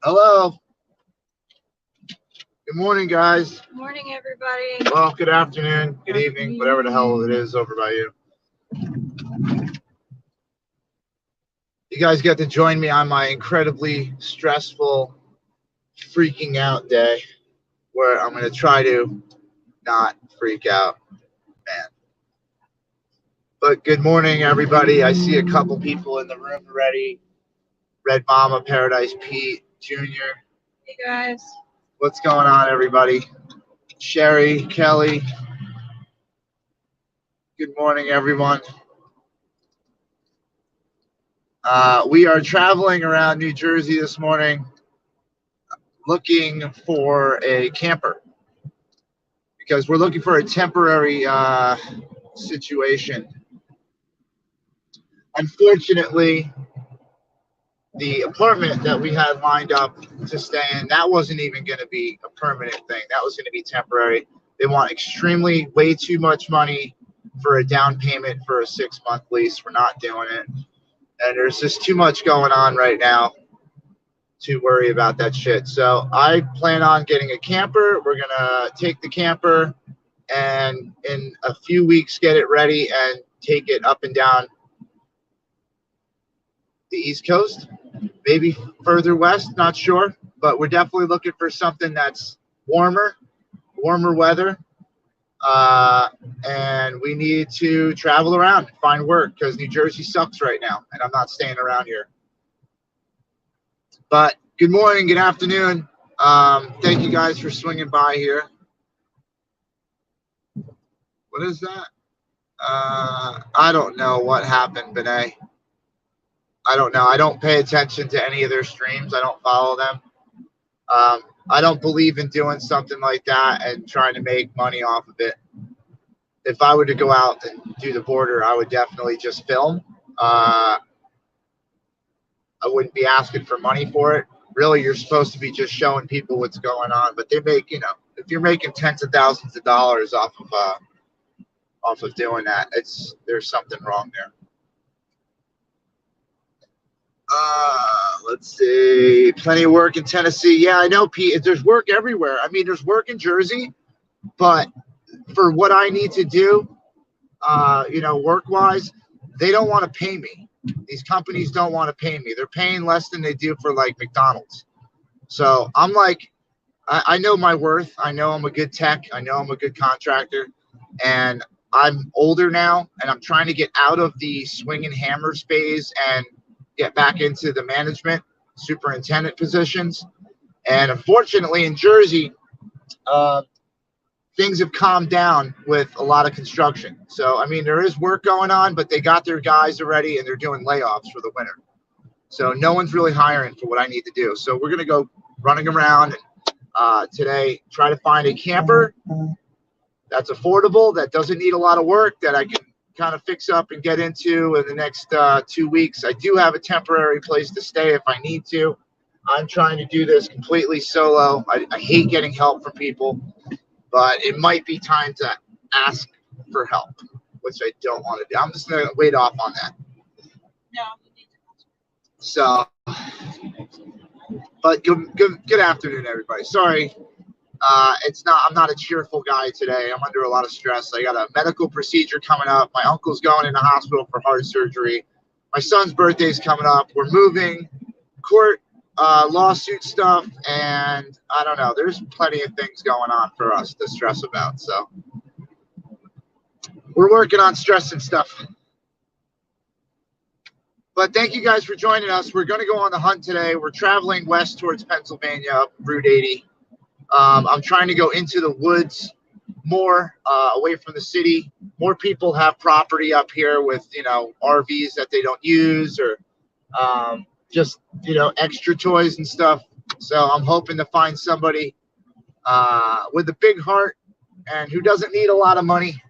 Hello. Good morning, guys. Good morning, everybody. Well, good afternoon, good evening, whatever the hell it is over by you. You guys get to join me on my incredibly stressful, freaking out day where I'm going to try to not freak out, man. But good morning, everybody. I see a couple people in the room already. Red Mama, Paradise Pete, Junior. Hey, guys. What's going on, everybody? Sherry, Kelly. Good morning, everyone. We are traveling around New Jersey this morning looking for a camper because we're looking for a temporary situation. Unfortunately, the apartment that we had lined up to stay in, that wasn't even going to be a permanent thing. That was going to be temporary. They want way too much money for a down payment for a 6-month lease. We're not doing it. And there's just too much going on right now to worry about that shit. So I plan on getting a camper. We're going to take the camper and in a few weeks get it ready and take it up and down the East Coast, maybe further west, not sure. But we're definitely looking for something that's warmer weather. And we need to travel around and find work because New Jersey sucks right now and I'm not staying around here. But good morning, good afternoon. Thank you guys for swinging by here. What is that? I don't know what happened, Benet. I don't know. I don't pay attention to any of their streams. I don't follow them. I don't believe in doing something like that and trying to make money off of it. If I were to go out and do the border, I would definitely just film. I wouldn't be asking for money for it. Really, you're supposed to be just showing people what's going on. But they make, if you're making tens of thousands of dollars off of doing that, there's something wrong there. Let's see. Plenty of work in Tennessee. Yeah, I know, Pete. There's work everywhere. I mean, there's work in Jersey, but for what I need to do, work-wise, they don't want to pay me. These companies don't want to pay me. They're paying less than they do for, like, McDonald's. So I'm like, I know my worth. I know I'm a good tech. I know I'm a good contractor. And I'm older now, and I'm trying to get out of the swing and hammers phase and get back into the management superintendent positions. And unfortunately in Jersey, things have calmed down with a lot of construction. So, I mean, there is work going on, but they got their guys already and they're doing layoffs for the winter. So no one's really hiring for what I need to do. So we're going to go running around today, try to find a camper that's affordable, that doesn't need a lot of work, that I can kind of fix up and get into in the next 2 weeks. I do have a temporary place to stay if I need to. I'm trying to do this completely solo. I hate getting help from people, but it might be time to ask for help, which I don't want to do. I'm just going to wait off on that. No, you need to. So, but good afternoon, everybody. Sorry. I'm not a cheerful guy today. I'm under a lot of stress. I got a medical procedure coming up. My uncle's going in the hospital for heart surgery. My son's birthday's coming up. We're moving, court, lawsuit stuff, and I don't know. There's plenty of things going on for us to stress about. So we're working on stress and stuff. But thank you guys for joining us. We're going to go on the hunt today. We're traveling west towards Pennsylvania, up Route 80. I'm trying to go into the woods more, away from the city. More people have property up here with, RVs that they don't use or just, extra toys and stuff. So I'm hoping to find somebody with a big heart and who doesn't need a lot of money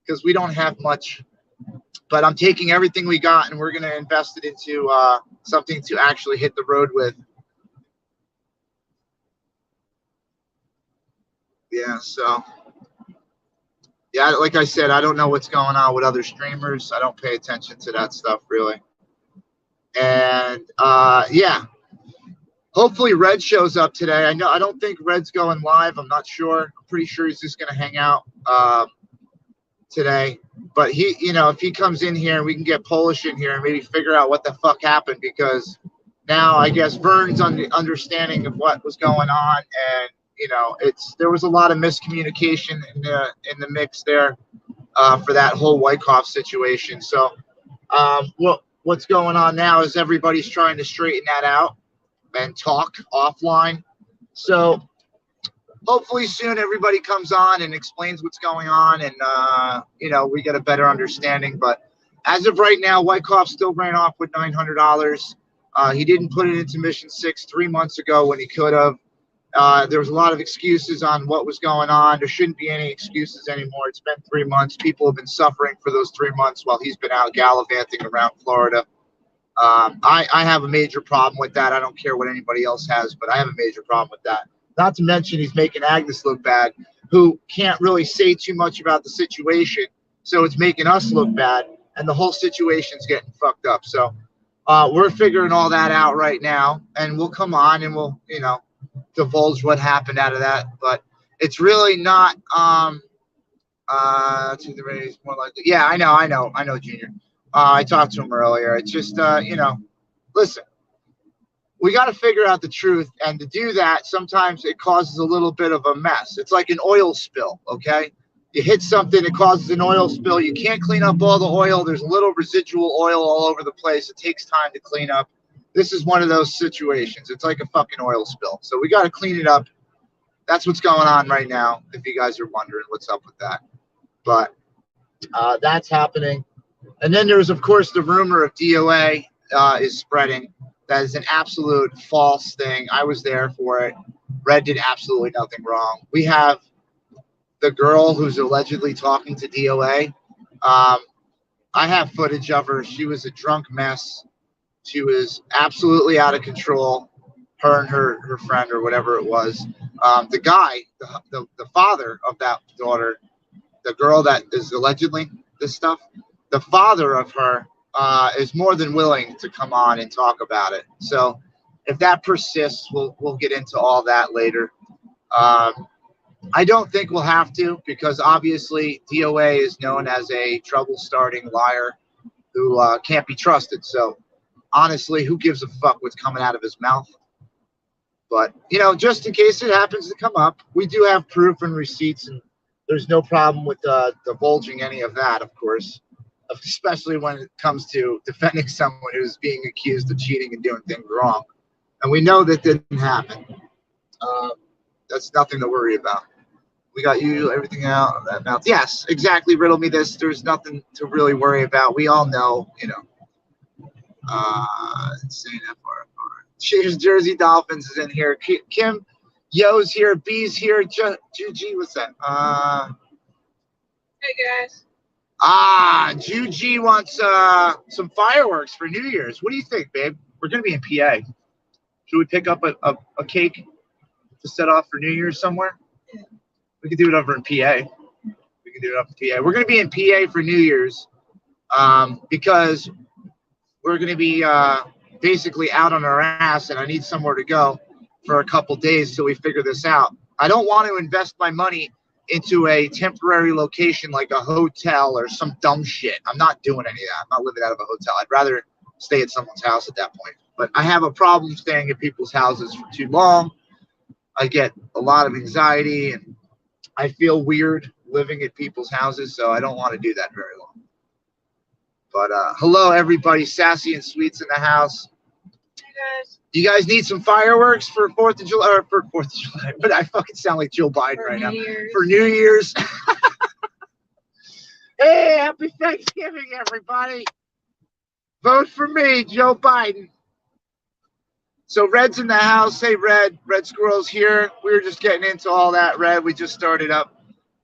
because we don't have much. But I'm taking everything we got and we're going to invest it into something to actually hit the road with. Yeah, so, yeah, like I said, I don't know what's going on with other streamers. I don't pay attention to that stuff, really. And yeah, hopefully Red shows up today. I don't think Red's going live. I'm not sure. I'm pretty sure he's just going to hang out today. But he, if he comes in here and we can get Polish in here and maybe figure out what the fuck happened, because now I guess Vern's on the understanding of what was going on, and there was a lot of miscommunication in the mix there for that whole Wyckoff situation. So what's going on now is everybody's trying to straighten that out and talk offline. So hopefully soon everybody comes on and explains what's going on, and we get a better understanding. But as of right now, Wyckoff still ran off with $900. He didn't put it into Mission 6 3 months ago when he could have. There was a lot of excuses on what was going on. There shouldn't be any excuses anymore. It's been 3 months. People have been suffering for those 3 months while he's been out gallivanting around Florida. I have a major problem with that. I don't care what anybody else has, but I have a major problem with that. Not to mention he's making Agnes look bad, who can't really say too much about the situation. So it's making us look bad, and the whole situation's getting fucked up. So we're figuring all that out right now, and we'll come on and we'll, divulge what happened out of that. But it's really not to the race more likely. Yeah, I know, Junior. I talked to him earlier. It's just listen, we got to figure out the truth, and to do that sometimes it causes a little bit of a mess. It's like an oil spill. Okay, you hit something, it causes an oil spill. You can't clean up all the oil. There's a little residual oil all over the place. It takes time to clean up. This is one of those situations. It's like a fucking oil spill. So we got to clean it up. That's what's going on right now, if you guys are wondering what's up with that. But that's happening. And then there's, of course, the rumor of DOA is spreading. That is an absolute false thing. I was there for it. Red did absolutely nothing wrong. We have the girl who's allegedly talking to DOA. I have footage of her. She was a drunk mess. She was absolutely out of control, her and her friend or whatever it was. The guy, the father of that daughter, the girl that is allegedly this stuff, the father of her is more than willing to come on and talk about it. So if that persists, we'll get into all that later. I don't think we'll have to, because obviously DOA is known as a trouble-starting liar who can't be trusted. So honestly, who gives a fuck what's coming out of his mouth? But, just in case it happens to come up, we do have proof and receipts, and there's no problem with divulging any of that, of course, especially when it comes to defending someone who's being accused of cheating and doing things wrong. And we know that didn't happen. That's nothing to worry about. We got you, everything out of that mouth. Yes, exactly. Riddle me this. There's nothing to really worry about. We all know, insane FR. Cheers, Jersey Dolphins is in here. Kim, Yo's here. B's here. Juji, what's that? Hey guys. Juji wants some fireworks for New Year's. What do you think, babe? We're gonna be in PA. Should we pick up a cake to set off for New Year's somewhere? Yeah. We could do it over in PA. We're gonna be in PA for New Year's, because we're gonna be basically out on our ass, and I need somewhere to go for a couple days till we figure this out. I don't want to invest my money into a temporary location like a hotel or some dumb shit. I'm not doing any of that. I'm not living out of a hotel. I'd rather stay at someone's house at that point. But I have a problem staying at people's houses for too long. I get a lot of anxiety, and I feel weird living at people's houses, so I don't want to do that very long. But hello, everybody. Sassy and Sweets in the house. Hey guys. Do you guys need some fireworks for 4th of July? Or for 4th of July? But I fucking sound like Joe Biden right now. For New Year's. Hey, happy Thanksgiving, everybody. Vote for me, Joe Biden. So Red's in the house. Hey, Red. Red Squirrel's here. We were just getting into all that, Red. We just started up.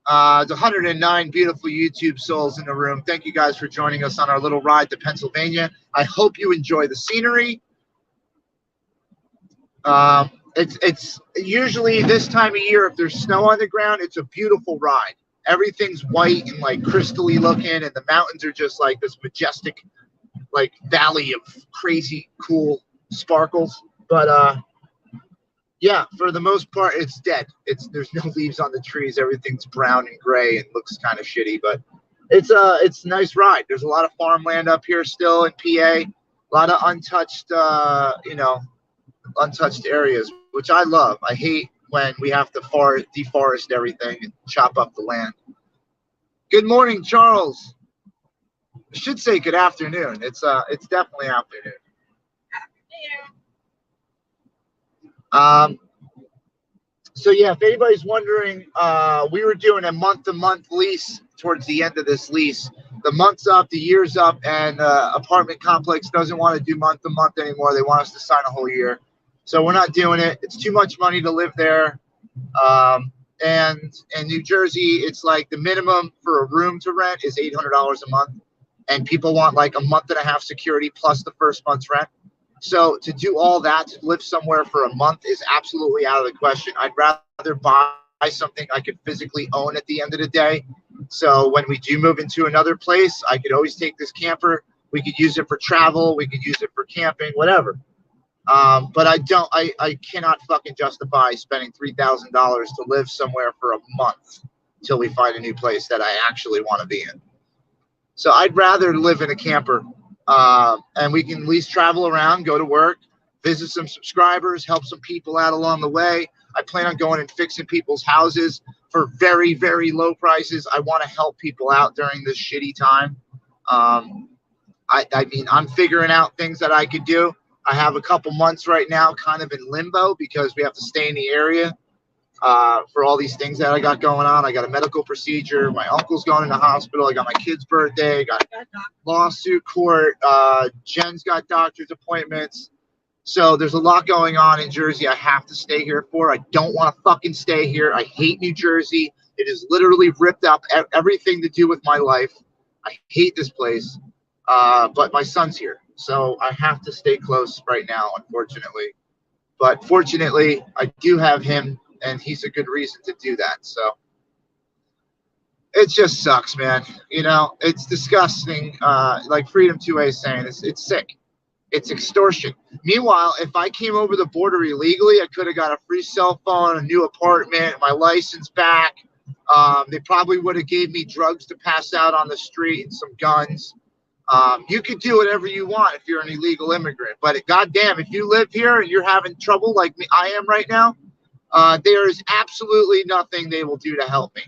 There's 109 beautiful YouTube souls in the room. Thank you guys for joining us on our little ride to Pennsylvania. I hope you enjoy the scenery. It's usually this time of year, if there's snow on the ground, it's a beautiful ride. Everything's white and like crystally looking, and the mountains are just like this majestic like valley of crazy cool sparkles. But yeah, for the most part, it's dead. There's no leaves on the trees. Everything's brown and gray and looks kind of shitty. But it's a nice ride. There's a lot of farmland up here still in PA. A lot of untouched, untouched areas, which I love. I hate when we have to deforest everything and chop up the land. Good morning, Charles. I should say good afternoon. It's definitely afternoon. So yeah, if anybody's wondering, we were doing a month-to-month lease towards the end of this lease. The month's up, the year's up, and apartment complex doesn't want to do month-to-month anymore. They want us to sign a whole year. So we're not doing it. It's too much money to live there. And in New Jersey, it's like the minimum for a room to rent is $800 a month. And people want like a month and a half security plus the first month's rent. So to do all that, to live somewhere for a month is absolutely out of the question. I'd rather buy something I could physically own at the end of the day. So when we do move into another place, I could always take this camper. We could use it for travel. We could use it for camping, whatever. But I cannot fucking justify spending $3,000 to live somewhere for a month until we find a new place that I actually want to be in. So I'd rather live in a camper. And we can at least travel around, go to work, visit some subscribers, help some people out along the way. I plan on going and fixing people's houses for very, very low prices. I want to help people out during this shitty time. I mean, I'm figuring out things that I could do. I have a couple months right now kind of in limbo because we have to stay in the area for all these things that I got going on. I got a medical procedure. My uncle's going in the hospital. I got my kid's birthday. I got lawsuit court. Jen's got doctor's appointments. So there's a lot going on in Jersey I have to stay here for. I don't want to fucking stay here. I hate New Jersey. It has literally ripped up everything to do with my life. I hate this place. But my son's here. So I have to stay close right now, unfortunately. But fortunately, I do have him, and he's a good reason to do that. So it just sucks, man. You know, it's disgusting. Like Freedom 2A is saying, it's sick. It's extortion. Meanwhile, if I came over the border illegally, I could have got a free cell phone, a new apartment, my license back. They probably would have gave me drugs to pass out on the street and some guns. You could do whatever you want if you're an illegal immigrant. But goddamn, if you live here and you're having trouble like me, I am right now, there is absolutely nothing they will do to help me.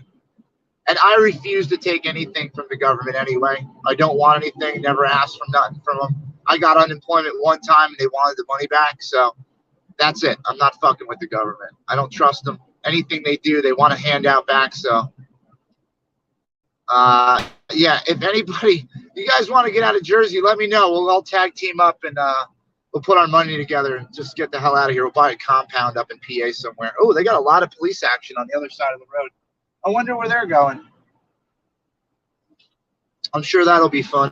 And I refuse to take anything from the government anyway. I don't want anything, never asked for nothing from them. I got unemployment one time and they wanted the money back. So that's it. I'm not fucking with the government. I don't trust them. Anything they do, they want to hand out back. So, yeah, if anybody, you guys want to get out of Jersey, let me know. We'll all tag team up and we'll put our money together and just get the hell out of here. We'll buy a compound up in PA somewhere. Oh, they got a lot of police action on the other side of the road. I wonder where they're going. I'm sure that'll be fun.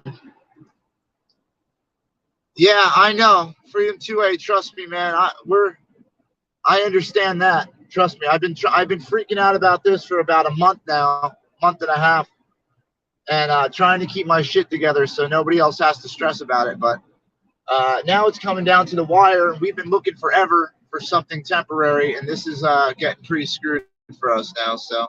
Yeah, I know. Freedom 2A, trust me, man. I understand that. Trust me. I've been freaking out about this for about a month now, month and a half, and trying to keep my shit together so nobody else has to stress about it. But now it's coming down to the wire. We've been looking forever for something temporary, and this is getting pretty screwed for us now. So,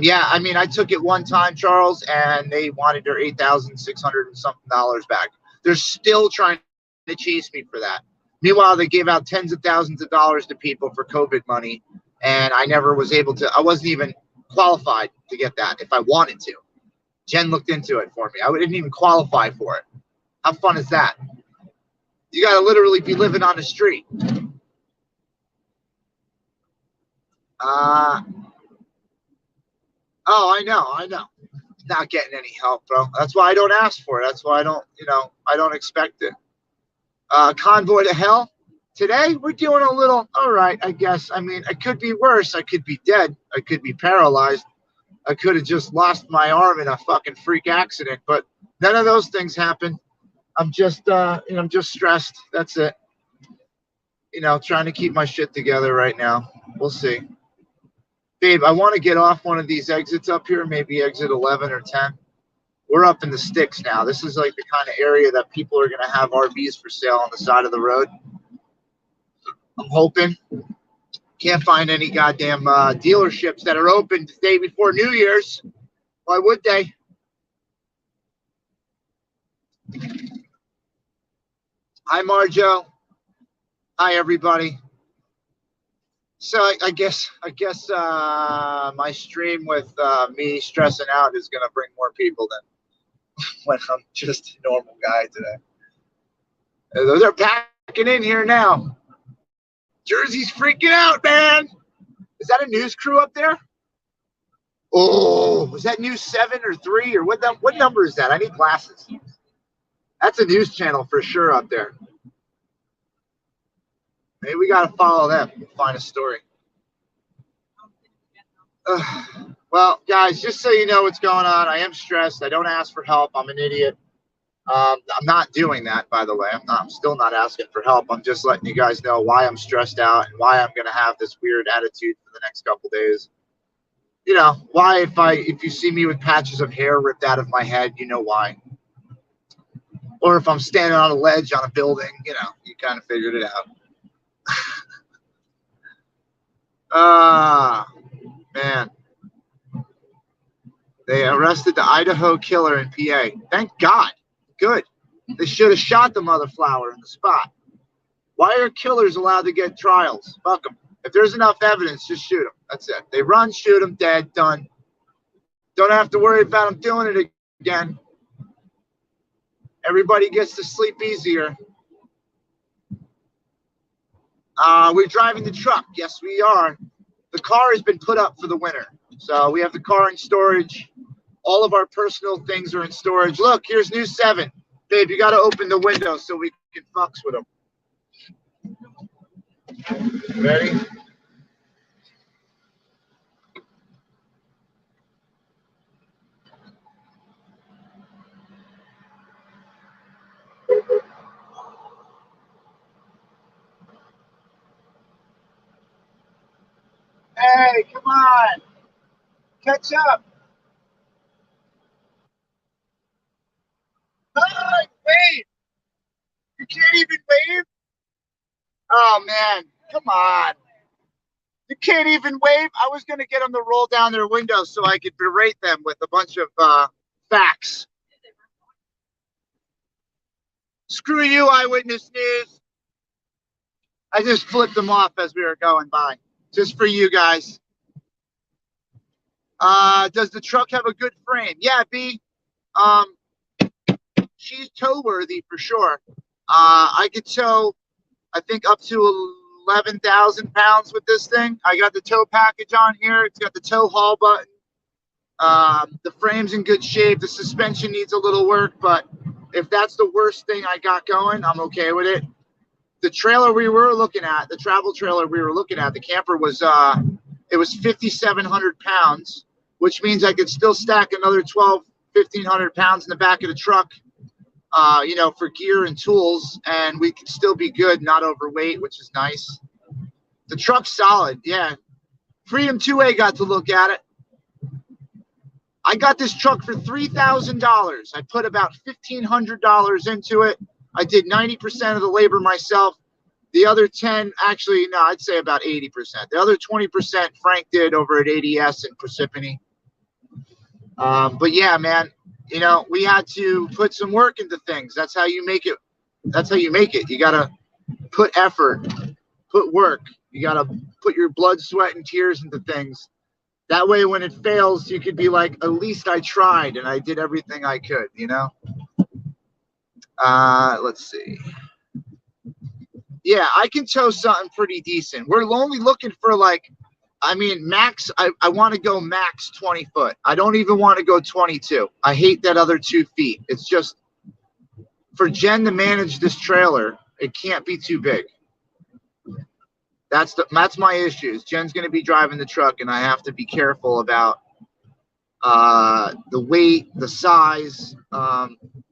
yeah, I mean, I took it one time, Charles, and they wanted their $8,600 and something back. They're still trying to chase me for that. Meanwhile, they gave out tens of thousands of dollars to people for COVID money, and I never was able to. I wasn't even qualified to get that if I wanted to. Jen looked into it for me. I didn't even qualify for it. How fun is that? You got to literally be living on the street. Oh, I know. Not getting any help, bro. That's why I don't ask for it. That's why I don't expect it. Convoy to hell. Today, we're doing a little, all right, I guess. I mean, it could be worse. I could be dead. I could be paralyzed. I could have just lost my arm in a fucking freak accident, but none of those things happen. I'm just, I'm just stressed. That's it. Trying to keep my shit together right now. We'll see. Babe, I want to get off one of these exits up here, maybe exit 11 or 10. we're up in the sticks now. This is like the kind of area that people are going to have RVs for sale on the side of the road. I'm hoping. Can't find any goddamn dealerships that are open the day before New Year's. Why would they? Hi, Marjo. Hi, everybody. So I guess my stream with me stressing out is going to bring more people than when I'm just a normal guy today. They're packing in here now. Jersey's freaking out, man. Is that a news crew up there? Oh, was that news 7 or 3 or what number is that? I need glasses. That's a news channel for sure up there. Maybe we got to follow them and find a story. Well, guys, just so you know what's going on, I am stressed. I don't ask for help. I'm an idiot. I'm not doing that, by the way. I'm still not asking for help. I'm just letting you guys know why I'm stressed out and why I'm going to have this weird attitude for the next couple days. You know, why if you see me with patches of hair ripped out of my head, you know why. Or if I'm standing on a ledge on a building, you know, you kind of figured it out. Man. They arrested the Idaho killer in PA. Thank God. Good. They should have shot the mother flower in the spot. Why are killers allowed to get trials? Fuck them. If there's enough evidence, just shoot them. That's it. They run, shoot them, dead, done. Don't have to worry about them doing it again. Everybody gets to sleep easier. We're driving the truck. Yes, we are. The car has been put up for the winter. So we have the car in storage. All of our personal things are in storage. Look, here's News 7. Babe, you got to open the window so we can fucks with them. Ready? Hey, come on. Catch up. Hi, wave. You can't even wave? Oh, man. Come on. You can't even wave? I was going to get them to roll down their windows so I could berate them with a bunch of facts. Screw you, Eyewitness News. I just flipped them off as we were going by. Just for you guys. Does the truck have a good frame? Yeah, B. She's tow worthy for sure. I could tow, I think, up to 11,000 pounds with this thing. I got the tow package on here. It's got the tow haul button. The frame's in good shape. The suspension needs a little work, but if that's the worst thing I got going, I'm okay with it. The trailer we were looking at, the travel trailer we were looking at, the camper was, it was 5,700 pounds, which means I could still stack another 1,500 pounds in the back of the truck, you know, for gear and tools, and we could still be good, not overweight, which is nice. The truck's solid, yeah. Freedom 2A got to look at it. I got this truck for $3,000. I put about $1,500 into it. I did 90% of the labor myself. The other 10, actually, no, I'd say about 80%. The other 20% Frank did over at ADS in Parsippany. But yeah, man, you know, we had to put some work into things. That's how you make it. That's how you make it. You got to put effort, put work. You got to put your blood, sweat, and tears into things. That way, when it fails, you could be like, at least I tried and I did everything I could, you know? Let's see. Yeah, I can tow something pretty decent. We're only looking for like, I mean, max, I want to go max 20 foot. I don't even want to go 22. I hate that other 2 feet. It's just, for Jen to manage this trailer, it can't be too big. That's my issues. Jen's going to be driving the truck, and I have to be careful about the weight, the size.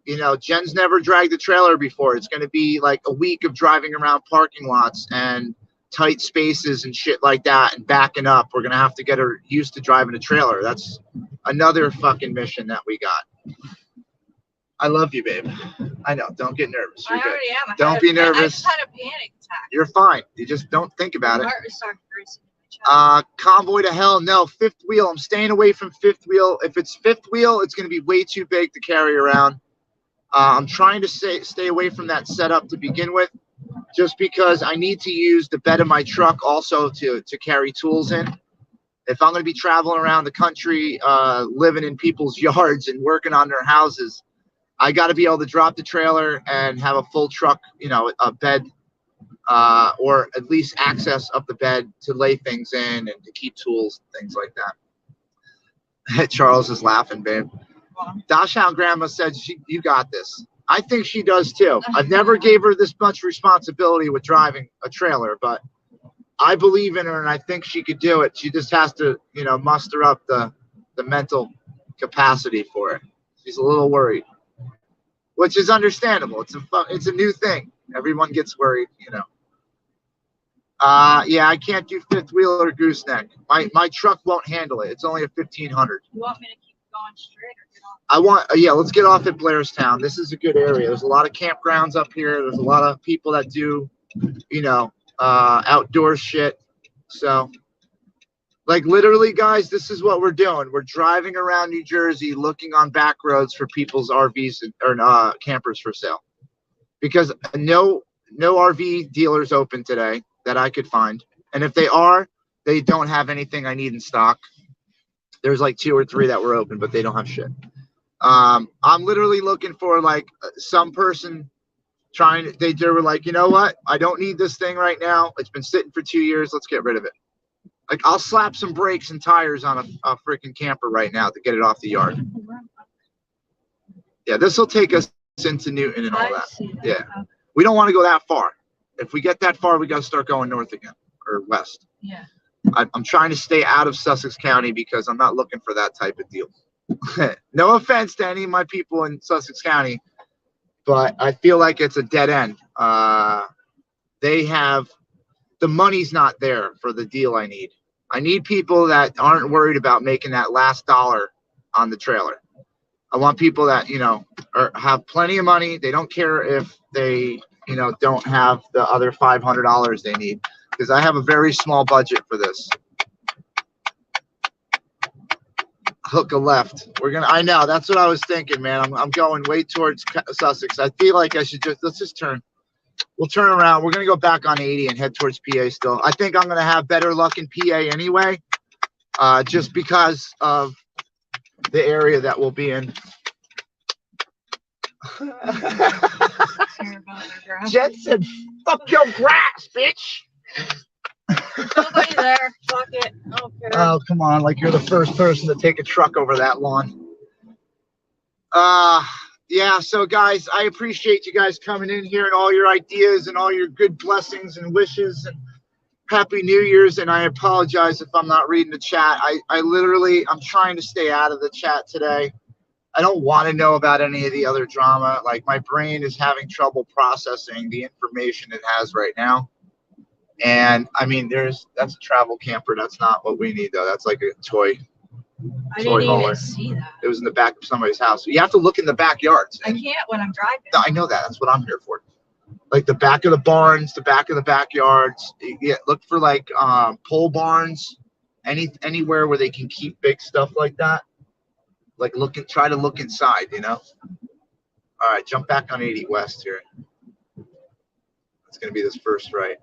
You know, Jen's never dragged a trailer before. It's going to be like a week of driving around parking lots and tight spaces and shit like that and backing up. We're going to have to get her used to driving a trailer. That's another fucking mission that we got. I love you, babe. I know. Don't get nervous. You're I good. already am. Don't be nervous. I just had a panic attack. You're fine. You just don't think about My it. heart was starting racing in my chest. Convoy to hell. No, fifth wheel. I'm staying away from fifth wheel. If it's fifth wheel, it's going to be way too big to carry around. I'm trying to stay away from that setup to begin with, just because I need to use the bed of my truck also to carry tools in. If I'm going to be traveling around the country, living in people's yards and working on their houses, I got to be able to drop the trailer and have a full truck, you know, a bed, or at least access up the bed to lay things in and to keep tools and things like that. Charles is laughing, babe. Dachshund Grandma said, you got this. I think she does too. I've never gave her this much responsibility with driving a trailer, but I believe in her and I think she could do it. She just has to, you know, muster up the mental capacity for it. She's a little worried, which is understandable. It's a new thing. Everyone gets worried, you know. Yeah, I can't do fifth wheel or gooseneck. My truck won't handle it. It's only a 1500. You want me to keep going straight or get off? I want, yeah, let's get off at Blairstown. This is a good area. There's a lot of campgrounds up here. There's a lot of people that do, you know, outdoor shit. So, like, literally, guys, this is what we're doing. We're driving around New Jersey looking on back roads for people's RVs or campers for sale, because no RV dealers open today that I could find, and if they are, they don't have anything I need in stock. There's like 2 or 3 that were open, but they don't have shit. I'm literally looking for like some person they were like, you know what? I don't need this thing right now. It's been sitting for 2 years. Let's get rid of it. Like, I'll slap some brakes and tires on a freaking camper right now to get it off the yard. Yeah, this will take us into Newton and all that. Yeah. We don't want to go that far. If we get that far, we got to start going north again or west. Yeah. I'm trying to stay out of Sussex County because I'm not looking for that type of deal. No offense to any of my people in Sussex County, but I feel like it's a dead end. They have, the money's not there for the deal I need. I need people that aren't worried about making that last dollar on the trailer. I want people that, you know, have plenty of money. They don't care if they, you know, don't have the other $500 they need, because I have a very small budget for this. Hook a left. I know, that's what I was thinking, man. I'm going way towards Sussex. I feel like I should let's just turn. We'll turn around. We're going to go back on 80 and head towards PA still. I think I'm going to have better luck in PA anyway, just because of the area that we'll be in. Jen said, fuck your grass, bitch. Nobody there. Fuck it. I don't care. Oh, come on. Like, you're the first person to take a truck over that lawn. Yeah, so guys, I appreciate you guys coming in here and all your ideas and all your good blessings and wishes, and Happy New Year's. And I apologize if I'm not reading the chat. I'm trying to stay out of the chat today. I don't want to know about any of the other drama. Like, my brain is having trouble processing the information it has right now. And I mean, that's a travel camper. That's not what we need, though. That's like a toy. I didn't even see that. It was in the back of somebody's house. You have to look in the backyards. I can't when I'm driving. No, I know that. That's what I'm here for. Like the back of the barns, the back of the backyards. Yeah, look for like pole barns, anywhere where they can keep big stuff like that. Like try to look inside, you know. All right, jump back on 80 West here. It's gonna be this first right.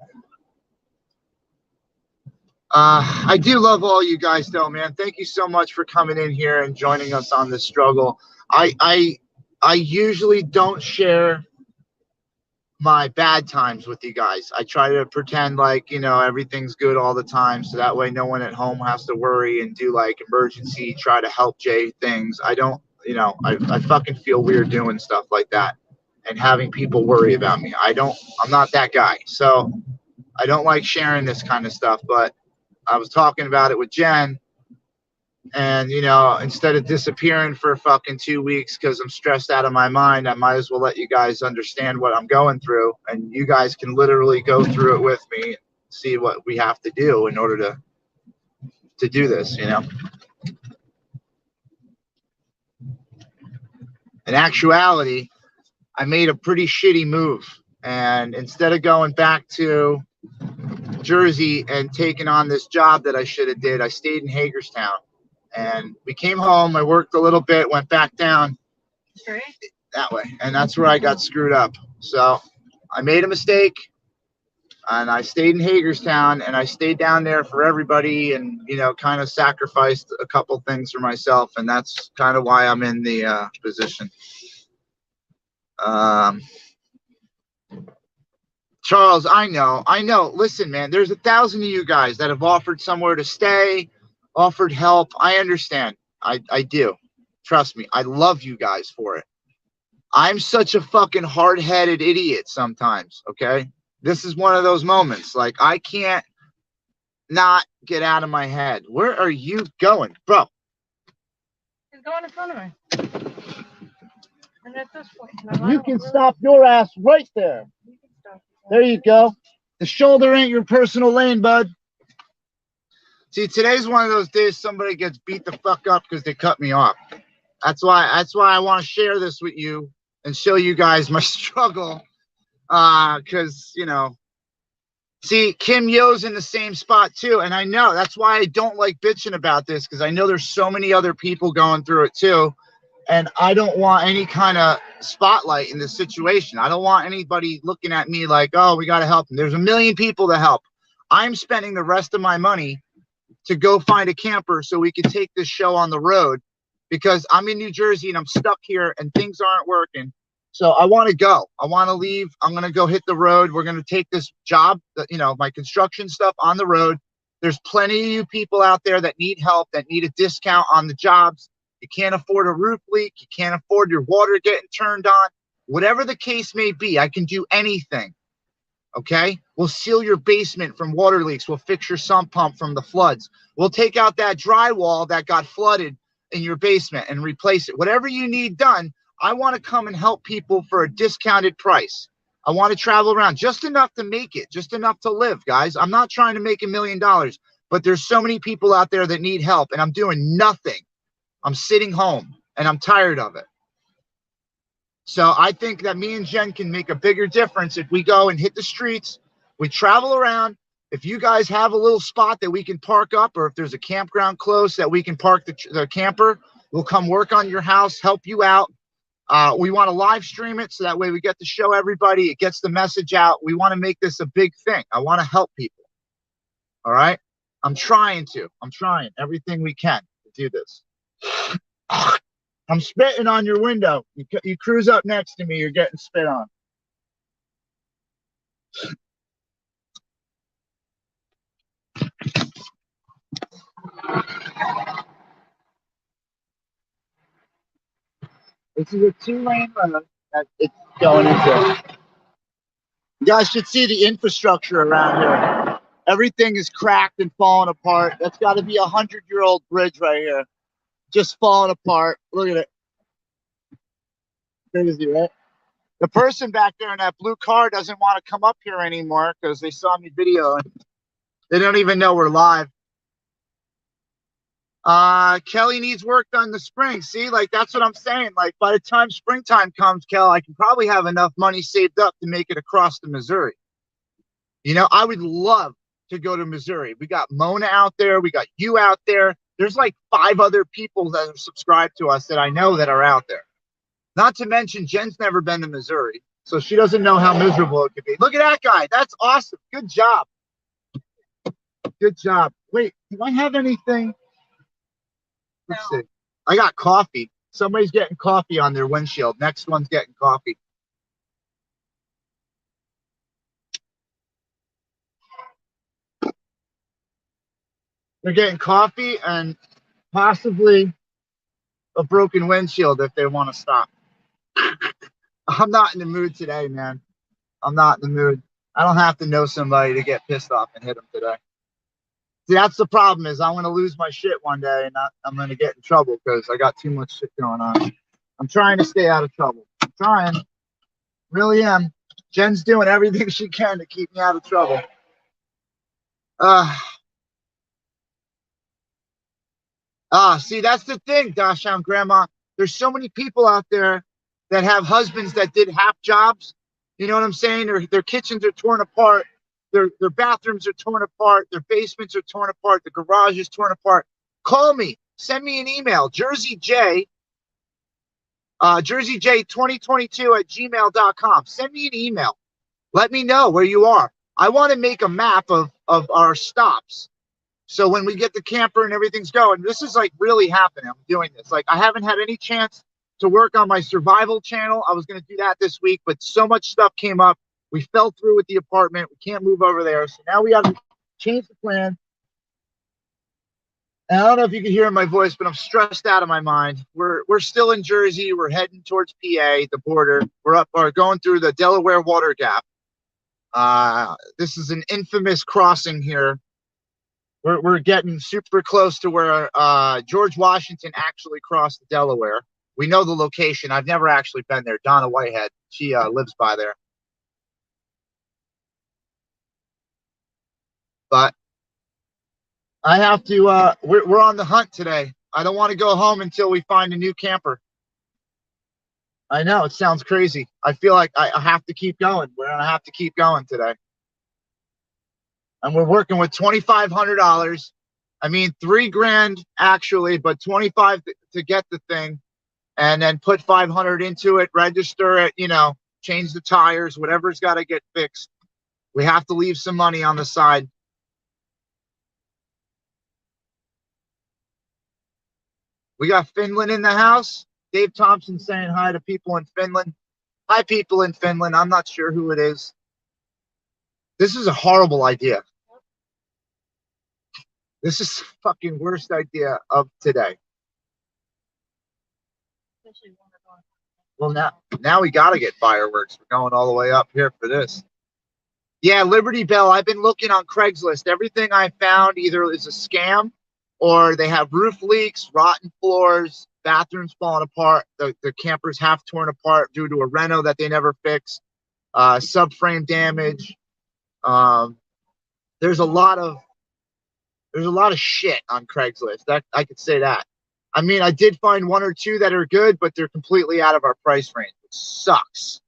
I do love all you guys, though, man. Thank you so much for coming in here and joining us on this struggle. I usually don't share my bad times with you guys. I try to pretend like, you know, everything's good all the time, so that way no one at home has to worry and do like emergency, try to help Jay things. I don't, you know, I fucking feel weird doing stuff like that and having people worry about me. I'm not that guy. So I don't like sharing this kind of stuff, but I was talking about it with Jen, and, you know, instead of disappearing for fucking 2 weeks because I'm stressed out of my mind, I might as well let you guys understand what I'm going through, and you guys can literally go through it with me and see what we have to do in order to do this, you know. In actuality, I made a pretty shitty move. And instead of going back to Jersey and taking on this job that I should have did, I stayed in Hagerstown. And we came home. I worked a little bit, went back down that way. And that's where I got screwed up. So I made a mistake. And I stayed in Hagerstown, and I stayed down there for everybody, and kind of sacrificed a couple things for myself, and that's kind of why I'm in the position. Charles, I know. Listen, man, there's 1,000 of you guys that have offered somewhere to stay, offered help. I understand. I do. Trust me. I love you guys for it. I'm such a fucking hard-headed idiot sometimes. Okay. This is one of those moments. Like, I can't not get out of my head. Where are you going, bro? He's going in front of me. And at this point, you can stop your ass right there. There you go. The shoulder ain't your personal lane, bud. See, today's one of those days somebody gets beat the fuck up because they cut me off. That's why I want to share this with you and show you guys my struggle. Because, see, Kim Yo's in the same spot too. And I know that's why I don't like bitching about this, because I know there's so many other people going through it too. And I don't want any kind of spotlight in this situation. I don't want anybody looking at me like, oh, we got to help them. There's a million people to help. I'm spending the rest of my money to go find a camper so we can take this show on the road, because I'm in New Jersey and I'm stuck here and things aren't working. So I want to go. I want to leave. I'm going to go hit the road. We're going to take this job, my construction stuff on the road. There's plenty of you people out there that need help, that need a discount on the jobs. You can't afford a roof leak. You can't afford your water getting turned on. Whatever the case may be, I can do anything. Okay? We'll seal your basement from water leaks. We'll fix your sump pump from the floods. We'll take out that drywall that got flooded in your basement and replace it. Whatever you need done, I want to come and help people for a discounted price. I want to travel around just enough to make it, just enough to live, guys. I'm not trying to make $1 million, but there's so many people out there that need help, and I'm doing nothing. I'm sitting home, and I'm tired of it. So I think that me and Jen can make a bigger difference if we go and hit the streets. We travel around. If you guys have a little spot that we can park up, or if there's a campground close that we can park the camper, we'll come work on your house, help you out. We want to live stream it so that way we get to show everybody. It gets the message out. We want to make this a big thing. I want to help people. All right? I'm trying everything we can to do this. I'm spitting on your window. You cruise up next to me, you're getting spit on. This is a 2-lane road that it's going into. You guys should see the infrastructure around here. Everything is cracked and falling apart. That's got to be a 100-year-old bridge right here. Just falling apart. Look at it. Crazy, right? The person back there in that blue car doesn't want to come up here anymore because they saw me video and they don't even know we're live. Kelly needs work done in the spring. See, like, that's what I'm saying. Like, by the time springtime comes, Kel, I can probably have enough money saved up to make it across to Missouri. I would love to go to Missouri. We got Mona out there. We got you out there. There's like 5 other people that have subscribed to us that I know that are out there. Not to mention, Jen's never been to Missouri, so she doesn't know how miserable it could be. Look at that guy. That's awesome. Good job. Good job. Wait, do I have anything? Let's see. I got coffee. Somebody's getting coffee on their windshield. Next one's getting coffee. They're getting coffee and possibly a broken windshield if they want to stop. I'm not in the mood today, man. I'm not in the mood. I don't have to know somebody to get pissed off and hit them today. See, that's the problem, is I'm going to lose my shit one day and I'm going to get in trouble because I got too much shit going on. I'm trying to stay out of trouble. I'm trying. Really am. Jen's doing everything she can to keep me out of trouble. See, that's the thing, Dasham Grandma. There's so many people out there that have husbands that did half jobs. You know what I'm saying? Their kitchens are torn apart. Their bathrooms are torn apart. Their basements are torn apart. The garage is torn apart. Call me. Send me an email. JerseyJ2022 at gmail.com. Send me an email. Let me know where you are. I want to make a map of our stops. So when we get the camper and everything's going, this is like really happening. I'm doing this. Like I haven't had any chance to work on my survival channel. I was going to do that this week, but so much stuff came up. We fell through with the apartment. We can't move over there. So now we got to change the plan. And I don't know if you can hear my voice, but I'm stressed out of my mind. We're still in Jersey. We're heading towards PA, the border. We're going through the Delaware Water Gap. This is an infamous crossing here. We're getting super close to where George Washington actually crossed the Delaware. We know the location. I've never actually been there. Donna Whitehead, she lives by there. But I have to. We're on the hunt today. I don't want to go home until we find a new camper. I know it sounds crazy. I feel like I have to keep going. We're gonna have to keep going today. And we're working with $2,500. I mean, $3,000 actually, but 25 to get the thing, and then put 500 into it, register it, you know, change the tires, whatever's got to get fixed. We have to leave some money on the side. We got Finland in the house. Dave Thompson saying hi to people in Finland. Hi, people in Finland. I'm not sure who it is. This is a horrible idea. This is the fucking worst idea of today. Well, now we got to get fireworks. We're going all the way up here for this. Yeah, Liberty Bell. I've been looking on Craigslist. Everything I found either is a scam or they have roof leaks, rotten floors, bathrooms falling apart. The camper's half torn apart due to a reno that they never fixed. Subframe damage. There's a lot of shit on Craigslist. That I could say that. I mean, I did find one or two that are good, but they're completely out of our price range. It sucks.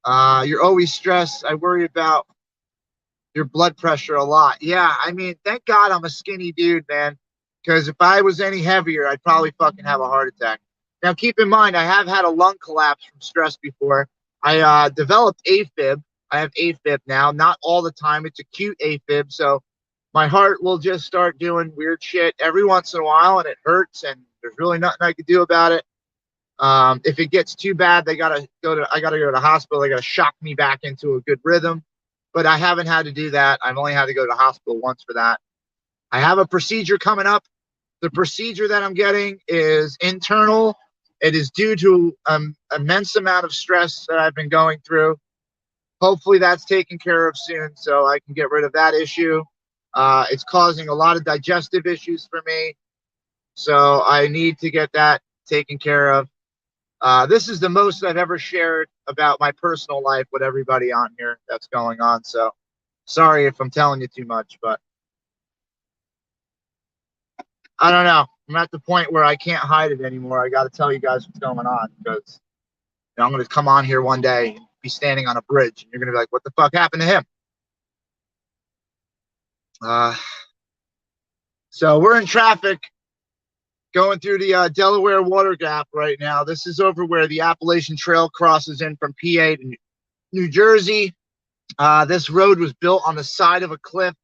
You're always stressed. I worry about your blood pressure a lot. Yeah, I mean, thank God I'm a skinny dude, man. Because if I was any heavier, I'd probably fucking have a heart attack. Now, keep in mind, I have had a lung collapse from stress before. I developed AFib. I have AFib now. Not all the time. It's acute AFib, so my heart will just start doing weird shit every once in a while, and it hurts, and there's really nothing I can do about it. If it gets too bad, I gotta go to the hospital. They gotta shock me back into a good rhythm, but I haven't had to do that. I've only had to go to the hospital once for that. I have a procedure coming up. The procedure that I'm getting is internal. It is due to immense amount of stress that I've been going through. Hopefully that's taken care of soon so I can get rid of that issue. It's causing a lot of digestive issues for me, so I need to get that taken care of. This is the most I've ever shared about my personal life with everybody on here that's going on, so sorry if I'm telling you too much, but I don't know. I'm at the point where I can't hide it anymore. I got to tell you guys what's going on, because I'm going to come on here one day and be standing on a bridge, and you're going to be like, what the fuck happened to him? So we're in traffic going through the Delaware Water Gap right now. This is over where the Appalachian Trail crosses in from PA to New Jersey. This road was built on the side of a cliff,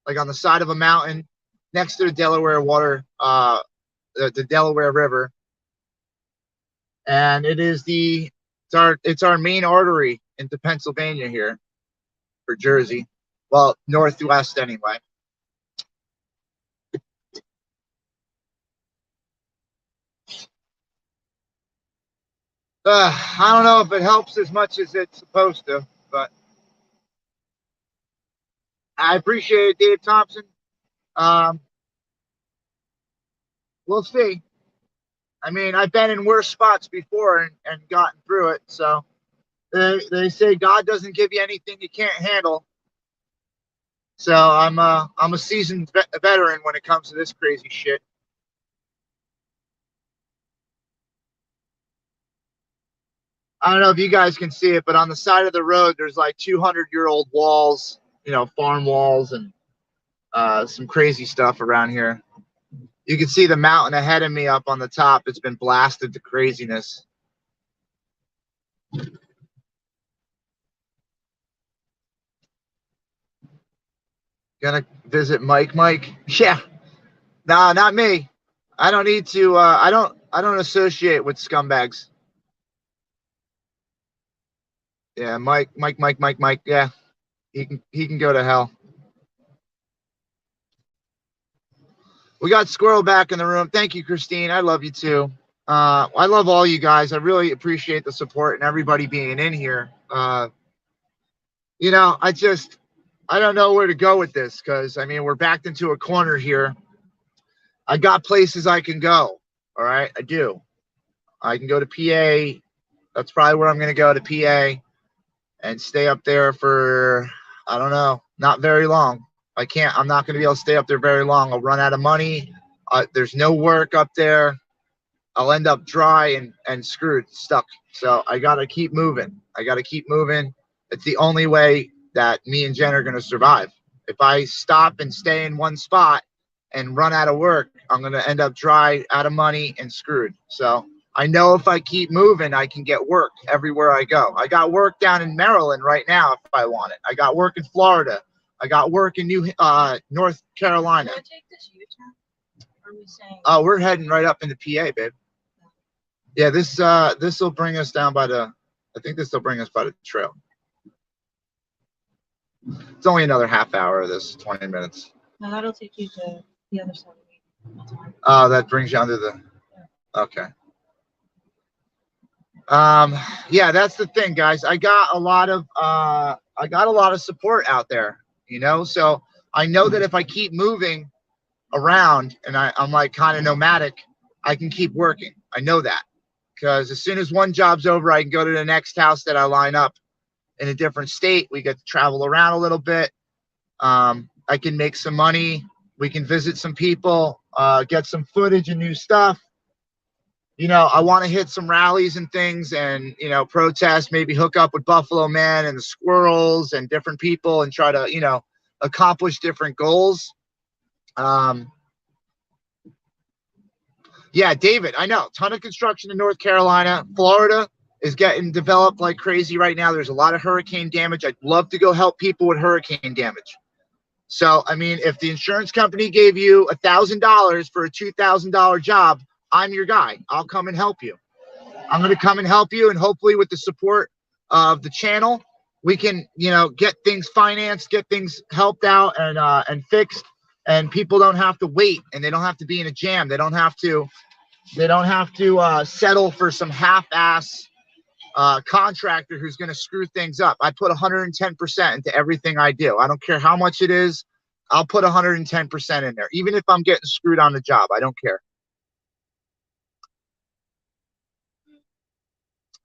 like on the side of a mountain, next to the Delaware water, the Delaware River. And it's our main artery into Pennsylvania here for Jersey. Well, northwest anyway. I don't know if it helps as much as it's supposed to, but I appreciate it, Dave Thompson. We'll see. I mean, I've been in worse spots before and gotten through it. So they say God doesn't give you anything you can't handle. So I'm a seasoned veteran when it comes to this crazy shit. I don't know if you guys can see it, but on the side of the road, there's like 200-year-old walls, farm walls and some crazy stuff around here. You can see the mountain ahead of me up on the top. It's been blasted to craziness. Gonna visit Mike. Mike? Yeah. Nah, not me. I don't need to. I don't associate with scumbags. Yeah, Mike. Yeah, he can go to hell. We got Squirrel back in the room. Thank you, Christine. I love you too. I love all you guys. I really appreciate the support and everybody being in here. I don't know where to go with this because we're backed into a corner here. I got places I can go. All right, I do. I can go to PA. That's probably where I'm going to go, to PA, and stay up there for, I don't know, not very long. I'm not going to be able to stay up there very long. I'll run out of money. There's no work up there. I'll end up dry and screwed, stuck. So I got to keep moving. It's the only way that me and Jen are going to survive. If I stop and stay in one spot and run out of work, I'm going to end up dry, out of money, and screwed. So I know if I keep moving, I can get work everywhere I go. I got work down in Maryland right now if I want it. I got work in Florida. I got work in North Carolina. Can I take this U-turn? Or are we saying? Oh, we're heading right up into PA, babe. Yeah, this will bring us down by the. I think this will bring us by the trail. It's only another half hour of this, 20 minutes. No, that'll take you to the other side of the week. Oh, that brings you under the. Okay. Yeah, that's the thing, guys. I got a lot of support out there, so I know that if I keep moving around and I'm like kind of nomadic, I can keep working. I know that because as soon as one job's over, I can go to the next house that I line up in a different state. We get to travel around a little bit. I can make some money. We can visit some people, get some footage and new stuff. I want to hit some rallies and things and, protest, maybe hook up with Buffalo Man and the Squirrels and different people and try to, accomplish different goals. Yeah, David, I know. Ton of construction in North Carolina. Florida is getting developed like crazy right now. There's a lot of hurricane damage. I'd love to go help people with hurricane damage. So, if the insurance company gave you $1,000 for a $2,000 job, I'm your guy. I'll come and help you. I'm going to come and help you, and hopefully with the support of the channel, we can, get things financed, get things helped out and fixed, and people don't have to wait, and they don't have to be in a jam. They don't have to settle for some half-ass contractor who's going to screw things up. I put 110% into everything I do. I don't care how much it is. I'll put 110% in there, even if I'm getting screwed on the job. I don't care.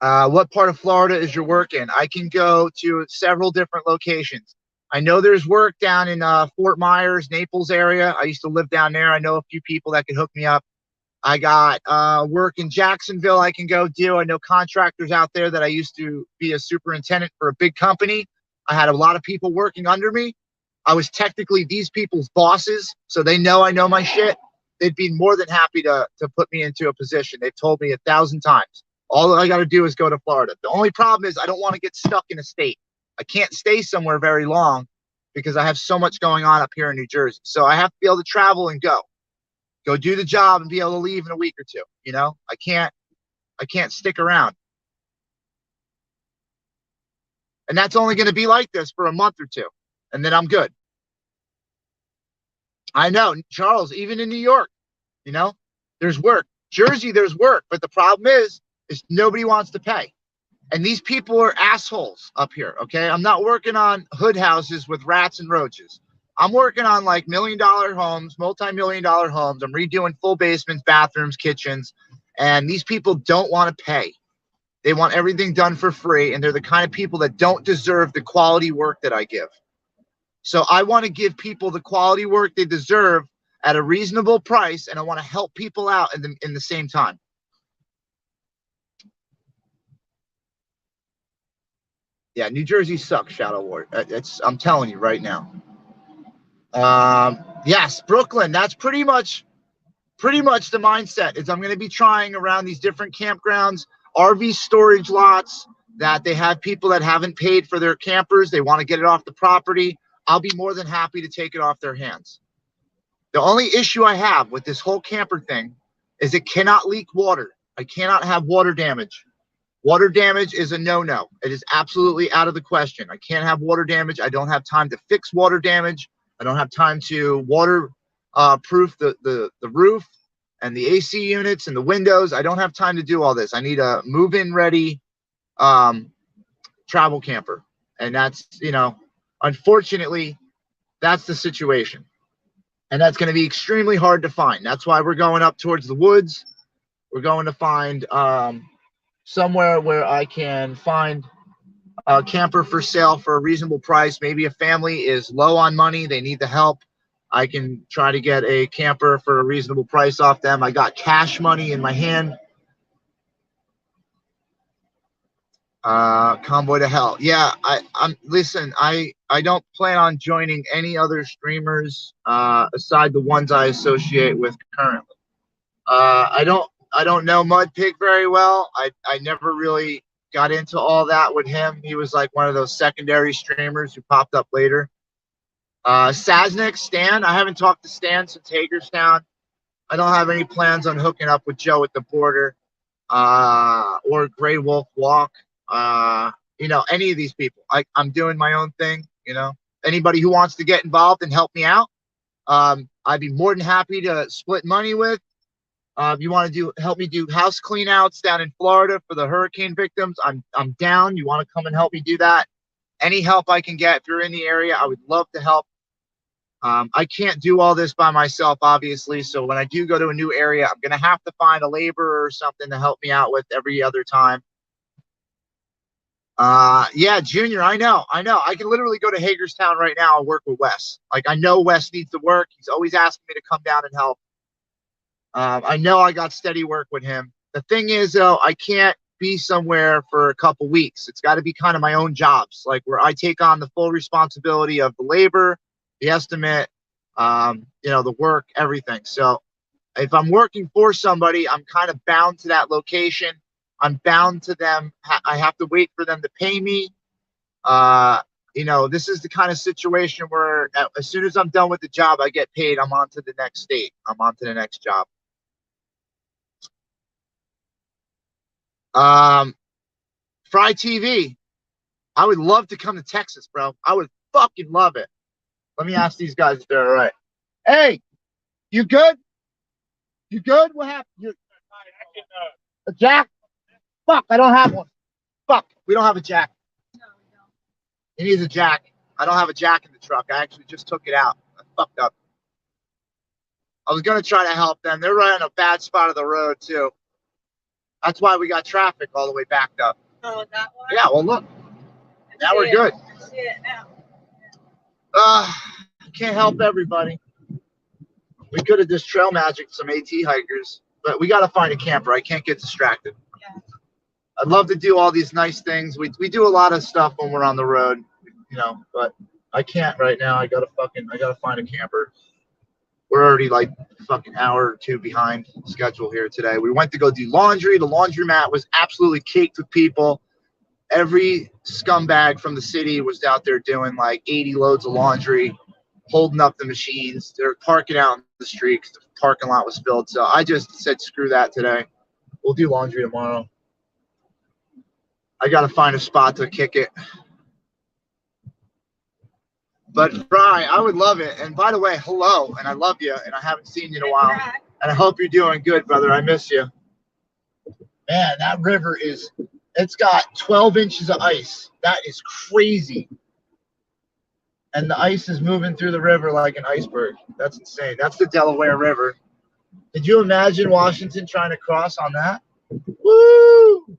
What part of Florida is your work in? I can go to several different locations. I know there's work down in Fort Myers, Naples area. I used to live down there. I know a few people that could hook me up. I got work in Jacksonville I can go do. I know contractors out there that I used to be a superintendent for a big company. I had a lot of people working under me. I was technically these people's bosses, so they know I know my shit. They'd be more than happy to put me into a position. They've told me 1,000 times. All I got to do is go to Florida. The only problem is I don't want to get stuck in a state. I can't stay somewhere very long because I have so much going on up here in New Jersey. So I have to be able to travel and go do the job and be able to leave in a week or two. I can't stick around. And that's only going to be like this for a month or two. And then I'm good. I know, Charles, even in New York, there's work. Jersey, there's work. But the problem is nobody wants to pay. And these people are assholes up here, okay? I'm not working on hood houses with rats and roaches. I'm working on like $1 million homes, multi-million-dollar homes. I'm redoing full basements, bathrooms, kitchens. And these people don't want to pay. They want everything done for free. And they're the kind of people that don't deserve the quality work that I give. So I want to give people the quality work they deserve at a reasonable price. And I want to help people out in the same time. Yeah, New Jersey sucks, Shadow Ward. I'm telling you right now. Yes, Brooklyn. That's pretty much the mindset. Is I'm going to be trying around these different campgrounds, RV storage lots that they have people that haven't paid for their campers. They want to get it off the property. I'll be more than happy to take it off their hands. The only issue I have with this whole camper thing is it cannot leak water. I cannot have water damage. Water damage is a no-no. It is absolutely out of the question. I can't have water damage. I don't have time to fix water damage. I don't have time to water proof the roof and the AC units and the windows. I don't have time to do all this. I need a move-in ready travel camper. And that's, unfortunately, that's the situation. And that's going to be extremely hard to find. That's why we're going up towards the woods. We're going to find somewhere where I can find a camper for sale for a reasonable price. Maybe a family is low on money. They need the help. I can try to get a camper for a reasonable price off them. I got cash money in my hand. Convoy to Hell. Yeah, listen, I don't plan on joining any other streamers aside the ones I associate with currently. I don't know Mudpig very well. I never really got into all that with him. He was like one of those secondary streamers who popped up later. Saznik, Stan. I haven't talked to Stan since Hagerstown. I don't have any plans on hooking up with Joe at the border or Grey Wolf Walk. Any of these people. I'm doing my own thing. Anybody who wants to get involved and help me out, I'd be more than happy to split money with. If you want to help me do house cleanouts down in Florida for the hurricane victims, I'm down. You want to come and help me do that? Any help I can get, if you're in the area, I would love to help. I can't do all this by myself, obviously. So when I do go to a new area, I'm going to have to find a laborer or something to help me out with every other time. Yeah, Junior, I know. I can literally go to Hagerstown right now and work with Wes. Like, I know Wes needs to work. He's always asking me to come down and help. I know I got steady work with him. The thing is, though, I can't be somewhere for a couple weeks. It's got to be kind of my own jobs, like where I take on the full responsibility of the labor, the estimate, the work, everything. So if I'm working for somebody, I'm kind of bound to that location. I'm bound to them. I have to wait for them to pay me. This is the kind of situation where as soon as I'm done with the job, I get paid. I'm on to the next state. I'm on to the next job. Fry TV. I would love to come to Texas, bro. I would fucking love it. Let me ask these guys if they're all right. Hey, you good? You good? What happened? A jack? Fuck, I don't have one. Fuck, we don't have a jack. No, we don't. He needs a jack. I don't have a jack in the truck. I actually just took it out. I fucked up. I was going to try to help them. They're right on a bad spot of the road, too. That's why we got traffic all the way backed up. Oh, that one? Yeah, well, look. Now we're good. I see it now. Can't help everybody. We could have just trail magic some AT hikers, but we got to find a camper. I can't get distracted. Yeah. I'd love to do all these nice things. We do a lot of stuff when we're on the road, but I can't right now. I gotta find a camper. We're already like fucking hour or two behind schedule here today. We went to go do laundry. The laundromat was absolutely caked with people. Every scumbag from the city was out there doing like 80 loads of laundry, holding up the machines. They're parking out in the street because the parking lot was filled. So I just said, screw that today. We'll do laundry tomorrow. I got to find a spot to kick it. But, Bri, I would love it. And by the way, hello, and I love you, and I haven't seen you in a while. And I hope you're doing good, brother. I miss you. Man, that river it's got 12 inches of ice. That is crazy. And the ice is moving through the river like an iceberg. That's insane. That's the Delaware River. Did you imagine Washington trying to cross on that? Woo!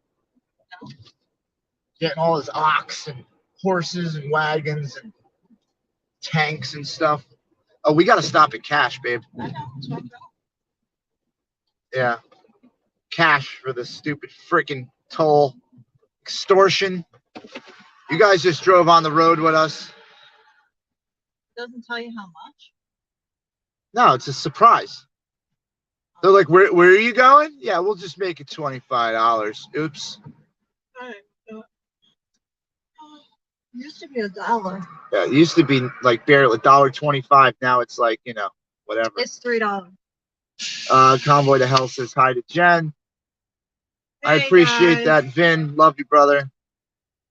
Getting all his ox and horses and wagons and tanks and stuff. Oh, we got to stop at Cash, babe. Yeah. Cash for the stupid freaking toll extortion. You guys just drove on the road with us. Doesn't tell you how much. No, it's a surprise. They're like, where are you going? Yeah, we'll just make it $25. Oops. All right. So, it used to be $1. Yeah, it used to be like barely $1.25. Now it's like, whatever. It's $3. Convoy to Hell says hi to Jen. Hey, I appreciate guys. that, Vin. Love you, brother.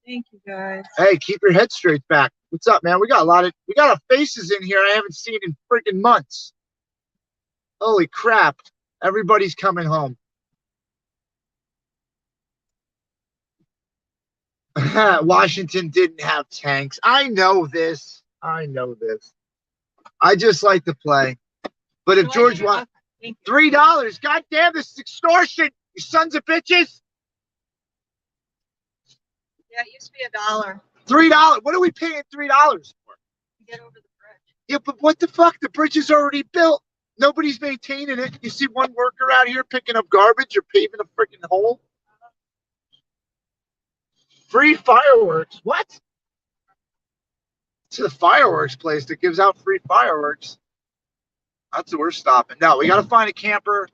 Thank you, guys. Hey, keep your head straight back. What's up, man? We got our faces in here I haven't seen in freaking months. Holy crap. Everybody's coming home. Washington didn't have tanks. I know this. I just like to play. But if George wants $3, God damn, this is extortion, you sons of bitches. Yeah, it used to be $1. $3. What are we paying $3 for? To get over the bridge. Yeah, but what the fuck? The bridge is already built. Nobody's maintaining it. You see one worker out here picking up garbage or paving a freaking hole? Free fireworks. What? To the fireworks place that gives out free fireworks. That's where we're stopping. No, we got to find a camper.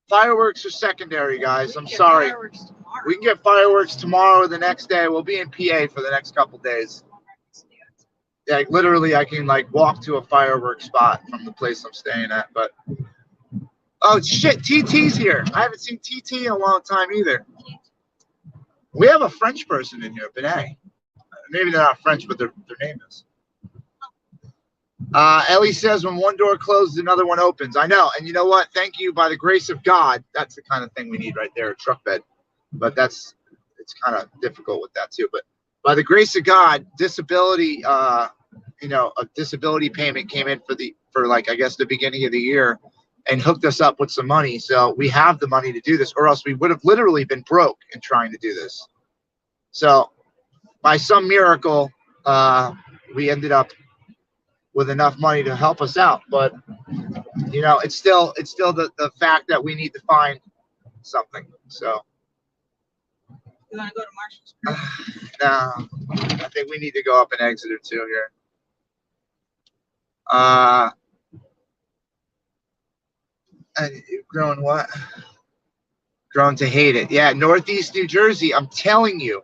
Fireworks are secondary, guys. I'm sorry. We can get fireworks tomorrow or the next day. We'll be in PA for the next couple days. Yeah, literally, I can like walk to a fireworks spot from the place I'm staying at. But oh shit, TT's here. I haven't seen TT in a long time either. We have a French person in here, Benet. Maybe they're not French, but their name is. Ellie says when one door closes, another one opens. I know. And you know what? Thank you. By the grace of God, that's the kind of thing we need right there, a truck bed. But it's kind of difficult with that too. But by the grace of God, disability, a disability payment came in for like, I guess, the beginning of the year and hooked us up with some money. So we have the money to do this, or else we would have literally been broke in trying to do this. So by some miracle, we ended up with enough money to help us out. But it's still the fact that we need to find something. So You want to go to Marshall's? no, I think we need to go up an exit or two here. And grown what? Grown to hate it. Yeah, Northeast New Jersey. I'm telling you.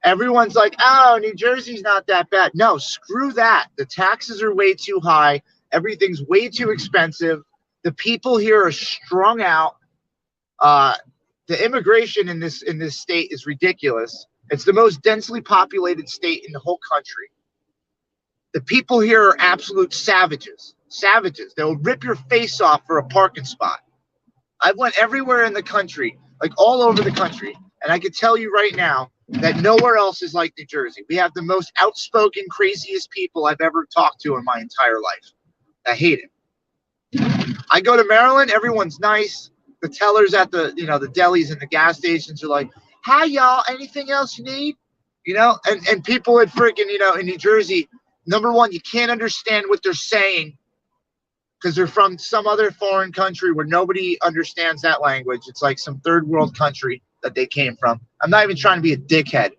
Everyone's like, oh, New Jersey's not that bad. No, screw that. The taxes are way too high. Everything's way too expensive. The people here are strung out. The immigration in this state is ridiculous. It's the most densely populated state in the whole country. The people here are absolute savages. Savages. They'll rip your face off for a parking spot. I went everywhere in the country, like all over the country, and I can tell you right now that nowhere else is like New Jersey. We have the most outspoken, craziest people I've ever talked to in my entire life. I hate it. I go to Maryland, everyone's nice. The tellers at the delis and the gas stations are like, hi, y'all, anything else you need? And people at freaking, in New Jersey, number one, you can't understand what they're saying because they're from some other foreign country where nobody understands that language. It's like some third world country that they came from. I'm not even trying to be a dickhead.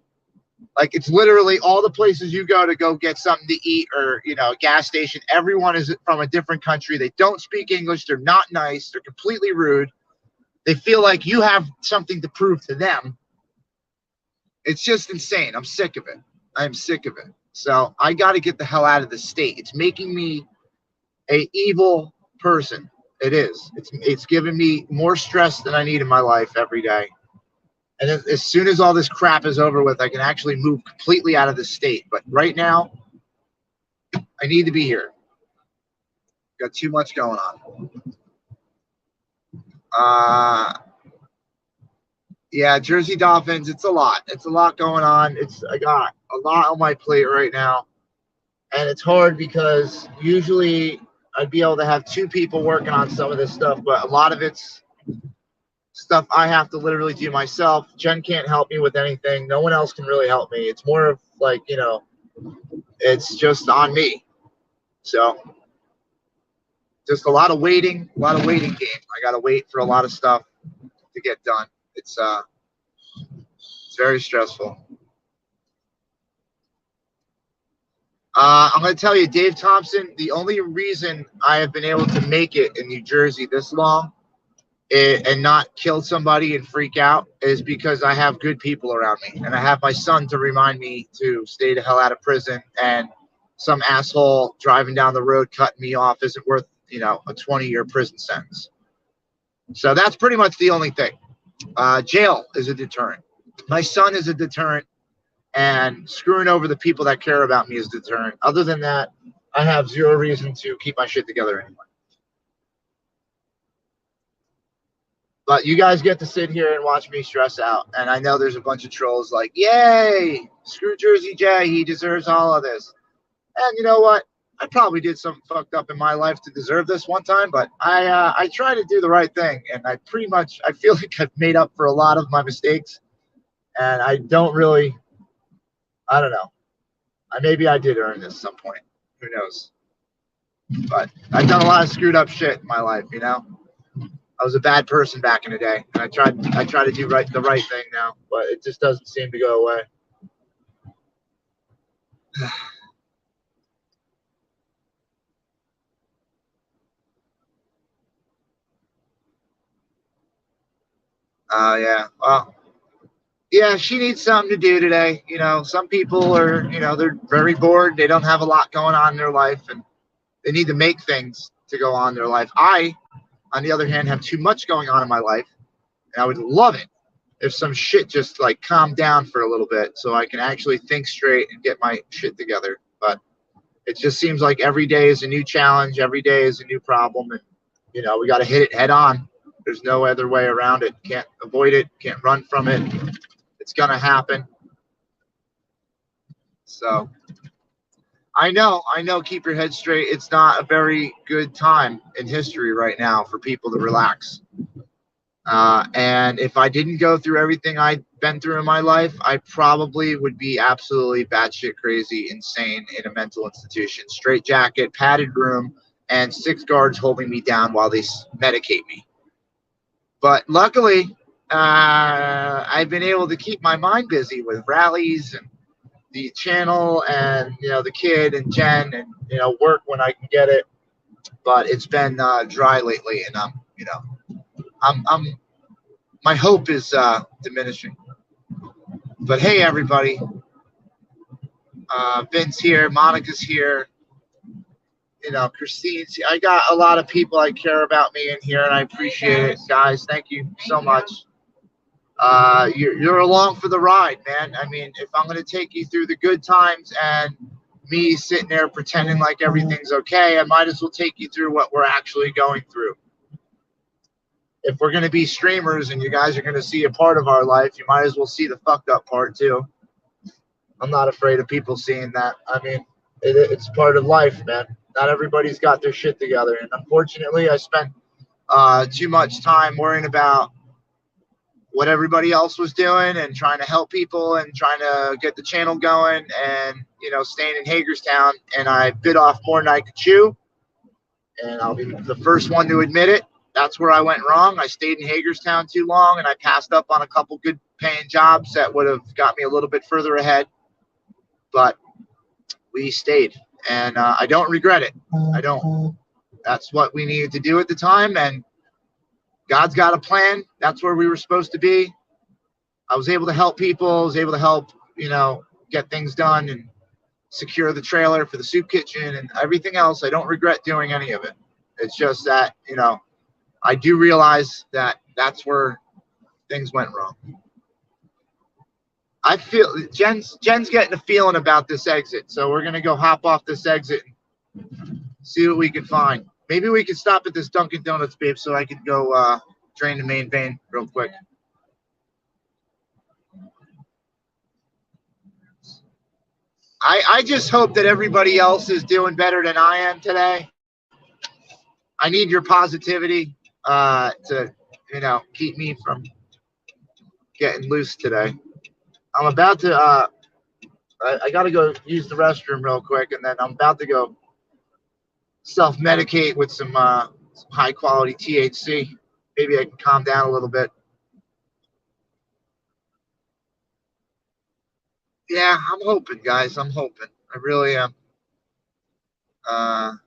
Like, it's literally all the places you go to go get something to eat or, a gas station. Everyone is from a different country. They don't speak English. They're not nice. They're completely rude. They feel like you have something to prove to them. It's just insane. I'm sick of it. I'm sick of it. So I got to get the hell out of the state. It's making me an evil person. It is. It's giving me more stress than I need in my life every day. And as soon as all this crap is over with, I can actually move completely out of the state. But right now, I need to be here. Got too much going on. Yeah, Jersey Dolphins, it's a lot. It's a lot going on. I got a lot on my plate right now. And it's hard because usually I'd be able to have two people working on some of this stuff, but a lot of it's stuff I have to literally do myself. Jen can't help me with anything. No one else can really help me. It's more of like, it's just on me. So just a lot of waiting game. I got to wait for a lot of stuff to get done. It's very stressful. I'm going to tell you, Dave Thompson, the only reason I have been able to make it in New Jersey this long and not kill somebody and freak out is because I have good people around me. And I have my son to remind me to stay the hell out of prison. And some asshole driving down the road cutting me off isn't worth, a 20-year prison sentence. So that's pretty much the only thing. Jail is a deterrent. My son is a deterrent. And screwing over the people that care about me is a deterrent. Other than that, I have zero reason to keep my shit together anymore. But you guys get to sit here and watch me stress out. And I know there's a bunch of trolls like, yay, screw Jersey J. He deserves all of this. And you know what? I probably did something fucked up in my life to deserve this one time, but I try to do the right thing. And I feel like I've made up for a lot of my mistakes. And I don't know. Maybe I did earn this at some point. Who knows? But I've done a lot of screwed up shit in my life, I was a bad person back in the day, and I try to do the right thing now, but it just doesn't seem to go away. Yeah. Well, yeah, she needs something to do today. Some people are, they're very bored. They don't have a lot going on in their life, and they need to make things to go on in their life. I, on the other hand, have too much going on in my life, and I would love it if some shit just like calmed down for a little bit so I can actually think straight and get my shit together. But it just seems like every day is a new challenge. Every day is a new problem. And, we got to hit it head on. There's no other way around it. Can't avoid it. Can't run from it. It's going to happen. So I know, keep your head straight. It's not a very good time in history right now for people to relax. And if I didn't go through everything I've been through in my life, I probably would be absolutely batshit crazy, insane in a mental institution. Straight jacket, padded room, and 6 guards holding me down while they medicate me. But luckily, I've been able to keep my mind busy with rallies and the channel and, the kid and Jen and, work when I can get it. But it's been dry lately, and I'm my hope is diminishing. But hey, everybody, Vince here, Monica's here, Christine's here. I got a lot of people I care about me in here, and I appreciate it, guys. Thank you so much. You're along for the ride, man. I mean, if I'm going to take you through the good times and me sitting there pretending like everything's okay, I might as well take you through what we're actually going through. If we're going to be streamers and you guys are going to see a part of our life, you might as well see the fucked up part too. I'm not afraid of people seeing that. I mean, it's part of life, man. Not everybody's got their shit together. And unfortunately, I spent too much time worrying about what everybody else was doing and trying to help people and trying to get the channel going and, staying in Hagerstown. And I bit off more than I could chew. And I'll be the first one to admit it. That's where I went wrong. I stayed in Hagerstown too long, and I passed up on a couple good paying jobs that would have got me a little bit further ahead. But we stayed, and I don't regret it. I don't. That's what we needed to do at the time, and God's got a plan. That's where we were supposed to be. I was able to help people. I was able to help, get things done and secure the trailer for the soup kitchen and everything else. I don't regret doing any of it. It's just that, I do realize that that's where things went wrong. I feel Jen's getting a feeling about this exit, so we're gonna go hop off this exit and see what we can find. Maybe we can stop at this Dunkin' Donuts, babe, so I can go drain the main vein real quick. I just hope that everybody else is doing better than I am today. I need your positivity to, keep me from getting loose today. I'm about to, I got to go use the restroom real quick, and then I'm about to go self-medicate with some high-quality THC. Maybe I can calm down a little bit. Yeah, I'm hoping, guys. I'm hoping. I really am. I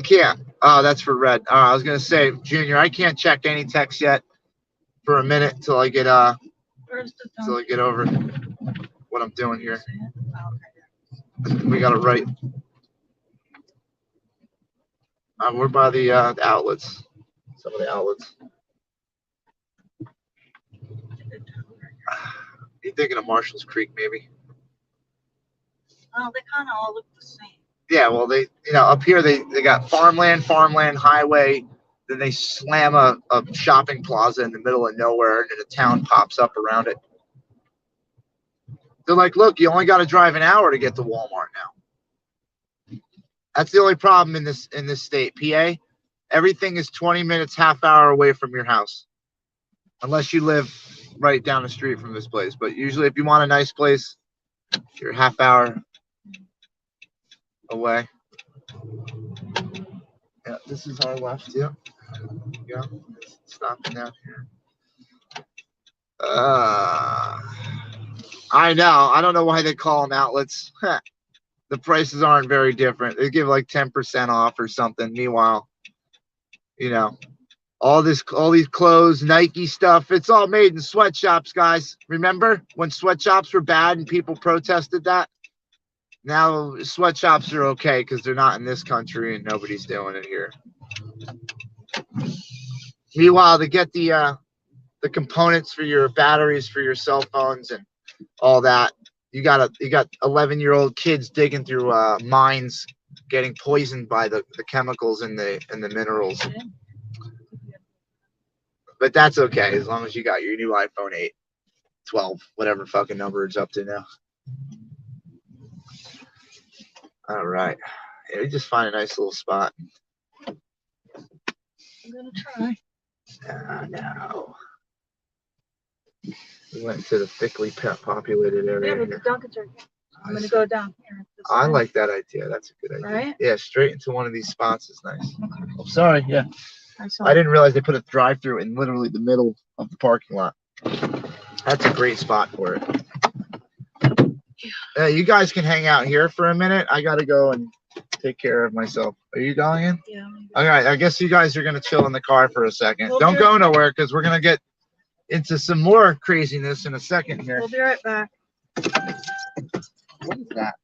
can't. Oh, that's for red. I was gonna say, Junior, I can't check any text yet for a minute till I get over what I'm doing here. We gotta write. We're by the outlets. Some of the outlets. You thinking of Marshall's Creek, maybe? Oh, they kind of all look the same. Yeah, well, up here they got farmland, highway. Then they slam a shopping plaza in the middle of nowhere, and then a town pops up around it. They're like, look, you only got to drive an hour to get to Walmart now. That's the only problem in this state, PA. Everything is 20 minutes, half hour away from your house, unless you live right down the street from this place. But usually, if you want a nice place, you're a half hour away. Yeah, this is our left. Yeah. Yeah. Stopping down here. I know. I don't know why they call them outlets. The prices aren't very different. They give like 10% off or something. Meanwhile, all these clothes, Nike stuff, it's all made in sweatshops, guys. Remember when sweatshops were bad and people protested that? Now sweatshops are okay because they're not in this country and nobody's doing it here. Meanwhile, to get the components for your batteries for your cell phones and all that, you got 11-year-old kids digging through mines, getting poisoned by the chemicals and the minerals. But that's okay as long as you got your new iPhone 8, 12, whatever fucking number it's up to now. All right, yeah, we just find a nice little spot. I'm gonna try. No. We went to the thickly populated area. Yeah, but the Dunkin's right here. I'm gonna go down here. I like that idea. That's a good idea. Right? Yeah, straight into one of these spots is nice. Okay. Oh, sorry. Yeah. I didn't realize they put a drive-through in literally the middle of the parking lot. That's a great spot for it. Yeah. You guys can hang out here for a minute. I gotta go and take care of myself. Are you going in? Yeah. All right. I guess you guys are gonna chill in the car for a second. Don't go nowhere because we're gonna get into some more craziness in a second here. We'll be right back. What is that?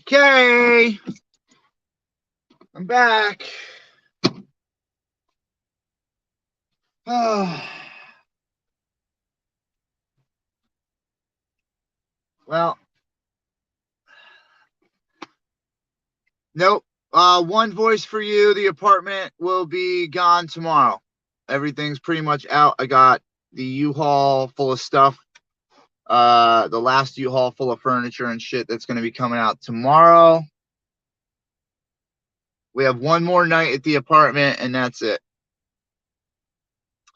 Okay. I'm back. Well, nope. One voice for you. The apartment will be gone tomorrow. Everything's pretty much out. I got the U-Haul full of stuff. The last U-Haul full of furniture and shit that's going to be coming out tomorrow. We have one more night at the apartment, and that's it.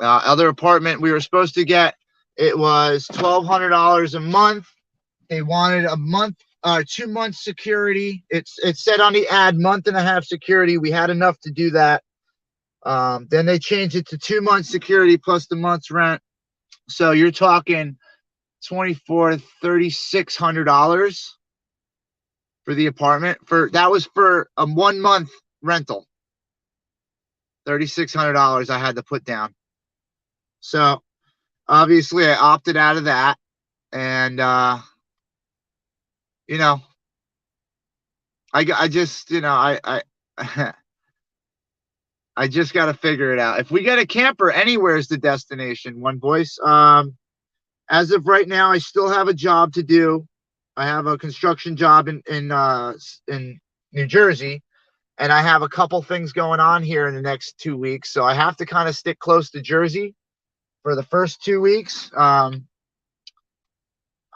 Other apartment we were supposed to get, it was $1,200 a month. They wanted a month, 2 months security. It said on the ad, month and a half security. We had enough to do that. Then they changed it to 2 months security plus the month's rent. So you're talking $3,600 for the apartment. That was for a 1 month rental. $3,600 I had to put down. So obviously I opted out of that, and you know, I just, you know, I I just got to figure it out. If we get a camper, anywhere is the destination. One voice. As of right now, I still have a job to do. I have a construction job in New Jersey, and I have a couple things going on here in the next 2 weeks. So I have to kind of stick close to Jersey for the first 2 weeks. I'm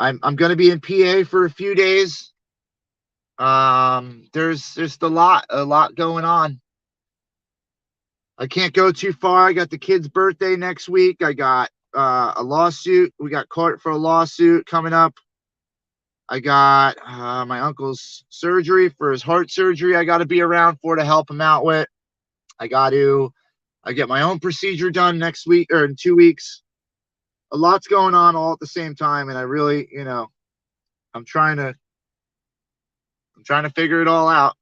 going to be in PA for a few days. There's just a lot going on. I can't go too far. I got the kid's birthday next week. I got a lawsuit. We got court for a lawsuit coming up. I got my uncle's surgery for his heart surgery. I got to be around for to help him out with. I get my own procedure done next week or in 2 weeks. A lot's going on all at the same time, and I really, I'm trying to figure it all out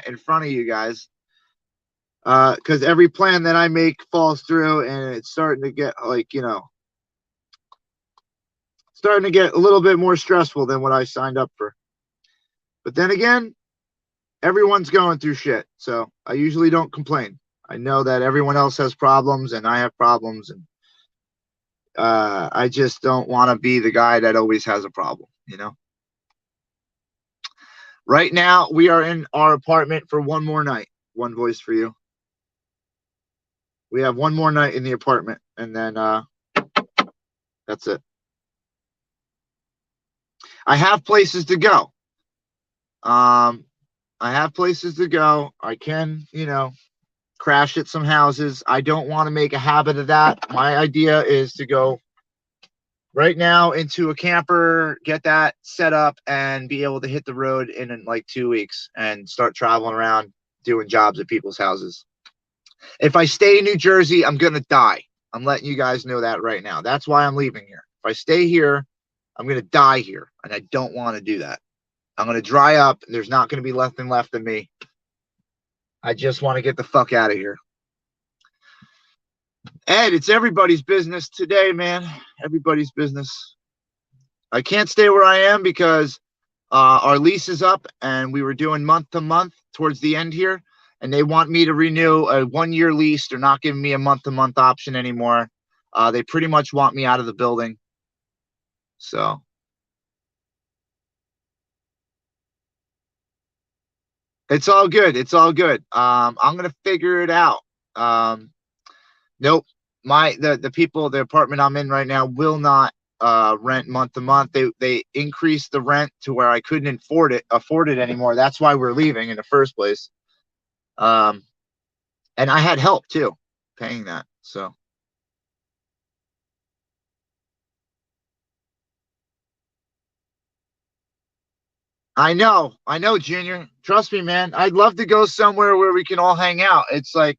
in front of you guys. Because every plan that I make falls through, and it's starting to get starting to get a little bit more stressful than what I signed up for. But then again, everyone's going through shit, so I usually don't complain. I know that everyone else has problems, and I have problems, and I just don't want to be the guy that always has a problem, Right now, we are in our apartment for one more night. One voice for you. We have one more night in the apartment, and then that's it. I have places to go. I can, crash at some houses. I don't want to make a habit of that. My idea is to go right now into a camper, get that set up, and be able to hit the road in like 2 weeks and start traveling around doing jobs at people's houses. If I stay in New Jersey, I'm going to die. I'm letting you guys know that right now. That's why I'm leaving here. If I stay here, I'm going to die here, and I don't want to do that. I'm going to dry up, and there's not going to be nothing left of me. I just want to get the fuck out of here. Ed, it's everybody's business today, man. Everybody's business. I can't stay where I am because our lease is up, and we were doing month to month towards the end here, and they want me to renew a 1-year lease. They're not giving me a month-to-month option anymore. They pretty much want me out of the building. So it's all good. It's all good. I'm gonna figure it out. Nope. The people, the apartment I'm in right now will not rent month to month. They increased the rent to where I couldn't afford it anymore. That's why we're leaving in the first place. And I had help too, paying that. So I know, Junior. Trust me, man. I'd love to go somewhere where we can all hang out. It's like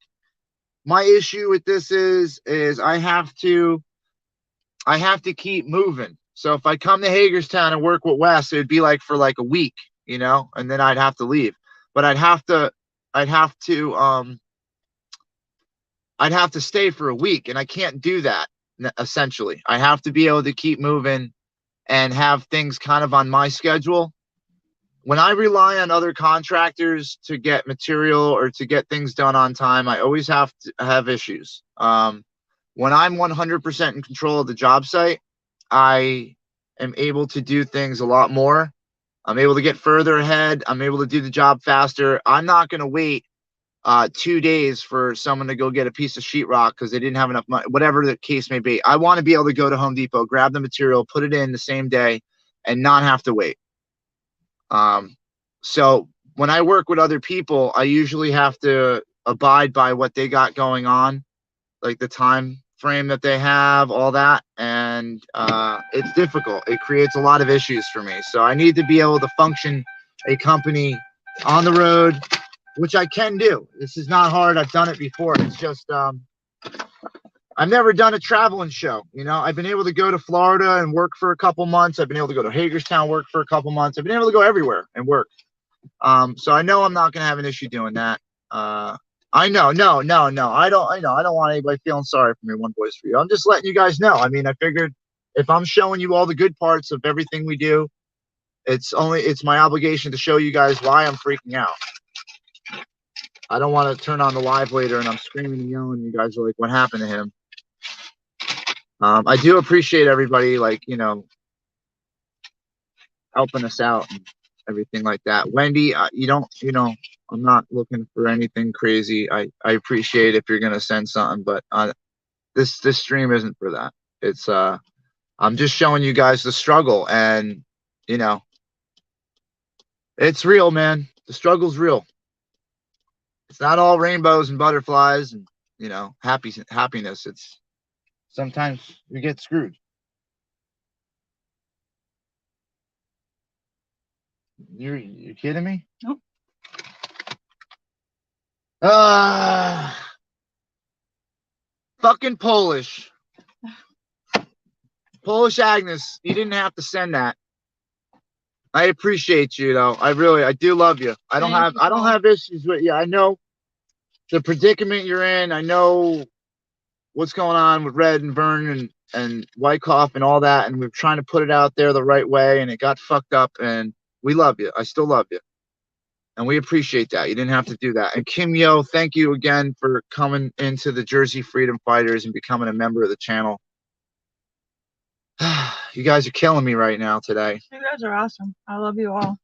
my issue with this is I have to keep moving. So if I come to Hagerstown and work with Wes, it'd be like for like a week, you know, and then I'd have to leave. But I'd have to stay for a week, and I can't do that. Essentially, I have to be able to keep moving and have things kind of on my schedule. When I rely on other contractors to get material or to get things done on time, I always have to have issues. When I'm 100% in control of the job site, I am able to do things a lot more. I'm able to get further ahead. I'm able to do the job faster. I'm not going to wait 2 days for someone to go get a piece of sheetrock because they didn't have enough money, whatever the case may be. I want to be able to go to Home Depot, grab the material, put it in the same day, and not have to wait. So when I work with other people, I usually have to abide by what they got going on, like the time frame that they have, all that. And it's difficult. It creates a lot of issues for me. So I need to be able to function a company on the road, which I can do. This is not hard. I've done it before. It's just, I've never done a traveling show. You know, I've been able to go to Florida and work for a couple months. I've been able to go to Hagerstown, work for a couple months. I've been able to go everywhere and work. So I know I'm not going to have an issue doing that. I know, no. I don't want anybody feeling sorry for me, One Voice for You. I'm just letting you guys know. I mean, I figured if I'm showing you all the good parts of everything we do, it's my obligation to show you guys why I'm freaking out. I don't want to turn on the live later and I'm screaming and yelling. You guys are like, what happened to him? I do appreciate everybody, like, you know, helping us out and everything like that. Wendy, I'm not looking for anything crazy. I appreciate if you're going to send something, but this stream isn't for that. It's I'm just showing you guys the struggle, and you know, it's real, man. The struggle's real. It's not all rainbows and butterflies and, you know, happiness. It's sometimes we get screwed. You're kidding me? Nope. Fucking Polish Agnes, you didn't have to send that. I appreciate you though. I do love you. I don't have issues with you. I know the predicament you're in. I know what's going on with Red and Vern and Wyckoff and all that, and we're trying to put it out there the right way, and it got fucked up, and we love you. I still love you. And we appreciate that. You didn't have to do that. And Kim Yo, thank you again for coming into the Jersey Freedom Fighters and becoming a member of the channel. You guys are killing me right now today. You guys are awesome. I love you all.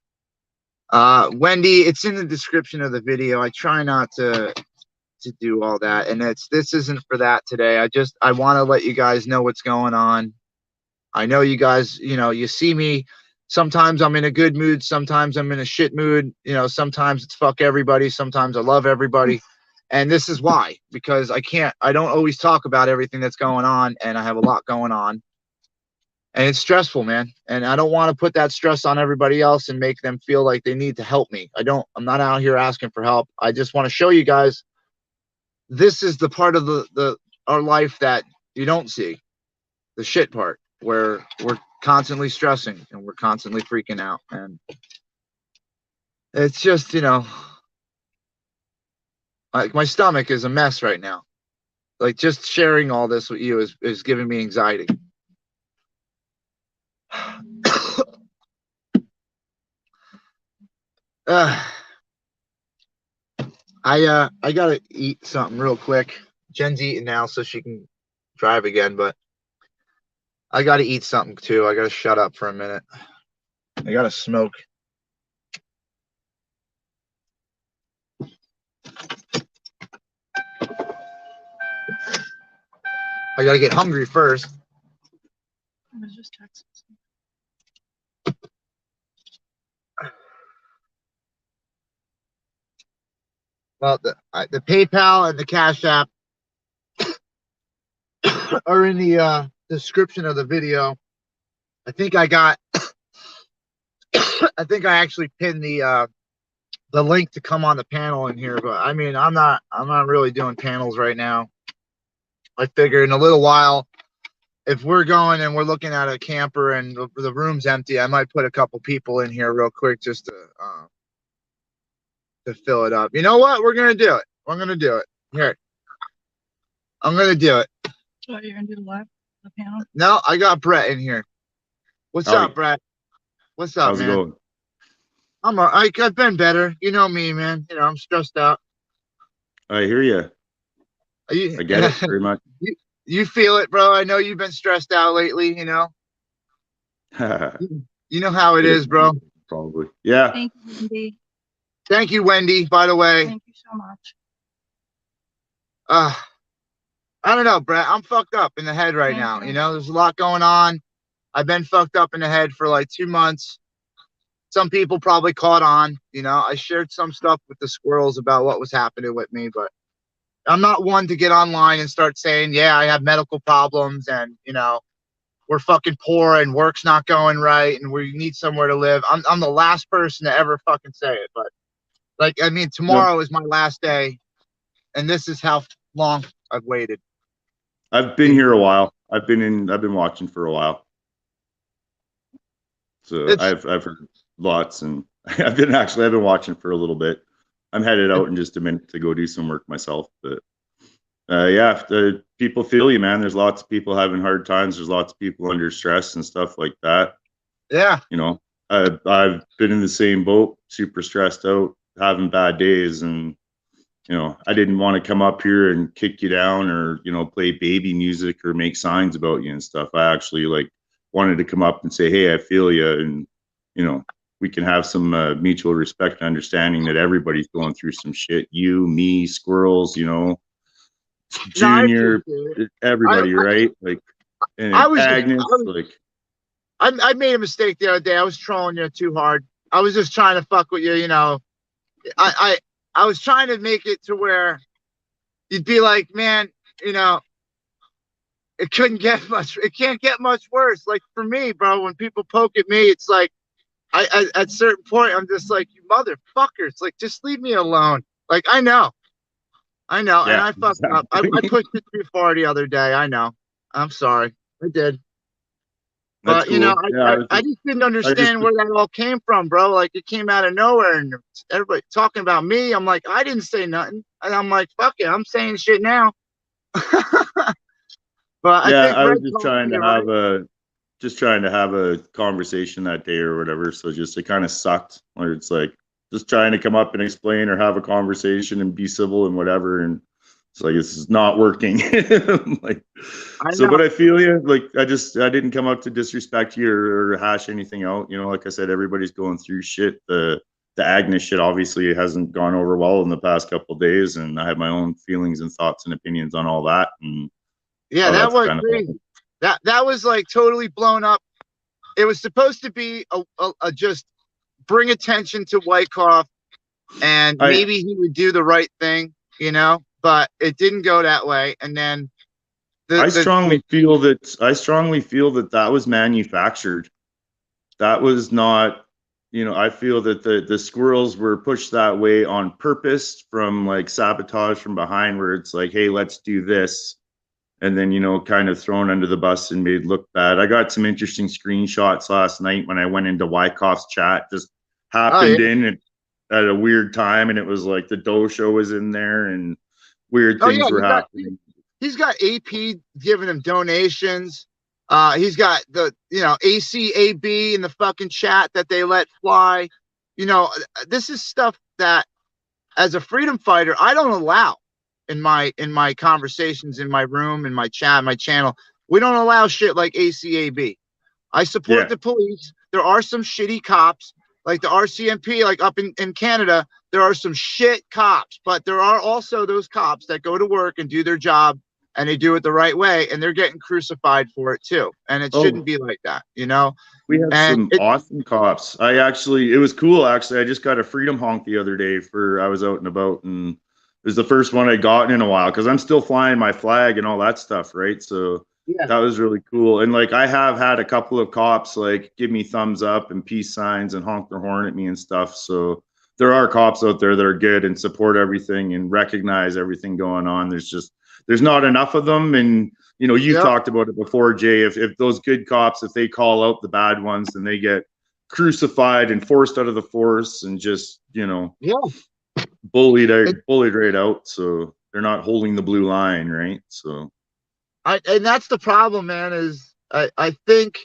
Wendy, it's in the description of the video. I try not to do all that, and this isn't for that today. I want to let you guys know what's going on. I know you guys, you know, you see me. Sometimes I'm in a good mood. Sometimes I'm in a shit mood. You know, sometimes it's fuck everybody. Sometimes I love everybody. And this is why, because I don't always talk about everything that's going on, and I have a lot going on. And it's stressful, man. And I don't want to put that stress on everybody else and make them feel like they need to help me. I'm not out here asking for help. I just want to show you guys this is the part of our life that you don't see. The shit part, where we're constantly stressing and we're constantly freaking out. And it's just, you know, like my stomach is a mess right now. Like just sharing all this with you is giving me anxiety. I gotta eat something real quick. Jen's eating now so she can drive again, but I gotta eat something too. I gotta shut up for a minute. I gotta smoke. I gotta get hungry first. I was just texting. Well, the PayPal and the Cash App are in the description of the video. I think I got I think I actually pinned the link to come on the panel in here, but I mean, I'm not really doing panels right now. I figure in a little while, if we're going and we're looking at a camper and the room's empty, I might put a couple people in here real quick just to fill it up. You know what? We're gonna do it. We're gonna do it. Here, I'm gonna do it. So you're gonna do the panel? No, I got Brett in here. What's up, Brett? What's up, How's man? it going? I've been better. You know me, man. You know, I'm stressed out. I hear you. I get it very much. You feel it, bro. I know you've been stressed out lately, you know. You know how it is, bro. Probably. Yeah. Thank you, Wendy. Thank you, Wendy, by the way. Thank you so much. I don't know, Brett. I'm fucked up in the head right now. You know, there's a lot going on. I've been fucked up in the head for like 2 months. Some people probably caught on. You know, I shared some stuff with the squirrels about what was happening with me, but I'm not one to get online and start saying, yeah, I have medical problems and, you know, we're fucking poor and work's not going right and we need somewhere to live. I'm the last person to ever fucking say it, but like, I mean, tomorrow is my last day and this is how long I've waited. I've been here a while. I've been watching for a while. So I've heard lots and I've been watching for a little bit. I'm headed out in just a minute to go do some work myself, but yeah, people feel you, man. There's lots of people having hard times. There's lots of people under stress and stuff like that. Yeah. You know, I've been in the same boat, super stressed out, having bad days. And, you know, I didn't want to come up here and kick you down or, you know, play baby music or make signs about you and stuff. I actually like wanted to come up and say, hey, I feel you. And, you know, we can have some mutual respect and understanding that everybody's going through some shit. You, me, squirrels, you know, Junior, everybody, right? Like, and Agnes, I made a mistake the other day. I was trolling you too hard. I was just trying to fuck with you, you know. I was trying to make it to where you'd be like, man, you know, it can't get much worse. Like for me, bro, when people poke at me, it's like, I at a certain point, I'm just like, you motherfuckers, like, just leave me alone. Like, I know, yeah, and I fucked up. I pushed it too far the other day. I know. I'm sorry. I did. But, cool. You know, I just didn't understand where that all came from, bro. Like, it came out of nowhere, and everybody talking about me. I'm like, I didn't say nothing. And I'm like, fuck it, I'm saying shit now. But yeah, I was just trying to have a conversation that day or whatever. So it kind of sucked where it's like just trying to come up and explain or have a conversation and be civil and whatever. And it's like, this is not working. Like, but I feel you. Like, I didn't come up to disrespect you or hash anything out. You know, like I said, everybody's going through shit. The Agnes shit obviously hasn't gone over well in the past couple of days. And I have my own feelings and thoughts and opinions on all that. And yeah, that was crazy. That was like totally blown up. It was supposed to be a just bring attention to Wyckoff and maybe he would do the right thing, you know, but it didn't go that way. And then I strongly feel that was manufactured. That was not, you know, I feel that the squirrels were pushed that way on purpose from like sabotage from behind where it's like, hey, let's do this. And then, you know, kind of thrown under the bus and made look bad. I got some interesting screenshots last night when I went into Wyckoff's chat. Just happened in at a weird time, and it was like the Doe show was in there, and weird things were happening. He's got AP giving him donations. He's got the, you know, ACAB in the fucking chat that they let fly. You know, this is stuff that, as a freedom fighter, I don't allow. In my conversations, in my room, in my chat, my channel, we don't allow shit like ACAB. I support the police. There are some shitty cops, like the RCMP, like up in Canada. There are some shit cops, but there are also those cops that go to work and do their job, and they do it the right way, and they're getting crucified for it too. And it shouldn't be like that, you know. We have some awesome cops. It was cool actually. I just got a freedom honk the other day I was out and about, and it was the first one I'd gotten in a while because I'm still flying my flag and all that stuff, right? So Yeah. that was really cool. And like, I have had a couple of cops like give me thumbs up and peace signs and honk their horn at me and stuff. So there are cops out there that are good and support everything and recognize everything going on. There's not enough of them. And you know, you've talked about it before, Jay. If those good cops, if they call out the bad ones, then they get crucified and forced out of the force and just, you know, bullied right out. So they're not holding the blue line, right? So and that's the problem, man, is I think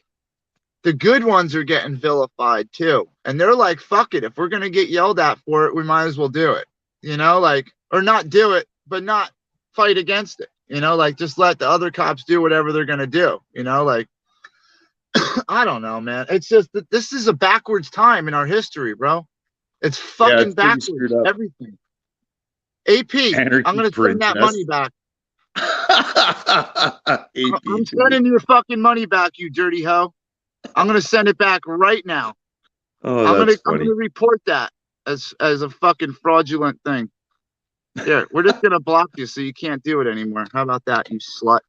the good ones are getting vilified too. And they're like, fuck it. If we're going to get yelled at for it, we might as well do it, you know, like, or not do it, but not fight against it, you know, like just let the other cops do whatever they're going to do, you know, like, I don't know, man. It's just that this is a backwards time in our history, bro. It's fucking it's pretty backwards. screwed up. Everything. AP, Anarchy I'm going to send that money back. AP, I'm sending your fucking money back, you dirty hoe. I'm gonna send it back right now. Oh, I'm that's gonna funny. report that as a fucking fraudulent thing. Yeah, we're just gonna block you so you can't do it anymore. How about that, you slut?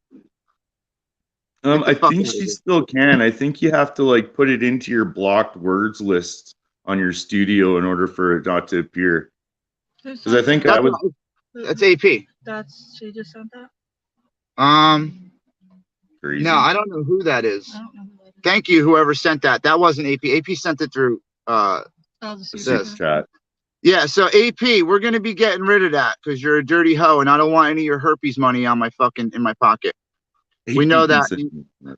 I think she still can. I think you have to like put it into your blocked words list on your studio in order for it not to appear. Because I think that's AP. That's she just sent that. Crazy. No, I don't know who that is. I don't know who that is. Thank you, whoever sent that. That wasn't AP. AP sent it through The super chat. Yeah, so AP, we're gonna be getting rid of that because you're a dirty hoe, and I don't want any of your herpes money on my fucking in my pocket. We know that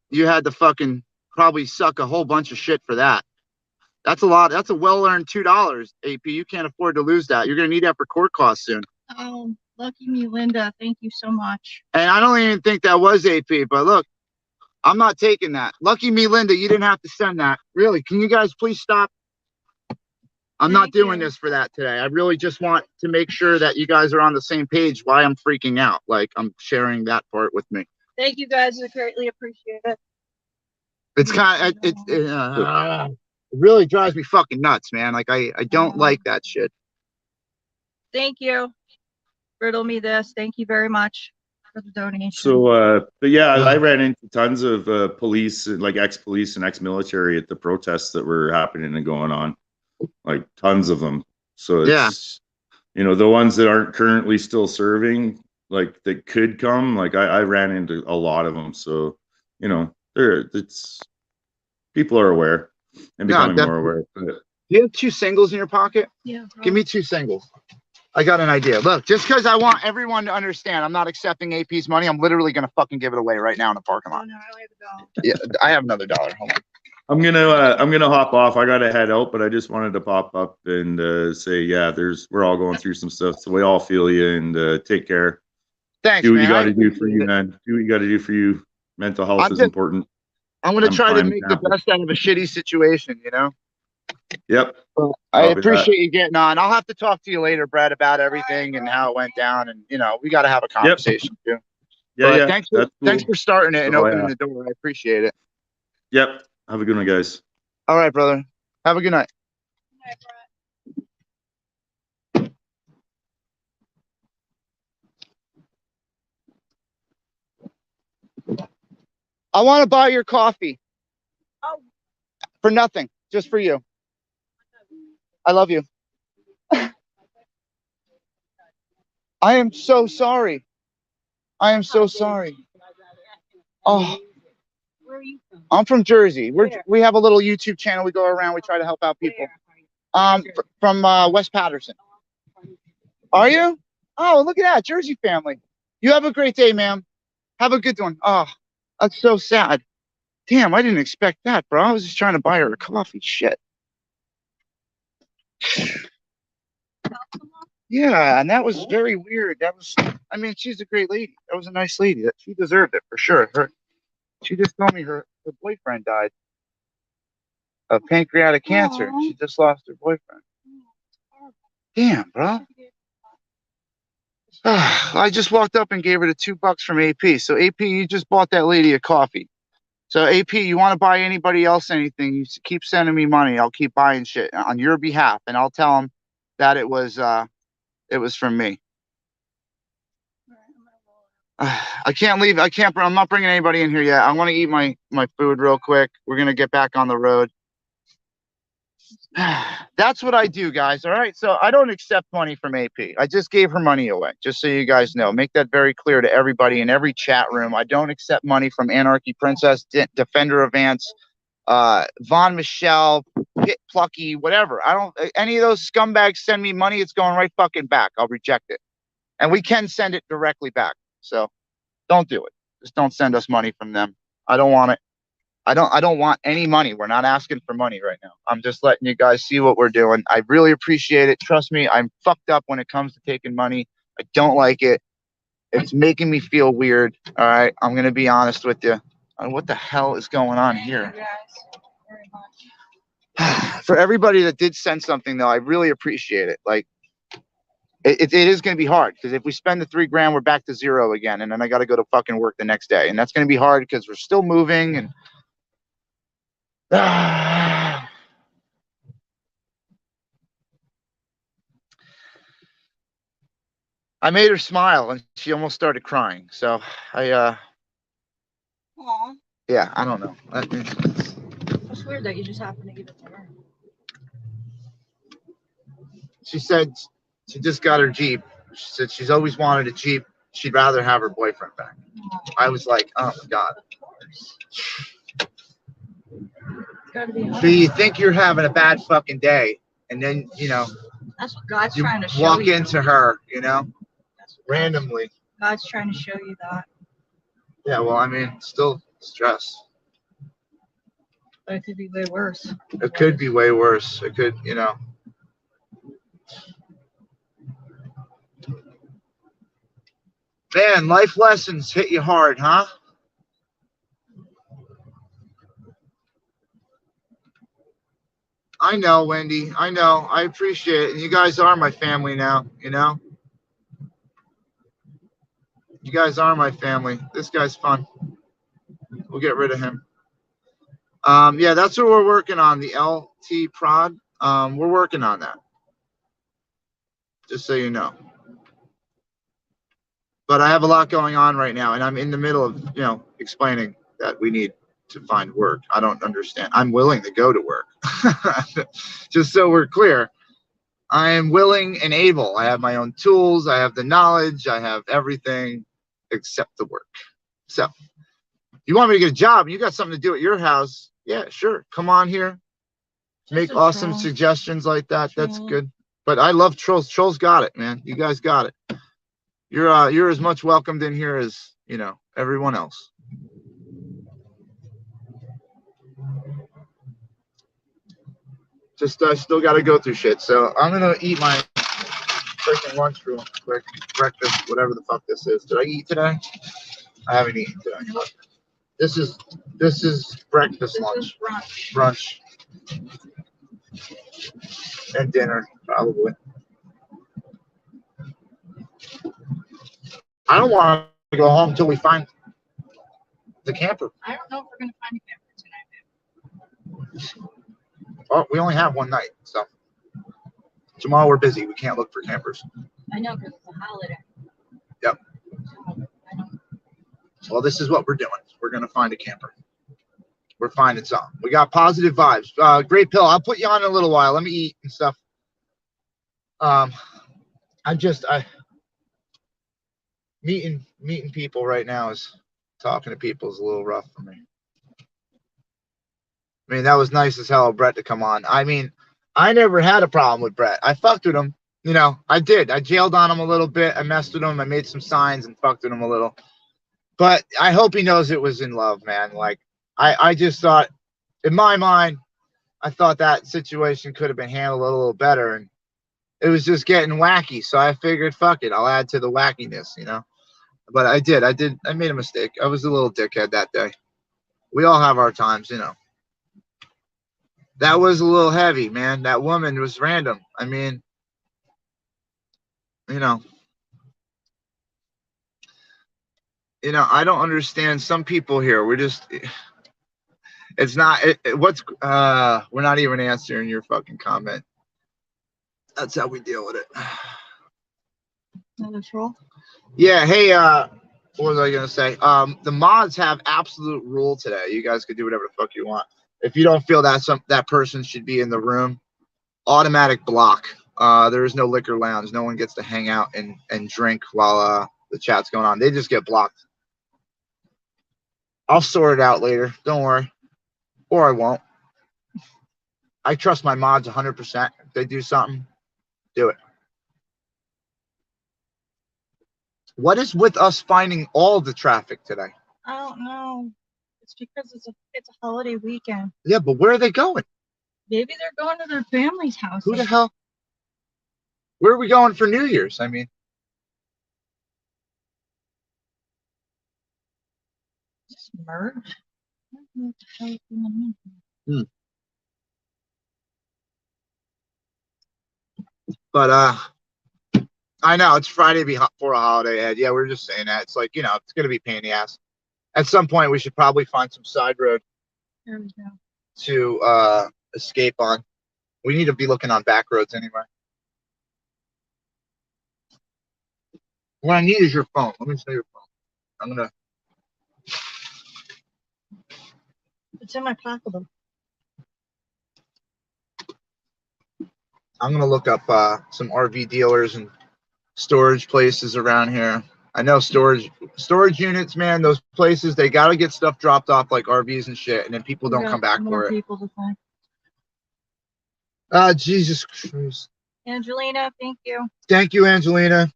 you had to fucking probably suck a whole bunch of shit for that. That's a lot. That's a well-earned $2, AP. You can't afford to lose that. You're gonna need that for court costs soon. Oh, lucky me, Linda. Thank you so much. And I don't even think that was AP, but look, I'm not taking that. Lucky me, Linda, you didn't have to send that. Really, can you guys please stop? I'm not doing this for that today. I really just want to make sure that you guys are on the same page why I'm freaking out. Like, I'm sharing that part with me. Thank you guys. I greatly appreciate it. It's kind of, it really drives me fucking nuts, man. Like, I don't like that shit. Thank you. Riddle me this. Thank you very much for the donation. So, but yeah, I ran into tons of police, like ex-police and ex-military at the protests that were happening and going on, like tons of them. So it's, you know, the ones that aren't currently still serving, like that could come, like I ran into a lot of them. So, you know, people are aware and becoming more aware. But, do you have 2 singles in your pocket? Yeah. Give me 2 singles. I got an idea. Look, just because I want everyone to understand, I'm not accepting AP's money. I'm literally gonna fucking give it away right now in the parking lot. Oh, no, I have $1. Yeah, I have another $1. Hold on. I'm gonna hop off. I gotta head out, but I just wanted to pop up and say, yeah, we're all going through some stuff, so we all feel you, and take care. Thanks, do what man. you got to do for you, man. Do what you got to do for you. Mental health is important. I'm gonna try to make the best out of a shitty situation, you know. Yep. Well, I appreciate you getting on. I'll have to talk to you later, Brad, about everything and how it went down, and you know, we got to have a conversation too. Yeah, but thanks for starting it and opening the door. I appreciate it. Yep. Have a good one, guys. All right, brother. Have a good night. I want to buy your coffee. Oh. For nothing, just for you. I love you. I am so sorry. I am so sorry. Oh. Where are you from? I'm from Jersey. We have a little YouTube channel. We go around. We try to help out people. From West Patterson. Are you? Oh, look at that, Jersey family. You have a great day, ma'am. Have a good one. Oh, that's so sad. Damn, I didn't expect that, bro. I was just trying to buy her a coffee. Shit. Yeah, and that was very weird. I mean, she's a great lady. That was a nice lady. She deserved it for sure. She just told me her boyfriend died of pancreatic cancer. She just lost her boyfriend. Damn, bro. I just walked up and gave her the $2 from AP. So AP, you just bought that lady a coffee. So AP, you want to buy anybody else anything, you keep sending me money. I'll keep buying shit on your behalf, and I'll tell them that it was from me. I can't leave. I'm not bringing anybody in here yet. I want to eat my food real quick. We're going to get back on the road. That's what I do, guys. All right. So I don't accept money from AP. I just gave her money away, just so you guys know. Make that very clear to everybody in every chat room. I don't accept money from Anarchy Princess, Defender of Ants, Von Michelle, Pit Plucky, whatever. I don't, any of those scumbags send me money, it's going right fucking back. I'll reject it. And we can send it directly back. So don't do it. Just don't send us money from them. I don't want it. I don't want any money. We're not asking for money right now. I'm just letting you guys see what we're doing. I really appreciate it. Trust me, I'm fucked up when it comes to taking money. I don't like it. It's making me feel weird. All right. I'm going to be honest with you. What the hell is going on here? For everybody that did send something, though, I really appreciate it. Like, it is going to be hard because if we spend the $3 grand, we're back to zero again. And then I got to go to fucking work the next day. And that's going to be hard because we're still moving. And I made her smile and she almost started crying. So Aww. Yeah, I don't know. It's weird that you just happened to give it to her. She said she just got her Jeep. She said she's always wanted a Jeep. She'd rather have her boyfriend back. I was like, oh my God. So you think you're having a bad fucking day, and then, you know, that's what God's you trying to show walk you. into her, you know, randomly. God's trying to show you that. Yeah, well, I mean, still stress. But it could be way worse. It could be way worse. It could, you know. Man, life lessons hit you hard, huh? I know, Wendy. I know. I appreciate it. And you guys are my family now, you know? You guys are my family. This guy's fun. We'll get rid of him. Yeah, that's what we're working on, the LT prod. We're working on that. Just so you know. But I have a lot going on right now, and I'm in the middle of, you know, explaining that we need to find work. I don't understand. I'm willing to go to work. Just so we're clear. I am willing and able. I have my own tools. I have the knowledge. I have everything except the work. So you want me to get a job and you got something to do at your house? Yeah, sure. Come on here. Make awesome suggestions like that. That's good. But I love trolls. Trolls got it, man. You guys got it. You're as much welcomed in here as, you know, everyone else. Just I still got to go through shit. So I'm gonna eat my freaking lunch real quick, breakfast, whatever the fuck this is. Did I eat today? I haven't eaten today. This is breakfast, lunch, brunch, and dinner probably. I don't want to go home until we find the camper. I don't know if we're gonna find a camper tonight. Oh, we only have one night, so tomorrow we're busy. We can't look for campers. I know because it's a holiday. Yep. So, I don't. Well, this is what we're doing. We're gonna find a camper. We're finding something. We got positive vibes. Great pill. I'll put you on in a little while. Let me eat and stuff. Meeting people right now is talking to people is a little rough for me. I mean, that was nice as hell of Brett to come on. I mean, I never had a problem with Brett. I fucked with him. You know, I did. I jailed on him a little bit. I messed with him. I made some signs and fucked with him a little. But I hope he knows it was in love, man. Like, I just thought, in my mind, I thought that situation could have been handled a little better. And it was just getting wacky. So I figured, fuck it. I'll add to the wackiness, you know. But I did. I made a mistake. I was a little dickhead that day. We all have our times, you know. That was a little heavy, man. That woman was random. I mean, you know, I don't understand some people here. We're just, it's not, we're not even answering your fucking comment. That's how we deal with it. Another troll? Yeah. Hey, What was I gonna say? The mods have absolute rule today. You guys can do whatever the fuck you want. If you don't feel that person should be in the room, automatic block. There is no liquor lounge. No one gets to hang out and drink while the chat's going on. They just get blocked. I'll sort it out later. Don't worry. Or I won't. I trust my mods 100%. If they do something, do it. What is with us finding all the traffic today? I don't know. It's because it's a holiday weekend. Yeah, but where are they going? Maybe they're going to their family's house. Who the hell? Where are we going for New Year's? I mean, Just merge. I don't know what the hell is going on. but I know it's Friday before a holiday, Ed. Yeah, we're just saying that. It's like, it's gonna be a pain in the ass. At some point, we should probably find some side road There we go. to escape on. We need to be looking on back roads anyway. What I need is your phone. Let me see your phone. It's in my pocketbook. I'm gonna look up some RV dealers and storage places around here. I know storage units, man. Those places, they gotta get stuff dropped off like RVs and shit, and then people don't come back for it. People to find. Jesus Christ. Angelina, thank you. Thank you, Angelina.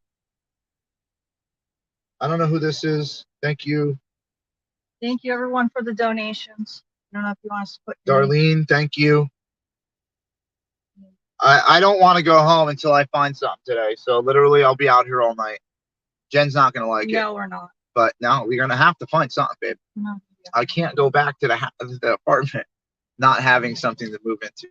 I don't know who this is. Thank you. Thank you, everyone, for the donations. I don't know if you want us to put. Darlene, thank you. I don't want to go home until I find something today. So literally, I'll be out here all night. Jen's not gonna like it. No, we're not. But no, we're gonna have to find something, babe. No. I can't go back to the apartment not having something to move into.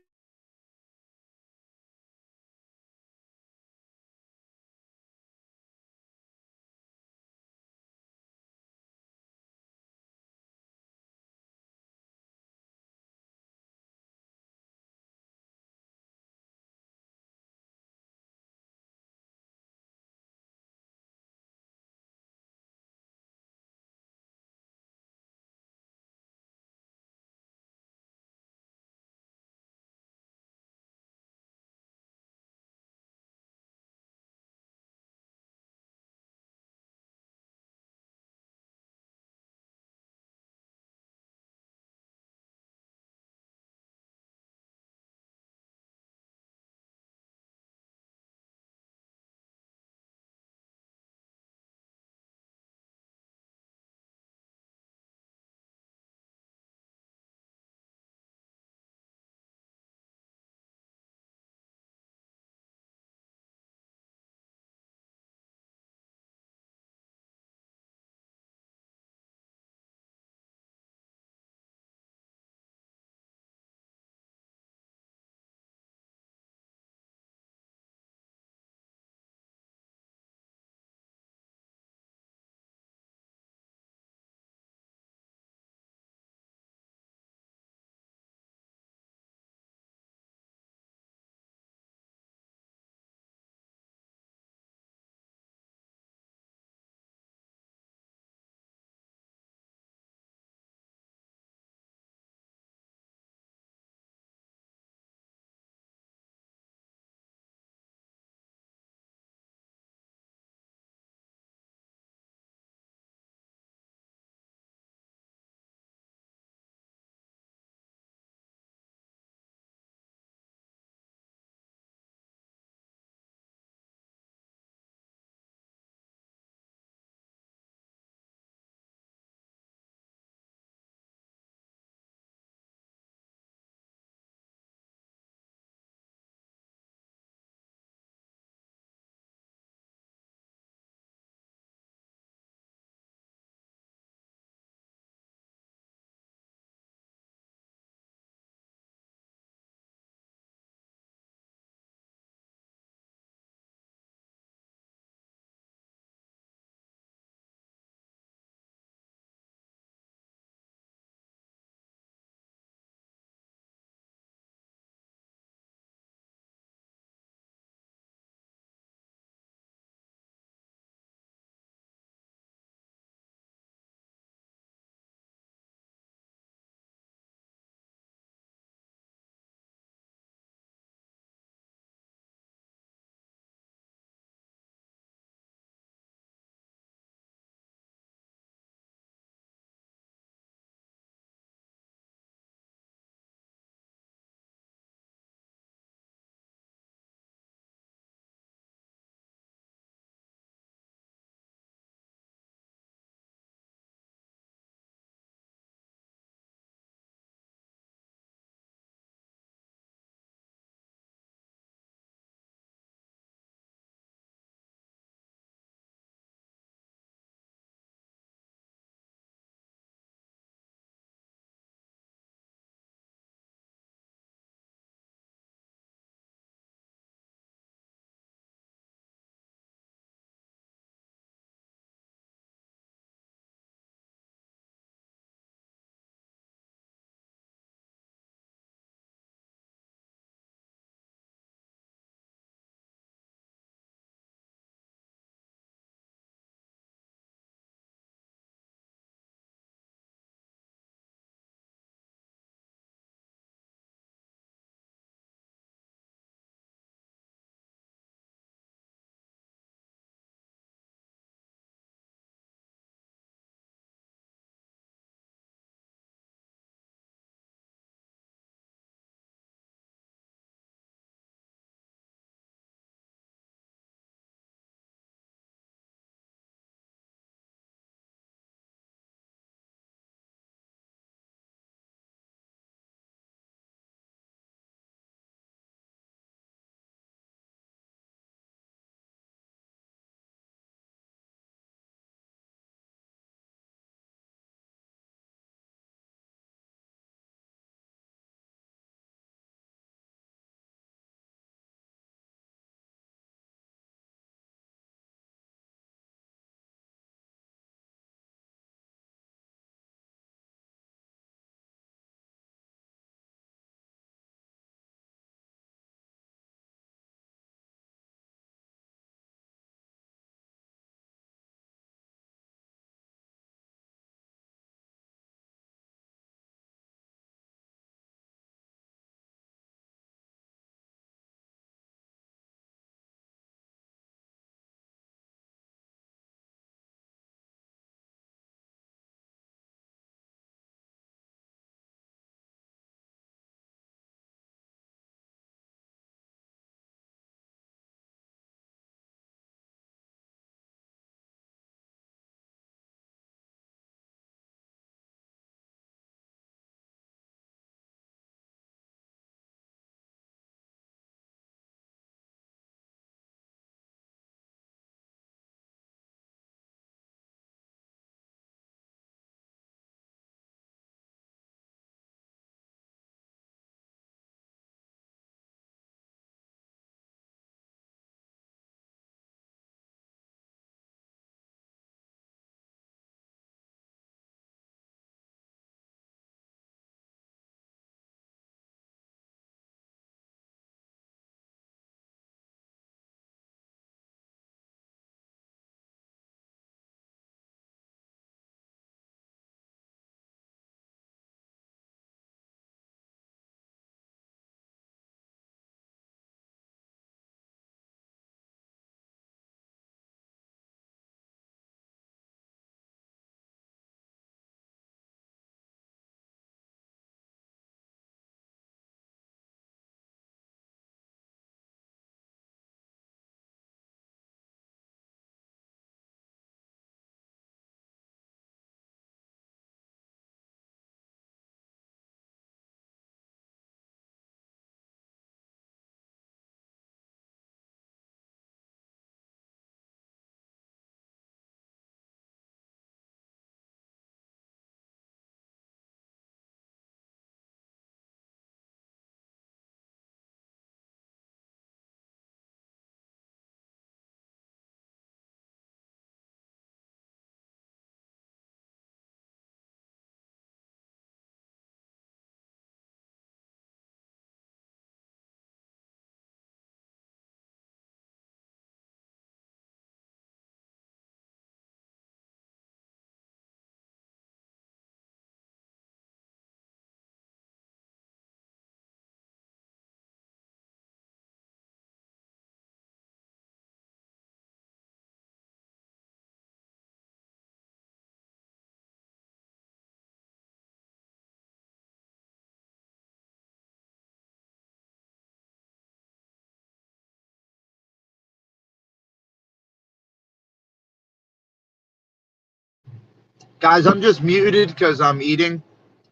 Guys, I'm just muted because I'm eating,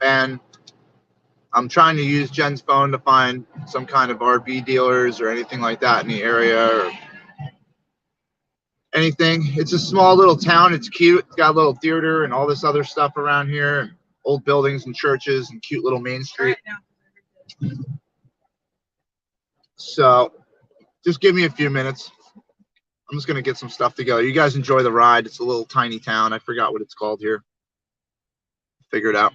and I'm trying to use Jen's phone to find some kind of RV dealers or anything like that in the area, or anything. It's a small little town. It's cute. It's got a little theater and all this other stuff around here, and old buildings and churches and cute little Main Street. So just give me a few minutes. I'm just going to get some stuff together. You guys enjoy the ride. It's a little tiny town. I forgot what it's called here. Figure it out.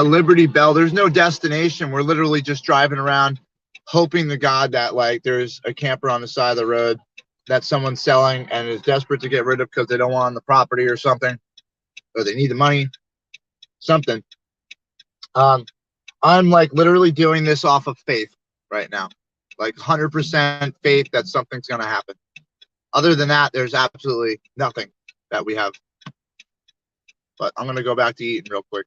Liberty Bell. There's no destination. We're literally just driving around, hoping to God that like there's a camper on the side of the road that someone's selling and is desperate to get rid of because they don't want the property or something, or they need the money, something. I'm like literally doing this off of faith right now, like 100% faith that something's gonna happen. Other than that, there's absolutely nothing that we have. But I'm gonna go back to eating real quick.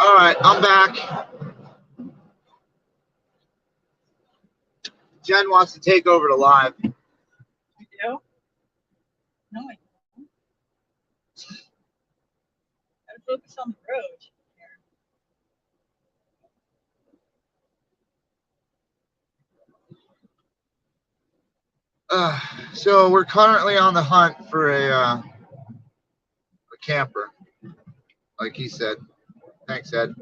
All right, I'm back. Jen wants to take over the live. You do? No, I don't. Gotta focus on the road. So we're currently on the hunt for a camper, like he said. Thanks, Ed.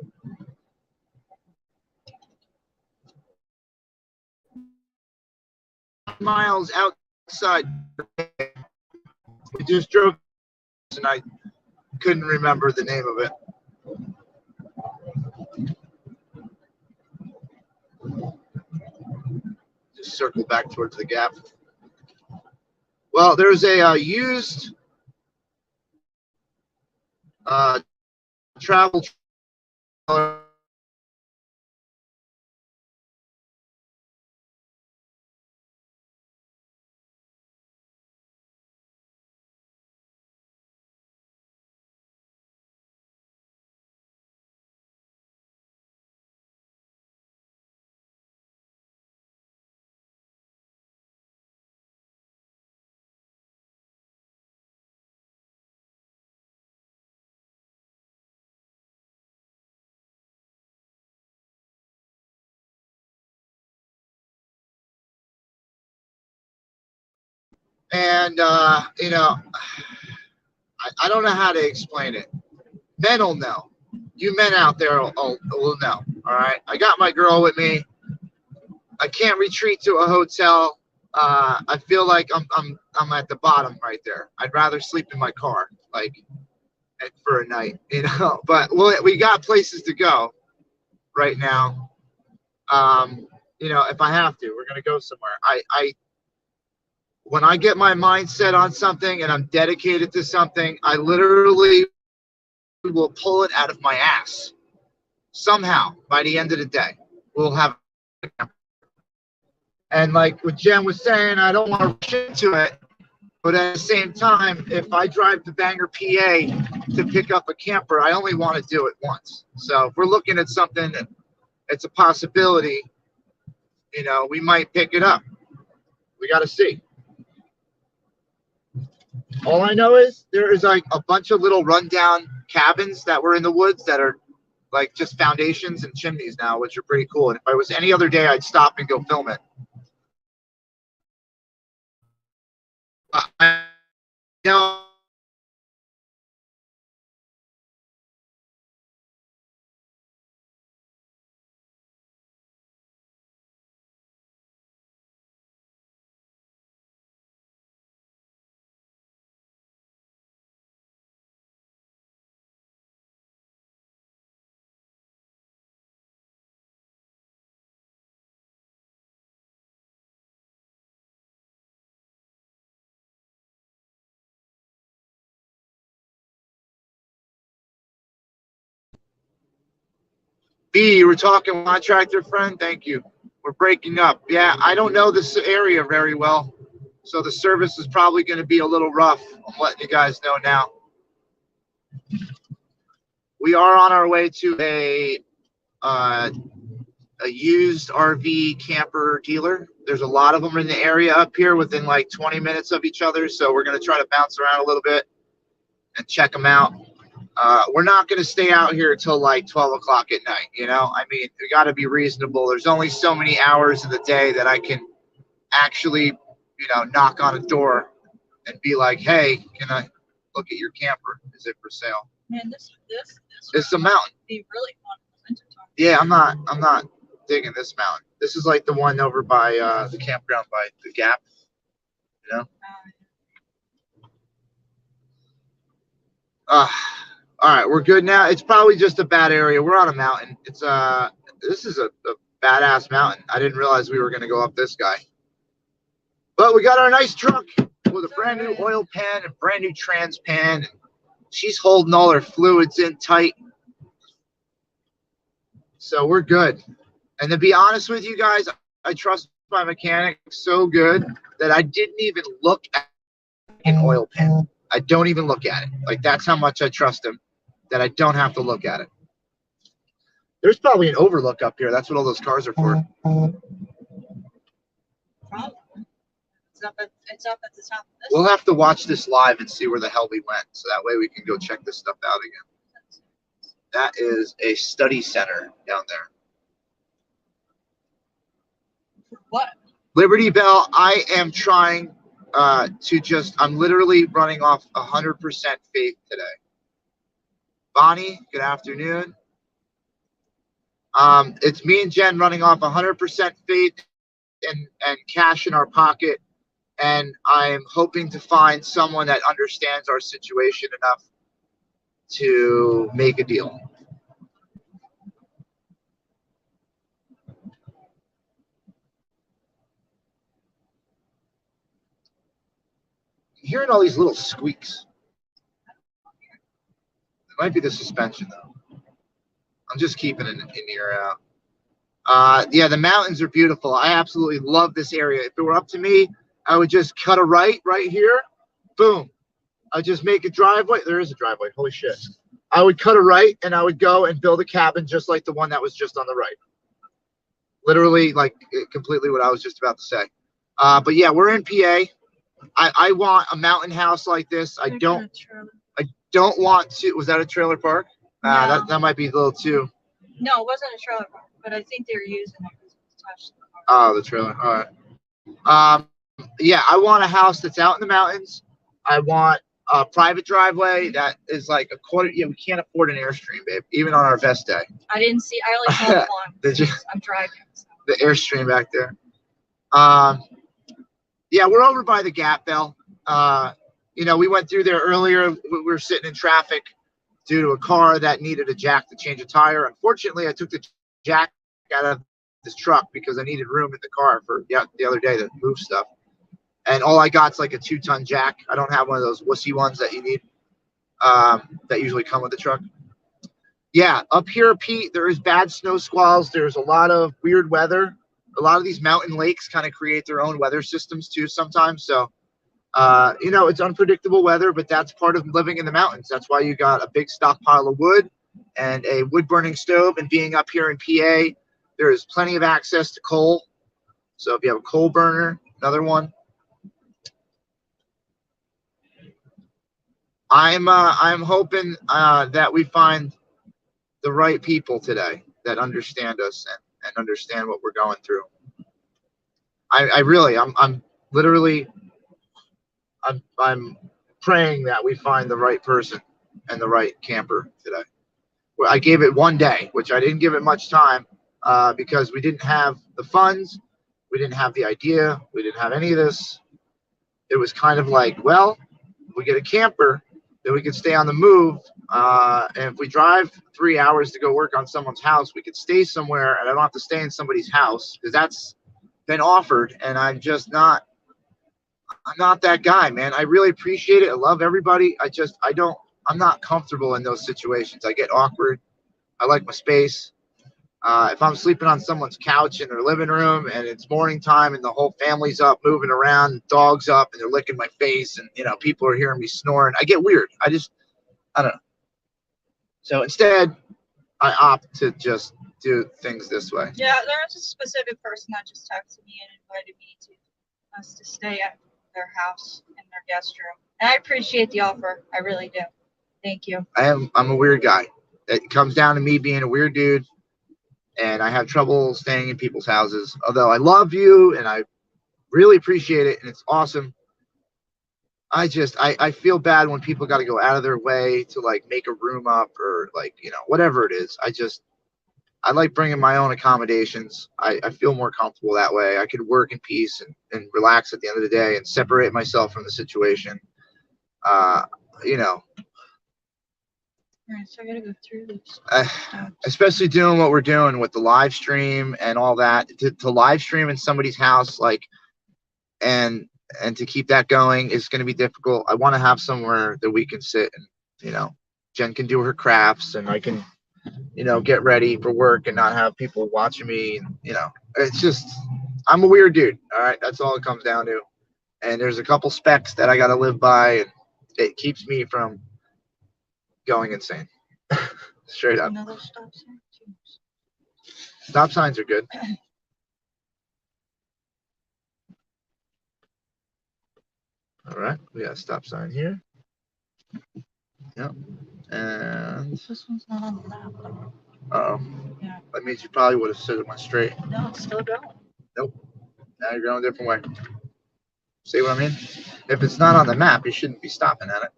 Miles outside. We just drove, and I couldn't remember the name of it. Just circle back towards the gap. Well, there's a used travel trailer. And, you know, I don't know how to explain it. Men will know. You men out there will know. All right. I got my girl with me. I can't retreat to a hotel. I feel like I'm at the bottom right there. I'd rather sleep in my car, like, for a night, you know. But we got places to go right now. You know, if I have to, we're gonna go somewhere. When I get my mind set on something and I'm dedicated to something, I literally will pull it out of my ass. Somehow, by the end of the day, we'll have. And like what Jen was saying, I don't want to rush into it. But at the same time, if I drive to Bangor, PA to pick up a camper, I only want to do it once. So if we're looking at something, it's a possibility, you know, we might pick it up. We got to see. All I know is there is like a bunch of little rundown cabins that were in the woods that are like just foundations and chimneys now, which are pretty cool. And if I was any other day, I'd stop and go film it. You know, B, you were talking contractor friend. Thank you. We're breaking up. Yeah, I don't know this area very well, so the service is probably going to be a little rough. I'm letting you guys know now. We are on our way to a used RV camper dealer. There's a lot of them in the area up here within like 20 minutes of each other, so we're going to try to bounce around a little bit and check them out. We're not going to stay out here until like 12 o'clock at night, you know? I mean, we got to be reasonable. There's only so many hours in the day that I can actually, you know, knock on a door and be like, hey, can I look at your camper? Is it for sale? Man, this It's a mountain. be really fun in the wintertime. Yeah, I'm not digging this mountain. This is like the one over by the campground by the Gap, you know? All right, we're good now. It's probably just a bad area. We're on a mountain. It's this is a badass mountain. I didn't realize we were gonna go up this guy. But we got our nice truck with a brand new oil pan and brand new trans pan. She's holding all her fluids in tight. So we're good. And to be honest with you guys, I trust my mechanic so good that I didn't even look at an oil pan. I don't even look at it. Like, that's how much I trust him, that I don't have to look at it. There's probably an overlook up here. That's what all those cars are for. Probably. It's up at the top of this. We'll have to watch this live and see where the hell we went, so that way we can go check this stuff out again. That is a study center down there. What? Liberty Bell, I am trying I'm literally running off 100% faith today. Bonnie, good afternoon. It's me and Jen running off 100% faith and cash in our pocket. And I'm hoping to find someone that understands our situation enough to make a deal. Hearing all these little squeaks. It might be the suspension, though. I'm just keeping it in the ear out. Yeah, the mountains are beautiful. I absolutely love this area. If it were up to me, I would just cut a right here. Boom. I'd just make a driveway. There is a driveway. Holy shit. I would cut a right and I would go and build a cabin just like the one that was just on the right. Literally, like completely what I was just about to say. But yeah, we're in PA. I want a mountain house like this. I don't want to. Was that a trailer park? No. That might be a little too. No, it wasn't a trailer park, but I think they were using it because it was attached to the car. Oh, the trailer. All right. Yeah, I want a house that's out in the mountains. I want a private driveway that is like a quarter. Yeah, we can't afford an Airstream, babe, even on our best day. I didn't see. I only saw one. Did you? I'm driving. So. The Airstream back there. Yeah, we're over by the Gap Bell. You know, we went through there earlier. We were sitting in traffic due to a car that needed a jack to change a tire. Unfortunately, I took the jack out of this truck because I needed room in the car for the other day to move stuff. And all I got's like a 2-ton jack. I don't have one of those wussy ones that you need that usually come with the truck. Yeah, up here, Pete, there is bad snow squalls. There's a lot of weird weather. A lot of these mountain lakes kind of create their own weather systems too sometimes. So, you know, it's unpredictable weather, but that's part of living in the mountains. That's why you got a big stockpile of wood and a wood-burning stove. And being up here in PA, there is plenty of access to coal. So if you have a coal burner, another one. I'm hoping that we find the right people today that understand us and understand what we're going through. I'm literally praying that we find the right person and the right camper today. Well, I gave it one day, which I didn't give it much time because we didn't have the funds, we didn't have the idea, we didn't have any of this. It was kind of like, well, if we get a camper, then we can stay on the move. And if we drive 3 hours to go work on someone's house, we could stay somewhere and I don't have to stay in somebody's house because that's been offered. And I'm not that guy, man. I really appreciate it. I love everybody. I'm not comfortable in those situations. I get awkward. I like my space. If I'm sleeping on someone's couch in their living room and it's morning time and the whole family's up moving around, dog's up and they're licking my face and, you know, people are hearing me snoring, I get weird. I don't know. So instead, I opt to just do things this way. Yeah, there was a specific person that just texted me and invited me to us to stay at their house in their guest room. And I appreciate the offer. I really do. Thank you. I'm a weird guy. It comes down to me being a weird dude. And I have trouble staying in people's houses. Although I love you and I really appreciate it and it's awesome. I feel bad when people got to go out of their way to like make a room up or like, you know, whatever it is. I like bringing my own accommodations. I feel more comfortable that way. I could work in peace and relax at the end of the day and separate myself from the situation. You know. All right, so I gotta go through this. Especially doing what we're doing with the live stream and all that, to live stream in somebody's house, like, and to keep that going is going to be difficult. I want to have somewhere that we can sit and, you know, Jen can do her crafts and I can, you know, get ready for work and not have people watching me. And, you know, it's just, I'm a weird dude. All right. That's all it comes down to. And there's a couple specs that I got to live by and it keeps me from going insane. Straight up. Another stop sign. Stop signs are good. All right, we got a stop sign here. Yep. And This one's not on the map. oh, Yeah. that means you probably would have said it went straight. No, it's still going. Nope. Now you're going a different way. See what I mean? If it's not on the map, you shouldn't be stopping at it.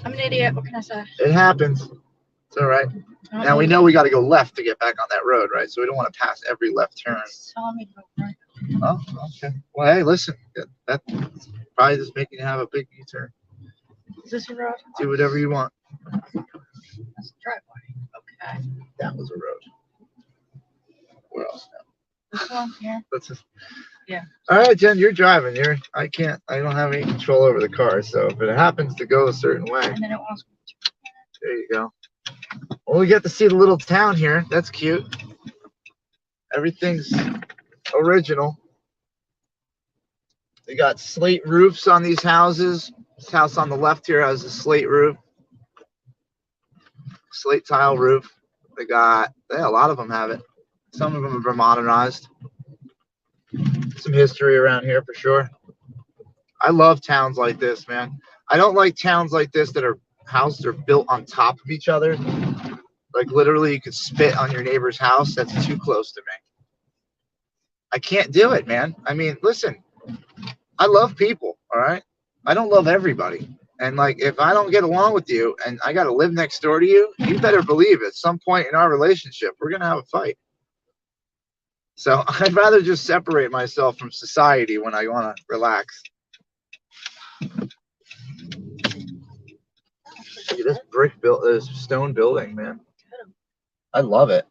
I'm an idiot. What can I say? It happens. It's all right. Now we know we got to go left to get back on that road, right? So we don't want to pass every left turn. It's telling me to go right. Oh, okay. Well, hey, listen, that's probably just making you have a big U-turn. Is this a road? Do whatever you want. That's a driveway. Okay. That was a road. Where else now? This one here. That's just. Yeah. All right, Jen, you're driving. I don't have any control over the car. So if it happens to go a certain way, And then it wants me to. there you go. Well, we get to see the little town here. That's cute. Everything's original. They got slate roofs on these houses. This house on the left here has a slate roof. Slate tile roof. A lot of them have it. Some of them have been modernized. Some history around here for sure. I love towns like this, man. I don't like towns like this that are houses are built on top of each other. Like literally you could spit on your neighbor's house. That's too close to me. I can't do it, man. I mean, listen, I love people, all right? I don't love everybody. And like, if I don't get along with you and I got to live next door to you, you better believe at some point in our relationship, we're going to have a fight. So I'd rather just separate myself from society when I want to relax. Look at this stone building, man. I love it.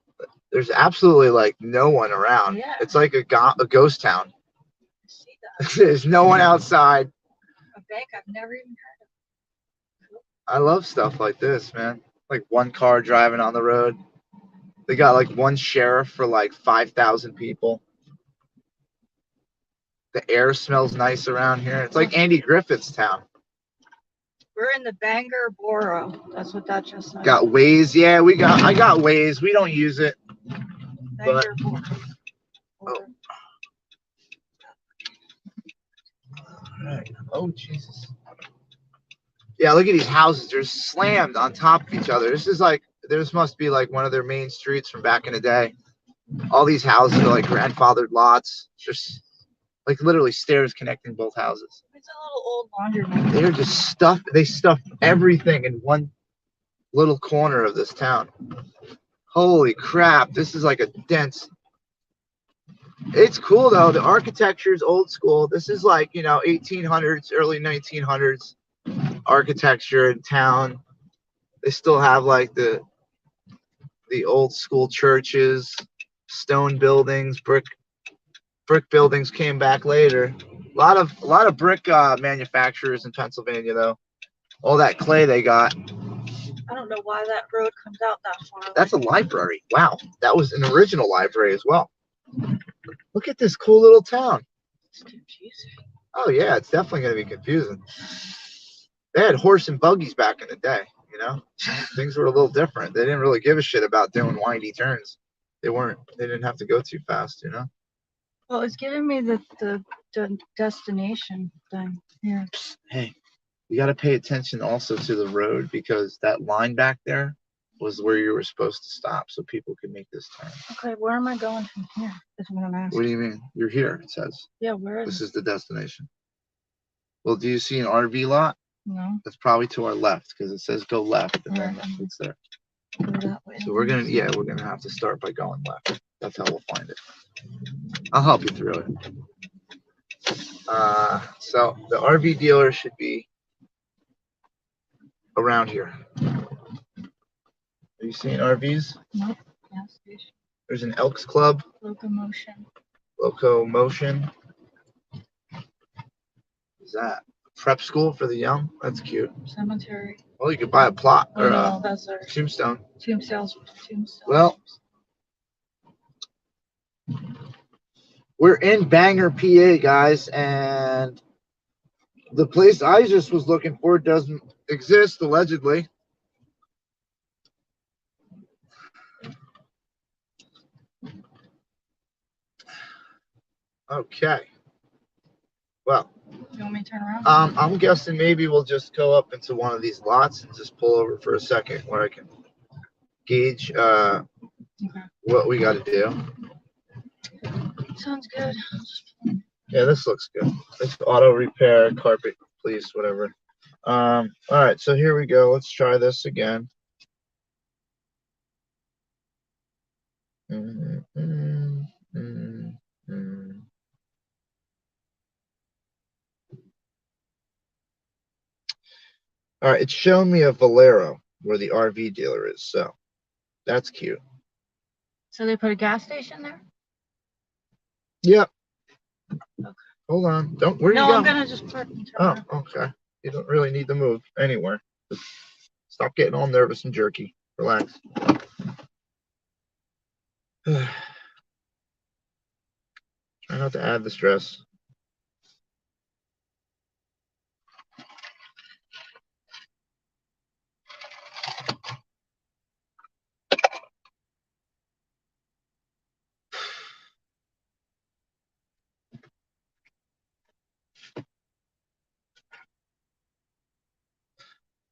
There's absolutely like no one around. Yeah. It's like a ghost town. I see that. There's no one outside. A bank I've never even heard of. I love stuff like this, man. Like one car driving on the road. They got like one sheriff for like 5,000 people. The air smells nice around here. It's like Andy Griffith's town. We're in the Bangor Borough. That's what that just said. Got Waze. Yeah, I got Waze. We don't use it. Bangor Borough. Oh. All right. Oh, Jesus. Yeah, look at these houses. They're slammed on top of each other. This must be like one of their main streets from back in the day. All these houses are like grandfathered lots. Just like literally stairs connecting both houses. It's a little old laundromat. They're just stuffed. They stuffed everything in one little corner of this town. Holy crap. This is like a dense. It's cool though. The architecture is old school. This is like, 1800s, early 1900s architecture in town. They still have like the old school churches, stone buildings, brick buildings came back later. A lot of brick manufacturers in Pennsylvania though. All that clay they got. I don't know why that road comes out that far. That's a library. Wow, that was an original library as well. Look at this cool little town. It's confusing. Oh yeah, it's definitely gonna be confusing. They had horse and buggies back in the day. Things were a little different. They didn't really give a shit about doing windy turns. They didn't have to go too fast, Well, it's giving me the destination thing here. Hey, you got to pay attention also to the road because that line back there was where you were supposed to stop so people could make this turn. Okay, where am I going from here? Is what I'm asking. What do you mean? You're here, it says. Yeah, where is This it? is the destination. Well, do you see an RV lot? No. That's probably to our left because it says go left and then Right. it's there. Go that way. So we're gonna have to start by going left. That's how we'll find it. I'll help you through it. So the RV dealer should be around here. Are you seeing RVs? Nope. Gas station. There's an Elks Club, Locomotion. Locomotion. What's that? Prep school for the young? That's cute. Cemetery. Well, you could buy a plot Oh or no, a that's our tombstone. tombstone. Well, we're in Bangor, PA, guys, and the place I just was looking for doesn't exist, allegedly. Okay. Well, You want me to turn around? I'm guessing maybe we'll just go up into one of these lots and just pull over for a second where I can gauge what we got to do. Sounds good. Yeah, this looks good. It's auto repair, carpet, please, whatever. All right, so here we go. Let's try this again. All right, it's showing me a Valero where the RV dealer is, so that's cute. So they put a gas station there? Yep. Okay. Hold on. Don't. Where are you No, going? I'm gonna just park and turn Oh, around. okay. You don't really need to move anywhere. Just stop getting all nervous and jerky. Relax. Try not to add the stress.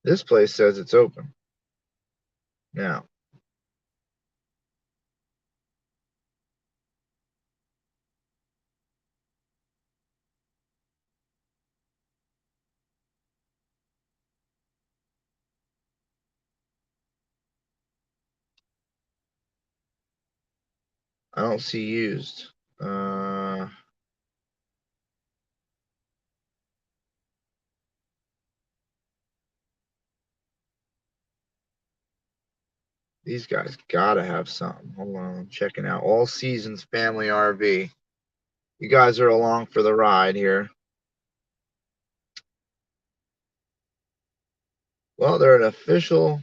This place says it's open. Now. I don't see used. These guys gotta have something. Hold on, I'm checking out All Seasons Family RV. You guys are along for the ride here. Well, they're an official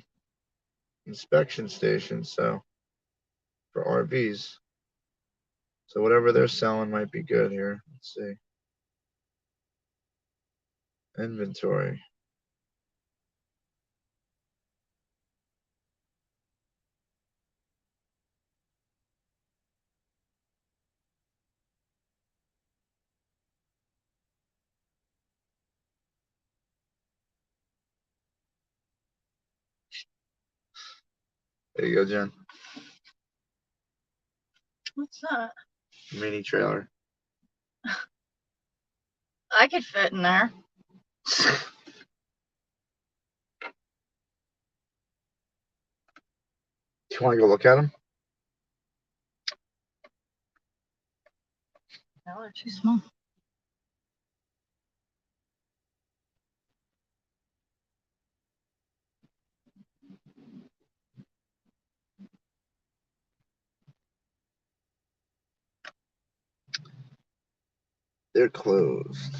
inspection station, so for RVs. So whatever they're selling might be good here. Let's see. Inventory. There you go, Jen. What's that? Mini trailer. I could fit in there. Do you want to go look at them? No, they're too small. They're closed.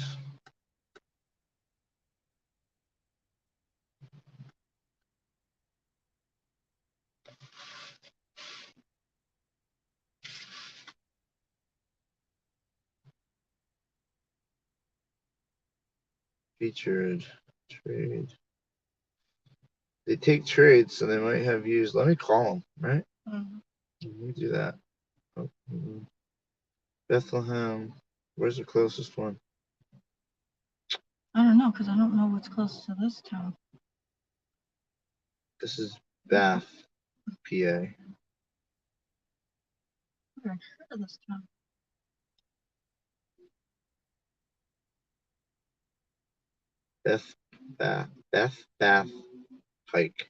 Featured trade. They take trades, so they might have used. Let me call them, right? Mm-hmm. Let me do that. Oh, Bethlehem. Where's the closest one? I don't know, because I don't know what's close to this town. This is Bath, PA. I've never heard of this town. Beth Bath Pike.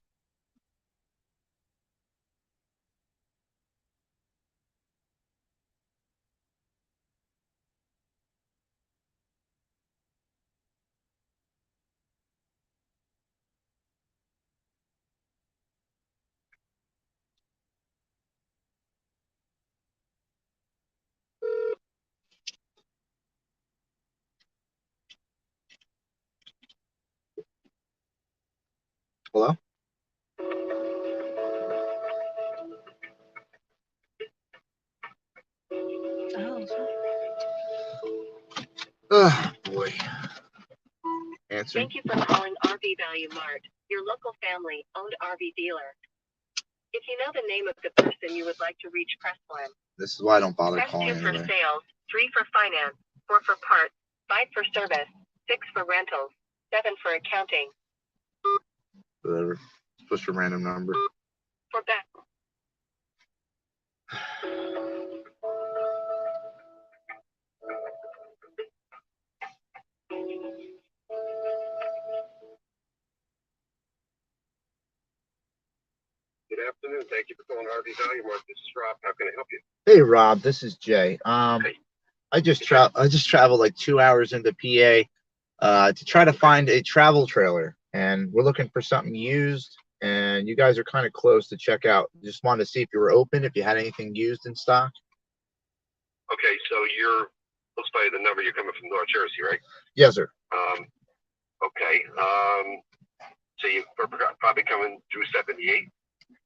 Hello? Oh, boy. Answer. Thank you for calling RV Value Mart, your local family-owned RV dealer. If you know the name of the person you would like to reach, press 1. This is why I don't bother Press 2 calling for anyway. sales, 3 for finance, 4 for parts, 5 for service, 6 for rentals, 7 for accounting. Whatever. Push a random number. For back. Good afternoon. Thank you for calling RV Value Mart. This is Rob. How can I help you? Hey Rob, this is Jay. Hey. I just traveled like 2 hours into PA to try to find a travel trailer, and we're looking for something used, and you guys are kind of close to check out. Just wanted to see if you were open, if you had anything used in stock. Okay, so looks by the number you're coming from North Jersey, right? Yes, sir. Okay. So you're probably coming through 78.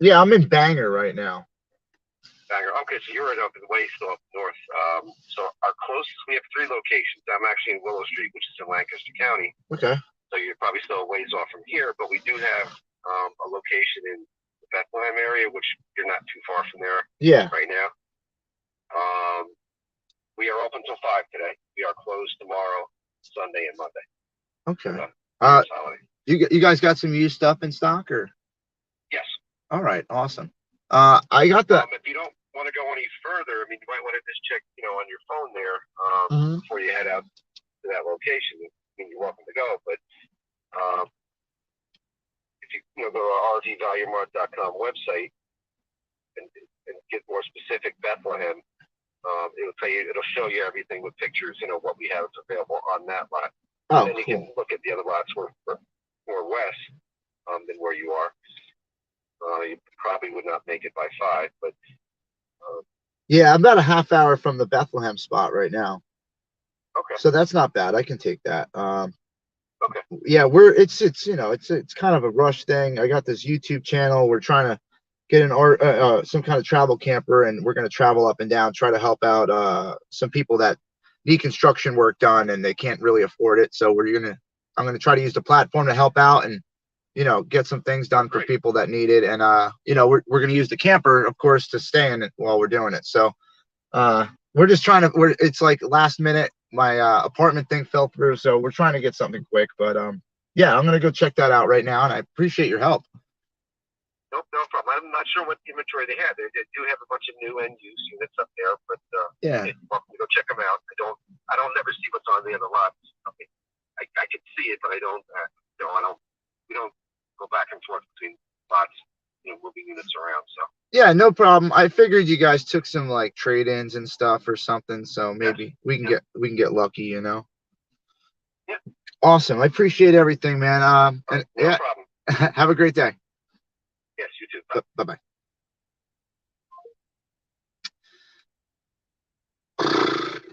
Yeah, I'm in Bangor right now. Bangor. Okay, so you're right up in the way, still up north. So our closest, we have 3 locations. I'm actually in Willow Street, which is in Lancaster County. Okay. So you're probably still a ways off from here, but we do have a location in the Bethlehem area, which you're not too far from there. Yeah. Right now. We are open till 5 today. We are closed tomorrow, Sunday, and Monday. Okay. Holiday. You guys got some used stuff in stock, or? Yes. All right. Awesome. I got the. If you don't want to go any further, I mean, you might want to just check, on your phone there before you head out to that location. I mean, you're welcome to go, but if you go to our rvvaluemart.com website and get more specific Bethlehem, it'll show you everything with pictures, what we have available on that lot. Oh, and then you can look at the other lots more west than where you are. You probably would not make it by 5, but yeah, I'm about a half hour from the Bethlehem spot right now. Okay. So that's not bad. I can take that. Okay. Yeah, it's kind of a rush thing. I got this YouTube channel. We're trying to get some kind of travel camper, and we're going to travel up and down, try to help out some people that need construction work done and they can't really afford it. So I'm gonna try to use the platform to help out and get some things done for people that need it. And we're gonna use the camper, of course, to stay in it while we're doing it. So we're just trying to. It's like last minute. My apartment thing fell through, so we're trying to get something quick. But yeah, I'm gonna go check that out right now, and I appreciate your help. No problem. I'm not sure what inventory they have. They do have a bunch of new and used units up there, but yeah, you're welcome to go check them out. I don't never see what's on the other lots. I can see it, but I don't. We don't go back and forth between lots, moving units around. So yeah, no problem. I figured you guys took some like trade-ins and stuff or something, so maybe we can get lucky, Yeah. Awesome. I appreciate everything, man. no problem. Have a great day. Yes, you too. Bye-bye.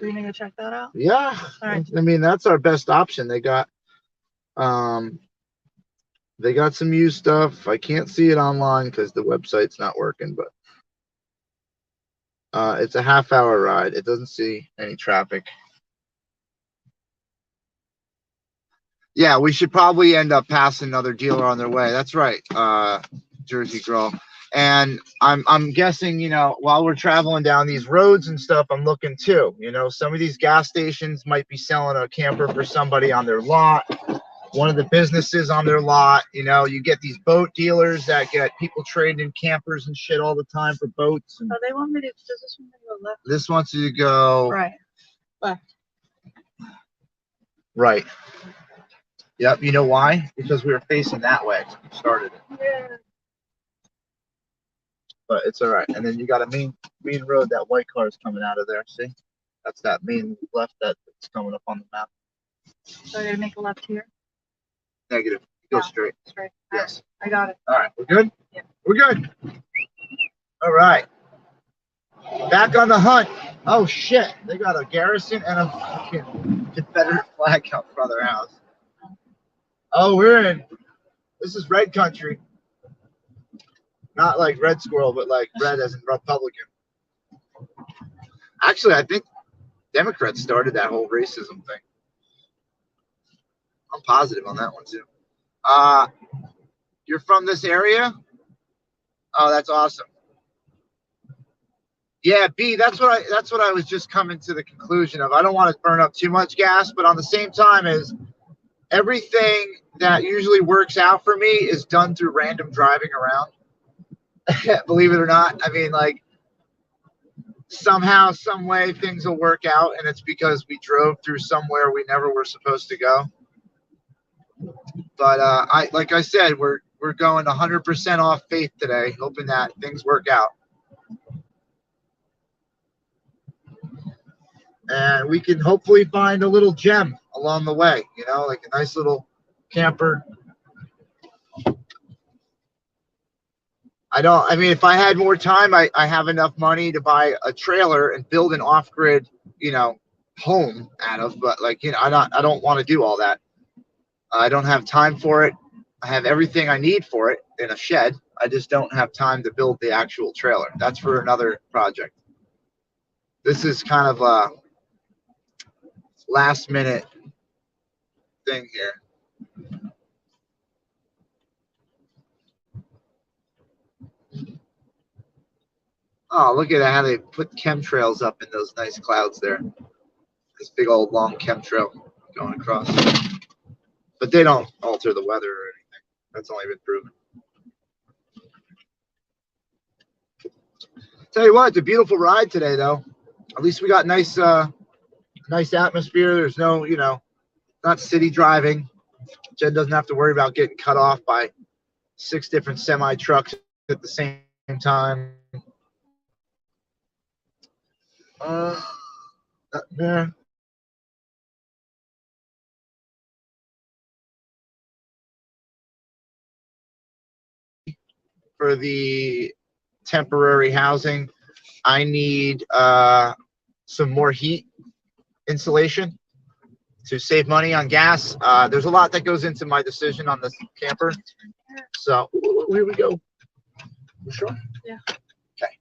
We're gonna go check that out. Yeah. All right. I mean, that's our best option. They got some used stuff. I can't see it online because the website's not working, but it's a half-hour ride. It doesn't see any traffic. Yeah, we should probably end up passing another dealer on their way. That's right, Jersey Girl. And I'm guessing, while we're traveling down these roads and stuff, I'm looking too. Some of these gas stations might be selling a camper for somebody on their lot. One of the businesses on their lot, you get these boat dealers that get people trading in campers and shit all the time for boats. And They want me to. Does this one go left? this wants you to go Right. Left. right. Yep. You know why? Because we were facing that way. We started it. Yeah. But it's all right. And then you got a main road. That white car is coming out of there. See? That's that main left that's coming up on the map. So I gotta make a left here. Negative. Go straight. Straight. Yes. I got it. All right. We're good? Yeah. We're good. All right. Back on the hunt. Oh, shit. They got a garrison and a fucking Confederate flag out front of their house. Oh, this is red country. Not like Red Squirrel, but like red as in Republican. Actually, I think Democrats started that whole racism thing. I'm positive on that one too. You're from this area? Oh, that's awesome. Yeah, B, that's what I was just coming to the conclusion of. I don't want to burn up too much gas, but on the same time as everything that usually works out for me is done through random driving around. Believe it or not. I mean, like, somehow, some way things will work out, and it's because we drove through somewhere we never were supposed to go. But like I said, we're going 100% off faith today, hoping that things work out. And we can hopefully find a little gem along the way, you know, like a nice little camper. I mean, if I had more time, I have enough money to buy a trailer and build an off-grid, you know, home out of, but like, you know, I don't want to do all that. I don't have time for it. I have everything I need for it in a shed. I just don't have time to build the actual trailer. That's for another project. This is kind of a last minute thing here. Oh, look at how they put chemtrails up in those nice clouds there. This big old long chemtrail going across. But they don't alter the weather or anything. That's only been proven. Tell you what, it's a beautiful ride today, though. At least we got nice atmosphere. There's no, you know, not city driving. Jen doesn't have to worry about getting cut off by 6 different semi trucks at the same time. There. For the temporary housing, I need some more heat insulation to save money on gas. There's a lot that goes into my decision on this camper. So here we go. You sure? Yeah. Okay.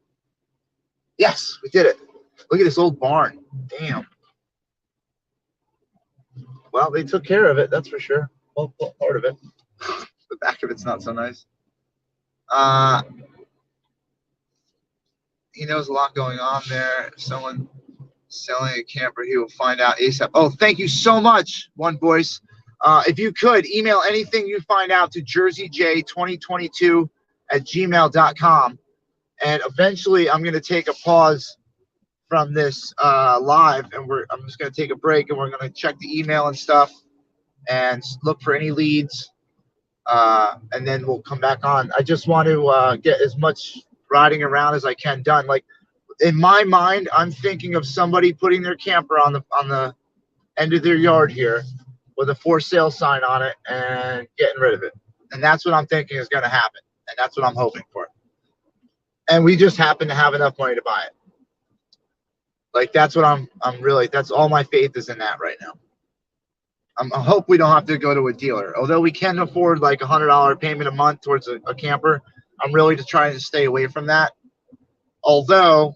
Yes, we did it. Look at this old barn. Damn. Well, they took care of it, that's for sure. Well, part of it. The back of it's not so nice. He knows a lot going on there. If someone selling a camper, he will find out ASAP. Oh, thank you so much, One Voice. If you could, email anything you find out to jerseyj2022@gmail.com. And eventually, I'm going to take a pause from this live, and I'm just going to take a break, and we're going to check the email and stuff and look for any leads. And then we'll come back on. I just want to get as much riding around as I can done. Like, in my mind, I'm thinking of somebody putting their camper on the end of their yard here with a for sale sign on it and getting rid of it. And that's what I'm thinking is going to happen. And that's what I'm hoping for. And we just happen to have enough money to buy it. Like, that's what I'm really, that's all my faith is in that right now. I hope we don't have to go to a dealer. Although we can afford like $100 payment a month towards a camper, I'm really just trying to stay away from that. Although,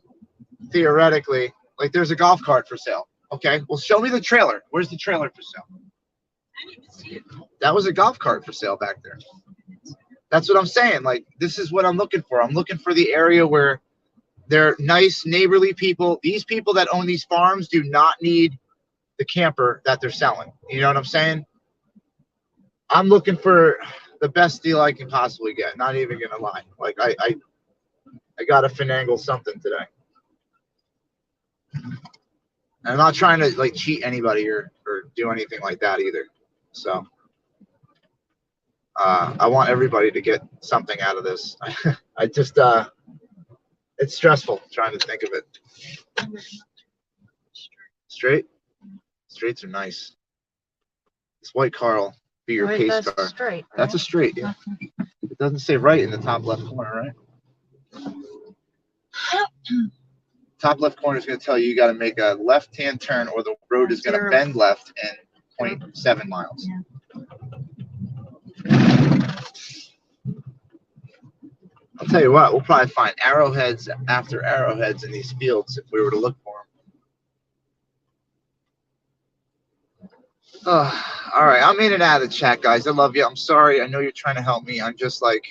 theoretically, like, there's a golf cart for sale. Okay, well, show me the trailer. Where's the trailer for sale? I didn't even see it. That was a golf cart for sale back there. That's what I'm saying. Like, this is what I'm looking for. I'm looking for the area where they're nice, neighborly people. These people that own these farms do not need the camper that they're selling. You know what I'm saying? I'm looking for the best deal I can possibly get. Not even gonna lie. Like, I gotta finagle something today. And I'm not trying to like cheat anybody or do anything like that either. So I want everybody to get something out of this. I just it's stressful trying to think of it. Straight? Straights are nice. This white car will be your Wait, pace that's car. straight, right? That's a straight, yeah. It doesn't say right in the top left corner, right? Top left corner is going to tell you got to make a left-hand turn or the road is going to bend left in 0.7 miles. Yeah. I'll tell you what, we'll probably find arrowheads after arrowheads in these fields if we were to look for them. All right, I'm in and out of the chat, guys. I love you. I'm sorry. I know you're trying to help me. I'm just like,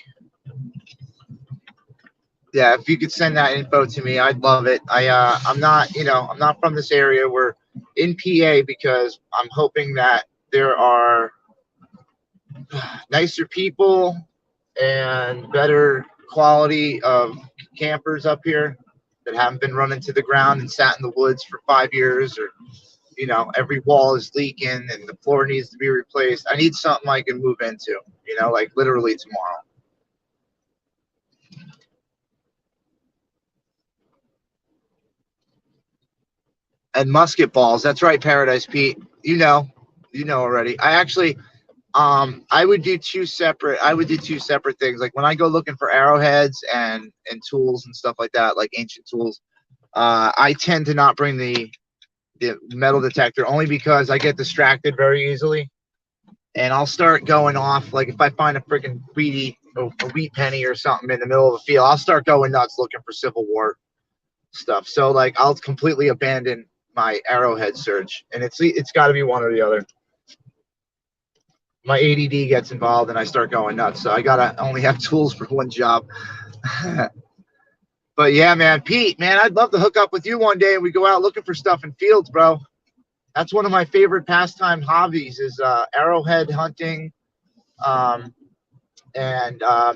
Yeah, if you could send that info to me, I'd love it. I'm not, I'm not from this area. We're in PA because I'm hoping that there are nicer people and better quality of campers up here that haven't been run into the ground and sat in the woods for 5 years, or every wall is leaking and the floor needs to be replaced. I need something I can move into, like literally tomorrow. And musket balls. That's right, Paradise Pete. You know already. I would do two separate things. Like when I go looking for arrowheads and tools and stuff like that, like ancient tools, I tend to not bring the metal detector, only because I get distracted very easily. And I'll start going off. Like if I find a freaking wheat penny or something in the middle of a field, I'll start going nuts looking for Civil War stuff. So like I'll completely abandon my arrowhead search, and it's got to be one or the other. My ADD gets involved and I start going nuts. So I gotta only have tools for one job. But yeah, man, Pete, man, I'd love to hook up with you one day and we go out looking for stuff in fields, bro. That's one of my favorite pastime hobbies is arrowhead hunting, and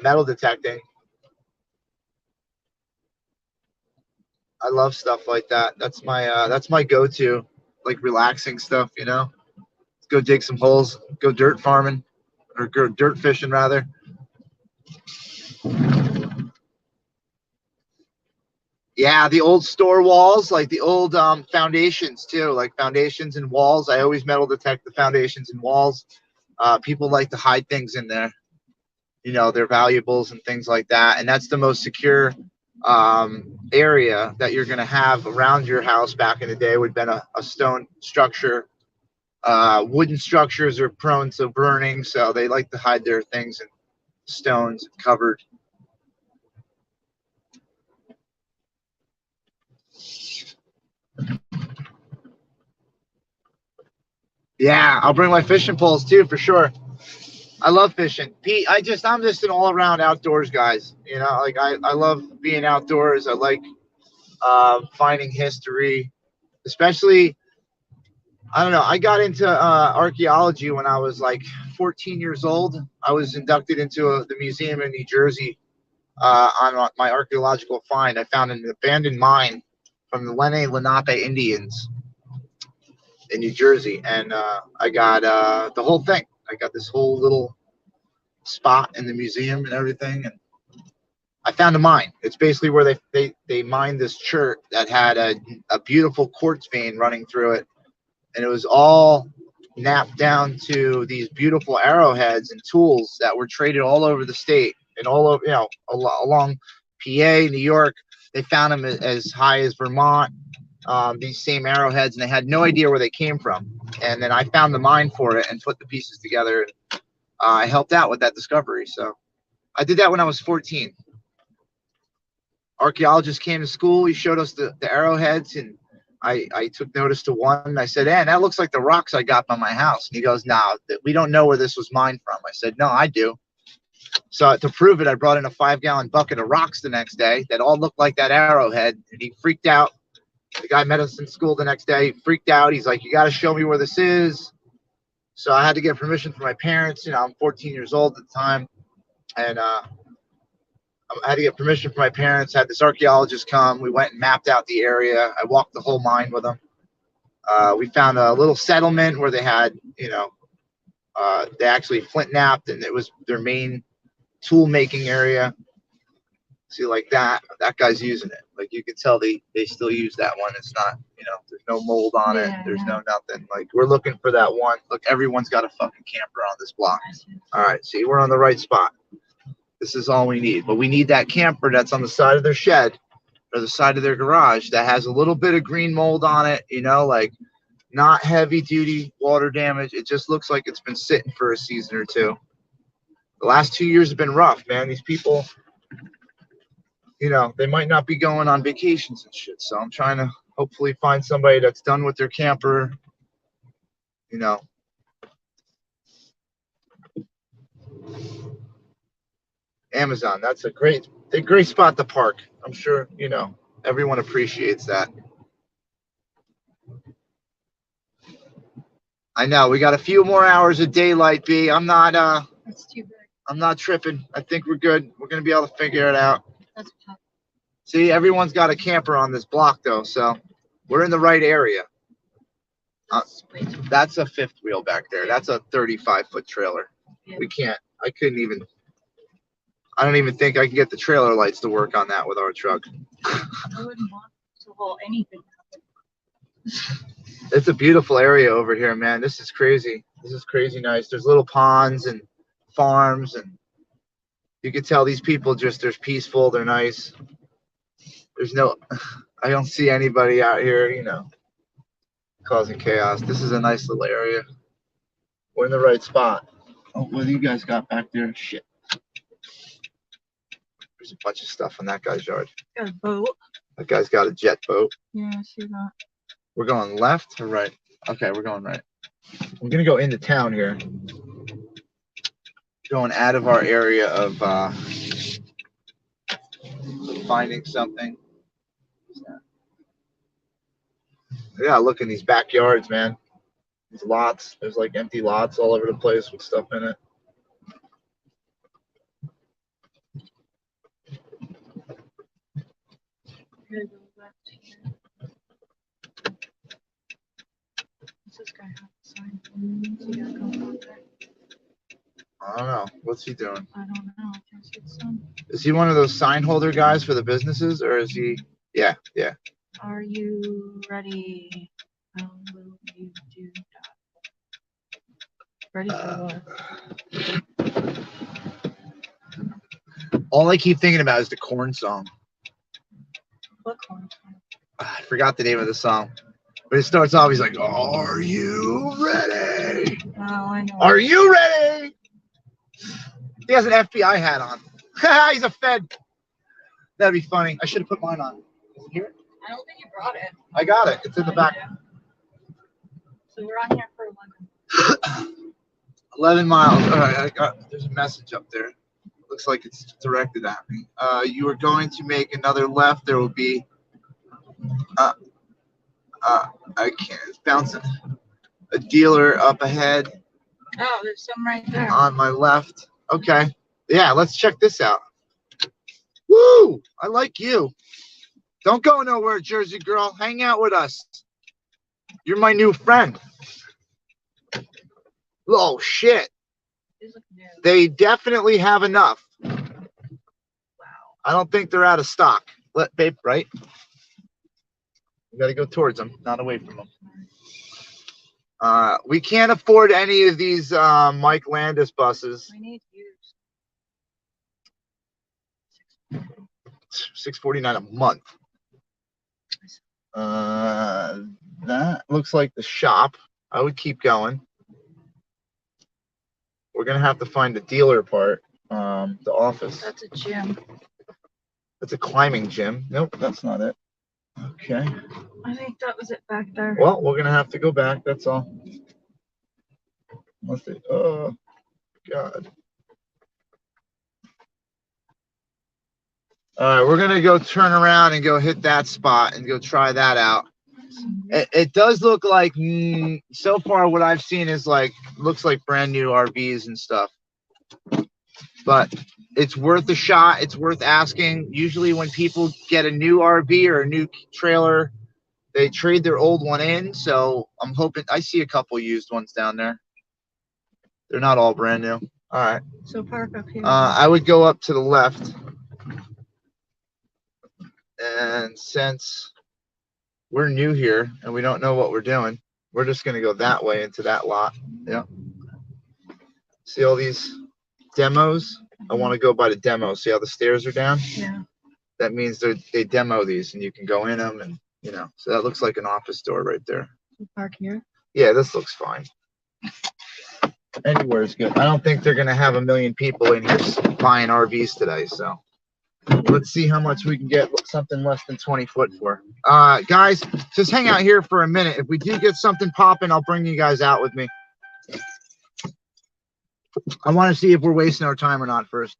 metal detecting. I love stuff like that. That's my go-to, like relaxing stuff, Let's go dig some holes, go dirt farming, or go dirt fishing rather. Yeah, the old store walls, like the old foundations too, like foundations and walls. I always metal detect the foundations and walls. People like to hide things in there, their valuables and things like that. And that's the most secure area that you're going to have around your house. Back in the day would have been a stone structure. Wooden structures are prone to burning, so they like to hide their things in stones covered. Yeah, I'll bring my fishing poles too, for sure. I love fishing. Pete, I'm just an all around outdoors guys. Like I love being outdoors. I like finding history, especially, I don't know. I got into archaeology when I was like 14 years old. I was inducted into the museum in New Jersey on my archaeological find. I found an abandoned mine from the Lenape Indians in New Jersey, and I got the whole thing. I got this whole little spot in the museum and everything, and I found a mine. It's basically where they mined this chert that had a beautiful quartz vein running through it, and it was all napped down to these beautiful arrowheads and tools that were traded all over the state and all over, along PA, New York. They found them as high as Vermont, these same arrowheads, and they had no idea where they came from. And then I found the mine for it and put the pieces together. I helped out with that discovery. So I did that when I was 14. Archaeologist came to school. He showed us the arrowheads, and I took notice to one. I said, "Man, that looks like the rocks I got by my house." And he goes, "No, we don't know where this was mined from." I said, "No, I do." So to prove it, I brought in a 5-gallon bucket of rocks the next day that all looked like that arrowhead, and he freaked out. The guy met us in school the next day. He freaked out. He's like, "You got to show me where this is." So I had to get permission from my parents. I'm 14 years old at the time, and I had to get permission from my parents. Had this archaeologist come. We went and mapped out the area. I walked the whole mine with him. We found a little settlement where they had, they actually flint napped, and it was their main tool making area. See, like that guy's using it. Like you can tell they still use that one. It's not, there's no mold on it. There's no nothing. Like we're looking for that one. Look, everyone's got a fucking camper on this block. All right, see, we're on the right spot. This is all we need. But we need that camper that's on the side of their shed or the side of their garage that has a little bit of green mold on it, like not heavy duty water damage. It just looks like it's been sitting for a season or two. The last 2 years have been rough, man. These people, they might not be going on vacations and shit. So I'm trying to hopefully find somebody that's done with their camper, Amazon. That's a great a great spot to park. I'm sure, you know, everyone appreciates that. I know we got a few more hours of daylight, B. That's too big. I'm not tripping. I think we're good. We're gonna be able to figure it out. That's pop. See, everyone's got a camper on this block though, so we're in the right area. That's way too big. That's a fifth wheel back there. That's a 35-foot trailer. Yeah. I don't even think I can get the trailer lights to work on that with our truck. I wouldn't want to haul anything. It's a beautiful area over here, man. This is crazy. This is crazy nice. There's little ponds and farms, and you can tell these people they're peaceful. They're nice. I don't see anybody out here, you know, causing chaos. This is a nice little area. We're in the right spot. Oh, what do you guys got back there? Shit. There's a bunch of stuff in that guy's yard. Got a boat. That guy's got a jet boat. Yeah, I see that. We're going left or right? Okay, we're going right. I'm gonna go into town here. Going out of our area of finding something. Yeah, look in these backyards, man. These lots. There's like empty lots all over the place with stuff in it. Gotta go left here. Does this guy have a sign? Is he gonna go out there? I don't know. What's he doing? I don't know. I can't see the sun. Is he one of those sign holder guys for the businesses, or is he? Yeah. Are you ready? How will you do that? Ready for what? All I keep thinking about is the Corn song. What corn? I forgot the name of the song, but it starts off. He's like, "Are you ready? Oh, I know. Are you ready?" He has an FBI hat on. He's a Fed. That'd be funny. I should have put mine on. Is it here? I don't think you brought it. I got it. It's in the back. So we're on here for 11. 11 miles. All right. There's a message up there. Looks like it's directed at me. You are going to make another left. There will be. I can't. It's bouncing. A dealer up ahead. Oh, there's some right there. On my left. Okay. Yeah, let's check this out. Woo! I like you. Don't go nowhere, Jersey girl. Hang out with us. You're my new friend. Oh, shit. These look new. They definitely have enough. Wow. I don't think they're out of stock. Babe, right? You got to go towards them, not away from them. We can't afford any of these Mike Landis buses. We need used. $649 a month. That looks like the shop. I would keep going. We're gonna have to find the dealer part. The office. That's a gym. It's a climbing gym. Nope, that's not it. Okay. I think that was it back there. Well, we're gonna have to go back. That's all. Unless they. Oh, God. All right, we're gonna go turn around and go hit that spot and go try that out. It does look like so far what I've seen is looks like brand new RVs and stuff, but it's worth a shot. It's worth asking. Usually when people get a new RV or a new trailer, they trade their old one in. So I'm hoping I see a couple used ones down there. They're not all brand new. All right. So park up here. I would go up to the left. And since we're new here and we don't know what we're doing, we're just going to go that way into that lot. Yeah. See all these demos? I want to go by the demo. See how the stairs are down? Yeah. That means they demo these and you can go in them and, you know, so that looks like an office door right there. Park here. Yeah, this looks fine. Anywhere is good. I don't think they're going to have a million people in here buying RVs today, so. Let's see how much we can get something less than 20 foot for. Guys, just hang out here for a minute. If we do get something popping, I'll bring you guys out with me. I want to see if we're wasting our time or not first.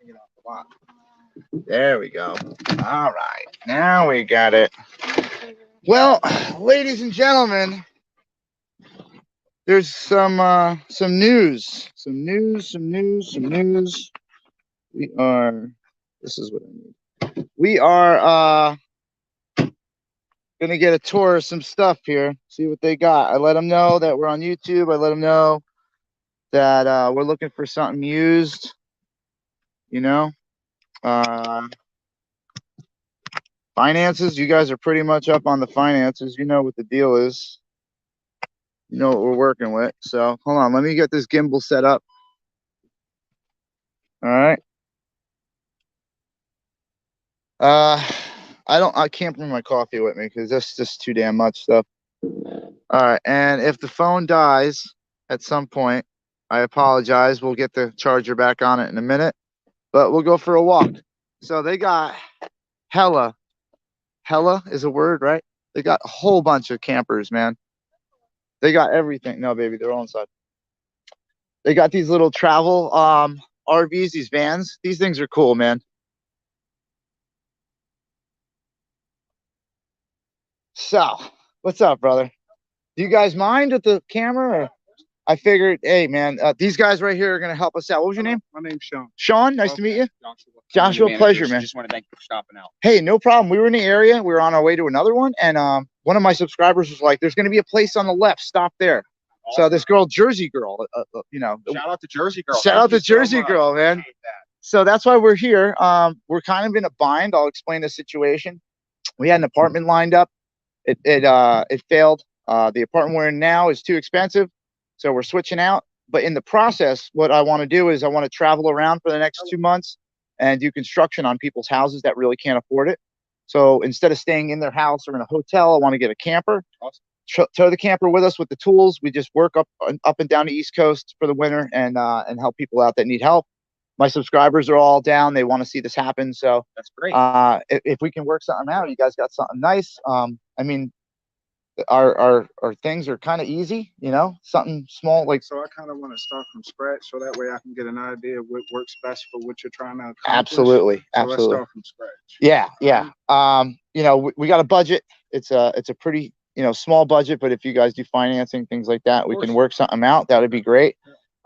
to get off the lot. There we go. All right, now we got it. Well, ladies and gentlemen, there's some news. This is what I need. We are gonna get a tour of some stuff here, see what they got. I let them know that we're on YouTube. I let them know that we're looking for something used, you know. Finances, you guys are pretty much up on the finances. You know what the deal is. You know what we're working with. So hold on, let me get this gimbal set up. All right. I can't bring my coffee with me because that's just too damn much stuff. All right, and if the phone dies at some point, I apologize. We'll get the charger back on it in a minute, but we'll go for a walk. So they got hella is a word, right? They got a whole bunch of campers, man. They got everything. No, baby, they're all inside. They got these little travel RVs, these vans. These things are cool, man. So, what's up, brother? Do you guys mind with the camera? Or? I figured, hey, man, these guys right here are going to help us out. What was your name? My name's Sean. Sean, nice to meet you. Joshua, pleasure, man. Just want to thank you for stopping out. Hey, no problem. We were in the area. We were on our way to another one, and one of my subscribers was like, there's going to be a place on the left. Stop there. Awesome. So this girl, Jersey girl, you know. Shout out to Jersey girl. Shout out to Jersey girl, man. So that's why we're here. We're kind of in a bind. I'll explain the situation. We had an apartment lined up. It failed. The apartment we're in now is too expensive, so we're switching out. But in the process, what I want to do is I want to travel around for the next 2 months and do construction on people's houses that really can't afford it. So instead of staying in their house or in a hotel, I want to get a camper. Awesome. Tow the camper with us with the tools. We just work up and down the East Coast for the winter and help people out that need help. My subscribers are all down. They want to see this happen. So that's great. If we can work something out, you guys got something nice. I mean, our things are kind of easy, you know, something small like. So I kind of want to start from scratch, so that way I can get an idea of what works best for what you're trying to accomplish. Absolutely. So let's start from scratch. Yeah. You know, we got a budget. It's a pretty, you know, small budget, but if you guys do financing, things like that, we can work something out. That would be great.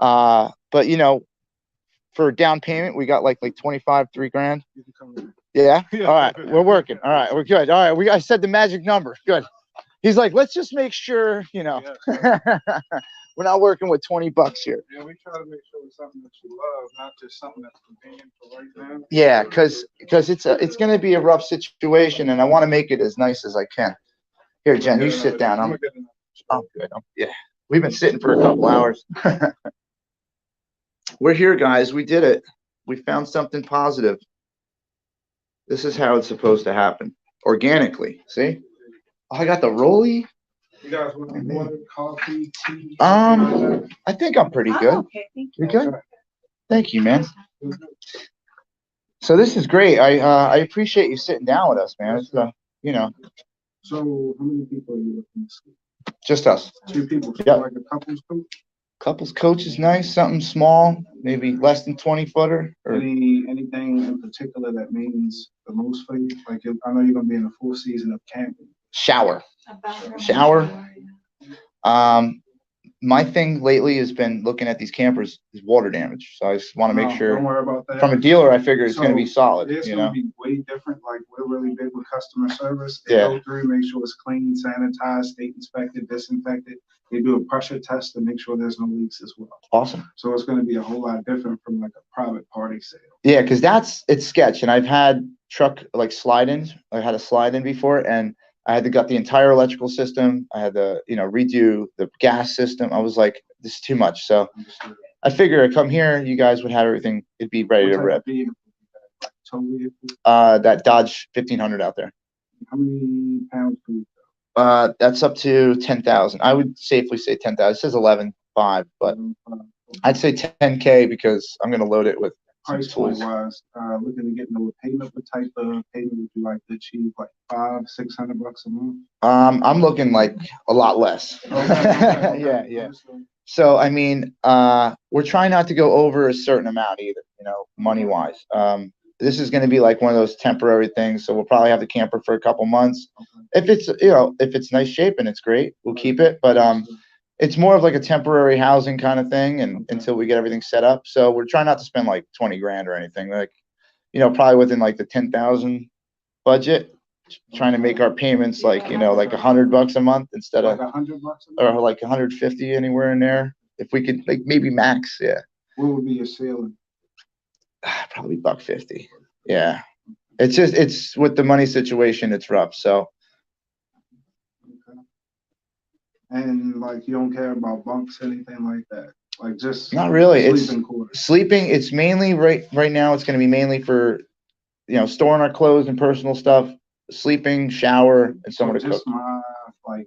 But you know, for down payment, we got like 25, $3 grand. You can come in. Yeah. All right. We're working. All right. We're good. All right. I said the magic number. Good. He's like, let's just make sure, you know, we're not working with $20 here. Yeah, we try to make sure it's something that you love, not just something that's convenient for right now. Yeah, because it's going to be a rough situation, and I want to make it as nice as I can. Here, Jen, you sit down. I'm good. Yeah, we've been sitting for a couple hours. We're here, guys. We did it. We found something positive. This is how it's supposed to happen, organically. See? Oh, I got the rollie. You guys want water, coffee, tea? I think I'm pretty good. Okay, thank You good? Thank you, man. So this is great. I appreciate you sitting down with us, man. It's you know. So how many people are you looking to see? Just us. 2 people. So Yep. like a couple's coach? Couples coach is nice. Something small, maybe less than 20-footer. Or Anything in particular that means the most for you? Like I know you're gonna be in the full season of camping. shower. My thing lately has been looking at these campers is water damage. So I just want to make sure. Don't worry about that. From a dealer, I figure it's going to be solid. It's you going know, to be way different. Like we're really big with customer service. They Yeah. go through, make sure it's clean, sanitized, state inspected, disinfected. They do a pressure test to make sure there's no leaks as well. Awesome. So it's going to be a whole lot different from like a private party sale. Yeah, because it's sketch, and I've had truck like slide-ins. I had a slide-in before, and I had to got the entire electrical system. I had to redo the gas system. I was like, this is too much. So I figure I come here, you guys would have everything. It'd be ready to rip. That Dodge 1500 out there. How many pounds per week? That's up to 10,000. I would safely say 10,000. It says 11.5, but I'd say 10K because I'm going to load it with price point wise. Looking to get into a payment. What type of payment would you like to achieve? Like $500-600 a month? I'm looking like a lot less. Okay. Yeah. So I mean, we're trying not to go over a certain amount either. money wise. This is going to be like one of those temporary things. So we'll probably have the camper for a couple months. If it's nice shape and it's great, we'll keep it. But it's more of like a temporary housing kind of thing, and until we get everything set up. So we're trying not to spend like 20 grand or anything. Like, probably within like the 10,000 budget. Trying to make our payments like like $100 a month instead of like $100 a month? or like 150 anywhere in there. If we could, like, maybe max, yeah. What would be your ceiling? Probably $150. Yeah. It's with the money situation, it's rough. So. Okay. And like, you don't care about bunks, anything like that? Like, just not really. Sleeping quarters. Sleeping. It's mainly right now. It's going to be mainly for, storing our clothes and personal stuff, sleeping, shower, and somewhere to cook. Just my like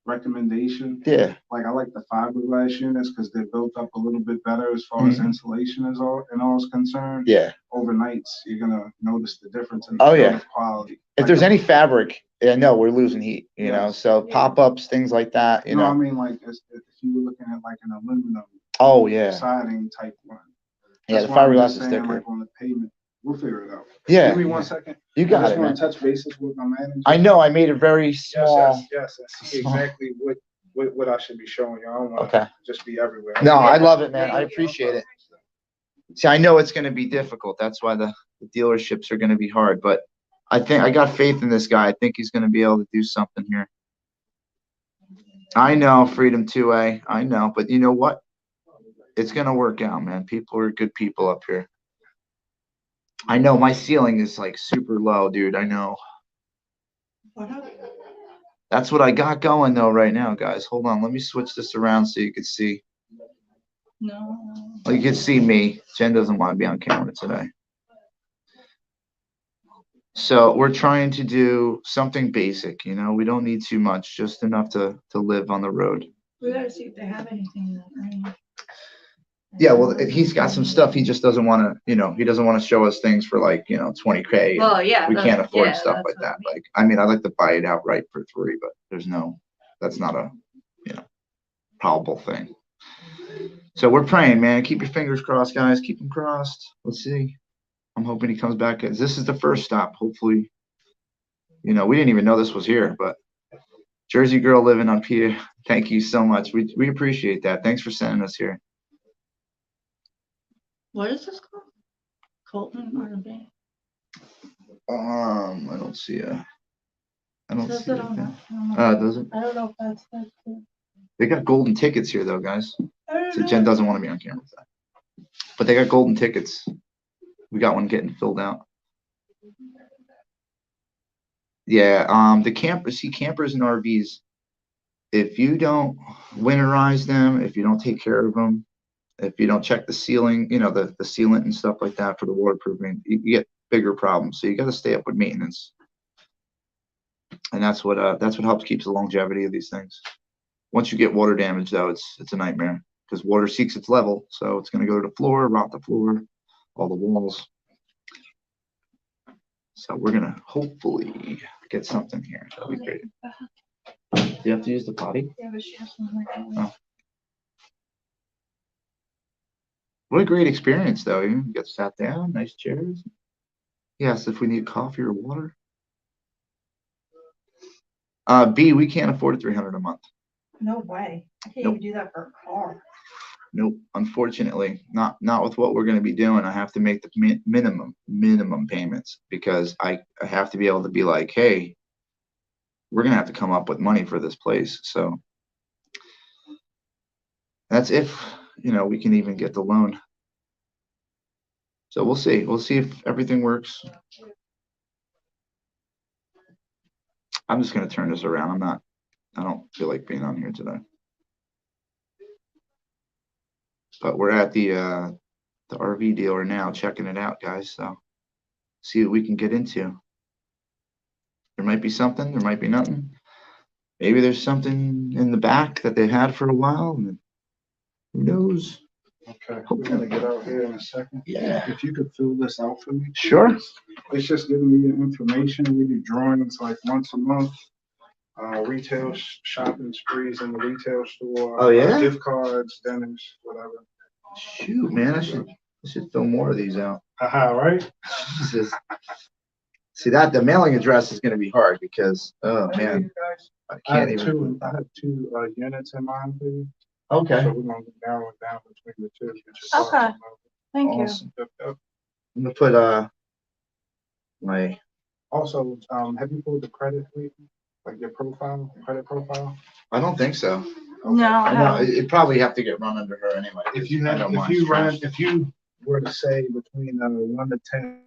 recommendation. Yeah. Like, I like the fiberglass units because they're built up a little bit better as far as insulation is all concerned. Yeah. Overnights, you're gonna notice the difference in the quality. If there's any fabric, no, we're losing heat. So pop-ups, things like that. No, I mean, like, if you were looking at like an aluminum. Oh yeah. Siding type one. Yeah, the fiberglass is thicker. Like on the pavement, we'll figure it out. Yeah. Give me 1 second. You got it, I just man. want to touch bases with my manager. I know. I made it very small. Yes. I see exactly what I should be showing you. I don't want to just be everywhere. No, I love it, man. I appreciate it. See, I know it's going to be difficult. That's why the dealerships are going to be hard. But I think I got faith in this guy. I think he's going to be able to do something here. I know, Freedom 2A. I know. But you know what? It's going to work out, man. People are good people up here. I know my ceiling is like super low, dude. I know. That's what I got going though right now, guys. Hold on. Let me switch this around so you can see. No. Well, you can see me. Jen doesn't want to be on camera today. So we're trying to do something basic, we don't need too much, just enough to live on the road. We gotta see if they have anything. Yeah, well, if he's got some stuff, he just doesn't want to, he doesn't want to show us things for like, $20K. Well, yeah. We can't afford stuff like that. Like, I mean, I'd like to buy it outright for $3, but that's not a, probable thing. So we're praying, man. Keep your fingers crossed, guys. Keep them crossed. Let's see. I'm hoping he comes back. This is the first stop. Hopefully, we didn't even know this was here, but Jersey girl living on Pier. Thank you so much. We appreciate that. Thanks for sending us here. What is this called? Colton RV. I don't see I don't see it. Does it? I don't know if that's too. They got golden tickets here though, guys. So Jen doesn't want to be on camera with that. But they got golden tickets. We got one getting filled out. Yeah, the campers and RVs, if you don't winterize them, if you don't take care of them, if you don't check the ceiling, the sealant and stuff like that for the waterproofing, you get bigger problems. So you got to stay up with maintenance. And that's what helps keeps the longevity of these things. Once you get water damage though, it's a nightmare because water seeks its level. So it's going to go to the floor, rot the floor, all the walls. So we're going to hopefully get something here. That'll be great. Do you have to use the potty? Yeah, but she has one right now. Oh. What a great experience, though. You get sat down, nice chairs. Yes, if we need coffee or water. B, we can't afford $300 a month. No way. I can't Nope. even do that for a car. Nope, unfortunately, not with what we're going to be doing. I have to make the minimum payments because I have to be able to be like, hey, we're going to have to come up with money for this place. So that's if, we can even get the loan. So we'll see. We'll see if everything works. I'm just going to turn this around. I don't feel like being on here today. But we're at the RV dealer now, checking it out, guys. So see what we can get into. There might be something. There might be nothing. Maybe there's something in the back that they had for a while. And who knows? Okay, we're gonna get out here in a second. Yeah. If you could fill this out for me. Sure. It's just giving me the information. We do drawings like once a month. Retail shopping sprees in the retail store. Oh, yeah? Gift cards, dinners, whatever. Shoot, man, I should I should fill more of these out. Haha, right? Jesus. See that the mailing address is going to be hard because man, I can't even. I have two units in mind for you. Okay. So we're gonna narrow it down between the two. Okay. Thank you. Awesome. I'm gonna put my. Also, have you pulled the credit lately? Like your credit profile? I don't think so. No, I I know haven't. it'd probably have to get run under her anyway. If you I know mine's trashed. if you were to say between 1 to 10.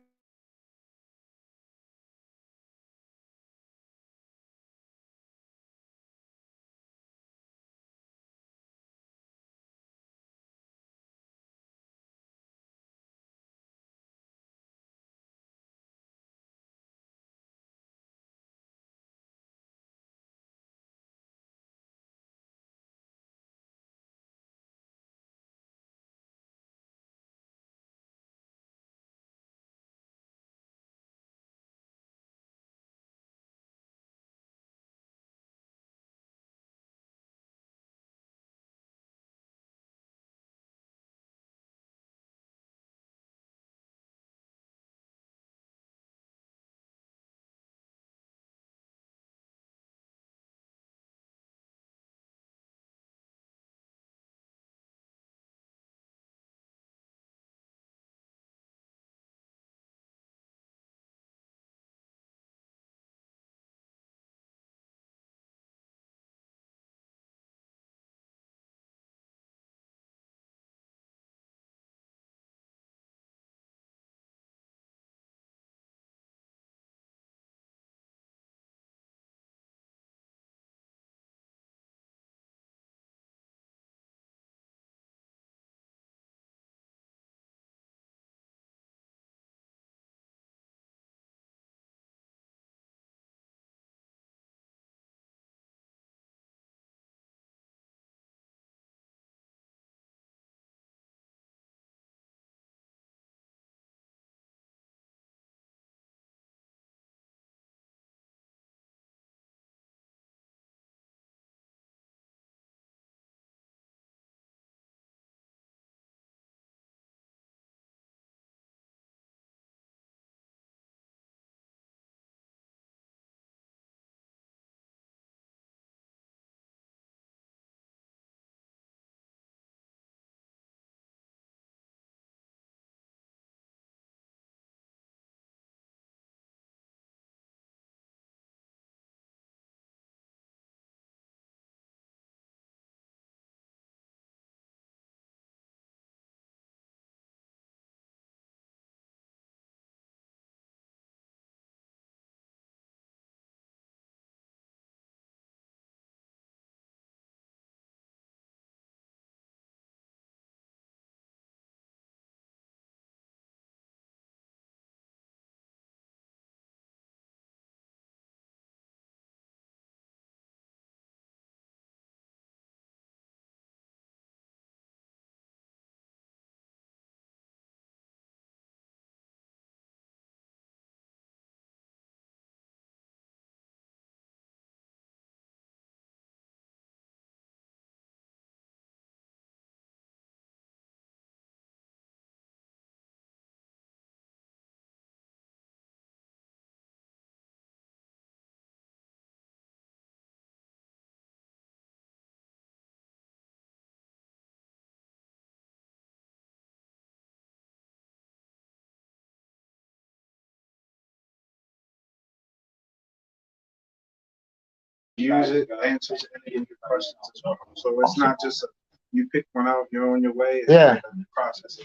Use it, answers any of your questions as well. So it's not just you pick one out, you're on your way. It's Yeah. like a process.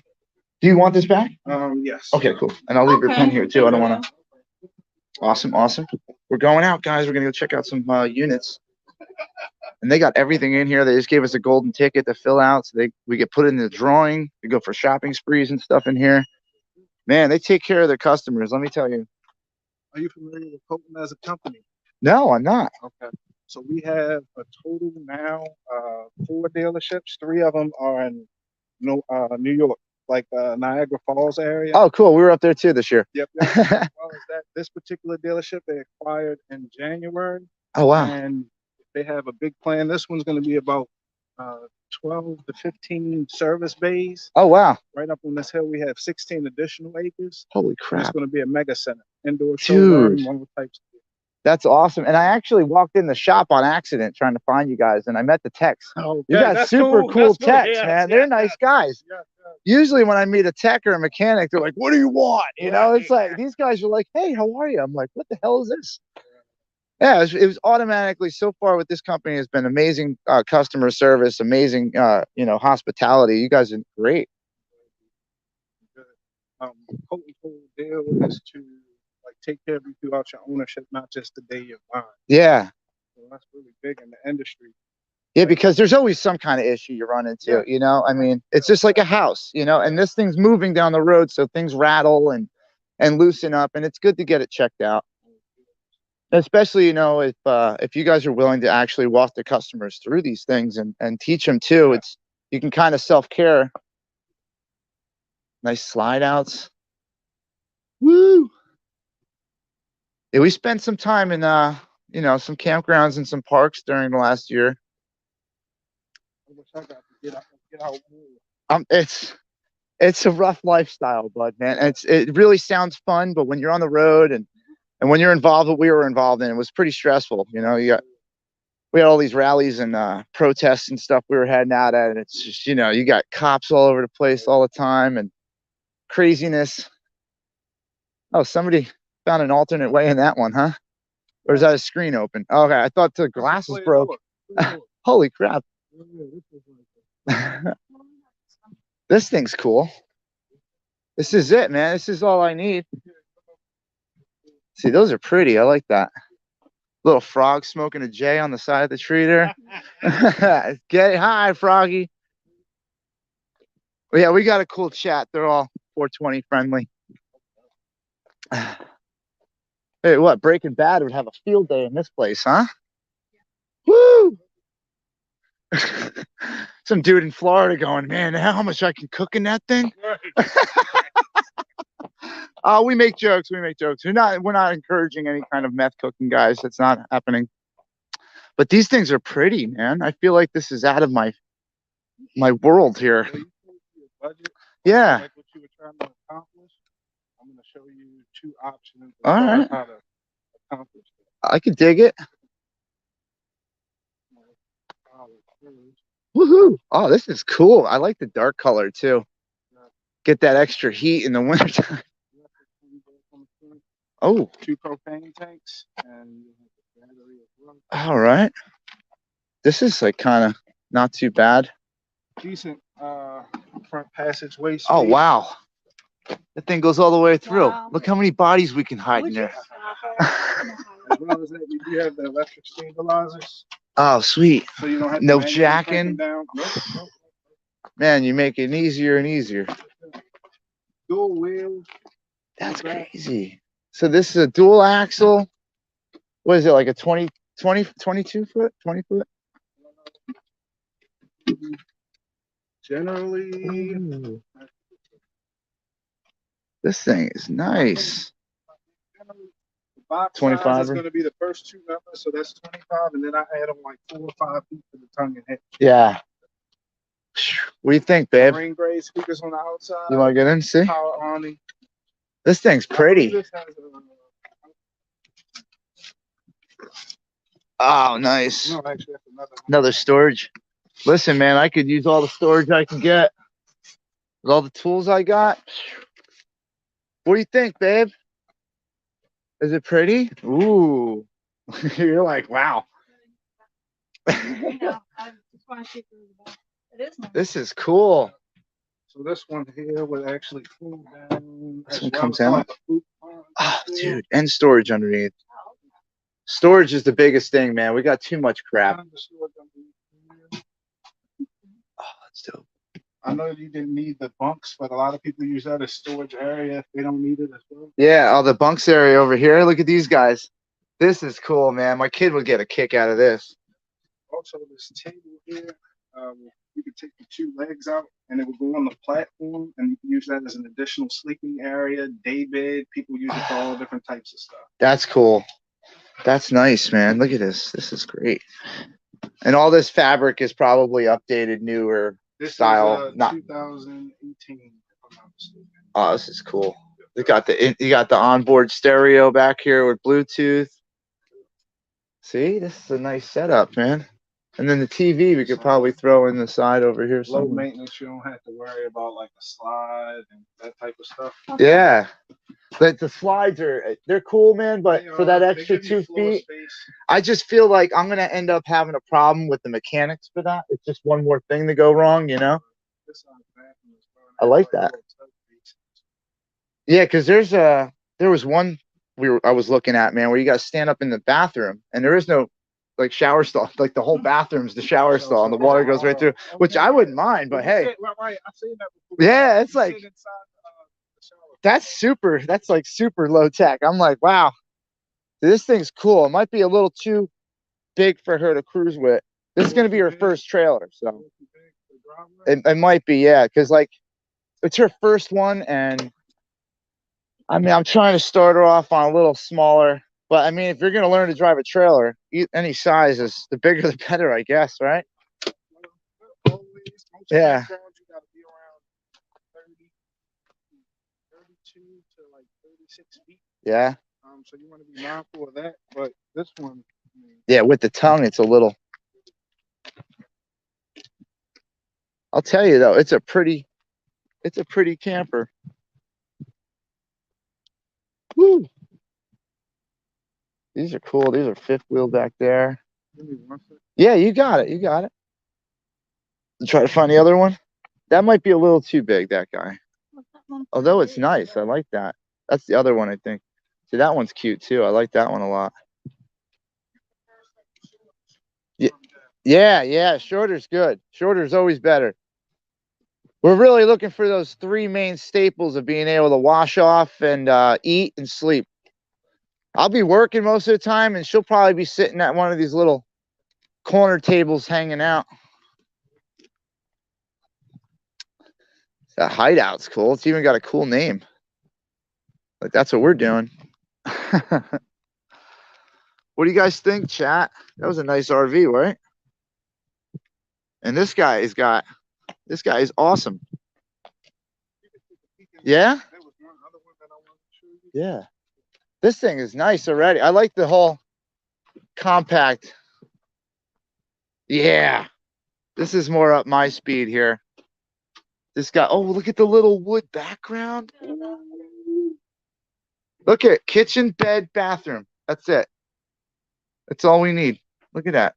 Do you want this back? Yes. Okay, cool. And I'll leave your pen Okay. here too. I don't want to. Awesome, awesome. We're going out, guys. We're gonna go check out some units. And they got everything in here. They just gave us a golden ticket to fill out, so we get put in the drawing. We go for shopping sprees and stuff in here. Man, they take care of their customers. Let me tell you. Are you familiar with Colton as a company? No, I'm not. Okay. So we have a total now 4 dealerships. 3 of them are in New York, like Niagara Falls area. Oh, cool. We were up there too this year. Yep. As well as that, this particular dealership they acquired in January. Oh, wow. And they have a big plan. This one's going to be about 12 to 15 service bays. Oh, wow. Right up on this hill, we have 16 additional acres. Holy And it's crap. going to be a mega center, indoor Dude. showroom, all types of. That's awesome. And I actually walked in the shop on accident trying to find you guys, and I met the techs. Oh, You got that's super cool That's techs, yes, man. yes, They're nice guys. yes, Usually when I meet a tech or a mechanic, they're like, what do you want? You know, Right. it's like these guys are like, hey, how are you? I'm like, what the hell is this? Yeah, it was automatically so far with this company has been amazing customer service, amazing, hospitality. You guys are great. Colton's whole deal is to like take care of you throughout your ownership, not just the day you're buying. Yeah. So that's really big in the industry. Yeah, because there's always some kind of issue you run into, I mean, it's just like a house, and this thing's moving down the road, so things rattle and loosen up, and it's good to get it checked out. Especially, if you guys are willing to actually walk the customers through these things and teach them too, you can kind of self-care. Nice slide outs. Woo! Yeah, we spent some time in some campgrounds and some parks during the last year. I wish I got to get out more. It's a rough lifestyle, bud, man. It really sounds fun, but when you're on the road and when you're involved, what we were involved in, it was pretty stressful. We had all these rallies and protests and stuff we were heading out at, and it's just, you got cops all over the place all the time and craziness. Oh, somebody found an alternate way in that one, huh? Or is that a screen open? Okay, I thought the glasses broke. Holy crap. This thing's cool. This is it, man. This is all I need. See, those are pretty. I like that. Little frog smoking a J on the side of the tree there. Get it high, Froggy. Well, yeah, we got a cool chat. They're all 420 friendly. Hey, what? Breaking Bad would have a field day in this place, huh? Woo! Some dude in Florida going, man, how much I can cook in that thing? We make jokes. We're not encouraging any kind of meth cooking, guys. That's not happening. But these things are pretty, man. I feel like this is out of my world here. Yeah. Like what you were trying to accomplish. I'm going to show you 2 options. All right. How to accomplish that. I could dig it. Woohoo! Oh, this is cool. I like the dark color too. Get that extra heat in the wintertime. Oh. 2 propane tanks and battery as well. All right. This is like kind of not too bad. Decent front passageway space. Oh, wow. That thing goes all the way through. Wow. Look how many bodies we can hide in there. As well as that, you do have the electric stabilizers. Oh, sweet. So you don't have No to jacking. down. Nope. Man, you make it easier and easier. Dual wheel. That's crazy. So this is a dual axle. What is it, like a 22 foot? 20 foot? Generally. Ooh. This thing is nice. The box 25 size is going to be the first 2 numbers, so that's 25, and then I add on like 4 or 5 feet for the tongue and hitch. Yeah. What do you think, babe? Ring grade speakers on the outside. You want to get in and see? Power awning. This thing's pretty. This has Oh, nice. no, actually, that's Another storage. Listen, man, I could use all the storage I can get with all the tools I got. What do you think, babe? Is it pretty? Ooh. You're like, wow. I just want to see if it is nice. This is cool. So this one here would actually pull down. This as one well comes as out? like a boot pump. Oh, dude. And storage underneath. Storage is the biggest thing, man. We got too much crap. Oh, that's dope. I know you didn't need the bunks, but a lot of people use that as storage area if they don't need it as well. Yeah, oh, the bunks area over here. Look at these guys. This is cool, man. My kid would get a kick out of this. Also, this table here, you could take the 2 legs out and it would go on the platform, and you can use that as an additional sleeping area, day bed. People use it for all different types of stuff. That's cool. That's nice, man. Look at this. This is great. And all this fabric is probably updated, newer This style. is Not 2018, if I'm not mistaken. Oh, this is cool. You got the onboard stereo back here with Bluetooth. See, this is a nice setup, man. And then the TV we could probably throw in the side over here Low somewhere. maintenance, you don't have to worry about like a slide and that type of stuff. Yeah. But the slides they're cool, man, but for that They extra give you 2 floor feet, space. I just feel like I'm gonna end up having a problem with the mechanics for that. It's just one more thing to go wrong, you know? This bathroom is going I like out that. little tub space. Yeah, because there was one I was looking at, man, where you gotta stand up in the bathroom and there is no like shower stall. Like the whole bathroom's the shower stall and the water goes right through, which I wouldn't mind, but hey. Right, I've seen that before. Yeah, it's You like sit inside, the shower. that's like super low tech. I'm like, wow, this thing's cool. It might be a little too big for her to cruise with. This is gonna be her first trailer, so it might be, yeah, because like it's her first one, and I mean, I'm trying to start her off on a little smaller, but I mean, if you're gonna learn to drive a trailer, any size is the bigger the better, I guess, right? Yeah. You gotta be around 30, 32 to like 36 feet. Yeah. So you want to be mindful of that. But this one, yeah, with the tongue, it's a little. I'll tell you though, it's a pretty camper. Woo. These are cool. These are fifth wheel back there. Yeah, you got it. You got it. Try to find the other one. That might be a little too big, that guy. Although it's nice. I like that. That's the other one, I think. See, that one's cute too. I like that one a lot. Yeah. Shorter's good. Shorter's always better. We're really looking for those 3 main staples of being able to wash off and eat and sleep. I'll be working most of the time, and she'll probably be sitting at one of these little corner tables hanging out. That hideout's cool. It's even got a cool name. Like, that's what we're doing. What do you guys think, chat? That was a nice RV, right? And this guy is awesome. Yeah? Yeah. This thing is nice already. I like the whole compact. Yeah. This is more up my speed here. This guy, oh, look at the little wood background. Look at kitchen, bed, bathroom. That's it. That's all we need. Look at that.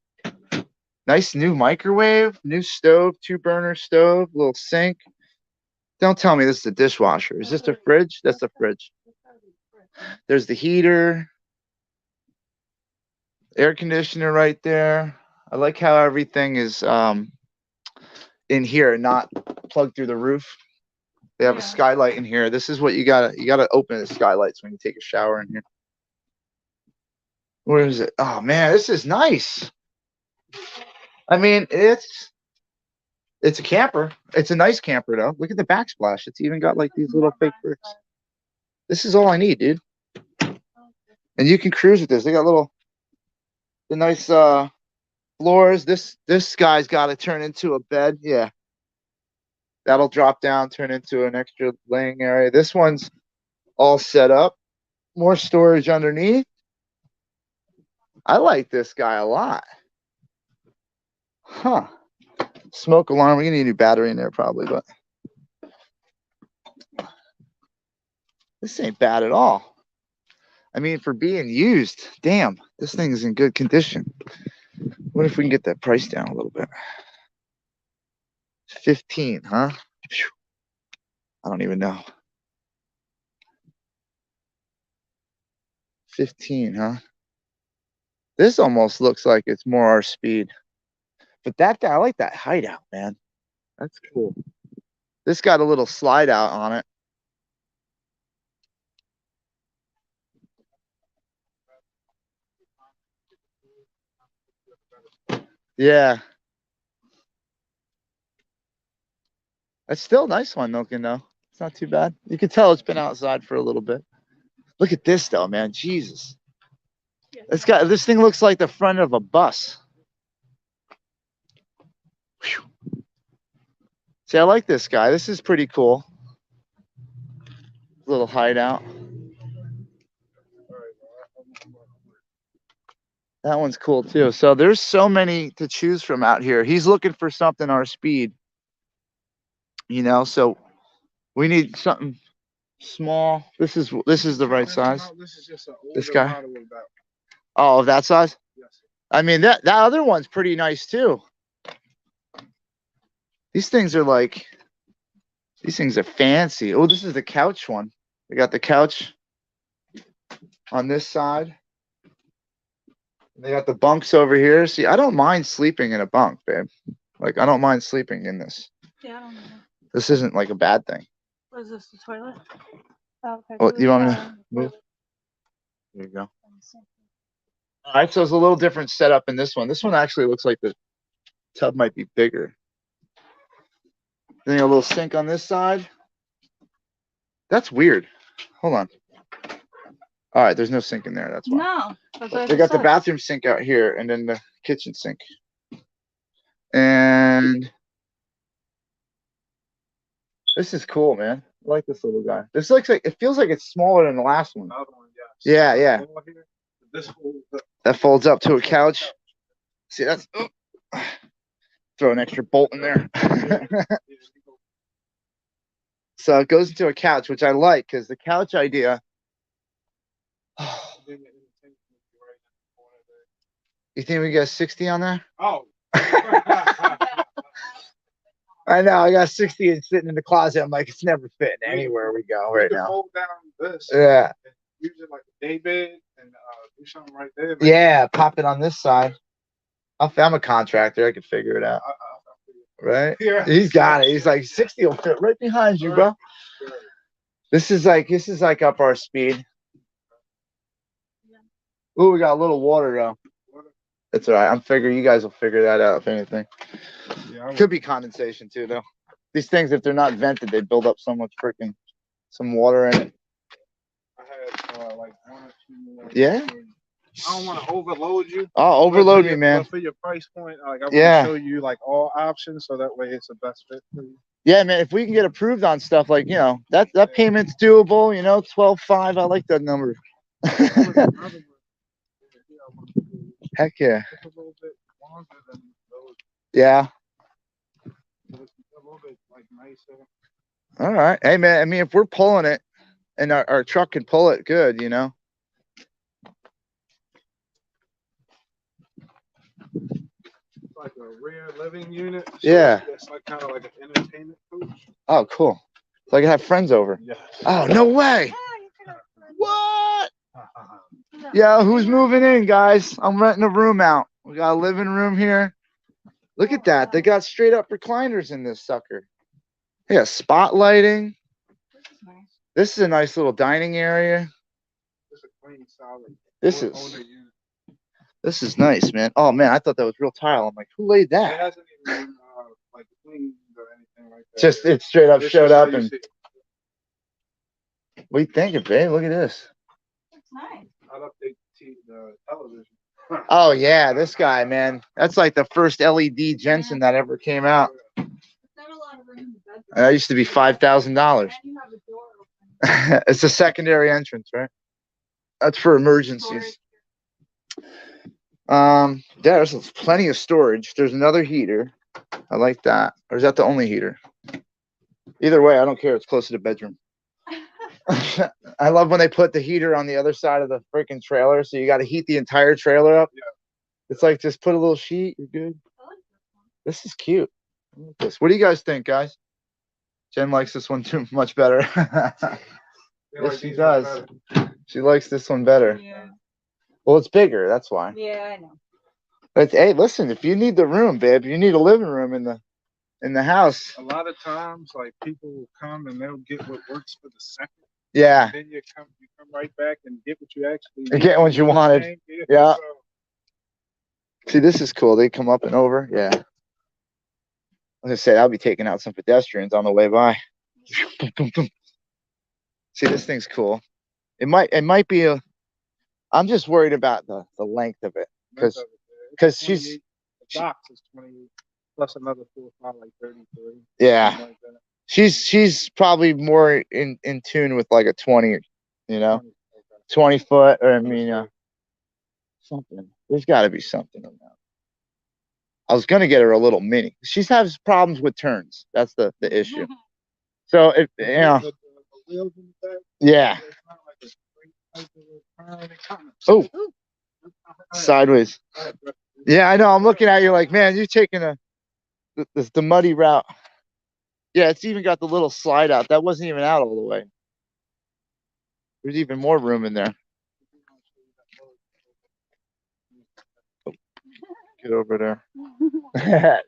Nice new microwave, new stove, 2-burner stove, little sink. Don't tell me this is a dishwasher. Is this a fridge? That's a fridge. There's the heater. Air conditioner right there. I like how everything is in here, not plugged through the roof. They have a skylight in here. This is what you gotta open the skylights when you take a shower in here. Where is it? Oh man, this is nice. I mean, it's a camper. It's a nice camper though. Look at the backsplash. It's even got like these little fake bricks. This is all I need, dude. And you can cruise with this. They got the nice floors. This guy's got to turn into a bed. Yeah. That'll drop down, turn into an extra laying area. This one's all set up. More storage underneath. I like this guy a lot. Huh. Smoke alarm. We're going to need a new battery in there probably, but this ain't bad at all. I mean, for being used, damn, this thing is in good condition. What if we can get that price down a little bit? 15, huh? I don't even know. 15, huh? This almost looks like it's more our speed. But that guy, I like that hideout, man. That's cool. This got a little slide out on it. Yeah. That's still a nice one looking though. It's not too bad. You can tell it's been outside for a little bit. Look at this though, man. Jesus. This thing looks like the front of a bus. See, I like this guy. This is pretty cool. Little hideout. That one's cool too. So there's so many to choose from out here. He's looking for something our speed, you know, so we need something small. This is the right size. This is just an This older guy? model of that. Oh, of that size? Yes. I mean, that other one's pretty nice too. These things are like, these things are fancy. Oh, this is the couch one. We got the couch on this side. They got the bunks over here. See, I don't mind sleeping in a bunk, babe. Like, I don't mind sleeping in this. Yeah, I don't know. This isn't like a bad thing. What is this, the toilet? Oh, okay. Well, you want me to move? There you go. All right, so it's a little different setup in this one. This one actually looks like the tub might be bigger. Then a little sink on this side. That's weird. Hold on. All right, there's no sink in there. That's why. No. They got the bathroom sink out here and then the kitchen sink. And this is cool, man. I like this little guy. This looks like, it feels like it's smaller than the last one. Another one, yes. Yeah, yeah. This folds up. That folds up to a couch. See, that's throw an extra bolt in there. So it goes into a couch, which I like because the couch idea. You think we got 60 on there? Oh. I know. I got 60 and sitting in the closet. I'm like, it's never fitting anywhere we go right now. Fold down this. Yeah. And use it like a day bed and do something right there. Like, Yeah, pop it on this side. I'm a contractor. I could figure it out. Right? Yeah. He's got it. He's like 60 will fit right behind you, bro. This is like up our speed. Ooh, we got a little water though. It's all right. I'm figuring you guys will figure that out if anything. Yeah, Could be condensation too, though. These things, if they're not vented, they build up so much freaking some water in it. I had like 1 or 2 more. Yeah. I don't want to overload you. Oh, overload me, man. But for your price point, like I want Yeah. to show you like all options, so that way it's the best fit for you. Yeah, man. If we can get approved on stuff like, you know, that payment's doable. You know, 12.5. I like that number. Heck yeah. It's a little bit longer than those. Yeah. It's a little bit like nicer. All right. Hey, man. I mean, if we're pulling it, and our truck can pull it, good. You know. It's like a rear living unit. So Yeah. It's like kind of like an entertainment coach. Oh, cool. So I can have friends over. Yes. Oh, no way. What? Yeah, who's moving in, guys? I'm renting a room out. We got a living room here. Look at that. They got straight up recliners in this sucker. They got spotlighting. This is a nice little dining area. It's a clean, solid. This is nice, man. Oh man, I thought that was real tile. I'm like, who laid It that? hasn't even been like cleaned or anything like that. Just it straight up It's showed just how up you and see it. what you thinking, babe? Look at this. That's nice. I'd update the television. Oh yeah, this guy, man. That's like the first LED Jensen that ever came out. There's not a lot of room in the bedroom. That used to be $5,000. And you have a door open. It's a secondary entrance, right? That's for emergencies. Yeah, there's plenty of storage. There's another heater. I like that. Or is that the only heater? Either way, I don't care. It's close to the bedroom. I love when they put the heater on the other side of the freaking trailer, so you got to heat the entire trailer up. Yeah. It's like just put a little sheet. You're good. This is cute. I like this. What do you guys think, guys? Jen likes this one too much better. Yes, she does. She likes this one better. Yeah. Well, it's bigger. That's why. Yeah, I know. But hey, listen, if you need the room, babe, you need a living room in the house. A lot of times, like people will come and they'll get what works for the second. Yeah. And then you come right back and get what you actually You get what you wanted. Yeah. So, See, this is cool. They come up and over. Yeah. I was gonna say I'll be taking out some pedestrians on the way by. See, this thing's cool. It might be a. I'm just worried about the length of it because she's the box is 28. plus another 4 or 5, like 33. Yeah. something like that. She's probably more in tune with like a 20, you know, 20, okay. 20 foot, or I mean, something. There's got to be something in that. I was gonna get her a little mini. She has problems with turns. That's the issue. So if you know, The wheels in the back, yeah. it's not like a straight type of a turn. It kind of Oh, sideways. Yeah, I know. I'm looking at you like, man, you're taking the muddy route. Yeah, it's even got the little slide out. That wasn't even out all the way. There's even more room in there. Get over there.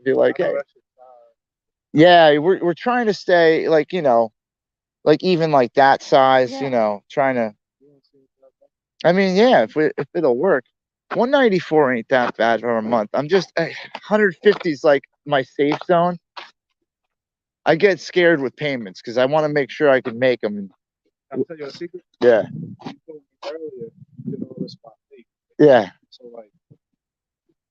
Be like, hey. Yeah, we're trying to stay like, you know, like even like that size, you know, trying to. I mean, yeah, if it'll work. 194 ain't that bad for a month. I'm just 150 is like my safe zone. I get scared with payments because I want to make sure I can make them. I'll tell you a secret. Yeah. You told me earlier you did all this by faith. Yeah. So like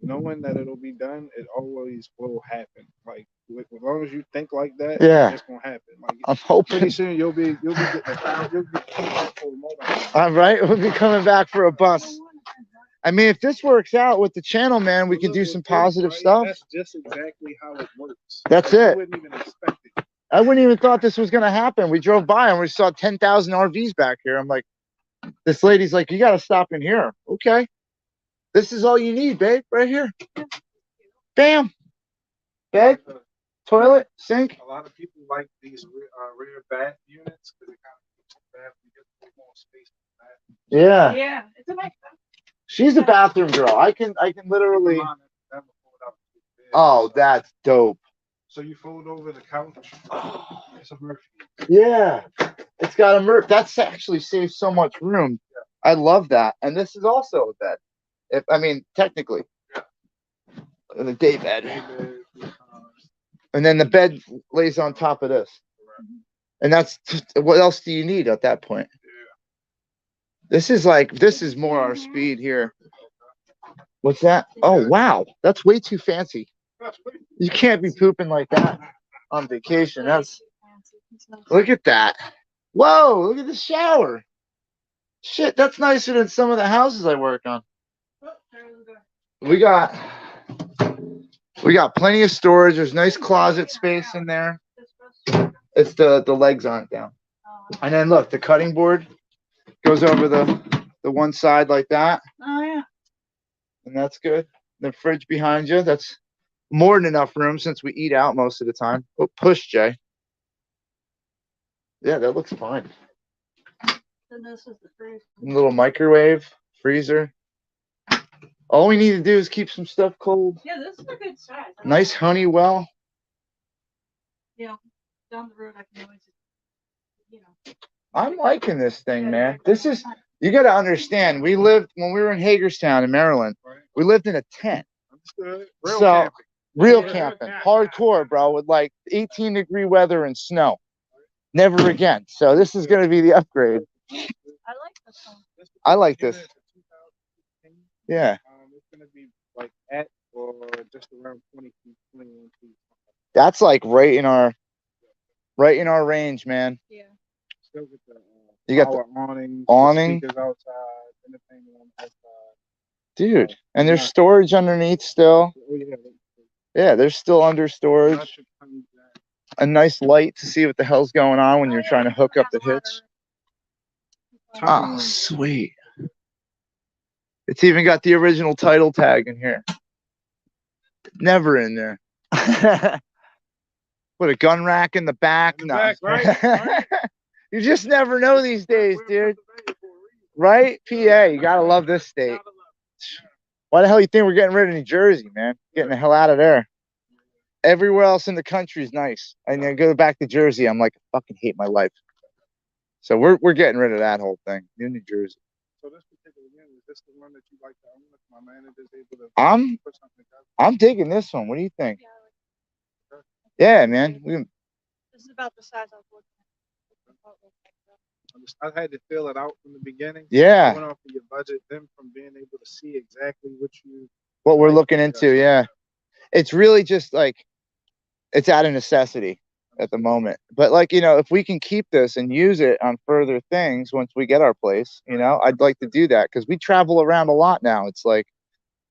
knowing that it'll be done, it always will happen. Like as long as you think like that, Yeah. it's gonna happen. Like I'm hoping. pretty soon you'll be getting you'll be coming back for a motor. I'm right. We'll be coming back for a bus. I mean, if this works out with the channel, man, we can do some positive stuff. That's just exactly how it works. That's like, it. You wouldn't even expect it. I wouldn't even thought this was gonna happen. We drove by and we saw 10,000 RVs back here. I'm like, this lady's like, you gotta stop in here. Okay. This is all you need, babe, right here. Bam. Bed, toilet, sink. A lot of people like these rear bath units because it kind of keeps the bathroom, gets a little more space in the bathroom. Yeah. Yeah, it's a nice one. She's a bathroom girl. I can literally. Oh, that's dope. So you fold over the couch. It's a Murphy. Yeah. It's got a Murphy. That's actually saves so much room. I love that. And this is also a bed. I mean, technically. The day bed. And then the bed lays on top of this. And that's just, what else do you need at that point? This is more our speed here. What's that? Oh, wow. That's way too fancy. You can't be pooping like that on vacation. Look at that. Whoa, look at the shower. Shit, that's nicer than some of the houses I work on. We got plenty of storage. There's nice closet space in there. It's the legs aren't down. And then look, the cutting board goes over the one side like that. Oh yeah. And that's good. The fridge behind you, that's more than enough room since we eat out most of the time. Oh, push, Jay. Yeah, that looks fine. Then this is the freezer. Little microwave, freezer. All we need to do is keep some stuff cold. Yeah, this is a good size. Nice Honeywell. Yeah, down the road I can always, you know. I'm liking this thing, man. This is, you got to understand, we lived, when we were in Hagerstown in Maryland, we lived in a tent. Real camping, hardcore, bro, with like 18-degree weather and snow. Never again. So this is going to be the upgrade. I like this one. I like this. Yeah. It's going to be like at or just around 20 feet, 21 feet. That's like right in our range, man. Yeah. Still get the, you got the awning, speakers outside, entertainment on the outside. Dude, and there's storage underneath still. Yeah, there's still under storage. A nice light to see what the hell's going on when you're trying to hook up the hitch. Oh, sweet. It's even got the original title tag in here. Never in there. Put a gun rack in the back. No. Right. You just never know these days, dude. Right? PA, you gotta love this state. Why the hell you think we're getting rid of New Jersey, man? Getting the hell out of there. Everywhere else in the country is nice. And then go back to Jersey, I'm like, I fucking hate my life. So we're getting rid of that whole thing. New Jersey. So this particular one, is this the one that you like to own? If my manager's able to put something together? I'm digging this one. What do you think? Yeah, man. This is about the size I was looking at. I had to fill it out from the beginning. Yeah. I went off of your budget, then from being able to see exactly what we're looking into. Yeah. it's really just like it's out of necessity at the moment. But like, you know, if we can keep this and use it on further things once we get our place, you know, I'd like to do that because we travel around a lot now. It's like,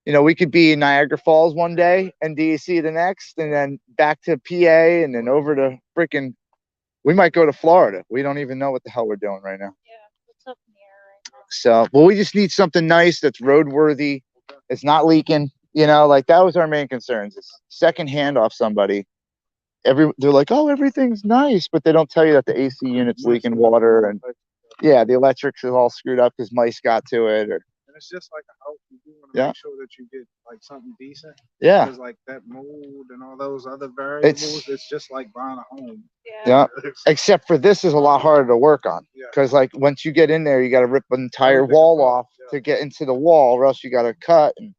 you know, we could be in Niagara Falls one day and DC the next, and then back to PA and then over to freaking, we might go to Florida. We don't even know what the hell we're doing right now. Yeah, what's up in the air right now? So, well, we just need something nice that's roadworthy. It's not leaking, you know, like that was our main concerns. It's secondhand off somebody. They're like, oh, everything's nice, but they don't tell you that the AC unit's leaking water, and yeah, the electrics is all screwed up because mice got to it. Or And it's just like a house. You do want to Yeah. make sure that you get like something decent. yeah, Because like that mold and all those other variables, it's just like buying a home. yeah. Except for this is a lot harder to work on Yeah. because like once you get in there, you got to rip an entire Everything wall apart, off yeah. to get into the wall, or else you got to cut. And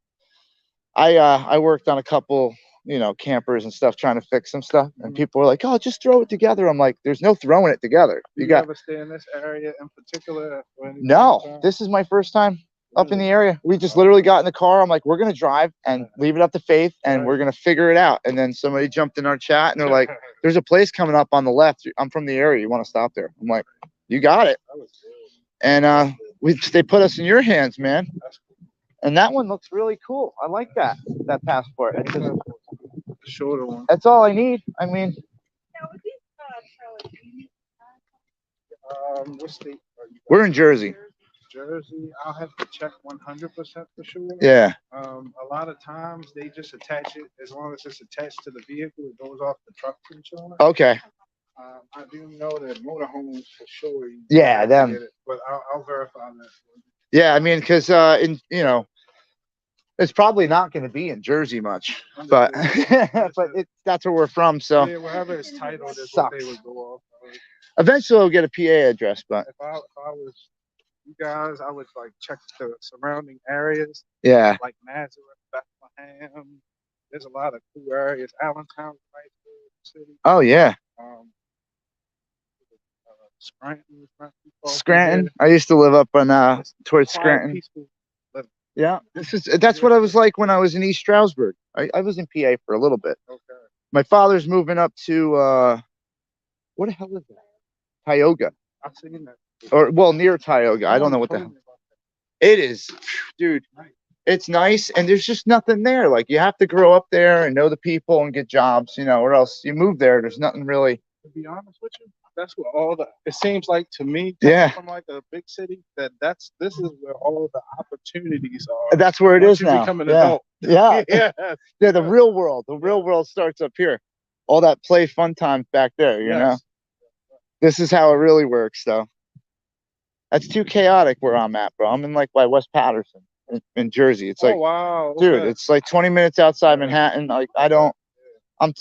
I worked on a couple, you know, campers and stuff trying to fix some stuff, and people were like, oh, just throw it together. I'm like, there's no throwing it together. Do You you got ever stay in this area in particular? Or anything no. like that? This is my first time up in Really? the area. We just literally got in the car. I'm like, we're gonna drive and leave it up to Faith, and Right. we're gonna figure it out. And then somebody jumped in our chat, and they're like, there's a place coming up on the left. I'm from the area. You want to stop there? I'm like, you got it. That was good. And they put us in your hands, man. That's cool. And that one looks really cool. I like that passport. It's just, The shorter one. that's all I need. I mean, Now, with these trailers, do you need What state are you? we're in Jersey. Jersey. I'll have to check 100% for sure. Yeah. A lot of times they just attach it as long as it's attached to the vehicle. It goes off the truck's insurance. Okay. I do know that motorhomes for sure. You Yeah, have to them. get it, but I'll verify that. Yeah, I mean, because in you know, it's probably not going to be in Jersey much, but but that's where we're from. So Yeah, wherever it's titled is what Sucks. they would go off of. eventually we'll get a PA address. But If I was you guys, I would like check the surrounding areas yeah, like Nazareth, Bethlehem. There's a lot of cool areas. Allentown, right city. oh yeah, Scranton is not too far from Scranton. there. I used to live up on It's towards quiet, Scranton. peaceful living. Yeah, that's what I was like when I was in East Stroudsburg. I was in PA for a little bit. Okay. My father's moving up to what the hell is that? Tioga, I've seen that. or well, near Tioga. I don't know what the Told hell me about it is, dude. that. Right. It's nice, and there's just nothing there. Like you have to grow up there and know the people and get jobs, you know, or else you move there. There's nothing really. To be honest with you, that's where all the. It seems like to me, Yeah. from like a big city, this is where all the opportunities are. That's where it Once is you now. become an Yeah. adult. Yeah. Yeah. Yeah, the real world. The real world starts up here. All that play fun times back there, you know. This is how it really works, though. That's too chaotic where I'm at, bro. I'm in like by West Patterson in Jersey. It's like, oh wow, dude, okay. it's like 20 minutes outside Manhattan. Like I'm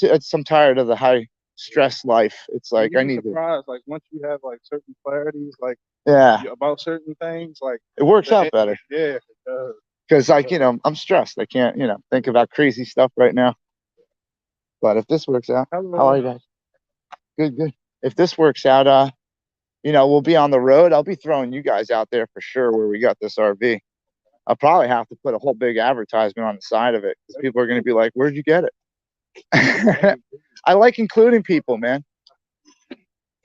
tired of the high stress life. It's like You'd I be need to. surprised, like once you have like certain clarities, like Yeah, about certain things, like it works out better. Yeah, it does. Because like, you know, I'm stressed. I can't, you know, think about crazy stuff right now. But if this works out, Hello. how are you guys? Good, good. If this works out, you know, we'll be on the road. I'll be throwing you guys out there for sure where we got this RV. I'll probably have to put a whole big advertisement on the side of it because people are going to be like, where'd you get it? I like including people, man.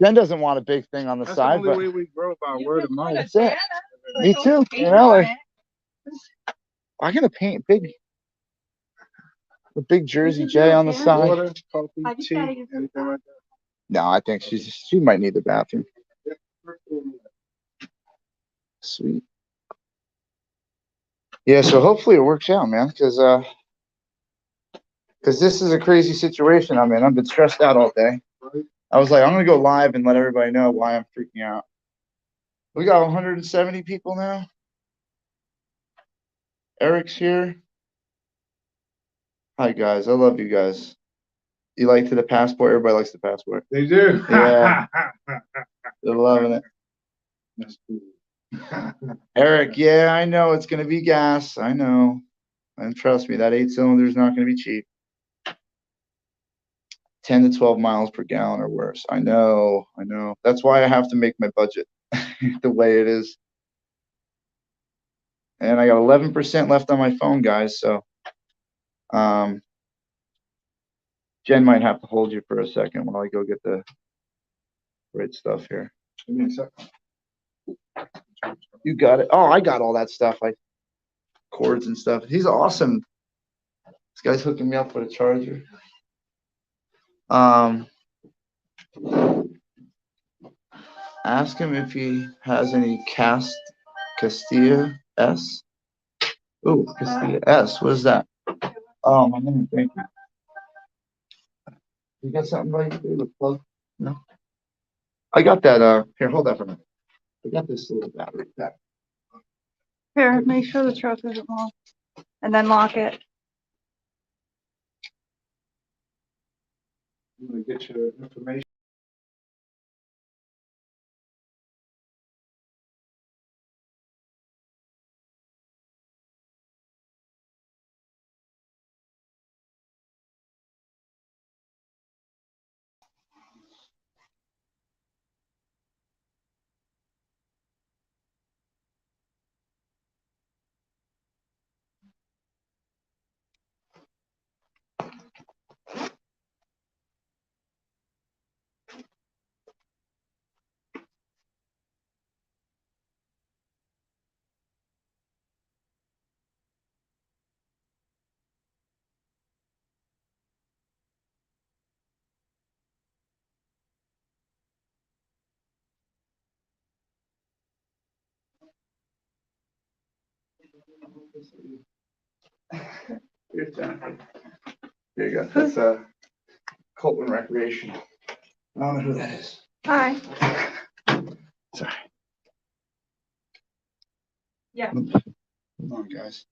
Jen doesn't want a big thing on the That's side, the only but way we grow by You word can of mouth. put a That's it. banner, Me like, too, paint you know, on like- it. I'm going to paint the big Jersey J on the side. Water, coffee, I just tea, gotta use anything like No, I think she might need the bathroom. that. Sweet. Yeah, so hopefully it works out, man, because this is a crazy situation I'm in. I've been stressed out all day. I was like, I'm gonna go live and let everybody know why I'm freaking out. We got 170 people now. Eric's here. Hi guys, I love you guys. You like the passport? Everybody likes the passport. They do. Yeah. They're loving it. That's cool. Eric, yeah, I know it's gonna be gas. I know. And trust me, that 8-cylinder is not gonna be cheap. 10 to 12 miles per gallon or worse. I know. That's why I have to make my budget the way it is. And I got 11% left on my phone, guys. So, Jen might have to hold you for a second while I go get the right stuff here. Give me a second. You got it. Oh, I got all that stuff. Cords and stuff. He's awesome. This guy's hooking me up with a charger. Ask him if he has any Castilla S. Oh, Castilla S. What is that? Oh, my name. Thank you. You got something like the plug? No. I got that. Here, hold that for a minute. I got this little battery pack. Here, make sure the truck isn't locked, and then lock it. I'm gonna get your information. Here's Jennifer. There you go. That's Colton Recreation. I don't know who that is. Hi. Sorry. Yeah. Hold on, guys.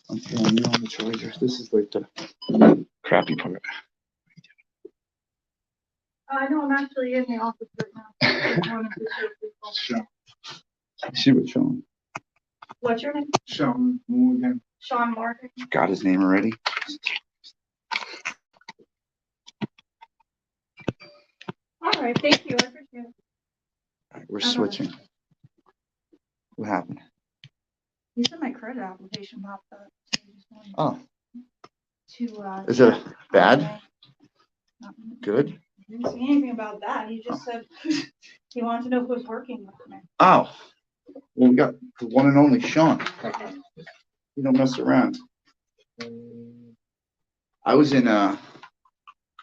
I'm throwing you on the charger. This is like the crappy part. I know I'm actually in the office right now. One of the two people. Sean. See what's showing. What's your name? Sean Morgan. Sean Morgan. Got his name already. All right, thank you. I appreciate it. All right, we're switching. What happened? You said my credit application popped up. So I just wanted Oh, to, is it check. bad? Not- Good? He didn't say anything about that. He just said he wanted to know who was working with me. Oh, well, we got the one and only Sean. You don't mess around. I was in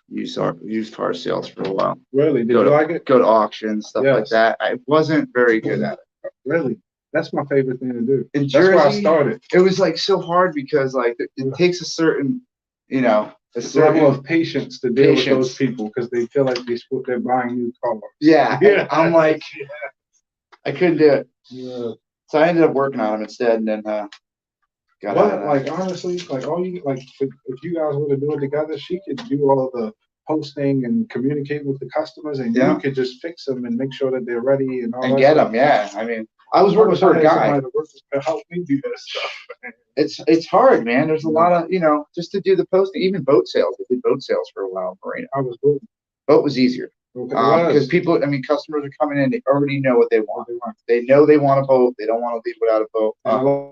used car sales for a while. Really? Did Go you to like it? go to auctions, stuff like Yes. that. I wasn't very good at it. Really? That's my favorite thing to do. In That's why I Jersey, started. it was like so hard because like it takes a certain, a Level certain of patience to deal with those Patience. people because they feel like they're buying new cars. yeah. Yeah. I'm like, I couldn't do it, Yeah. so I ended up working on them instead, and then got out But of that. like honestly, like all you like if you guys were to do it together, she could do all of the posting and communicate with the customers, and Yeah. you could just fix them and make sure that they're ready and all and that get stuff. them. Yeah, I mean, I was working Wish for I a had guy. somebody to help me do that stuff. It's hard, man. There's a lot of just to do the posting, even boat sales. I did boat sales for a while, Marina. I was good. Boat was easier. Okay. Because people, customers are coming in, they already know what they want. They know they want a boat. They don't want to leave without a boat. And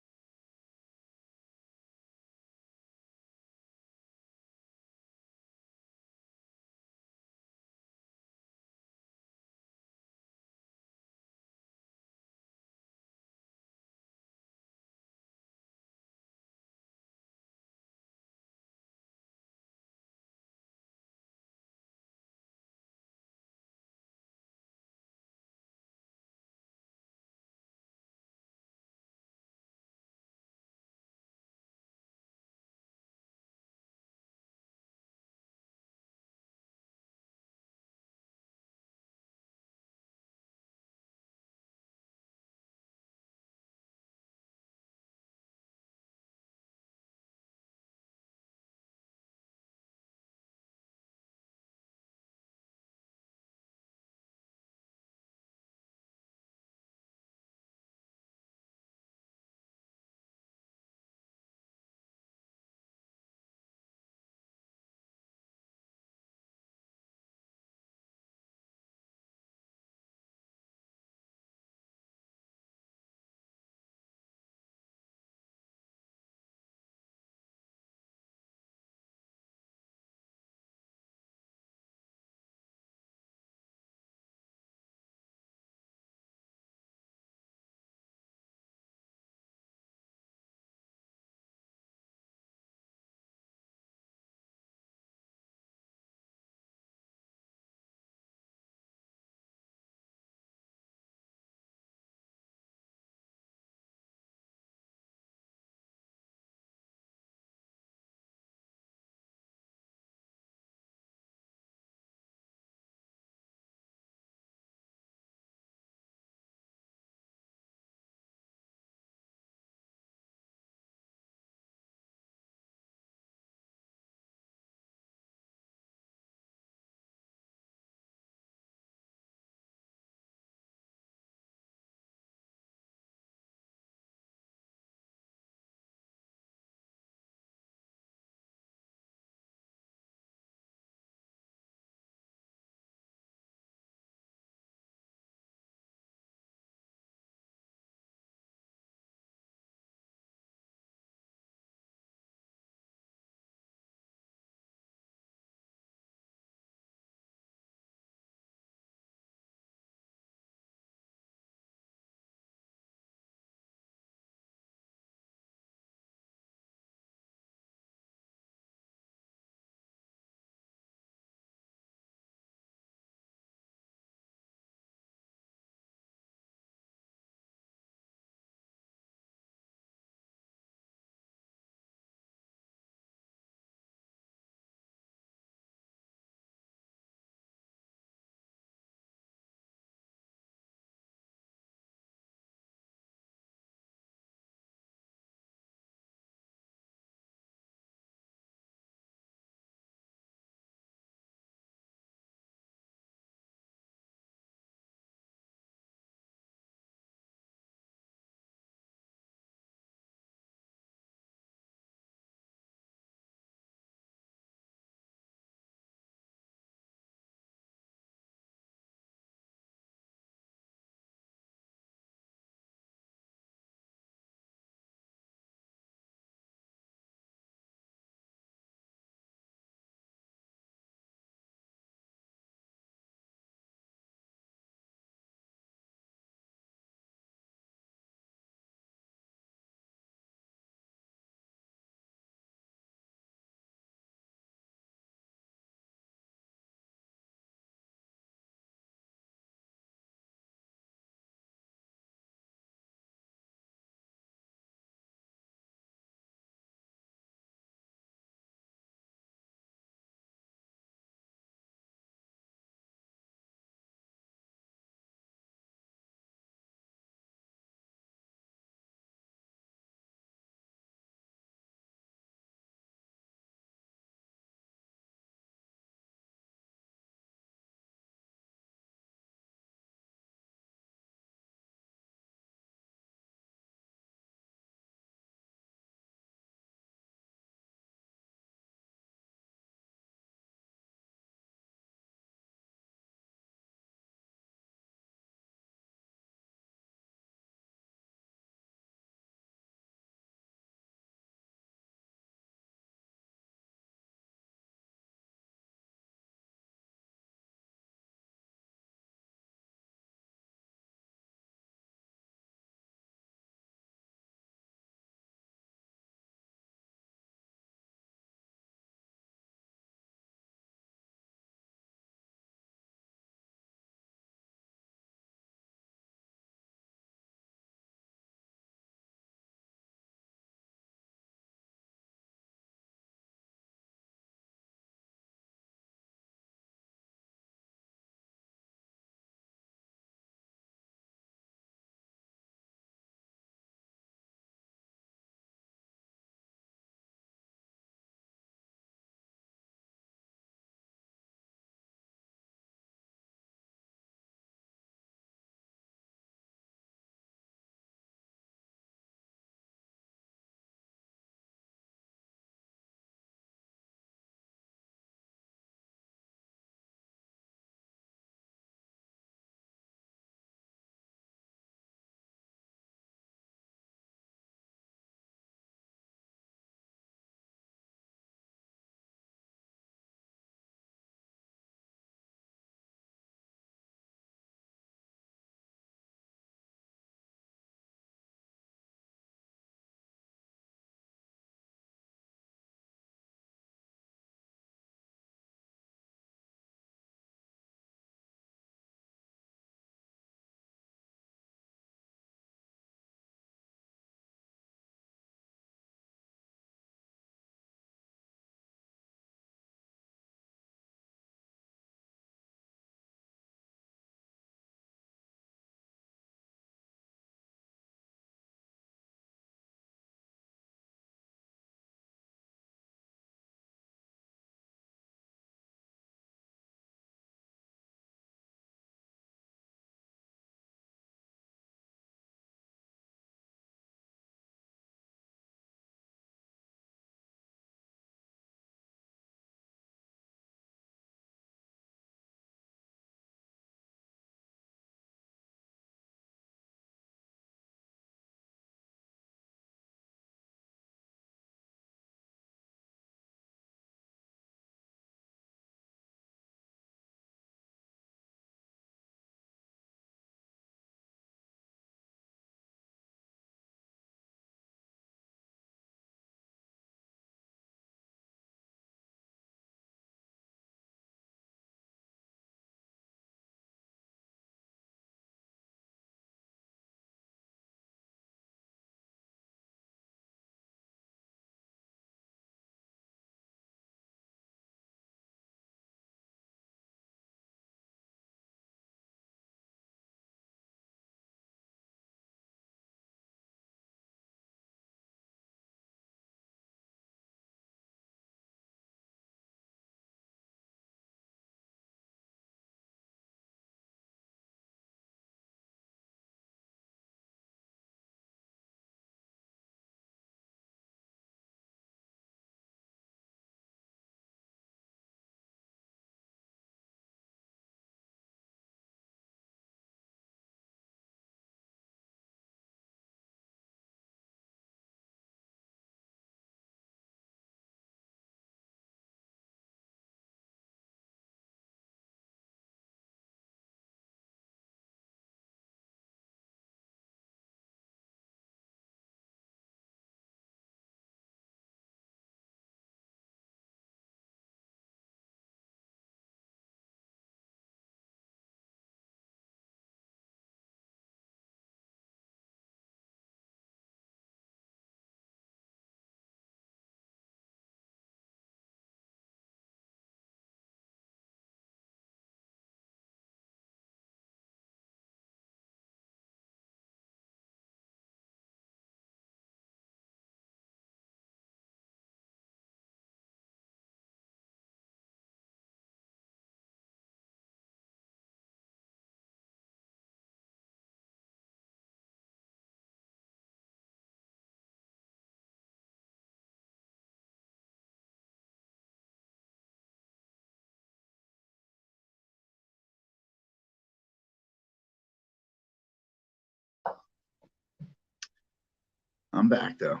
I'm back though.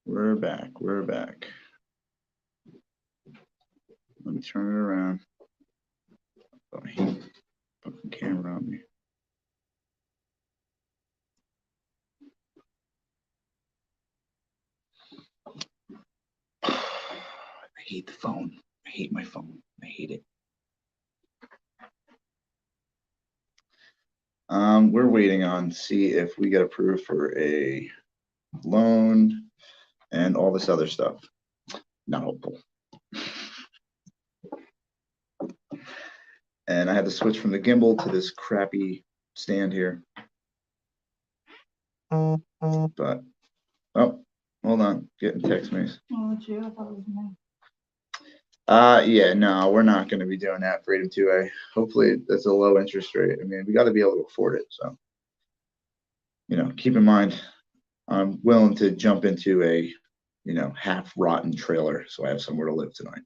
We're back. We're back. Let me turn it around. Oh, I hate the fucking camera on me. I hate the phone. I hate my phone. I hate it. We're waiting on see if we get approved for a loan and all this other stuff. Not hopeful. And I had to switch from the gimbal to this crappy stand here. But oh, hold on, getting text messages. Oh, it's you. I thought it was me. Yeah, no, we're not going to be doing that Freedom 2A. Hopefully, that's a low interest rate. I mean, we got to be able to afford it. So, you know, keep in mind, I'm willing to jump into a, you know, half rotten trailer so I have somewhere to live tonight.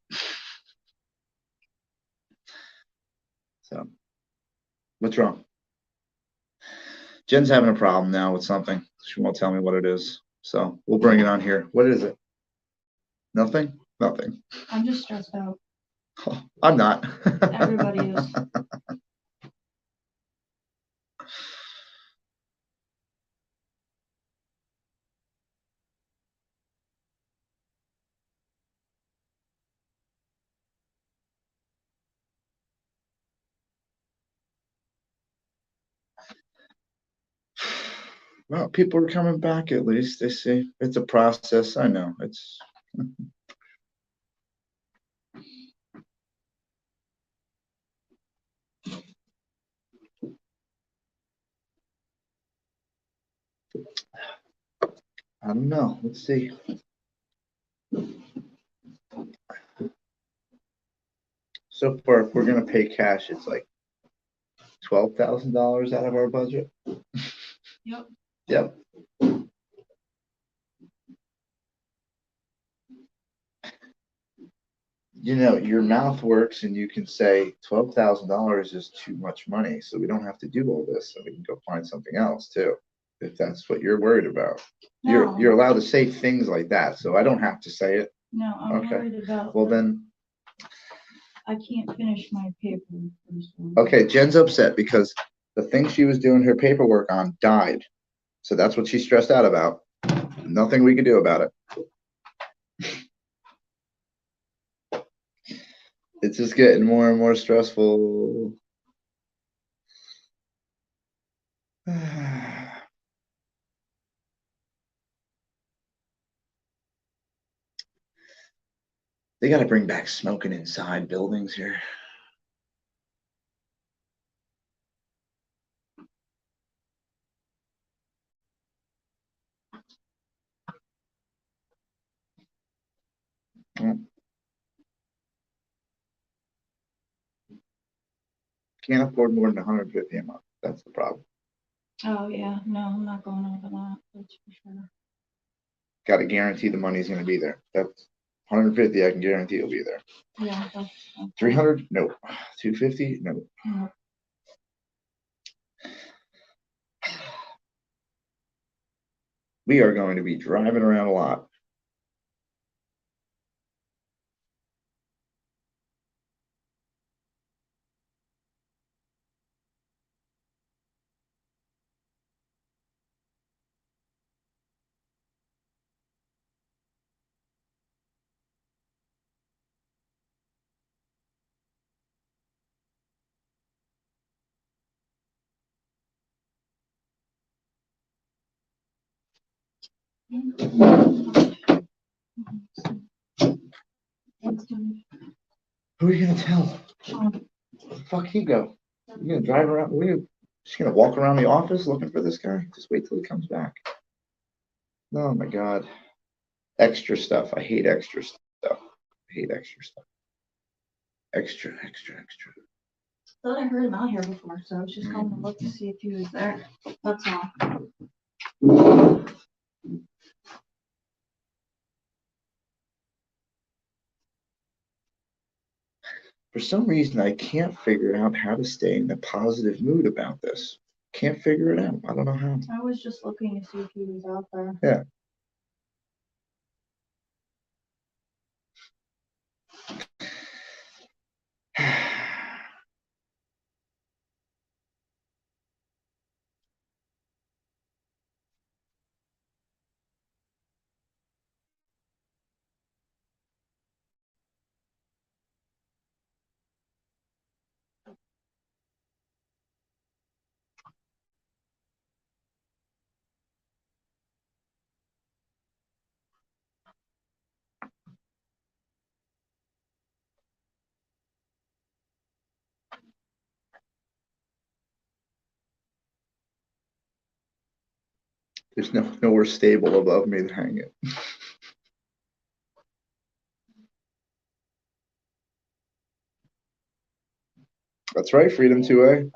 So, what's wrong? Jen's having a problem now with something. She won't tell me what it is. So, we'll bring it on here. What is it? Nothing? Nothing. I'm just stressed out. I'm not. Everybody is. Well, people are coming back at least. They see it's a process. I know it's. I don't know. Let's see. So far, if we're gonna pay cash, it's like $12,000 out of our budget. Yep. Yep. You know, your mouth works, and you can say $12,000 is too much money, so we don't have to do all this, and we can go find something else too, if that's what you're worried about. No. You're allowed to say things like that, so I don't have to say it. No, I'm Okay. worried about. Well then. I can't finish my paper. Okay, Jen's upset because the thing she was doing her paperwork on died. So that's what she's stressed out about. Nothing we can do about it. It's just getting more and more stressful. They got to bring back smoking inside buildings here. Can't afford more than 150 a month. That's the problem. Oh yeah, no, I'm not going over that. That's for sure. Got to guarantee the money's going to be there. That's 150. I can guarantee it'll be there. Yeah. 300? No. 250? No. No. We are going to be driving around a lot. Who are you gonna tell? Where the fuck he go? You gonna drive around? What are you just gonna walk around the office looking for this guy? Just wait till he comes back. Oh my god. Extra stuff. I hate extra stuff. I hate extra stuff. Extra. Thought I heard him out here before, so I was just calling to look to see if he was there. That's all. For some reason, I can't figure out how to stay in a positive mood about this. can't figure it out. I don't know how. I was just looking to see if he was out there. Yeah. There's nowhere stable above me to hang it. That's right, Freedom 2A.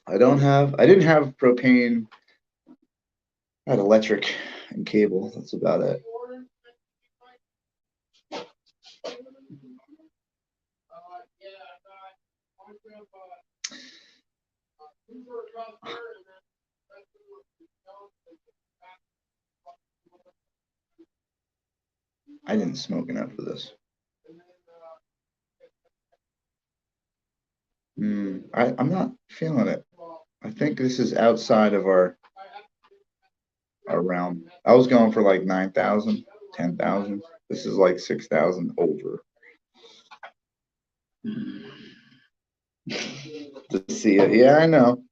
I didn't have propane. I had electric and cable. That's about it. I didn't smoke enough for this. I'm not feeling it. I think this is outside of our realm. I was going for like 9,000, 10,000. This is like 6,000 over. To see it. Yeah, I know.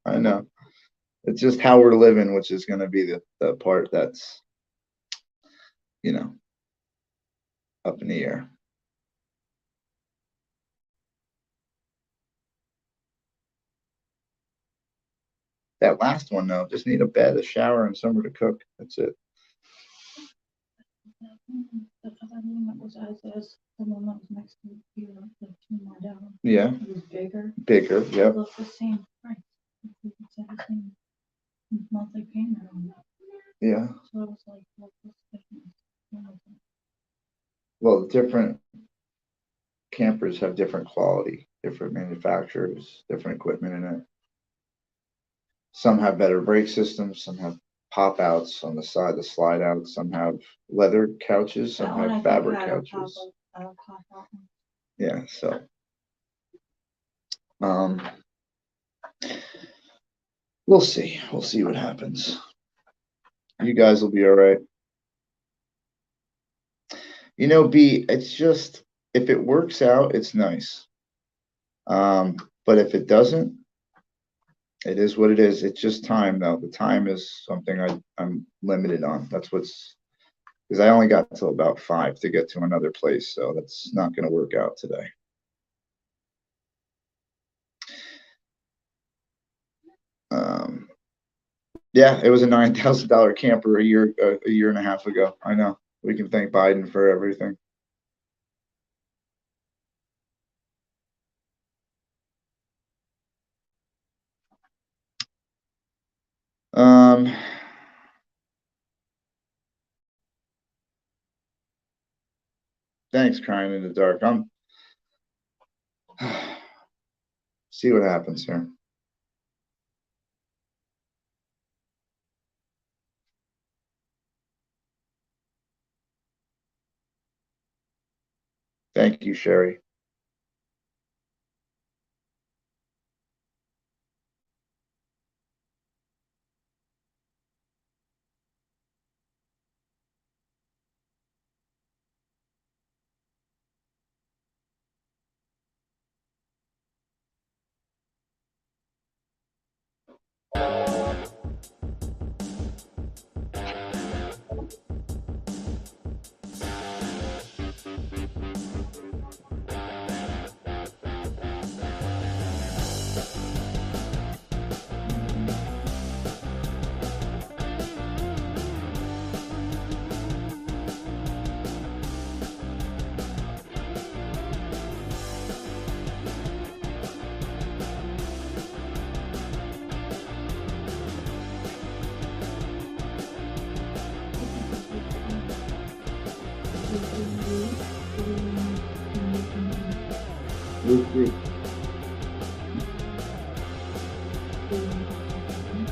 It's just how we're living, which is going to be the part that's, up in the air. That last one, though, just need a bed, a shower, and somewhere to cook. That's it. The other one that was as is, the one that was next to you, like 2 more down. Yeah. It was bigger. Bigger, It yep. looked the same price. It's the same monthly payment on that. Yeah. So I was like, what's the difference? Well, different campers have different quality, different manufacturers, different equipment in it. Some have better brake systems, some have pop outs on the side, the slide outs, some have leather couches, some That one I have think fabric had couches. a pop-out one. Yeah, so we'll see. We'll see what happens. You guys will be all right. B, it's just if it works out, it's nice. But if it doesn't, it is what it is. It's just time, though. The time is something I'm limited on. That's what's because I only got till about 5 to get to another place, so that's not going to work out today. Yeah, it was a $9,000 camper a year and a half ago. I know. We can thank Biden for everything. Thanks, crying in the dark. See what happens here. Thank you, Sherry.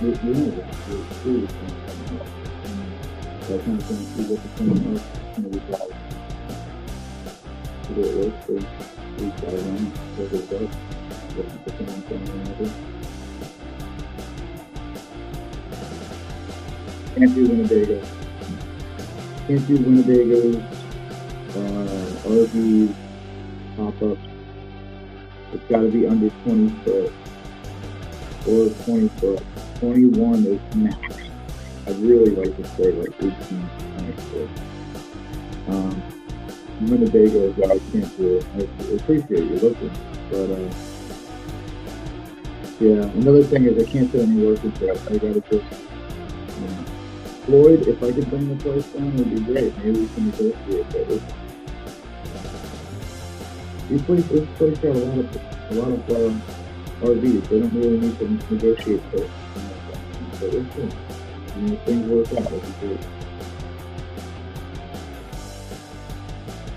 You know that. You're so I kind of think see what the thing is. Maybe try to do it work for 3,000. So they go. What the thing is going on. Can't do Winnebago. Can't do Winnebago's, RVs, pop-ups. It's got to be under 20 foot or 20 foot. 21 is max. I'd really like to say like 18, 20 foot. Winnebago, I can't do it. I appreciate you looking, but yeah. Another thing is I can't do any work with that. I gotta just. Floyd, if I could bring the price down, it would be great. Maybe we can negotiate better. This place got a lot of RVs. They don't really need to negotiate for it. So it's good. I mean, if things work out, it'd be great.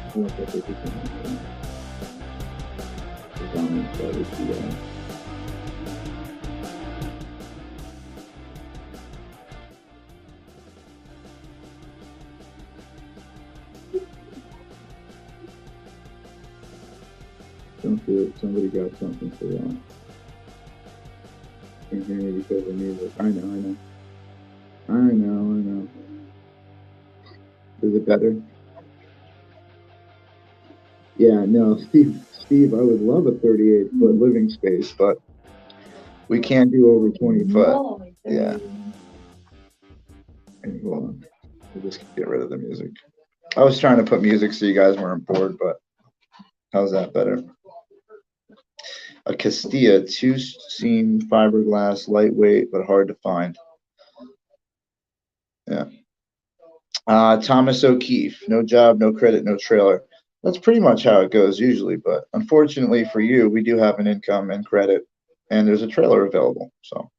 I don't think they could do anything. The dominant side is the don't do it. Somebody got something for that. Can't hear me because of music. I know. Is it better? Yeah, no, Steve, I would love a 38-foot living space, but we can't do over 20 foot. Yeah. Hold on. We'll just get rid of the music. I was trying to put music so you guys weren't bored, but how's that better? A Castilla 2-seam fiberglass, lightweight but hard to find. Yeah. Thomas O'Keefe, no job, no credit, no trailer. That's pretty much how it goes usually, but unfortunately for you, we do have an income and credit, and there's a trailer available. So,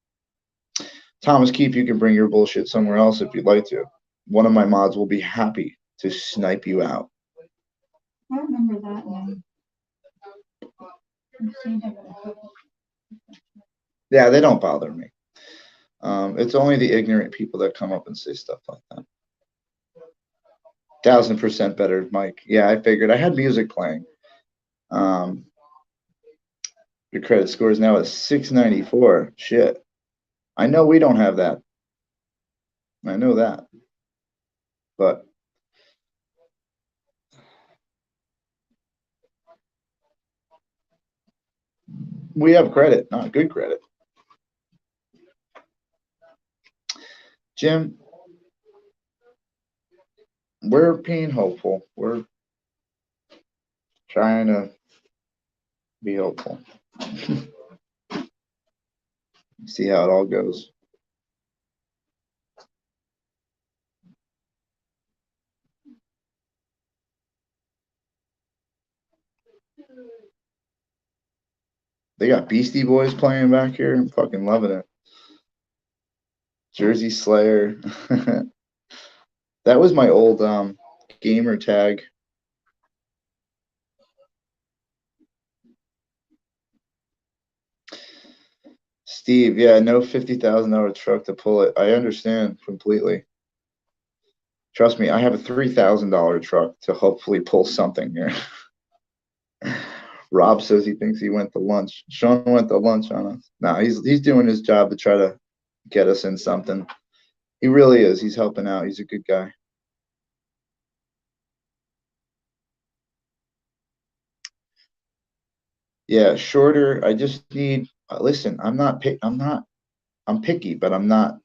Thomas Keefe, you can bring your bullshit somewhere else if you'd like to. One of my mods will be happy to snipe you out. I remember that name. Yeah, they don't bother me. It's only the ignorant people that come up and say stuff like that. 1000% better, Mike. Yeah, I figured. I had music playing. Your credit score is now at 694. Shit. I know we don't have that. I know that. But we have credit, not good credit. Jim, we're being hopeful. We're trying to be hopeful. See how it all goes. They got Beastie Boys playing back here. I'm fucking loving it. Jersey Slayer. That was my old gamer tag. Steve, yeah, no $50,000 truck to pull it. I understand completely. Trust me, I have a $3,000 truck to hopefully pull something here. Rob says he thinks he went to lunch. Sean went to lunch on us. No, he's doing his job to try to get us in something. He really is. He's helping out. He's a good guy. Yeah, shorter. I just need. Listen, I'm picky, but I'm not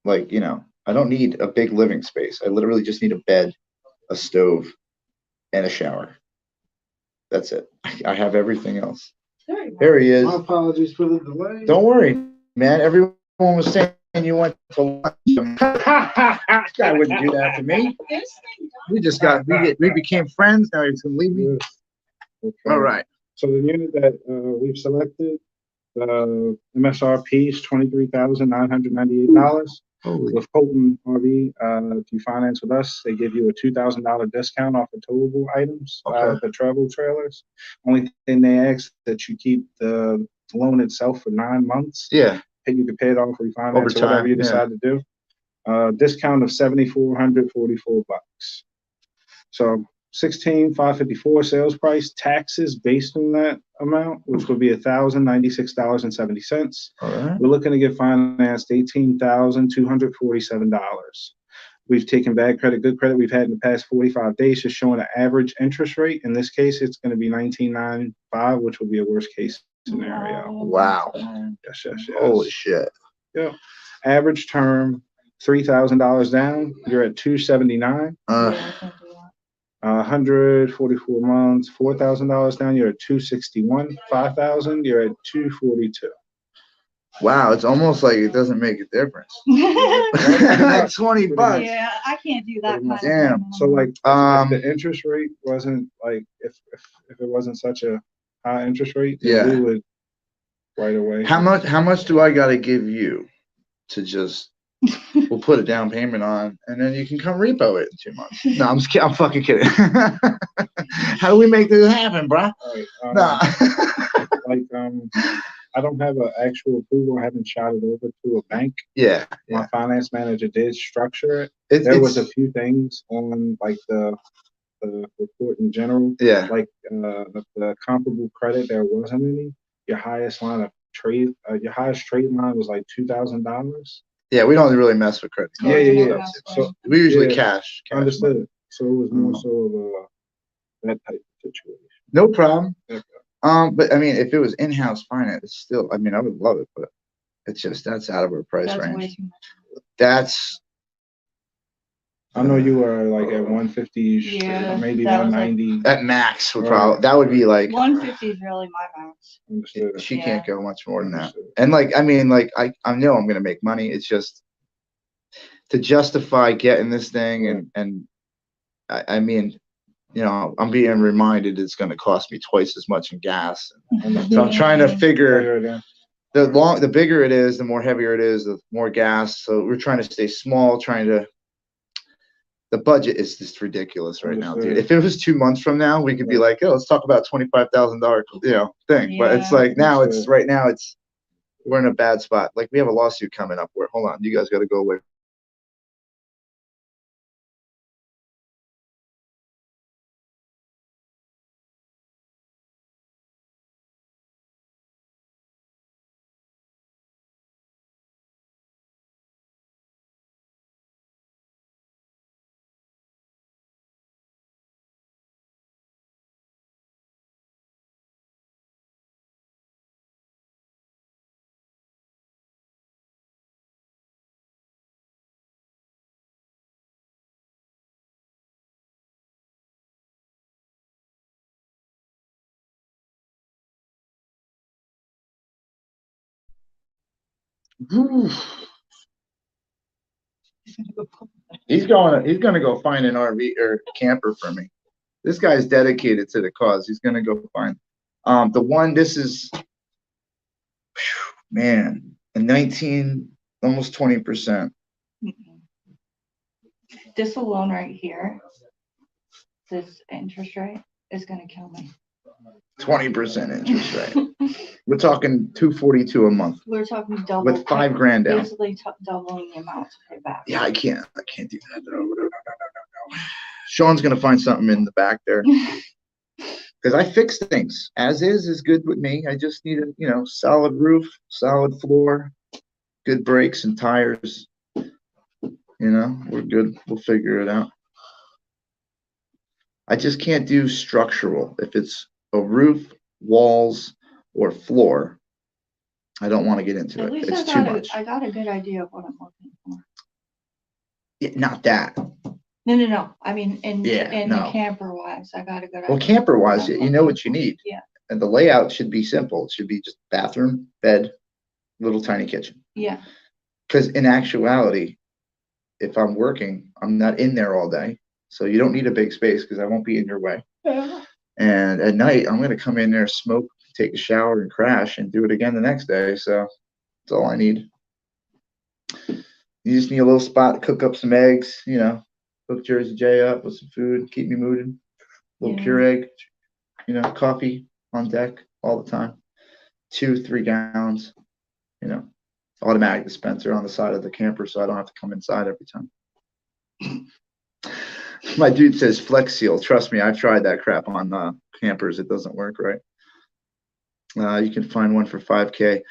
like, I don't need a big living space. I literally just need a bed, a stove, and a shower. That's it. I have everything else. There he is. My apologies for the delay. Don't worry, man. Everyone was saying you went to lunch. This guy wouldn't do that to me. We became friends. Now he's gonna leave me. Okay. All right. So the unit that we've selected, the MSRP is $23,998. With Colton RV, if you finance with us, they give you a $2,000 discount off the towable items, the travel trailers. Only thing they ask that you keep the loan itself for 9 months. Yeah. You can pay it off, refinance, Over or whatever time, you yeah. decide to do. Discount of $7,444. So 16,554 sales price, taxes based on that amount, which would be $1,096.70. All right. We're looking to get financed $18,247. We've taken bad credit, good credit we've had in the past 45 days, just showing an average interest rate. In this case, it's going to be 19.95, which would be a worst case scenario. Wow. Yes. Holy shit. Yeah. Average term, $3,000 down. You're at 279. 144 months, $4,000 down. You're at 261. 5,000. You're at 242. Wow, it's almost like it doesn't make a difference. Like $20. Yeah, I can't do that kind of Damn. thing. So like, Um, if the interest rate wasn't like, if it wasn't such a high interest rate, then Yeah. we would right away. How much do I gotta give you to just we'll put a down payment on and then you can come repo it in 2 months? No, I'm just kidding. I'm fucking kidding. How do we make this happen, bro? Right, Nah. I don't have an actual approval. I haven't shot it over to a bank. Yeah. My finance manager did structure it. It's, There was a few things on like the report in general, yeah. like the comparable credit. There wasn't any. Your highest line of trade, your highest trade line was like $2,000. Yeah, we don't really mess with credit Yeah, cards. yeah, and yeah. stuff. So We usually yeah, cash. understood. So it was more Mhm. so of that type of situation. No problem. Okay. But I mean, if it was in-house finance, it's still, I mean, I would love it, but it's just, that's out of our price That's way range. too much. That's, I know you were like at 150, Yeah, maybe that was like- 190. at max would Right. probably, that would be like, 150 is really my max. Understood. she Yeah. can't go much more than that. Understood. And like, I mean, like, I know I'm gonna make money. It's just to justify getting this thing and I mean, you know, I'm being reminded it's gonna cost me twice as much in gas. So I'm trying to figure the bigger it is, the more heavier it is, the more gas. So we're trying to stay small, the budget is just ridiculous right now, dude. Understood. If it was 2 months from now, we could be like, oh, let's talk about $25,000, thing. But it's Yeah. like now Understood. right now we're in a bad spot. Like we have a lawsuit coming up where, hold on, you guys got to go away. He's gonna go find an RV or camper for me. This guy's dedicated to the cause. He's gonna go find the one. This is man, a 19, almost 20%. This alone right here, this interest rate is gonna kill me. 20% interest rate. We're talking 242 a month We're talking double. with $5,000 down. Basically doubling the amount to pay back. Yeah, I can't do that. No. Sean's gonna find something in the back there because I fix things. As is good with me. I just need a solid roof, solid floor, good brakes and tires. We're good. We'll figure it out. I just can't do structural. If it's a roof, walls, or floor, I don't want to get into At it. least It's too much. I got a good idea of what I'm looking for. Yeah, not that. No. I mean, in no. the camper wise, I got a good idea. Well, camper wise, you know what you need. Yeah. And the layout should be simple. It should be just bathroom, bed, little tiny kitchen. Yeah. Because in actuality, if I'm working, I'm not in there all day. So you don't need a big space because I won't be in your way. Yeah. And at night, I'm going to come in there, smoke, take a shower, and crash and do it again the next day. So that's all I need. You just need a little spot to cook up some eggs, hook Jersey J up with some food, keep me moving. Little Keurig, coffee on deck all the time. 2-3 gallons, automatic dispenser on the side of the camper, so I don't have to come inside every time. My dude says Flex Seal. Trust me, I've tried that crap on campers. It doesn't work right. You can find one for $5K.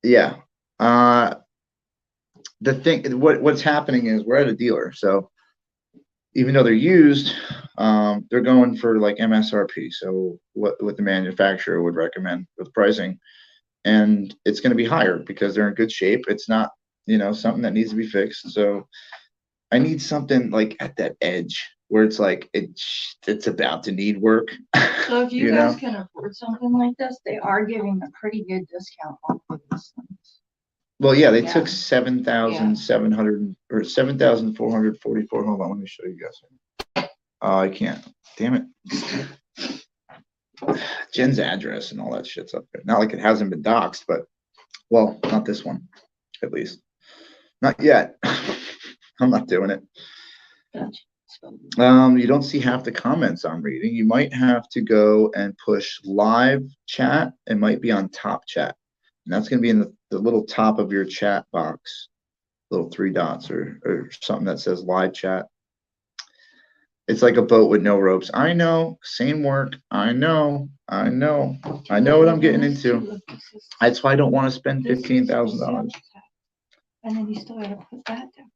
Yeah. The thing, what's happening is we're at a dealer, so even though they're used, they're going for like MSRP. So what the manufacturer would recommend with pricing, and it's going to be higher because they're in good shape. It's not, something that needs to be fixed. So I need something like at that edge where it's like it's about to need work. So if you guys can afford something like this, they are giving a pretty good discount off of this thing. Well, yeah, they took 7,700 or 7,444. Hold on, let me show you guys. I can't. Damn it. Jen's address and all that shit's up there. Not like it hasn't been doxxed, but well, not this one, at least. Not yet. I'm not doing it. Gotcha. You don't see half the comments I'm reading. You might have to go and push live chat. It might be on top chat. And that's going to be in the little top of your chat box, little 3 dots or something that says live chat. It's like a boat with no ropes. I know, same work. I know what I'm getting into. That's why I don't want to spend $15,000. And then you still got to put that down.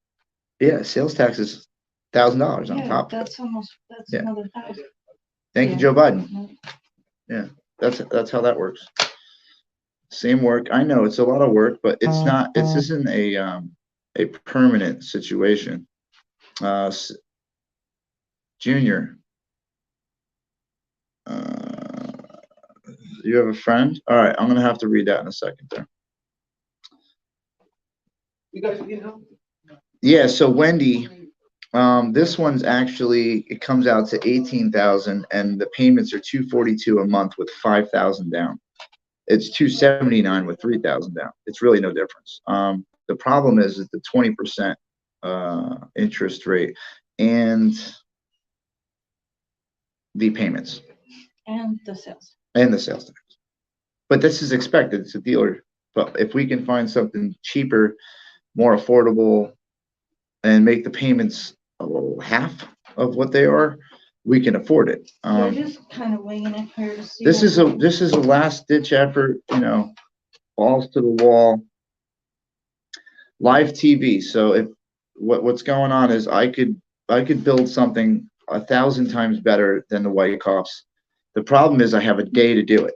Yeah, sales tax is $1,000 on top. That's another 1,000. Thank you, Joe Biden. Yeah, that's how that works. Same work. I know it's a lot of work, but it's not. This isn't a permanent situation. Junior, you have a friend? All right, I'm gonna have to read that in a second there. You guys need help? Yeah. So Wendy, this one's actually, it comes out to 18,000, and the payments are $242 a month with 5,000 down. It's $279 with 3,000 down. It's really no difference. The problem is the 20% interest rate and the payments And the sales. and the sales tax. But this is expected. It's a dealer. But if we can find something cheaper, more affordable, and make the payments a little half of what they are, we can afford it. We're just kind of winging it here to see. This is a last ditch effort, balls to the wall. Live TV. So if what's going on is I could build something 1,000 times better than the White Cops. The problem is I have a day to do it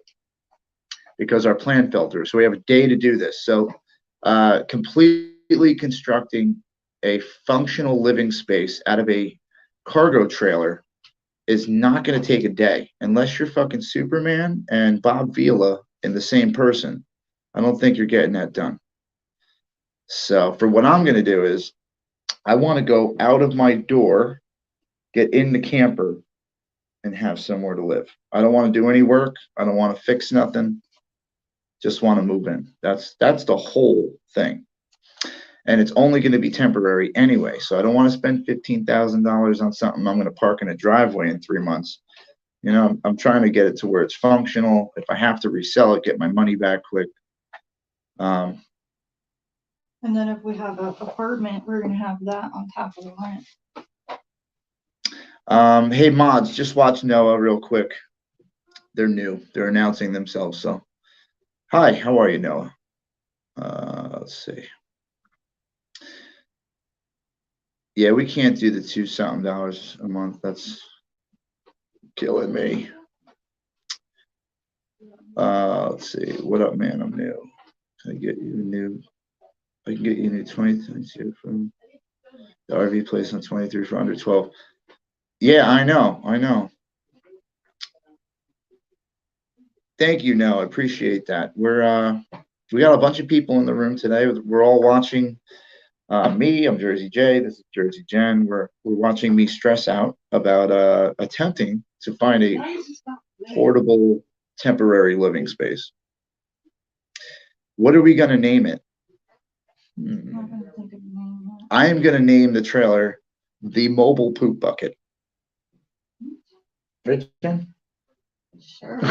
because our plan fell through. So we have a day to do this. So completely constructing a functional living space out of a cargo trailer is not going to take a day unless you're fucking Superman and Bob Vila in the same person. I don't think you're getting that done. So for what I'm going to do is I want to go out of my door, get in the camper, and have somewhere to live. I don't want to do any work. I don't want to fix nothing. Just want to move in. That's the whole thing. And it's only going to be temporary anyway. So I don't want to spend $15,000 on something I'm going to park in a driveway in 3 months. I'm trying to get it to where it's functional. If I have to resell it, get my money back quick. And then if we have an apartment, we're going to have that on top of the rent. Hey mods, just watch Noah real quick. They're new. They're announcing themselves. So hi, how are you, Noah? Let's see. Yeah, we can't do the $2-something a month. That's killing me. Let's see. What up, man? I'm new. Can I get you a new? I can get you a new 2022 from the RV place on 23 for under 12. Yeah, I know. Thank you, Noah. I appreciate that. We got a bunch of people in the room today. We're all watching me. I'm Jersey Jay. This is Jersey Jen. We're watching me stress out about attempting to find a portable temporary living space. What are we going to name it? I am going to name the trailer the Mobile Poop Bucket. Richard? Sure.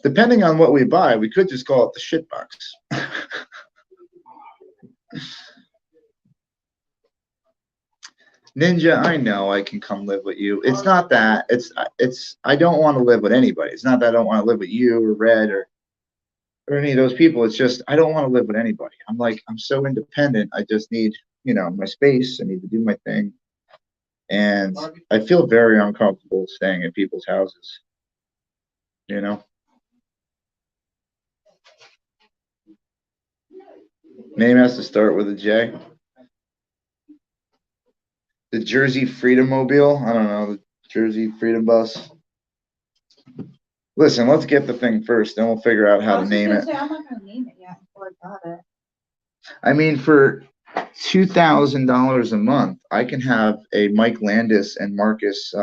Depending on what we buy, we could just call it the shit box. Ninja, I know I can come live with you. It's not that. It's I don't want to live with anybody. It's not that I don't want to live with you or Red or any of those people. It's just I don't want to live with anybody. I'm so independent. I just need, my space. I need to do my thing. And I feel very uncomfortable staying in people's houses. Name has to start with a J. The Jersey Freedom Mobile. I don't know, the Jersey Freedom Bus. Listen, let's get the thing first, then we'll figure out how to name it. I'm not gonna name it yet before I got it. I mean, for $2,000 a month, I can have a Mike Landis and Marcus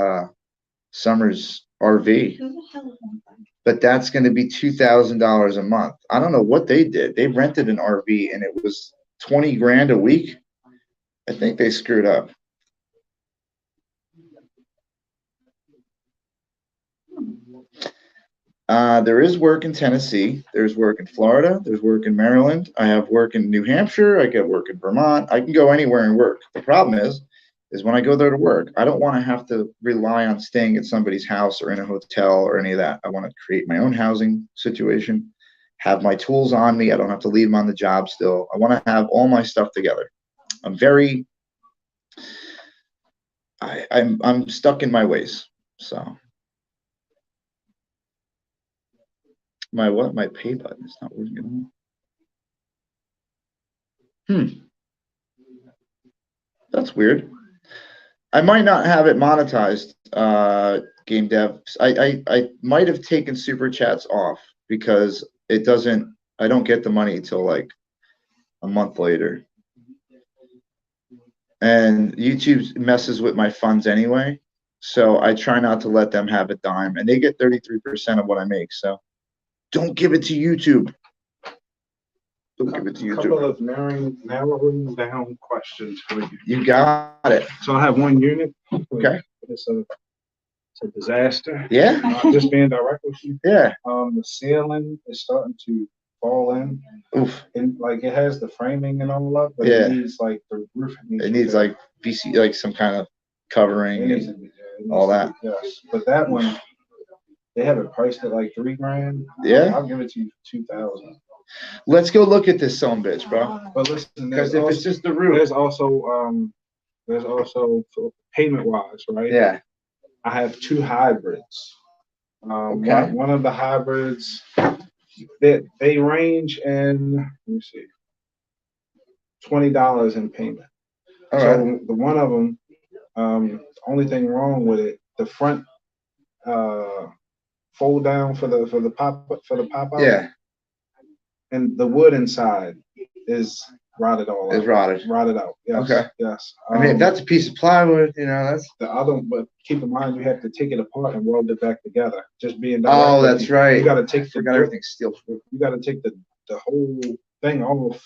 Summers RV. Who the hell is one thing? But that's going to be $2,000 a month. I don't know what they did. They rented an RV and it was 20 grand a week. I think they screwed up. There is work in Tennessee. There's work in Florida. There's work in Maryland. I have work in New Hampshire. I get work in Vermont. I can go anywhere and work. The problem is when I go there to work, I don't want to have to rely on staying at somebody's house or in a hotel or any of that. I want to create my own housing situation, have my tools on me. I don't have to leave them on the job still. I want to have all my stuff together. I'm stuck in my ways. So my pay button is not working at all. That's weird. I might not have it monetized, game dev. I might have taken super chats off because I don't get the money till like a month later. And YouTube messes with my funds anyway. So I try not to let them have a dime, and they get 33% of what I make. So don't give it to YouTube. Don't give it to YouTube. A couple of narrowing down questions for you. You got it. So I have one unit. Okay. It's a disaster. Yeah. Just being direct with you. Yeah. The ceiling is starting to fall in. Oof. And like it has the framing and all that, but Yeah. it needs like the roof. It needs like VC, like some kind of covering and all that. Yes. But that one, they have it priced at like $3 grand. Yeah. I'll give it to you for $2,000. Let's go look at this son bitch, bro. But listen, Because if it's just the roof, there's also payment wise, right? yeah. I have two hybrids. Okay. One of the hybrids, they range in, let me see, $20 in payment. All So right. the one of them, the only thing wrong with it, the front fold down for the pop out. Yeah. And the wood inside is rotted all out. It's rotted. Rotted out. Yes. Okay. Yes. I mean, if that's a piece of plywood, that's the other. But keep in mind, you have to take it apart and weld it back together. Just being. Oh, that's right. You got to take. Forgot everything's steel. You got to take the whole thing off,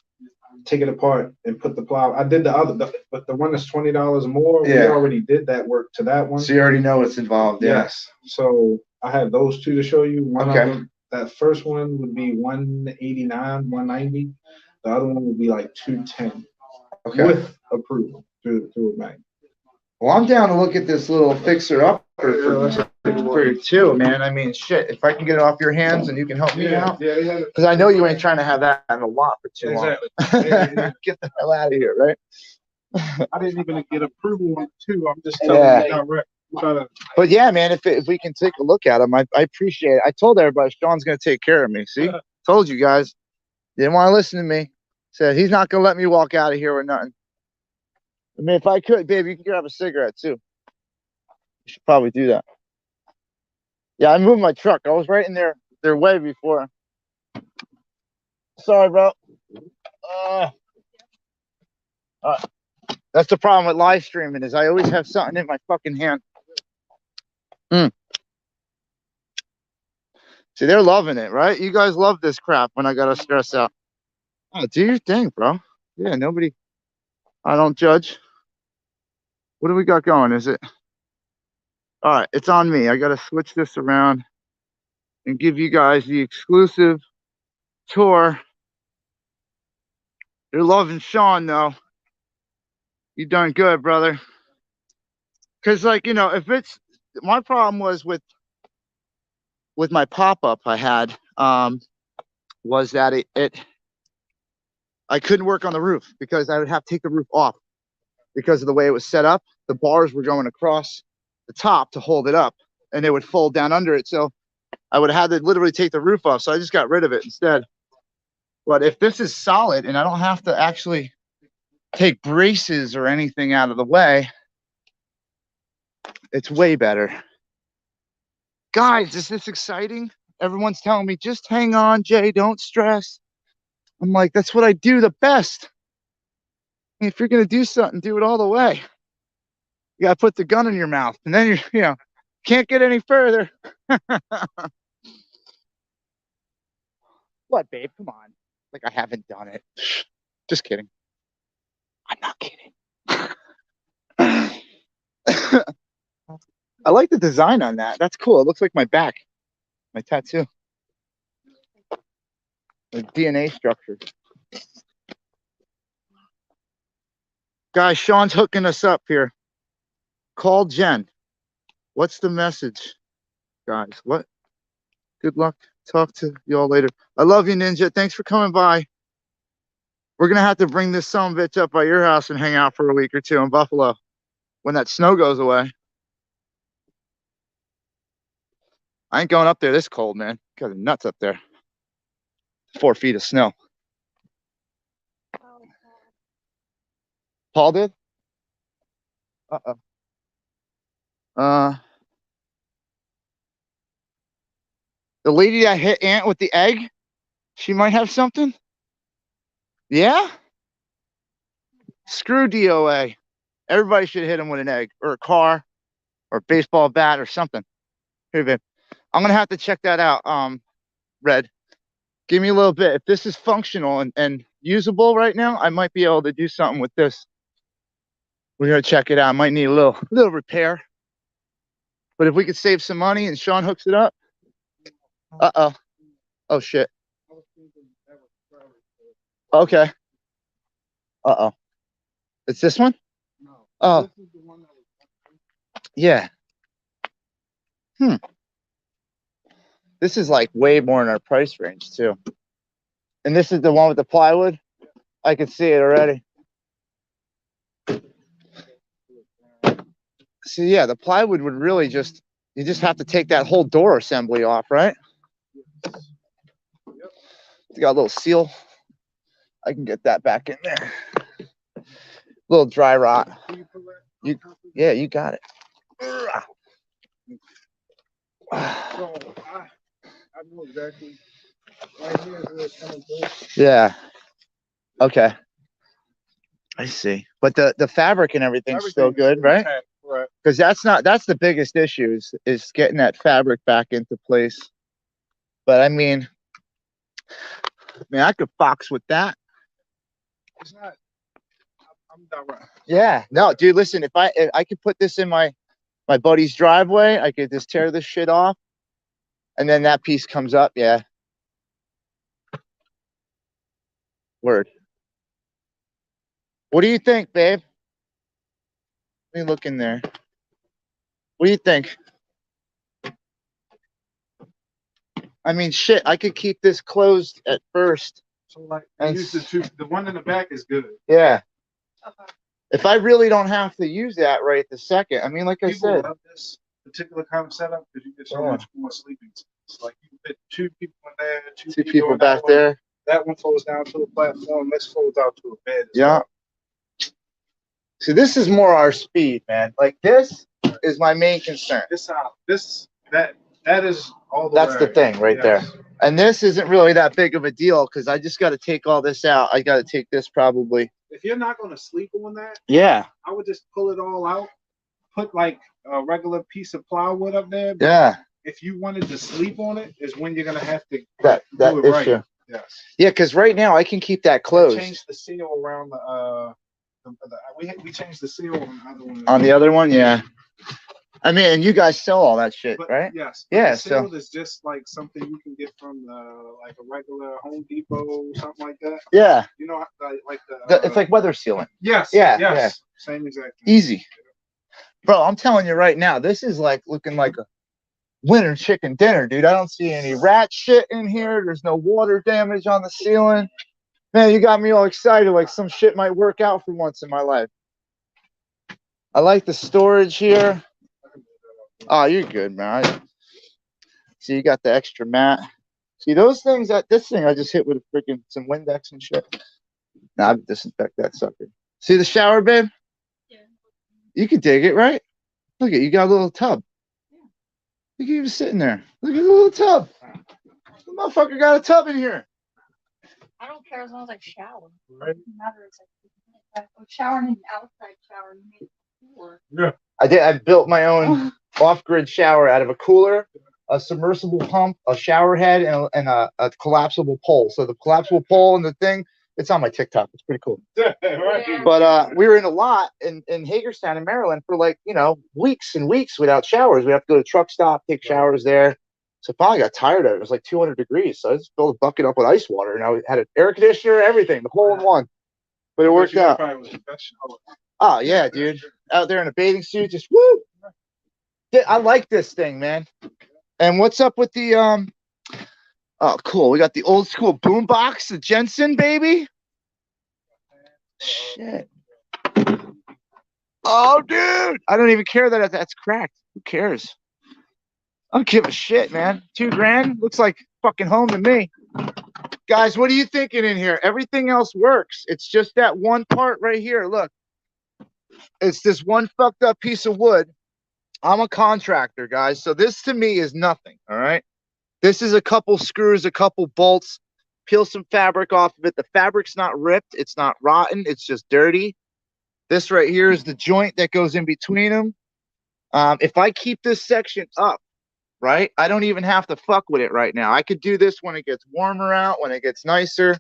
take it apart, and put the ply. I did the other, but the one that's $20 more. Yeah. We already did that work to that one. So you already know what's involved. Yeah. Yes. So I have those two to show you. One Okay. of them. That first one would be 189, 190. The other one would be like 210. Okay. With approval through a bank. Well, I'm down to look at this little fixer up for two, man. I mean, shit. If I can get it off your hands and you can help me out, Yeah. because I know you ain't trying to have that in the lot for too long. Exactly. Get the hell out of here, right? I didn't even get approval on two. I'm just telling you direct. But yeah, man, if we can take a look at them, I appreciate it. I told everybody Sean's gonna take care of me. See, told you guys. Didn't want to listen to me. Said he's not gonna let me walk out of here with nothing. I mean, if I could, babe, you can grab a cigarette too. You should probably do that. Yeah, I moved my truck. I was right in their way before. Sorry, bro. That's the problem with live streaming is I always have something in my fucking hand. See, they're loving it, right? You guys love this crap when I gotta stress out. Oh, do your thing, bro. Yeah, nobody. I don't judge. What do we got going? Is it? All right, it's on me. I gotta switch this around. and give you guys the exclusive tour. You're loving Sean, though. You done good, brother. Because, like, you know, if it's my problem was with my pop-up I had, was that I couldn't work on the roof because I would have to take the roof off because of the way it was set up. The bars were going across the top to hold it up, and it would fold down under it. So I would have had to literally take the roof off. So I just got rid of it instead. But if this is solid and I don't have to actually take braces or anything out of the way, it's way better. Guys, is this exciting? Everyone's telling me, just hang on, Jay, don't stress. I'm like, that's what I do the best. If you're going to do something, do it all the way. You got to put the gun in your mouth, and then you know, can't get any further. What, babe? Come on. Like I haven't done it. Just kidding. I'm not kidding. I like the design on that. That's cool. It looks like my back, my tattoo. The DNA structure. Guys, Sean's hooking us up here. Call Jen. What's the message, guys? What? Good luck. Talk to y'all later. I love you, Ninja. Thanks for coming by. We're going to have to bring this son of a bitch up by your house and hang out for a week or two in Buffalo when that snow goes away. I ain't going up there this cold, man. Got the nuts up there. 4 feet of snow. Paul did? Uh-oh. The lady that hit Ant with the egg, she might have something? Yeah? Screw DOA. Everybody should hit him with an egg or a car or a baseball bat or something. Here, babe. I'm going to have to check that out, Red. Give me a little bit. If this is functional and usable right now, I might be able to do something with this. We're going to check it out. I might need a little repair. But if we could save some money and Sean hooks it up. Uh-oh. Oh, shit. Okay. Uh-oh. It's this one? No. Oh. This is the one that was... Yeah. This is like way more in our price range too. And this is the one with the plywood. I can see it already. So yeah, the plywood would really just, you just have to take that whole door assembly off, right? It's got a little seal. I can get that back in there. Little dry rot. Yeah, you got it. So I know exactly. Right here is where it's coming through. Yeah. Okay. I see. But the fabric and everything's still good, right? Right. Because that's the biggest issue is getting that fabric back into place. But I mean, I could box with that. It's not. I'm not right. Yeah. No, dude, listen, if I could put this in my buddy's driveway, I could just tear this shit off. And then that piece comes up, yeah. Word. What do you think, babe? Let me look in there. What do you think? I mean, shit, I could keep this closed at first. So like, use the one in the back is good. Yeah. Okay. If I really don't have to use that right this second, I mean, like I People said. love this particular kind of setup because you get so Yeah. much more sleeping space. Like you can fit 2 people in there, Two people in back that one. there. That one folds down to a platform. This folds out to a bed. as Yeah. well. See, this is more our speed, man. Like this is my main concern. That is all the That's the way. thing right there. And this isn't really that big of a deal because I just got to take all this out. I got to take this probably. If you're not going to sleep on that, Yeah. I would just pull it all out, put like a regular piece of plywood up there. Yeah. If you wanted to sleep on it, is when you're going to have to That do it issue. right. Yes. Yeah, because right now I can keep that closed. Change the seal around we changed the seal on the other one. On the other one, yeah. I mean, and you guys sell all that shit, But right? yes. Yeah, The so sealed is just like something you can get from like a regular Home Depot, something like that. yeah, You know, like the it's like weather sealing. yes, Yeah, yes, yeah. same exact thing. Easy, bro. I'm telling you right now, this is like looking like a winter chicken dinner, dude. I don't see any rat shit in here. There's no water damage on the ceiling. Man, you got me all excited, like some shit might work out for once in my life. I like the storage here. Oh, you're good, man. See, you got the extra mat. See those things, this thing I just hit with a freaking some Windex and shit. Nah, I'd disinfect that sucker. See the shower, babe? Yeah. You could dig it, right? Look at you got a little tub. Yeah. Look at you sitting there. Look at the little tub. The motherfucker got a tub in here. I don't care as long as I shower. Right. It doesn't matter. It's like showering in an outside shower. You make it cooler. Yeah. I built my own off-grid shower out of a cooler, a submersible pump, a shower head, and a collapsible pole. So the collapsible pole and the thing, it's on my TikTok. It's pretty cool. Right. But we were in a lot in Hagerstown in Maryland for like, weeks and weeks without showers. We have to go to the truck stop, take showers there. So finally got tired of it. It was like 200 degrees. So I just filled a bucket up with ice water and I had an air conditioner, everything, the whole in one. But it worked out. Oh yeah, dude. Out there in a bathing suit, just woo. I like this thing, man. And what's up with the oh cool. We got the old school boom box, the Jensen, baby. Shit. Oh dude. I don't even care that that's cracked. Who cares? I don't give a shit, man. $2,000 looks like fucking home to me. Guys, what are you thinking in here? Everything else works. It's just that one part right here. Look, it's this one fucked up piece of wood. I'm a contractor, guys. So this to me is nothing. All right. This is a couple screws, a couple bolts. Peel some fabric off of it. The fabric's not ripped. It's not rotten. It's just dirty. This right here is the joint that goes in between them. If I keep this section up, right, I don't even have to fuck with it right now. I could do this when it gets warmer out, when it gets nicer.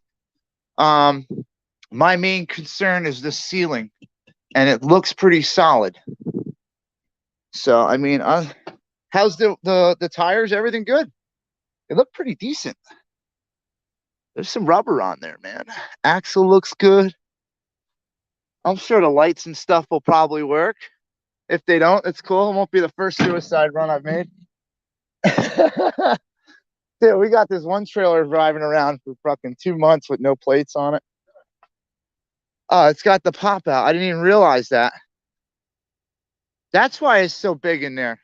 My main concern is the ceiling, and it looks pretty solid. So, I mean, how's the tires? Everything good? They look pretty decent. There's some rubber on there, man. Axle looks good. I'm sure the lights and stuff will probably work. If they don't, it's cool. It won't be the first suicide run I've made. Dude, we got this one trailer driving around for fucking 2 months with no plates on it. Oh, it's got the pop out. I didn't even realize that. That's why it's so big in there.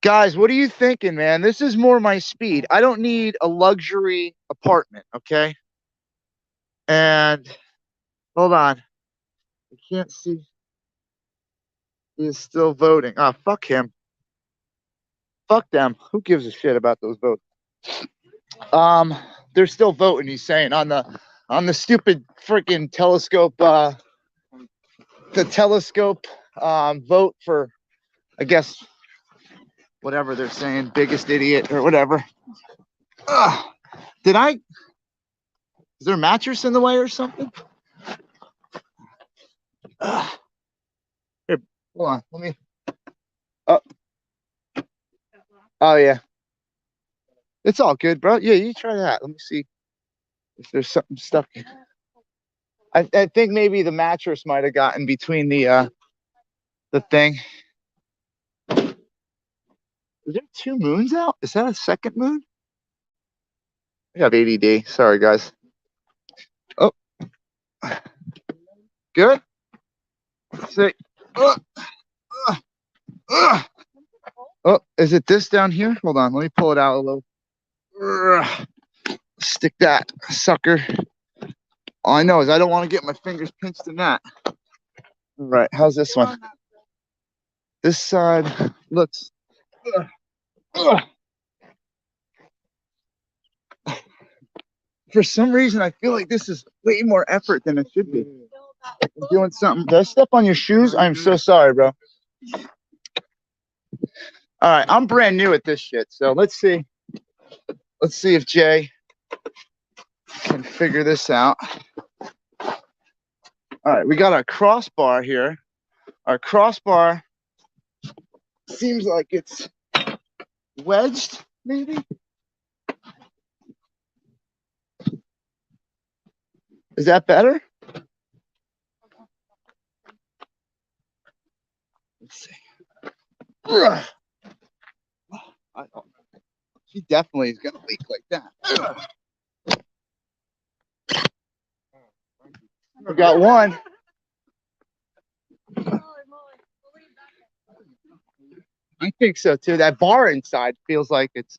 Guys, what are you thinking, man? This is more my speed. I don't need a luxury apartment, okay? And hold on. I can't see. He's still voting. Oh, fuck him. Fuck them. Who gives a shit about those votes? They're still voting, he's saying, on the stupid freaking telescope, the telescope vote for, I guess, whatever they're saying, biggest idiot or whatever. Is there a mattress in the way or something? Here, hold on, let me. Oh yeah, it's all good, bro. Yeah, you try that. Let me see if there's something stuck. I think maybe the mattress might have gotten between the thing. Is there 2 moons out? Is that a second moon? I got ADD. Sorry, guys. Oh, good. See. Oh, is it this down here? Hold on. Let me pull it out a little. Stick that sucker. All I know is I don't want to get my fingers pinched in that. All right. How's this one? This side looks. For some reason, I feel like this is way more effort than it should be. I'm doing something. Did I step on your shoes? I'm so sorry, bro. All right, I'm brand new at this shit, so let's see. Let's see if Jay can figure this out. All right, we got our crossbar here. Our crossbar seems like it's wedged, maybe. Is that better? Let's see. Ugh. She definitely is gonna leak like that. We got one. I think so too. That bar inside feels like it's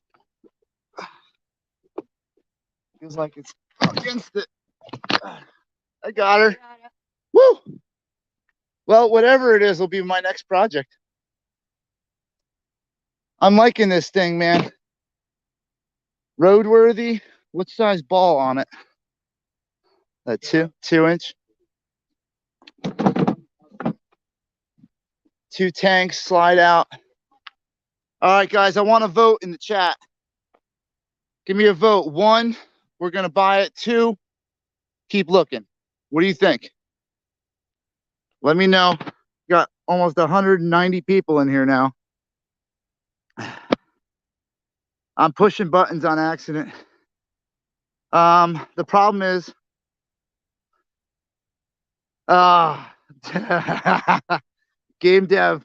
against it. I got her. Woo! Well, whatever it is will be my next project. I'm liking this thing, man. Roadworthy. What size ball on it? A 2-inch. 2 tanks, slide out. All right, guys, I want to vote in the chat. Give me a vote. 1, we're going to buy it. 2, keep looking. What do you think? Let me know. Got almost 190 people in here now. I'm pushing buttons on accident. The problem is, game dev.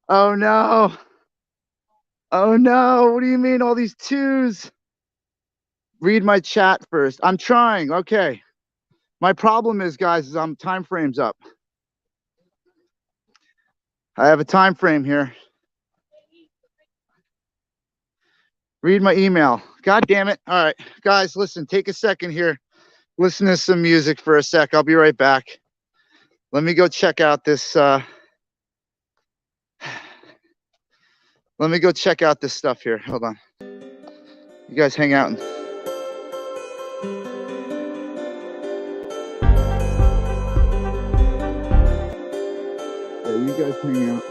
Oh no. Oh no. What do you mean all these 2s? Read my chat first. I'm trying. Okay. My problem is, guys, is time frame's up. I have a time frame here. Read my email. God damn it. All right, guys, listen, take a second here. Listen to some music for a sec. I'll be right back. Let me go check out this. Let me go check out this stuff here. Hold on. You guys hang out. Yeah, you guys hang out.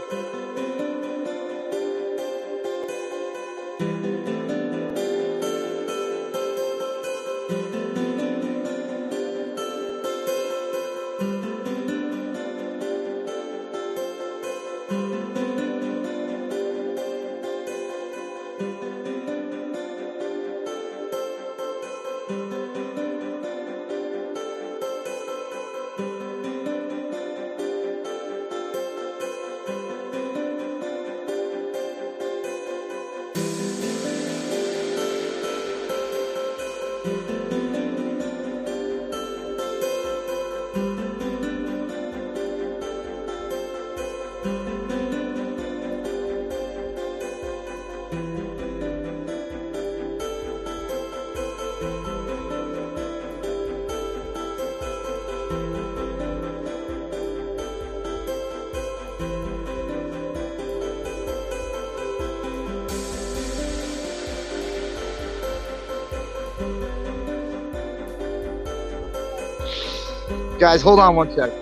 Guys, hold on one sec.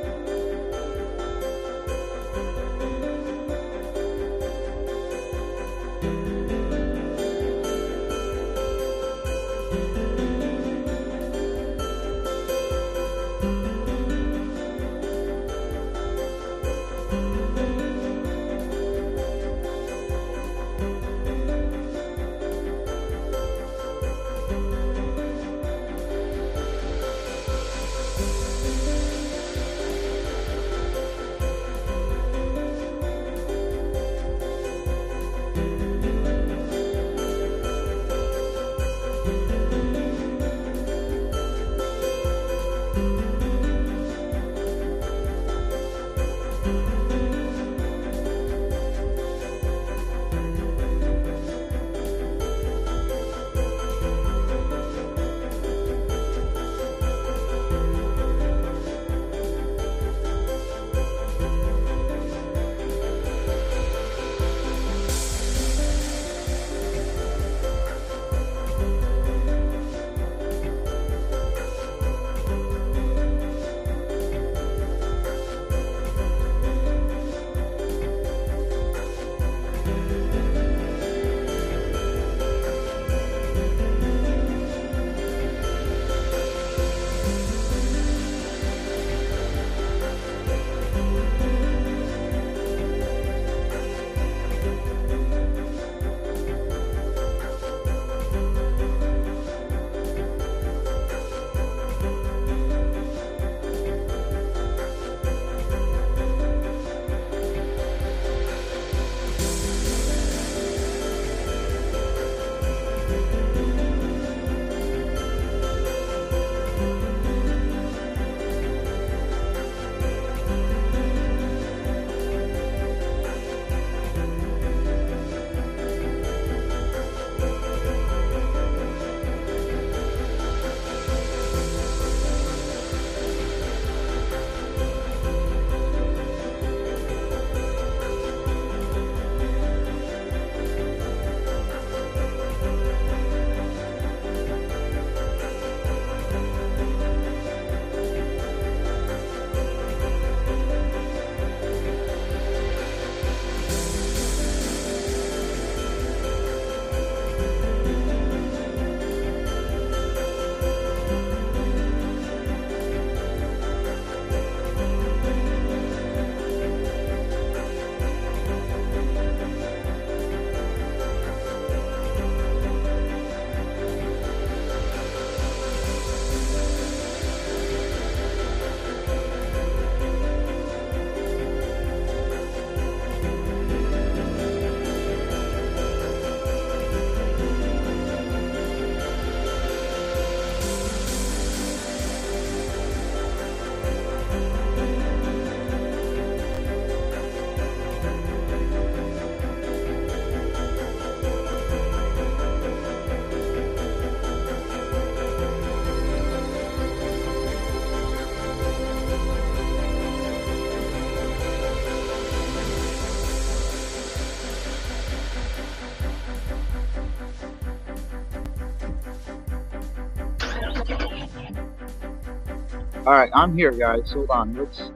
All right, I'm here, guys. Hold on. Let's.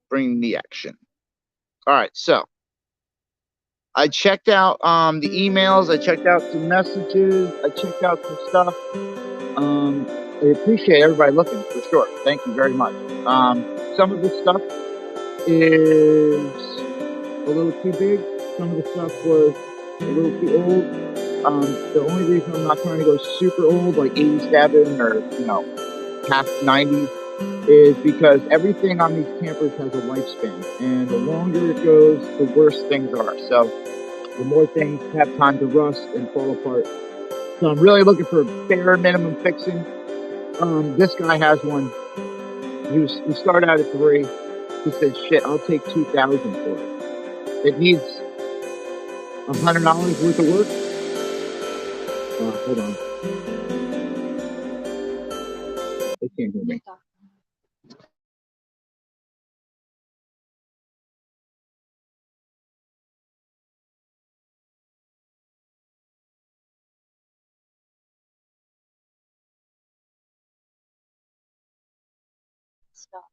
Bring the action. All right, so I checked out the emails. I checked out some messages. I checked out some stuff. I appreciate everybody looking for sure. Thank you very much. Some of the stuff is a little too big. Some of the stuff was a little too old. The only reason I'm not trying to go super old, like 87 or past 90s, is because everything on these campers has a lifespan, and the longer it goes, the worse things are. So the more things have time to rust and fall apart. So I'm really looking for bare minimum fixing. This guy has one. He started out at 3. He said, "Shit, I'll take 2,000 for it." It needs $100 worth of work. Hold on. They can't hear me.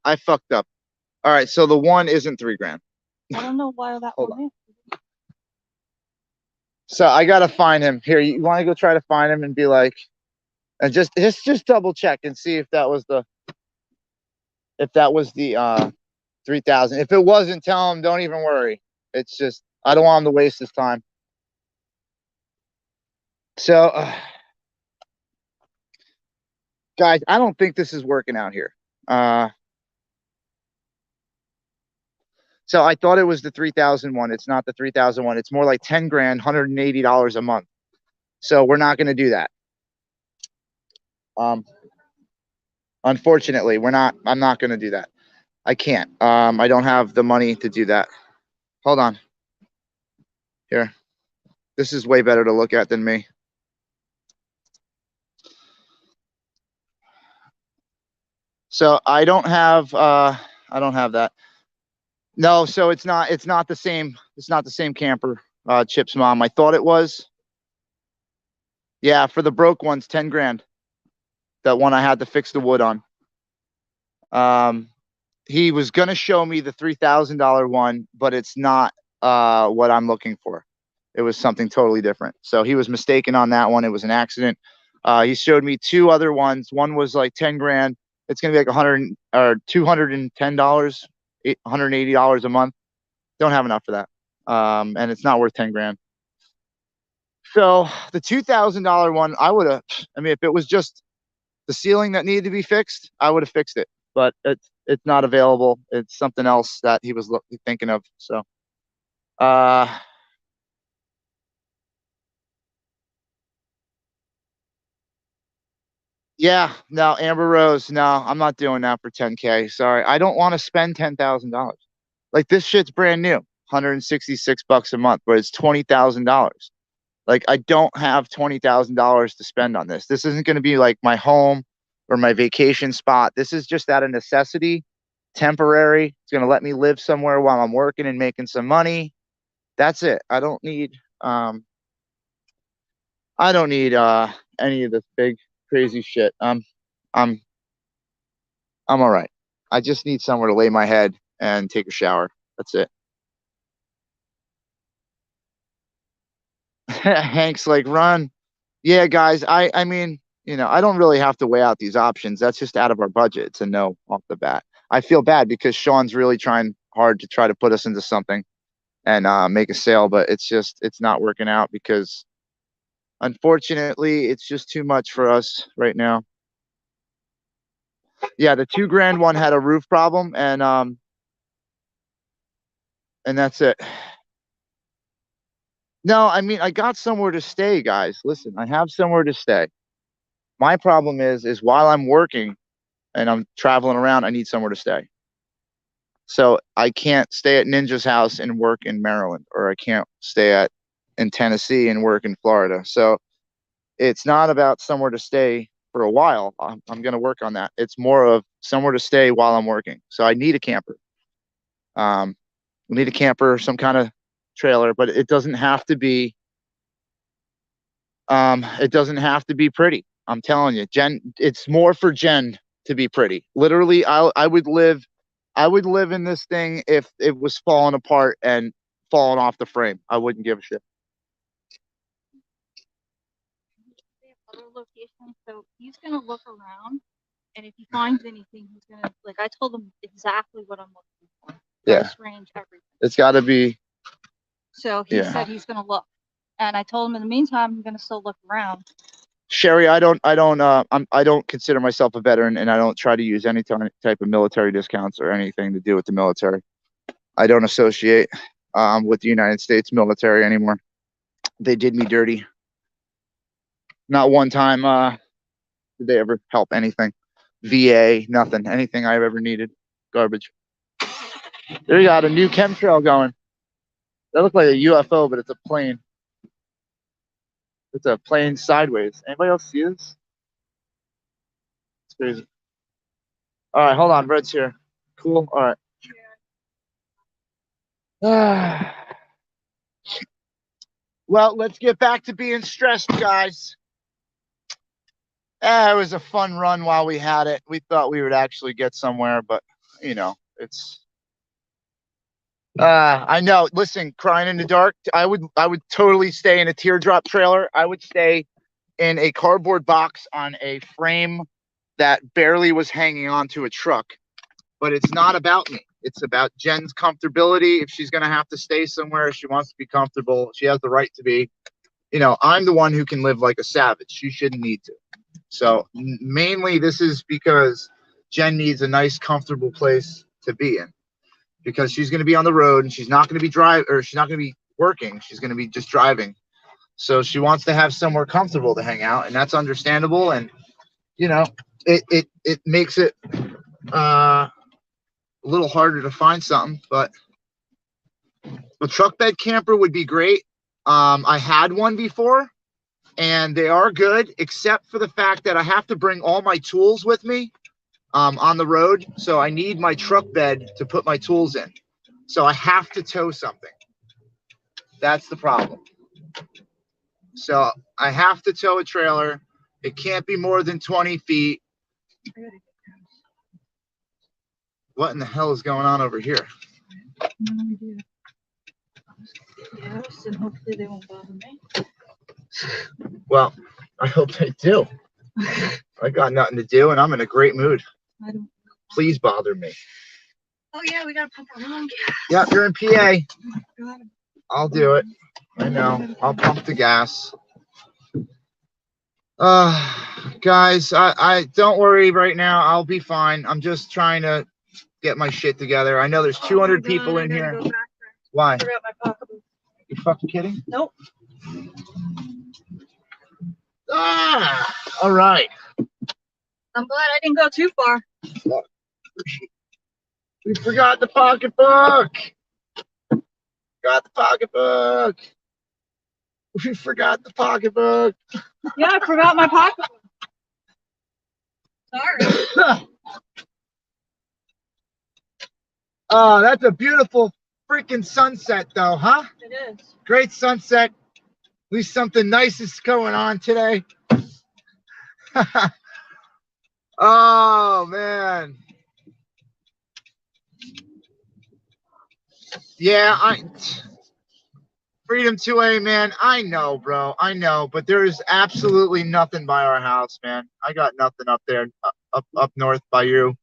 I fucked up. All right, so the one isn't $3 grand. I don't know why that Hold one on. is. So I gotta find him. Here, you want to go try to find him and be like, and just double check and see if that was the 3,000. If it wasn't, tell him don't even worry. It's just I don't want him to waste his time. So, guys, I don't think this is working out here. So I thought it was the 3,000 one. It's not the 3,000 one. It's more like 10 grand, $180 a month. So we're not going to do that. Unfortunately, I'm not going to do that. I can't. I don't have the money to do that. Hold on. Here. This is way better to look at than me. So I don't have that. No, so it's not the same. It's not the same camper, Chip's mom. I thought it was. Yeah, for the broke ones, 10 grand. That one I had to fix the wood on. He was gonna show me the $3,000 one, but it's not what I'm looking for. It was something totally different. So he was mistaken on that one. It was an accident. He showed me 2 other ones. One was like 10 grand. It's gonna be like $100 or $210, $180 a month. Don't have enough for that. And it's not worth 10 grand. So the $2,000 one, I mean, if it was just the ceiling that needed to be fixed, I would have fixed it, but it's not available. It's something else that he was thinking of. So, yeah, no, Amber Rose, no, I'm not doing that for 10K. Sorry. I don't want to spend $10,000. Like this shit's brand new, $166 a month, but it's $20,000. Like I don't have $20,000 to spend on this. This isn't going to be like my home or my vacation spot. This is just out of necessity, temporary. It's going to let me live somewhere while I'm working and making some money. That's it. I don't need any of this big crazy shit. I'm all right. I just need somewhere to lay my head and take a shower. That's it. Hank's like, run. Yeah, guys, I mean, I don't really have to weigh out these options. That's just out of our budget. It's a no off the bat. I feel bad because Sean's really trying hard to try to put us into something and make a sale, but it's not working out because unfortunately it's just too much for us right now. Yeah, the $2 grand one had a roof problem and that's it. No, I mean, I got somewhere to stay, guys. Listen, I have somewhere to stay. My problem is while I'm working and I'm traveling around, I need somewhere to stay. So I can't stay at Ninja's house and work in Maryland, or I can't stay in Tennessee and work in Florida. So it's not about somewhere to stay for a while. I'm going to work on that. It's more of somewhere to stay while I'm working. So I need a camper. I need a camper, some kind of trailer, but it doesn't have to be It doesn't have to be pretty. I'm telling you, Jen, it's more for Jen to be pretty. Literally, I would live in this thing if it was falling apart and falling off the frame. I wouldn't give a shit. Other locations, so he's gonna look around, and if he finds anything, he's gonna, like, I told him exactly what I'm looking for. Yeah. Price range, everything. It's got to be. So he said he's gonna look, and I told him in the meantime I'm gonna still look around. Sherry, I don't consider myself a veteran, and I don't try to use any type of military discounts or anything to do with the military. I don't associate with the United States military anymore. They did me dirty. Not one time did they ever help anything. VA, nothing. Anything I've ever needed. Garbage. There you got a new chemtrail going. That looked like a UFO, but it's a plane. It's a plane sideways. Anybody else see this? It's crazy. All right, hold on. Red's here. Cool. All right. Well, let's get back to being stressed, guys. It was a fun run while we had it. We thought we would actually get somewhere, but you know, it's. I know. Listen, crying in the dark. I would totally stay in a teardrop trailer. I would stay in a cardboard box on a frame that barely was hanging onto a truck. But it's not about me. It's about Jen's comfortability. If she's gonna have to stay somewhere, she wants to be comfortable. She has the right to be. You know, I'm the one who can live like a savage. She shouldn't need to. So mainly, this is because Jen needs a nice, comfortable place to be in. Because she's going to be on the road and she's not going to be she's not going to be working. She's going to be just driving. So she wants to have somewhere comfortable to hang out, and that's understandable. And you know, it makes it a little harder to find something, but a truck bed camper would be great. I had one before, and they are good, except for the fact that I have to bring all my tools with me. On the road, so I need my truck bed to put my tools in. So I have to tow something. That's the problem. So I have to tow a trailer. It can't be more than 20 feet. What in the hell is going on over here? No idea. Yes, and hopefully they won't bother me. Well, I hope they do. I got nothing to do, and I'm in a great mood. I don't. Please bother me. Oh yeah, we gotta pump our own gas. Yep, you're in PA. God. I'll do it. I know. I'll pump the gas. Guys, I don't worry right now. I'll be fine. I'm just trying to get my shit together. I know there's 200 people in here. Why? I forgot my pocketbook. You fucking kidding? Nope. All right. I'm glad I didn't go too far. We forgot the pocketbook. Got the pocketbook. We forgot the pocketbook. Yeah, I forgot my pocketbook. Sorry. Oh, that's a beautiful freaking sunset, though, huh? It is. Great sunset. At least something nice is going on today. Oh, man. Yeah, Freedom 2A, man. I know, bro. I know, but there is absolutely nothing by our house, man. I got nothing up there, up north by you.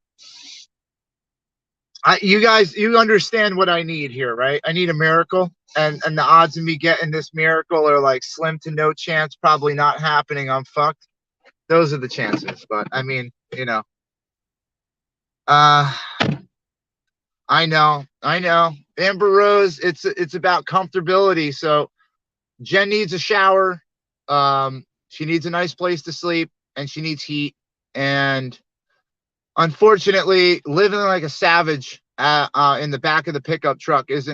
You guys, you understand what I need here, right? I need a miracle, and the odds of me getting this miracle are like slim to no chance, probably not happening. I'm fucked. Those are the chances, but I mean, you know. I know. Amber Rose, it's about comfortability. So Jen needs a shower. She needs a nice place to sleep, and she needs heat. And unfortunately, living like a savage in the back of the pickup truck is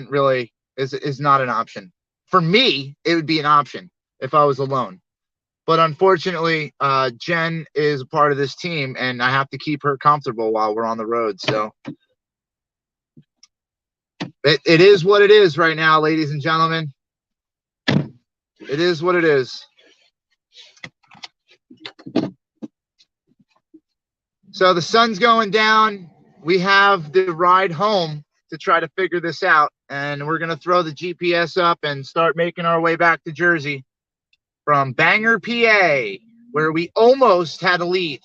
not an option. For me, it would be an option if I was alone. But unfortunately, Jen is a part of this team, and I have to keep her comfortable while we're on the road. So it is what it is right now, ladies and gentlemen. It is what it is. So the sun's going down. We have the ride home to try to figure this out. And we're going to throw the GPS up and start making our way back to Jersey from Bangor, PA, where we almost had a lead.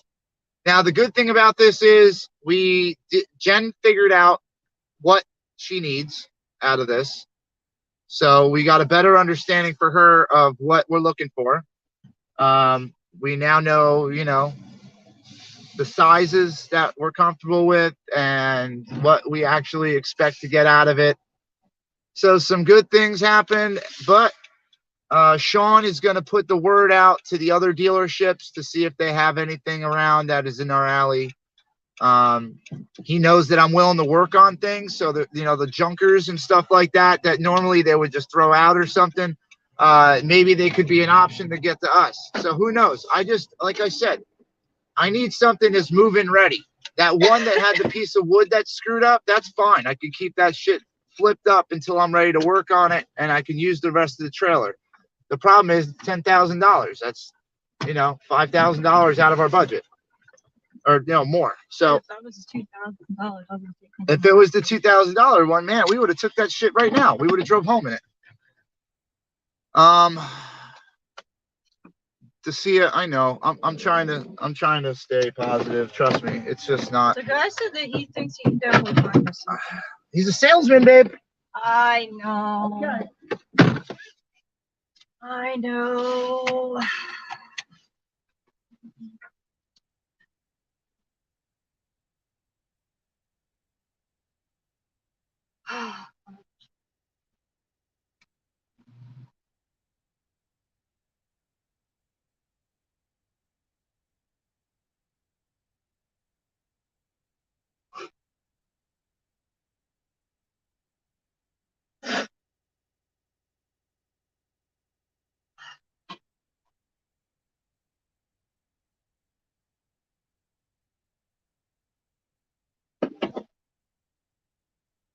Now, the good thing about this is Jen figured out what she needs out of this. So we got a better understanding for her of what we're looking for. We now know, the sizes that we're comfortable with and what we actually expect to get out of it. So some good things happened, but Sean is going to put the word out to the other dealerships to see if they have anything around that is in our alley. He knows that I'm willing to work on things, so that the junkers and stuff like that normally they would just throw out or something. Maybe they could be an option to get to us. So who knows? Like I said, I need something that's moving ready. That one that had the piece of wood that's screwed up, that's fine. I can keep that shit flipped up until I'm ready to work on it, and I can use the rest of the trailer. The problem is $10,000. That's $5,000 out of our budget, or more. So if that was $2,000, if it was the $2,000 one, man, we would have took that shit right now. We would have drove home in it. To see it, I know. I'm trying to stay positive. Trust me, it's just not. the guy said that he thinks he can definitely find us something. He's a salesman, babe. I know. I know.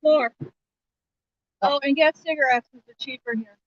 More. Oh, and get cigarettes because they're cheaper here.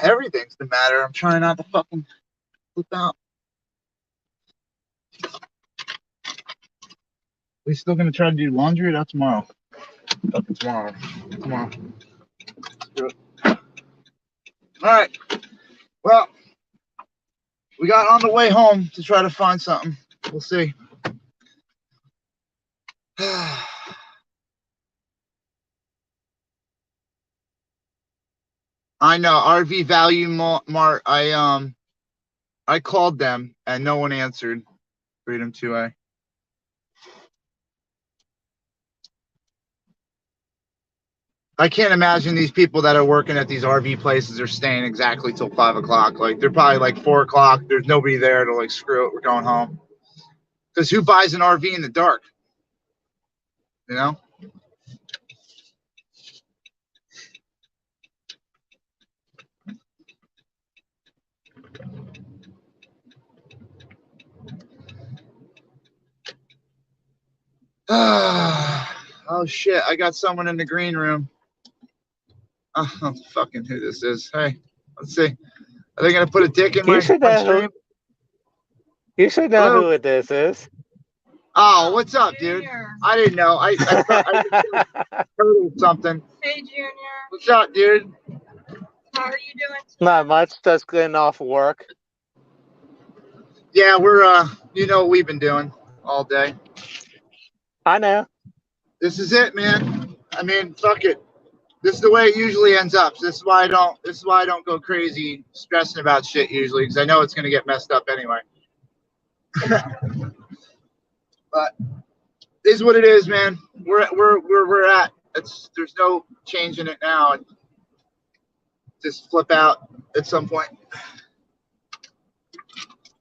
Everything's the matter. I'm trying not to fucking flip out. We still gonna try to do laundry? That's tomorrow. Fucking tomorrow. Tomorrow. Let's do it. All right. Well, we got on the way home to try to find something. We'll see. I know RV Value Mart. I called them and no one answered. Freedom 2A. I can't imagine these people that are working at these RV places are staying exactly till 5 o'clock. Like they're probably like 4 o'clock. There's nobody there to like screw it. We're going home. Because who buys an RV in the dark? You know? Oh shit! I got someone in the green room. Oh, fucking who this is? Hey, let's see. Are they gonna put a dick in my stream? You should know who this is. Oh, what's up, dude? I didn't know. I heard something. Hey, Junior. What's up, dude? How are you doing today? Not much. Just getting off work. Yeah, we're you know what we've been doing all day. I know. This is it, man. I mean, fuck it. This is the way it usually ends up. This is why I don't go crazy stressing about shit usually, because I know it's gonna get messed up anyway. But it is what it is, man. We're at. There's no changing it now. Just flip out at some point.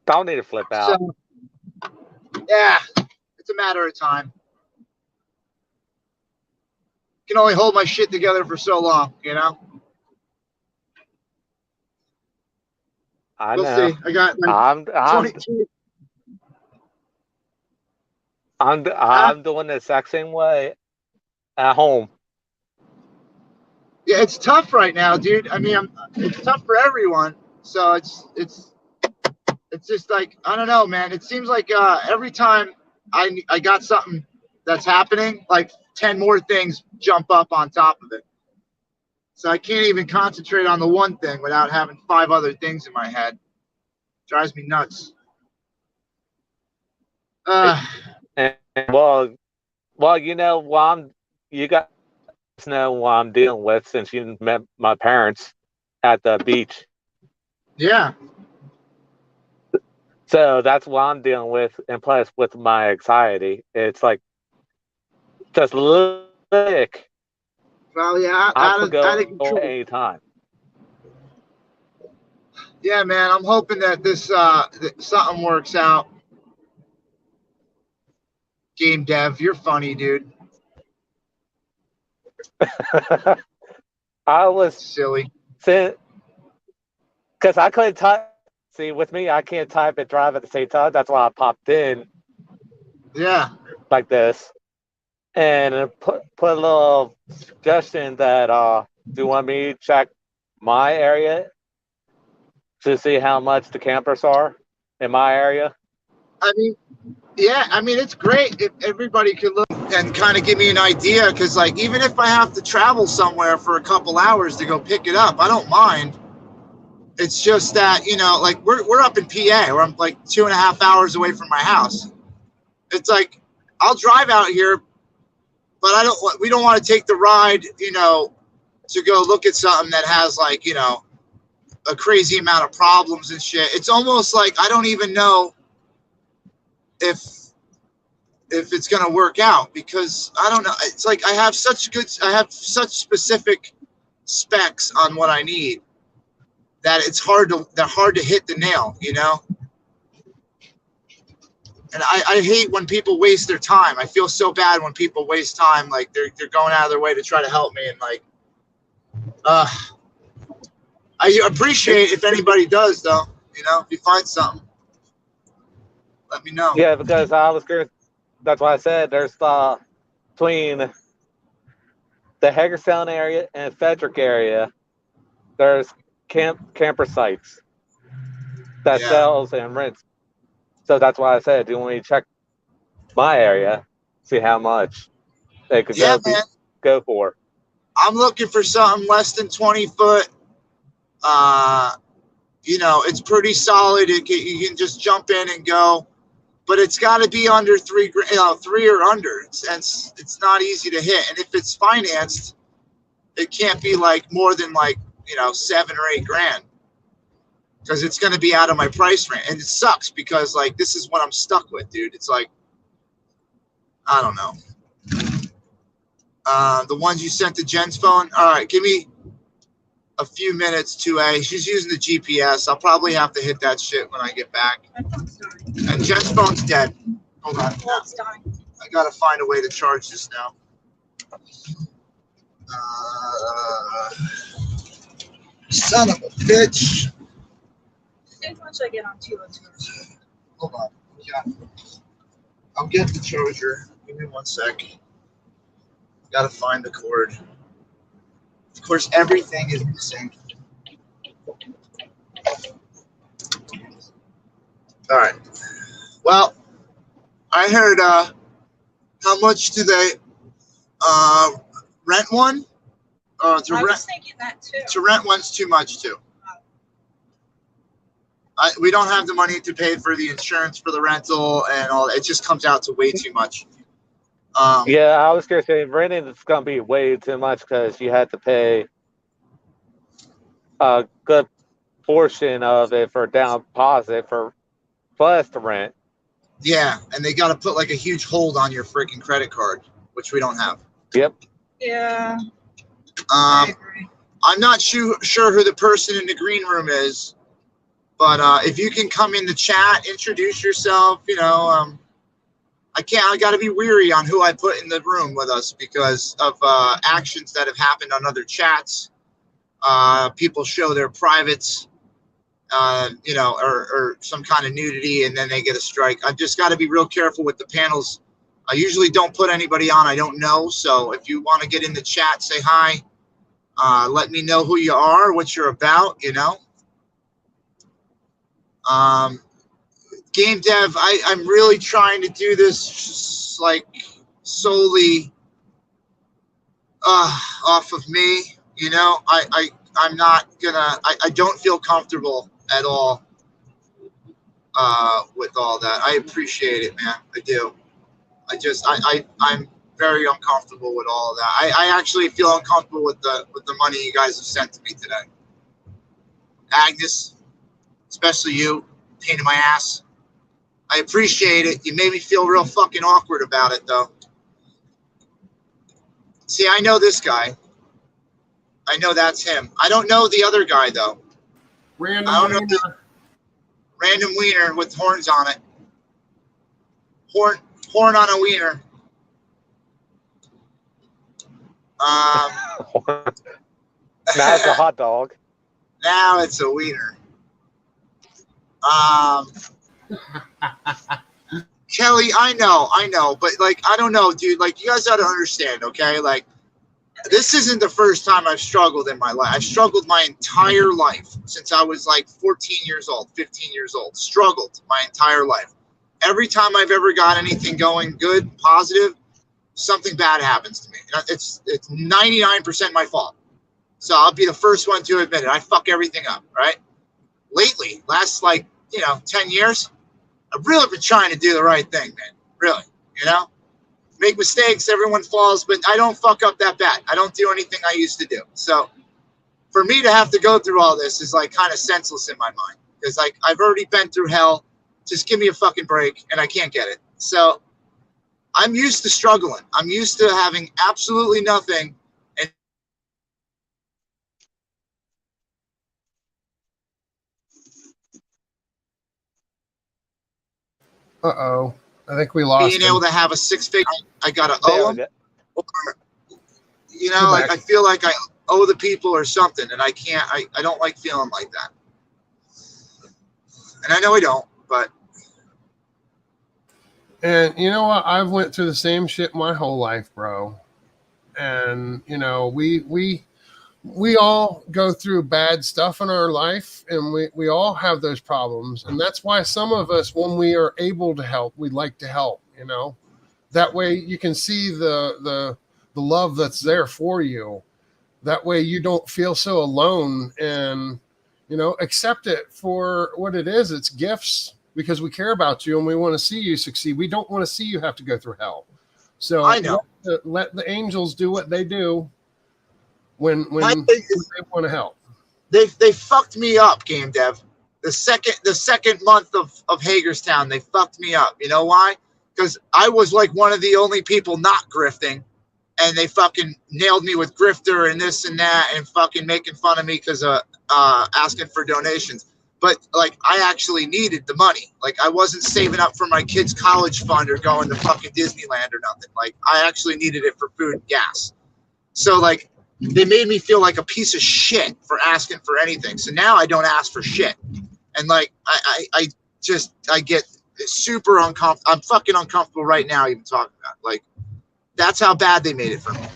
Don't need to flip out. So, yeah, it's a matter of time. Can only hold my shit together for so long, you know. I We'll know. see. I got like I'm doing the exact same way at home. Yeah, it's tough right now, dude. I mean, it's tough for everyone. So it's just like, I don't know, man. It seems like every time I got something that's happening, like 10 more things jump up on top of it. So I can't even concentrate on the one thing without having 5 other things in my head. Drives me nuts. And, well, you know, you guys know what I'm dealing with since you met my parents at the beach. Yeah. So that's what I'm dealing with, and plus with my anxiety, it's like just lick. Well, yeah, I could go control. any time. Yeah, man, I'm hoping that this that something works out. Game dev, you're funny, dude. I was silly because I couldn't type. See, with me, I can't type and drive at the same time. That's why I popped in. Yeah. Like this, and put a little suggestion that do you want me to check my area to see how much the campers are in my area? I mean, yeah, I mean, it's great if everybody could look and kind of give me an idea, because like even if I have to travel somewhere for a couple hours to go pick it up, I don't mind. It's just that, you know, like we're up in PA, where I'm like 2.5 hours away from my house. It's like I'll drive out here, but we don't want to take the ride, you know, to go look at something that has like, you know, a crazy amount of problems and shit. It's almost like I don't even know if it's gonna work out, because I don't know. It's like I have such specific specs on what I need that it's hard to hit the nail, you know. And I hate when people waste their time. I feel so bad when people waste time, like they're going out of their way to try to help me, and like, I appreciate if anybody does, though. You know, if you find something, let me know. Yeah, because I was curious. That's why I said there's between the Hagerstown area and Frederick area, there's camper sites that sells and rents. So that's why I said, do you want me to check my area, see how much they could go for? I'm looking for something less than 20 foot, you know, it's pretty solid. You can just jump in and go, but it's got to be under 3 grand, you know, 3 or under. It's not easy to hit. And if it's financed, it can't be like more than like, you know, 7 or 8 grand, because it's going to be out of my price range. And it sucks because like, this is what I'm stuck with, dude. It's like, I don't know. The ones you sent to Jen's phone. All right, give me a few minutes to she's using the GPS. I'll probably have to hit that shit when I get back. And Jen's phone's dead. Hold on. Well, it's dying. I gotta find a way to charge this now. Son of a bitch. See how much I get on 202. Hold on. Yeah. I'll get the charger. Give me 1 sec. Gotta find the cord. Of course, everything is missing. All right. Well, I heard, how much do they rent one? I was thinking that too. To rent one's too much too. We don't have the money to pay for the insurance for the rental and all that. It just comes out to way too much. Yeah, I was gonna say renting is gonna be way too much because you had to pay a good portion of it for down deposit for plus the rent. Yeah, and they got to put like a huge hold on your freaking credit card, which we don't have. Yep. Yeah. I agree. I'm not sure who the person in the green room is, but if you can come in the chat, introduce yourself. You know, I got to be weary on who I put in the room with us because of actions that have happened on other chats. People show their privates, you know, or some kind of nudity, and then they get a strike. I've just got to be real careful with the panels. I usually don't put anybody on I don't know. So if you want to get in the chat, say hi. Let me know who you are, what you're about, you know. Game dev, I'm really trying to do this like solely off of me, you know. I'm not gonna, I don't feel comfortable at all with all that. I appreciate it, man. I do. I'm very uncomfortable with all of that. I actually feel uncomfortable with the money you guys have sent to me today. Agnes, especially you, pain in my ass. I appreciate it. You made me feel real fucking awkward about it, though. See, I know this guy. I know that's him. I don't know the other guy, though. Random wiener. Random wiener with horns on it. Horn on a wiener. Now it's a hot dog. Now it's a wiener. Kelly, I know, but like, I don't know, dude. Like, you guys got to understand, okay? Like, this isn't the first time I've struggled in my life. I've struggled my entire life since I was like 14 years old, 15 years old. Struggled my entire life. Every time I've ever got anything going good, positive, something bad happens to me. It's 99% my fault. So I'll be the first one to admit it. I fuck everything up, right? Lately, last like, 10 years, I've really been trying to do the right thing, man. Really, make mistakes, everyone falls, but I don't fuck up that bad. I don't do anything I used to do. So for me to have to go through all this is like kind of senseless in my mind because like I've already been through hell. Just give me a fucking break, and I can't get it. So I'm used to struggling. I'm used to having absolutely nothing. And Uh-oh. I think we lost being able to have a 6-figure, I gotta owe them. Like I feel like I owe the people or something, and I can't. I don't like feeling like that. And I know I don't, but. And you know what? I've went through the same shit my whole life, bro. And we all go through bad stuff in our life, and we all have those problems. And that's why some of us, when we are able to help, we'd like to help, That way you can see the love that's there for you. That way you don't feel so alone. And, You know, accept it for what it is. It's gifts because we care about you and we want to see you succeed. We don't want to see you have to go through hell. So I know. Let the angels do what they do when My thing is, they want to help. they fucked me up, game dev. The second month of Hagerstown, they fucked me up. You know why? Because I was like one of the only people not grifting, and they fucking nailed me with grifter and this and that, and fucking making fun of me because of asking for donations. But like, I actually needed the money. Like, I wasn't saving up for my kids' college fund or going to fucking Disneyland or nothing. Like, I actually needed it for food and gas. So like, they made me feel like a piece of shit for asking for anything. So now I don't ask for shit. And like, I get super uncomfortable. I'm fucking uncomfortable right now even talking about it. Like, that's how bad they made it for me.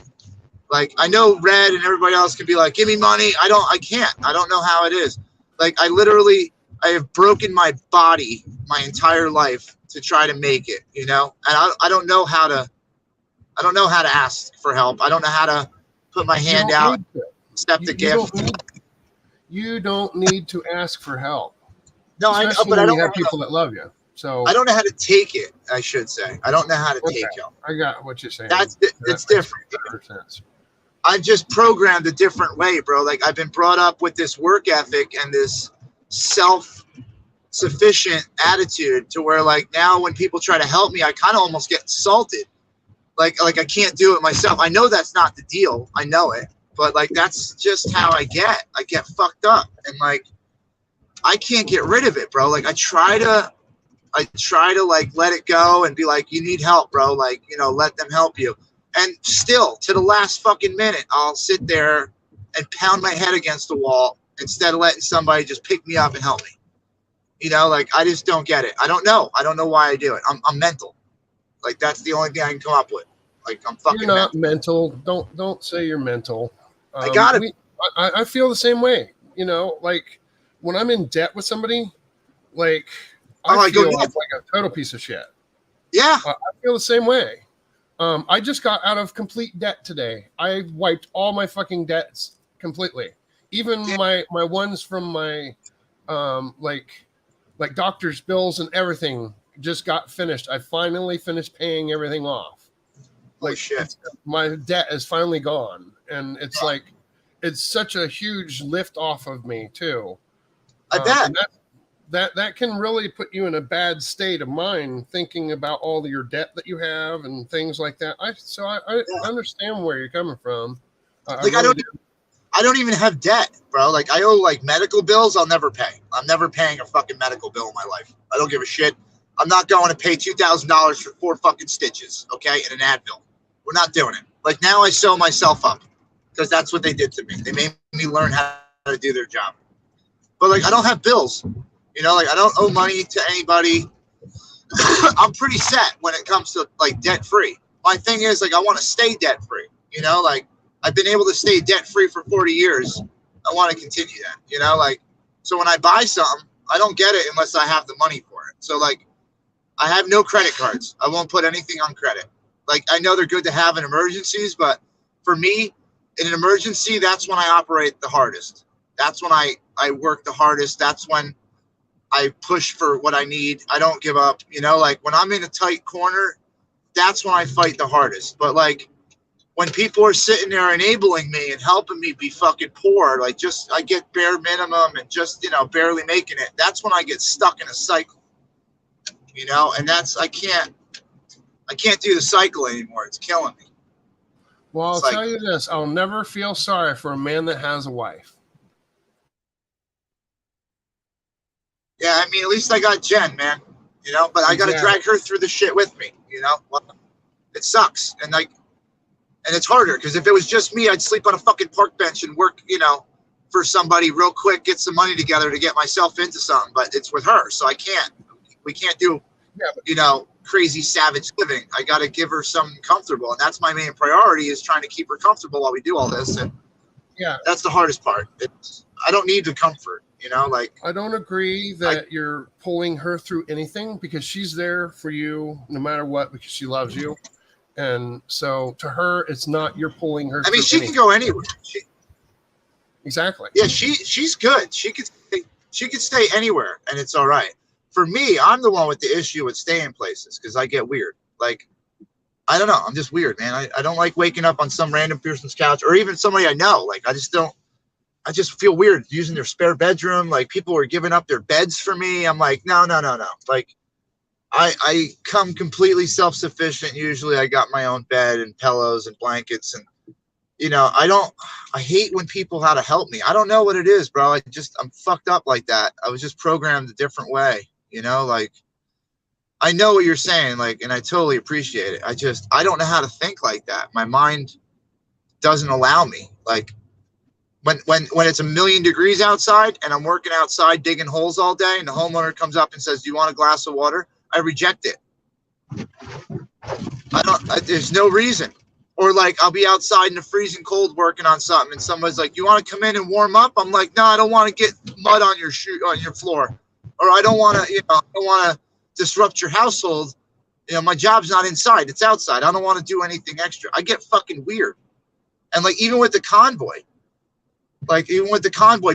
Like, I know Red and everybody else can be like, give me money. I can't. I don't know how it is. Like, I have broken my body my entire life to try to make it, you know? And I don't know how to ask for help. I don't know how to put my hand out, accept a gift. You don't need to ask for help. No, I know, Especially but I when don't you have know people that love you. So I don't know how to take it, I should say. I don't know how to take help. I got what you're saying. It's That different. makes sense. I've just programmed a different way, bro. Like, I've been brought up with this work ethic and this self-sufficient attitude to where, like, now when people try to help me, I kind of almost get insulted. Like I can't do it myself. I know that's not the deal. I know it. But like, that's just how I get fucked up. And like, I can't get rid of it, bro. Like, I try to like let it go and be like, you need help, bro. Like, you know, let them help you. And still, to the last fucking minute, I'll sit there and pound my head against the wall instead of letting somebody just pick me up and help me. You know, like, I just don't get it. I don't know why I do it. I'm mental. Like, that's the only thing I can come up with. Like, I'm fucking You're not mental. Don't say you're mental. I got it. I feel the same way. You know, like, when I'm in debt with somebody, like, I feel like a total piece of shit. Yeah. I feel the same way. I just got out of complete debt today. I wiped all my fucking debts completely. Even my ones from my like doctor's bills and everything just got finished. I finally finished paying everything off. Like, shit. My debt is finally gone. And it's like, it's such a huge lift off of me too. I bet. That can really put you in a bad state of mind, thinking about all your debt that you have and things like that. I understand where you're coming from. Like, I don't even have debt, bro. Like, I owe like medical bills. I'll never pay. I'm never paying a fucking medical bill in my life. I don't give a shit. I'm not going to pay $2,000 for 4 fucking stitches, okay, and an Advil. We're not doing it. Like, now I sew myself up because that's what they did to me. They made me learn how to do their job. But like, I don't have bills. You know, like, I don't owe money to anybody. I'm pretty set when it comes to like debt free. My thing is, like, I want to stay debt free. You know, like, I've been able to stay debt free for 40 years. I want to continue that. You know, like, so when I buy something, I don't get it unless I have the money for it. So like, I have no credit cards. I won't put anything on credit. Like, I know they're good to have in emergencies, but for me, in an emergency, that's when I operate the hardest. That's when I work the hardest. That's when I push for what I need. I don't give up. You know, like, when I'm in a tight corner, that's when I fight the hardest. But like, when people are sitting there enabling me and helping me be fucking poor, like, just, I get bare minimum and just, you know, barely making it. That's when I get stuck in a cycle, you know, and that's, I can't do the cycle anymore. It's killing me. Well, I'll tell you this. I'll never feel sorry for a man that has a wife. Yeah, I mean, at least I got Jen, man. You know, but I got to drag her through the shit with me. You know, it sucks, and like, and it's harder because if it was just me, I'd sleep on a fucking park bench and work, you know, for somebody real quick, get some money together to get myself into something. But it's with her, so I can't. We can't do, you know, crazy savage living. I got to give her something comfortable, and that's my main priority, is trying to keep her comfortable while we do all this. And yeah, that's the hardest part. I don't need the comfort. You know, like, I don't agree that you're pulling her through anything, because she's there for you no matter what, because she loves you. And so to her, it's not you're pulling her. I mean, she can go anywhere. Exactly. Yeah, she's good. She could She could stay anywhere and it's all right. For me, I'm the one with the issue with staying places because I get weird. Like, I don't know. I'm just weird, man. I don't like waking up on some random person's couch or even somebody I know. Like, I just feel weird using their spare bedroom. Like, people are giving up their beds for me. I'm like, no. Like, I come completely self-sufficient. Usually I got my own bed and pillows and blankets. And, you know, I hate when people how to help me. I don't know what it is, bro. I'm fucked up like that. I was just programmed a different way, you know, like, I know what you're saying, like, and I totally appreciate it. I don't know how to think like that. My mind doesn't allow me. Like, when it's 1,000,000 degrees outside and I'm working outside digging holes all day and the homeowner comes up and says, "Do you want a glass of water?" I reject it. There's no reason. Or like, I'll be outside in the freezing cold working on something and somebody's like, "You want to come in and warm up?" I'm like, "No, I don't want to get mud on your floor." Or I don't want to, disrupt your household. You know, my job's not inside, it's outside. I don't want to do anything extra. I get fucking weird. And like, even with the convoy,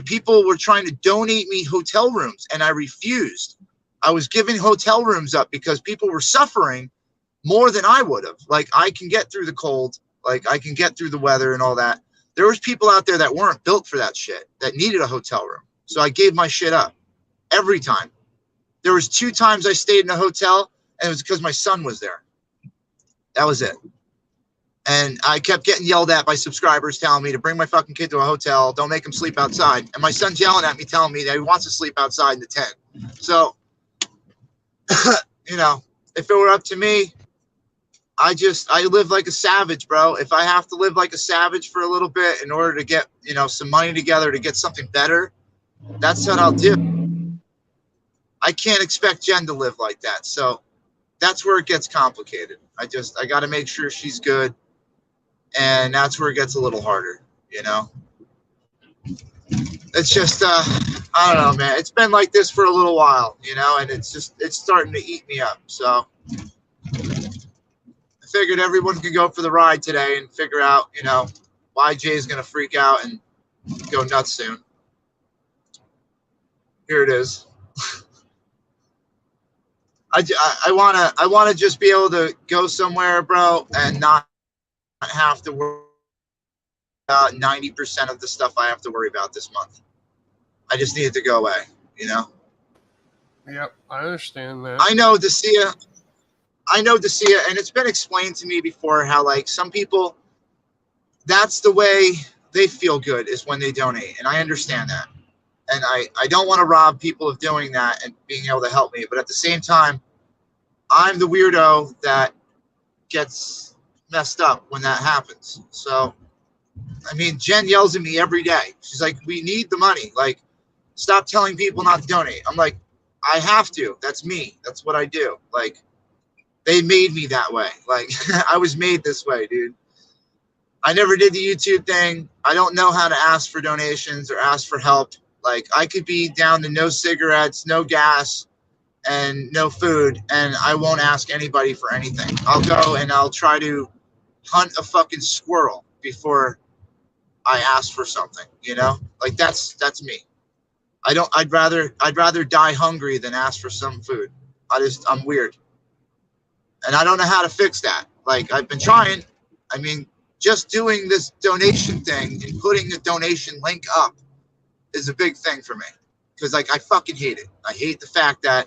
people were trying to donate me hotel rooms and I refused. I was giving hotel rooms up because people were suffering more than I would have. Like, I can get through the cold, like I can get through the weather and all that. There was people out there that weren't built for that shit, that needed a hotel room. So I gave my shit up every time. There was 2 times I stayed in a hotel and it was because my son was there. That was it. And I kept getting yelled at by subscribers telling me to bring my fucking kid to a hotel. Don't make him sleep outside. And my son's yelling at me, telling me that he wants to sleep outside in the tent. So, you know, if it were up to me, I live like a savage, bro. If I have to live like a savage for a little bit in order to get, some money together to get something better, that's what I'll do. I can't expect Jen to live like that. So that's where it gets complicated. I got to make sure she's good. And that's where it gets a little harder, It's just, I don't know, man. It's been like this for a little while, and it's starting to eat me up. So I figured everyone could go for the ride today and figure out, why Jay's going to freak out and go nuts soon. Here it is. I want to just be able to go somewhere, bro, and not have to worry about 90% of the stuff I have to worry about this month. I just need it to go away, Yep, I understand that. I know Dacia, and it's been explained to me before how, like, some people, that's the way they feel good is when they donate, and I understand that. And I don't want to rob people of doing that and being able to help me. But at the same time, I'm the weirdo that gets messed up when that happens. So, I mean, Jen yells at me every day. She's like, "We need the money. Like, stop telling people not to donate." I'm like, I have to. That's me. That's what I do. Like, they made me that way. Like, I was made this way, dude. I never did the YouTube thing. I don't know how to ask for donations or ask for help. Like, I could be down to no cigarettes, no gas, and no food, and I won't ask anybody for anything. I'll go and I'll try to hunt a fucking squirrel before I ask for something, Like, that's me. I'd rather die hungry than ask for some food. I'm weird. And I don't know how to fix that. Like, I've been trying. I mean, just doing this donation thing and putting the donation link up is a big thing for me, because like, I fucking hate it. I hate the fact that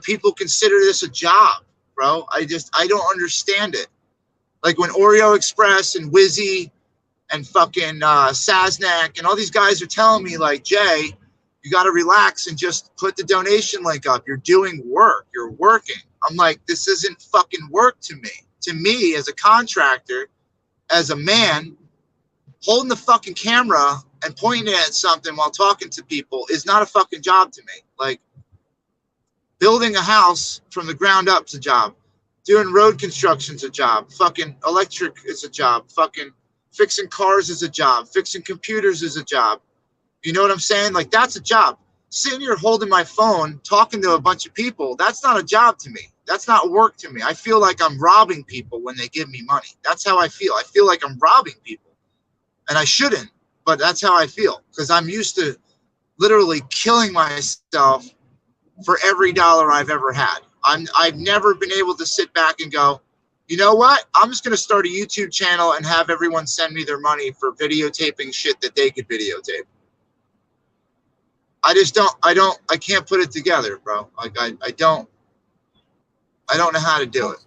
people consider this a job, bro. I don't understand it. Like, when Oreo Express and Wizzy and fucking Saznak and all these guys are telling me, like, "Jay, you got to relax and just put the donation link up. You're doing work. You're working." I'm like, this isn't fucking work to me. To me, as a contractor, as a man, holding the fucking camera and pointing it at something while talking to people is not a fucking job to me. Like, building a house from the ground up is a job. Doing road construction's a job. Fucking electric is a job. Fucking fixing cars is a job. Fixing computers is a job. You know what I'm saying? Like, that's a job. Sitting here holding my phone, talking to a bunch of people, that's not a job to me. That's not work to me. I feel like I'm robbing people when they give me money. That's how I feel. I feel like I'm robbing people. And I shouldn't, but that's how I feel, because I'm used to literally killing myself for every dollar I've ever had. I've never been able to sit back and go, you know what? I'm just going to start a YouTube channel and have everyone send me their money for videotaping shit that they could videotape. I can't put it together, bro. Like I don't know how to do it.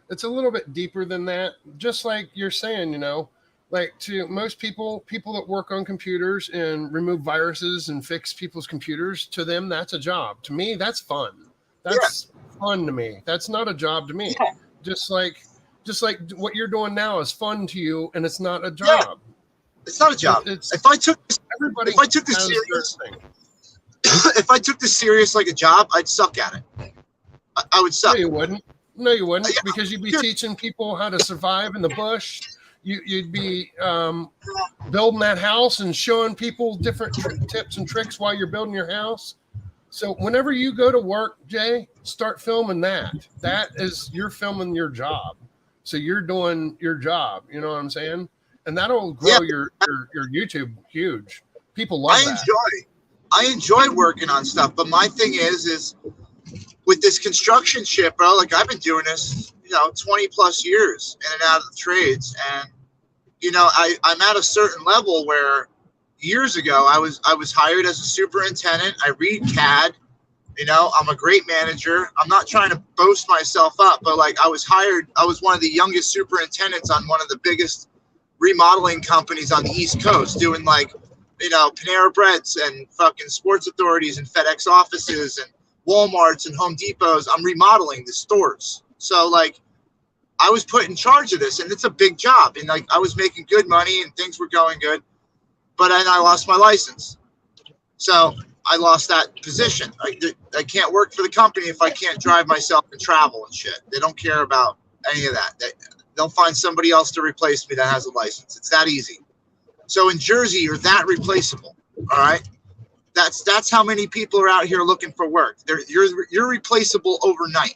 It's a little bit deeper than that. Just like you're saying, you know, like to most people that work on computers and remove viruses and fix people's computers, to them, that's a job. To me, that's fun. That's fun to me. That's not a job to me. Yeah. Just like what you're doing now is fun to you, and it's not a job. Yeah. It's not a job. If I took this serious, if I took this serious like a job, I'd suck at it. I would suck. No, you wouldn't. No, you wouldn't, because you'd be teaching people how to survive in the bush. You'd be building that house and showing people different tips and tricks while you're building your house. So whenever you go to work, Jay, start filming that. That is, you're filming your job. So you're doing your job. You know what I'm saying? And that'll grow your YouTube huge. People love that. I enjoy working on stuff, but my thing is with this construction shit, bro, like I've been doing this, 20 plus years in and out of the trades. And, I'm at a certain level where years ago I was hired as a superintendent. I read CAD, I'm a great manager. I'm not trying to boast myself up, but like I was one of the youngest superintendents on one of the biggest remodeling companies on the East Coast, doing like, Panera Breads and fucking Sports Authorities and FedEx offices and Walmarts and Home Depots. I'm remodeling the stores. So like I was put in charge of this, and it's a big job, and like I was making good money and things were going good, but then I lost my license. So I lost that position. I can't work for the company if I can't drive myself and travel and shit. They don't care about any of that. They'll find somebody else to replace me that has a license. It's that easy. So in Jersey, you're that replaceable. All right. That's how many people are out here looking for work. You're replaceable overnight.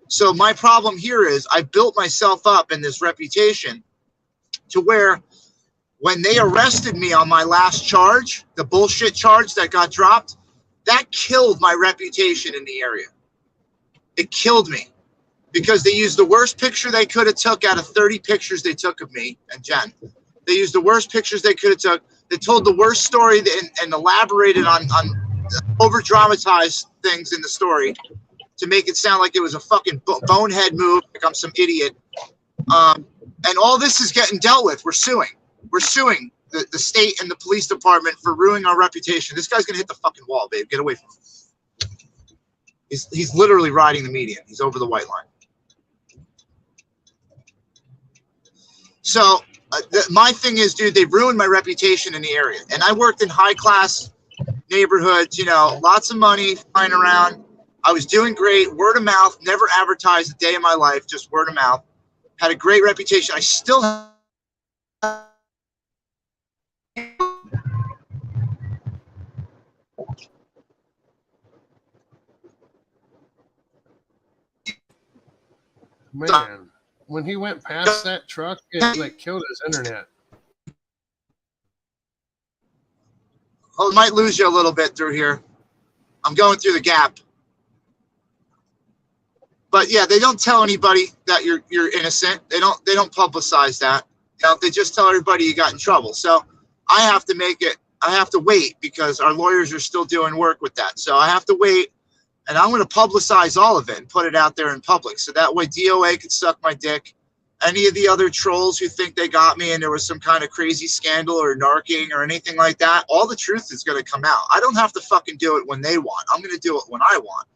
So my problem here is I built myself up in this reputation to where when they arrested me on my last charge, the bullshit charge that got dropped, that killed my reputation in the area. It killed me because they used the worst picture they could have took out of 30 pictures they took of me and Jen. They used the worst pictures they could have took. They told the worst story and elaborated on over-dramatized things in the story to make it sound like it was a fucking bonehead move, like I'm some idiot. And all this is getting dealt with. We're suing. We're suing the state and the police department for ruining our reputation. This guy's going to hit the fucking wall, babe. Get away from him. He's literally riding the median. He's over the white line. So my thing is, dude, they ruined my reputation in the area. And I worked in high-class neighborhoods, lots of money flying around. I was doing great. Word of mouth. Never advertised a day in my life. Just word of mouth. Had a great reputation. I still have. Man, when he went past that truck, it like killed his internet. Oh, might lose you a little bit through here. I'm going through the gap. But yeah, they don't tell anybody that you're innocent. They don't publicize that. They just tell everybody you got in trouble. So I have to wait because our lawyers are still doing work with that. So I have to wait, and I'm going to publicize all of it and put it out there in public. So that way DOA could suck my dick. Any of the other trolls who think they got me and there was some kind of crazy scandal or narking or anything like that, all the truth is going to come out. I don't have to fucking do it when they want. I'm going to do it when I want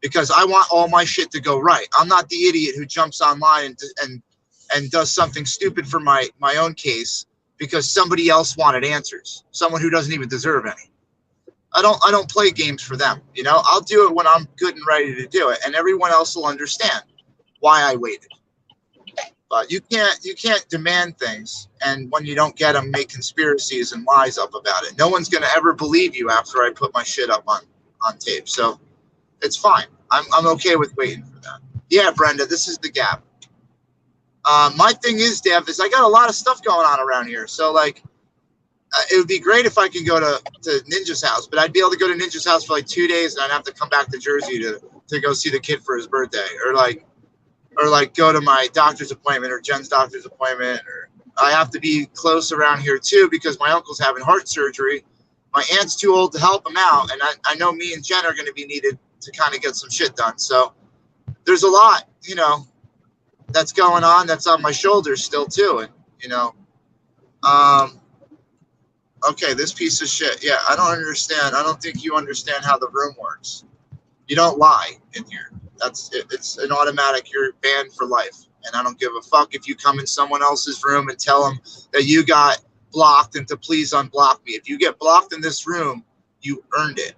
because I want all my shit to go right. I'm not the idiot who jumps online and does something stupid for my own case because somebody else wanted answers. Someone who doesn't even deserve any. I don't play games for them. I'll do it when I'm good and ready to do it, and everyone else will understand why I waited. But you can't demand things, and when you don't get them, make conspiracies and lies up about it. No one's gonna ever believe you after I put my shit up on tape. So it's fine. I'm okay with waiting for that. Yeah, Brenda, this is the gap. My thing is, Dev, is I got a lot of stuff going on around here. So like, it would be great if I could go to Ninja's house, but I'd be able to go to Ninja's house for like 2 days, and I'd have to come back to Jersey to go see the kid for his birthday, or like go to my doctor's appointment or Jen's doctor's appointment. Or I have to be close around here too because my uncle's having heart surgery. My aunt's too old to help him out, and I know me and Jen are going to be needed to kind of get some shit done. So there's a lot, that's going on. That's on my shoulders still too, and okay, this piece of shit. Yeah, I don't understand. I don't think you understand how the room works. You don't lie in here. That's it. It's an automatic. You're banned for life. And I don't give a fuck if you come in someone else's room and tell them that you got blocked and to please unblock me. If you get blocked in this room, you earned it.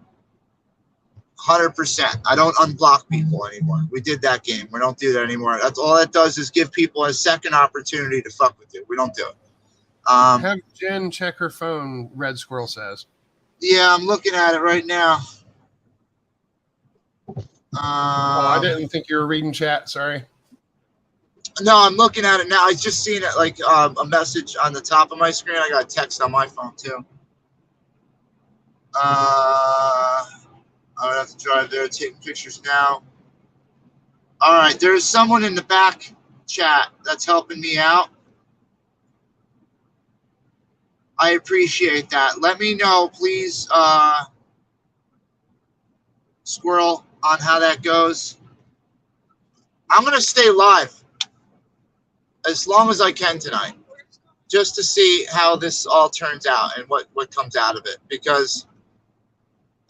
100%. I don't unblock people anymore. We did that game. We don't do that anymore. That's all that does is give people a second opportunity to fuck with you. We don't do it. Have Jen check her phone, Red Squirrel says. Yeah, I'm looking at it right now. I didn't think you were reading chat. Sorry. No, I'm looking at it now. I just seen it like a message on the top of my screen. I got a text on my phone too. I would have to drive there, taking pictures now. All right, there's someone in the back chat that's helping me out. I appreciate that. Let me know, please, Squirrel, on how that goes. I'm going to stay live as long as I can tonight, just to see how this all turns out and what comes out of it, because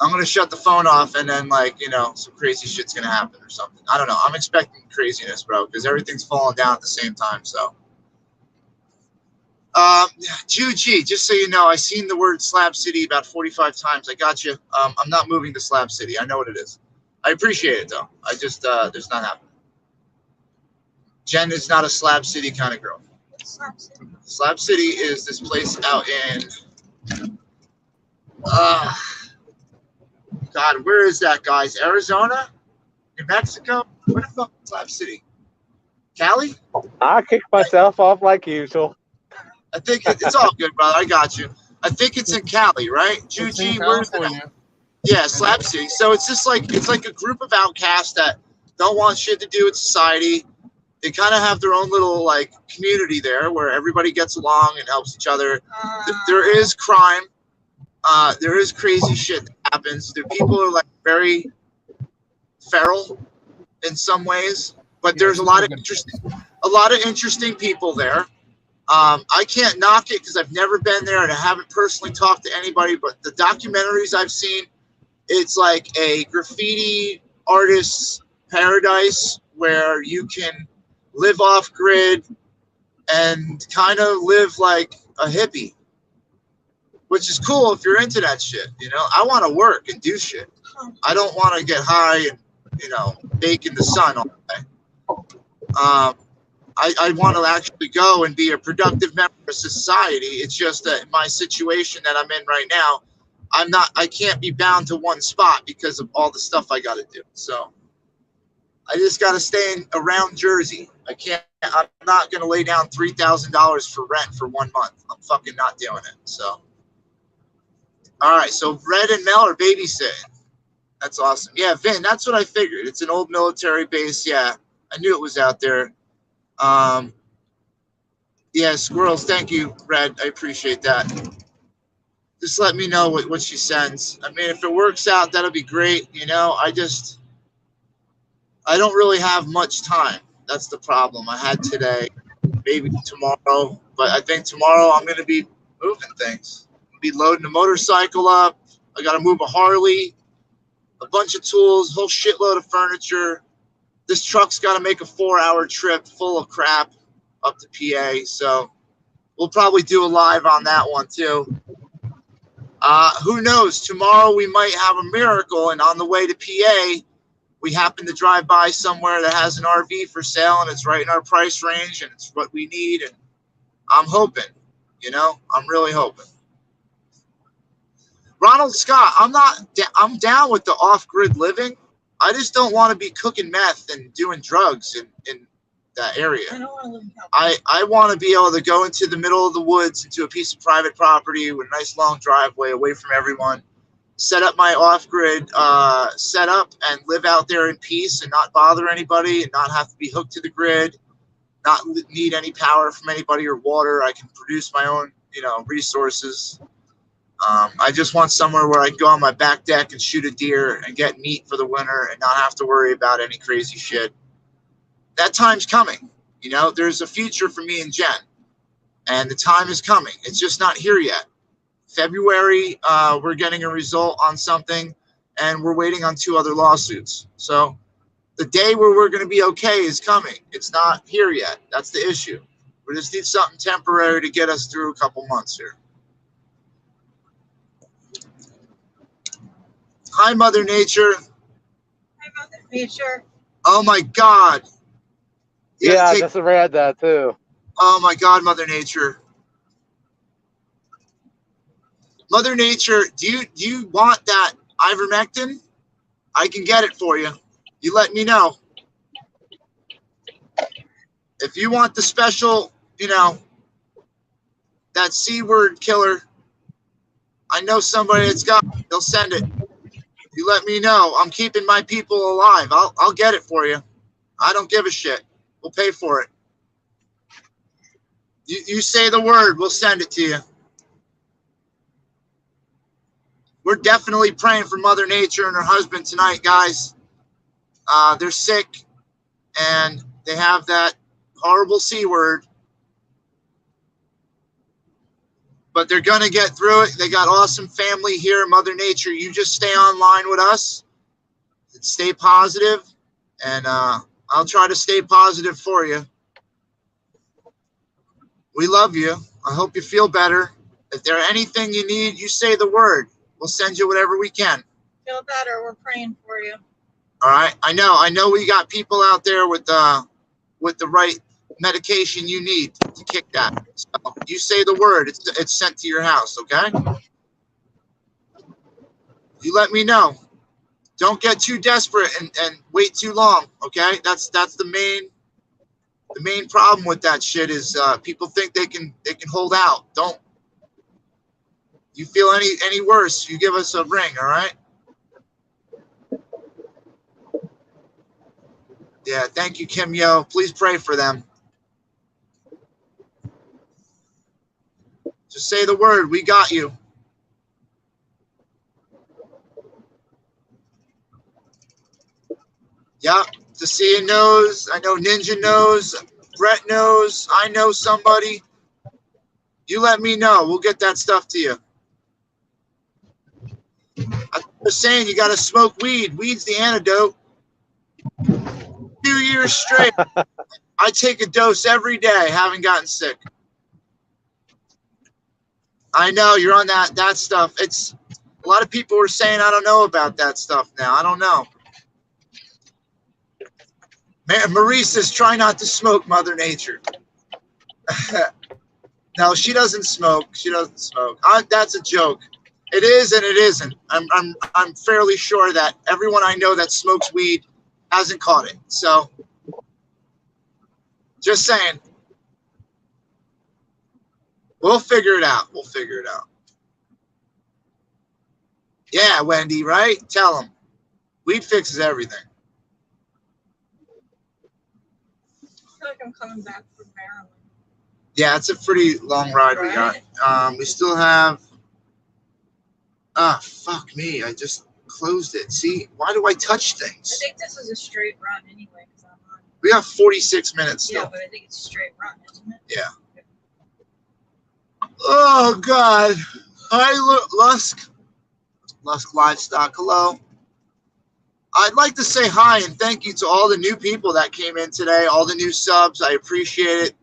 I'm going to shut the phone off and then, some crazy shit's going to happen or something. I don't know. I'm expecting craziness, bro, because everything's falling down at the same time, so. Juji, just so you know, I seen the word Slab City about 45 times. I got you. I'm not moving to Slab City. I know what it is. I appreciate it, though. I just, there's not happening. Jen is not a Slab City kind of girl. Slab City is this place out in, God, where is that, guys? Arizona? New Mexico? Where the fuck is Slab City? Cali? I kick myself off like usual. I think it's all good, brother. I got you. I think it's in Cali, right? Juji, where's it? Yeah, Slab City. So it's just it's like a group of outcasts that don't want shit to do with society. They kind of have their own little community there where everybody gets along and helps each other. There is crime. There is crazy shit that happens. The people are very feral in some ways, but there's a lot of interesting people there. I can't knock it because I've never been there and I haven't personally talked to anybody, but the documentaries I've seen, it's like a graffiti artist's paradise where you can live off grid and kind of live like a hippie, which is cool if you're into that shit. I want to work and do shit. I don't want to get high and, bake in the sun all day. I want to actually go and be a productive member of society. It's just that my situation that I'm in right now, I can't be bound to one spot because of all the stuff I got to do. So I just got to stay around Jersey. I'm not going to lay down $3,000 for rent for 1 month. I'm fucking not doing it. So, all right. So Red and Mel are babysitting. That's awesome. Yeah, Vin, that's what I figured. It's an old military base. Yeah, I knew it was out there. Yeah, squirrels. Thank you, Red. I appreciate that. Just let me know what she sends. I mean, if it works out, that'll be great. I don't really have much time. That's the problem. I had today, maybe tomorrow, but I think tomorrow I'm going to be moving things. I'm going to be loading a motorcycle up. I got to move a Harley, a bunch of tools, a whole shitload of furniture. This truck's got to make a 4-hour trip full of crap up to PA. So we'll probably do a live on that one too. Who knows? Tomorrow we might have a miracle. And on the way to PA, we happen to drive by somewhere that has an RV for sale and it's right in our price range and it's what we need. And I'm hoping, I'm really hoping. Ronald Scott, I'm down with the off-grid living. I just don't want to be cooking meth and doing drugs and area. I don't want to live in California. I want to be able to go into the middle of the woods, into a piece of private property with a nice long driveway away from everyone, set up my off-grid setup and live out there in peace and not bother anybody and not have to be hooked to the grid, not need any power from anybody or water. I can produce my own, resources. I just want somewhere where I can go on my back deck and shoot a deer and get meat for the winter and not have to worry about any crazy shit. That time's coming. There's a future for me and Jen, and the time is coming. It's just not here yet. February, we're getting a result on something, and we're waiting on 2 other lawsuits. So the day where we're going to be okay is coming. It's not here yet. That's the issue. We just need something temporary to get us through a couple months here. Hi, Mother Nature. Hi, Mother Nature. Oh, my God. Yeah, I just read that, too. Oh, my God, Mother Nature. Mother Nature, do you want that ivermectin? I can get it for you. You let me know. If you want the special, that C-word killer, I know somebody that's got it. They'll send it. You let me know. I'm keeping my people alive. I'll get it for you. I don't give a shit. We'll pay for it. You say the word, we'll send it to you. We're definitely praying for Mother Nature and her husband tonight, guys. They're sick, and they have that horrible C word. But they're going to get through it. They got awesome family here, Mother Nature. You just stay online with us. Stay positive, and I'll try to stay positive for you. We love you. I hope you feel better. If there's anything you need, you say the word. We'll send you whatever we can. Feel better. We're praying for you. All right. I know we got people out there with the right medication you need to kick that. So you say the word, it's sent to your house, okay? You let me know. Don't get too desperate and wait too long, okay? That's the main problem with that shit is people think they can hold out. Don't. You feel any worse, you give us a ring, all right? Yeah, thank you, Kim Yo. Please pray for them. Just say the word. We got you. Yep. Tasia knows. I know Ninja knows. Brett knows. I know somebody. You let me know. We'll get that stuff to you. I was saying you got to smoke weed. Weed's the antidote. 2 years straight. I take a dose every day. Haven't gotten sick. I know you're on that stuff. It's a lot of people were saying I don't know about that stuff now. I don't know. Marie says try not to smoke, Mother Nature. No, she doesn't smoke. She doesn't smoke. That's a joke. It is and it isn't. I'm fairly sure that everyone I know that smokes weed hasn't caught it. So just saying. We'll figure it out. We'll figure it out. Yeah, Wendy, right? Tell them. Weed fixes everything. I feel like I'm coming back from Maryland. Yeah, it's a pretty long ride we got. We still have... fuck me. I just closed it. See? Why do I touch things? I think this is a straight run anyway. We have 46 minutes still. Yeah, but I think it's a straight run, isn't it? Yeah. Oh, God. Hi, Lusk. Lusk Livestock, hello. I'd like to say hi and thank you to all the new people that came in today, all the new subs. I appreciate it.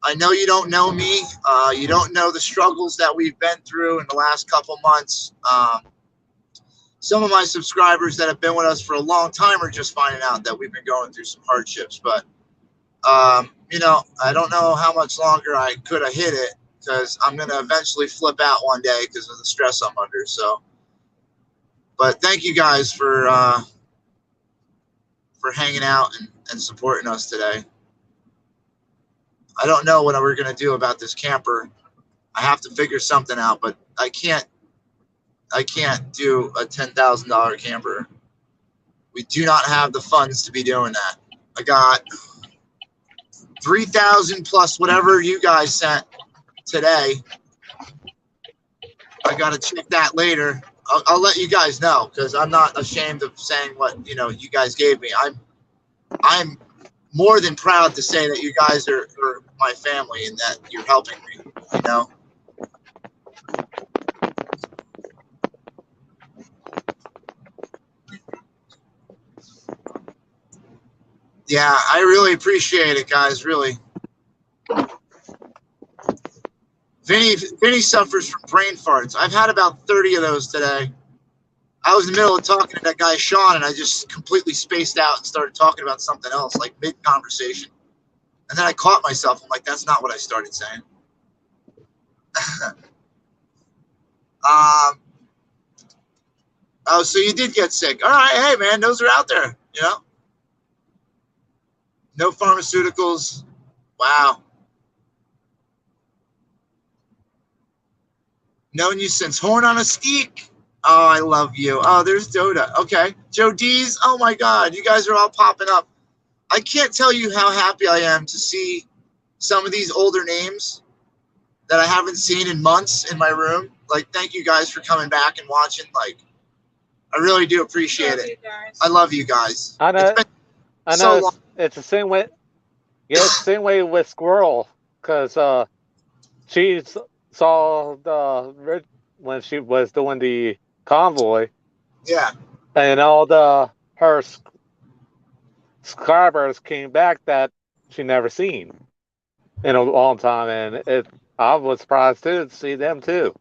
I know you don't know me. You don't know the struggles that we've been through in the last couple months. Some of my subscribers that have been with us for a long time are just finding out that we've been going through some hardships. But, I don't know how much longer I could have hit it because I'm going to eventually flip out one day because of the stress I'm under. So, but thank you guys for hanging out and supporting us today. I don't know what we're gonna do about this camper. I have to figure something out, but I can't do a $10,000 camper. We do not have the funds to be doing that. I got 3,000 plus whatever you guys sent today. I got to check that later. I'll let you guys know because I'm not ashamed of saying what you guys gave me. I'm more than proud to say that you guys are my family and that you're helping me. You know. Yeah, I really appreciate it, guys. Really. Vinny suffers from brain farts. I've had about 30 of those today. I was in the middle of talking to that guy, Sean, and I just completely spaced out and started talking about something else, like mid-conversation. And then I caught myself. I'm like, that's not what I started saying. Oh, so you did get sick. All right, hey, man, those are out there, you know? No pharmaceuticals. Wow. Known you since Horn on a Steak. Oh, I love you. Oh, there's Doda. Okay. Joe D's. Oh, my God. You guys are all popping up. I can't tell you how happy I am to see some of these older names that I haven't seen in months in my room. Like, thank you guys for coming back and watching. Like, I really do appreciate it. I love you guys. I know. I know. So long. It's the same way. Yeah, it's the same way with Squirrel, because she saw when she was doing the convoy. Yeah. And all her subscribers came back that she never seen in a long time, and I was surprised too to see them too.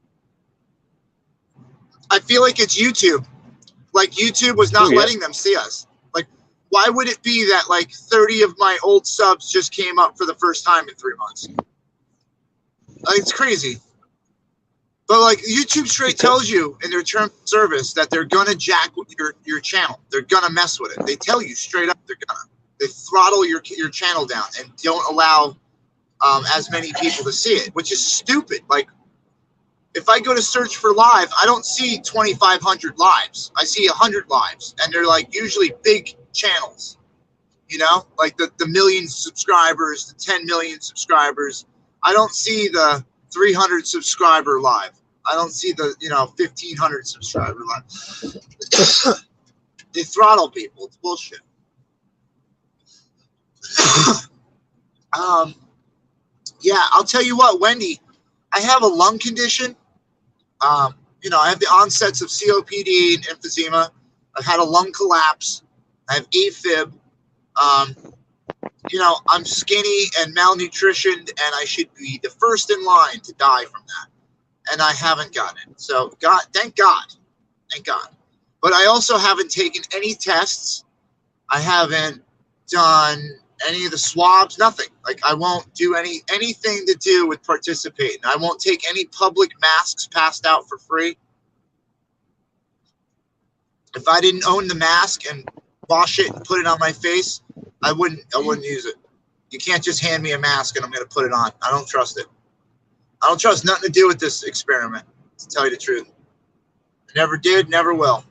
I feel like it's YouTube. Like YouTube was not letting them see us. Like, why would it be that like 30 of my old subs just came up for the first time in 3 months? Like, it's crazy. But like YouTube straight tells you in their terms of service that they're gonna jack your channel. They're gonna mess with it. They tell you straight up they throttle your channel down and don't allow as many people to see it, which is stupid. Like, if I go to search for live, I don't see 2,500 lives. I see 100 lives, and they're like usually big channels, you know, like the million subscribers, the 10 million subscribers. I don't see the 300 subscriber live. I don't see the 1,500 subscriber live. They throttle people. It's bullshit. Yeah, I'll tell you what, Wendy. I have a lung condition. I have the onsets of COPD and emphysema. I've had a lung collapse. I have AFib. I'm skinny and malnutritioned, and I should be the first in line to die from that. And I haven't gotten it. So, thank God. But I also haven't taken any tests. I haven't done any of the swabs, nothing. Like, I won't do anything to do with participating. I won't take any public masks passed out for free. If I didn't own the mask and wash it and put it on my face, I wouldn't use it. You can't just hand me a mask and I'm going to put it on. I don't trust it. I don't trust nothing to do with this experiment, to tell you the truth. I never did, never will.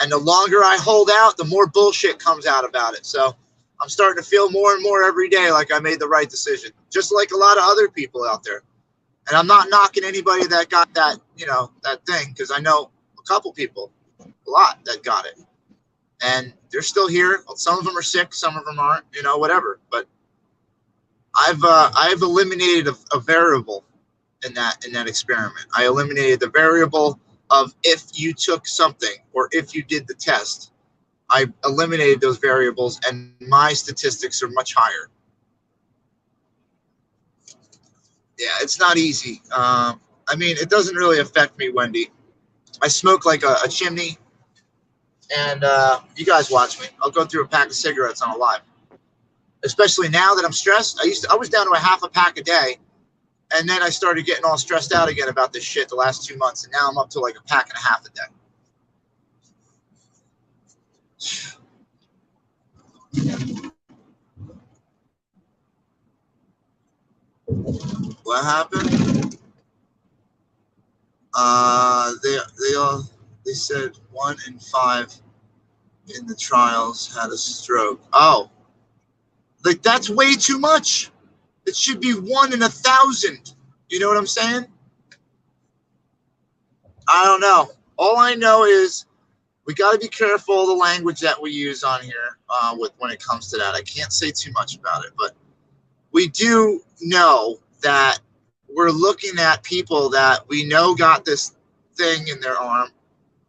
And the longer I hold out, the more bullshit comes out about it. So I'm starting to feel more and more every day like I made the right decision, just like a lot of other people out there. And I'm not knocking anybody that got that, that thing, because I know a couple people, a lot, that got it. And they're still here. Some of them are sick, some of them aren't, whatever. But I've eliminated a variable in that experiment. I eliminated the variable of if you took something or if you did the test. I eliminated those variables, and my statistics are much higher. Yeah, it's not easy. It doesn't really affect me, Wendy. I smoke like a chimney, and you guys watch me. I'll go through a pack of cigarettes on a live. Especially now that I'm stressed. I was down to a half a pack a day, and then I started getting all stressed out again about this shit the last 2 months, and now I'm up to like a pack and a half a day. What happened? They said 1 in 5 in the trials had a stroke. Oh, like that's way too much. It should be 1 in 1,000. You know what I'm saying? I don't know. All I know is we got to be careful of the language that we use on here with when it comes to that. I can't say too much about it, but we do know that we're looking at people that we know got this thing in their arm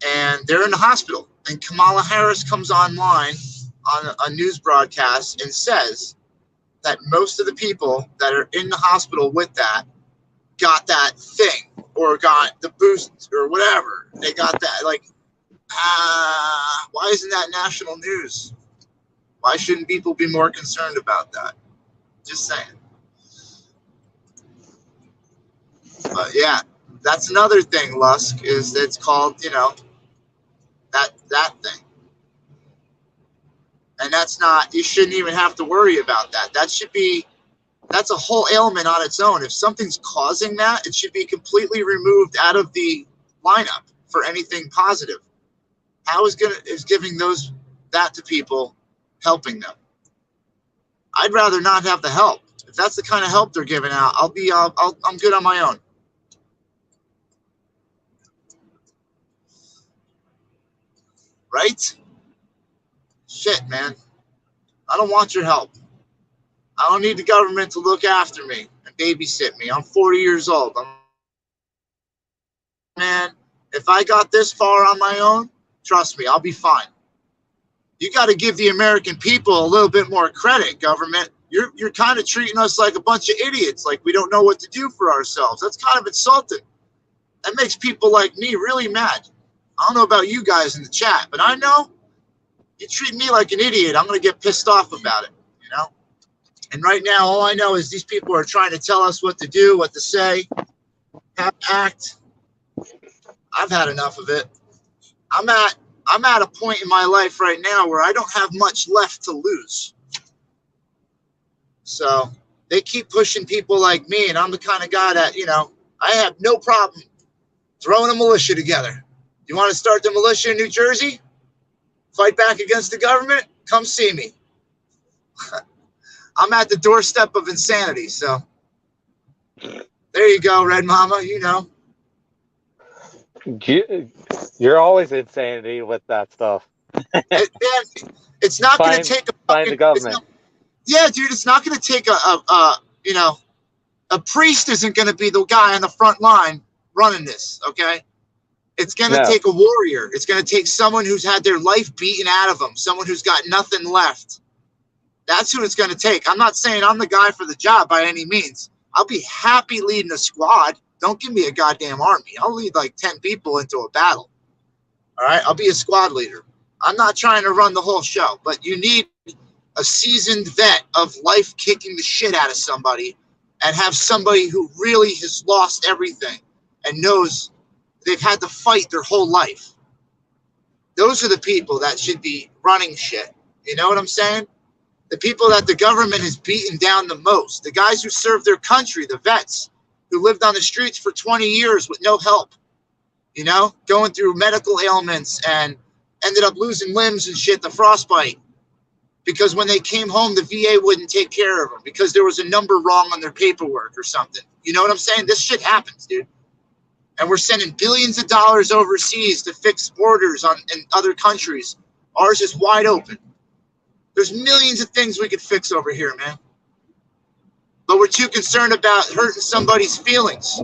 and they're in the hospital. And Kamala Harris comes online on a news broadcast and says that most of the people that are in the hospital with that got that thing or got the boost or whatever. They got that. Like, why isn't that national news? Why shouldn't people be more concerned about that? Just saying. But yeah, that's another thing, Lusk, is it's called, you know, that thing. And that's not, you shouldn't even have to worry about that. That should be, that's a whole ailment on its own. If something's causing that, it should be completely removed out of the lineup for anything positive. How is giving that to people helping them? I'd rather not have the help. If that's the kind of help they're giving out, I'm good on my own. Right? Shit, man. I don't want your help. I don't need the government to look after me and babysit me. I'm 40 years old. Man, if I got this far on my own, trust me, I'll be fine. You got to give the American people a little bit more credit, government. You're kind of treating us like a bunch of idiots, like we don't know what to do for ourselves. That's kind of insulting. That makes people like me really mad. I don't know about you guys in the chat, but I know you treat me like an idiot, I'm going to get pissed off about it, you know? And right now, all I know is these people are trying to tell us what to do, what to say, how to act. I've had enough of it. I'm at a point in my life right now where I don't have much left to lose. So they keep pushing people like me, and I'm the kind of guy that, you know, I have no problem throwing a militia together. You want to start the militia in New Jersey? Fight back against the government? Come see me. I'm at the doorstep of insanity, so there you go, Red Mama, you know. You're always insanity with that stuff. It's not going to take a find the government. Yeah, dude, it's not going to take you know, a priest isn't going to be the guy on the front line running this, okay? It's going to take a warrior. It's going to take someone who's had their life beaten out of them, someone who's got nothing left. That's who it's going to take. I'm not saying I'm the guy for the job by any means. I'll be happy leading a squad. Don't give me a goddamn army. I'll lead like 10 people into a battle. All right? I'll be a squad leader. I'm not trying to run the whole show, but you need a seasoned vet of life kicking the shit out of somebody and have somebody who really has lost everything and knows they've had to fight their whole life. Those are the people that should be running shit. You know what I'm saying? The people that the government has beaten down the most, the guys who served their country, the vets who lived on the streets for 20 years with no help, you know, going through medical ailments and ended up losing limbs and shit, the frostbite, because when they came home, the VA wouldn't take care of them because there was a number wrong on their paperwork or something. You know what I'm saying? This shit happens, dude. And we're sending billions of dollars overseas to fix borders in other countries. Ours is wide open. There's millions of things we could fix over here, man. But we're too concerned about hurting somebody's feelings,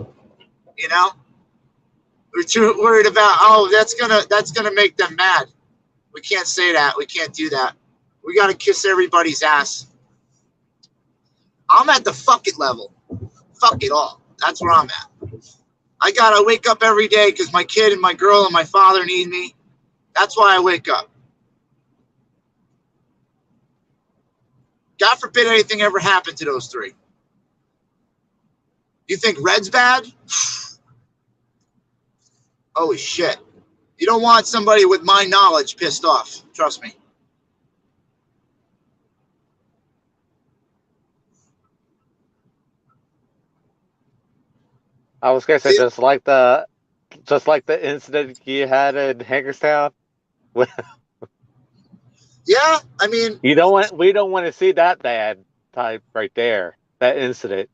you know? We're too worried about, oh, that's gonna make them mad. We can't say that. We can't do that. We got to kiss everybody's ass. I'm at the fuck it level. Fuck it all. That's where I'm at. I got to wake up every day because my kid and my girl and my father need me. That's why I wake up. God forbid anything ever happened to those three. You think Red's bad? Holy shit. You don't want somebody with my knowledge pissed off. Trust me. I was gonna say just like the incident you had in Hagerstown. Yeah, I mean, We don't want to see that bad type right there. That incident.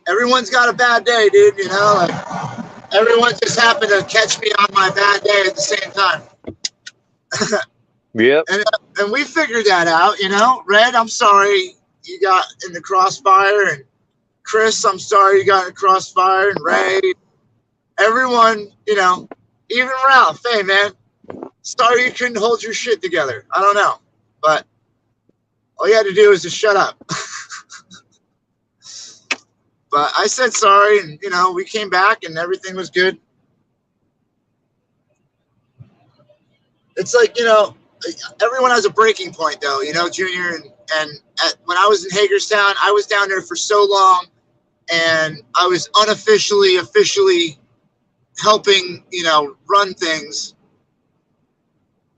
everyone's got a bad day, dude. You know, like everyone just happened to catch me on my bad day at the same time. Yep. And we figured that out. You know, Red, I'm sorry you got in the crossfire, and Chris, I'm sorry you got in the crossfire, and Ray, everyone, you know, even Ralph. Hey, man, sorry you couldn't hold your shit together. I don't know, but all you had to do was just shut up. But I said sorry, and you know, we came back, and everything was good. It's like, you know, everyone has a breaking point, though. You know, Junior, when I was in Hagerstown, I was down there for so long, and I was officially helping, you know, run things.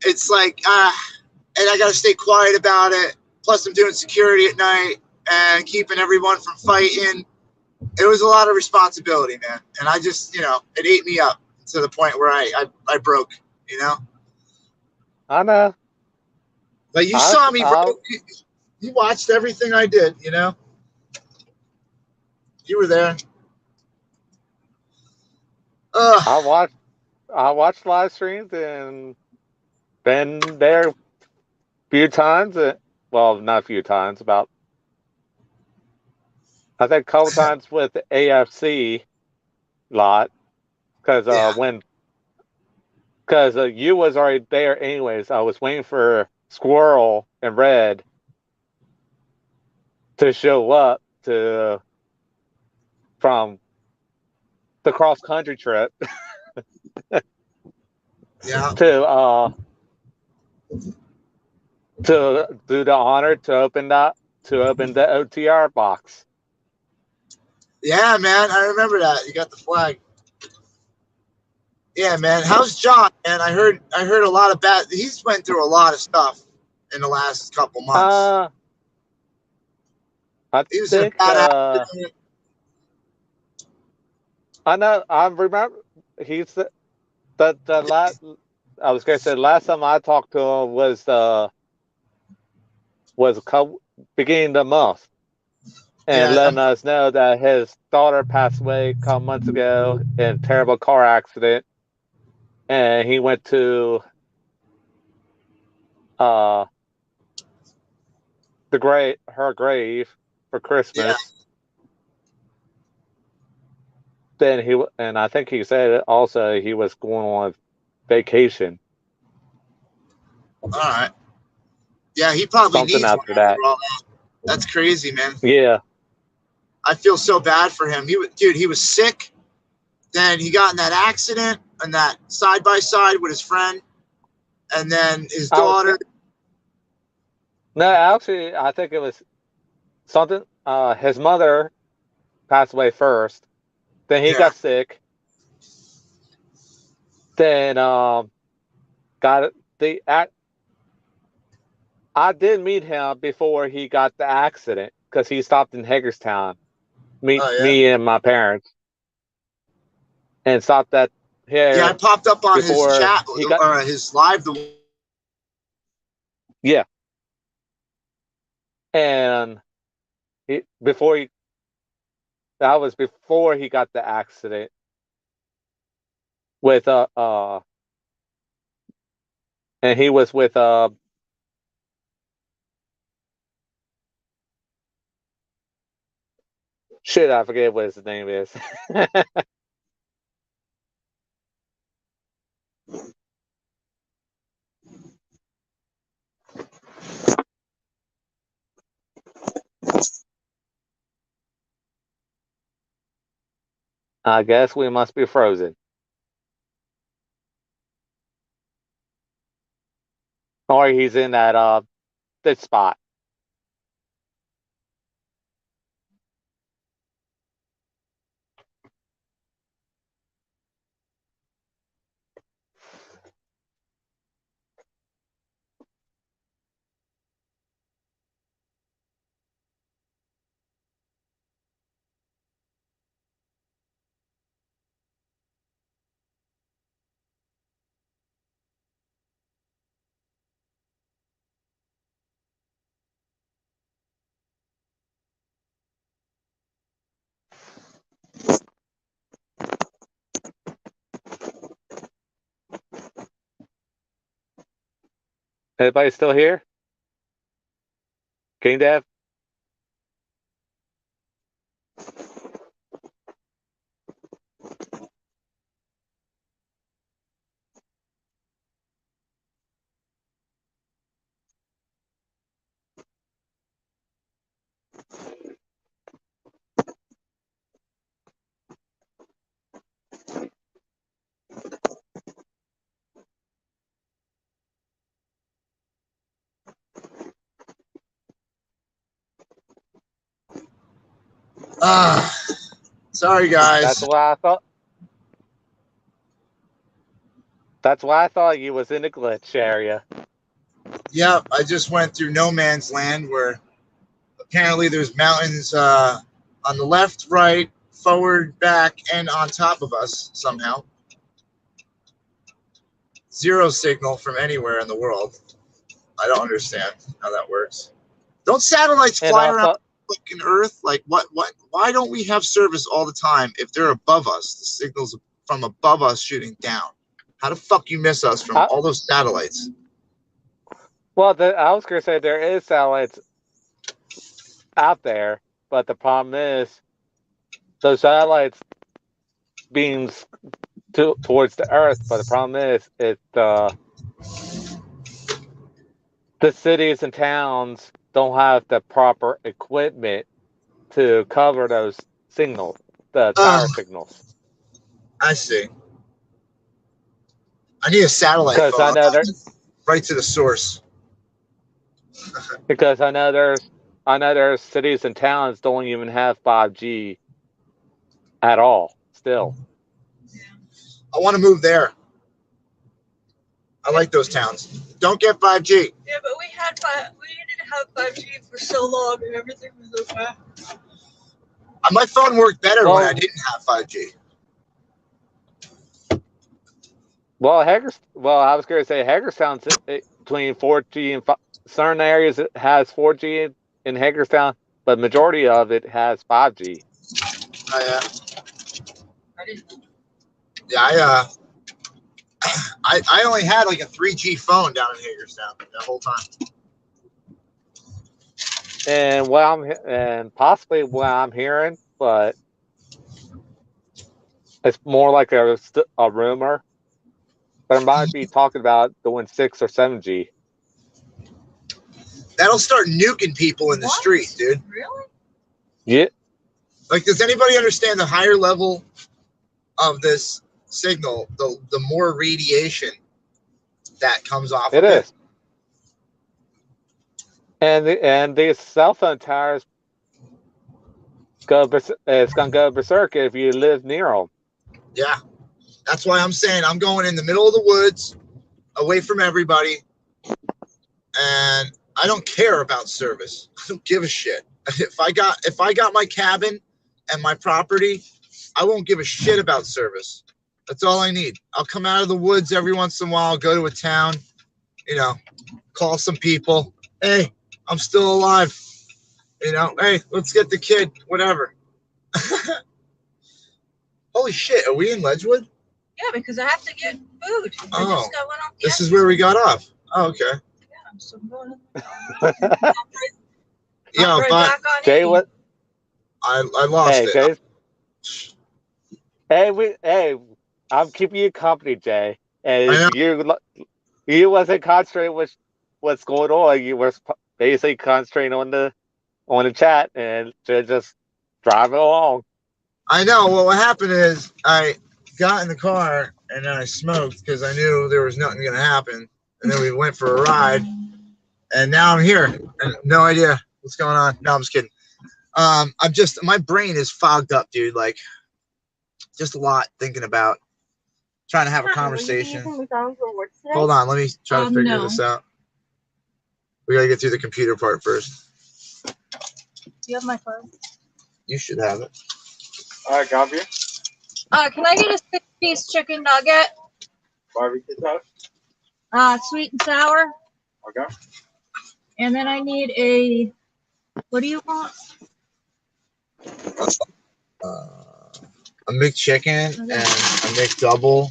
It's like, and I got to stay quiet about it. Plus, I'm doing security at night and keeping everyone from fighting. It was a lot of responsibility, man. And I just, you know, it ate me up to the point where I broke, you know? I know. But you saw me, bro. You watched everything I did, you know? You were there. I watched live streams and been there a few times. Well, not a few times, about I think a couple times with the AFC lot because you was already there anyways. I was waiting for Squirrel and Red to show up from the cross country trip Yeah. to do the honor to open the OTR box. Yeah, man. I remember that. You got the flag. Yeah, man. How's John, man? I heard a lot of bad. He's went through a lot of stuff in the last couple months. He was in a bad accident. I know. I remember he's the last. I was gonna say the last time I talked to him was beginning of the month, and letting us know that his daughter passed away a couple months ago in a terrible car accident, and he went to her grave for Christmas. Then I think he said also he was going on vacation. All right. Yeah, he probably Something needs after one that. after all that. That's crazy, man. Yeah. I feel so bad for him. He was sick. Then he got in that accident and that side by side with his friend, and then his daughter. No, actually, I think it was something. His mother passed away first. Then he got sick. Then got the act. I did meet him before he got the accident because he stopped in Hagerstown, me and my parents, and stopped at here. Yeah, I popped up on his chat or his live. Yeah, and that was before he got the accident with and he was with shit, I forget what his name is. I guess we must be frozen. Or he's in that spot. Anybody still here? King Dev? Sorry guys. That's why I thought. That's why I thought you was in the glitch area. Yep, I just went through no man's land where apparently there's mountains on the left, right, forward, back, and on top of us somehow. Zero signal from anywhere in the world. I don't understand how that works. Don't satellites fly around fucking Earth? Like what? Why don't we have service all the time if they're above us? The signals from above us shooting down. How the fuck you miss us from all those satellites? Well, I was gonna say there is satellites out there, but the problem is those satellites beams towards the Earth. But the problem is the cities and towns don't have the proper equipment to cover those signals, the tower signals. I see. I need a satellite phone. I know right to the source. Because I know there's cities and towns don't even have 5G at all. Still, I want to move there. I like those towns. Don't get 5G. Yeah, but we didn't have 5G for so long, and everything was okay. My phone worked better when I didn't have 5G. Well, I was going to say Hagerstown's between 4G and certain areas it has 4G in Hagerstown, but majority of it has 5G. Oh yeah. Yeah, I only had like a 3G phone down in Hagerstown that whole time. And possibly what I'm hearing, but it's more like a rumor. But I might be talking about doing 6 or 7G. That'll start nuking people in the street, dude. Really? Yeah. Like, does anybody understand the higher level of this signal, the more radiation that comes off of it? It is. And these cell phone towers it's gonna go berserk if you live near them. Yeah, that's why I'm saying I'm going in the middle of the woods, away from everybody, and I don't care about service. I don't give a shit. If I got my cabin and my property, I won't give a shit about service. That's all I need. I'll come out of the woods every once in a while, go to a town, call some people. Hey, I'm still alive. Hey, let's get the kid, whatever. Holy shit, are we in Ledgewood? Yeah, because I have to get food. I just got one off the this is where we got off. Oh, okay. Yeah, I'm still going. Yeah, but Jay, what? I lost it. Jay, I'm keeping you company, Jay. And you wasn't concentrating with what's going on. You were basically concentrating on the chat and just driving along. I know. Well, what happened is I got in the car and then I smoked because I knew there was nothing going to happen. And then we went for a ride. And now I'm here. And no idea what's going on. No, I'm just kidding. My brain is fogged up, dude. Like, just a lot thinking about trying to have a conversation. Hold on. Let me try to figure this out. We got to get through the computer part first. Do you have my phone? You should have it. All right, copy. Can I get a 6-piece chicken nugget? Barbecue sauce? Sweet and sour. Okay. And then I need what do you want? A McChicken and a McDouble.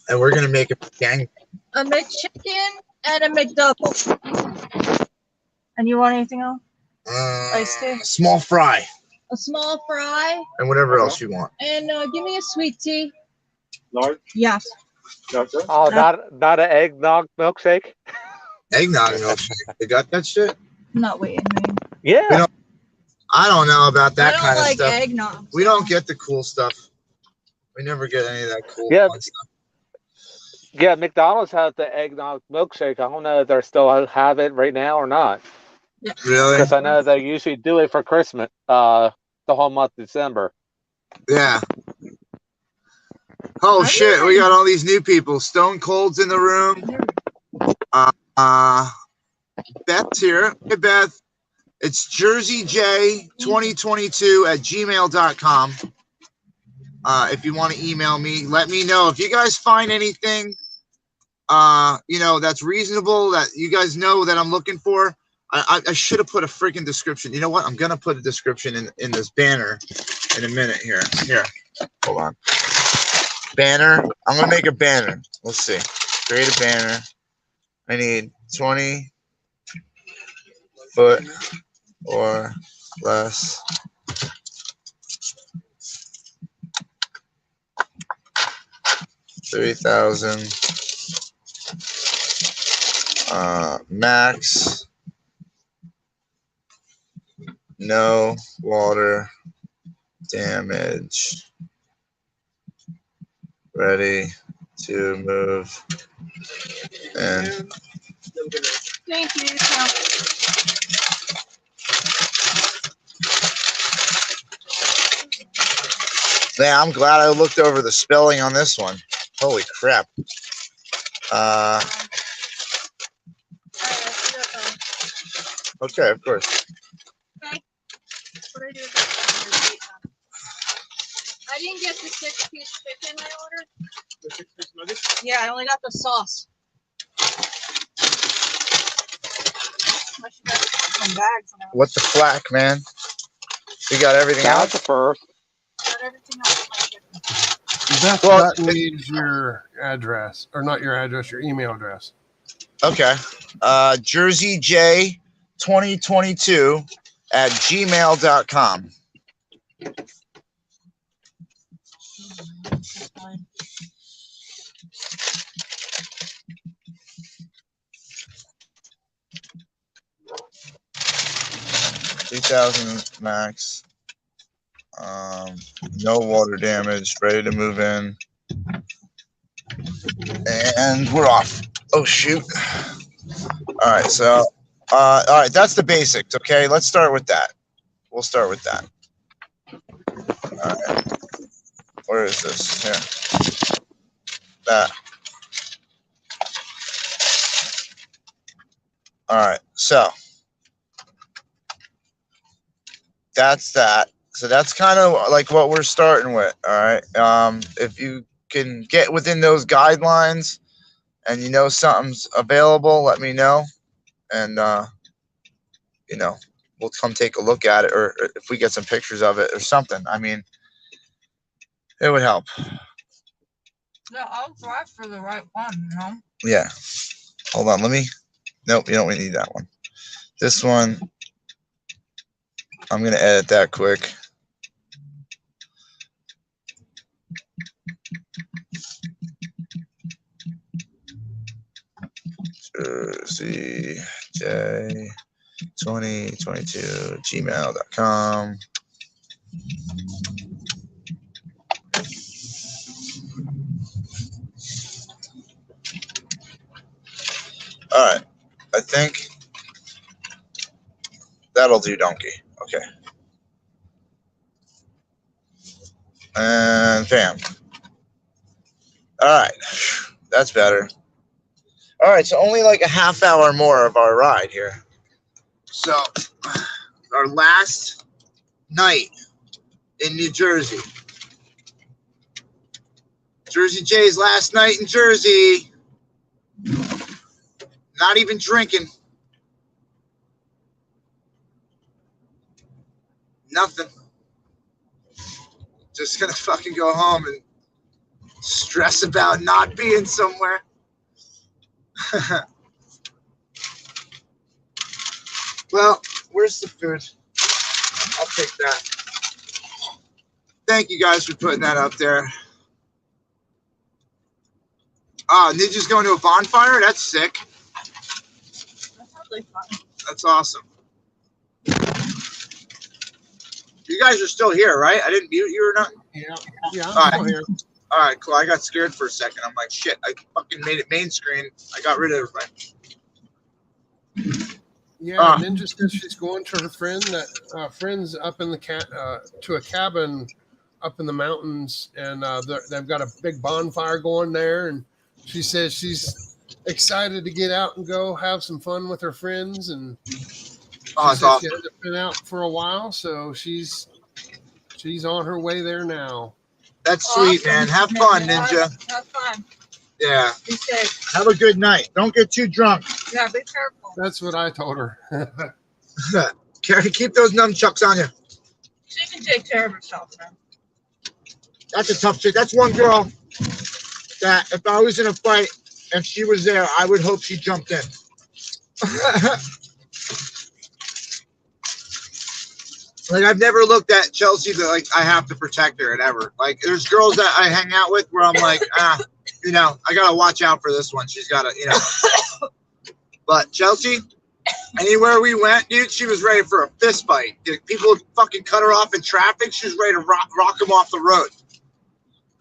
And we're going to make a gang. A McChicken And a McDouble. And you want anything else? Iced tea? Small fry. A small fry. And whatever else you want. And give me a sweet tea. Large? Yes. Oh, not an eggnog milkshake. Eggnog milkshake. They got that shit? I'm not waiting, man. Yeah. I don't know about that kind of like stuff. Eggnog. We don't get the cool stuff. We never get any of that cool fun stuff. Yeah, McDonald's has the eggnog milkshake. I don't know if they still have it right now or not. Yeah. Really? Because I know they usually do it for Christmas, the whole month of December. Yeah. Oh shit, we got all these new people. Stone Cold's in the room. Beth's here. Hey Beth. It's jerseyj2022@gmail.com. If you want to email me, let me know. If you guys find anything that's reasonable, that you guys know that I'm looking for, I should have put a freaking description. You know what? I'm gonna put a description in this banner in a minute here. Here. Hold on. Banner. I'm gonna make a banner. Let's see. Create a banner. I need 20 foot or less. $3,000 max. No water damage. Ready to move. And Thank you. yeah, I'm glad I looked over the spelling on this one. Holy crap. Okay, of course. Okay. What I do is I didn't get the 6-piece chicken I ordered. The 6-piece nuggets? Yeah, I only got the sauce. Some bags now. What the flack, man? We got everything That's else? the first. Got everything else. Beth, Well, that needs your address, or not your address, your email address. Okay. jerseyj2022@gmail.com. $3,000 max. No water damage. Ready to move in. And we're off. Oh shoot. All right, so all right, that's the basics. Okay, let's start with that. We'll start with that. All right. Where is this? Here. That. All right, so that's that. So that's kind of like what we're starting with. All right. If you can get within those guidelines and you know something's available, let me know. And, we'll come take a look at it, or if we get some pictures of it or something. I mean, it would help. No, I'll drive for the right one, Yeah. Hold on. Nope, you don't need that one. This one, I'm going to edit that quick. jerseyj2022@gmail.com. All right, I think that'll do, donkey. Okay. And bam. All right, that's better. All right, so only like a half hour more of our ride here. So our last night in New Jersey. Jersey Jay's last night in Jersey. Not even drinking. Nothing. Just gonna fucking go home and stress about not being somewhere. Well, where's the food? I'll take that. Thank you guys for putting that up there. Oh, Ninja's going to a bonfire? That's sick. That's totally fun. That's awesome. You guys are still here, right? I didn't mute you or not? Yeah, I'm All right. still here. All right, cool. I got scared for a second. I'm like, shit, I fucking made it main screen. I got rid of everybody. Yeah, Ninja says she's going to her friends up in the to a cabin up in the mountains, and they've got a big bonfire going there, and she says she's excited to get out and go have some fun with her friends, and That's awesome. she hasn't been out for a while, so she's on her way there now. That's sweet, man. Have fun, Ninja. Have fun. Yeah. Be safe. Have a good night. Don't get too drunk. Yeah, be careful. That's what I told her. Carrie, keep those nunchucks on you. She can take care of herself, man. That's a tough shit. That's one girl that if I was in a fight and she was there, I would hope she jumped in. Like, I've never looked at Chelsea that, like, I have to protect her and ever. Like, there's girls that I hang out with where I'm like, you know, I got to watch out for this one. She's got to, you know. But Chelsea, anywhere we went, dude, she was ready for a fist fight. People would fucking cut her off in traffic. She was ready to rock them off the road.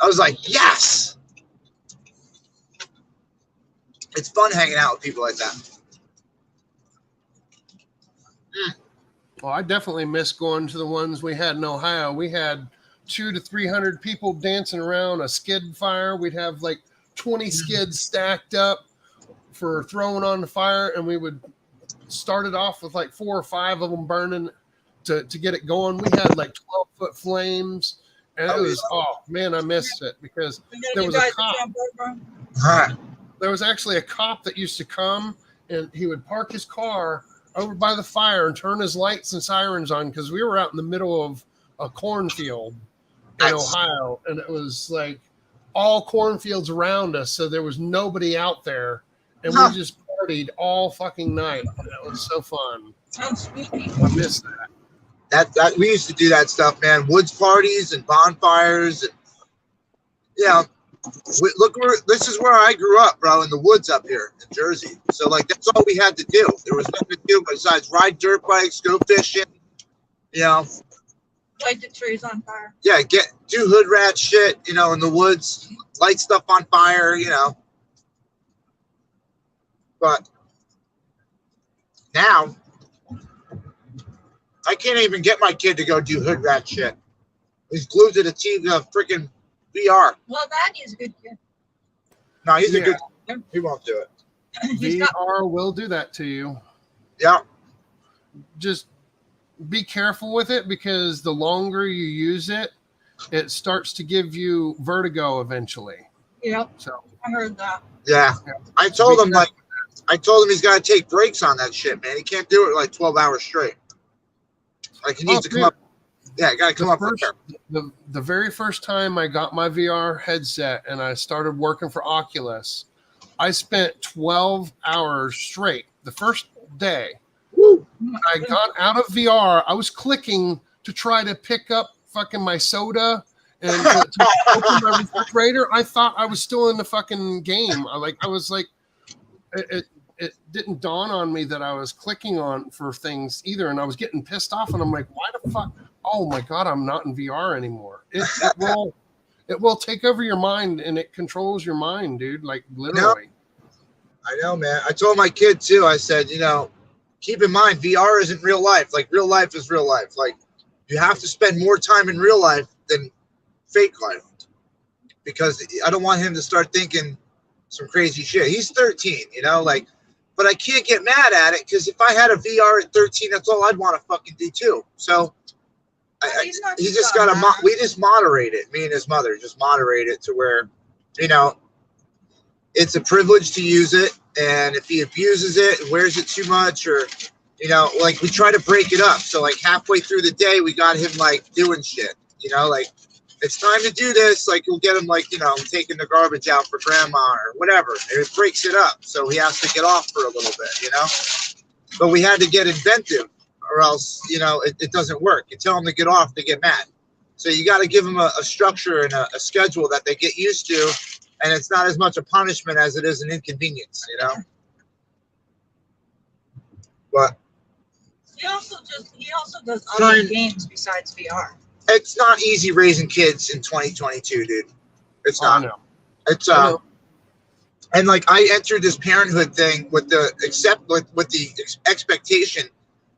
I was like, yes. It's fun hanging out with people like that. Well, I definitely miss going to the ones we had in Ohio. We had 200 to 300 people dancing around a skid fire. We'd have like 20 skids stacked up for throwing on the fire, and we would start it off with like 4 or 5 of them burning to get it going. We had like 12-foot flames, and it was, oh man, I missed it because there was a cop. There was actually a cop that used to come, and he would park his car over by the fire and turn his lights and sirens on because we were out in the middle of a cornfield in Ohio, and it was like all cornfields around us, so there was nobody out there, and we just partied all fucking night. And it was so fun. Sounds spooky. I miss that. That we used to do that stuff, man. Woods parties and bonfires, and yeah. Look, this is where I grew up, bro, in the woods up here in Jersey. So, like, that's all we had to do. There was nothing to do besides ride dirt bikes, go fishing, you know. Light the trees on fire. Yeah, do hood rat shit, you know, in the woods, light stuff on fire, you know. But now, I can't even get my kid to go do hood rat shit. He's glued to the TV, freaking VR. Well, that is a good kid. No, he's a good. He won't do it. VR will do that to you. Yeah. Just be careful with it because the longer you use it, it starts to give you vertigo eventually. Yep. So I heard that. Yeah. I told him he's got to take breaks on that shit, man. He can't do it like 12 hours straight. Like he needs to come up. Yeah, got to come up first, the very first time I got my VR headset and I started working for Oculus, I spent 12 hours straight the first day. Woo. I got out of VR. I was clicking to try to pick up fucking my soda and to open my refrigerator. I thought I was still in the fucking game. It didn't dawn on me that I was clicking on for things either, and I was getting pissed off. And I'm like, why the fuck? Oh my god, I'm not in VR anymore. It will take over your mind, and it controls your mind, dude. Like literally. I know, man. I told my kid too. I said, you know, keep in mind, VR isn't real life. Like real life is real life. Like you have to spend more time in real life than fake life, because I don't want him to start thinking some crazy shit. He's 13, you know, like, but I can't get mad at it because if I had a VR at 13, that's all I'd want to fucking do too. So. He just got to, we just moderate it. Me and his mother just moderate it to where, you know, it's a privilege to use it. And if he abuses it and wears it too much or, you know, like we try to break it up. So like halfway through the day, we got him like doing shit, you know, like it's time to do this. Like we'll get him like, you know, taking the garbage out for grandma or whatever. And it breaks it up. So he has to get off for a little bit, you know? but we had to get inventive, or else it doesn't work. You tell them to get off, they get mad. So you got to give them a structure and a schedule that they get used to, and it's not as much a punishment as it is an inconvenience, But he also does other games besides VR. It's not easy raising kids in 2022, dude. It's not. It's and like I entered this parenthood thing with the expectation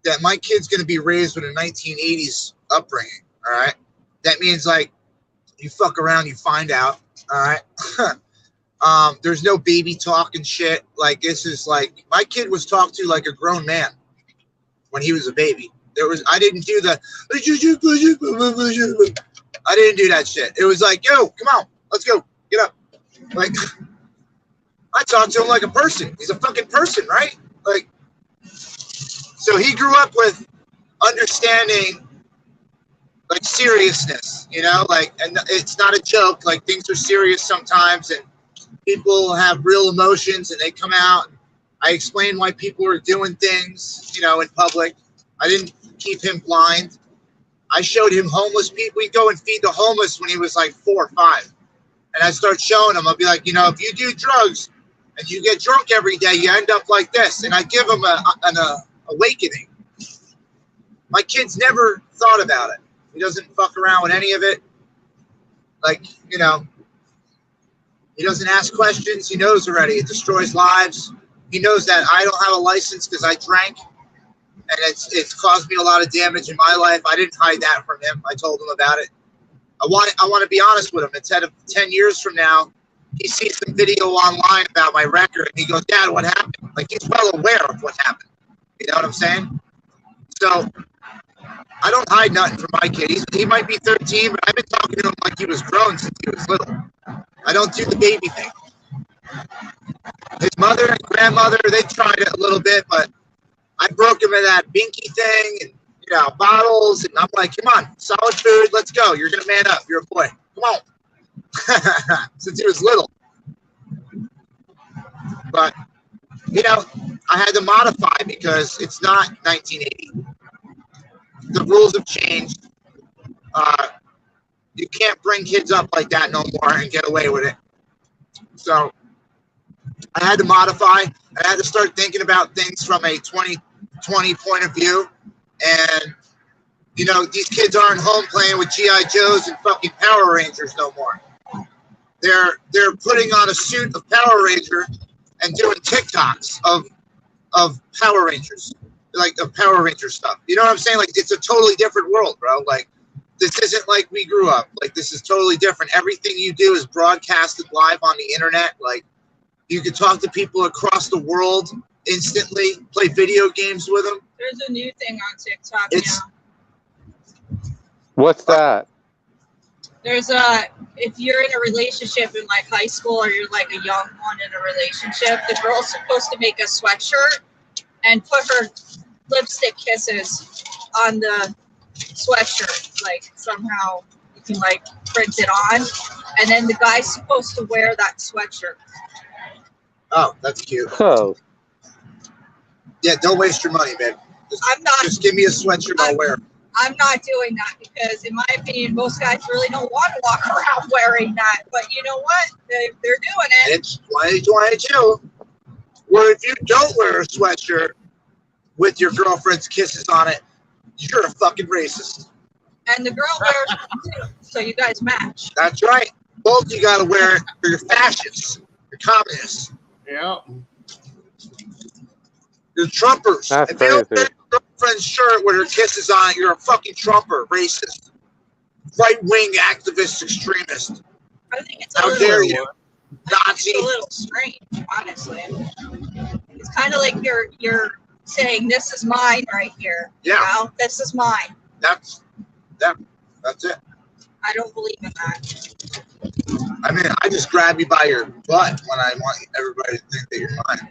that my kid's going to be raised with a 1980s upbringing. All right, that means like you fuck around, you find out. All right, there's no baby talk and shit. Like this is like my kid was talked to like a grown man when he was a baby. I didn't do the. I didn't do that shit. It was like, yo, come on, let's go, get up. Like, I talk to him like a person. He's a fucking person, right? Like, so he grew up with understanding, like, seriousness, like, and it's not a joke. Like, things are serious sometimes, and people have real emotions, and they come out. I explain why people are doing things, in public. I didn't keep him blind. I showed him homeless people. We'd go and feed the homeless when he was like 4 or 5. And I start showing him. I'll be like, if you do drugs and you get drunk every day, you end up like this. And I give him an awakening. My kid's never thought about it. He doesn't fuck around with any of it. Like, he doesn't ask questions. He knows already. It destroys lives. He knows that I don't have a license because I drank. And it's caused me a lot of damage in my life. I didn't hide that from him. I told him about it. I want to be honest with him. Instead of 10 years from now, he sees some video online about my record, and he goes, Dad, what happened? Like, he's well aware of what happened. You know what I'm saying? So I don't hide nothing from my kid. He might be 13, but I've been talking to him like he was grown since he was little. I don't do the baby thing. His mother and grandmother, they tried it a little bit, but I broke him of that binky thing and, bottles. And I'm like, come on, solid food. Let's go. You're going to man up. You're a boy. Come on. Since he was little. But, I had to modify because it's not 1980. The rules have changed. You can't bring kids up like that no more and get away with it. So I had to modify. I had to start thinking about things from a 2020 point of view. And, these kids aren't home playing with G.I. Joes and fucking Power Rangers no more. They're putting on a suit of Power Ranger and doing TikToks of Power Rangers, like of Power Ranger stuff. You know what I'm saying? Like, it's a totally different world, bro. Like, this isn't like we grew up. Like, this is totally different. Everything you do is broadcasted live on the internet. Like, you can talk to people across the world instantly, play video games with them. There's a new thing on TikTok now. What's that? There's if you're in a relationship in like high school or you're like a young one in a relationship, the girl's supposed to make a sweatshirt and put her lipstick kisses on the sweatshirt. Like somehow you can like print it on, and then the guy's supposed to wear that sweatshirt. Oh, that's cute. Oh. Yeah, don't waste your money, man. Just give me a sweatshirt I'll wear. I'm not doing that because, in my opinion, most guys really don't want to walk around wearing that. But you know what? They're doing it. It's 2022. Where if you don't wear a sweatshirt with your girlfriend's kisses on it, you're a fucking racist. And the girl wears it too, so you guys match. That's right. Both you got to wear it for your fascists, your communists. Yeah. You're Trumpers. That's if you don't crazy. wear your girlfriend's shirt with her kisses on it, you're a fucking Trumper, racist, right-wing activist, extremist. I think it's How dare you, Nazi? It's a little strange, honestly. It's kind of like you're saying, "This is mine right here." Yeah. You know? This is mine. That's it. I don't believe in that. I mean, I just grab you by your butt when I want everybody to think that you're mine.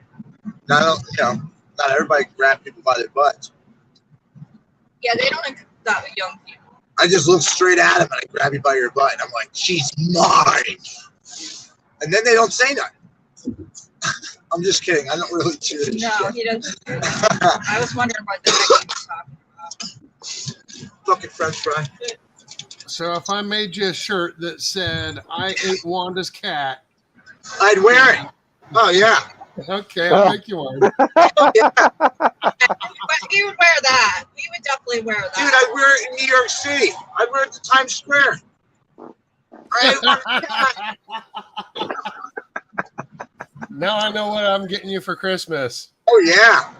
Not everybody can grab people by their butts. Yeah, they don't like that with young people. I just look straight at him and I grab you by your butt and I'm like, she's mine. And then they don't say nothing. I'm just kidding. I don't really do this No, shit. he doesn't do that. I was wondering what the heck he was talking about. Fucking French fry. So if I made you a shirt that said "I ate Wanda's cat," I'd wear it. Oh yeah. okay, I'll make you one. But we would wear that. We would definitely wear Dude, that. I'd wear it in New York City. I'd wear it to Times Square. Now I know what I'm getting you for Christmas. Oh yeah.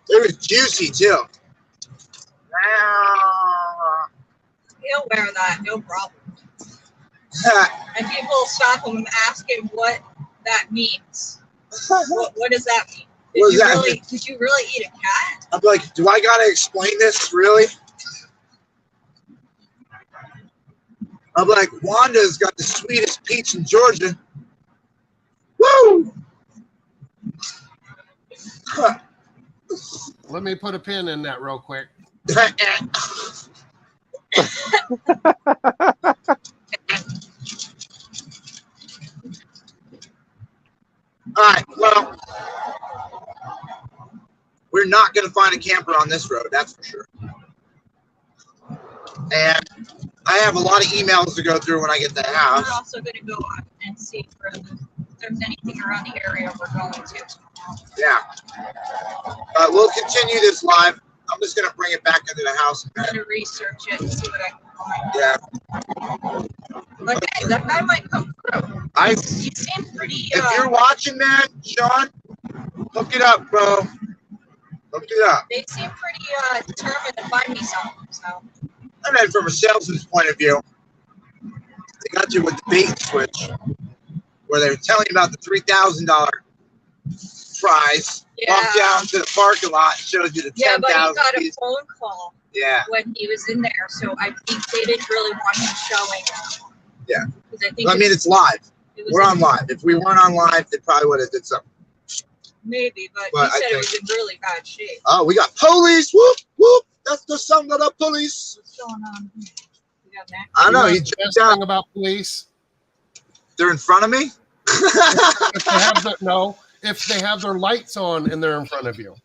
It was juicy too. He'll wear that, no problem. And people stop him and ask him what that means. What does that mean? What does that mean? Did you really eat a cat? I'm like, do I gotta explain this really? I'm like, Wanda's got the sweetest peach in Georgia. Woo! Let me put a pin in that real quick. All right, well, we're not going to find a camper on this road, that's for sure. And I have a lot of emails to go through when I get to the house. We're also going to go out and see if there's anything around the area we're going to. Yeah. We'll continue this live. I'm just going to bring it back into the house. I'm going to research it and see what I can find. Yeah. But hey, that guy might come through. He seemed pretty. If you're watching, man, Sean, hook it up, bro. Hook it up. They seem pretty determined to find me something. So. And then from a salesman's point of view, they got you with the bait and switch, where they were telling you about the $3,000 prize. Yeah. Walk down to the parking lot and showed you the 10,000. Yeah, but he got a phone call. Yeah. When he was in there, so I think they didn't really want him showing. Yeah. I mean, it's live. We're on live. If we weren't on live, they probably would have did something. Maybe, but But he said I it was in really bad shape. Oh, we got police. Whoop, whoop. That's the sound of the police. What's going on here? We got Mac. I don't know. You He know the jumped best out. thing about police. They're in front of me? If they have their lights on and they're in front of you.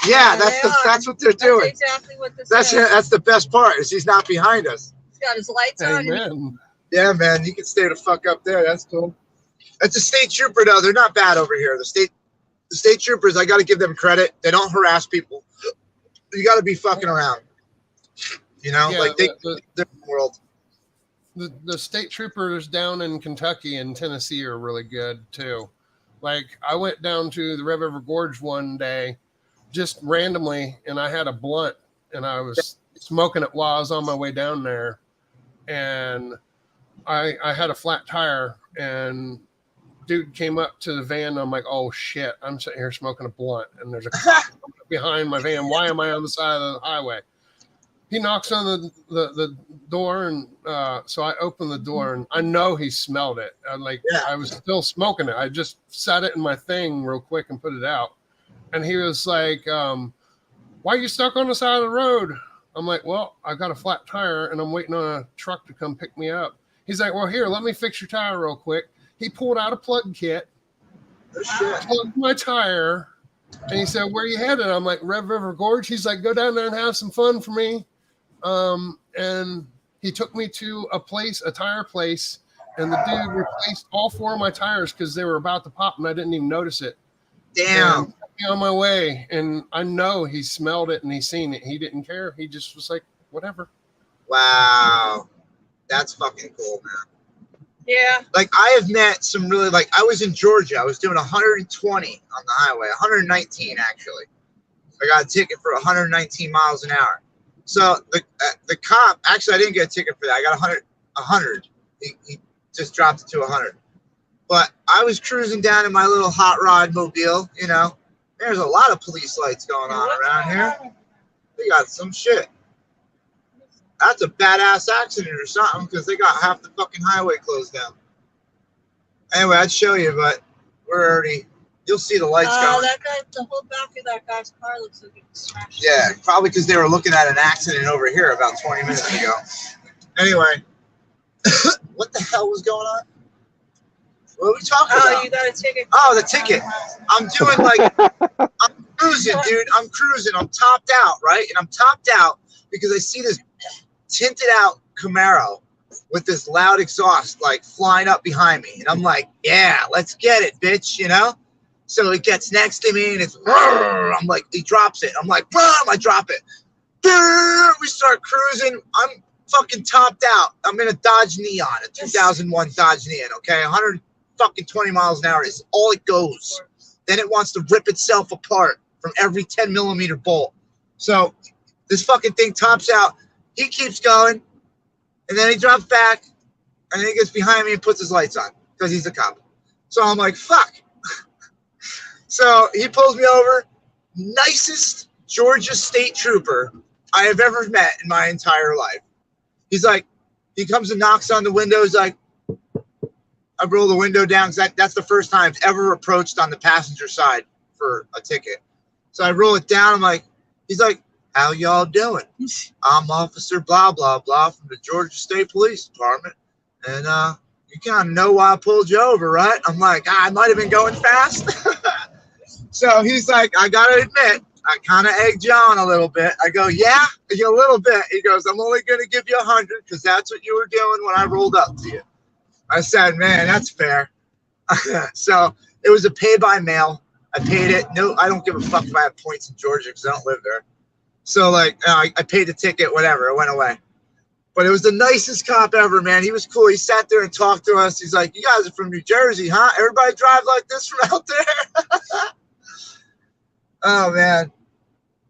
Yeah, they are. that's what they're doing. That's exactly what this is. That's the best part is he's not behind us. He's got his lights on. Amen. Yeah, man, you can stay the fuck up there. That's cool. That's a state trooper though. They're not bad over here. The state troopers, I got to give them credit. They don't harass people. You got to be fucking around. You know, Yeah, like they're world. The state troopers down in Kentucky and Tennessee are really good too. Like I went down to the Red River Gorge one day, just randomly, and I had a blunt, and I was smoking it while I was on my way down there, and I had a flat tire, and dude came up to the van, and I'm like, oh shit, I'm sitting here smoking a blunt, and there's a cop behind my van. Why am I on the side of the highway? He knocks on the door, and so I open the door, and I know he smelled it. I was still smoking it. I just set it in my thing real quick and put it out. And he was like, why are you stuck on the side of the road? I'm like, well, I got a flat tire, and I'm waiting on a truck to come pick me up. He's like, well, here, let me fix your tire real quick. He pulled out a plug kit, plugged my tire, and he said, where you headed? I'm like, Red River Gorge. He's like, go down there and have some fun for me. And he took me to a tire place, and the dude replaced all 4 of my tires because they were about to pop, and I didn't even notice it. Damn. And took me on my way, and I know he smelled it and he seen it. He didn't care. He just was like, whatever. Wow. That's fucking cool, man. Yeah. Like I have met some really I was in Georgia. I was doing 120 on the highway, 119 actually. I got a ticket for 119 miles an hour. So the cop, actually I didn't get a ticket for that. I got 100. He just dropped it to 100. But I was cruising down in my little hot rod mobile, you know. There's a lot of police lights going on around here. They got some shit. That's a badass accident or something because they got half the fucking highway closed down. Anyway, I'd show you, but we're already, you'll see the lights going. That guy, the whole back of that guy's car looks like it was smashed. Yeah, probably because they were looking at an accident over here about 20 minutes ago. Anyway, what the hell was going on? What are we talking Oh, about? you got a ticket. Oh, the ticket. I'm doing like, I'm cruising, dude. I'm cruising. I'm topped out, right? And I'm topped out because I see this tinted out Camaro with this loud exhaust like flying up behind me. And I'm like, yeah, let's get it, bitch, you know? So it gets next to me and it's, I'm like, he drops it. I'm like, I drop it. We start cruising. I'm fucking topped out. I'm in a Dodge Neon, a 2001 Dodge Neon, okay? 120 miles an hour is all it goes. Then it wants to rip itself apart from every 10 millimeter bolt. So this fucking thing tops out. He keeps going, and then he drops back, and then he gets behind me and puts his lights on because he's a cop. So I'm like, fuck. So he pulls me over. Nicest Georgia state trooper I have ever met in my entire life. He's like, he comes and knocks on the window. He's like, I roll the window down because that's the first time I've ever approached on the passenger side for a ticket. So I roll it down. I'm like, he's like, how y'all doing? I'm Officer blah, blah, blah from the Georgia State Police Department. And you kind of know why I pulled you over, right? I'm like, I might have been going fast. So he's like, I got to admit, I kind of egged you on a little bit. I go, yeah, a little bit. He goes, I'm only going to give you 100 because that's what you were doing when I rolled up to you. I said, man, that's fair. So it was a pay by mail. I paid it. No, I don't give a fuck if I have points in Georgia because I don't live there. So like, I paid the ticket, whatever. It went away. But it was the nicest cop ever, man. He was cool. He sat there and talked to us. He's like, you guys are from New Jersey, huh? Everybody drive like this from out there? Oh, man.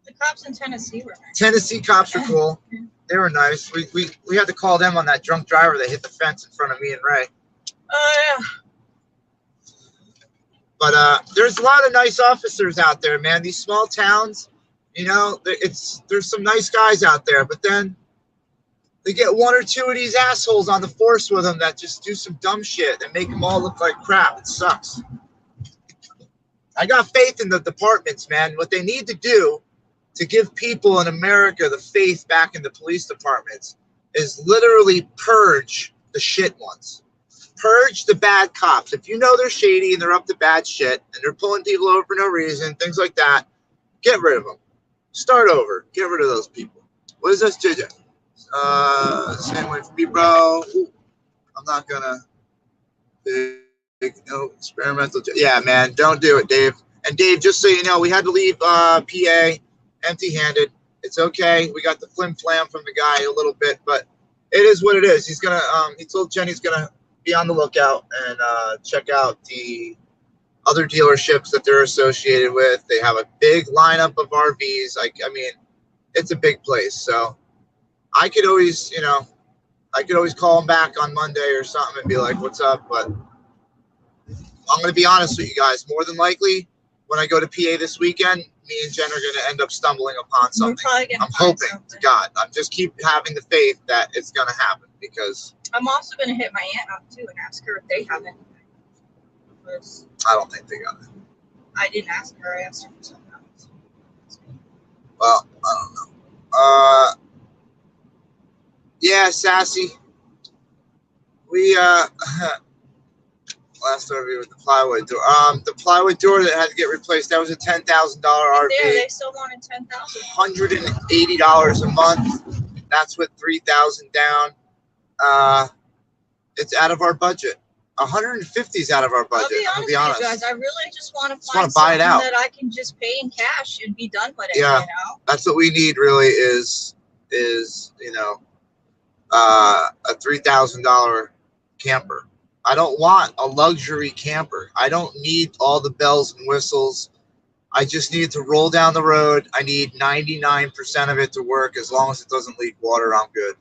The cops in Tennessee were nice. Tennessee cops are cool. They were nice. We had to call them on that drunk driver that hit the fence in front of me and Ray. Oh, yeah. But there's a lot of nice officers out there, man. These small towns, you know, there's some nice guys out there, but then they get one or two of these assholes on the force with them that just do some dumb shit and make them all look like crap. It sucks. I got faith in the departments, man. What they need to do to give people in America the faith back in the police departments is literally purge the shit ones. Purge the bad cops. If you know they're shady and they're up to bad shit and they're pulling people over for no reason, things like that, get rid of them. Start over. Get rid of those people. What is this, JJ? Same way for me, bro. I'm not gonna no experimental. Yeah, man, don't do it, Dave. And Dave, just so you know, we had to leave PA empty-handed. It's okay. We got the flim flam from the guy a little bit, but it is what it is. He's gonna. He told Jen he's gonna be on the lookout and check out the other dealerships that they're associated with. They have a big lineup of RVs. I mean, it's a big place. So I could always, you know, call him back on Monday or something and be like, "What's up?" But I'm going to be honest with you guys. More than likely, when I go to PA this weekend, me and Jen are going to end up stumbling upon something. I'm hoping to God. I'm just keep having the faith that it's going to happen because I'm also going to hit my aunt up too and ask her if they have anything. I don't think they got it. I didn't ask her. I asked her for something else. Well, I don't know. Yeah, Sassy. We last review with the plywood door. The plywood door that had to get replaced. That was a $10,000 RV. They still wanted $10,000. $180 a month. That's with $3,000 down. It's out of our budget. 150 is out of our budget. I'll be honest with you guys. I really just want to find buy it something out. that I can just pay in cash and be done with it. Yeah, you know? That's what we need. Really is you know, a $3,000 camper. I don't want a luxury camper. I don't need all the bells and whistles. I just need it to roll down the road. I need 99% of it to work. As long as it doesn't leak water, I'm good.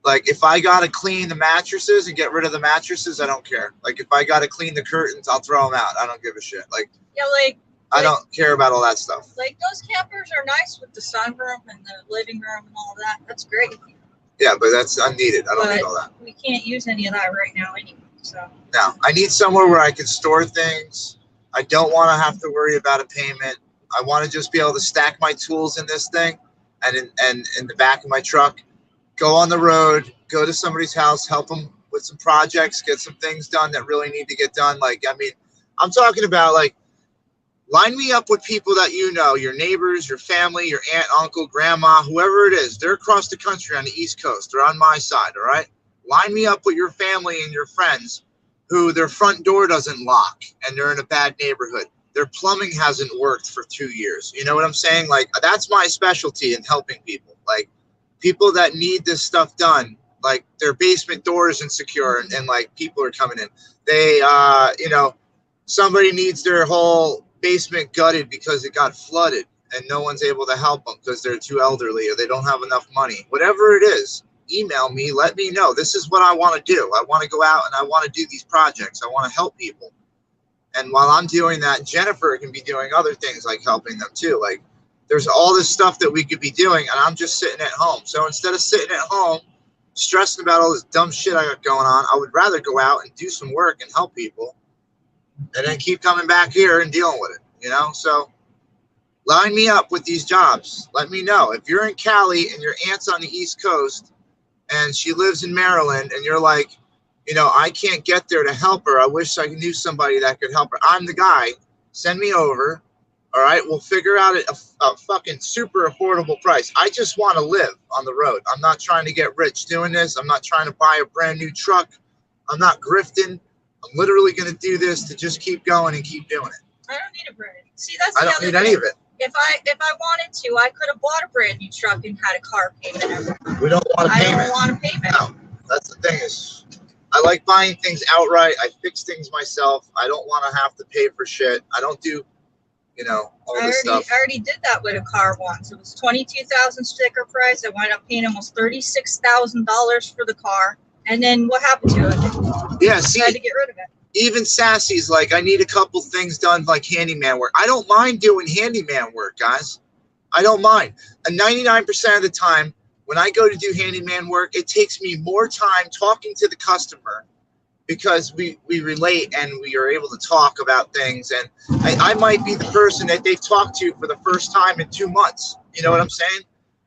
Like, if I got to clean the mattresses and get rid of the mattresses, I don't care. Like, if I got to clean the curtains, I'll throw them out. I don't give a shit. Like, yeah, I don't care about all that stuff. Like, those campers are nice with the sunroom and the living room and all that. That's great. Yeah, but that's unneeded. I don't need all that. We can't use any of that right now anyway. So. No, I need somewhere where I can store things. I don't want to have to worry about a payment. I want to just be able to stack my tools in this thing and in the back of my truck. Go on the road, go to somebody's house, help them with some projects, get some things done that really need to get done. Like, I mean, I'm talking about like, line me up with people that you know, your neighbors, your family, your aunt, uncle, grandma, whoever it is. They're across the country on the East Coast. They're on my side, all right? Line me up with your family and your friends who their front door doesn't lock and they're in a bad neighborhood. Their plumbing hasn't worked for 2 years. You know what I'm saying? Like, that's my specialty in helping people. Like, people that need this stuff done, like their basement door is insecure and like people are coming in. They, you know, somebody needs their whole basement gutted because it got flooded and no one's able to help them because they're too elderly or they don't have enough money. Whatever it is, email me, let me know. This is what I want to do. I want to go out and I want to do these projects. I want to help people. And while I'm doing that, Jennifer can be doing other things like helping them too. Like, there's all this stuff that we could be doing and I'm just sitting at home. So instead of sitting at home stressing about all this dumb shit I got going on, I would rather go out and do some work and help people and then keep coming back here and dealing with it, you know? So line me up with these jobs. Let me know. If you're in Cali and your aunt's on the East Coast and she lives in Maryland and you're like, you know, I can't get there to help her. I wish I knew somebody that could help her. I'm the guy. Send me over. All right, we'll figure out a fucking super affordable price. I just want to live on the road. I'm not trying to get rich doing this. I'm not trying to buy a brand new truck. I'm not grifting. I'm literally going to do this to just keep going and keep doing it. I don't need a brand. See, that's I the don't other need thing. any of it. If I wanted to, I could have bought a brand new truck and had a car payment every month. We don't want a I payment. don't want a payment. No, that's the thing is, I like buying things outright. I fix things myself. I don't want to have to pay for shit. I don't do, you know, all this stuff. I already did that with a car once. It was $22,000 sticker price. I wound up paying almost $36,000 for the car. And then what happened to it? Yeah, see, I had to get rid of it. even Sassy's like, I need a couple things done like handyman work. I don't mind doing handyman work, guys. I don't mind. And 99% of the time, when I go to do handyman work, it takes me more time talking to the customer because we relate and we are able to talk about things. And I might be the person that they've talked to for the first time in 2 months. You know what I'm saying?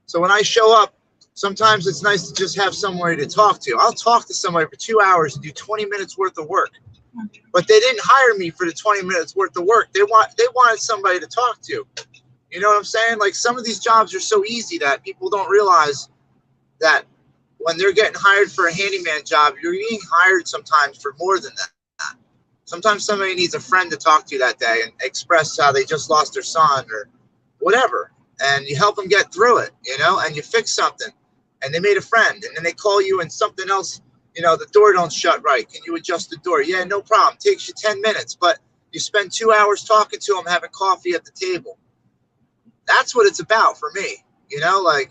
So when I show up, sometimes it's nice to just have somebody to talk to. I'll talk to somebody for 2 hours and do 20 minutes worth of work. But they didn't hire me for the 20 minutes worth of work. They wanted somebody to talk to. You know what I'm saying? Like, some of these jobs are so easy that people don't realize that when they're getting hired for a handyman job, you're being hired sometimes for more than that. Sometimes somebody needs a friend to talk to that day and express how they just lost their son or whatever. And you help them get through it, you know, and you fix something. And they made a friend. And then they call you and something else, you know, the door don't shut right. Can you adjust the door? Yeah, no problem. Takes you 10 minutes. But you spend 2 hours talking to them, having coffee at the table. That's what it's about for me. You know, like,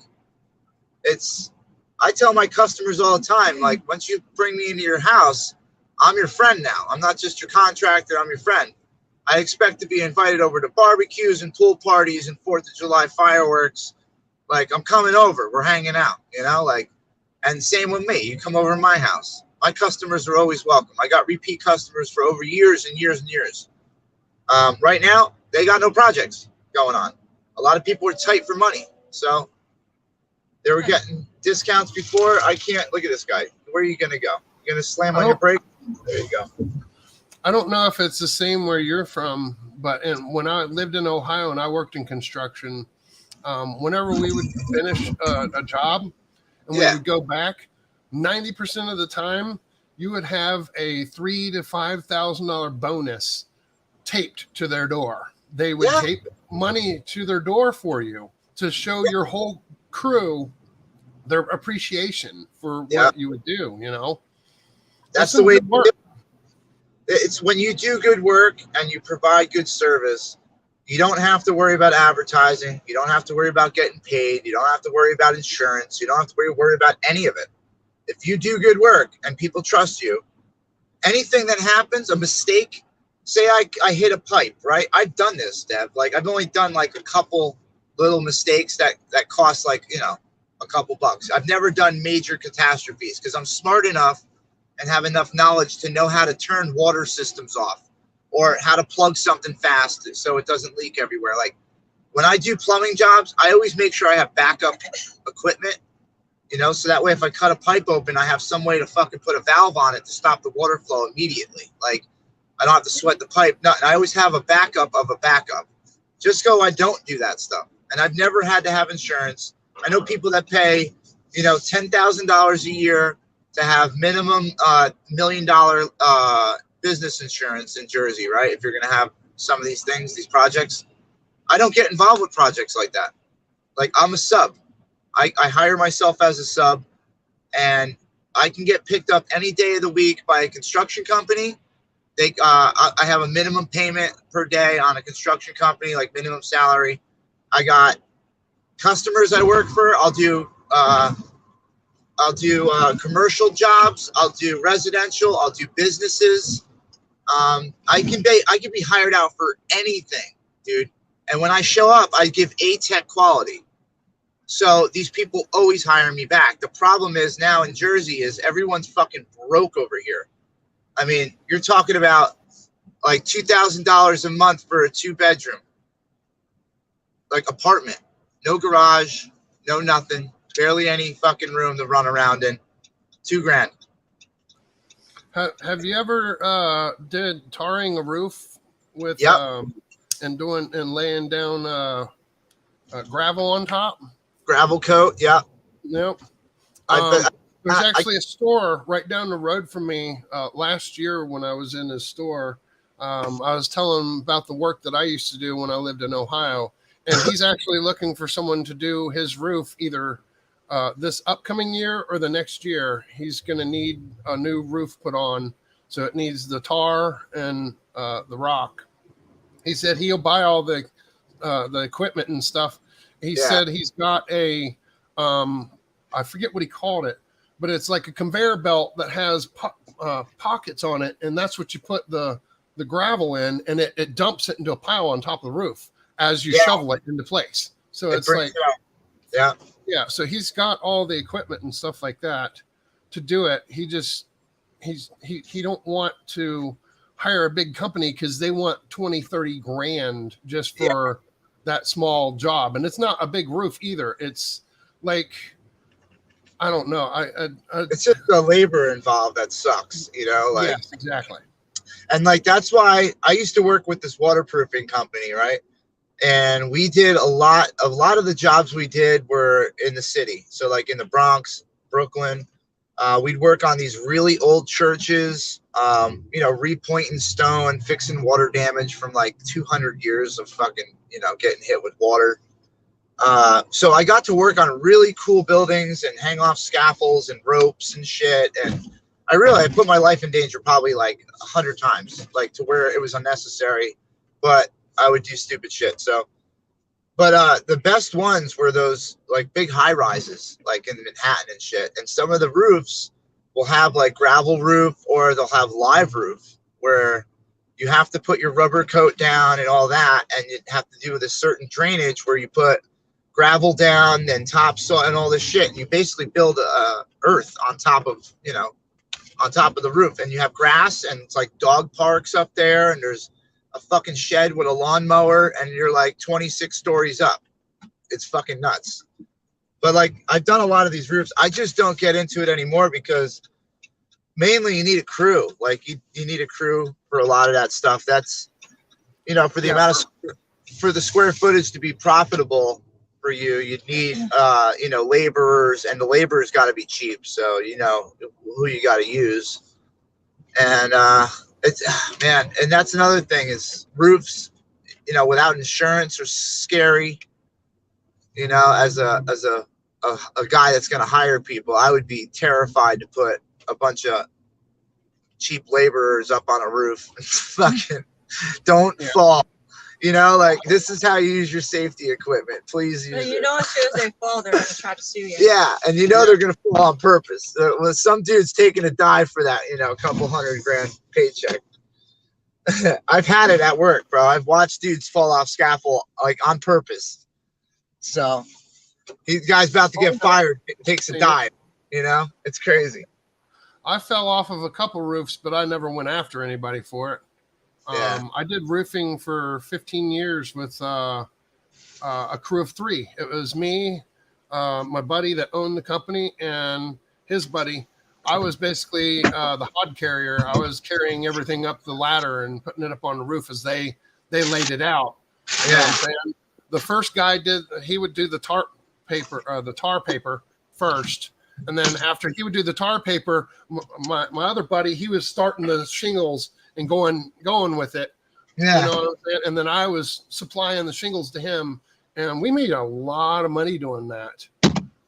I tell my customers all the time, like, once you bring me into your house, I'm your friend now. I'm not just your contractor, I'm your friend. I expect to be invited over to barbecues and pool parties and 4th of July fireworks. Like, I'm coming over, we're hanging out, you know, like, and same with me. You come over to my house. My customers are always welcome. I got repeat customers for over years and years and years. Right now, they got no projects going on. A lot of people are tight for money. So they were getting discounts before. I can't. Look at this guy. Where are you going to go? You going to slam on your brake? There you go. I don't know if it's the same where you're from, but when I lived in Ohio and I worked in construction, whenever we would finish a job and we would go back, 90% of the time you would have a $3,000 to $5,000 bonus taped to their door. They would tape money to their door for you to show your whole crew their appreciation for what you would do, you know. That's the way it works. It's when you do good work and you provide good service, you don't have to worry about advertising. You don't have to worry about getting paid. You don't have to worry about insurance. You don't have to worry about any of it. If you do good work and people trust you, anything that happens, a mistake, say I hit a pipe, right? I've done this, Dev. Like, I've only done like a couple little mistakes that cost, like, you know, a couple bucks. I've never done major catastrophes because I'm smart enough and have enough knowledge to know how to turn water systems off or how to plug something fast so it doesn't leak everywhere. Like, when I do plumbing jobs, I always make sure I have backup equipment You know, so that way if I cut a pipe open, I have some way to fucking put a valve on it to stop the water flow immediately. Like, I don't have to sweat the pipe. No, I always have a backup of a backup. Just go, I don't do that stuff. And I've never had to have insurance. I know people that pay, you know, $10,000 a year to have minimum $1 million business insurance in Jersey, right? If you're going to have some of these things, these projects. I don't get involved with projects like that. Like, I'm a sub. I hire myself as a sub, and I can get picked up any day of the week by a construction company. I have a minimum payment per day on a construction company, like minimum salary. I got customers I work for. I'll do commercial jobs. I'll do residential. I'll do businesses. I can be hired out for anything, dude. And when I show up, I give A-Tech quality. So these people always hire me back. The problem is now in Jersey is everyone's fucking broke over here. I mean, you're talking about like $2,000 a month for a 2-bedroom, like apartment, no garage, no nothing, barely any fucking room to run around in. $2,000. Have you ever did tarring a roof with and laying down gravel on top? Gravel coat, yeah. Yep. There's actually a store right down the road from me. Last year when I was in his store, I was telling him about the work that I used to do when I lived in Ohio. And he's actually looking for someone to do his roof either this upcoming year or the next year. He's going to need a new roof put on. So it needs the tar and the rock. He said he'll buy all the equipment and stuff. He said he's got a, I forget what he called it, but it's like a conveyor belt that has pockets on it. And that's what you put the gravel in, and it dumps it into a pile on top of the roof as you shovel it into place. So it's like, yeah. So he's got all the equipment and stuff like that to do it. He don't want to hire a big company because they want 20-30 grand just for that small job. And it's not a big roof either. It's like, I don't know. It's just the labor involved that sucks, you know? Like, yes, exactly. And like, that's why I used to work with this waterproofing company, right? And we did a lot of the jobs we did were in the city. So like in the Bronx, Brooklyn, we'd work on these really old churches, you know, repointing stone, fixing water damage from like 200 years of fucking, you know, getting hit with water. So I got to work on really cool buildings and hang off scaffolds and ropes and shit. And I put my life in danger probably like 100 times, like to where it was unnecessary, but I would do stupid shit. So, but the best ones were those like big high rises, like in Manhattan and shit. And some of the roofs will have like gravel roof, or they'll have live roof where you have to put your rubber coat down and all that. And you have to do with a certain drainage where you put gravel down and topsoil and all this shit. And you basically build earth on top of, you know, on top of the roof, and you have grass, and it's like dog parks up there, and there's a fucking shed with a lawnmower, and you're like 26 stories up. It's fucking nuts. But like, I've done a lot of these roofs. I just don't get into it anymore because mainly you need a crew. Like you need a crew for a lot of that stuff. That's, you know, for the amount of, for the square footage to be profitable for you, you'd need, you know, laborers, and the laborers got to be cheap. So, you know, who you got to use. And, it's, man, and that's another thing is roofs, you know, without insurance are scary. You know, as a guy that's going to hire people, I would be terrified to put a bunch of cheap laborers up on a roof. Fucking don't fall. You know, like, this is how you use your safety equipment. Please use it. You know, as soon as they fall, they're going to try to sue you. Yeah, and you know they're going to fall on purpose. Well, some dude's taking a dive for that, you know, a couple $100 grand paycheck. I've had it at work, bro. I've watched dudes fall off scaffold, like, on purpose. So, these guy's about to get fired, takes a dive, you know? It's crazy. I fell off of a couple roofs, but I never went after anybody for it. I did roofing for 15 years with a crew of 3. It was me, my buddy that owned the company and his buddy. I was basically the hod carrier. I was carrying everything up the ladder and putting it up on the roof as they laid it out. You know what I'm saying? The first guy he would do the tar paper first. And then after he would do the tar paper, my other buddy, he was starting the shingles and going with it. Yeah. You know what I'm saying? And then I was supplying the shingles to him, and we made a lot of money doing that.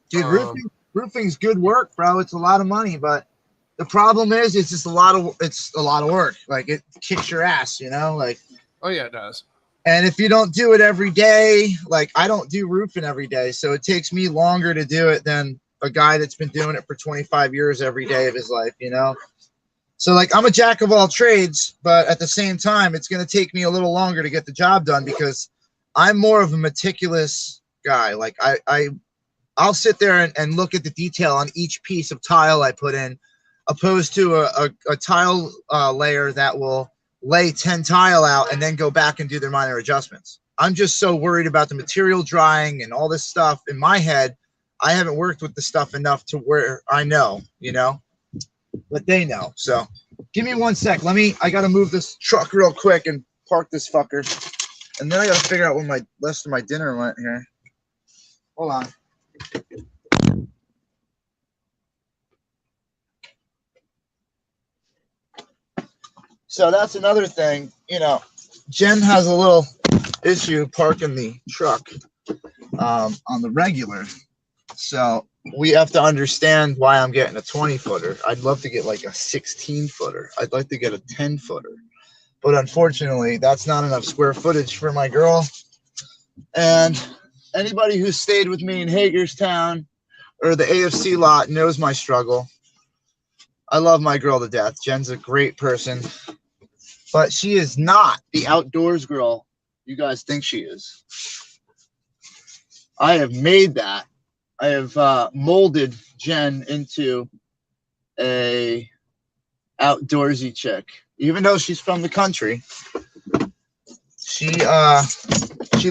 Dude, roofing's good work, bro. It's a lot of money, but the problem is it's just a lot of work. Like it kicks your ass, you know? Like, oh yeah, it does. And if you don't do it every day, like I don't do roofing every day, so it takes me longer to do it than a guy that's been doing it for 25 years every day of his life, you know? So like I'm a jack of all trades, but at the same time, it's going to take me a little longer to get the job done because I'm more of a meticulous guy. Like I'll sit there and look at the detail on each piece of tile I put in, opposed to a tile layer that will lay 10 tile out and then go back and do their minor adjustments. I'm just so worried about the material drying and all this stuff in my head. I haven't worked with the stuff enough to where I know, you know, but they know. So give me 1 sec. I got to move this truck real quick and park this fucker. And then I got to figure out where my rest of my dinner went here. Hold on. So that's another thing, you know, Jen has a little issue parking the truck on the regular. So we have to understand why I'm getting a 20-footer. I'd love to get like a 16-footer. I'd like to get a 10-footer. But unfortunately, that's not enough square footage for my girl. And anybody who stayed with me in Hagerstown or the AFC lot knows my struggle. I love my girl to death. Jen's a great person. But she is not the outdoors girl you guys think she is. I have made that. I have molded Jen into a outdoorsy chick. Even though she's from the country, she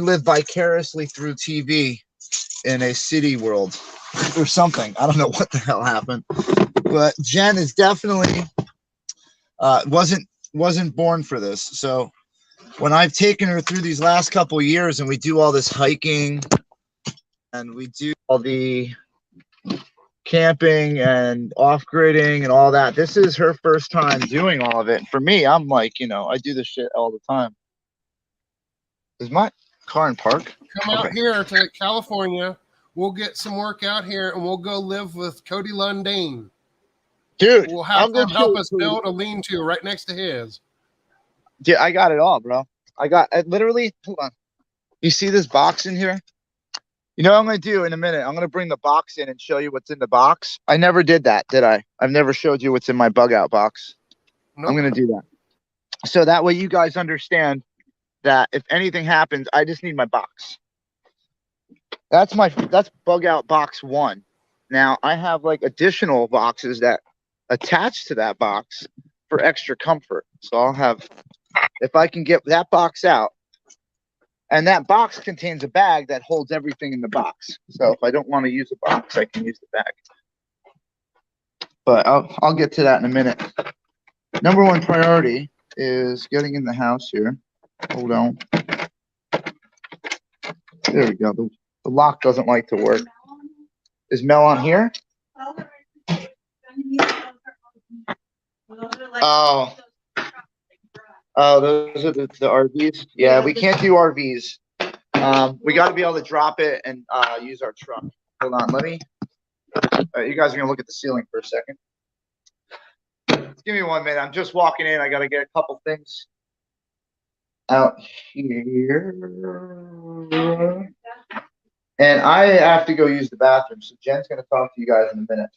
lived vicariously through TV in a city world or something. I don't know what the hell happened, but Jen is definitely wasn't born for this. So when I've taken her through these last couple of years and we do all this hiking and we do all the camping and off-gridding and all that, this is her first time doing all of it. And for me, I'm like, you know, I do this shit all the time. Is my car in park? Come out here to California. We'll get some work out here and we'll go live with Cody Lundane. Dude, we'll have him help us build a lean-to right next to his. Dude, I got it all, bro. I literally, hold on. You see this box in here? You know what I'm going to do in a minute? I'm going to bring the box in and show you what's in the box. I never did that, did I? I've never showed you what's in my bug out box. Nope. I'm going to do that. So that way you guys understand that if anything happens, I just need my box. That's bug out box 1. Now I have like additional boxes that attach to that box for extra comfort. So I'll have, if I can get that box out, and that box contains a bag that holds everything in the box. So if I don't want to use a box, I can use the bag. But I'll get to that in a minute. Number 1 priority is getting in the house here. Hold on. There we go. The lock doesn't like to work. Is Mel on here? Oh, those are the RVs. Yeah, we can't do RVs. We got to be able to drop it and use our truck. Hold on, let me. You guys are gonna look at the ceiling for a second. Give me 1 minute. I'm just walking in. I got to get a couple things out here, and I have to go use the bathroom. So Jen's gonna talk to you guys in a minute.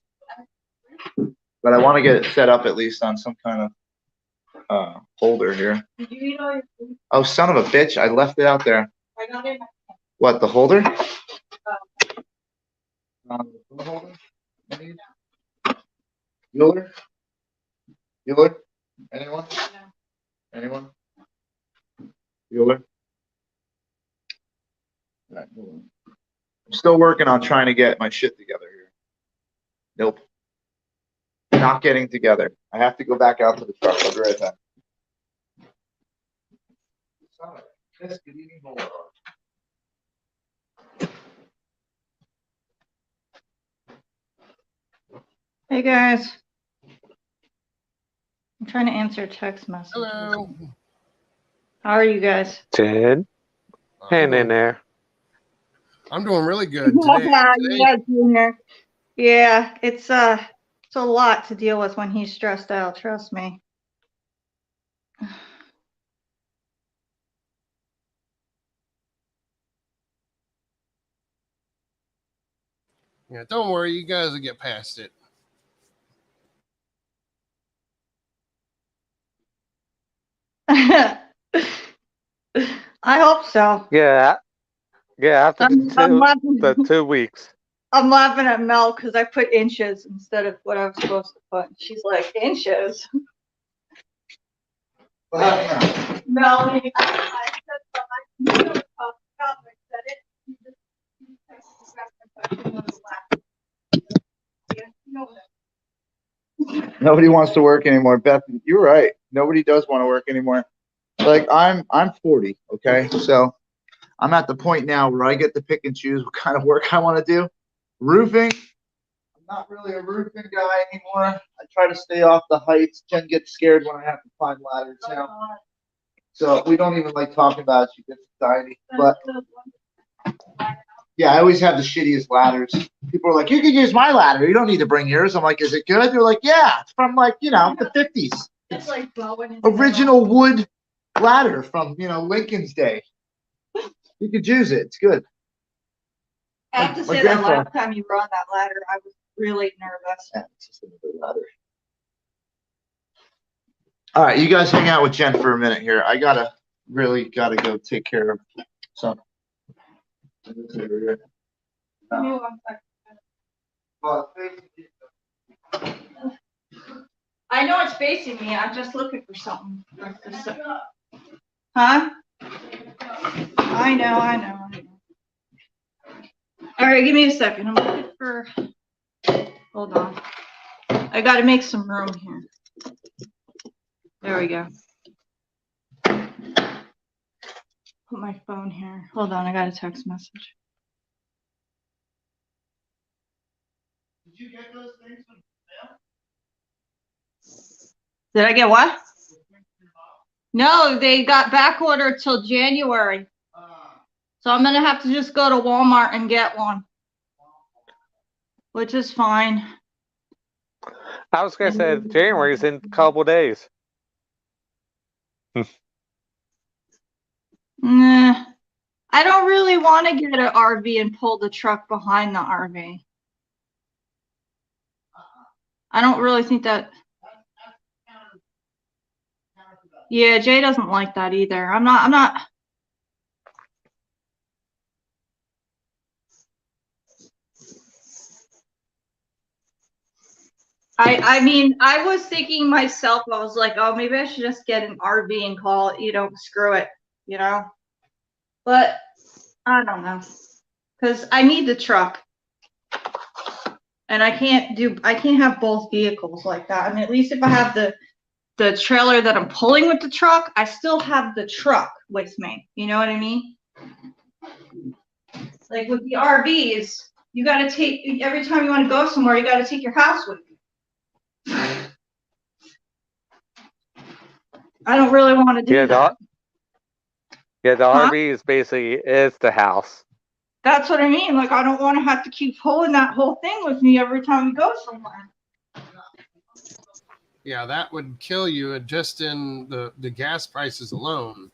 But I want to get it set up at least on some kind of holder here. Did you eat all your food? Oh, son of a bitch. I left it out there. I got it. What, the holder? The food holder? Bueller? Bueller? Anyone? No. Anyone? Bueller? All right, hold on. I'm still working on trying to get my shit together here. Nope. Not getting together. I have to go back out to the truck. I'll be right back. Hey guys. I'm trying to answer a text message. Hello. How are you guys? Ted, hang in there. I'm doing really good today. Yeah, it's a lot to deal with when he's stressed out, trust me. Yeah, don't worry, you guys will get past it. I hope so. Yeah, after the 2 weeks. I'm laughing at Mel because I put inches instead of what I was supposed to put. She's like, inches? Melanie, I said something. Nobody wants to work anymore. Beth, you're right. Nobody does want to work anymore. Like I'm 40, okay? So I'm at the point now where I get to pick and choose what kind of work I want to do. Roofing, I'm not really a roofing guy anymore. I try to stay off the heights. Jen gets scared when I have to climb ladders now. So we don't even like talking about it. She gets anxiety. But yeah, I always have the shittiest ladders. People are like, you can use my ladder. You don't need to bring yours. I'm like, is it good? They're like, yeah, it's from like, the 50s. It's like original wood ladder from, Lincoln's day. You could use it. It's good. I have to say that last time you were on that ladder, I was really nervous. Yeah, it's just another ladder. All right, you guys hang out with Jen for a minute here. I really gotta go take care of something. I know it's facing me. I'm just looking for something. Huh? I know. All right, give me a second. I'm looking for. Hold on. I got to make some room here. There we go. Put my phone here. Hold on, I got a text message. Did you get those things from the mail? Did I get what? No, they got back ordered till January. So I'm gonna have to just go to Walmart and get one, which is fine. I was gonna say January's in a couple days. Nah, I don't really want to get an RV and pull the truck behind the RV. I don't really think that. Yeah, Jay doesn't like that either. I'm not. I mean, I was thinking myself, I was like, oh, maybe I should just get an RV and call it, screw it, But I don't know. Because I need the truck. And I can't have both vehicles like that. I mean, at least if I have the trailer that I'm pulling with the truck, I still have the truck with me. You know what I mean? Like with the RVs, you got to take, every time you want to go somewhere, you got to take your house with you. I don't really want to do that. The RV is basically the house. That's what I mean. Like, I don't want to have to keep pulling that whole thing with me every time we go somewhere. Yeah, that would kill you just in the gas prices alone.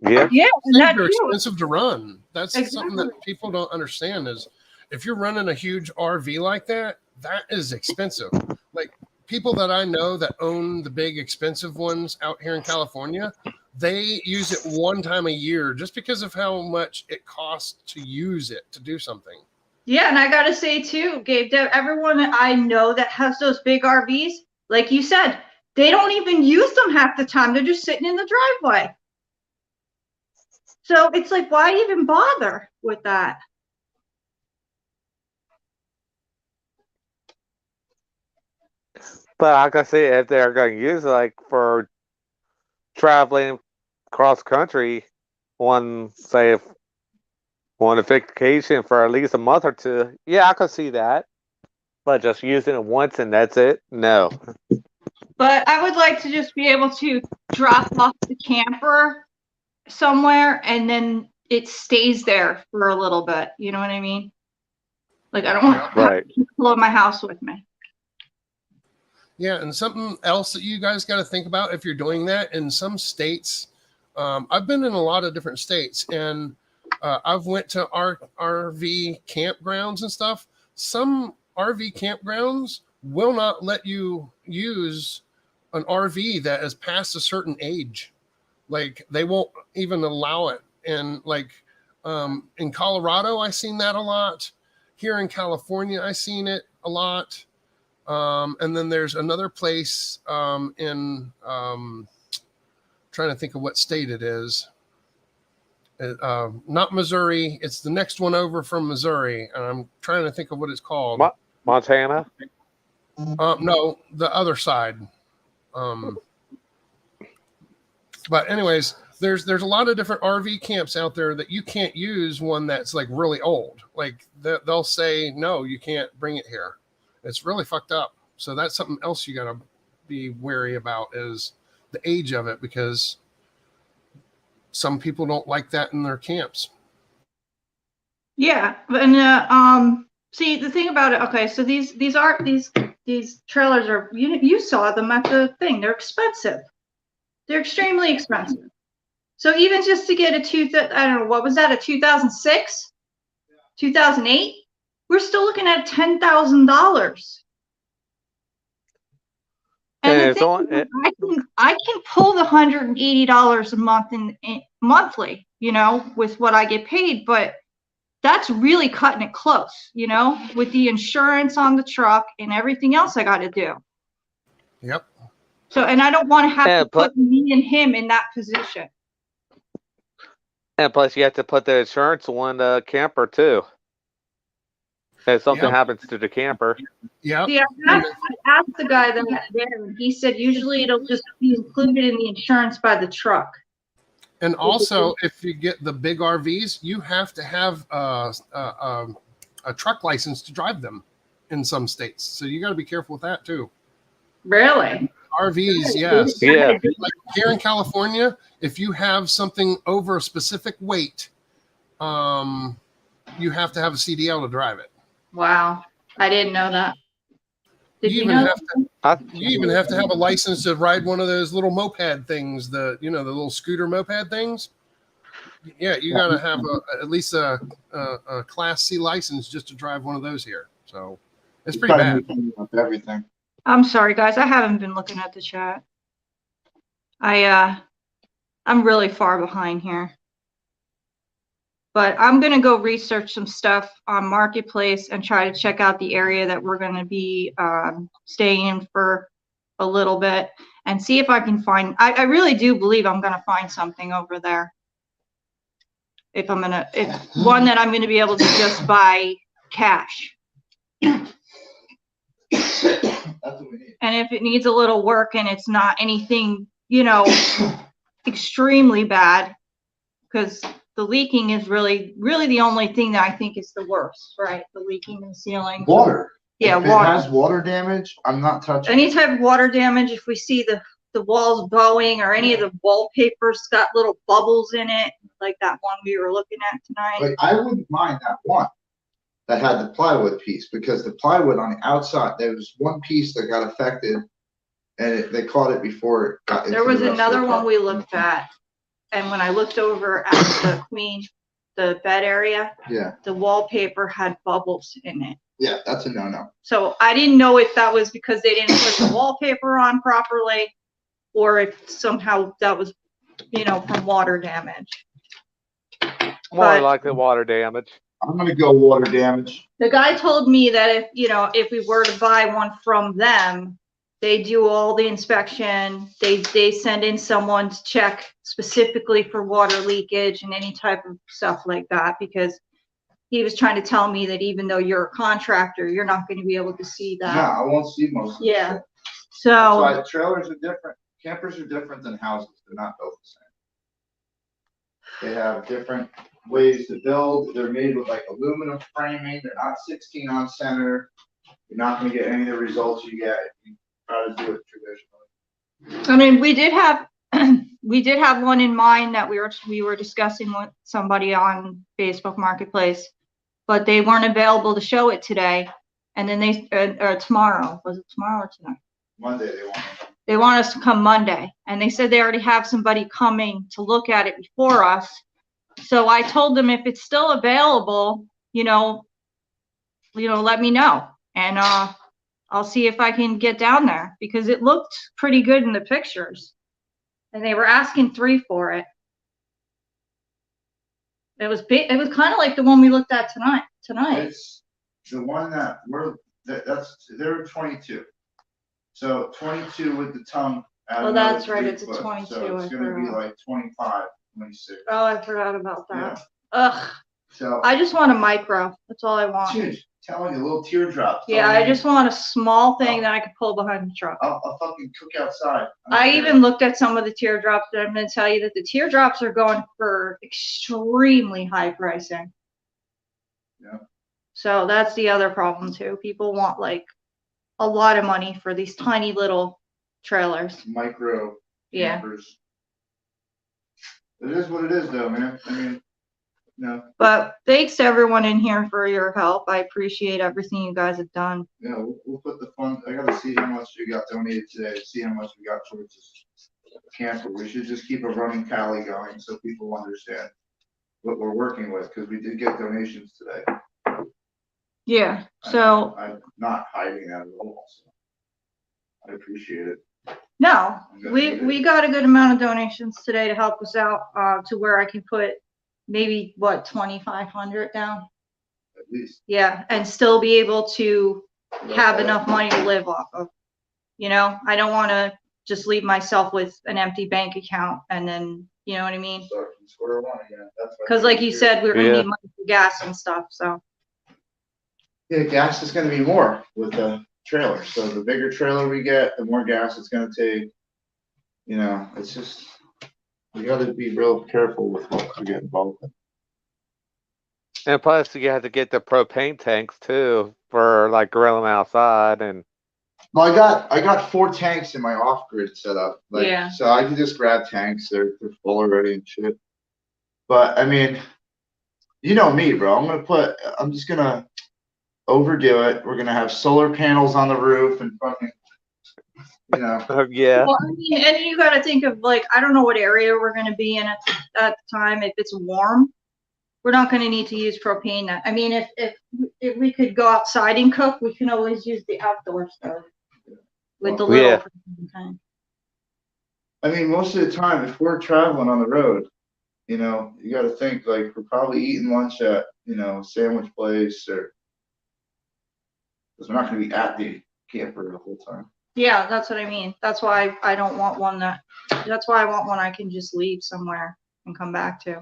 Yeah. Yeah, and that's expensive to run. That's something that people don't understand is if you're running a huge RV like that, that is expensive. Like people that I know that own the big expensive ones out here in California, they use it one time a year just because of how much it costs to use it to do something. Yeah, and I gotta say too, Gabe, that everyone that I know that has those big RVs, like you said, they don't even use them half the time. They're just sitting in the driveway. So it's like, why even bother with that? But like I say, if they're going to use it like for traveling cross country, on a vacation for at least a month or two, yeah, I could see that. But just using it once and that's it, no. But I would like to just be able to drop off the camper somewhere and then it stays there for a little bit. You know what I mean? Like I don't want Right. to load my house with me. Yeah, and something else that you guys got to think about if you're doing that in some states. I've been in a lot of different states, and I've went to RV campgrounds and stuff. Some RV campgrounds will not let you use an RV that is past a certain age. Like they won't even allow it. And like in Colorado, I've seen that a lot. Here in California, I've seen it a lot. And then there's another place in trying to think of what state it is. Not Missouri. It's the next one over from Missouri. And I'm trying to think of what it's called. Montana? No, the other side. But anyways, there's a lot of different RV camps out there that you can't use one that's like really old. Like they'll say, no, you can't bring it here. It's really fucked up. So that's something else you got to be wary about is the age of it, because some people don't like that in their camps. Yeah, and see the thing about it. Okay, so these trailers are you saw them at the thing. They're expensive. They're extremely expensive. So even just to get I don't know, what was that, a 2006, 2008? We're still looking at $10,000. And the thing, I can pull the $180 a month monthly, with what I get paid, but that's really cutting it close, with the insurance on the truck and everything else I got to do. Yep. So, and I don't want to have to put me and him in that position. And plus, you have to put the insurance on the camper too. If something happens to the camper. Yeah. I asked the guy that was there, and he said usually it'll just be included in the insurance by the truck. And also, if you get the big RVs, you have to have a truck license to drive them in some states. So you got to be careful with that too. Really? RVs, yes. Yeah. Like here in California, if you have something over a specific weight, you have to have a CDL to drive it. Wow, I didn't know that. You even have to have a license to ride one of those little moped things, the little scooter moped things. Yeah, you got to have at least a Class C license just to drive one of those here. So it's pretty bad. Everything. I'm sorry, guys. I haven't been looking at the chat. I'm really far behind here. But I'm going to go research some stuff on Marketplace and try to check out the area that we're going to be staying in for a little bit and see if I can find, I really do believe I'm going to find something over there. If one that I'm going to be able to just buy cash. And if it needs a little work and it's not anything, extremely bad, because the leaking is really the only thing that I think is the worst, right? The leaking in the ceiling. Water. Yeah, if water. It has water damage, I'm not touching any type of water damage. If we see the walls bowing or any of the wallpaper's got little bubbles in it, like that one we were looking at tonight. Like, I wouldn't mind that one that had the plywood piece, because the plywood on the outside, there was one piece that got affected, and they caught it before it got into There was the rest another of the one car. we looked at, and when I looked over at the bed area, the wallpaper had bubbles in it. Yeah, that's a no-no. So I didn't know if that was because they didn't put the wallpaper on properly, or if somehow that was, from water damage. More likely water damage. I'm gonna go water damage. The guy told me that if we were to buy one from them, they do all the inspection. They send in someone to check specifically for water leakage and any type of stuff like that, because he was trying to tell me that even though you're a contractor, you're not going to be able to see that. No, I won't see most of it. Yeah. That's why So, trailers are different. Campers are different than houses. They're not built the same. They have different ways to build. They're made with like aluminum framing. They're not 16 on center. You're not going to get any of the results you get if you try to do it traditionally. I mean, we did have we did have one in mind that we were discussing with somebody on Facebook Marketplace, but they weren't available to show it today. And then they or tomorrow. Was it tomorrow or tonight? Monday They want us to come Monday, and they said they already have somebody coming to look at it before us. So I told them if it's still available, let me know, and I'll see if I can get down there because it looked pretty good in the pictures, and they were asking $3 for it. It was big. It was kind of like the one we looked at tonight. It's the one they're 22. So 22 with the tongue. Oh, that's right. It's a 22. So it's going to be like 25, 26. Oh, I forgot about that. Yeah. Ugh. So I just want a micro. That's all I want. dude, telling you, little teardrops. Yeah, I just want a small thing that I could pull behind the truck. I'll fucking cook outside. I even looked at some of the teardrops, and I'm going to tell you that the teardrops are going for extremely high pricing. Yeah. So that's the other problem too. People want like a lot of money for these tiny little trailers. Micro Yeah. campers. It is what it is, though, man. I mean, But thanks to everyone in here for your help. I appreciate everything you guys have done. Yeah, we'll put the fund. I got to see how much we got donated today. See how much we got towards this camper. We should just keep a running tally going so people understand what we're working with, because we did get donations today. Yeah. So I'm not hiding that at all. So I appreciate it. no, we got a good amount of donations today to help us out to where I can put maybe what 2,500 down. At least. Yeah, and still be able to have enough money to live off of. I don't want to just leave myself with an empty bank account and then, you know what I mean? Start from square one again. Because like you said, we're gonna need money for gas and stuff. So. Yeah, gas is going to be more with the trailer. So the bigger trailer we get, the more gas it's going to take. It's just, we got to be real careful with what we get involved in. And plus, you have to get the propane tanks too for like grilling outside. And well, I got 4 tanks in my off-grid setup. Yeah. So I can just grab tanks. They're full already and shit. But I mean, you know me, bro. I'm just gonna overdo it. We're gonna have solar panels on the roof and fucking, yeah. Well, I mean, and you got to think of like, I don't know what area we're going to be in at the time. If it's warm, we're not going to need to use propane. I mean, if we could go outside and cook, we can always use the outdoor stove with the little. Yeah. I mean, most of the time, if we're traveling on the road, you got to think like we're probably eating lunch at, a sandwich place, or because we're not going to be at the camper the whole time. Yeah, that's what I mean. That's why I don't want one that's why I want one I can just leave somewhere and come back to.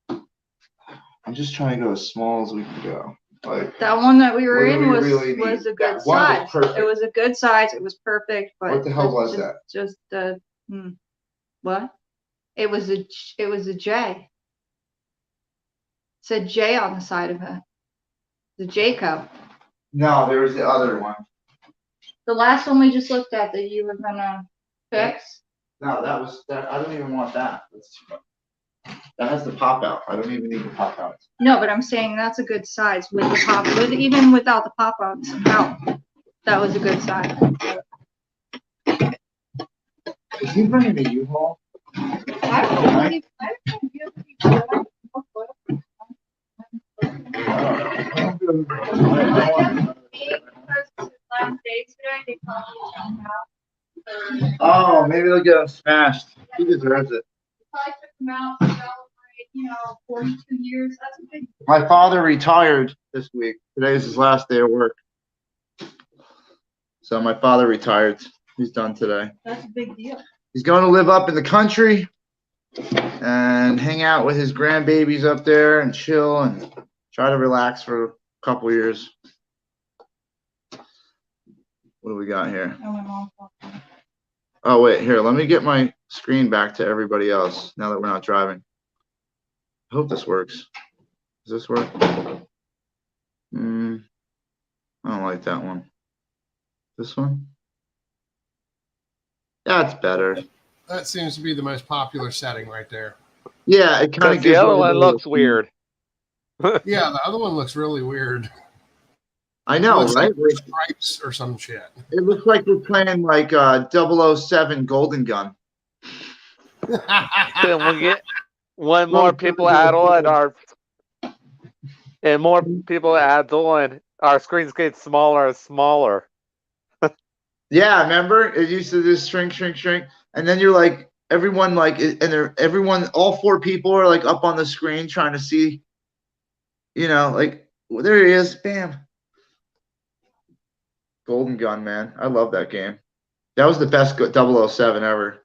I'm just trying to go as small as we can go. Like that one that we were in was a good size. It was a good size. It was perfect. But what the hell was that? Just what? It was a J. It said J on the side of it. The Jayco. No, there was the other one. The last one we just looked at that you were gonna fix? No, that was that. I don't even want that. That's too much. That has the pop out. I don't even need the pop out. No, but I'm saying that's a good size with the pop, even without the pop out somehow. That was a good size. Is he bringing the U-Haul? I don't know. Oh, maybe they'll get him smashed. He deserves it. Probably took him out to celebrate, 42 years. That's a big. My father retired this week. Today is his last day of work. So my father retired. He's done today. That's a big deal. He's going to live up in the country and hang out with his grandbabies up there and chill and try to relax for a couple years. What do we got here? Oh, my mom called me. Oh, wait, here, let me get my screen back to everybody else now that we're not driving. I hope this works. Does this work? I don't like that one. This one? That's better. That seems to be the most popular setting right there. Yeah, it kind of The gives other you one a looks little- weird. Yeah, the other one looks really weird. I know, Looks right? like stripes or some shit. It looks like we're playing like 007 Golden Gun. And we get when more people add on our screens get smaller and smaller. Yeah, remember? It used to just shrink, shrink, shrink. And then you're like, everyone all four people are like up on the screen trying to see, like, well, there he is. Bam. Golden Gun, man. I love that game. That was the best 007 ever.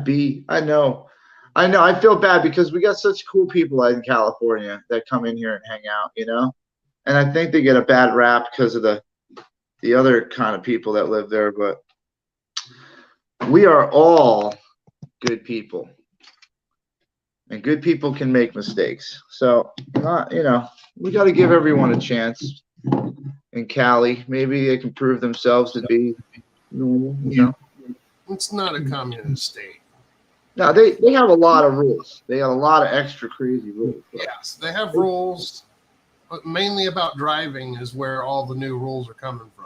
B, I know. I feel bad because we got such cool people out in California that come in here and hang out, And I think they get a bad rap because of the other kind of people that live there, but we are all good people. And good people can make mistakes. So, we got to give everyone a chance. In Cali, maybe they can prove themselves to be normal, It's not a communist state. No, they have a lot of rules. They have a lot of extra crazy rules. Yes, they have rules, but mainly about driving is where all the new rules are coming from.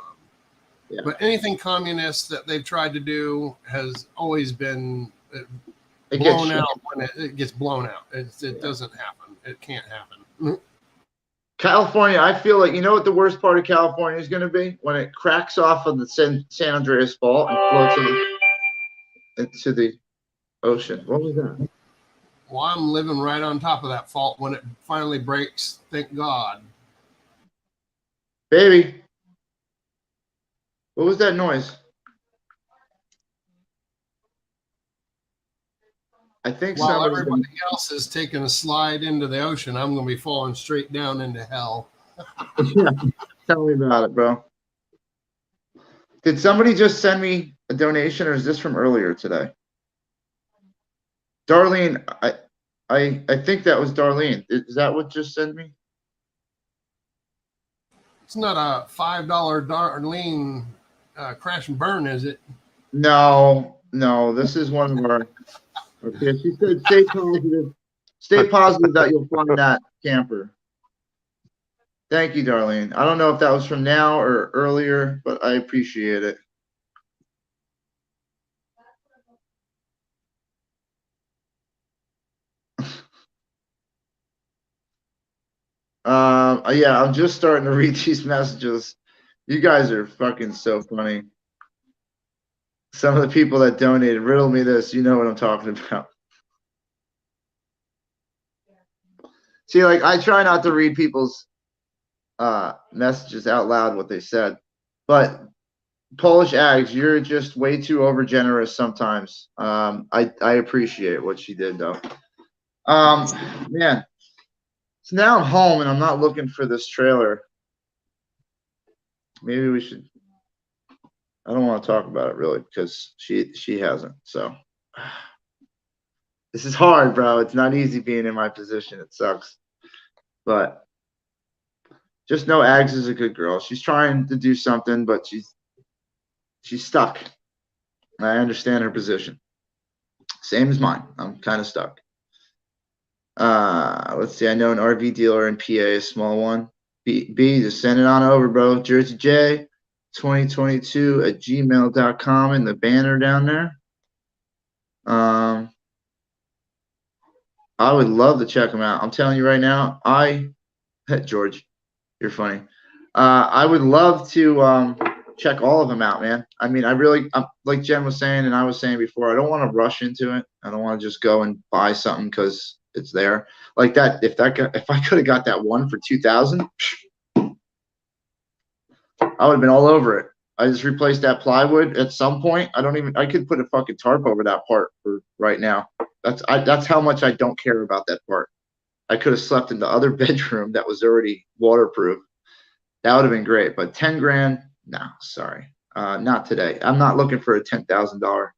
Yeah. But anything communist that they've tried to do has always been blown out when it gets blown out. It doesn't happen. It can't happen. California, I feel like, what the worst part of California is going to be? When it cracks off of the San Andreas Fault and floats into the ocean. What was that? Well, I'm living right on top of that fault when it finally breaks. Thank God. Baby. What was that noise? I think while everybody else is taking a slide into the ocean, I'm going to be falling straight down into hell. Yeah, tell me about it, bro. Did somebody just send me a donation, or is this from earlier today? Darlene, I think that was Darlene. Is that what just sent me? It's not a $5 Darlene crash and burn, is it? No. This is one of our. Okay, she said, "Stay positive. Stay positive that you'll find that camper." Thank you, Darlene. I don't know if that was from now or earlier, but I appreciate it. Yeah, I'm just starting to read these messages. You guys are fucking so funny. Some of the people that donated, riddle me this, you know what I'm talking about. See, like, I try not to read people's messages out loud what they said, but Polish Ags, you're just way too overgenerous sometimes. I appreciate what she did though. Man, so now I'm home and I'm not looking for this trailer. Maybe we should. I don't want to talk about it really because she hasn't. So this is hard, bro. It's not easy being in my position. It sucks, but just know Ags is a good girl. She's trying to do something, but she's stuck. I understand her position. Same as mine. I'm kind of stuck. Let's see. I know an RV dealer in PA, a small one. B, just send it on over, bro. Jersey J 2022 at gmail.com in the banner down there. I would love to check them out. I'm telling you right now, George, you're funny. I would love to check all of them out, man. I mean, like Jen was saying and I was saying before, I don't want to rush into it. I don't want to just go and buy something because it's there. Like that, if I could have got that one for $2,000, I would have been all over it. I just replaced that plywood at some point. I could put a fucking tarp over that part for right now. That's how much I don't care about that part. I could have slept in the other bedroom that was already waterproof. That would have been great, but 10 grand, no, sorry. Not today. I'm not looking for a $10,000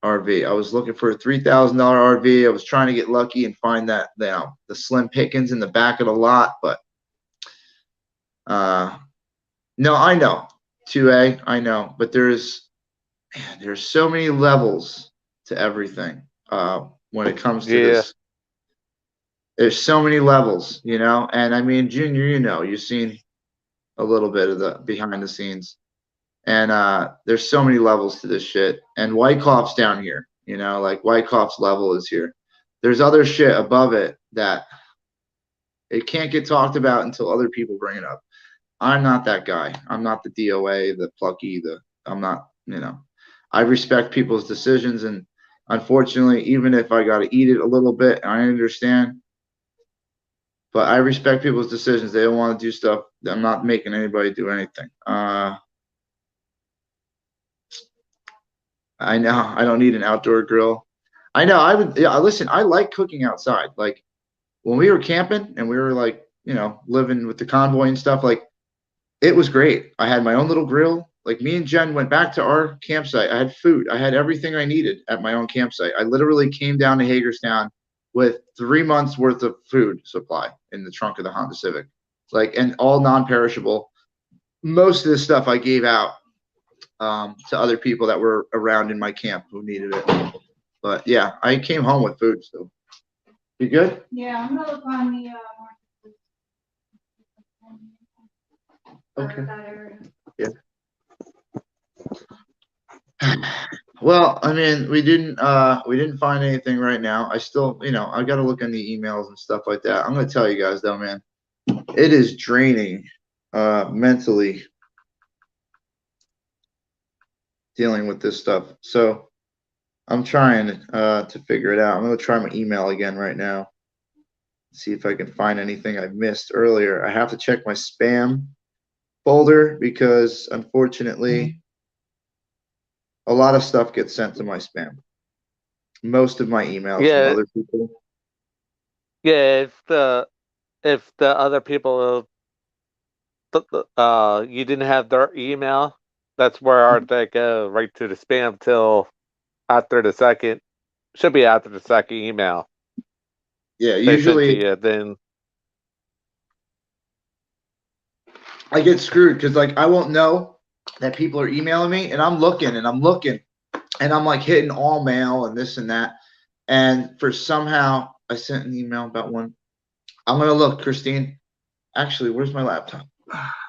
RV. I was looking for a $3,000 RV. I was trying to get lucky and find that, you know, the slim pickings in the back of the lot, but no, I know 2A, I know, but there's so many levels to everything when it comes to this. There's so many levels, you know, and I mean, Junior, you know, you've seen a little bit of the behind the scenes, and there's so many levels to this shit. And Wyckoff's down here, you know, like Wyckoff's level is here. There's other shit above it that it can't get talked about until other people bring it up. I'm not that guy. I'm not the DOA, the plucky, I'm not, you know, I respect people's decisions, and unfortunately, even if I got to eat it a little bit, I understand. But I respect people's decisions. They don't want to do stuff. I'm not making anybody do anything. I know I don't need an outdoor grill. I know I would. Yeah, listen. I like cooking outside. Like when we were camping and we were like, you know, living with the convoy and stuff. Like it was great. I had my own little grill. Like me and Jen went back to our campsite. I had food. I had everything I needed at my own campsite. I literally came down to Hagerstown with 3 months worth of food supply in the trunk of the Honda Civic, like, and all non-perishable. Most of this stuff I gave out to other people that were around in my camp who needed it. But yeah, I came home with food. So you good? Yeah, I'm gonna look on the Okay. that area. Yeah. Well, I mean, we didn't find anything right now. I still, you know, I got to look in the emails and stuff like that. I'm gonna tell you guys though, man, it is draining mentally dealing with this stuff. So I'm trying to figure it out. I'm gonna try my email again right now, see if I can find anything I missed earlier. I have to check my spam folder because unfortunately a lot of stuff gets sent to my spam. Most of my emails from other people. Yeah, if the other people you didn't have their email, that's where they go, right to the spam till after the second. Should be after the second email. Yeah, usually you, then I get screwed because like I won't know that people are emailing me, and I'm looking and I'm like hitting all mail and this and that, and for somehow I sent an email about one. I'm gonna look, Christine. Actually, where's my laptop?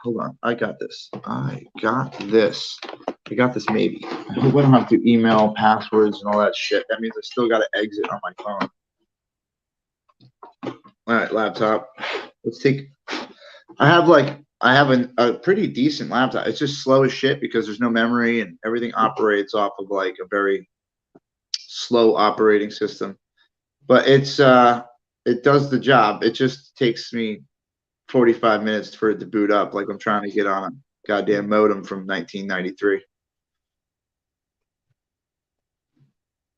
Hold on, I got this. I got this maybe. I hope I don't have to email passwords and all that shit. That means I still got to exit on my phone. All right, laptop. Let's take. I have a pretty decent laptop. It's just slow as shit because there's no memory and everything operates off of like a very slow operating system. But it does the job. It just takes me 45 minutes for it to boot up, like I'm trying to get on a goddamn modem from 1993.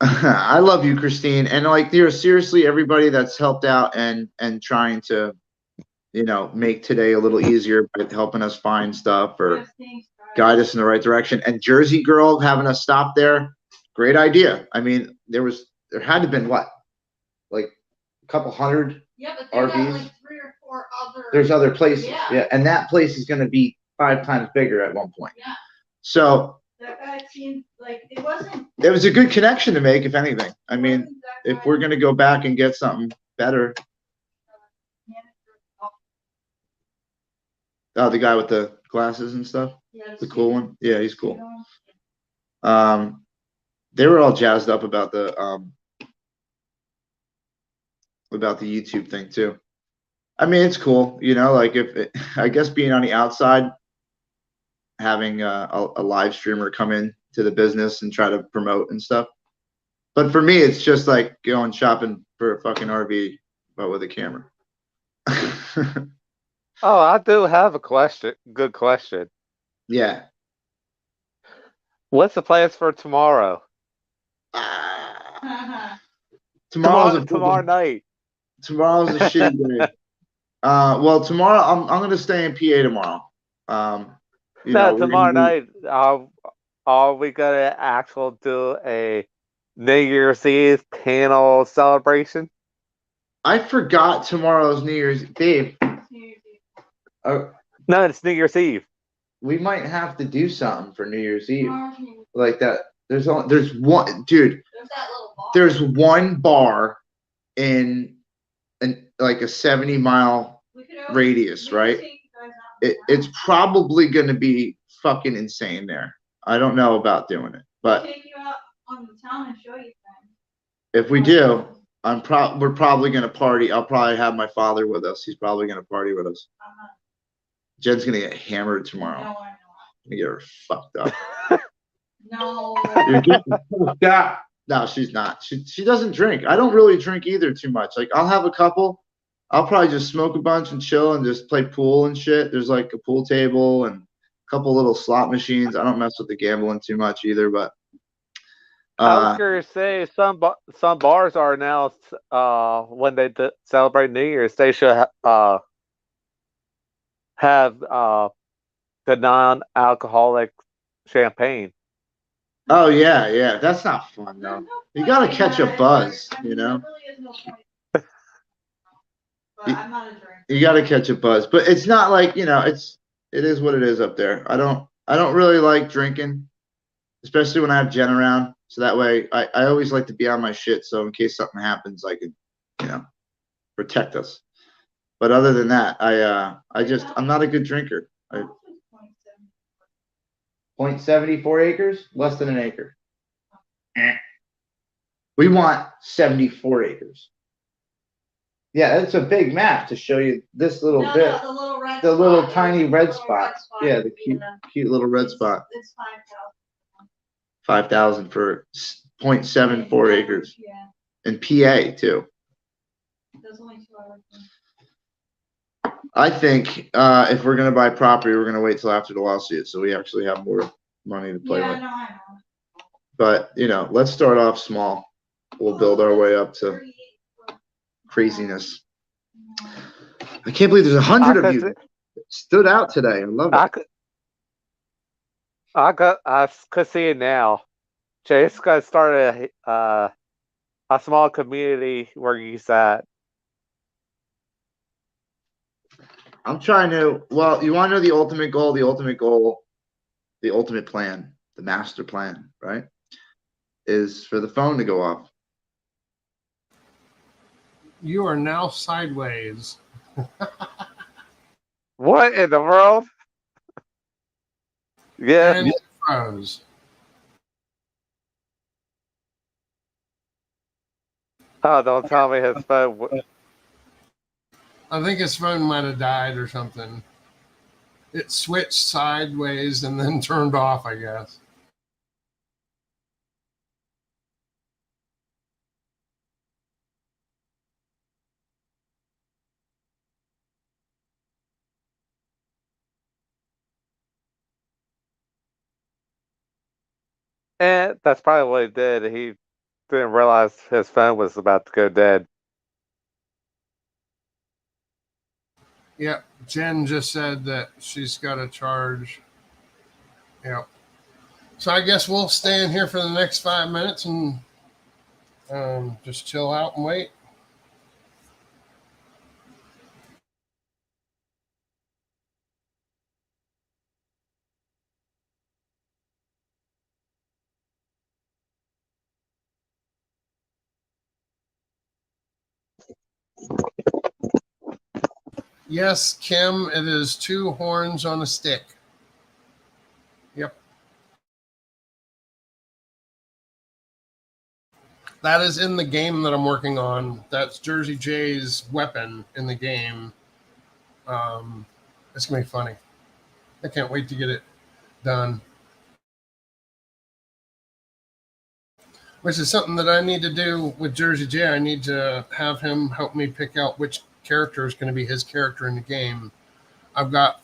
I love you, Christine, and like, you know, seriously, everybody that's helped out and trying to, you know, make today a little easier by helping us find stuff or guide us in the right direction. And Jersey Girl having us stop there, great idea. I mean, there had to have been what, like a couple hundred but RVs. Got like 3 or 4 other. There's other places, yeah, and that place is going to be 5 times bigger at one point. Yeah. So that guy seemed like it wasn't. It was a good connection to make, if anything. I mean, if we're going to go back and get something better. Oh, the guy with the glasses and stuff? Yeah, the cool one? Yeah, he's cool. They were all jazzed up about the YouTube thing too. I mean, it's cool, you know, like I guess being on the outside, having a live streamer come in to the business and try to promote and stuff. But for me, it's just like going shopping for a fucking RV, but with a camera. Oh, I do have a question. Good question. Yeah. What's the plans for tomorrow? Tomorrow night. Tomorrow's a shitty day. Well, tomorrow I'm gonna stay in PA tomorrow. You No, know, we're tomorrow gonna be, night, are we gonna actually do a New Year's Eve panel celebration? I forgot tomorrow's New Year's, Dave. Uh, No, it's New Year's Eve. we might have to do something for New Year's Eve, like that. There's one dude. There's one bar in like a 70-mile radius, right? It's probably going to be fucking insane there. I don't know about doing it, but Take you out on the town and show you things. if we do, we're probably going to party. I'll probably have my father with us. He's probably going to party with us. Jen's going to get hammered tomorrow. No, I'm not. I'm going to get her fucked up. No. You're getting fucked up. No, she's not. She doesn't drink. I don't really drink either too much. Like, I'll have a couple. I'll probably just smoke a bunch and chill and just play pool and shit. There's like a pool table and a couple little slot machines. I don't mess with the gambling too much either, but I was curious to say some bars are now when they celebrate New Year's, they should have the non-alcoholic champagne. oh yeah. That's not fun though. You gotta catch a buzz, you know. But I'm not a drinker. You gotta catch a buzz, but it's not like, you know, it is what it is up there. I don't really like drinking, especially when I have Jen around. So that way, I always like to be on my shit. So in case something happens, I can, you know, protect us. But other than that, I'm not a good drinker. 0.74 acres, less than an acre. We want 74 acres. Yeah, it's a big map to show you this little bit. No, the little red The little spot. tiny The red little spot. Yeah, the cute little red spot. It's 5,000. 5,000 for 0.74 acres. Yeah. In PA too. There's only 2 hours. I think if we're gonna buy property, we're gonna wait till after the lawsuit, so we actually have more money to play Yeah, with. no, I know. But you know, let's start off small. We'll build our way up to craziness. I can't believe there's 100 of you that stood out today. I love it. I could see it now. Jessica started a small community where he's at. I'm trying to. Well, you want to know the ultimate goal? The ultimate goal, the ultimate plan, the master plan, right? Is for the phone to go off. You are now sideways. What in the world? Yeah. And it froze. Oh, don't tell me his phone. I think his phone might have died or something. It switched sideways and then turned off, I guess. And that's probably what he did. He didn't realize his phone was about to go dead. Yep. Jen just said that she's got to charge. Yep. So I guess we'll stay in here for the next 5 minutes and just chill out and wait. Yes, Kim, it is 2 horns on a stick. Yep. That is in the game that I'm working on. That's Jersey J's weapon in the game. It's going to be funny. I can't wait to get it done. Which is something that I need to do with Jersey J. I need to have him help me pick out which character is going to be his character in the game. I've got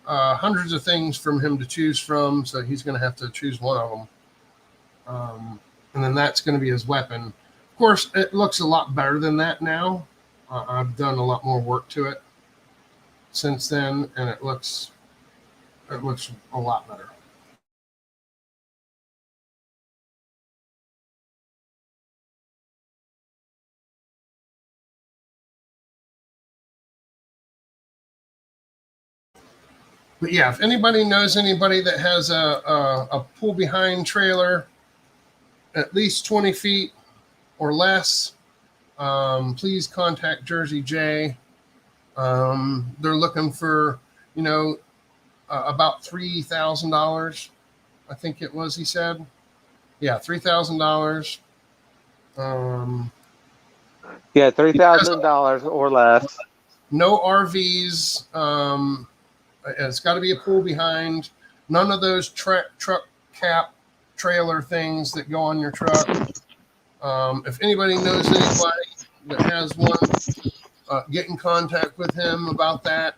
hundreds of things from him to choose from, so he's going to have to choose one of them. And then that's going to be his weapon. Of course, it looks a lot better than that now. I've done a lot more work to it. since then, and it looks a lot better. But yeah, if anybody knows anybody that has a pull behind trailer at least 20 feet or less, please contact Jersey J. They're looking for, about $3,000. I think it was, he said. Yeah, $3,000. Yeah, $3,000 or less. No RVs. It's got to be a pull behind. None of those truck cap trailer things that go on your truck. If anybody knows anybody that has one, get in contact with him about that.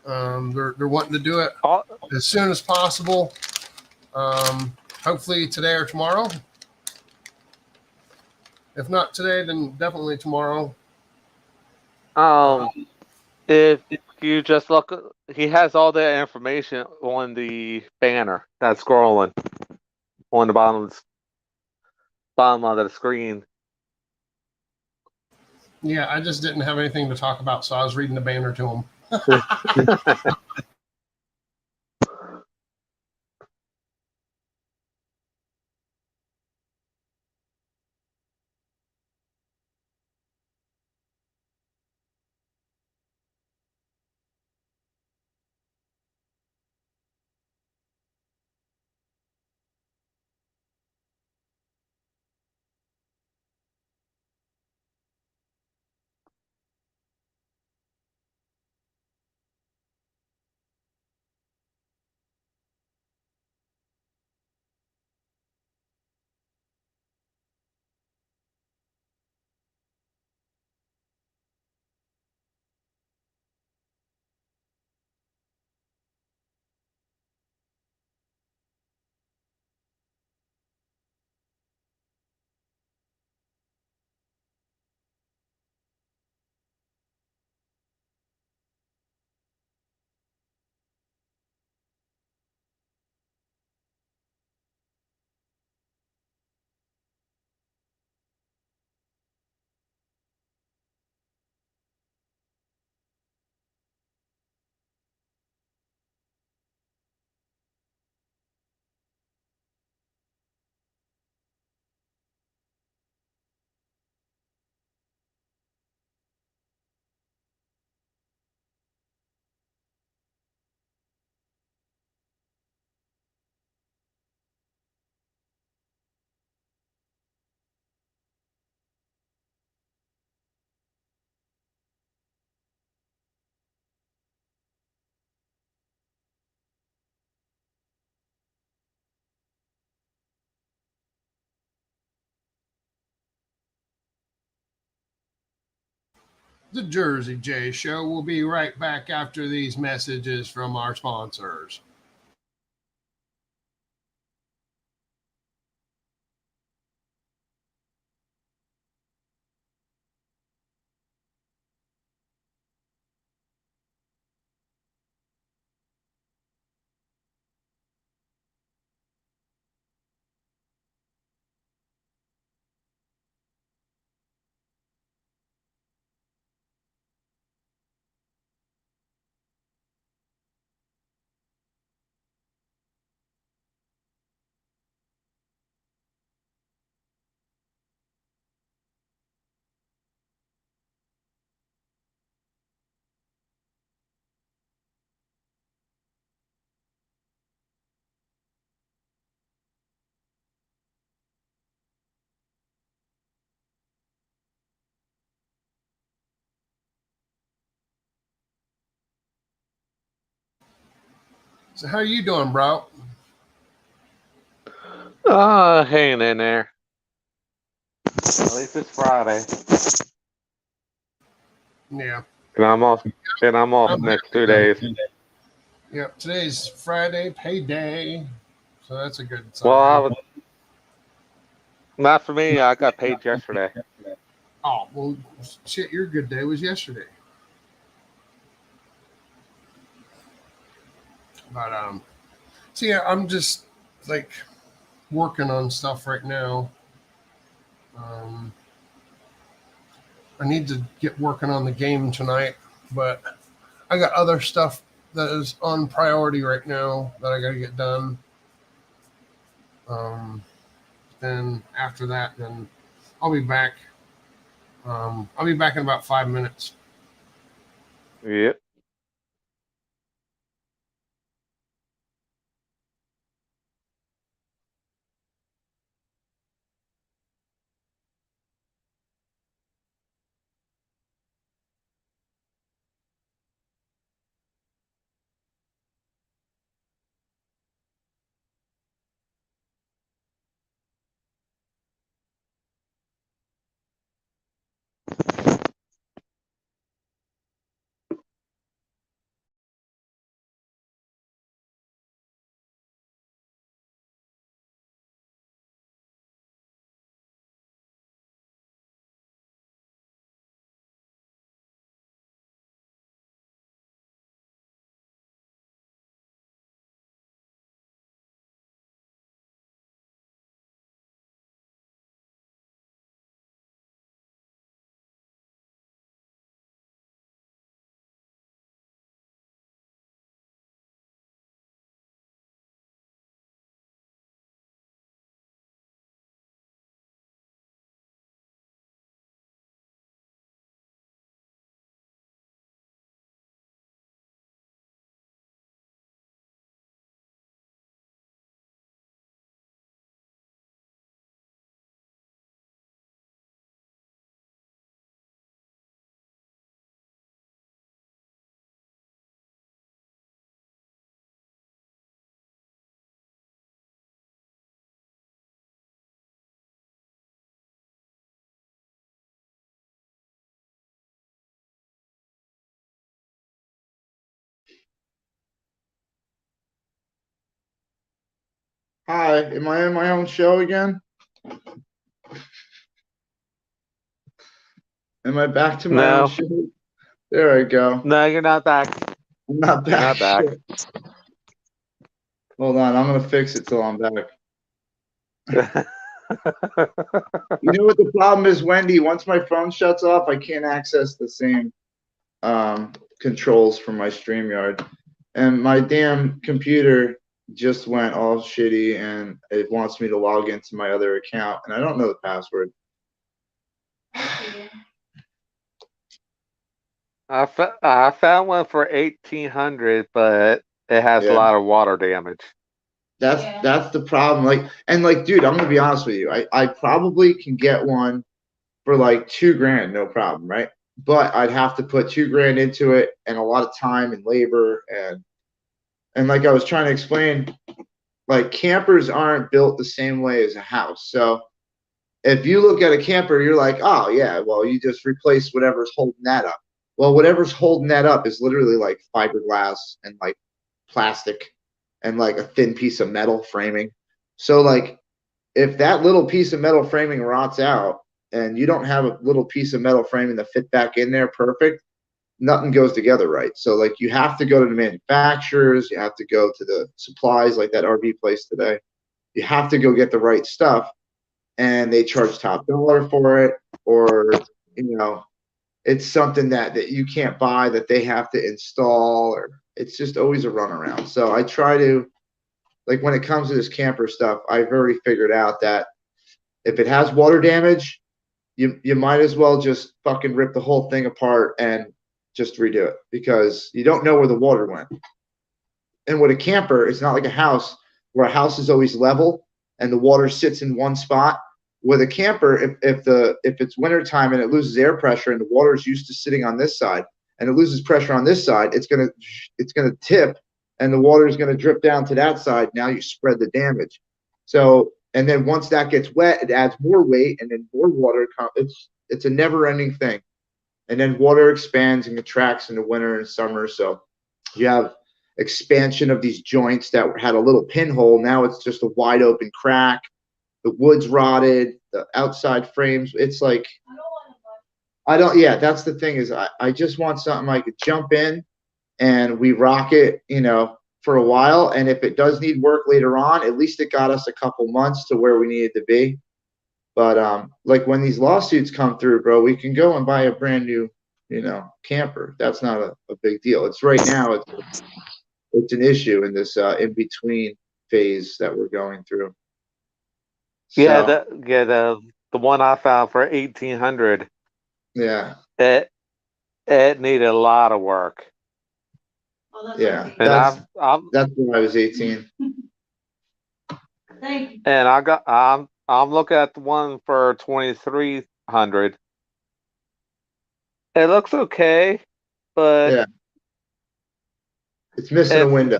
They're wanting to do it as soon as possible. Hopefully today or tomorrow. If not today, then definitely tomorrow. If you just look, he has all the information on the banner that's scrolling on the bottom of the screen. Yeah, I just didn't have anything to talk about, so I was reading the banner to him. The Jersey J Show will be right back after these messages from our sponsors. So how you doing, bro? Hanging in there. At least it's Friday. Yeah. And I'm off next 2 days. Yep, today's Friday, payday. So that's a good sign. Well, not for me. I got paid yesterday. Oh, well, shit, your good day was yesterday. But so yeah, I'm just like working on stuff right now. I need to get working on the game tonight, but I got other stuff that is on priority right now that I got to get done. Then after that, then I'll be back. I'll be back in about 5 minutes. Yep. Hi, am I in my own show again? Am I back to my own No. show? There I go. No, you're not back. I'm not You're back. not back. Shit. Hold on, I'm gonna fix it till I'm back. You know what the problem is, Wendy? Once my phone shuts off, I can't access the same controls from my StreamYard. And my damn computer just went all shitty and it wants me to log into my other account and I don't know the password. I found one for 1,800, but it has a Yeah. lot of water damage. That's the problem. Like, dude, I'm gonna be honest with you. I probably can get one for like $2,000, no problem, right? But I'd have to put $2,000 into it and a lot of time and labor and like I was trying to explain, like campers aren't built the same way as a house. So if you look at a camper, you're like, oh yeah, well you just replace whatever's holding that up. Well, whatever's holding that up is literally like fiberglass and like plastic and like a thin piece of metal framing. So like if that little piece of metal framing rots out and you don't have a little piece of metal framing to fit back in there perfect, nothing goes together right. So like you have to go to the manufacturers, you have to go to the supplies like that RV place today. You have to go get the right stuff and they charge top dollar for it, or you know, it's something that you can't buy that they have to install, or it's just always a runaround. So I try to, like when it comes to this camper stuff, I've already figured out that if it has water damage, you might as well just fucking rip the whole thing apart and just redo it because you don't know where the water went. And with a camper, it's not like a house where a house is always level and the water sits in one spot. With a camper, if it's wintertime and it loses air pressure and the water is used to sitting on this side and it loses pressure on this side, it's gonna tip and the water is gonna drip down to that side. Now you spread the damage. So and then once that gets wet, it adds more weight and then more water. It's a never-ending thing. And then water expands and contracts in the winter and summer. So you have expansion of these joints that had a little pinhole. Now it's just a wide open crack. The wood's rotted, the outside frames. It's like, yeah, that's the thing is I just want something I could jump in and we rock it, you know, for a while. And if it does need work later on, at least it got us a couple months to where we needed to be. But like when these lawsuits come through, bro, we can go and buy a brand new, camper. That's not a big deal. It's right now. It's an issue in this in between phase that we're going through. Yeah, So, the one I found for 1,800. yeah, It needed a lot of work. Oh, that's yeah. okay. And That's when I was 18. Thank you. And I'm looking at the one for 2,300. It looks okay, but Yeah, it's missing a window.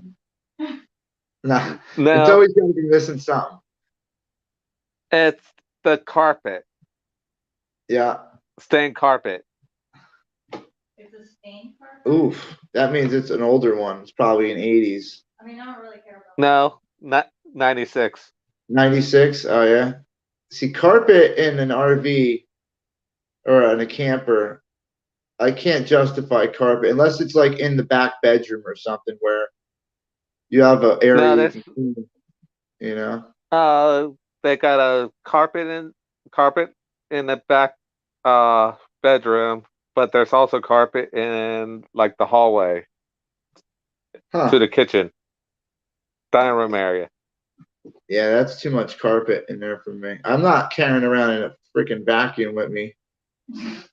Nah, it's no, always going to be missing something. it's the carpet, Yeah. stained carpet. It's a stain carpet? Oof. That means it's an older one. It's probably an 80s. I mean, I don't really care about No, not 96. 96. Oh, yeah. See, carpet in an RV or in a camper, I can't justify carpet unless it's like in the back bedroom or something where you have an area No, you there's can clean, they got a carpet in the back bedroom, but there's also carpet in like the hallway Huh. to the kitchen, dining room area. Yeah, that's too much carpet in there for me. I'm not carrying around in a freaking vacuum with me.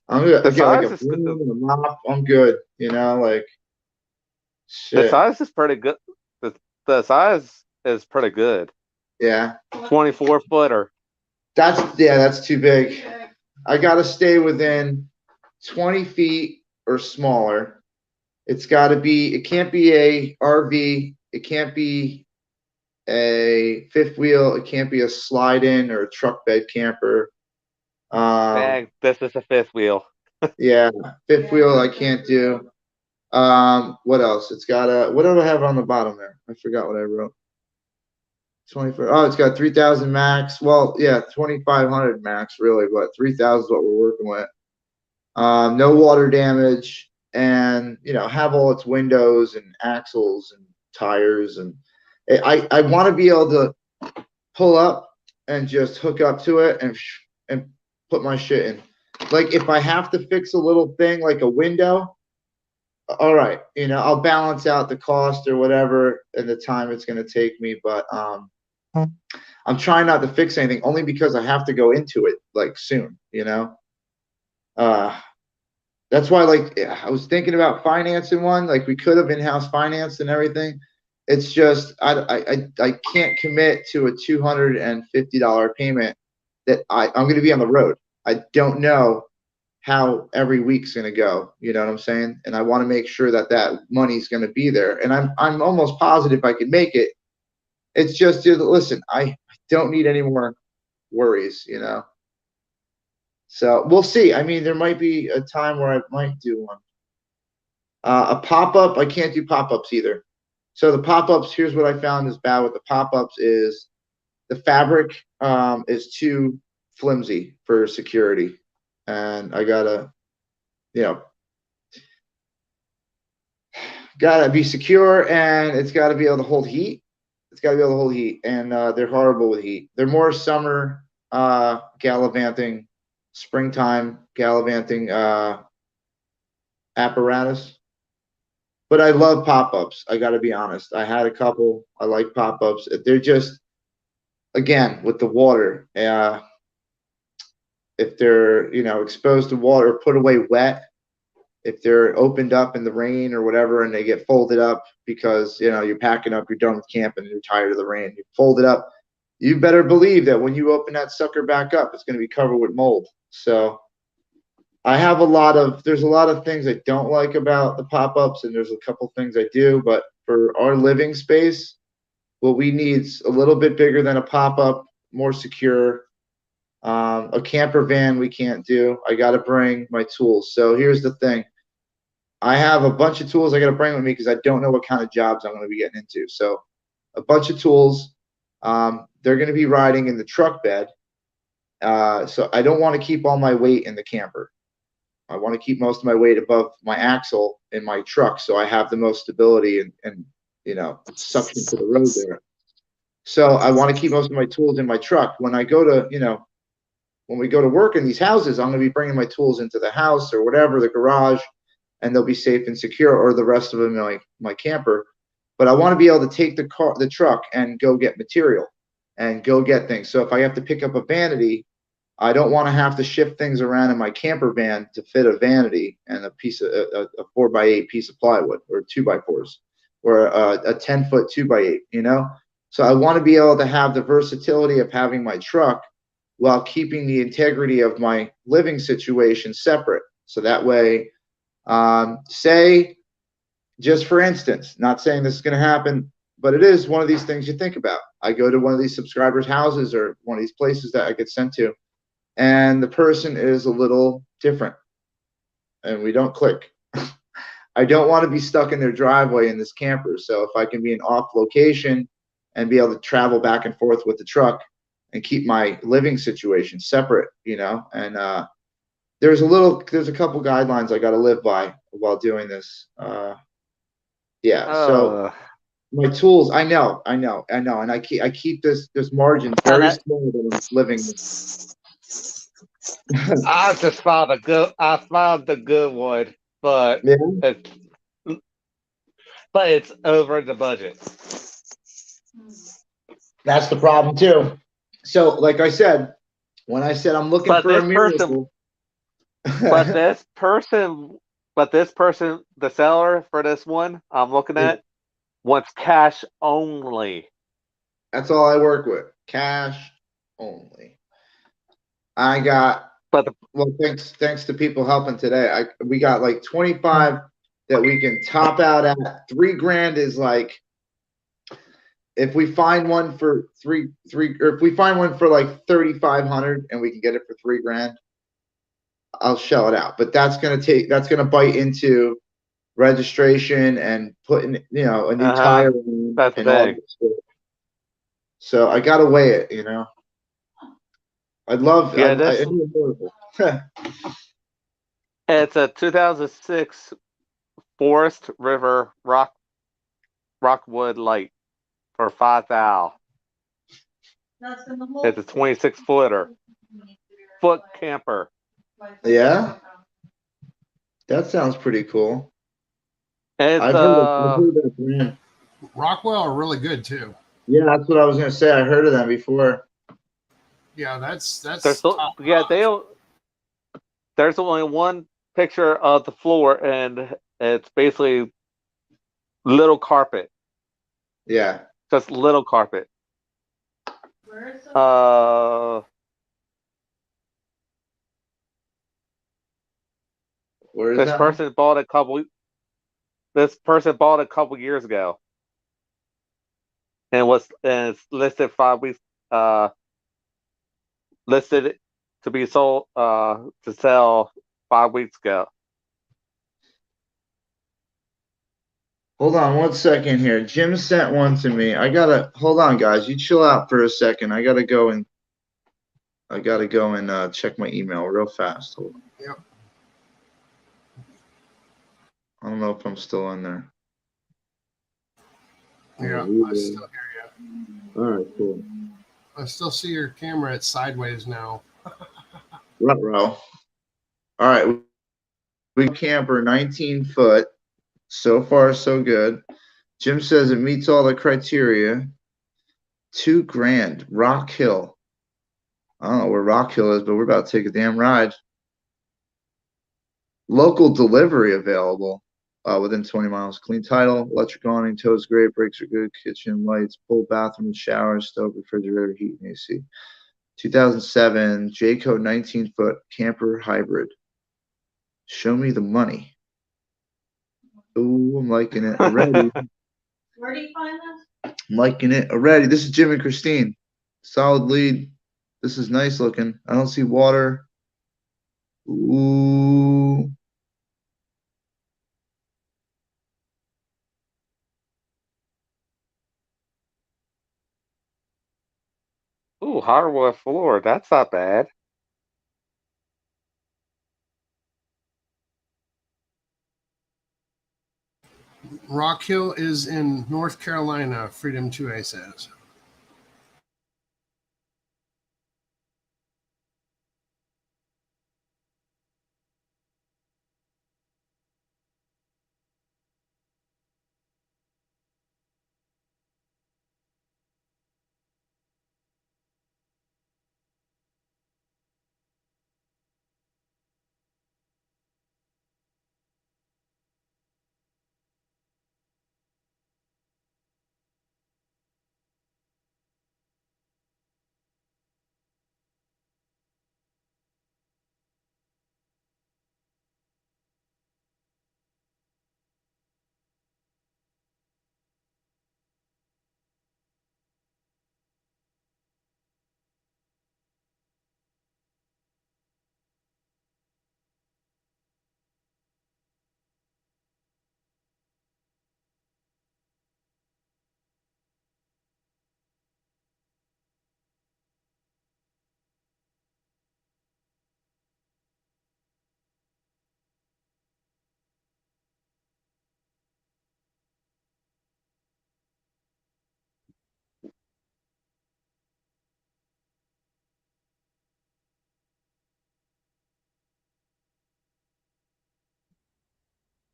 I'm gonna The get like size a is broom and a mop. I'm good. Like the shit. size is pretty good. The size is pretty good. Yeah. 24-footer. That's too big. I gotta stay within 20 feet or smaller. It can't be a RV. It can't be a fifth wheel. It can't be a slide in or a truck bed camper. Dang, this is a fifth wheel. Yeah, fifth wheel I can't do. What else? It's got what do I have on the bottom there? I forgot what I wrote. 24. Oh, it's got 3,000 max. Well, yeah, 2,500 max really, but 3,000 is what we're working with. No water damage, and have all its windows and axles and tires, and I want to be able to pull up and just hook up to it and put my shit in. Like if I have to fix a little thing like a window, all right, I'll balance out the cost or whatever and the time it's going to take me, but I'm trying not to fix anything only because I have to go into it like soon, that's why like I was thinking about financing one, like we could have in-house financed and everything. It's just I can't commit to a $250 payment that I'm going to be on the road. I don't know how every week's going to go. You know what I'm saying? And I want to make sure that money's going to be there. And I'm almost positive I can make it. It's just, listen, I don't need any more worries, So we'll see. I mean, there might be a time where I might do one. A pop-up, I can't do pop-ups either. So the pop-ups, here's what I found is bad with the pop-ups is the fabric is too flimsy for security. And I gotta be secure, and it's got to be able to hold heat. It's got to be able to hold heat, and they're horrible with heat. They're more summer gallivanting, springtime gallivanting apparatus. But I love pop-ups. I got to be honest. I had a couple. I like pop-ups. They're just, again, with the water. If they're exposed to water or put away wet, if they're opened up in the rain or whatever and they get folded up because you're packing up, you're done with camp and you're tired of the rain, you fold it up, you better believe that when you open that sucker back up, it's going to be covered with mold. So there's a lot of things I don't like about the pop-ups, and there's a couple things I do, but for our living space, what we need is a little bit bigger than a pop-up, more secure. A camper van we can't do. I got to bring my tools. So here's the thing. I have a bunch of tools I got to bring with me because I don't know what kind of jobs I'm going to be getting into. So a bunch of tools. They're going to be riding in the truck bed. So I don't want to keep all my weight in the camper. I want to keep most of my weight above my axle in my truck so I have the most stability and suction to the road there. So I want to keep most of my tools in my truck. When I go to, when we go to work in these houses, I'm going to be bringing my tools into the house or whatever, the garage, and they'll be safe and secure, or the rest of them in my camper. But I want to be able to take the truck and go get material and go get things. So if I have to pick up a vanity, I don't want to have to shift things around in my camper van to fit a vanity and a 4x8 piece of plywood, or 2x4s, or a 10-foot 2x8, So I want to be able to have the versatility of having my truck while keeping the integrity of my living situation separate. So that way, say, just for instance, not saying this is going to happen, but it is one of these things you think about. I go to one of these subscribers' houses or one of these places that I get sent to, and the person is a little different, and we don't click. I don't want to be stuck in their driveway in this camper. So if I can be in off location and be able to travel back and forth with the truck and keep my living situation separate, and there's a couple guidelines I got to live by while doing this. So my tools, I know, and I keep this margin very small that I'm living. I found the good one, but it's over the budget. That's the problem too. So, like I said, when I said I'm looking for a miracle, but this person, the seller for this one I'm looking at, wants cash only. That's all I work with, cash only. I got, thanks to people helping today. We got like 25 that we can top out at. $3,000 is like, if we find one for or if we find one for like 3,500 and we can get it for $3,000, I'll shell it out. But that's gonna bite into registration and putting, a new tire in and all this stuff. So I gotta weigh it, I'd love. It's a 2006 Forest River Rockwood Light for $5,000. It's a 26-foot camper. Yeah, that sounds pretty cool. It's I've heard that brand. Rockwell are really good too. Yeah, that's what I was gonna say. I heard of them before. Yeah, that's there's only one picture of the floor, and it's basically little carpet. Yeah, just little carpet. Where is it? Where is this that? person bought a couple. This person bought a couple years ago, and it's listed 5 weeks. Listed to be sold to sell 5 weeks ago. Hold on 1 second here. Jim sent one to me. Hold on, guys. You chill out for a second. I gotta go and check my email real fast. Hold on. Yep. I don't know if I'm still in there. Yeah, I still hear you. All right, cool. I still see your camera. It's sideways now. Ruh-roh. All right. We camper 19-foot. So far, so good. Jim says it meets all the criteria. $2,000. Rock Hill. I don't know where Rock Hill is, but we're about to take a damn ride. Local delivery available within 20 miles. Clean title, electric awning, tows great, brakes are good, kitchen lights, full bathroom, shower, stove, refrigerator, heat, and AC. 2007 Jayco 19-foot camper hybrid. Show me the money. Ooh, I'm liking it already. Where do you find this? I'm liking it already. This is Jim and Christine. Solid lead. This is nice looking. I don't see water. Ooh. Ooh, hardwood floor. That's not bad. Rock Hill is in North Carolina, Freedom 2A says.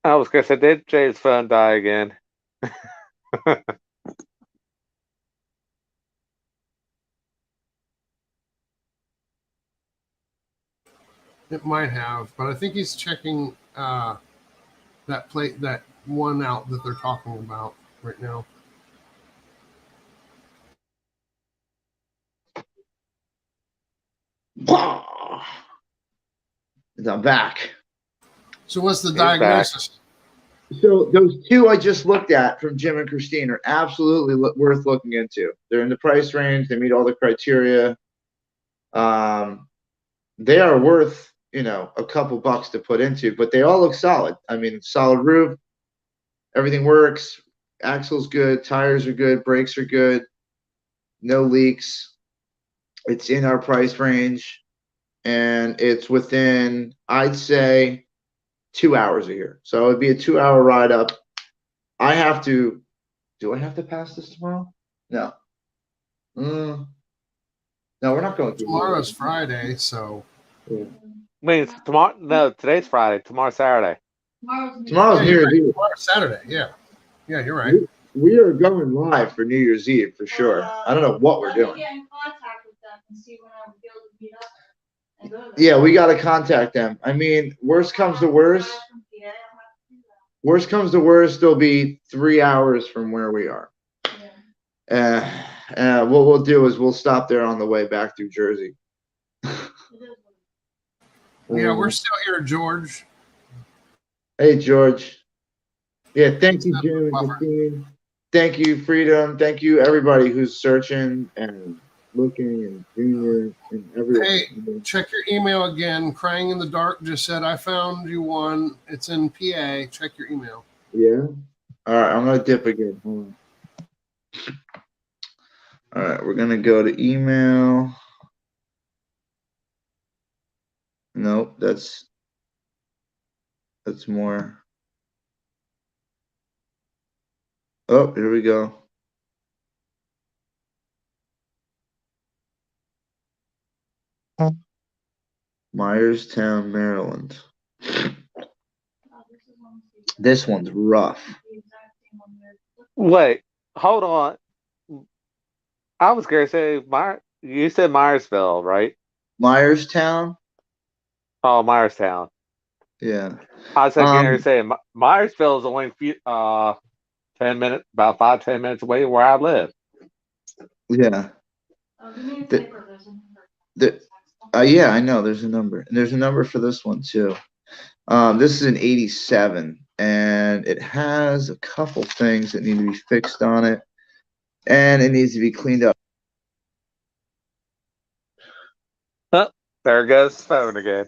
I was gonna say, did Jay's phone die again? It might have, but I think he's checking that one out that they're talking about right now. I'm back. So what's the He's diagnosis? So those two I just looked at from Jim and Christine are absolutely worth looking into. They're in the price range. They meet all the criteria. They are worth, a couple bucks to put into, but they all look solid. I mean, solid roof, everything works. Axle's good, tires are good, brakes are good, no leaks. It's in our price range, and it's within, I'd say, 2 hours of here. So it'd be a 2-hour ride up. Do I have to pass this tomorrow? No. No, we're not going to. Tomorrow's Friday, so. Yeah. Means tomorrow? No, today's Friday. Tomorrow's Saturday. Tomorrow's New Year's Eve. Tomorrow's Saturday, yeah. Yeah, you're right. We are going live for New Year's Eve for sure. I don't know what we're doing. Get in contact with them and see when I would be able to meet up and go to Yeah, we got to contact them. I mean, worst comes to worst, they'll be 3 hours from where we are. What we'll do is we'll stop there on the way back through Jersey. Yeah, we're still here, George. Hey, George. Yeah, thank you, Jim and Christine. Thank you, Freedom. Thank you, everybody who's searching and looking, and Junior and everyone. Hey, check your email again. Crying in the Dark just said, I found you one. It's in PA. Check your email. Yeah? All right, I'm going to dip again. Hold on. All right, we're going to go to email. Nope, that's more. Oh, here we go. Myerstown, Maryland. This one's rough. Wait, hold on. I was gonna say you said Myersville, right? Myerstown? Oh, Myerstown. Yeah. I was gonna say Myersville is only 10 minutes, about 5-10 minutes away where I live. Yeah. Yeah, I know. There's a number. And there's a number for this one, too. This is an 87, and it has a couple things that need to be fixed on it, and it needs to be cleaned up. Oh, there goes the phone again.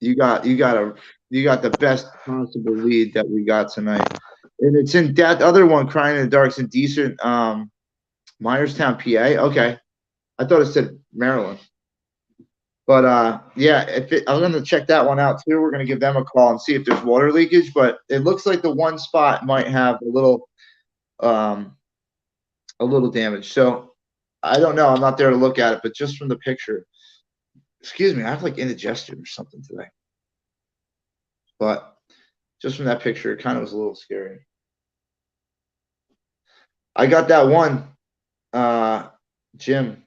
You got the best possible lead that we got tonight. And it's in that other one, Crying in the Dark's in decent Myerstown, PA. Okay. I thought it said Maryland. But yeah, I'm gonna check that one out too. We're gonna give them a call and see if there's water leakage. But it looks like the one spot might have a little damage. So I don't know. I'm not there to look at it, but just from the picture, excuse me, I have like indigestion or something today. But just from that picture, it kind of was a little scary. I got that one, Jim.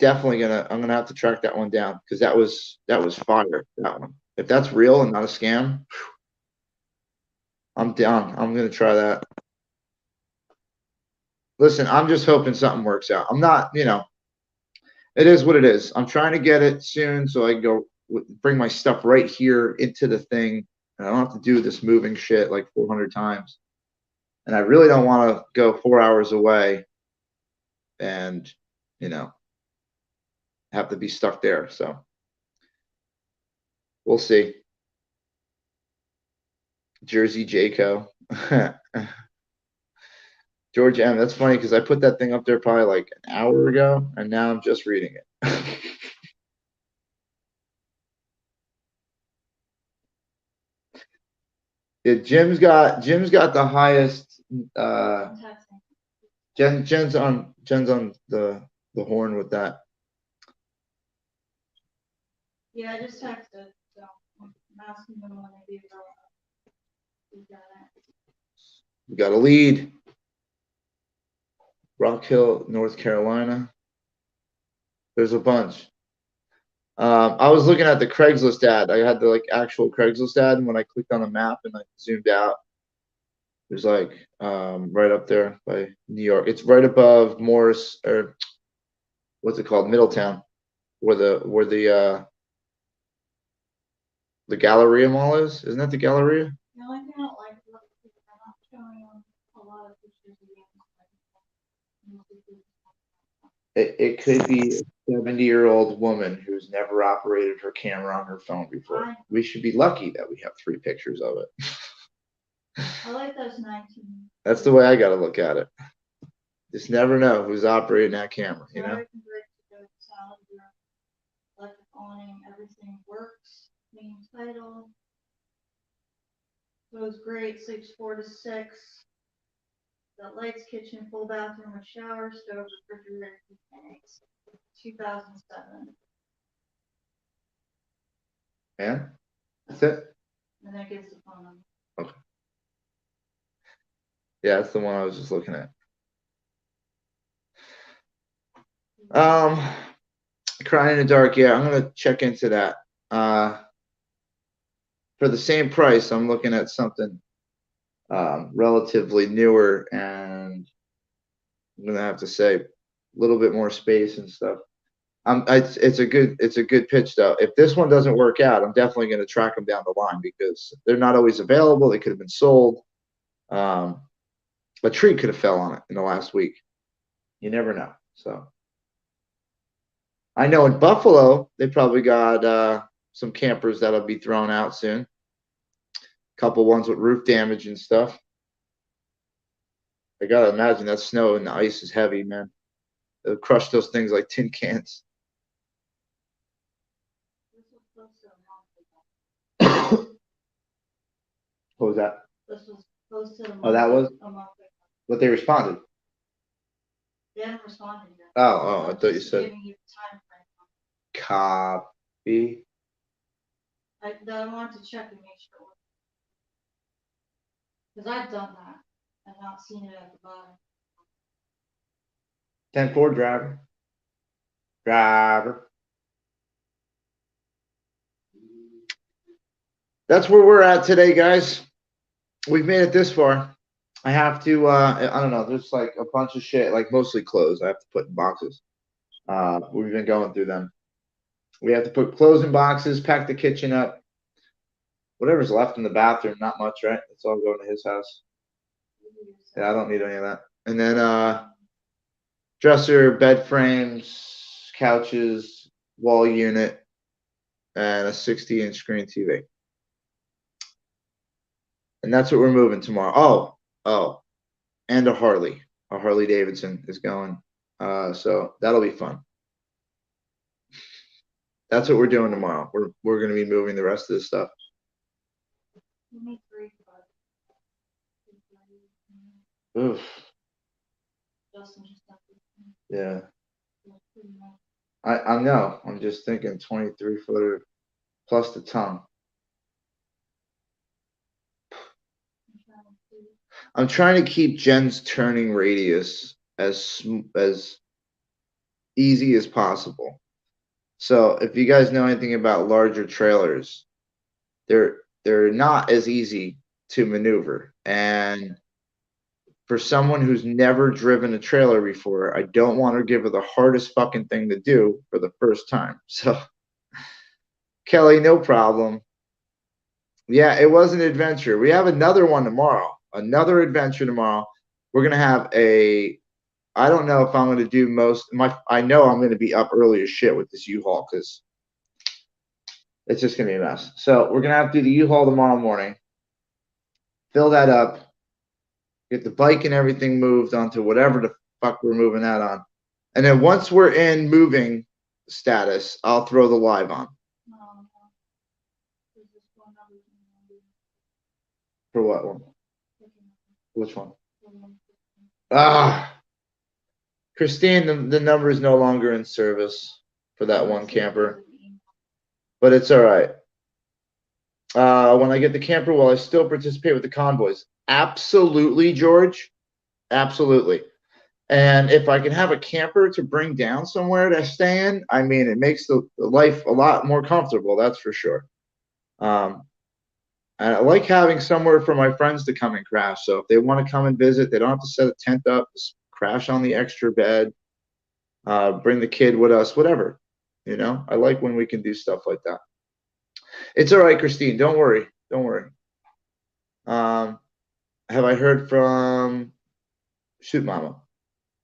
Definitely I'm gonna have to track that one down because that was fire. That one. If that's real and not a scam, I'm down. I'm gonna try that. Listen, I'm just hoping something works out. I'm not, it is what it is. I'm trying to get it soon so I can go bring my stuff right here into the thing, and I don't have to do this moving shit like 400 times. And I really don't want to go 4 hours away and, have to be stuck there. So we'll see. Jersey Jayco. George M. That's funny because I put that thing up there probably like an hour ago, and now I'm just reading it. Yeah, Jim's got the highest. Jen's on the horn with that. Yeah, I just texted. So I'm asking them when they do that. We got a lead. Rock Hill, North Carolina. There's a bunch. I was looking at the Craigslist ad. I had the actual Craigslist ad, and when I clicked on the map and I zoomed out, there's right up there by New York. It's right above Morris, or what's it called, Middletown, where the Galleria Mall is. Isn't that the Galleria? The only thing I don't like about the people are not showing a lot of pictures of It could be a 70-year-old woman who's never operated her camera on her phone before. We should be lucky that we have 3 pictures of it. I like those 19. That's the way I got to look at it. Just never know who's operating that camera, Electric awning, everything works. Main title. Goes great, 4 to 6. Got lights, kitchen, full bathroom with shower, stove, refrigerator, and eggs. 2007. Man, that's it. And that gives the phone number. Okay. Yeah, that's the one I was just looking at. Crying in the Dark. Yeah, I'm gonna check into that. For the same price, I'm looking at something relatively newer, and I'm gonna have to say a little bit more space and stuff. It's a good pitch though. If this one doesn't work out, I'm definitely gonna track them down the line because they're not always available. They could have been sold. A tree could have fell on it in the last week. You never know. So I know in Buffalo they probably got some campers that'll be thrown out soon. A couple ones with roof damage and stuff. I gotta imagine that snow and the ice is heavy, man. It'll crush those things like tin cans. What was that? This was close to Oh, that was? a month ago. But they responded. They haven't responded yet. Oh, I thought you Just said giving you time frame. copy. I want to check and make sure. Because I've done that and not seen it at the bottom. 10-4 driver. That's where we're at today, guys. We've made it this far. I have to, I don't know, there's like a bunch of shit, like mostly clothes I have to put in boxes. We've been going through them. We have to put clothes in boxes, pack the kitchen up. Whatever's left in the bathroom, not much, right? It's all going to his house. Yeah, I don't need any of that. And then dresser, bed frames, couches, wall unit, and a 60-inch screen TV. And that's what we're moving tomorrow. Oh, and a Harley. A Harley Davidson is going. So that'll be fun. That's what we're doing tomorrow. We're going to be moving the rest of this stuff. Oof. Yeah. I know. I'm just thinking 23-footer plus the tongue. I'm trying to keep Jen's turning radius as easy as possible. So if you guys know anything about larger trailers, they're not as easy to maneuver. And for someone who's never driven a trailer before, I don't want to give her the hardest fucking thing to do for the first time. So Kelly, no problem. Yeah, it was an adventure. We have another one tomorrow. Another adventure tomorrow. We're gonna have I don't know if I'm gonna do I know I'm gonna be up early as shit with this U-Haul because it's just gonna be a mess. So we're gonna have to do the U-Haul tomorrow morning. Fill that up. Get the bike and everything moved onto whatever the fuck we're moving that on. And then once we're in moving status, I'll throw the live on. For what one? Which one? Christine, the number is no longer in service for that one camper. But it's all right. When I get the camper, will I still participate with the convoys? Absolutely, George. Absolutely. And if I can have a camper to bring down somewhere to stay in, I mean, it makes the life a lot more comfortable. That's for sure. And I like having somewhere for my friends to come and crash. So if they want to come and visit, they don't have to set a tent up, just crash on the extra bed, bring the kid with us, whatever. You know, I like when we can do stuff like that. It's all right, Christine. Don't worry. Don't worry. Have I heard from Shoot Mama?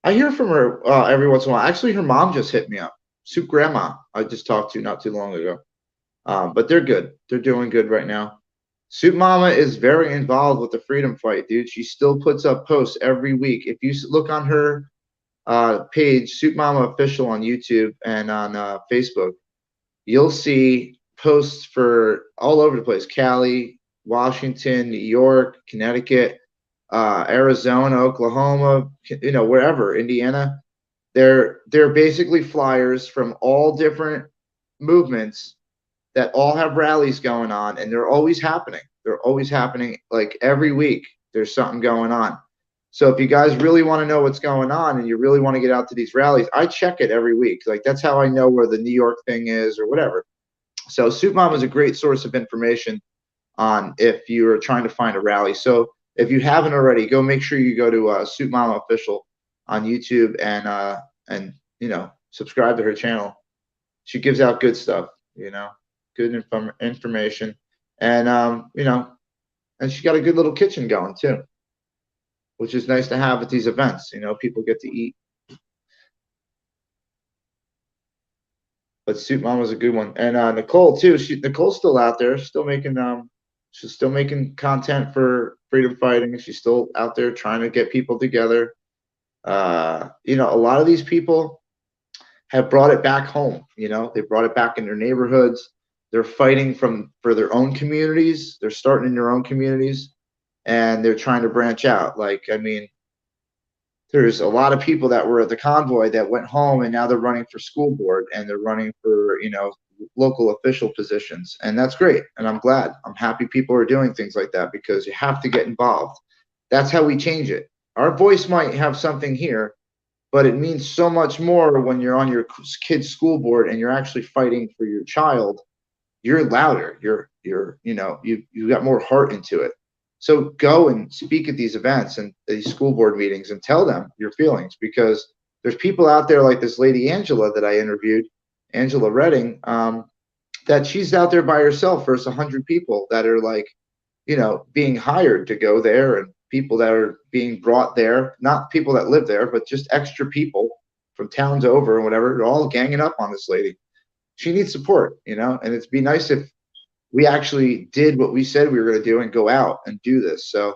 I hear from her every once in a while. Actually, her mom just hit me up. Soup Grandma, I just talked to not too long ago. But they're good. They're doing good right now. Soup Mama is very involved with the freedom fight, dude. She still puts up posts every week. If you look on her page, Soup Mama Official on YouTube and on Facebook, you'll see posts for all over the place. Cali, Washington, New York, Connecticut, Arizona, Oklahoma, you know, wherever, Indiana. They're basically flyers from all different movements that all have rallies going on, and they're always happening. They're always happening. Like every week, there's something going on. So if you guys really want to know what's going on and you really want to get out to these rallies, I check it every week. Like that's how I know where the New York thing is or whatever. So Soup Mama is a great source of information on if you're trying to find a rally. So if you haven't already, go make sure you go to Soup Mama Official on YouTube and you know, subscribe to her channel. She gives out good stuff, you know, good information, and you know, and she got a good little kitchen going too, which is nice to have at these events. You know, people get to eat. But Soup Mama's a good one, and Nicole too. Nicole's still out there, still making she's still making content for freedom fighting. She's still out there trying to get people together. You know, a lot of these people have brought it back home. You know, they brought it back in their neighborhoods. They're fighting for their own communities. They're starting in their own communities, and they're trying to branch out. Like, I mean, there's a lot of people that were at the convoy that went home, and now they're running for school board, and they're running for, you know, local official positions, and that's great. And I'm glad. I'm happy people are doing things like that because you have to get involved. That's how we change it. Our voice might have something here, but it means so much more when you're on your kid's school board and you're actually fighting for your child. You're louder. You're you know, you got more heart into it. So go and speak at these events and these school board meetings and tell them your feelings, because there's people out there like this lady Angela that I interviewed, Angela Redding, that she's out there by herself versus 100 people that are like, you know, being hired to go there, and people that are being brought there, not people that live there, but just extra people from towns over and whatever. They're all ganging up on this lady. she needs support, you know, and it'd be nice if we actually did what we said we were going to do and go out and do this. So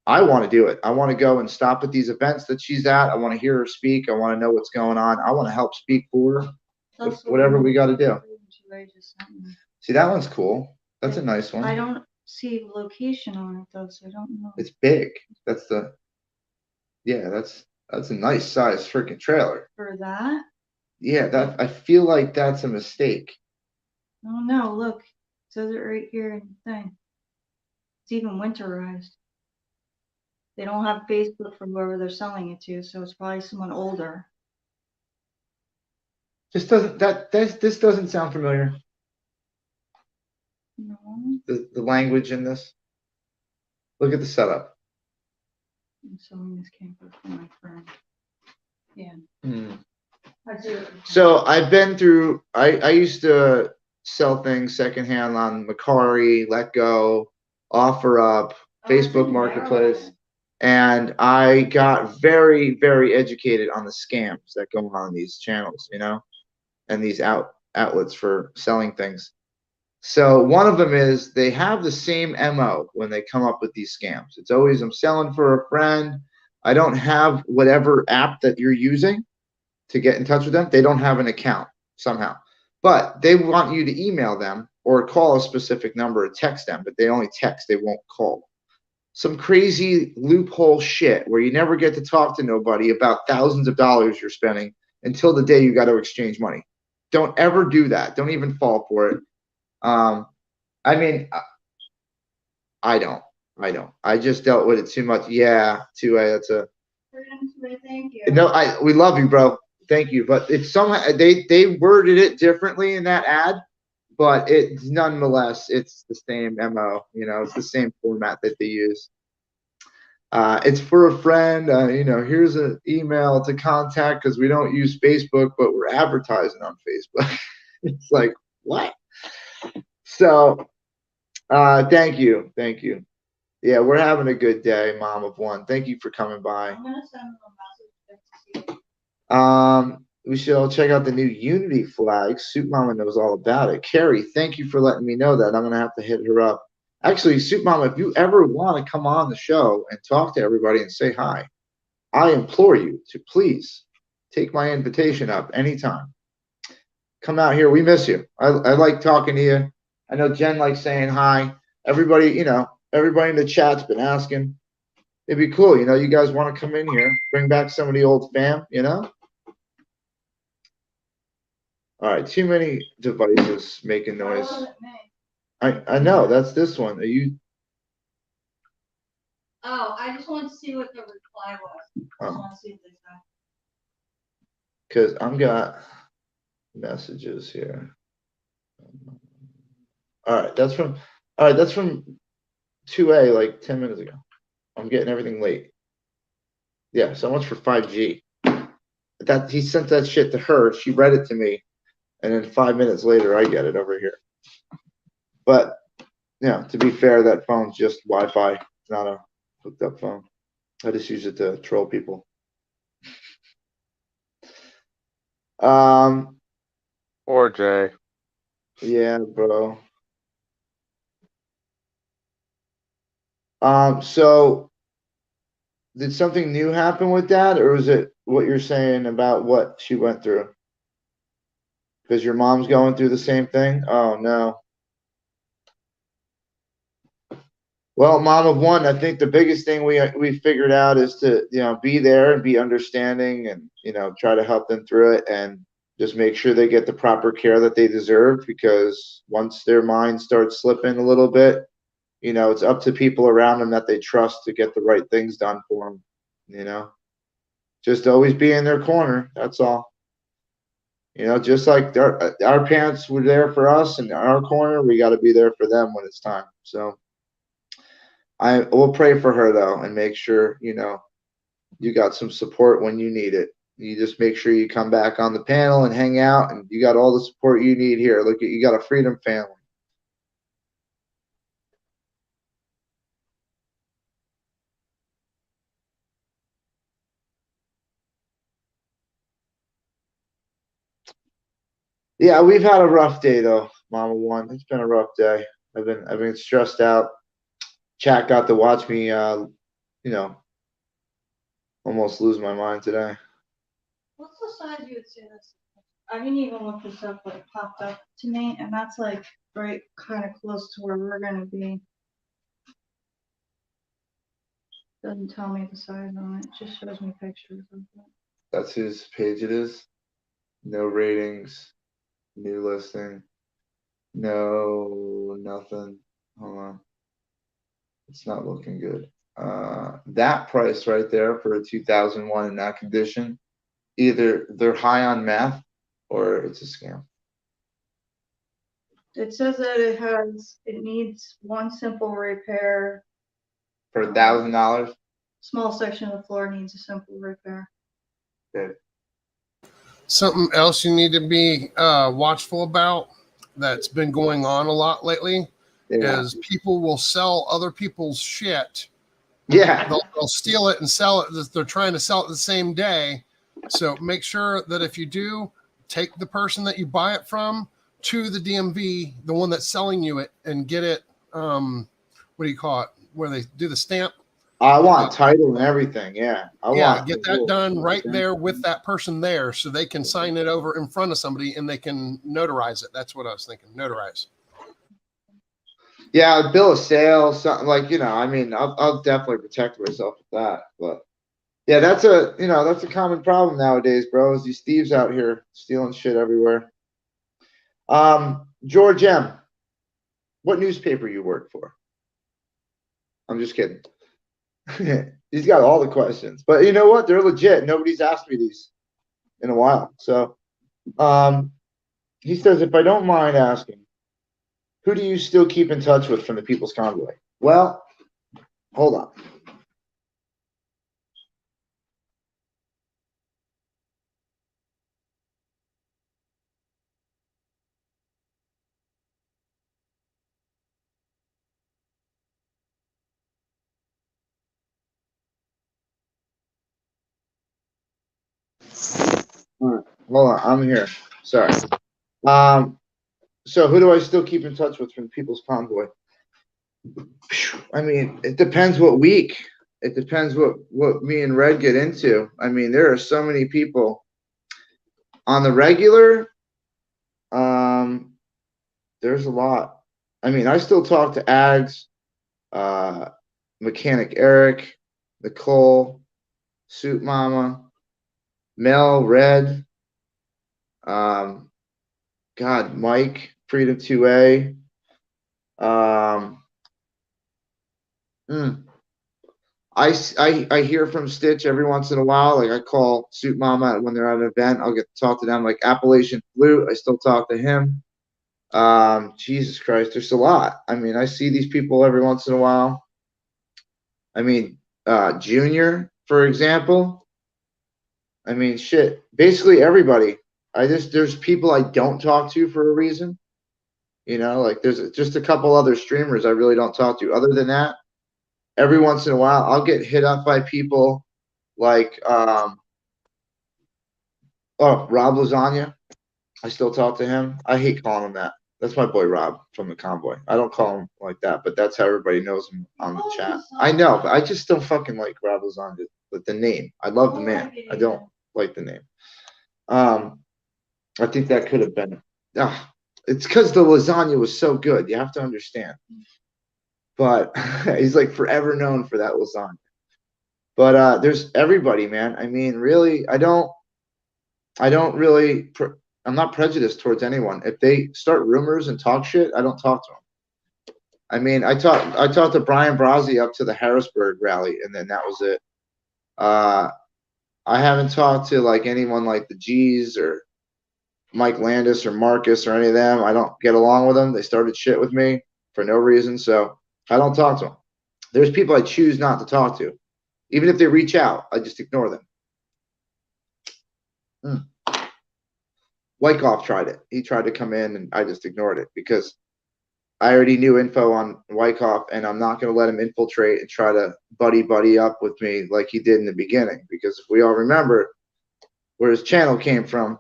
I want to do it. I want to go and stop at these events that she's at. I want to hear her speak. I want to know what's going on. I want to help speak for her. Whatever we got to do. See, that one's cool. That's a nice one. I don't see location on it though, so I don't know. It's big. That's the, yeah, that's a nice size freaking trailer. For that? Yeah, that I feel like that's a mistake. Oh no, look. It says it right here in the thing. It's even winterized. They don't have Facebook from wherever they're selling it to, so it's probably someone older. This doesn't sound familiar. No. The language in this. Look at the setup. I'm selling this camper for my friend. Yeah. I do. So I've been through. I used to sell things secondhand on Macari, Let Go, OfferUp, Facebook Marketplace, and I got very, very educated on the scams that go on these channels, you know, and these outlets for selling things. So one of them is they have the same MO when they come up with these scams. It's always, I'm selling for a friend. I don't have whatever app that you're using to get in touch with them. They don't have an account somehow, but they want you to email them or call a specific number or text them, but they only text, they won't call. Some crazy loophole shit where you never get to talk to nobody about thousands of dollars you're spending until the day you got to exchange money. Don't ever do that. Don't even fall for it. I mean, I don't. I just dealt with it too much. Yeah, that's a. Thank you. No, we love you, bro. Thank you. But it's somehow they worded it differently in that ad, but it nonetheless it's the same MO. You know, it's the same format that they use. It's for a friend. You know, here's an email to contact because we don't use Facebook, but we're advertising on Facebook. It's like what? So, thank you. Yeah, we're having a good day, Mom of One. Thank you for coming by. I'm gonna send them a message. We should all check out the new Unity flag. Soup Mama knows all about it. Carrie, thank you for letting me know that. I'm gonna have to hit her up. Actually, Soup Mama, if you ever want to come on the show and talk to everybody and say hi, I implore you to please take my invitation up anytime. Come out here. We miss you. I like talking to you. I know Jen likes saying hi. Everybody, you know, everybody in the chat's been asking. It'd be cool, you know, you guys want to come in here, bring back some of the old fam, you know? All right, too many devices making noise. I know, that's this one. Are you? Oh, I just wanted to see what the reply was. I just want to see if they said. Because I've got messages here. All right, that's from 2A like 10 minutes ago. I'm getting everything late. Yeah, so much for 5G. That he sent that shit to her. She read it to me, and then 5 minutes later, I get it over here. But yeah, to be fair, that phone's just Wi-Fi. It's not a hooked up phone. I just use it to troll people. Or Jay. Yeah, bro. So did something new happen with that, or is it what you're saying about what she went through? Because your mom's going through the same thing? Oh no. Well, Mom of One, I think the biggest thing we figured out is to, you know, be there and be understanding and, you know, try to help them through it and just make sure they get the proper care that they deserve, because once their mind starts slipping a little bit, you know, it's up to people around them that they trust to get the right things done for them, you know. Just always be in their corner, that's all. You know, just like our parents were there for us in our corner, we got to be there for them when it's time. So I will pray for her though, and make sure, you know, you got some support when you need it. You just make sure you come back on the panel and hang out, and you got all the support you need here. Look at, you got a freedom family. Yeah, we've had a rough day though, Mama One. It's been a rough day. I've been stressed out. Chat got to watch me, you know, almost lose my mind today. What's the size you would say this? I didn't even look this up, but it popped up to me, and that's like right kind of close to where we're gonna be. Doesn't tell me the size on it, it just shows me pictures of it. That's whose page it is. No ratings, new listing, no nothing. Hold on. It's not looking good. That price right there for a 2001 in that condition, either they're high on math or it's a scam. It says that it needs one simple repair. For $1,000. Small section of the floor needs a simple repair. Okay. Something else you need to be watchful about that's been going on a lot lately is people will sell other people's shit. Yeah. They'll steal it and sell it. They're trying to sell it the same day. So make sure that if you do, take the person that you buy it from to the DMV, the one that's selling you it, and get it, what do you call it, where they do the stamp? I want title and everything. Yeah. I want get that done right there with that person there so they can sign it over in front of somebody and they can notarize it. That's what I was thinking. Notarize. Yeah, bill of sale, something like, I mean, I'll definitely protect myself with that. But yeah, that's a common problem nowadays, bro, is these thieves out here stealing shit everywhere. George M., what newspaper you work for? I'm just kidding. He's got all the questions, but you know what? They're legit. Nobody's asked me these in a while. So, he says, if I don't mind asking, who do you still keep in touch with from the People's Convoy? Well, hold on. All right, hold on. I'm here. Sorry. So who do I still keep in touch with from the People's Convoy? I mean, it depends what week. It depends what me and Red get into. I mean, there are so many people on the regular. There's a lot. I mean, I still talk to Ags, Mechanic Eric, Nicole, Suit Mama, Mel, Red, God, Mike, Freedom 2A. I hear from Stitch every once in a while. Like I call Suit Mama when they're at an event. I'll get to talk to them. Like Appalachian Flute, I still talk to him. Jesus Christ, there's a lot. I mean, I see these people every once in a while. I mean, Junior, for example. I mean, shit. Basically everybody. There's people I don't talk to for a reason. Like there's just a couple other streamers I really don't talk to. Other than that, every once in a while, I'll get hit up by people like, Rob Lasagna. I still talk to him. I hate calling him that. That's my boy Rob from the Convoy. I don't call him like that, but that's how everybody knows him on the chat. I know, but I just don't fucking like Rob Lasagna with the name. I love the man. I don't like the name. I think that could have been. It's because the lasagna was so good. You have to understand. But he's like forever known for that lasagna. But there's everybody, man. I mean, really, I'm not prejudiced towards anyone. If they start rumors and talk shit, I don't talk to them. I mean, I talked to Brian Brazzi up to the Harrisburg rally, and then that was it. I haven't talked to like anyone like the G's or Mike Landis or Marcus or any of them. I don't get along with them. They started shit with me for no reason, so I don't talk to them. There's people I choose not to talk to. Even if they reach out, I just ignore them. Wyckoff tried it. He tried to come in, and I just ignored it because I already knew info on Wyckoff, and I'm not going to let him infiltrate and try to buddy up with me like he did in the beginning. Because if we all remember where his channel came from,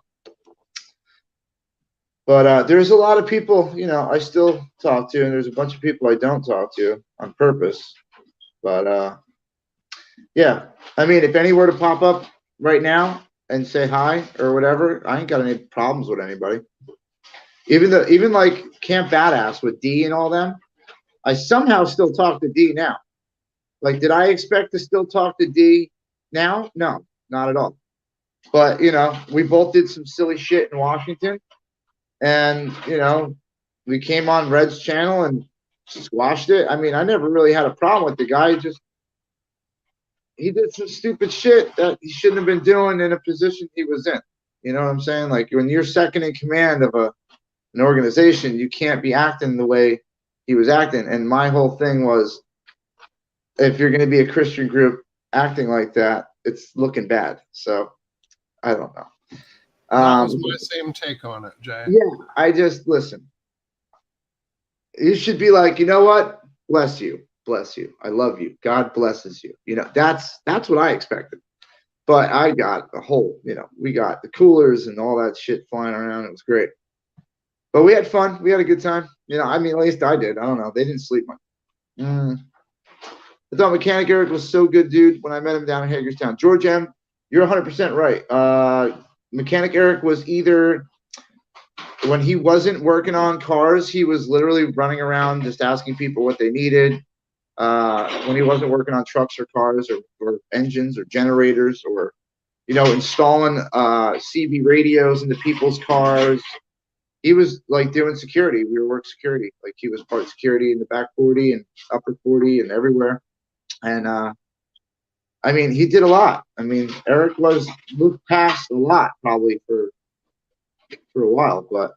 But there's a lot of people, I still talk to, and there's a bunch of people I don't talk to on purpose. But yeah, I mean, if any were to pop up right now and say hi or whatever, I ain't got any problems with anybody. Even like Camp Badass with D and all them, I somehow still talk to D now. Like, did I expect to still talk to D now? No, not at all. But we both did some silly shit in Washington, and we came on Red's channel and squashed it. I mean, I never really had a problem with the guy. He did some stupid shit that he shouldn't have been doing in a position he was in. You know what I'm saying? Like, when you're second in command of an organization, you can't be acting the way he was acting. And my whole thing was, if you're going to be a Christian group acting like that, it's looking bad. So I don't know. That was my same take on it, Jay. Yeah, I just listen. You should be like, you know what? Bless you. I love you. God blesses you. That's what I expected. But I got the whole, we got the coolers and all that shit flying around. It was great. But we had fun. We had a good time. I mean, at least I did. I don't know. They didn't sleep much. I thought Mechanic Eric was so good, dude, when I met him down in Hagerstown. George M., you're 100% right. Mechanic Eric was either, when he wasn't working on cars, he was literally running around just asking people what they needed. When he wasn't working on trucks or cars or engines or generators or, installing CB radios into people's cars, he was like doing security. We were working security. Like, he was part of security in the back 40 and upper 40 and everywhere. And I mean, he did a lot. I mean, Eric moved past a lot probably for a while, but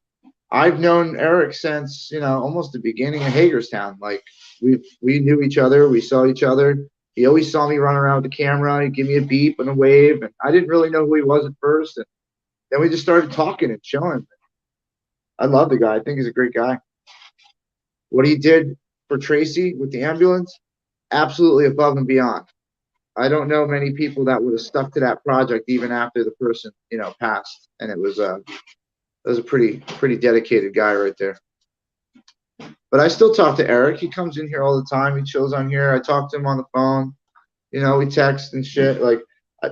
I've known Eric since almost the beginning of Hagerstown. Like, we knew each other, we saw each other. He always saw me run around with the camera. He'd give me a beep and a wave, and I didn't really know who he was at first. And then we just started talking and chilling. I love the guy. I think he's a great guy. What he did for Tracy with the ambulance, absolutely above and beyond. I don't know many people that would have stuck to that project even after the person, passed. And it was a pretty dedicated guy right there. But I still talk to Eric. He comes in here all the time. He chills on here. I talk to him on the phone. We text and shit. Like,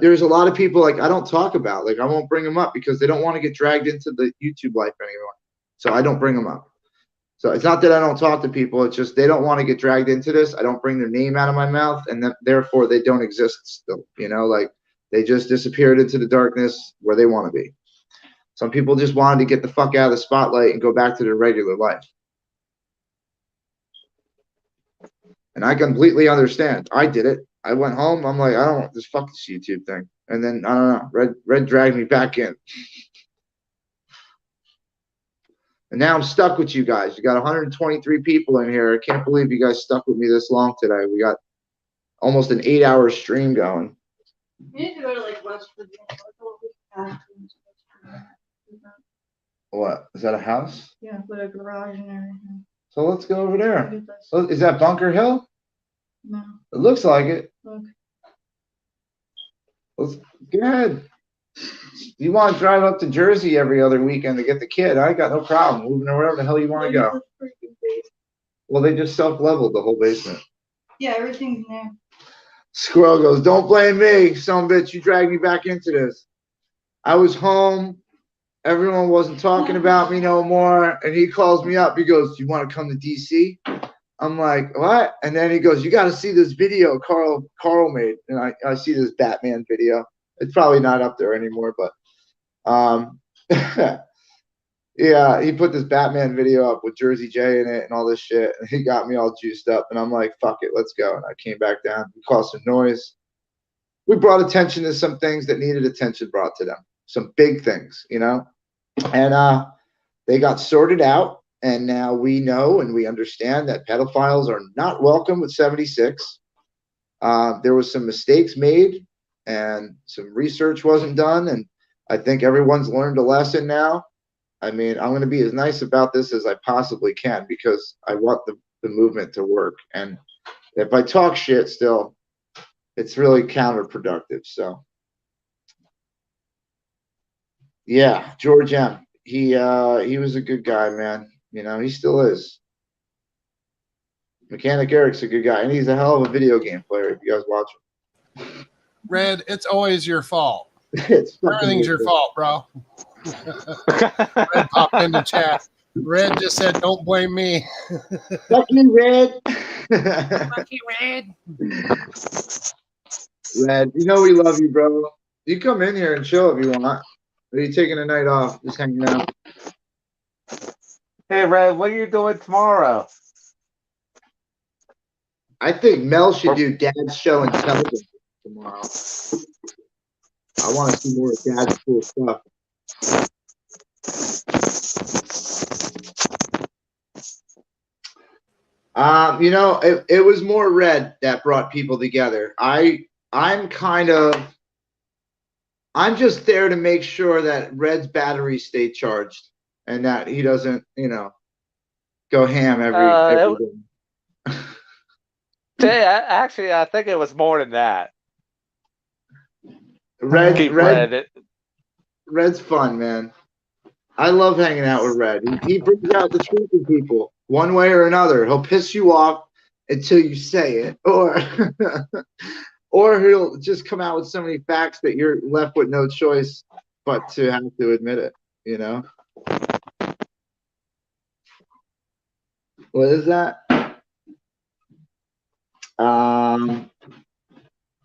there's a lot of people, like, I don't talk about. Like, I won't bring them up because they don't want to get dragged into the YouTube life anymore. So I don't bring them up. So it's not that I don't talk to people. It's just they don't want to get dragged into this. I don't bring their name out of my mouth, and therefore they don't exist still. Like, they just disappeared into the darkness where they want to be. Some people just wanted to get the fuck out of the spotlight and go back to their regular life. And I completely understand. I did it. I went home. I'm like, I don't want this fucking YouTube thing. And then, I don't know, Red dragged me back in. And now I'm stuck with you guys. You got 123 people in here. I can't believe you guys stuck with me this long today. We got almost an 8-hour stream going. You need to go to like West Virginia. What? Is that a house? Yeah, with a garage and everything. So let's go over there. Is that Bunker Hill? No. It looks like it. Look. Let's go ahead. You want to drive up to Jersey every other weekend to get the kid? I got no problem moving to wherever the hell you want to go. Well, they just self-leveled the whole basement. Yeah, everything's there. Squirrel goes, don't blame me, son of a bitch. You dragged me back into this. I was home. Everyone wasn't talking about me no more. And he calls me up. He goes, you want to come to D.C.? I'm like, what? And then he goes, you got to see this video Carl made. And I see this Batman video. It's probably not up there anymore, but yeah, he put this Batman video up with Jersey J in it and all this shit. And he got me all juiced up. And I'm like, fuck it, let's go. And I came back down. We caused some noise. We brought attention to some things that needed attention brought to them. Some big things, And they got sorted out. And now we know and we understand that pedophiles are not welcome with 76. There was some mistakes made and some research wasn't done. And I think everyone's learned a lesson now. I mean, I'm going to be as nice about this as I possibly can because I want the movement to work. And if I talk shit still, it's really counterproductive. So, yeah, George M. he was a good guy, man. You know, he still is. Mechanic Eric's a good guy, and he's a hell of a video game player. If you guys watch him, Red, it's always your fault. it's Everything's your fault, bro. Red popped into chat. Red just said, "Don't blame me." Fuck you, Red. Fuck you, Red. Red, you know we love you, bro. You come in here and chill if you want. Or are you taking a night off, just hanging out? Hey, Red, what are you doing tomorrow? I think Mel should do Dad's Show Intelligence tomorrow. I want to see more of Dad's cool stuff. You know, it was more Red that brought people together. I'm just there to make sure that Red's batteries stay charged and that he doesn't, you know, go ham every day. Actually, I think it was more than that. Red's fun, man. I love hanging out with Red. He brings out the truth in people one way or another. He'll piss you off until you say it, or he'll just come out with so many facts that you're left with no choice but to have to admit it, you know? What is that?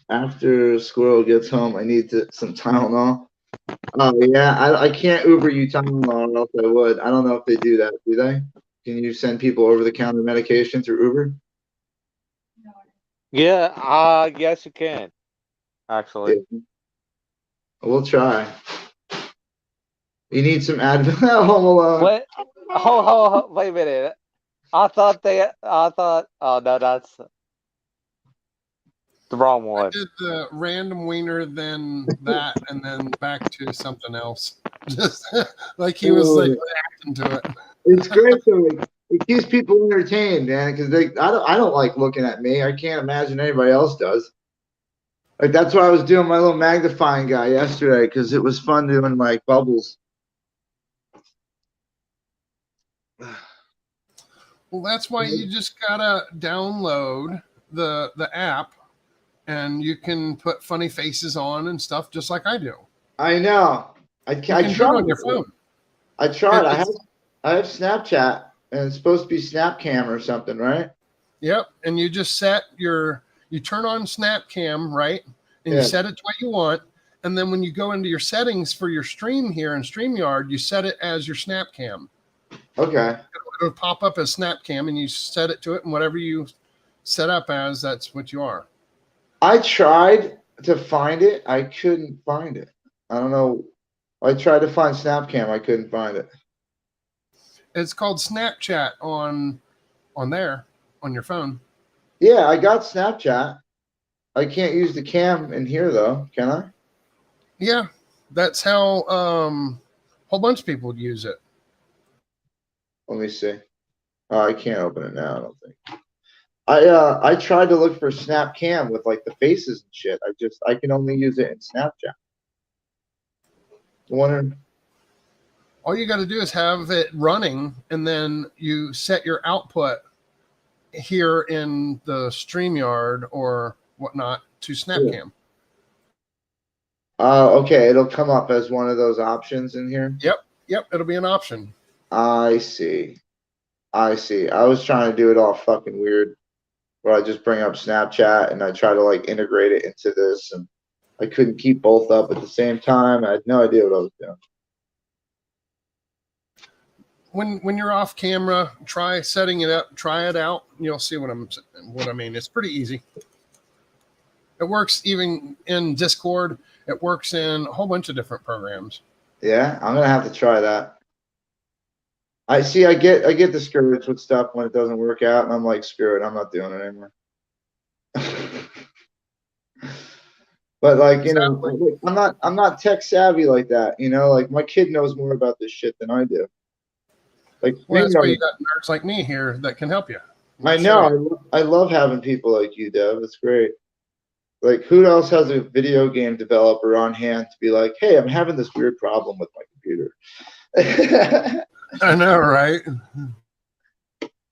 After Squirrel gets home, I need some Tylenol. Oh, yeah, I can't Uber you Tylenol, or else I would. I don't know if they do that, do they? Can you send people over-the-counter medication through Uber? Yeah, yes, you can. Actually, yeah. We'll try. You need some Advil. Home Alone. Wait, wait a minute. Oh no, that's the wrong one. I did the random wiener, then that, and then back to something else. Just like he was like reacting to it. It's great though. It keeps people entertained, man. Because I don't like looking at me. I can't imagine anybody else does. Like that's why I was doing my little magnifying guy yesterday because it was fun doing like bubbles. Well, that's why you just gotta download the app, and you can put funny faces on and stuff, just like I do. I know. I tried on your phone. I tried. I have Snapchat, and it's supposed to be Snapcam or something, right? Yep. And you just set you turn on Snapcam, right? And you set it to what you want. And then when you go into your settings for your stream here in StreamYard, you set it as your Snapcam. Okay. It'll pop up as Snapcam, and you set it to it, and whatever you set up as, that's what you are. I tried to find it. I couldn't find it. I don't know. I tried to find Snapcam. I couldn't find it. It's called Snapchat on there, on your phone. Yeah, I got Snapchat. I can't use the cam in here, though. Can I? Yeah, that's how a whole bunch of people use it. Let me see. Oh, I can't open it now, I don't think. I tried to look for Snapcam with like the faces and shit. I can only use it in Snapchat. All you got to do is have it running, and then you set your output here in the StreamYard or whatnot to Snapcam. Okay. It'll come up as one of those options in here. Yep. It'll be an option. I see. I was trying to do it all fucking weird, where I just bring up Snapchat and I try to like integrate it into this, and I couldn't keep both up at the same time. I had no idea what I was doing. When you're off camera, try setting it up, try it out. You'll see what I mean. It's pretty easy. It works even in Discord. It works in a whole bunch of different programs. Yeah, I'm gonna have to try that. I get discouraged with stuff when it doesn't work out, and I'm like, screw it, I'm not doing it anymore. But like, you know, I'm not tech savvy like that. You know, like my kid knows more about this shit than I do. Like, well, that's why you got nerds like me here that can help you. I know. I love having people like you, Dev. It's great. Like, who else has a video game developer on hand to be like, hey, I'm having this weird problem with my computer? I know, right?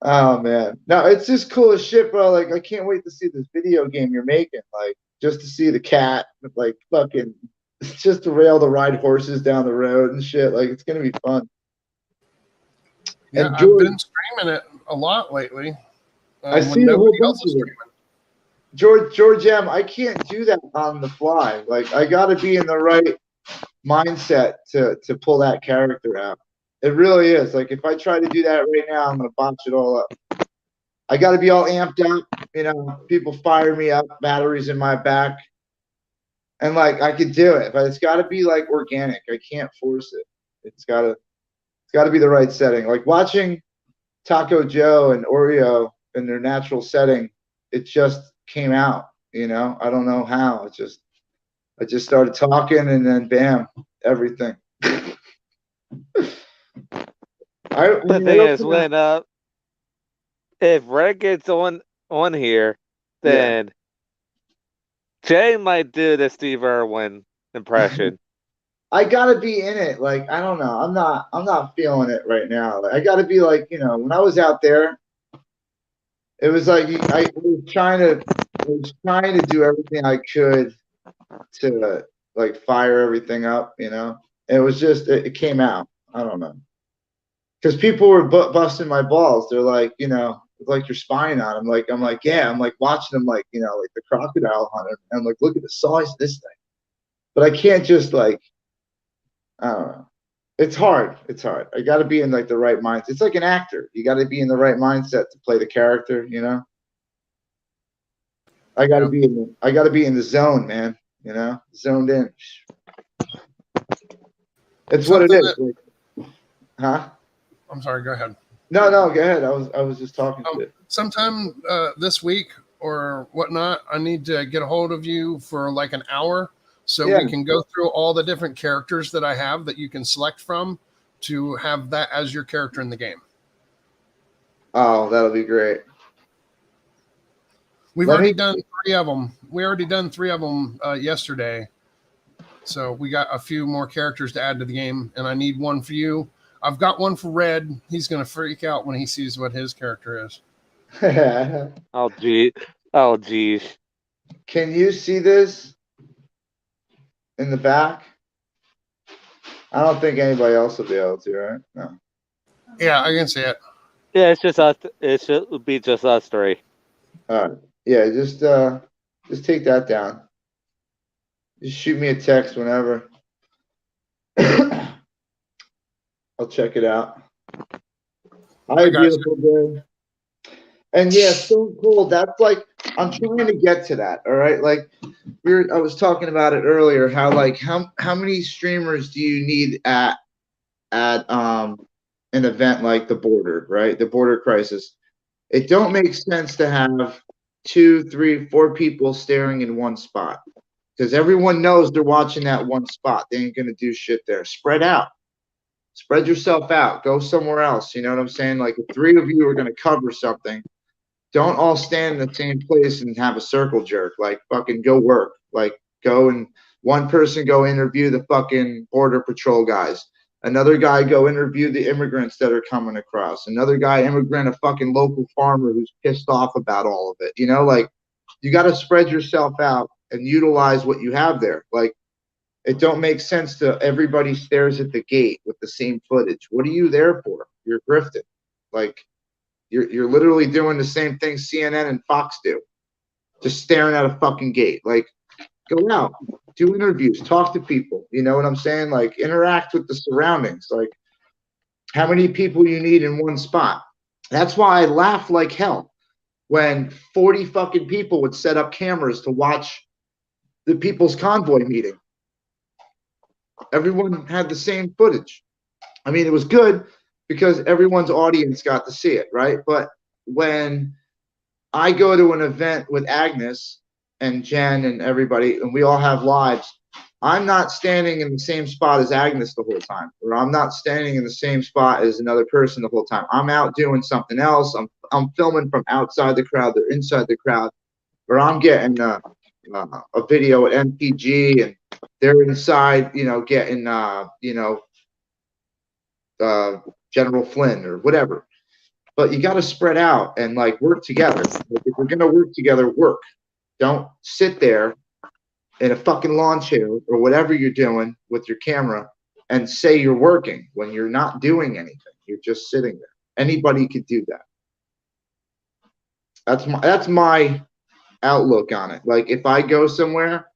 Oh man, no, it's just cool as shit, bro. Like, I can't wait to see this video game you're making. Like, just to see the cat, like, fucking, just to rail to ride horses down the road and shit. Like, it's gonna be fun. Yeah, And I've George, been streaming it a lot lately. I When see a whole nobody bunch else is of it. streaming. George M, I can't do that on the fly. Like, I got to be in the right mindset to pull that character out. It really is. Like, if I try to do that right now, I'm gonna botch it all up. I got to be all amped up. You know, people fire me up, batteries in my back, and like I could do it, but it's got to be like organic. I can't force it. It's got to be the right setting. Like watching Taco Joe and Oreo in their natural setting, it just came out. You know, I don't know how. I just started talking, and then bam, everything. The thing is, when if Red gets on here, then Jay might do the Steve Irwin impression. I gotta be in it. Like, I don't know. I'm not feeling it right now. Like, I gotta be like, you know, when I was out there, it was like I was trying to do everything I could to like fire everything up, you know. It was just it came out. I don't know. Because people were busting my balls. They're like, you know, it's like you're spying on them. I'm like, yeah. I'm like watching them, like, you know, like the crocodile hunter. And I'm like, look at the size of this thing. But I can't just like, I don't know. It's hard. It's hard. I got to be in like the right mindset. It's like an actor. You got to be in the right mindset to play the character. You know. I got to be in. I got to be in the zone, man. You know, zoned in. It's what it is. Like, huh? I'm sorry. Go ahead. No, go ahead. I was just talking to you. Sometime this week or whatnot, I need to get a hold of you for like an hour so we can go through all the different characters that I have that you can select from to have that as your character in the game. Oh, that'll be great. We've already done 3 of them. We already done 3 of them yesterday. So we got a few more characters to add to the game, and I need one for you. I've got one for Red. He's going to freak out when he sees what his character is. Oh, geez. Can you see this in the back? I don't think anybody else will be able to, right? No. Yeah, I can see it. Yeah, it's just us. It should be just us 3. All right. Yeah, just take that down. Just shoot me a text whenever. I'll check it out. Hi, beautiful day. And yeah, Stone Cold, that's like, I'm trying to get to that. All right. Like I was talking about it earlier, how like how many streamers do you need at an event like the Border, right? The Border Crisis. It don't make sense to have 2, 3, 4 people staring in one spot. Because everyone knows they're watching that one spot. They ain't gonna do shit there. Spread out. Spread yourself out. Go somewhere else. You know what I'm saying? Like if 3 of you are gonna cover something, don't all stand in the same place and have a circle jerk. Like fucking go work. Like go and one person go interview the fucking Border Patrol guys. Another guy go interview the immigrants that are coming across. Another guy immigrant a fucking local farmer who's pissed off about all of it. You know, like you got to spread yourself out and utilize what you have there. Like it don't make sense to everybody stares at the gate with the same footage. What are you there for? You're grifting. Like you're literally doing the same thing CNN and Fox do. Just staring at a fucking gate. Like go out, do interviews, talk to people. You know what I'm saying? Like interact with the surroundings. Like how many people you need in one spot. That's why I laugh like hell when 40 fucking people would set up cameras to watch the People's Convoy meeting. Everyone had the same footage. I mean, it was good because everyone's audience got to see it, right? But when I go to an event with Agnes and Jen and everybody, and we all have lives, I'm not standing in the same spot as Agnes the whole time, or I'm not standing in the same spot as another person the whole time. I'm out doing something else. I'm filming from outside the crowd, they're inside the crowd, or I'm getting a video at MPG and they're inside, you know, getting, you know, General Flynn or whatever. But you got to spread out and like work together. Like, if we're gonna work together, work. Don't sit there in a fucking lawn chair or whatever you're doing with your camera and say you're working when you're not doing anything. You're just sitting there. Anybody could do that. That's my outlook on it. Like if I go somewhere,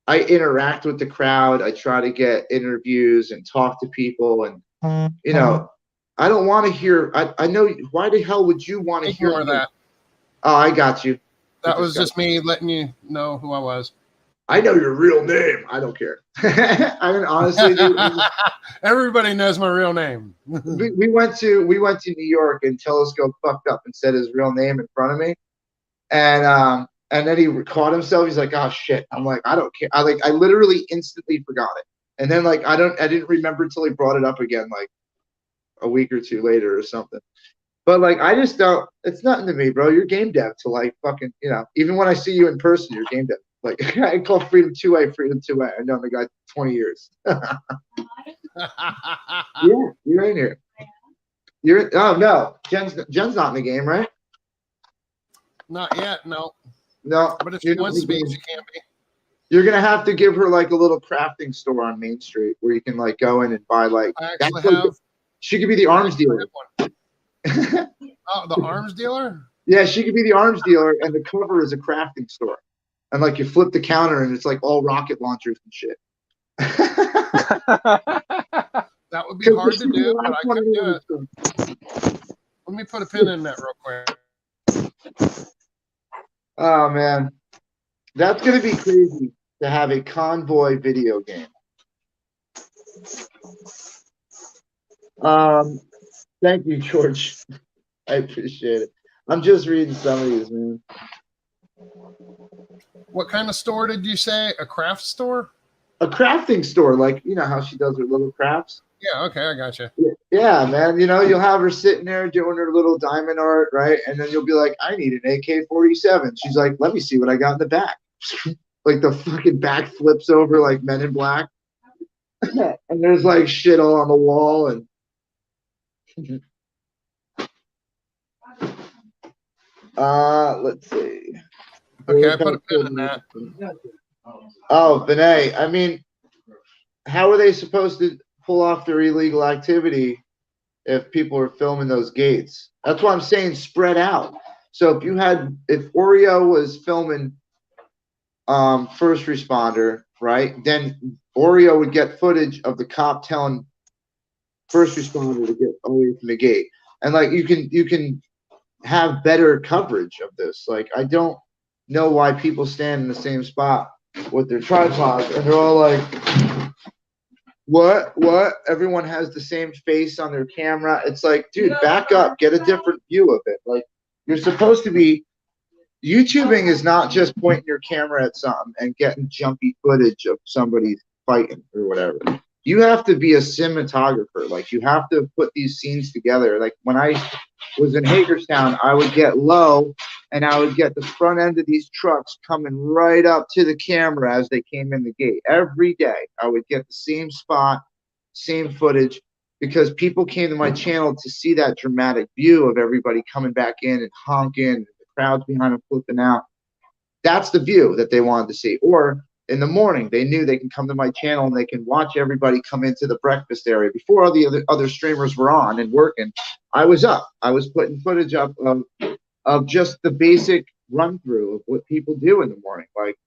I interact with the crowd. I try to get interviews and talk to people, and you know, I don't want to hear. I know. Why the hell would you want to hear that? Oh, I got you. That was just me letting you know who I was. I know your real name. I don't care. I mean, honestly, dude, everybody knows my real name. we went to New York, and Telescope fucked up and said his real name in front of me, and then he caught himself. He's like, "Oh shit!" I'm like, "I don't care." I literally instantly forgot it, and then I didn't remember until he brought it up again, like a week or two later or something. But like, I just don't. It's nothing to me, bro. You're game dev to like fucking, even when I see you in person, you're game dev. Like I call Freedom 2A Freedom 2A. I know the guy 20 years. Yeah, you're in here. Oh no, Jen's not in the game, right? Not yet, no. No, but if she wants to be, she can't be. You're gonna have to give her like a little crafting store on Main Street where you can like go in and buy like. I actually have. She could be the arms dealer. Oh, the arms dealer? Yeah, she could be the arms dealer, and the cover is a crafting store. And like you flip the counter, and it's like all rocket launchers and shit. That would be hard to do, but I could do it. Let me put a pin in that real quick. Oh man, that's gonna be crazy to have a convoy video game. Thank you, George. I appreciate it. I'm just reading some of these, man. What kind of store did you say? A craft store? A crafting store, like you know how she does her little crafts. Yeah, okay, I got you. Yeah, man. You'll have her sitting there doing her little diamond art, right? And then you'll be like, I need an AK-47. She's like, let me see what I got in the back. Like the fucking back flips over like Men in Black. And there's like shit all on the wall and let's see. Okay, I put a pin in that. Oh, Vinay, I mean, how are they supposed to pull off their illegal activity if people are filming those gates? That's why I'm saying spread out. So if Oreo was filming first responder, right, then Oreo would get footage of the cop telling first responder to get away from the gate. And like you can have better coverage of this. Like I don't know why people stand in the same spot with their tripods and they're all like, what? Everyone has the same face on their camera. It's like, dude, back up, get a different view of it. Like you're supposed to be. YouTubing is not just pointing your camera at something and getting jumpy footage of somebody fighting or whatever. You have to be a cinematographer. Like you have to put these scenes together. Like when I was in Hagerstown, I would get low and I would get the front end of these trucks coming right up to the camera as they came in the gate. Every day I would get the same spot, same footage, because people came to my channel to see that dramatic view of everybody coming back in and honking, the crowds behind them flipping out. That's the view that they wanted to see. Or in the morning, they knew they can come to my channel and they can watch everybody come into the breakfast area. Before all the other streamers were on and working, I was up. I was putting footage up of just the basic run through of what people do in the morning. Like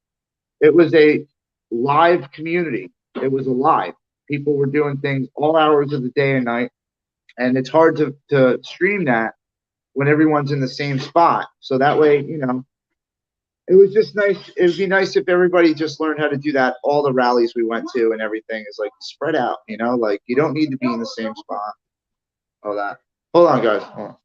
it was a live community. It was alive. People were doing things all hours of the day and night. And it's hard to stream that when everyone's in the same spot. So that way, it was just nice. It would be nice if everybody just learned how to do that. All the rallies we went to and everything is like spread out, like you don't need to be in the same spot. All that. Hold on, guys. Hold on.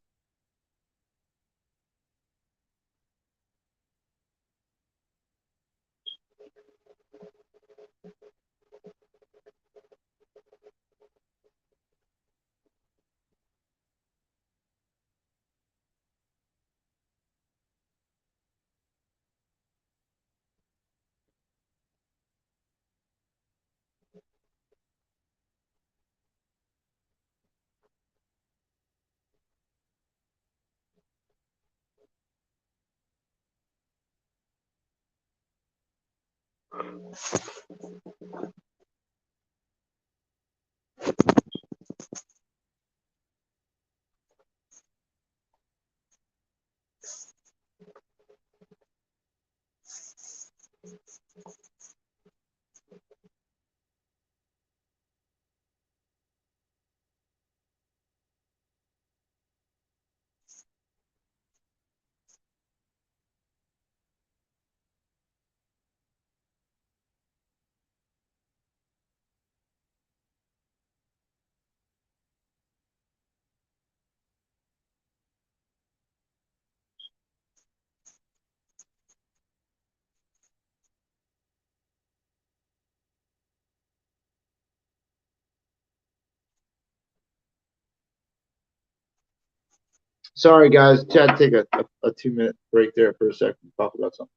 Sorry, guys. Chad, take a 2-minute break there for a second. Talk about something.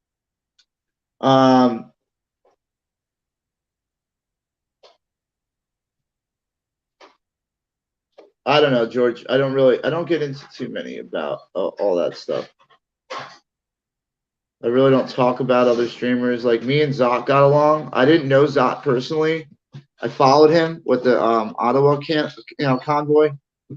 I don't know, George. I don't get into too many about all that stuff. I really don't talk about other streamers. Like me and Zot got along. I didn't know Zot personally. I followed him with the Ottawa convoy,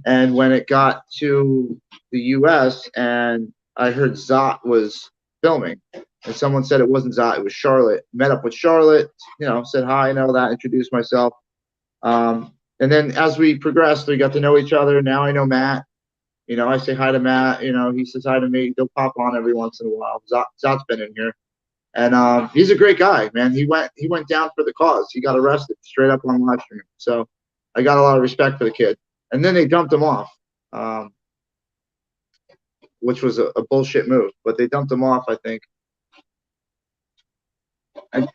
and when it got to the U.S. and I heard Zot was filming, and someone said it wasn't Zot, it was Charlotte. Met up with Charlotte, said hi and all that, introduced myself. And then as we progressed, we got to know each other. Now I know Matt. I say hi to Matt. He says hi to me. They'll pop on every once in a while. Zot's been in here, and he's a great guy, man. He went down for the cause. He got arrested straight up on live stream. So I got a lot of respect for the kid. And then they dumped him off, which was a bullshit move. But they dumped him off, I think. And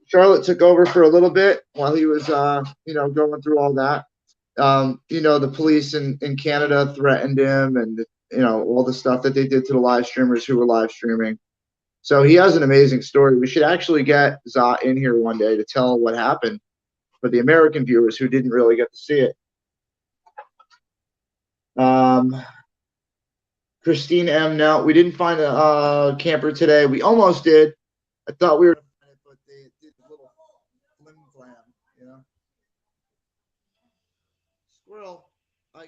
Charlotte took over for a little bit while he was, going through all that. The police in Canada threatened him, and all the stuff that they did to the live streamers who were live streaming. So he has an amazing story. We should actually get Zot in here one day to tell what happened for the American viewers who didn't really get to see it. Christine M. No, we didn't find a camper today. We almost did. I thought we were, but they did a little flim flam, Squirrel, I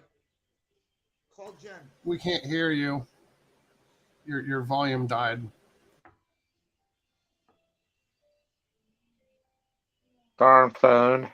called Jen. We can't hear you. Your volume died. Darn phone.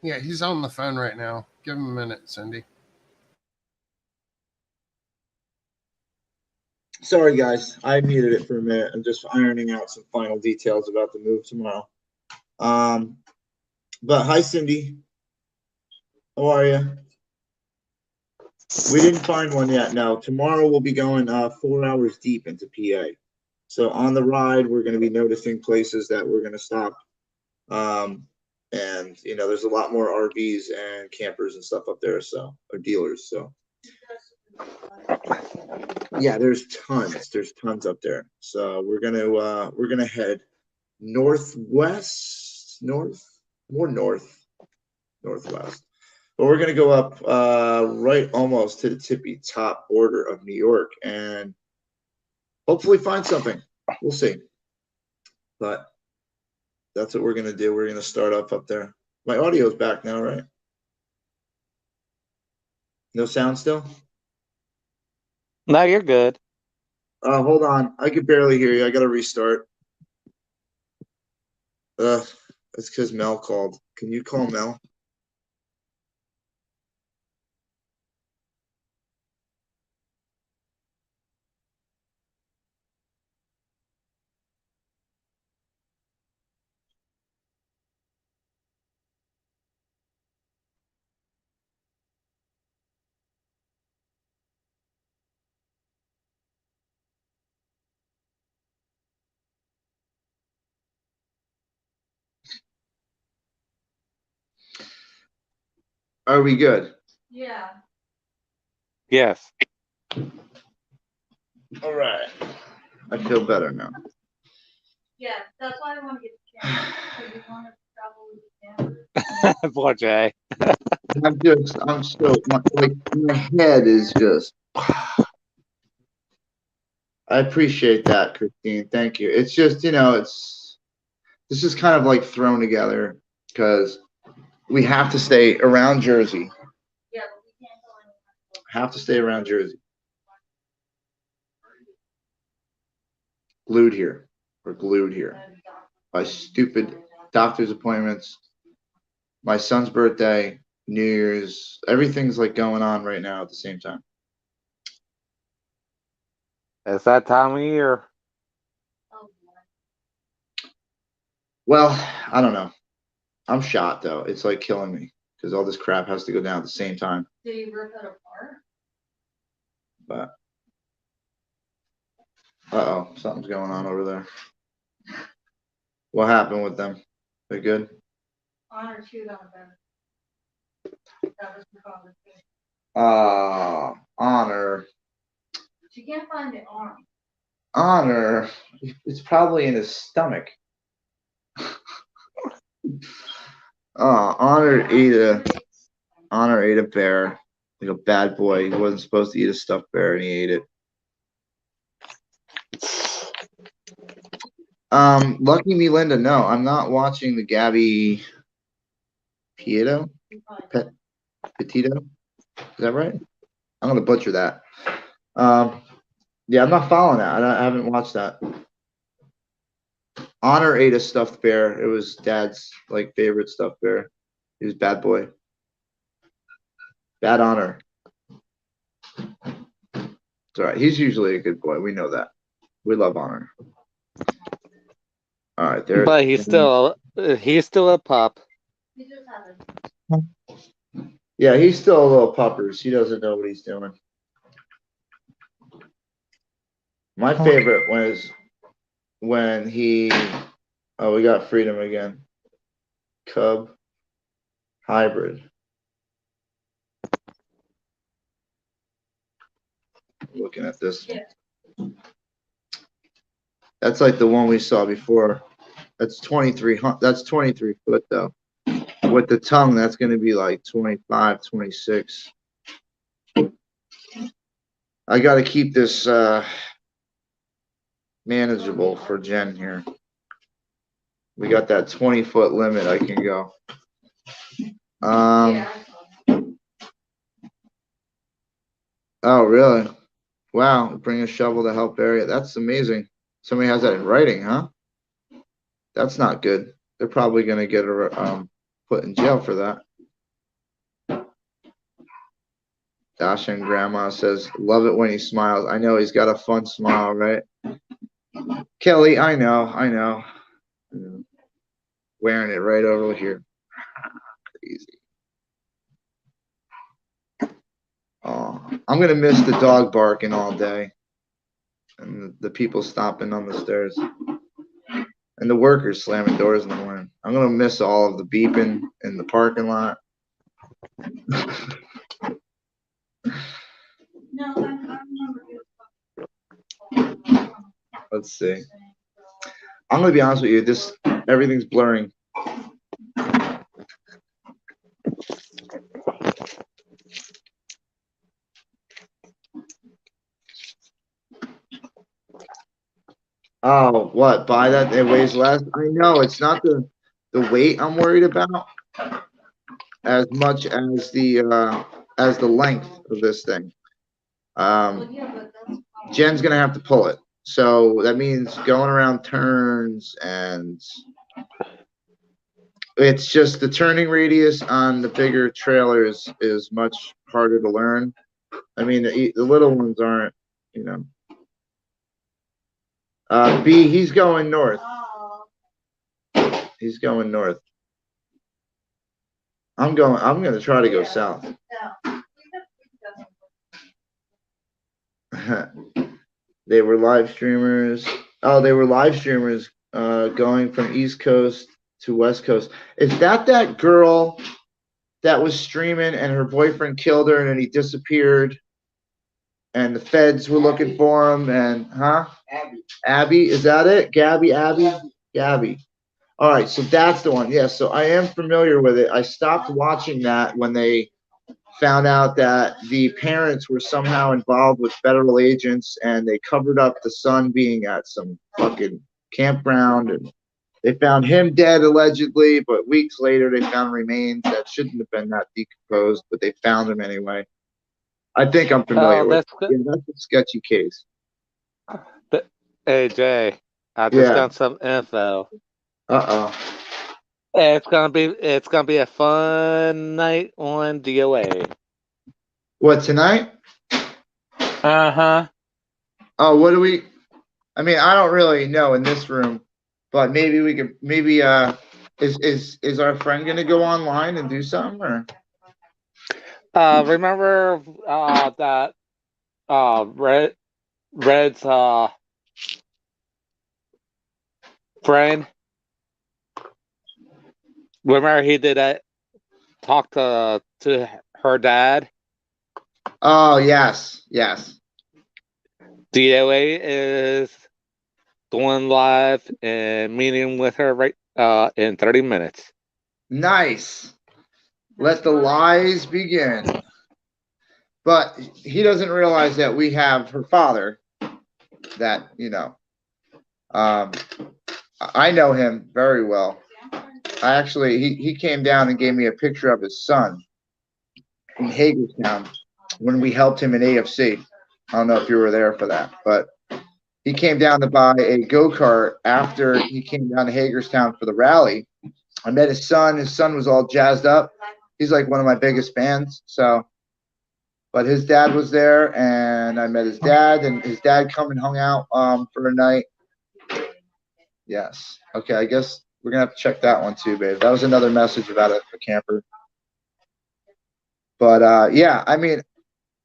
Yeah, he's on the phone right now. Give him a minute, Cindy. Sorry, guys. I muted it for a minute. I'm just ironing out some final details about the move tomorrow. But hi, Cindy. How are you? We didn't find one yet. No. Tomorrow we'll be going 4 hours deep into PA. So on the ride, we're going to be noticing places that we're going to stop. And there's a lot more RVs and campers and stuff up there, or dealers. So yeah, there's tons up there. So we're gonna head northwest, northwest. But we're gonna go up right almost to the tippy top border of New York and hopefully find something. We'll see. But that's what we're gonna do. We're gonna start up there. My audio's back now, right? No sound still? No, you're good. Hold on. I could barely hear you. I gotta restart. That's because Mel called. Can you call Mel? Are we good? Yeah. Yes. All right. I feel better now. Yeah, that's why I want to get the camera. Because we want to travel with the camera. Poor Jay. I'm so, my head is just, I appreciate that, Christine. Thank you. It's just, this is kind of like thrown together because we have to stay around Jersey. Yeah, but we can't go anywhere. Have to stay around Jersey. Glued here. We're glued here. By stupid doctor's appointments, my son's birthday, New Year's, everything's like going on right now at the same time. It's that time of year. Well, I don't know. I'm shot though. It's like killing me because all this crap has to go down at the same time. Did you rip it apart? But uh-oh, something's going on over there. What happened with them? They're good? Honor chewed on them. That was the conversation. Honor. She can't find the arm. Honor. It's probably in his stomach. Honor ate a bear like a bad boy. He wasn't supposed to eat a stuffed bear and he ate it. Lucky me, Linda. No, I'm not watching the Gabby Petito. Is that right? I'm gonna butcher that. Yeah, I'm not following that. I haven't watched that. Honor ate a stuffed bear. It was Dad's favorite stuffed bear. He was bad boy. Bad Honor. It's all right. He's usually a good boy. We know that. We love Honor. All right, there. But he's still a pup. Yeah, he's still a little puppers. He doesn't know what he's doing. My favorite was when he. Oh, we got Freedom again. Cub hybrid. Looking at this one. That's like the one we saw before. That's 23. That's 23 foot though. With the tongue, that's going to be like 25, 26. I got to keep this manageable for Jen here. We got that 20-foot limit I can go. Oh, really? Wow. Bring a shovel to help bury it. That's amazing. Somebody has that in writing, huh? That's not good. They're probably going to get put in jail for that. Dasha and Grandma says, love it when he smiles. I know he's got a fun smile, right? Kelly, I know. Wearing it right over here. Crazy. Oh, I'm going to miss the dog barking all day. And the people stomping on the stairs. And the workers slamming doors in the morning. I'm going to miss all of the beeping in the parking lot. Let's see. I'm going to be honest with you. Everything's blurring. Oh, what? Buy that? It weighs less? I know. It's not the weight I'm worried about as much as the as the length of this thing. Jen's gonna have to pull it. So that means going around turns, and it's just the turning radius on the bigger trailers is much harder to learn. I mean, the little ones aren't, you know. B, he's going north. He's going north. I'm gonna try to go south. They were live streamers. Oh, they were live streamers going from East Coast to West Coast. Is that girl that was streaming and her boyfriend killed her and then he disappeared and the feds were looking for him and Abby, is that it? Gabby. All right, so that's the one. Yeah, so I am familiar with it. I stopped watching that when they found out that the parents were somehow involved with federal agents and they covered up the son being at some fucking campground, and they found him dead allegedly, but weeks later they found remains that shouldn't have been that decomposed, but they found him anyway. I think I'm familiar with it. Yeah, that's a sketchy case. Hey Jay, I just got some info. It's gonna be a fun night on DOA. What, tonight? Uh-huh. Oh, what do we? I mean, I don't really know in this room, but maybe we could. Maybe is our friend gonna go online and do something or? Remember that Red's friend? Remember he did that talk to her dad? Oh, yes. DOA is going live and meeting with her right in 30 minutes. Nice. Let the lies begin. But he doesn't realize that we have her father that, you know, I know him very well. I actually, he came down and gave me a picture of his son in Hagerstown when we helped him in AFC. I don't know if you were there for that, but he came down to buy a go-kart after he came down to Hagerstown for the rally. I met his son. His son was all jazzed up. He's like one of my biggest fans. So, but his dad was there, and I met his dad, and his dad come and hung out for a night. Yes. Okay, I guess we're going to have to check that one too, babe. That was another message about a camper. But, yeah, I mean,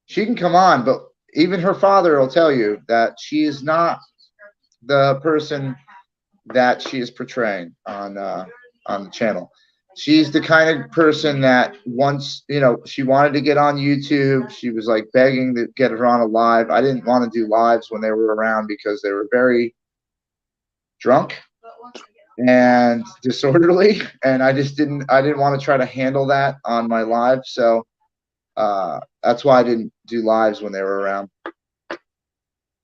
she can come on, but even her father will tell you that she is not the person that she is portraying on the channel. She's the kind of person that once, you know, she wanted to get on YouTube. She was like begging to get her on a live. I didn't want to do lives when they were around because they were very drunk and disorderly, and I didn't want to try to handle that on my live. So that's why I didn't do lives when they were around.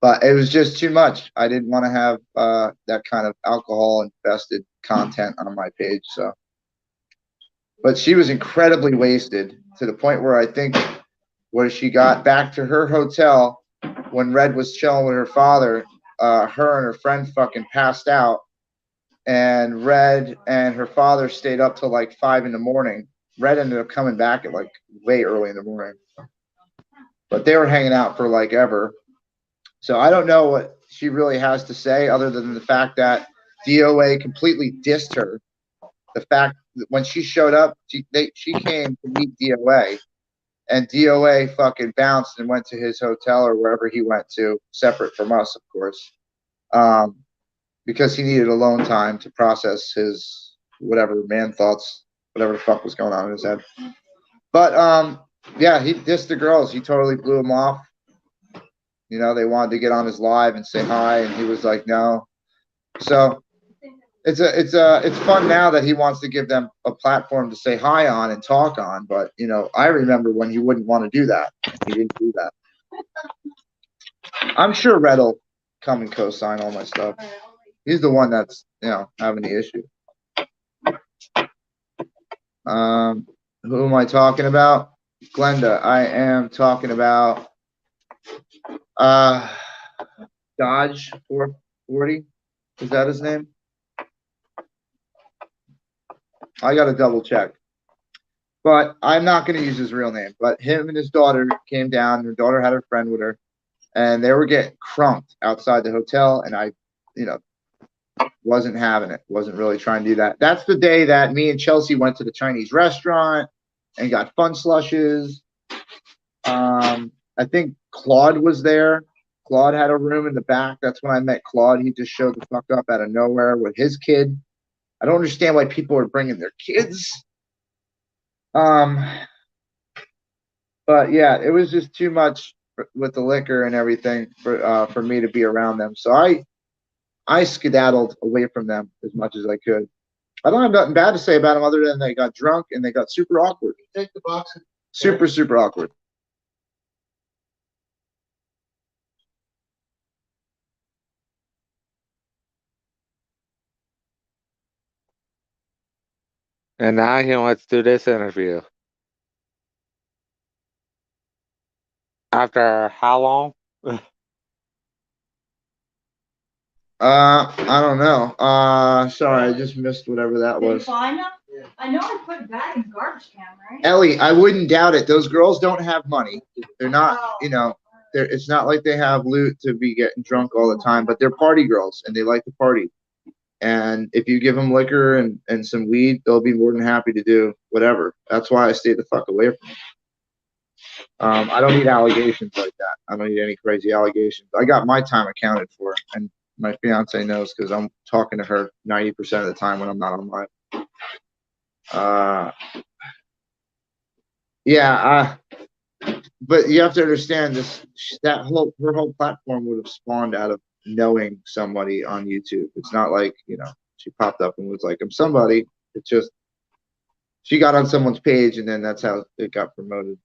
But it was just too much. I didn't want to have that kind of alcohol infested content on my page. So, but she was incredibly wasted to the point where I think where she got back to her hotel when Red was chilling with her father, her and her friend fucking passed out, and Red and her father stayed up till like 5 in the morning. Red ended up coming back at like way early in the morning, but they were hanging out for like ever. So I don't know what she really has to say other than the fact that DOA completely dissed her. The fact that when she showed up, she came to meet DOA, and DOA fucking bounced and went to his hotel or wherever he went to, separate from us, of course, because he needed alone time to process his whatever man thoughts, whatever the fuck was going on in his head. But yeah, he dissed the girls. He totally blew them off. You know, they wanted to get on his live and say hi, and he was like, no. So it's fun now that he wants to give them a platform to say hi on and talk on. But you know, I remember when he wouldn't want to do that. He didn't do that. I'm sure Red will come and co-sign all my stuff. He's the one that's, you know, having the issue. Who am I talking about? Glenda, I am talking about Dodge 440. Is that his name? I got to double check. But I'm not going to use his real name. But him and his daughter came down. Their daughter had her friend with her. And they were getting crunked outside the hotel. And I, wasn't having it. Wasn't really trying to do that. That's the day that me and Chelsea went to the Chinese restaurant and got fun slushes. I think Claude was there. Claude had a room in the back. That's when I met Claude. He just showed the fuck up out of nowhere with his kid. I don't understand why people are bringing their kids. But yeah, it was just too much with the liquor and everything for me to be around them. So I skedaddled away from them as much as I could. I don't have nothing bad to say about them other than they got drunk and they got super awkward. Take the box. Super awkward. And now he wants to do this interview. After how long? I don't know. Sorry, I just missed whatever that Did you was. find them? I know I put it back in the garbage can, right? Ellie, I wouldn't doubt it. Those girls don't have money. They're not, it's not like they have loot to be getting drunk all the time, but they're party girls and they like to party. And if you give them liquor and some weed, they'll be more than happy to do whatever. That's why I stay the fuck away from them. I don't need allegations like that. I don't need any crazy allegations. I got my time accounted for, and my fiance knows because I'm talking to her 90% of the time when I'm not on live. But you have to understand this. Her whole platform would have spawned out of knowing somebody on YouTube. It's not like she popped up and was like, I'm somebody. It's just she got on someone's page and then that's how it got promoted.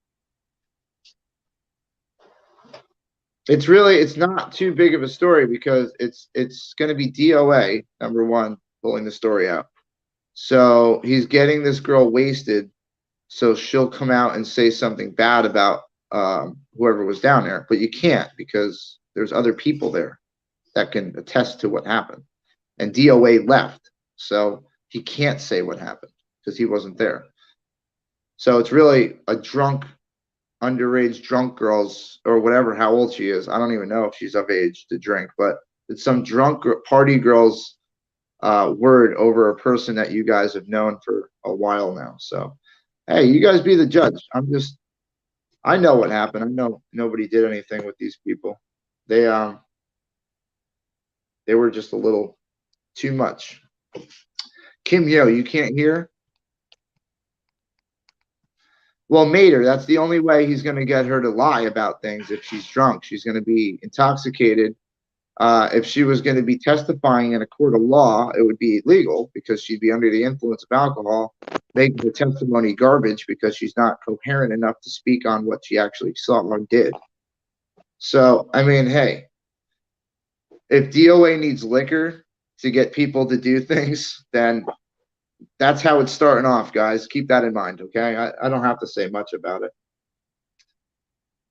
It's not too big of a story because it's going to be DOA number one pulling the story out. So he's getting this girl wasted, so she'll come out and say something bad about whoever was down there, but you can't because there's other people there that can attest to what happened, and DOA left, so he can't say what happened because he wasn't there. So it's really a underage drunk girls or whatever, how old she is. I don't even know if she's of age to drink, but it's some drunk party girls word over a person that you guys have known for a while now. So, hey, you guys be the judge. I know what happened. I know nobody did anything with these people. They were just a little too much. Kim Yo, you can't hear? Well, Mater, that's the only way he's going to get her to lie about things. If she's drunk, she's going to be intoxicated. If she was going to be testifying in a court of law, it would be illegal because she'd be under the influence of alcohol, making the testimony garbage because she's not coherent enough to speak on what she actually saw or did. So, I mean, hey, if DOA needs liquor to get people to do things, then that's how it's starting off, guys. Keep that in mind, okay? I don't have to say much about it.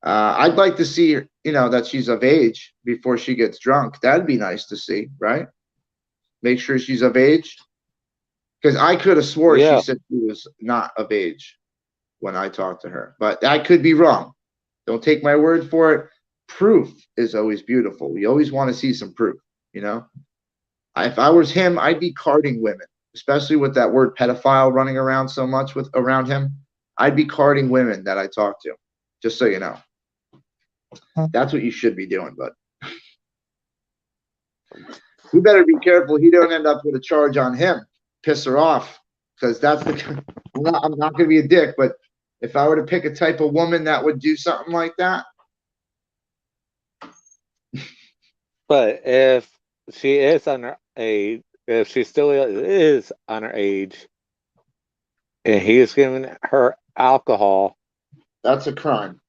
I'd like to see, that she's of age before she gets drunk. That'd be nice to see, right? Make sure she's of age. Because I could have swore she said she was not of age when I talked to her. But I could be wrong. Don't take my word for it. Proof is always beautiful. We always want to see some proof, If I was him, I'd be carding women, especially with that word pedophile running around so much around him. I'd be carding women that I talk to, just so you know. That's what you should be doing, but you better be careful he don't end up with a charge on him, piss her off, because that's I'm not going to be a dick, but if I were to pick a type of woman that would do something like that. But if she is underage, if she still is underage, and he is giving her alcohol, that's a crime.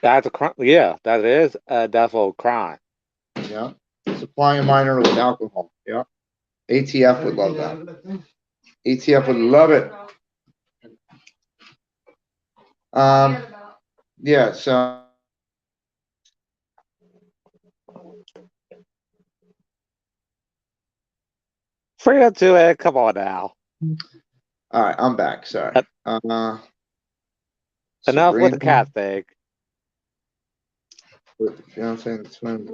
That's a crime. Yeah, that is a definite crime. Yeah, supplying a minor with alcohol. Yeah, ATF would love that. ATF would love it. Yeah, so Freedom to it. Come on now. all right, I'm back. Sorry. Enough with the Sabrina cat thing. with the fiance and the twins.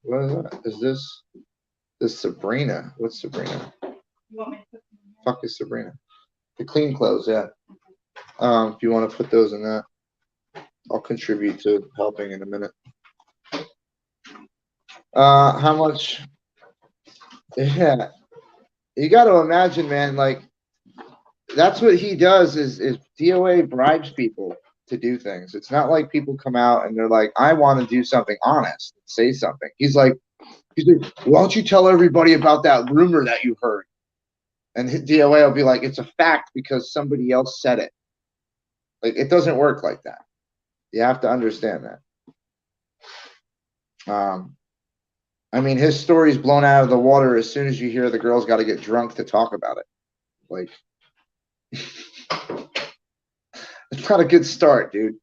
What is that? Is this Sabrina? What's Sabrina? Fuck is Sabrina? The clean clothes, yeah. If you want to put those in that, I'll contribute to helping in a minute. How much? Yeah, you got to imagine, man. Like that's what he does. Is DOA bribes people to do things. It's not like people come out and they're like, I want to do something honest, say something. He's like, why don't you tell everybody about that rumor that you heard? And DOA will be like, it's a fact because somebody else said it. Like it doesn't work like that. You have to understand that. I mean, his story's blown out of the water as soon as you hear the girl's got to get drunk to talk about it. Like, it's not a good start, dude.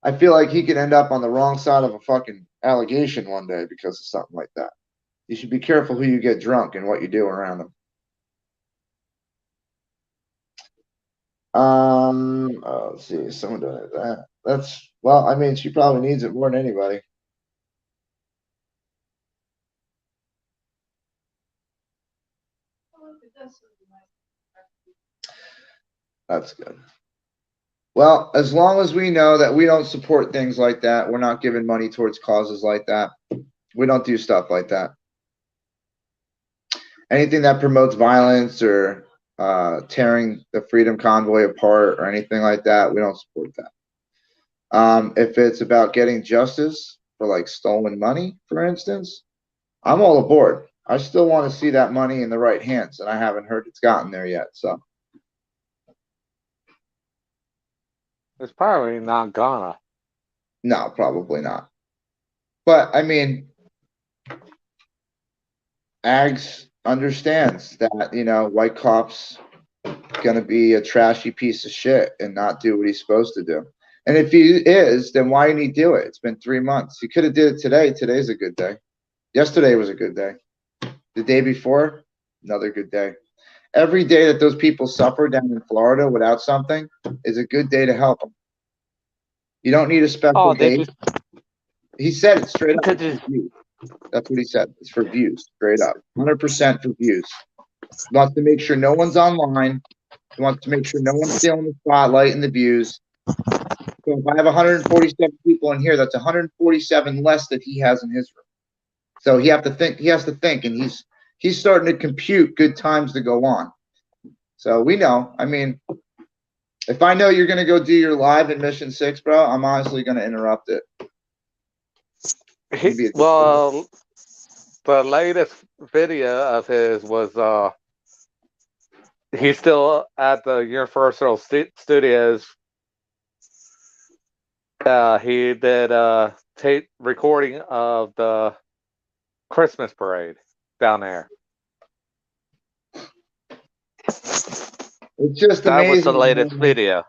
I feel like he could end up on the wrong side of a fucking allegation one day because of something like that. You should be careful who you get drunk and what you do around them. Let's see, someone doing that. That's, well, I mean, she probably needs it more than anybody. That's good. Well, as long as we know that we don't support things like that, we're not giving money towards causes like that. We don't do stuff like that. Anything that promotes violence or tearing the Freedom Convoy apart or anything like that, we don't support that. If it's about getting justice for like stolen money, for instance, I'm all aboard. I still want to see that money in the right hands, and I haven't heard it's gotten there yet. So It's probably not gonna. no, probably not. But I mean, Ags understands that, you know, white cop's gonna be a trashy piece of shit and not do what he's supposed to do. And if he is, then why didn't he do it? It's been 3 months. He could have did it today. Today's a good day. Yesterday was a good day. The day before, another good day. Every day that those people suffer down in Florida without something is a good day to help them. You don't need a special day. He said it straight up. That's what he said. It's for views, straight up. 100% for views. He wants to make sure no one's online. He wants to make sure no one's stealing the spotlight and the views. So if I have 147 people in here, that's 147 less that he has in his room. So he has to think, and he's starting to compute good times to go on. So we know. I mean, if I know you're gonna go do your live in Mission 6, bro, I'm honestly gonna interrupt it. Well, the latest video of his was he's still at the Universal Studios. He did tape recording of the Christmas parade down there. It's just amazing. That was the latest video.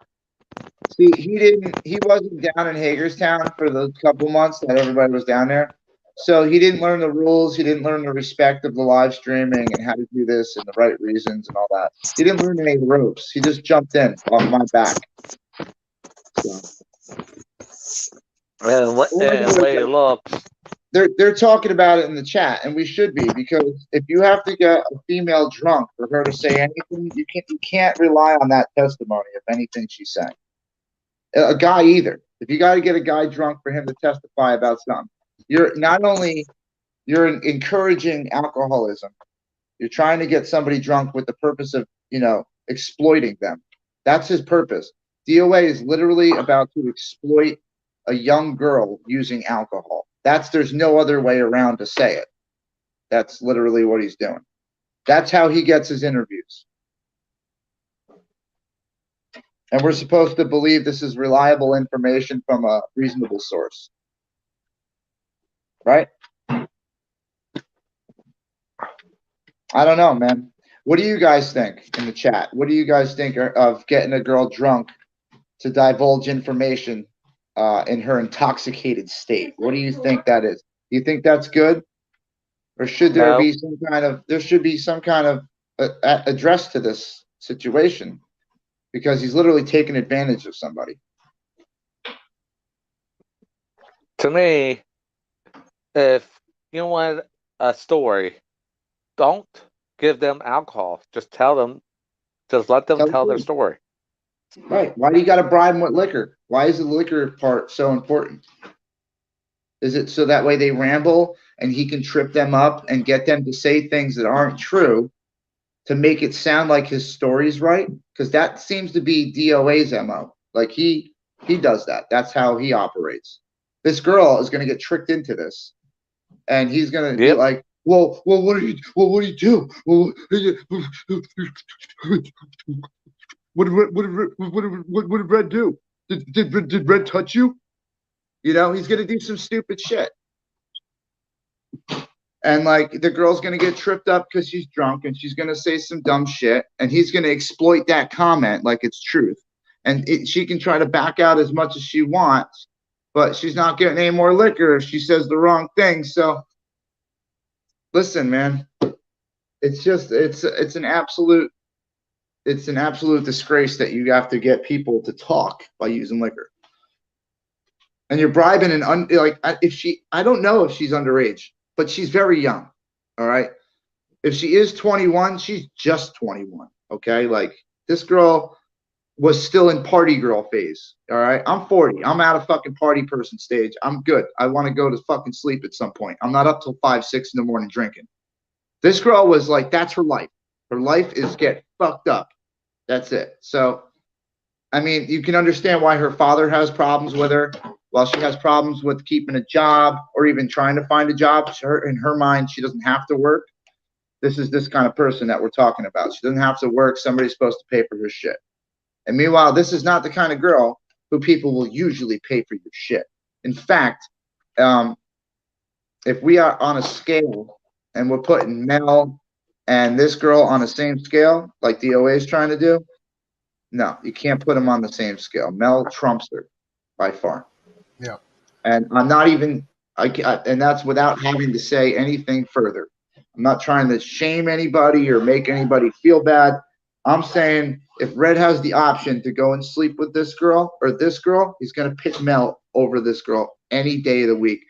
See, he wasn't down in Hagerstown for the couple months that everybody was down there. So he didn't learn the rules. He didn't learn the respect of the live streaming and how to do this and the right reasons and all that. He didn't learn any ropes. He just jumped in off my back. So. And the way it looks. They're talking about it in the chat, and we should be, because if you have to get a female drunk for her to say anything, you can't rely on that testimony of anything she's saying. A guy either. If you got to get a guy drunk for him to testify about something, you're not only encouraging alcoholism, you're trying to get somebody drunk with the purpose of, you know, exploiting them. That's his purpose. DOA is literally about to exploit a young girl using alcohol. There's no other way around to say it. That's literally what he's doing. That's how he gets his interviews. And we're supposed to believe this is reliable information from a reasonable source. Right? I don't know, man. What do you guys think in the chat? What do you guys think of getting a girl drunk to divulge information in her intoxicated state? What do you think that is? Do you think that's good? Or should there No. be some kind of address to this situation? Because he's literally taking advantage of somebody. To me, if you want a story, don't give them alcohol. Just let them tell their story. Right. Why do you got to bribe them with liquor? Why is the liquor part so important? Is it so that way they ramble and he can trip them up and get them to say things that aren't true to make it sound like his story's right? Because that seems to be DOA's MO. Like he does that. That's how he operates. This girl is going to get tricked into this, and he's going to be like, well, what do you do? Well, what did Red do? Did Red touch you? You know, he's going to do some stupid shit. And like the girl's going to get tripped up because she's drunk and she's going to say some dumb shit. And he's going to exploit that comment like it's truth. And she can try to back out as much as she wants, but she's not getting any more liquor if she says the wrong thing. So listen, man, it's an absolute disgrace that you have to get people to talk by using liquor. And you're bribing I don't know if she's underage, but she's very young. All right. If she is 21, she's just 21. Okay. Like this girl was still in party girl phase. All right. I'm 40. I'm out of fucking party person stage. I'm good. I want to go to fucking sleep at some point. I'm not up till 5, 6 in the morning drinking. This girl was like, that's her life. Her life is get fucked up. That's it. So, I mean, you can understand why her father has problems with her. While she has problems with keeping a job or even trying to find a job, in her mind, she doesn't have to work. This is this kind of person that we're talking about. She doesn't have to work. Somebody's supposed to pay for her shit. And meanwhile, this is not the kind of girl who people will usually pay for your shit. In fact, if we are on a scale and we're putting Mel and this girl on the same scale, like DOA is trying to do, no, you can't put them on the same scale. Mel trumps her by far. Yeah. And I'm not even, and that's without having to say anything further. I'm not trying to shame anybody or make anybody feel bad. I'm saying if Red has the option to go and sleep with this girl or this girl, he's going to pick Mel over this girl any day of the week.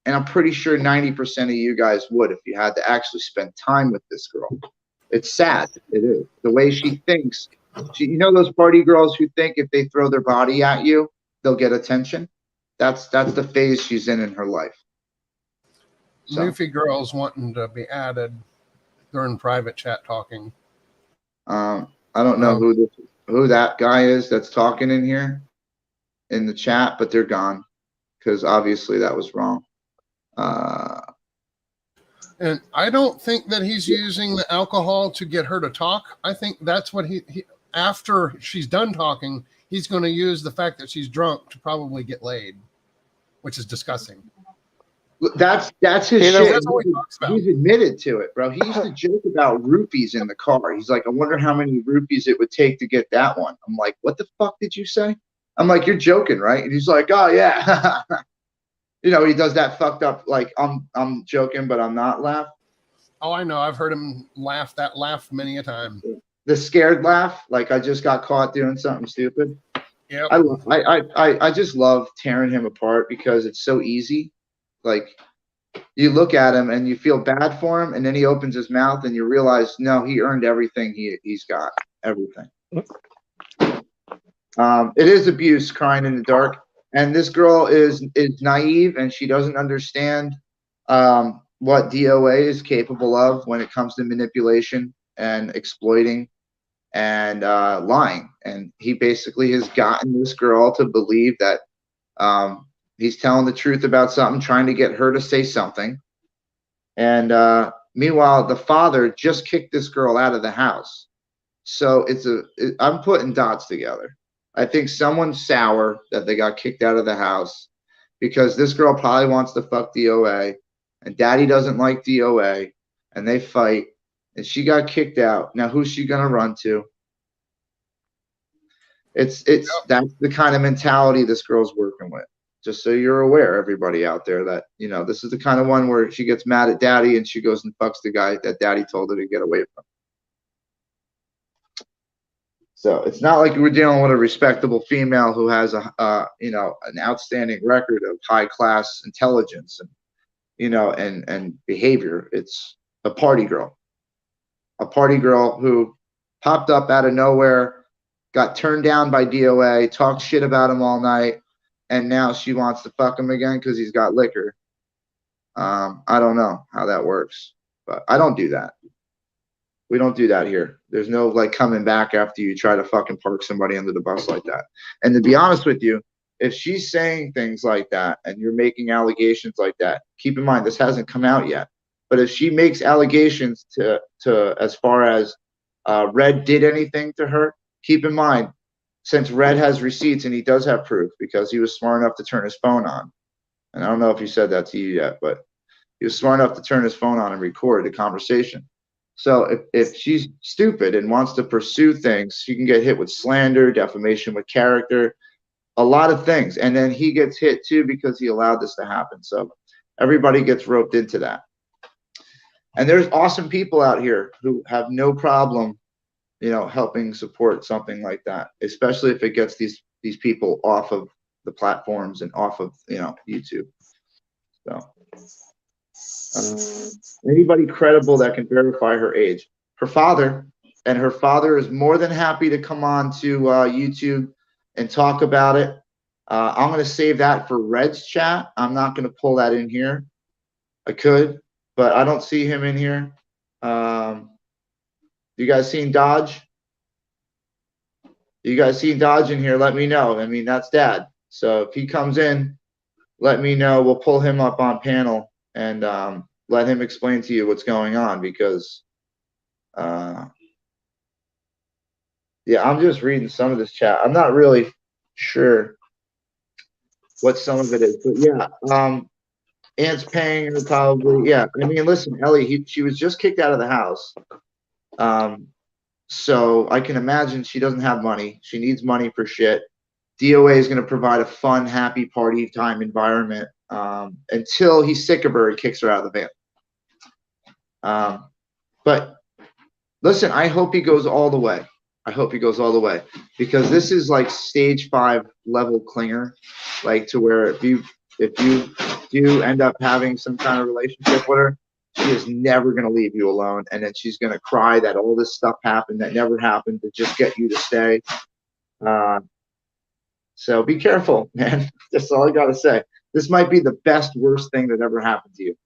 And I'm pretty sure 90% of you guys would if you had to actually spend time with this girl. It's sad. It is. The way she thinks. You know those party girls who think if they throw their body at you, they'll get attention? That's the phase she's in her life. So. Newfie girls wanting to be added. They're in private chat talking. I don't know who that guy is that's talking in here in the chat, but they're gone because obviously that was wrong. And I don't think that he's using the alcohol to get her to talk. I think that's what he after she's done talking, he's going to use the fact that she's drunk to probably get laid, which is disgusting. That's his shit. That's what he talks about. He's admitted to it, bro. He used to joke about rupees in the car. He's like, I wonder how many rupees it would take to get that one. I'm like, what the fuck did you say? I'm like, you're joking, right? And he's like, oh yeah. You know, he does that fucked up, like I'm joking, but I'm not laugh. Oh, I know. I've heard him laugh that laugh many a time. The scared laugh, like I just got caught doing something stupid. Yeah. I just love tearing him apart because it's so easy. Like you look at him and you feel bad for him, and then he opens his mouth and you realize, no, he earned everything he's got, everything. It is abuse, crying in the dark. And this girl is naive and she doesn't understand what DOA is capable of when it comes to manipulation and exploiting and lying. And he basically has gotten this girl to believe that he's telling the truth about something, trying to get her to say something. And meanwhile, the father just kicked this girl out of the house. So I'm putting dots together. I think someone's sour that they got kicked out of the house because this girl probably wants to fuck DOA and daddy doesn't like DOA and they fight and she got kicked out. Now who's she gonna run to? That's the kind of mentality this girl's working with. Just so you're aware, everybody out there, that this is the kind of one where she gets mad at daddy and she goes and fucks the guy that daddy told her to get away from. So it's not like we're dealing with a respectable female who has an outstanding record of high class intelligence and behavior. It's a party girl who popped up out of nowhere, got turned down by DOA, talked shit about him all night, and now she wants to fuck him again because he's got liquor. I don't know how that works, but I don't do that. We don't do that here. There's no like coming back after you try to fucking park somebody under the bus like that. And to be honest with you, if she's saying things like that and you're making allegations like that, keep in mind this hasn't come out yet. But if she makes allegations to as far as Red did anything to her, keep in mind, since Red has receipts and he does have proof because he was smart enough to turn his phone on. And I don't know if he said that to you yet, but he was smart enough to turn his phone on and record the conversation. So if she's stupid and wants to pursue things, she can get hit with slander, defamation with character, a lot of things. And then he gets hit too because he allowed this to happen. So everybody gets roped into that. And there's awesome people out here who have no problem, helping support something like that, especially if it gets these people off of the platforms and off of, YouTube. So anybody credible that can verify her age. Her father is more than happy to come on to YouTube and talk about it. I'm going to save that for Red's chat. I'm not going to pull that in here. I could, but I don't see him in here. You guys seen Dodge? You guys seen Dodge in here? Let me know. I mean, that's Dad. So if he comes in, let me know. We'll pull him up on panel and let him explain to you what's going on because, yeah, I'm just reading some of this chat. I'm not really sure what some of it is, but yeah, Aunt's paying her probably. Yeah, I mean, listen, Ellie, she was just kicked out of the house. So I can imagine she doesn't have money. She needs money for shit. DOA is going to provide a fun, happy party time environment until he's sick of her and kicks her out of the van. But listen, I hope he goes all the way. I hope he goes all the way because this is like stage 5 level clinger, like to where if you do end up having some kind of relationship with her, she is never going to leave you alone, and then she's going to cry that all this stuff happened that never happened to just get you to stay. So be careful, man. That's all I got to say. This might be the best, worst thing that ever happened to you.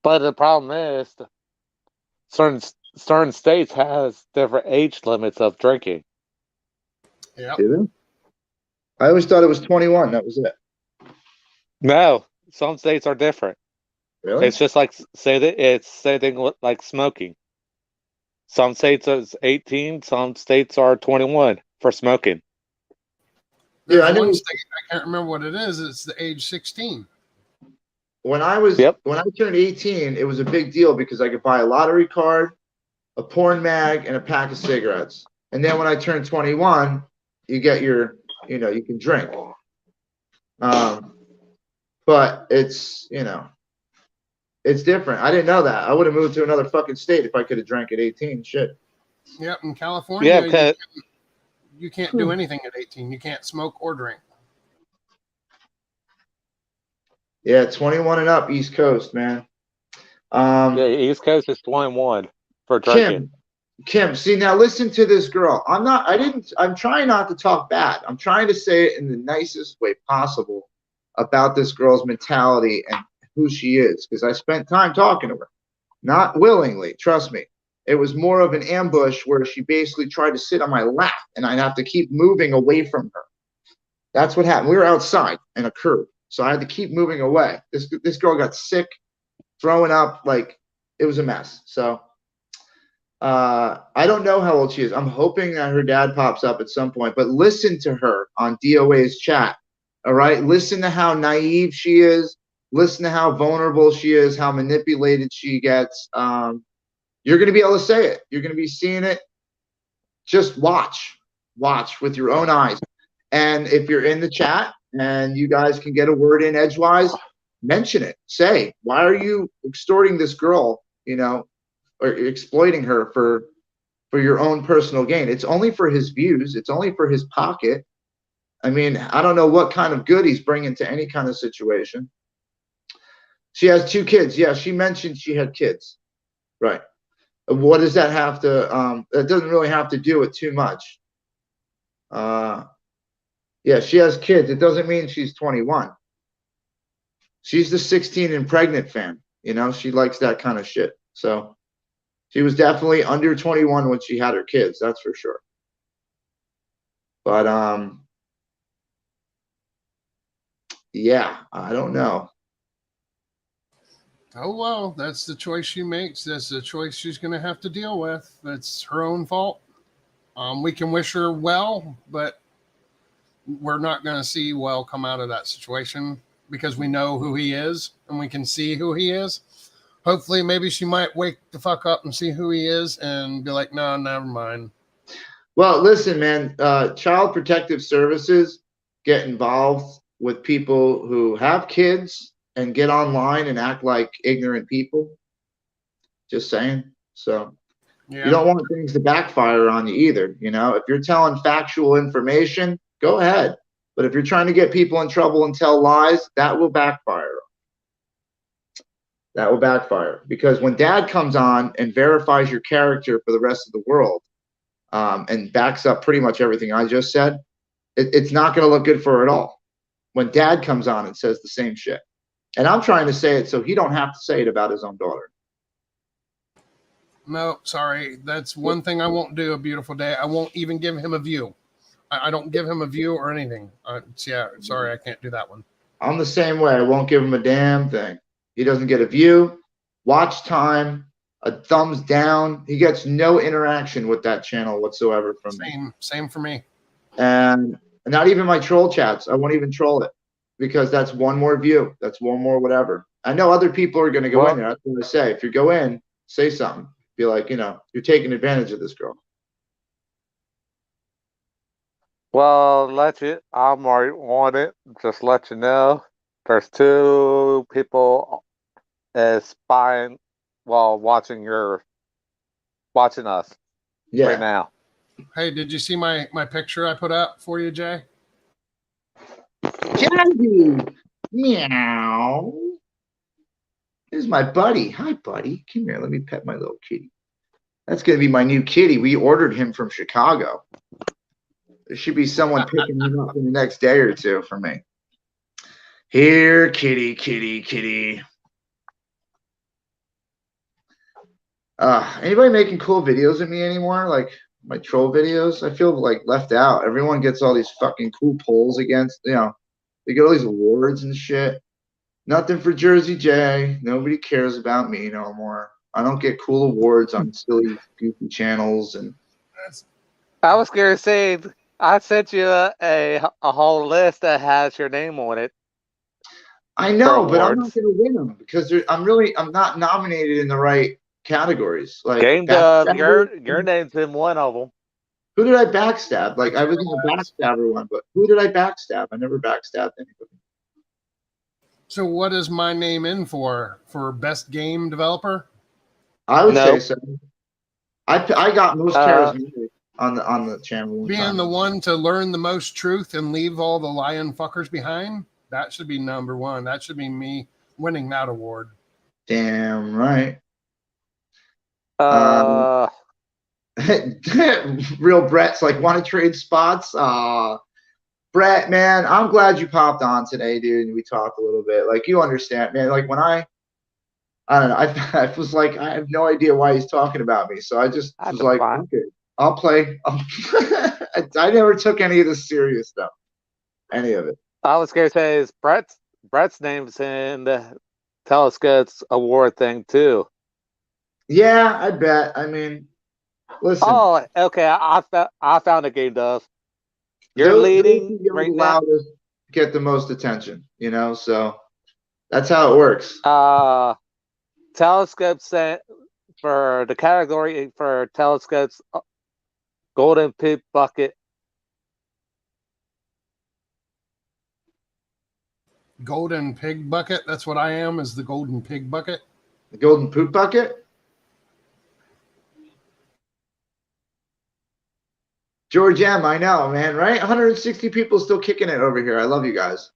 But the problem is, certain states has different age limits of drinking. Yeah. Do they? I always thought it was 21. That was it. No, some states are different. Really? It's just like same thing like smoking. Some states is 18, some states are 21 for smoking. There's Yeah, one state, I can't remember what it is. It's the age 16. When I turned 18, it was a big deal because I could buy a lottery card, a porn mag, and a pack of cigarettes. And then when I turned 21, you get your, you can drink. But it's, it's different. I didn't know that. I would have moved to another fucking state if I could have drank at 18. Shit. Yep, in California, yeah, you can't do anything at 18. You can't smoke or drink. Yeah, 21 and up, East Coast, man. Yeah, East Coast is 21 for drinking. Kim, see, now listen to this girl. I'm trying not to talk bad. I'm trying to say it in the nicest way possible about this girl's mentality and who she is, because I spent time talking to her. Not willingly, trust me. It was more of an ambush where she basically tried to sit on my lap, and I'd have to keep moving away from her. That's what happened. We were outside in a curb, so I had to keep moving away. This girl got sick, throwing up, like it was a mess. So I don't know how old she is. I'm hoping that her dad pops up at some point, but listen to her on DOA's chat. All right, listen to how naive she is. listen to how vulnerable she is, how manipulated she gets. You're going to be able to say it. You're going to be seeing it. Just watch with your own eyes. And if you're in the chat and you guys can get a word in edgewise, mention it. Say, why are you extorting this girl, or exploiting her for your own personal gain? It's only for his views. It's only for his pocket. I mean, I don't know what kind of good he's bringing to any kind of situation. She has 2 kids. Yeah, she mentioned she had kids. Right. What does that have to, that doesn't really have to do with too much. Yeah, she has kids. It doesn't mean she's 21. She's the 16 and pregnant fan. She likes that kind of shit. So she was definitely under 21 when she had her kids. That's for sure. But, yeah, I don't know. Oh, well, that's the choice she makes. That's the choice she's going to have to deal with. That's her own fault. We can wish her well, but we're not going to see well come out of that situation because we know who he is and we can see who he is. Hopefully, maybe she might wake the fuck up and see who he is and be like, no, never mind. Well, listen, man, Child Protective Services get involved with people who have kids and get online and act like ignorant people. Just saying. So you don't want things to backfire on you either. If you're telling factual information, go ahead. But if you're trying to get people in trouble and tell lies, that will backfire. That will backfire. Because when dad comes on and verifies your character for the rest of the world, and backs up pretty much everything I just said, it's not going to look good for her at all. When dad comes on and says the same shit. And I'm trying to say it so he don't have to say it about his own daughter. No, sorry. That's one thing I won't do, a beautiful day. I won't even give him a view. I don't give him a view or anything. Yeah, sorry, I can't do that one. I'm the same way. I won't give him a damn thing. He doesn't get a view, watch time, a thumbs down. He gets no interaction with that channel whatsoever from me. Same for me. And not even my troll chats. I won't even troll it because that's one more view. That's one more whatever. I know other people are going to go in there. That's what I say. If you go in, say something. Be like, you're taking advantage of this girl. Well, I'm already on it. Just let you know. There's 2 people spying while watching us right now. Hey, did you see my picture I put up for you, Jay? Jazzy! Meow. This is my buddy. Hi, buddy. Come here. Let me pet my little kitty. That's going to be my new kitty. We ordered him from Chicago. There should be someone picking him up in the next day or 2 for me. Here, kitty, kitty, kitty. Anybody making cool videos of me anymore? Like my troll videos? I feel like left out. Everyone gets all these fucking cool polls against, they get all these awards and shit. Nothing for Jersey J. Nobody cares about me no more. I don't get cool awards on silly, goofy channels. And I was going to say, I sent you a whole list that has your name on it. I know, but I'm not going to win them because I'm not nominated in the right categories. Like Game Dove, your name's in one of them. Who did I backstab? Like I was in the backstabber one, but who did I backstab? I never backstabbed anybody. So what is my name in for? For best game developer? I would say so. I got most charismatic on the channel. Being the one to learn the most truth and leave all the lying fuckers behind. That should be number 1. That should be me winning that award. Damn right. Real Brett's like, want to trade spots? Brett, man, I'm glad you popped on today, dude. And we talked a little bit. Like, you understand, man. Like when I don't know. I was like, I have no idea why he's talking about me. So I just was like, okay, I'll play. I never took any of the serious stuff. Any of it. I was going to say is Brett's name's in the Telescope's award thing too. Yeah, I bet. I mean, listen. Oh, okay. I found a Game Dove. You're leading right now. Get the most attention, so That's how it works. Telescopes for the category for telescopes, golden poop bucket. Golden pig bucket. That's what I am. Is the golden pig bucket. The golden poop bucket. George M, I know, man, right? 160 people still kicking it over here. I love you guys.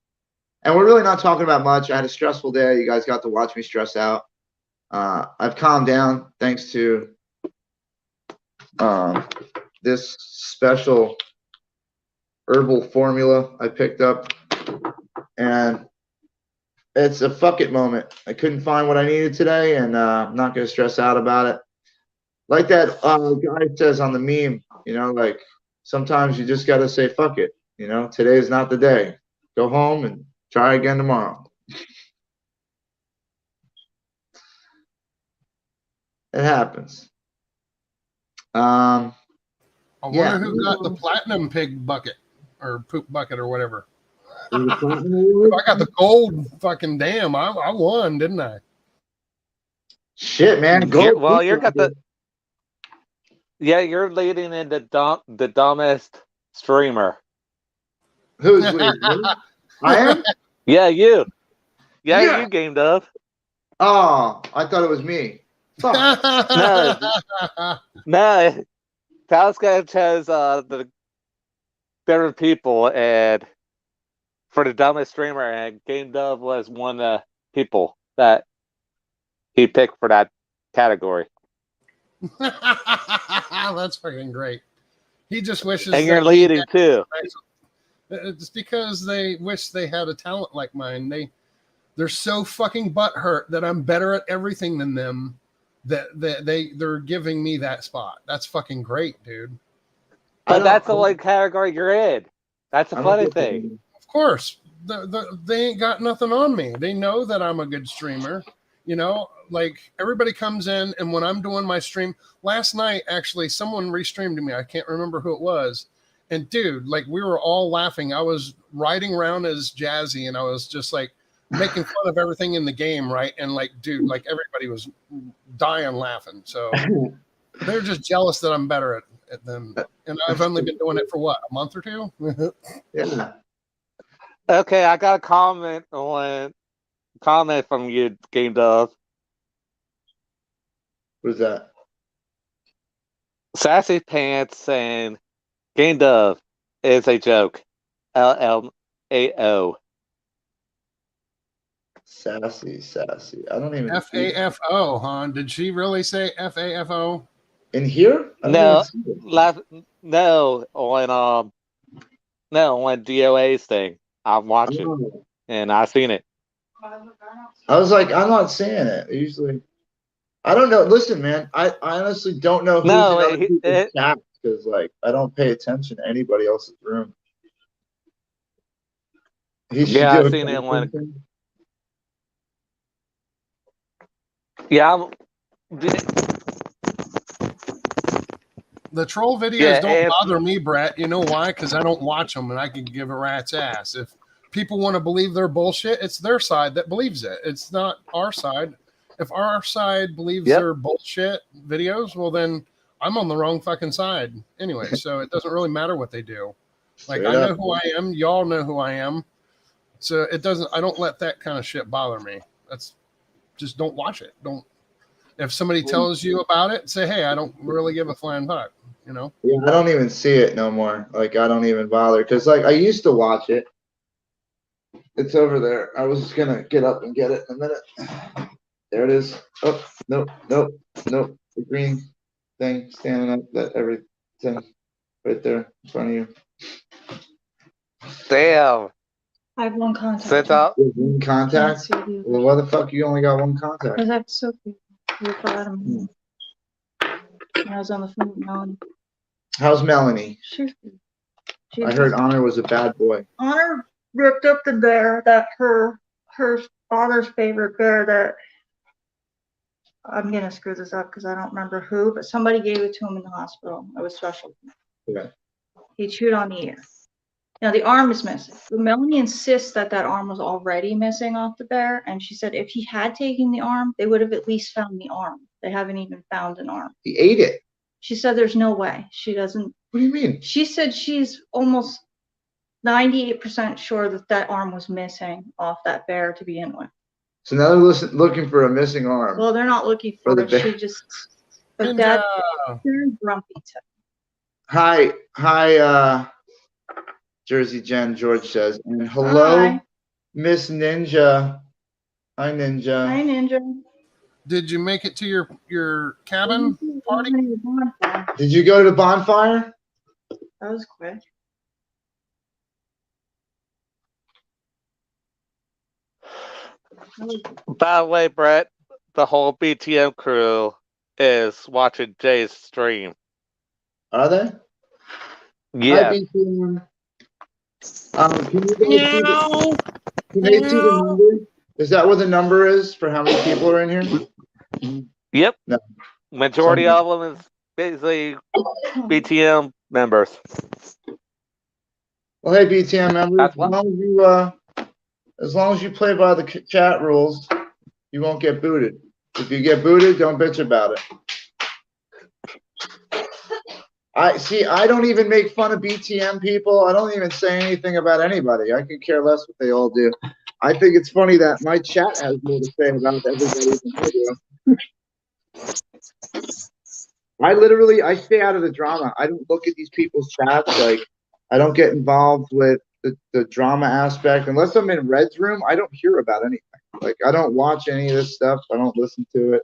And we're really not talking about much. I had a stressful day. You guys got to watch me stress out. I've calmed down thanks to this special herbal formula I picked up. And it's a fuck it moment. I couldn't find what I needed today, and I'm not going to stress out about it. Like that guy says on the meme, you know, like, sometimes you just got to say, fuck it. You know, today is not the day. Go home and try again tomorrow. It happens. I wonder who got the platinum pig bucket or poop bucket or whatever. If I got the gold, fucking damn, I won, didn't I? Shit, man. Gold. Well, you got the. Yeah, you're leading in the dumbest streamer. Who's leading? I am? Yeah, you. Yeah, you gamed up. Oh, I thought it was me. Fuck. No. Telescope chose the different people, and for the dumbest streamer, and Game Dove was one of the people that he picked for that category. That's fucking great. He just wishes. And you're leading too. It's because they wish they had a talent like mine. They're so fucking butthurt that I'm better at everything than them. That they're giving me that spot. That's fucking great, dude. But that's the only category you're in. That's a funny thing. Of course, they ain't got nothing on me. They know that I'm a good streamer. You know, like everybody comes in, and when I'm doing my stream, last night actually someone restreamed me. I can't remember who it was. And dude, like we were all laughing. I was riding around as Jazzy, and I was just like making fun of everything in the game, right? And like, dude, like everybody was dying laughing. So they're just jealous that I'm better at them. And I've only been doing it for what, a month or two? Yeah. Okay, I got a comment from you, Game Dove. Who's that? Sassy Pants saying Game Dove is a joke. LMAO. Sassy. I don't even. FAFO, huh? Did she really say FAFO? In here? No, on DOA's thing. I'm watching, and I seen it. I was like, I'm not saying it. Usually, I don't know. Listen, man, I honestly don't know who's in other people's chats because, like, I don't pay attention to anybody else's room. Yeah, I've seen it when. Yeah, the troll videos don't bother me, Brett. You know why? Because I don't watch them, and I can give a rat's ass. If people want to believe their bullshit, it's their side that believes it. It's not our side. If our side believes their bullshit videos, well, then I'm on the wrong fucking side anyway. So it doesn't really matter what they do. Like, I know who I am. Y'all know who I am. So it doesn't. I don't let that kind of shit bother me. That's just don't watch it. Don't. If somebody tells you about it, say, hey, I don't really give a flying fuck. You know? Yeah, I don't even see it no more. Like, I don't even bother because, like, I used to watch it. It's over there. I was just gonna get up and get it in a minute. There it is. Oh, nope. The green thing standing up. That everything right there in front of you. Damn. I have one contact. Sit up. One contact? Well, why the fuck you only got one contact? Because I have Sophie. We forgot him. I was on the phone with Melanie. How's Melanie? She's good. I heard Honor was a bad boy. Honor ripped up the bear that her father's favorite bear that I'm gonna screw this up because I don't remember who, but somebody gave it to him in the hospital. It was special. Okay. He chewed on the ear. Now the arm is missing. But Melanie insists that that arm was already missing off the bear, and she said if he had taken the arm, they would have at least found the arm. They haven't even found an arm. He ate it. She said there's no way. She doesn't. What do you mean? She said she's almost 98% sure that that arm was missing off that bear to begin with. So now they're looking for a missing arm. Well, they're not looking For for the it. bear. She just. But that's very grumpy today. Hi, Jersey Jen, George says. And hello, Hi. Miss Ninja. Hi, Ninja. Hi, Ninja. Did you make it to your cabin party? Did you go to the bonfire? That was quick. By the way, Brett, the whole BTM crew is watching Jay's stream. Are they? Yeah. Hi, BTM. Can they see the number? Is that what the number is for how many people are in here? Yep. No. Majority of them is basically BTM members. Well, hey, BTM members, as long as you play by the chat rules, you won't get booted. If you get booted, don't bitch about it. I don't even make fun of BTM people. I don't even say anything about anybody. I could care less what they all do. I think it's funny that my chat has more to say about everybody than I do. I stay out of the drama. I don't look at these people's chats. Like, I don't get involved with the drama aspect. Unless I'm in Red's room, I don't hear about anything. Like, I don't watch any of this stuff. I don't listen to it.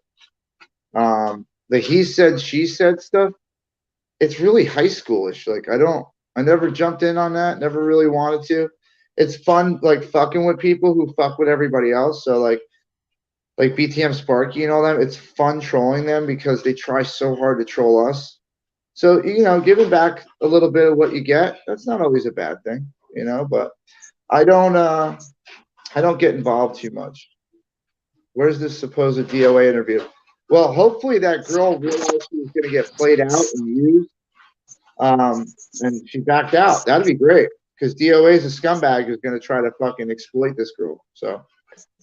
The he said, she said stuff, it's really high schoolish. Like, I never jumped in on that. Never really wanted to. It's fun, like, fucking with people who fuck with everybody else. So, like BTM Sparky and all them, it's fun trolling them because they try so hard to troll us. So, giving back a little bit of what you get, that's not always a bad thing, but I don't get involved too much. Where's this supposed DOA interview? Well, hopefully that girl realized she was going to get played out and used, and she backed out. That'd be great, because DOA is a scumbag who's going to try to fucking exploit this girl. So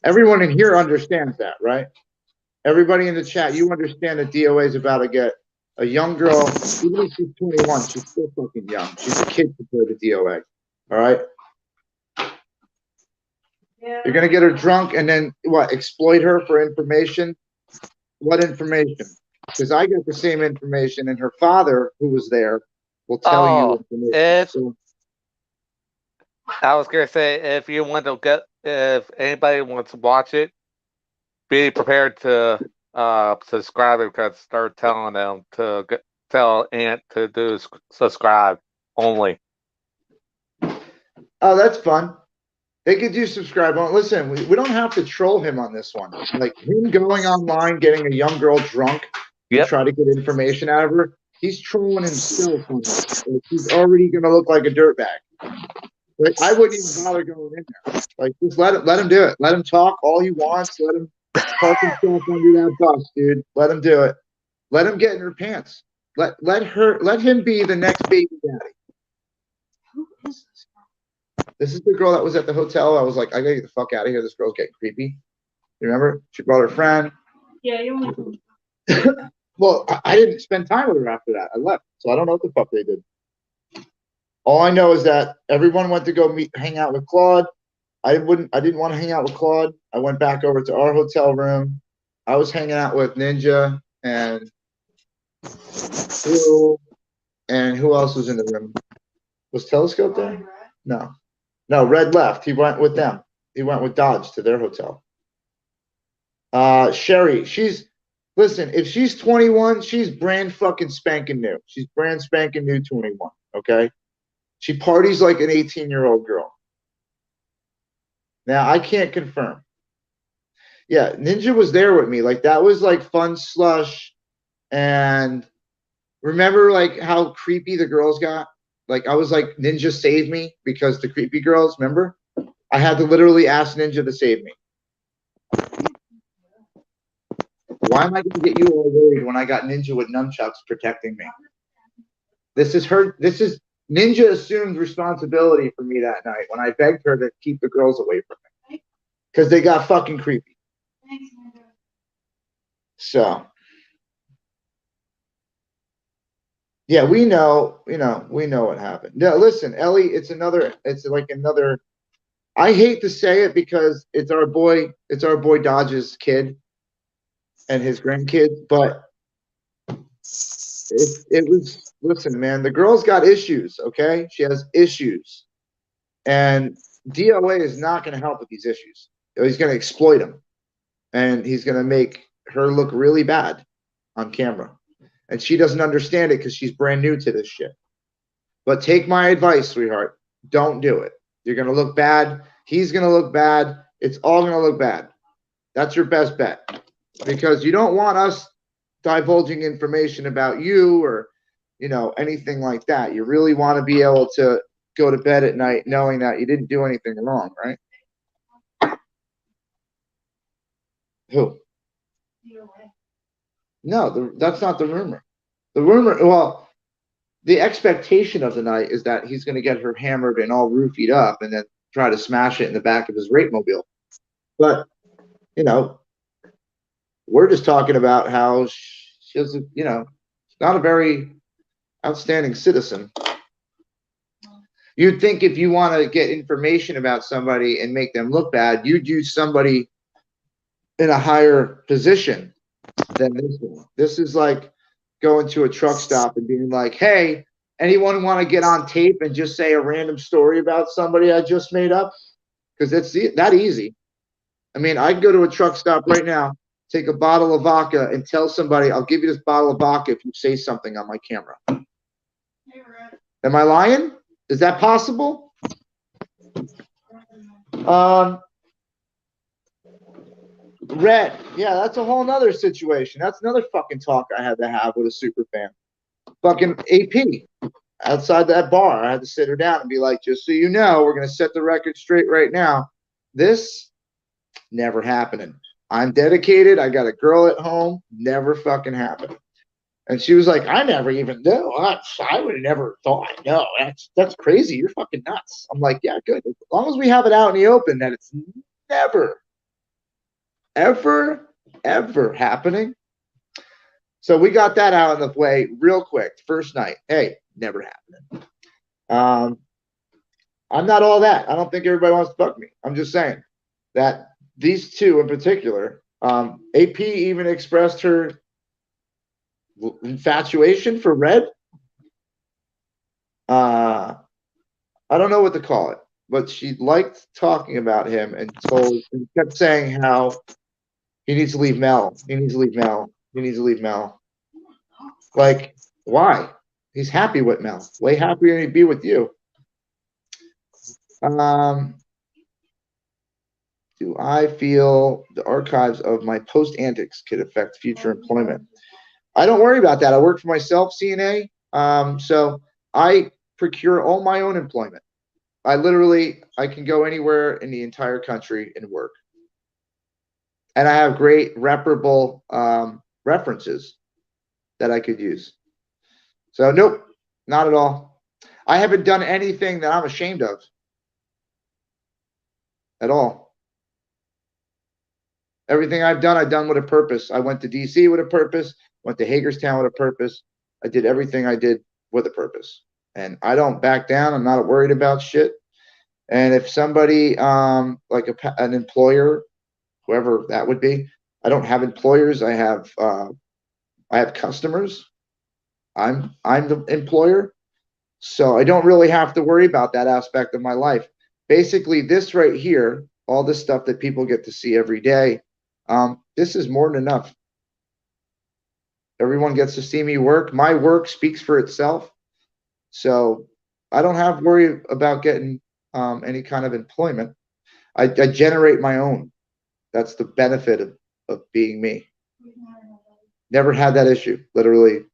everyone in here understands that, right? Everybody in the chat, you understand that DOA is about to get a young girl, even if she's 21, she's still fucking young. She's a kid compared to DOA, all right? Yeah. You're going to get her drunk and then, exploit her for information? What information? Because I got the same information, and her father, who was there, will tell you information. I was going to say, if anybody wants to watch it, be prepared to subscribe, because start telling them to tell Ant to do subscribe only. Oh, that's fun. They could do subscribe. Listen, we don't have to troll him on this one. Like, him going online, getting a young girl drunk, to try to get information out of her, he's trolling himself on this. Like, he's already going to look like a dirtbag. Like, I wouldn't even bother going in there. Like, just let him do it. Let him talk all he wants. Let him park himself under that bus, dude. Let him do it. Let him get in her pants. Let him be the next baby daddy. Who is this? This is the girl that was at the hotel. I was like, I gotta get the fuck out of here. This girl's getting creepy. You remember? She brought her friend. Yeah, you want Well, I didn't spend time with her after that. I left. So I don't know what the fuck they did. All I know is that everyone went to go hang out with Claude. I didn't want to hang out with Claude. I went back over to our hotel room. I was hanging out with Ninja and Phil, and who else was in the room? Was Telescope there? No, Red left. He went with them. He went with Dodge to their hotel. Sherry, listen, if she's 21, she's brand fucking spanking new. She's brand spanking new 21, okay? She parties like an 18-year-old girl. Now, I can't confirm. Yeah, Ninja was there with me. Like, that was like fun slush. And remember, like, how creepy the girls got? Like, I was like, Ninja save me, because the creepy girls, remember? I had to literally ask Ninja to save me. Why am I going to get you all worried when I got Ninja with nunchucks protecting me? This is Ninja assumed responsibility for me that night when I begged her to keep the girls away from me because they got fucking creepy. So, yeah, we know what happened. No, listen, Ellie, it's like another. I hate to say it because it's our boy Dodge's kid and his grandkids, but it was, listen, man, the girl's got issues, okay? She has issues. And DOA is not going to help with these issues. He's going to exploit them. And he's going to make her look really bad on camera. And she doesn't understand it because she's brand new to this shit. But take my advice, sweetheart. Don't do it. You're going to look bad. He's going to look bad. It's all going to look bad. That's your best bet. Because you don't want us divulging information about you or, anything like that. You really want to be able to go to bed at night knowing that you didn't do anything wrong, right? Who? No, that's not the rumor. The rumor, well, the expectation of the night is that he's going to get her hammered and all roofied up and then try to smash it in the back of his rape mobile. But, we're just talking about how she's, not a very outstanding citizen. You'd think if you want to get information about somebody and make them look bad, you'd use somebody in a higher position than this one. This is like going to a truck stop and being like, hey, anyone want to get on tape and just say a random story about somebody I just made up? Because it's that easy. I mean, I can go to a truck stop right now, take a bottle of vodka and tell somebody, I'll give you this bottle of vodka if you say something on my camera. Am I lying? Is that possible? Red. Yeah, that's a whole nother situation. That's another fucking talk I had to have with a super fan. Fucking AP. Outside that bar, I had to sit her down and be like, just so you know, we're going to set the record straight right now. This never happening. I'm dedicated. I got a girl at home. Never fucking happened. And she was like, I never even knew. I would have never thought. No, that's crazy. You're fucking nuts. I'm like, yeah, good. As long as we have it out in the open that it's never, ever happening. So we got that out of the way real quick. First night. Hey, never happening. I'm not all that. I don't think everybody wants to fuck me. I'm just saying that these two in particular, AP even expressed her infatuation for Red. I don't know what to call it, but she liked talking about him and kept saying how he needs to leave Mel. He needs to leave Mel. He needs to leave Mel. Like, why? He's happy with Mel. Way happier than he'd be with you. Do I feel the archives of my post antics could affect future employment? I don't worry about that. I work for myself, CNA. So I procure all my own employment. I can go anywhere in the entire country and work. And I have great reparable references that I could use. So nope, not at all. I haven't done anything that I'm ashamed of at all. Everything I've done with a purpose. I went to DC with a purpose, went to Hagerstown with a purpose. I did everything I did with a purpose. And I don't back down. I'm not worried about shit. And if somebody, like an employer, whoever that would be, I don't have employers. I have customers. I'm the employer. So I don't really have to worry about that aspect of my life. Basically, this right here, all this stuff that people get to see every day, this is more than enough. Everyone gets to see me work. My work speaks for itself. So I don't have to worry about getting any kind of employment. I generate my own. That's the benefit of being me. Never had that issue, literally.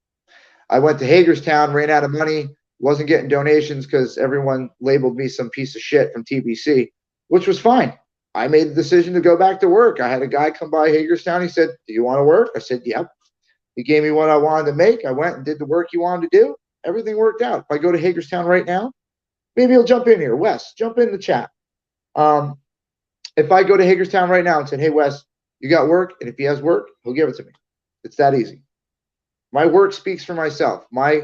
I went to Hagerstown, ran out of money, wasn't getting donations because everyone labeled me some piece of shit from TBC, which was fine. I made the decision to go back to work. I had a guy come by Hagerstown. He said, do you want to work? I said, yep. He gave me what I wanted to make. I went and did the work he wanted to do, everything worked out. If I go to Hagerstown right now, maybe he'll jump in here. Wes, jump in the chat. If I go to Hagerstown right now and said, hey, Wes, you got work? And if he has work, he'll give it to me. It's that easy. My work speaks for myself. My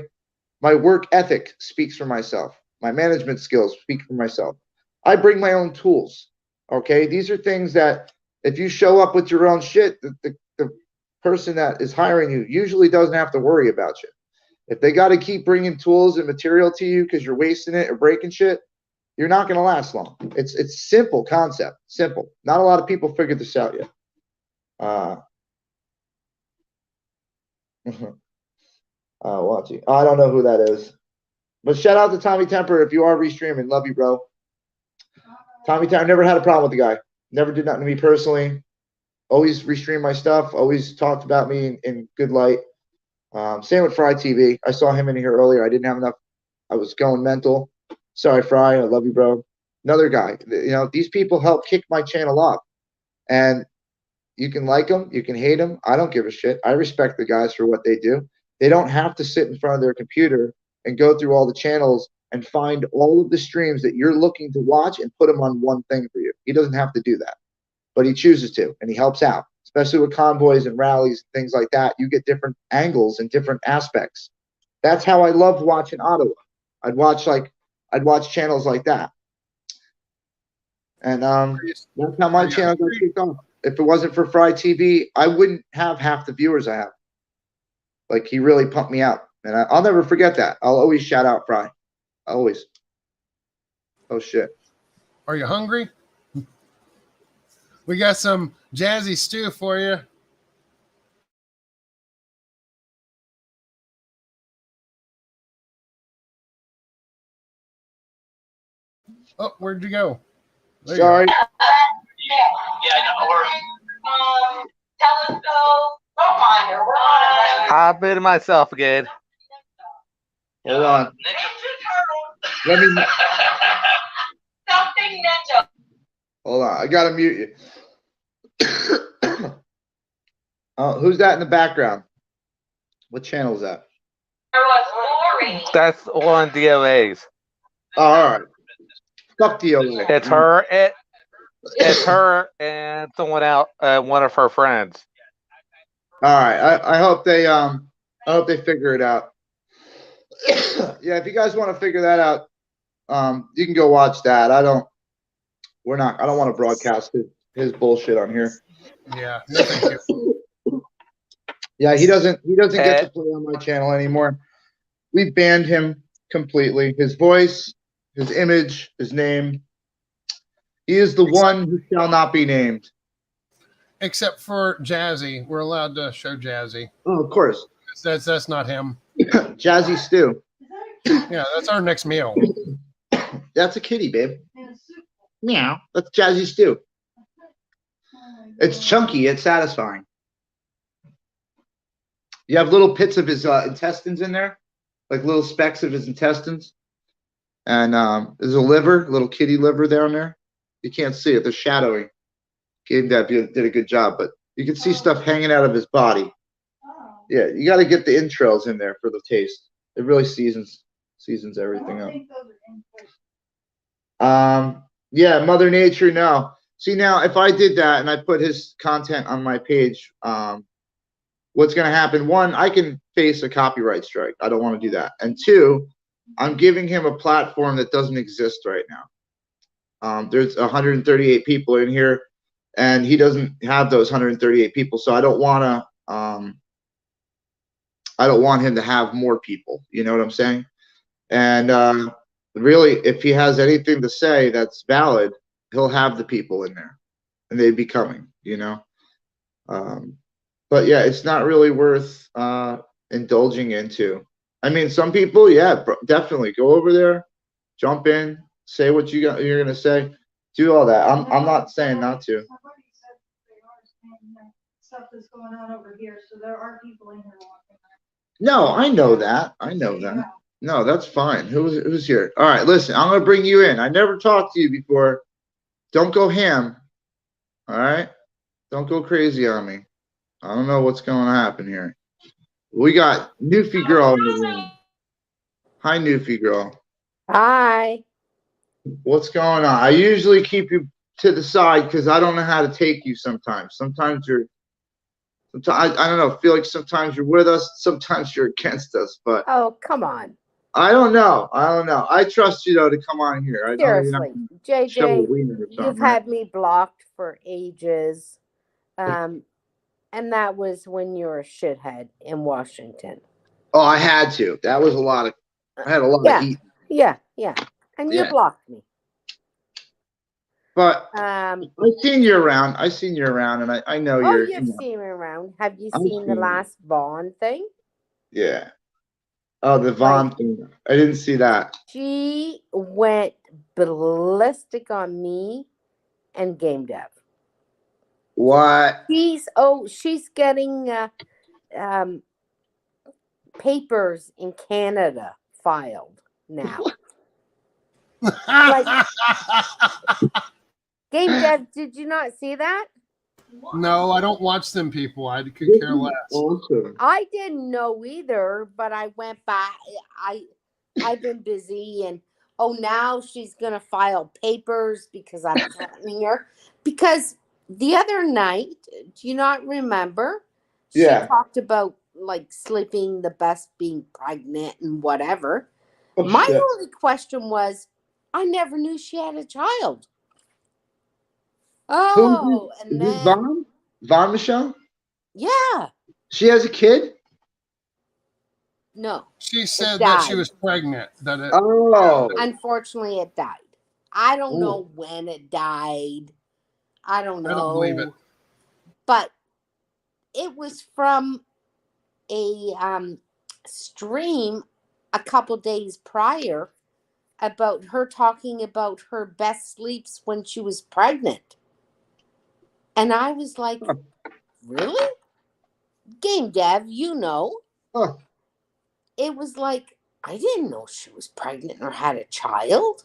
work ethic speaks for myself. My management skills speak for myself. I bring my own tools. Okay, these are things that if you show up with your own shit, the person that is hiring you usually doesn't have to worry about you. If they got to keep bringing tools and material to you because you're wasting it or breaking shit, you're not going to last long. It's simple concept, simple. Not a lot of people figured this out yet. Watching. I don't know who that is, but shout out to Tommy Temper if you are restreaming. Love you, bro. Tommy Temper. Never had a problem with the guy. Never did nothing to me personally. Always restreamed my stuff. Always talked about me in good light. Same with Fry TV. I saw him in here earlier. I didn't have enough. I was going mental. Sorry, Fry. I love you, bro. Another guy. You know, these people help kick my channel off. And you can like them. You can hate them. I don't give a shit. I respect the guys for what they do. They don't have to sit in front of their computer and go through all the channels and find all of the streams that you're looking to watch and put them on one thing for you. He doesn't have to do that. But he chooses to, and he helps out, especially with convoys and rallies and things like that. You get different angles and different aspects. That's how I loved watching Ottawa. I'd watch channels like that. And that's how my channel got kicked off. If it wasn't for Fry TV, I wouldn't have half the viewers I have. Like, he really pumped me out. And I'll never forget that. I'll always shout out Fry. Always. Oh, shit. Are you hungry? We got some jazzy stew for you. Oh, where'd you go? There Sorry. You I've been myself again. Hold on. Let me. Something ninja. Hold on. I gotta mute you. Who's that in the background? What channel is that? That's one DOA's. Oh, all right. Fuck DOA. It's her. It's her and someone else. One of her friends. All right. I hope they figure it out. Yeah, if you guys want to figure that out, you can go watch that. I don't want to broadcast his bullshit on here. Yeah, no, thank you. Yeah, he doesn't get to play on my channel anymore. We've banned him completely. His voice, his image, his name. He is the one who shall not be named. Except for Jazzy. We're allowed to show Jazzy. Oh, of course. That's not him. Jazzy Stew. Yeah, that's our next meal. That's a kitty, babe. Meow. That's Jazzy Stew. It's chunky. It's satisfying. You have little pits of his intestines in there, like little specks of his intestines. And there's a liver, little kitty liver down there. You can't see it. They're shadowy. Game Dad did a good job, but you can see stuff hanging out of his body. Yeah, you got to get the entrails in there for the taste. It really seasons everything up. Yeah, Mother Nature. No. See, now if I did that and I put his content on my page, what's going to happen? One, I can face a copyright strike. I don't want to do that. And two, I'm giving him a platform that doesn't exist right now. There's 138 people in here, and he doesn't have those 138 people. So I don't want him to have more people. You know what I'm saying? And really, if he has anything to say that's valid, he'll have the people in there, and they'd be coming. You know. But yeah, it's not really worth indulging into. I mean, some people, yeah, definitely go over there, jump in, say what you're gonna say, do all that. I'm not saying not to. Somebody said they are saying that stuff is going on over here, so there are people in here walking. No, I know that. I know that. No, that's fine. Who's here? All right, listen, I'm gonna bring you in. I never talked to you before. Don't go ham. All right? Don't go crazy on me. I don't know what's going to happen here. We got Newfie Girl in the room. Hi, Newfie girl. Hi. What's going on? I usually keep you to the side because I don't know how to take you sometimes. Sometimes you're, I don't know, feel like sometimes you're with us, sometimes you're against us, but Oh, come on. I don't know. I trust you, though, to come on here. I know you're not Seriously, gonna show a JJ, wiener or you've something, right? had me blocked for ages. And that was when you were a shithead in Washington. Oh, I had to. That was I had a lot of heat. Yeah. And you Yeah. blocked me. But I've seen you around. And I know Oh, you're. you've seen me around. Have you I've seen the seen last Vaughn thing? Yeah. Oh, the Vaughn thing. I didn't see that. She went ballistic on me and Game Dev. What? She's getting papers in Canada filed now. Like, Game Dev, did you not see that? No, I don't watch them people. I could care less. Awesome. I didn't know either, but I went back. I've been busy, and now she's gonna file papers because I'm threatening her. Because the other night, do you not remember? She talked about like sleeping the best, being pregnant, and whatever. Oh, My shit. only question was, I never knew she had a child. Oh, Is and this then Vaughn? Vaughn Michelle? yeah, She has a kid? no. She said It that she died. was pregnant. Unfortunately, it died. I don't know when it died. I don't know. I don't believe it. But it was from a stream a couple days prior about her talking about her best sleeps when she was pregnant. And I was like, really? Game Dev, you know. Huh. It was like, I didn't know she was pregnant or had a child.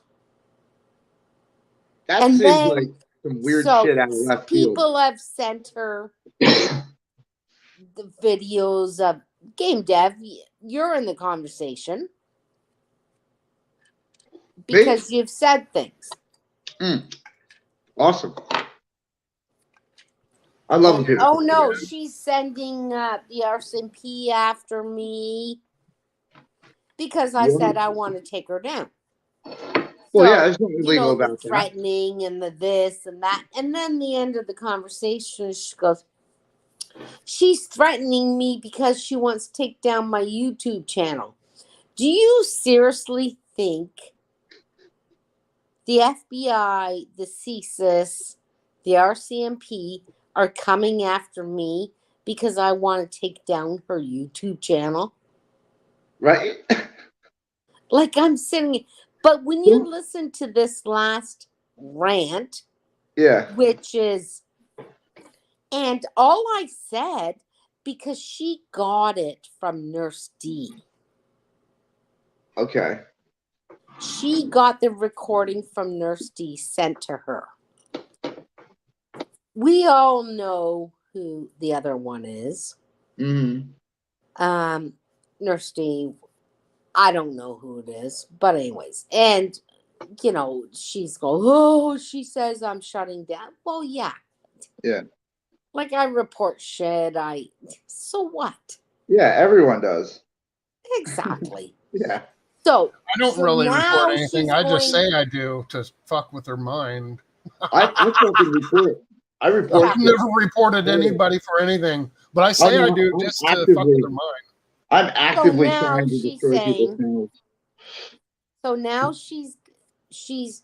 That And seems then, like some weird shit out of left field. People have sent her the videos of Game Dev. You're in the conversation because you've said things. Awesome. I love it. Oh no, she's sending the RCMP after me because I said I want to take her down. Well, yeah, there's nothing illegal about that. Threatening and the this and that. And then the end of the conversation, she goes, she's threatening me because she wants to take down my YouTube channel. Do you seriously think the FBI, the CSIS, the RCMP are coming after me because I want to take down her YouTube channel? Right. Like I'm sitting, but when you listen to this last rant, which is, and all I said, because she got it from Nurse D. Okay. She got the recording from Nurse D sent to her. We all know who the other one is. Mm-hmm. Nurse D, I don't know who it is, but anyways, and you know, she's going, oh, she says I'm shutting down. Well, yeah. Yeah. Like I report shit. So what? Yeah, everyone does. Exactly. Yeah. So I don't really report anything. I just say I do to fuck with her mind. I fucking report. I report. I've never reported anybody for anything, but I say I do just to fuck with her mind. I'm actively trying to destroy people's channels. So now she's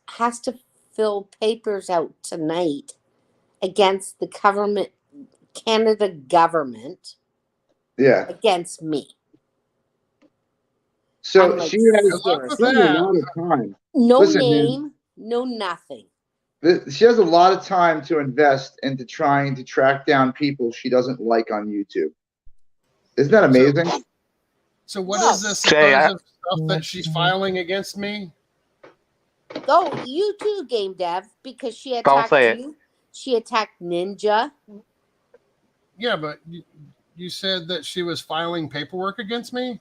has to fill papers out tonight against the government, Canada government. Yeah. Against me. So like, she has a lot of time. No name, no nothing. She has a lot of time to invest into trying to track down people she doesn't like on YouTube. Isn't that amazing? So what is this supposed stuff that she's filing against me? Oh, you too, Game Dev, because she attacked you. She attacked Ninja. Yeah, but you said that she was filing paperwork against me?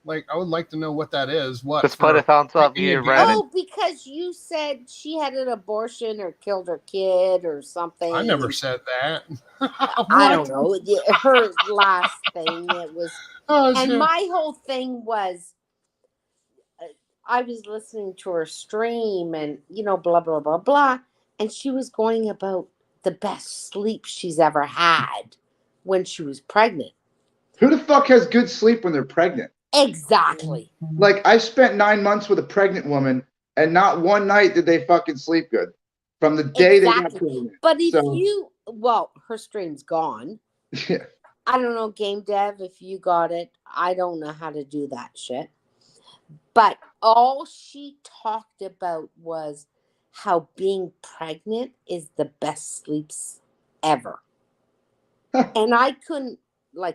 Like, I would like to know what that is. What? Just put a thumbs up. You read it. Oh, because you said she had an abortion or killed her kid or something. I never said that. I don't know. Her last thing, it was. Oh, and shit. my whole thing was, I was listening to her stream and, blah, blah, blah, blah. And she was going about the best sleep she's ever had when she was pregnant. Who the fuck has good sleep when they're pregnant? Exactly. Like, I spent 9 months with a pregnant woman, and not one night did they fucking sleep good from the day they got pregnant. But if her stream's gone. Yeah. I don't know, Game Dev, if you got it. I don't know how to do that shit. But all she talked about was how being pregnant is the best sleeps ever. And I couldn't,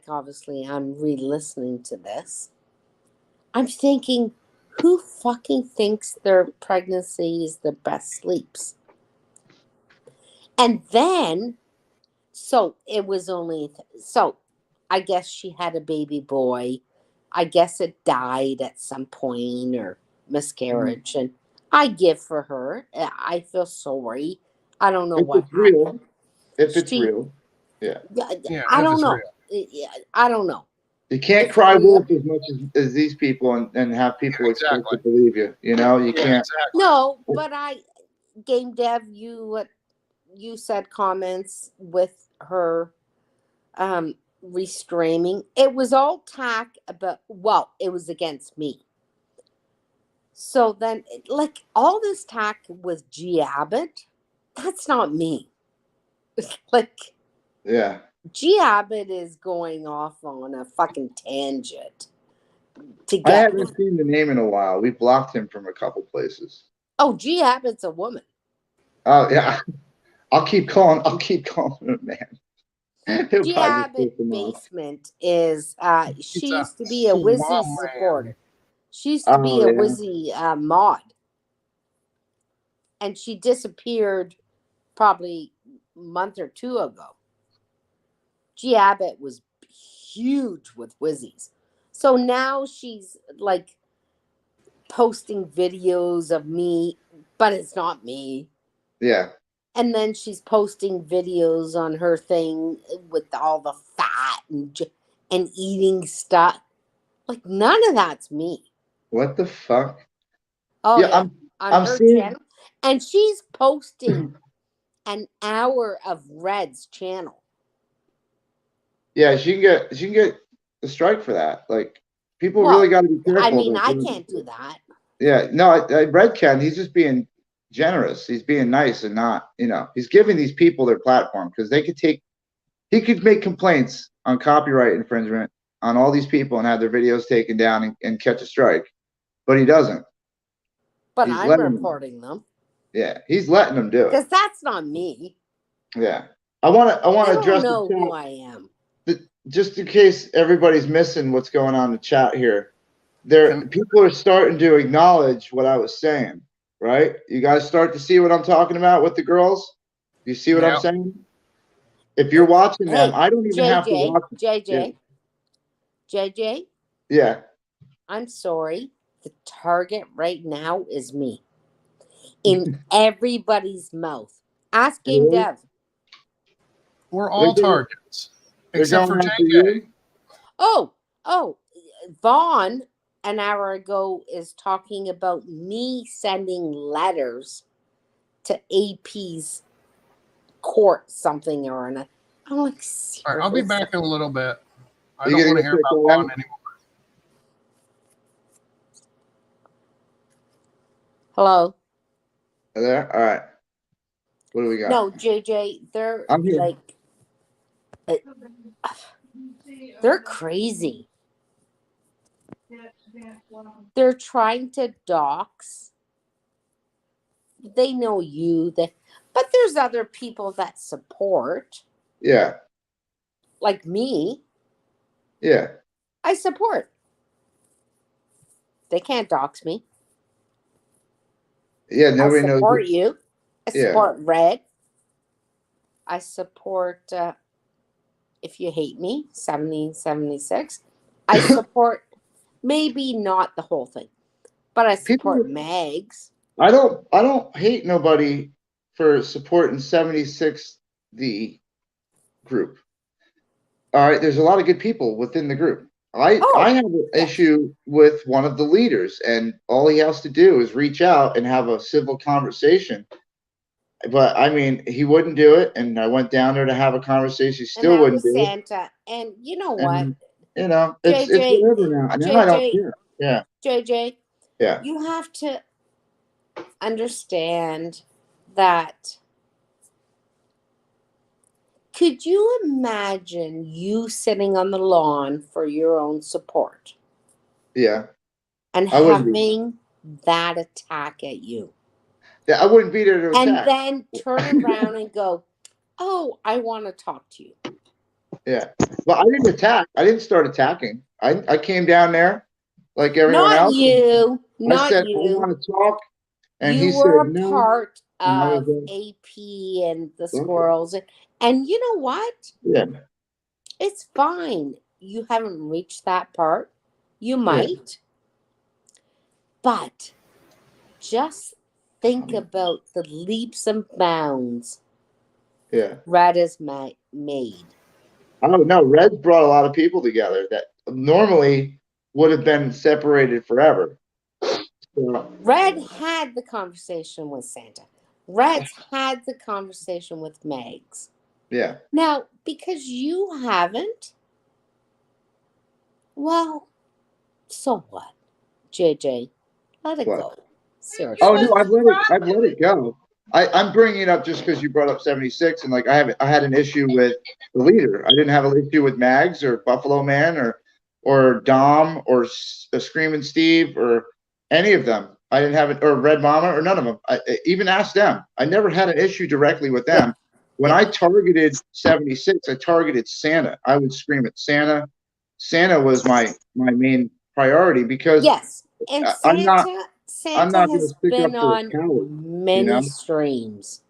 obviously, I'm re-listening to this. I'm thinking, who fucking thinks their pregnancy is the best sleeps? And then, so it was only, I guess she had a baby boy. I guess it died at some point or miscarriage. And I give for her. I feel sorry. I don't know what happened. Real. If it's real. Yeah. I don't know. I don't know. You can't cry wolf as much as these people and have people expect to believe you. You can't. No, but Game Dev, you said comments with her restraining. It was all tack about, it was against me. So then, all this tack with G Abbott, that's not me. Yeah. G Abbott is going off on a fucking tangent. I haven't seen the name in a while. We blocked him from a couple places. Oh, G Abbott's a woman. Oh yeah. I'll keep calling him, man. G Abbott Basement is she used to be a Wizzy supporter. She used to be a Wizzy mod. And she disappeared probably a month or two ago. G Abbott was huge with Wizzies. So now she's posting videos of me, but it's not me. Yeah. And then she's posting videos on her thing with all the fat and eating stuff. None of that's me. What the fuck? Oh, yeah. On her channel. And she's posting an hour of Red's channel. Yeah, she can get a strike for that. People really got to be careful. I mean, I can't do that. Yeah, no, Red Ken, he's just being generous. He's being nice and not, he's giving these people their platform because he could make complaints on copyright infringement on all these people and have their videos taken down and catch a strike, but he doesn't. But I'm reporting them. Yeah, he's letting them do it because that's not me. Yeah, I want to address. I don't know who I am. Just in case everybody's missing what's going on in the chat here, people are starting to acknowledge what I was saying. Right? You guys start to see what I'm talking about with the girls. You see what I'm saying? If you're watching them, I don't even have to watch them. JJ. Yeah. I'm sorry. The target right now is me. In everybody's mouth. Ask Game Dev. We're all targets. Except for JJ. Oh, Vaughn an hour ago is talking about me sending letters to AP's court something or another. I'm like, seriously? All right, I'll be back in a little bit. I don't want to hear about Vaughn anymore. Hello? Are there? All right. What do we got? No, JJ, they're here. They're crazy. They're trying to dox. They know you, but there's other people that support. Yeah. Like me. Yeah. I support. They can't dox me. Yeah, nobody knows. I support you. I support Red. I support If You Hate Me, 1776. I support Maybe not the whole thing, but I support People- Megs. I don't hate nobody for supporting 76 the group. All right, there's a lot of good people within the group. I have an issue with one of the leaders, and all he has to do is reach out and have a civil conversation. But I mean, he wouldn't do it, and I went down there to have a conversation. He still and that wouldn't was do it. Santa. And you know what? And you know, it's JJ, whatever now. Now I don't care. Yeah, JJ, yeah. you have to understand that. Could you imagine you sitting on the lawn for your own support Yeah. and I wouldn't be. having that attack at you? Yeah, I wouldn't be there to And attack. then turn around and go, oh, I want to talk to you. Yeah. But I didn't attack. I didn't start attacking. I came down there like everyone Not else. you. I Not said, I you. want to talk. And You he were said a no. part And I was of like, AP and the squirrels. And you know what? yeah. It's fine. You haven't reached that part. You might. But just think about the leaps and bounds Yeah. Red has made. Oh no, Red's brought a lot of people together that normally would have been separated forever. So, Red had the conversation with Santa. Red's had the conversation with Megs. yeah. Now, because you haven't, well, so what? JJ, let it What? go. Seriously. Oh no, I've let it go. I'm bringing it up just because you brought up 76, and like I had an issue with the leader. I didn't have an issue with Mags or Buffalo Man or Dom or Screaming Steve or any of them. I didn't have it, or Red Mama, or none of them. I even asked them. I never had an issue directly with them. When I targeted 76, I targeted Santa. I would scream at Santa. Santa was my main priority because yes, and Santa has been on many streams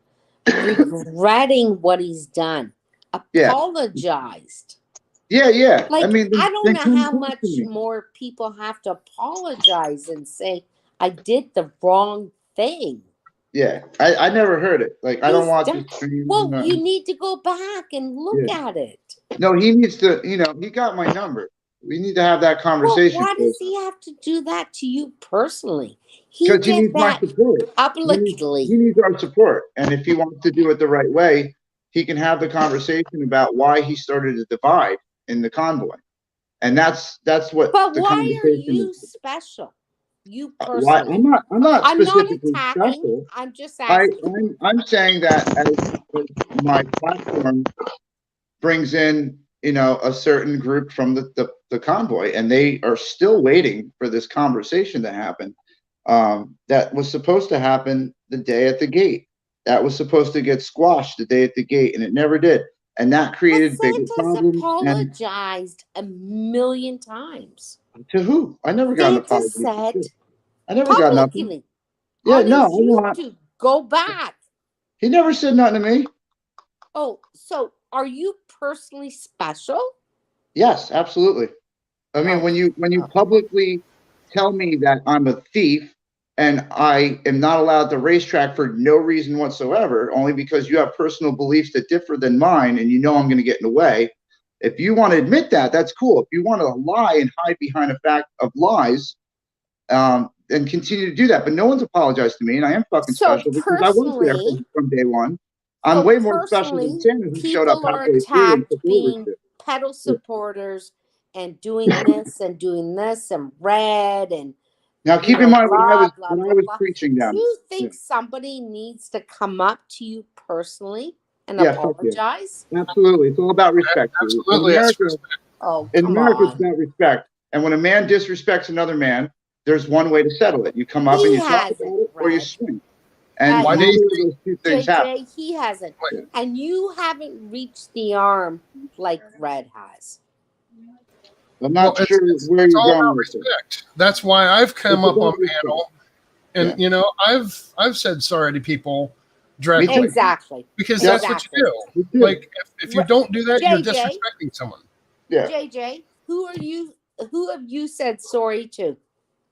regretting what he's done, apologized. Yeah. Like, I mean, I don't know how much more people have to apologize and say, I did the wrong thing. Yeah, I never heard it. Like, I don't want to stream. Well, you need to go back and look at it. No, he needs to, he got my number. We need to have that conversation. Well, why does he have to do that to you personally? Because he needs my support. Publicly. He needs our support. And if he wants to do it the right way, he can have the conversation about why he started a divide in the convoy. And that's what But the why conversation are you is. special? You personally. I'm not specifically attacking. special. I'm just asking. I'm saying that as my platform brings in, a certain group from the convoy, and they are still waiting for this conversation to happen. That was supposed to happen the day at the gate. That was supposed to get squashed the day at the gate, and it never did. And that created bigger problems. Apologized a million times. To who? I never got an apology. Said I never got nothing. Yeah, no. To go back. He never said nothing to me. Oh, so are you personally special? Yes, absolutely. I mean, when you publicly tell me that I'm a thief and I am not allowed to racetrack for no reason whatsoever, only because you have personal beliefs that differ than mine, and I'm going to get in the way. If you want to admit that, that's cool. If you want to lie and hide behind a fact of lies, and continue to do that. But no one's apologized to me, and I am fucking special because I was there from day one. I'm way more special than Santa, who showed up halfway through and took over. Pedal supporters and doing this and doing this and Red and now keep in mind when I was preaching down. Do you think somebody needs to come up to you personally and apologize? Yeah. Absolutely, it's all about respect. Absolutely, in America, it's about respect. And when a man disrespects another man, there's one way to settle it. You come up and you talk about it, or you swing. And why do you think those two things happen? He hasn't, and you haven't reached the arm like Red has. I'm not sure where you're going with respect. That's why I've come up on panel, and I've said sorry to people directly. Exactly. Because that's what you do. Like if you don't do that, you're disrespecting someone. Yeah. JJ, who are you have you said sorry to?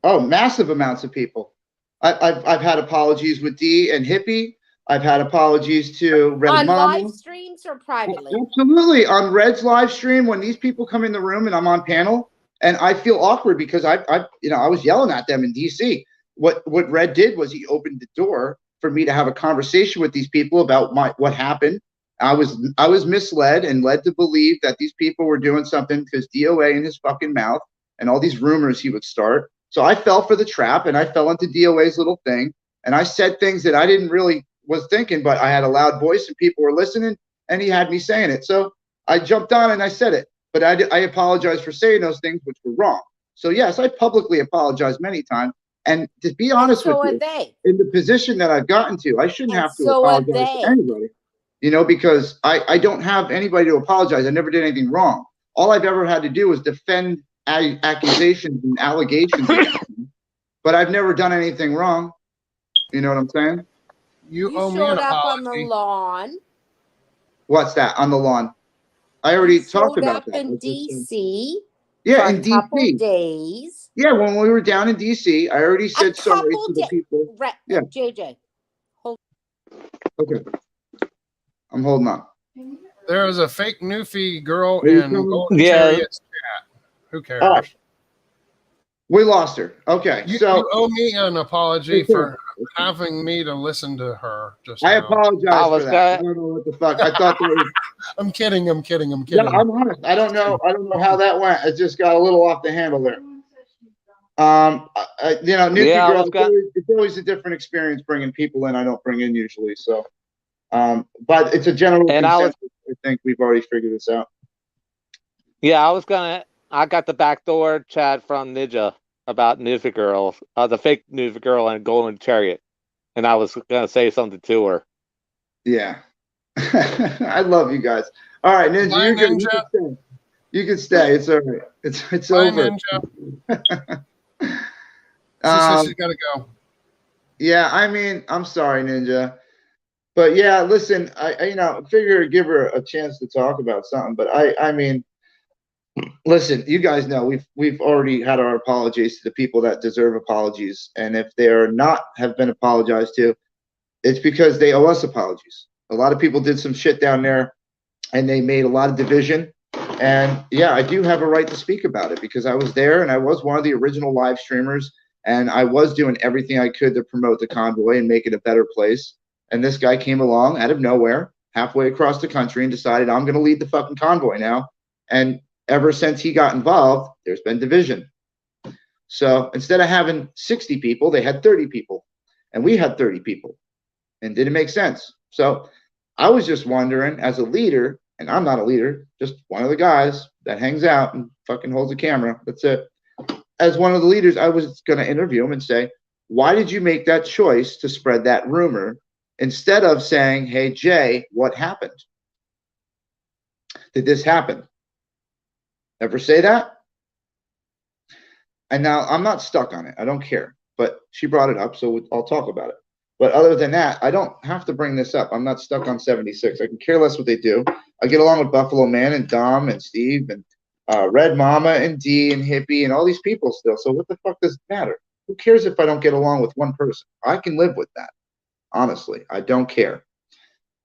Oh, massive amounts of people. I've had apologies with D and Hippie. I've had apologies to Red On Mama. live streams or privately? Absolutely. On Red's live stream, when these people come in the room and I'm on panel, and I feel awkward because I was yelling at them in DC. What Red did was he opened the door for me to have a conversation with these people about what happened. I was misled and led to believe that these people were doing something because DOA in his fucking mouth and all these rumors he would start. So I fell for the trap and I fell into DOA's little thing. And I said things that I didn't really was thinking, but I had a loud voice and people were listening and he had me saying it. So I jumped on and I said it, but I apologize for saying those things, which were wrong. So yes, I publicly apologized many times. And to be honest with you, in the position that I've gotten to, I shouldn't have to apologize to anybody, you know, because I don't have anybody to apologize. I never did anything wrong. All I've ever had to do was defend accusations and allegations against me, but I've never done anything wrong. You know what I'm saying? You showed up on the lawn. What's that? On the lawn? I already talked about that. In DC. Yeah, for in a couple DC. Days. Yeah, when we were down in DC, I already said sorry to the people. Yeah. JJ, hold. Okay. I'm holding on. There was a fake Newfie girl in Golden Chariot's chat. Who cares? Oh, we lost her. Okay. You owe me an apology for having me to listen to her. I apologize for that. I don't know what the fuck. I thought that was... I'm kidding. No, I'm honest. I don't know how that went. It just got a little off the handle there. Newfie girl, it's always a different experience bringing people in. I don't bring in usually. So, but it's a general consensus. I think we've already figured this out. Yeah, I got the backdoor chat from Ninja about Newfie Girl, the fake Newfie Girl and Golden Chariot, and I was gonna say something to her. Yeah, I love you guys. All right, Ninja, Bye, Ninja. You can stay. It's all right. It's Bye, over. Ninja. She says she's gotta go. Yeah, I mean, I'm sorry, Ninja. But yeah, listen, I figure give her a chance to talk about something. But I mean, listen, you guys know we've already had our apologies to the people that deserve apologies, and if they're not have been apologized to, it's because they owe us apologies. A lot of people did some shit down there, and they made a lot of division. And yeah, I do have a right to speak about it because I was there and I was one of the original live streamers, and I was doing everything I could to promote the convoy and make it a better place. And this guy came along out of nowhere, halfway across the country, and decided, I'm going to lead the fucking convoy now. And ever since he got involved, there's been division. So instead of having 60 people, they had 30 people. And we had 30 people. And didn't make sense. So I was just wondering, as a leader, and I'm not a leader, just one of the guys that hangs out and fucking holds a camera. That's it. As one of the leaders, I was going to interview him and say, why did you make that choice to spread that rumor instead of saying, hey, Jay, what happened? Did this happen? Ever say that? And now I'm not stuck on it. I don't care. But she brought it up, so I'll talk about it. But other than that, I don't have to bring this up. I'm not stuck on 76. I can care less what they do. I get along with Buffalo Man and Dom and Steve and Red Mama and D and Hippie and all these people still. So what the fuck does it matter? Who cares if I don't get along with one person? I can live with that. Honestly, I don't care.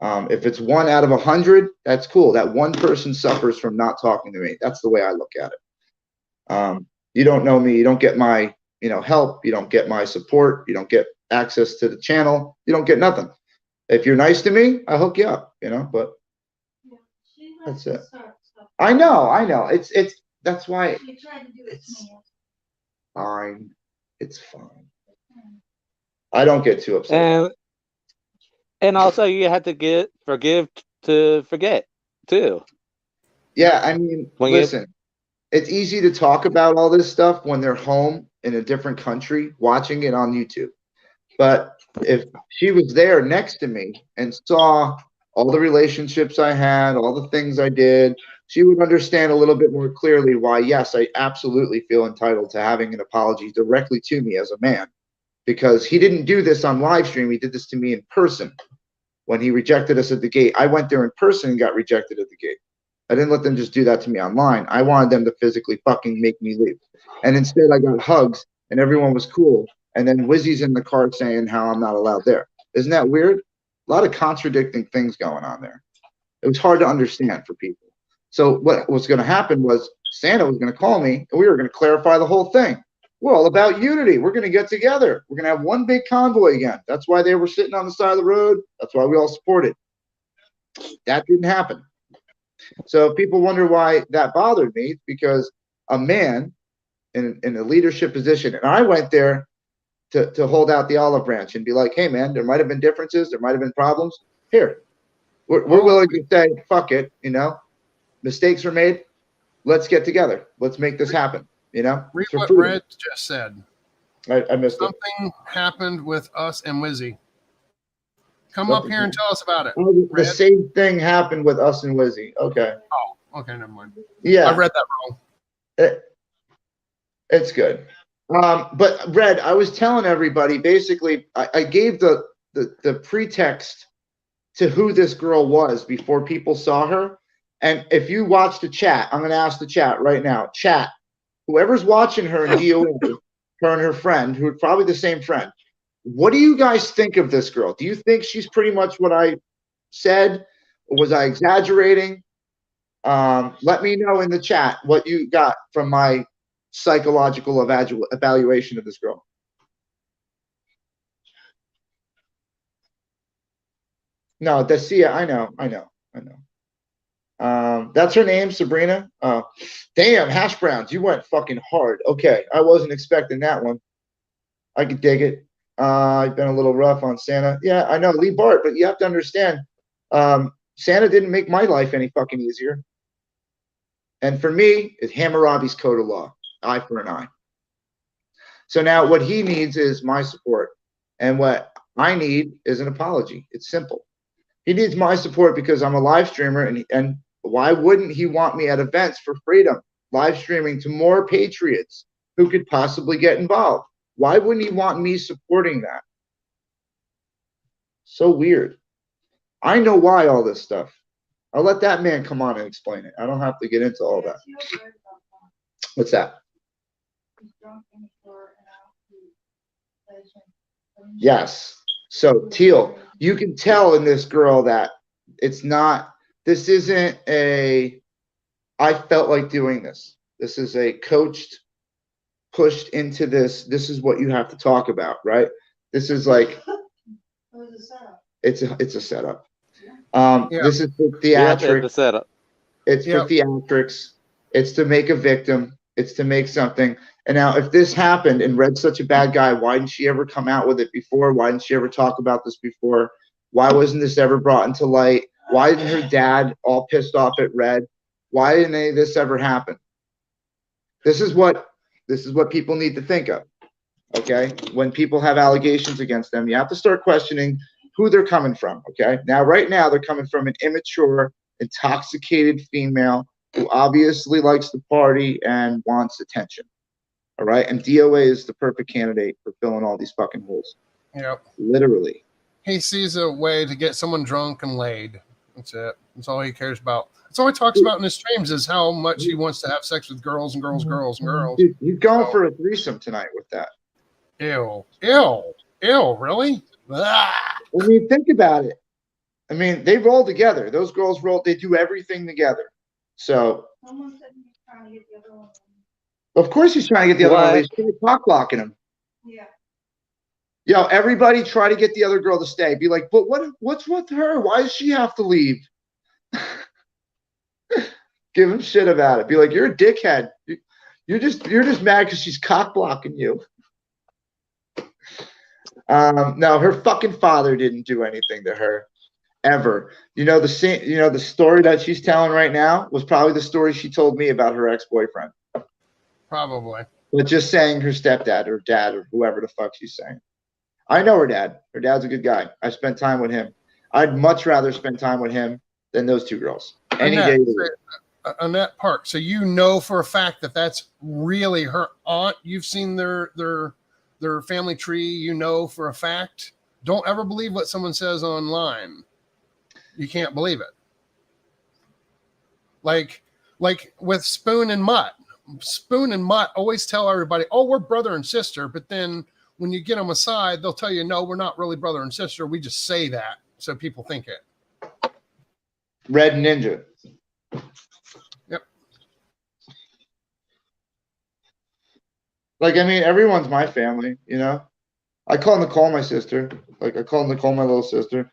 If it's 1 out of 100, that's cool. That one person suffers from not talking to me. That's the way I look at it. You don't know me. You don't get my help. You don't get my support. You don't get access to the channel. You don't get nothing. If you're nice to me, I'll hook you up, but that's it. I know. It's that's why it's fine. It's fine. I don't get too upset. And also you have to forgive to forget too. Yeah, I mean, listen, it's easy to talk about all this stuff when they're home in a different country watching it on YouTube. But if she was there next to me and saw all the relationships I had, all the things I did, she would understand a little bit more clearly why, yes, I absolutely feel entitled to having an apology directly to me as a man. Because he didn't do this on live stream. He did this to me in person when he rejected us at the gate. I went there in person and got rejected at the gate. I didn't let them just do that to me online. I wanted them to physically fucking make me leave. And instead I got hugs and everyone was cool. And then Wizzy's in the car saying how I'm not allowed there. Isn't that weird? A lot of contradicting things going on there. It was hard to understand for people. So what was going to happen was Santa was going to call me and we were going to clarify the whole thing. We're all about unity. We're going to get together. We're going to have one big convoy again. That's why they were sitting on the side of the road. That's why we all supported. That didn't happen. So if people wonder why that bothered me, it's because a man in a leadership position, and I went there to hold out the olive branch and be like, hey, man, there might have been differences. There might have been problems. Here, we're willing to say, fuck it, you know, mistakes were made. Let's get together. Let's make this happen, you know. Read what Red just said. I missed it. Something happened with us and Wizzy. Come up here and tell us about it. Oh, the same thing happened with us and Wizzy. Okay. Oh, okay, never mind. Yeah. I read that wrong. It's good. But Red, I was telling everybody, basically, I gave the pretext to who this girl was before people saw her. And if you watch the chat, I'm going to ask the chat right now. Chat, whoever's watching her in DOA, her and her friend, who are probably the same friend, what do you guys think of this girl? Do you think she's pretty much what I said? Or was I exaggerating? Let me know in the chat what you got from my psychological evaluation of this girl. No, Dacia, I know. That's her name, Sabrina. Damn, hash browns, you went fucking hard. Okay, I wasn't expecting that one. I could dig it. I've been a little rough on Santa. Yeah, I know, Lee Bart, but you have to understand, Santa didn't make my life any fucking easier. And for me, it's Hammurabi's code of law, eye for an eye. So now what he needs is my support. And what I need is an apology. It's simple. He needs my support because I'm a live streamer, and why wouldn't he want me at events for freedom, live streaming to more patriots who could possibly get involved? Why wouldn't he want me supporting that? So weird. I know why all this stuff. I'll let that man come on and explain it. I don't have to get into all that. What's that? Yes. So Teal, you can tell in this girl that it's not, this isn't a, I felt like doing this. This is a coached, pushed into this. This is what you have to talk about, right? This is like, it's a setup. This is for theatrics. It's a setup. It's for theatrics. It's to make a victim. It's to make something. And now, if this happened and Red's such a bad guy, why didn't she ever come out with it before? Why didn't she ever talk about this before? Why wasn't this ever brought into light? Why didn't her dad all pissed off at Red? Why didn't any of this ever happen? This is what people need to think of. Okay, when people have allegations against them, you have to start questioning who they're coming from. Okay, right now they're coming from an immature, intoxicated female who obviously likes to party and wants attention. All right, and DOA is the perfect candidate for filling all these fucking holes. Yep. Literally. He sees a way to get someone drunk and laid. That's it. That's all he cares about. That's all he talks about in his streams is how much he wants to have sex with girls and girls, girls, and girls. Dude, he's going for a threesome tonight with that. Ew. Really? Ah. I mean, think about it. I mean, they roll together. Those girls roll. They do everything together. So. Of course he's trying to get the other one. He's cock blocking him. Yeah. Yo, everybody try to get the other girl to stay. Be like, but what's with her? Why does she have to leave? Give him shit about it. Be like, you're a dickhead. You're just mad because she's cock blocking you. No, her fucking father didn't do anything to her. Ever. The story that she's telling right now was probably the story she told me about her ex-boyfriend. Probably. But just saying her stepdad or dad or whoever the fuck she's saying. I know her dad. Her dad's a good guy. I spent time with him. I'd much rather spend time with him than those two girls. Any day. Annette Park. So you know for a fact that that's really her aunt. You've seen their family tree. You know for a fact. Don't ever believe what someone says online. You can't believe it. Like with Spoon and Mutt. Spoon and Mutt always tell everybody, "Oh, we're brother and sister," but then when you get them aside, they'll tell you, "No, we're not really brother and sister. We just say that so people think it." Red Ninja. Yep. Like, I mean, everyone's my family, you know? I call Nicole my sister. Like, I call Nicole my little sister.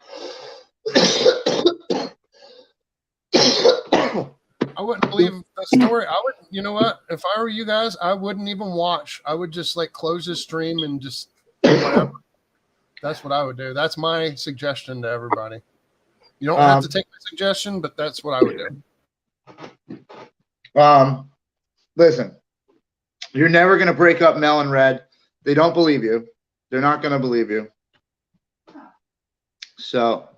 I wouldn't believe the story. I would, you know what? If I were you guys, I wouldn't even watch. I would just like close the stream and just whatever. That's what I would do. That's my suggestion to everybody. You don't have to take my suggestion, but that's what I would do. Listen, you're never going to break up Mel and Red. They don't believe you. They're not going to believe you. So,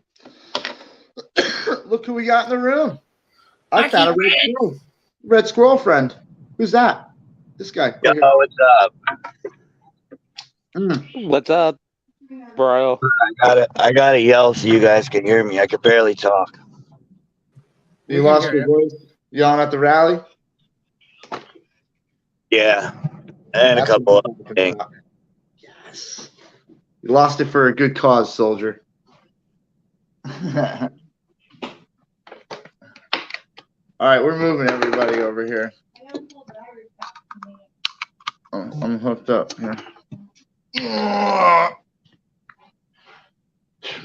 look who we got in the room. I found a red squirrel friend. Who's that? This guy. Yo, what's up? What's up, bro? I gotta yell so you guys can hear me. I can barely talk. You lost your voice yelling at the rally? Yeah. And a couple of things. Yes. You lost it for a good cause, soldier. All right, we're moving everybody over here. Oh, I'm hooked up here.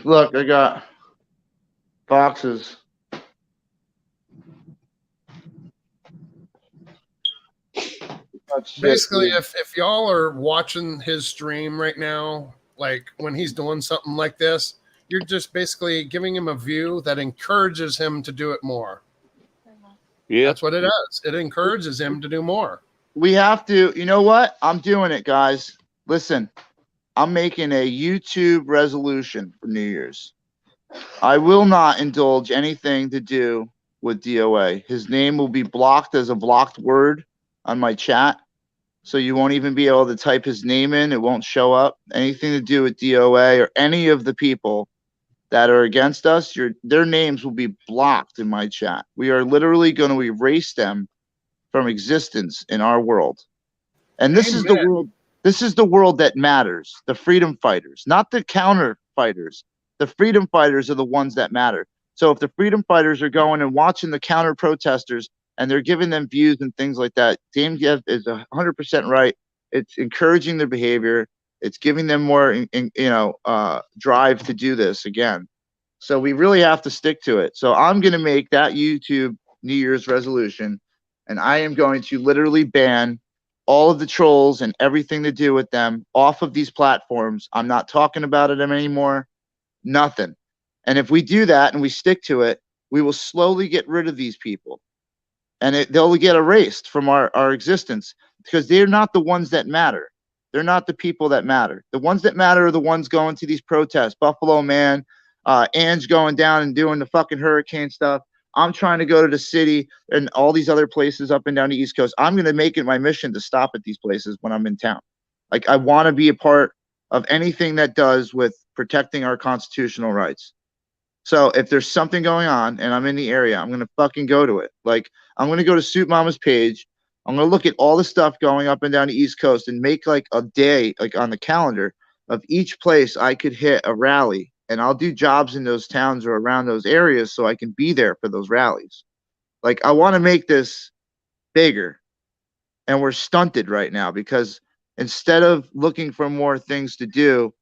Look, I got boxes. Basically, if y'all are watching his stream right now, like when he's doing something like this, you're just basically giving him a view that encourages him to do it more. Yeah, that's what it does. It encourages him to do more. We have to, you know what? I'm doing it, guys. Listen, I'm making a YouTube resolution for New Year's. I will not indulge anything to do with DOA. His name will be blocked as a blocked word on my chat. So you won't even be able to type his name in. It won't show up. Anything to do with DOA or any of the people that are against us, their names will be blocked in my chat. We are literally going to erase them from existence in our world. And this is the world. This is the world that matters. The freedom fighters, not the counter fighters. The freedom fighters are the ones that matter. So if the freedom fighters are going and watching the counter protesters and they're giving them views and things like that, Dame Jeff is 100% right. It's encouraging their behavior. It's giving them more, drive to do this again. So we really have to stick to it. So I'm going to make that YouTube New Year's resolution, and I am going to literally ban all of the trolls and everything to do with them off of these platforms. I'm not talking about them anymore. Nothing. And if we do that and we stick to it, we will slowly get rid of these people. And they'll get erased from our existence because they're not the ones that matter. They're not the people that matter. The ones that matter are the ones going to these protests. Buffalo Man, Ange going down and doing the fucking hurricane stuff. I'm trying to go to the city and all these other places up and down the East Coast. I'm going to make it my mission to stop at these places when I'm in town. Like, I want to be a part of anything that does with protecting our constitutional rights. So if there's something going on and I'm in the area, I'm going to fucking go to it. Like, I'm going to go to Suit Mama's page. I'm going to look at all the stuff going up and down the East Coast and make like a day, like on the calendar of each place I could hit a rally. And I'll do jobs in those towns or around those areas so I can be there for those rallies. Like, I want to make this bigger. And we're stunted right now because instead of looking for more things to do,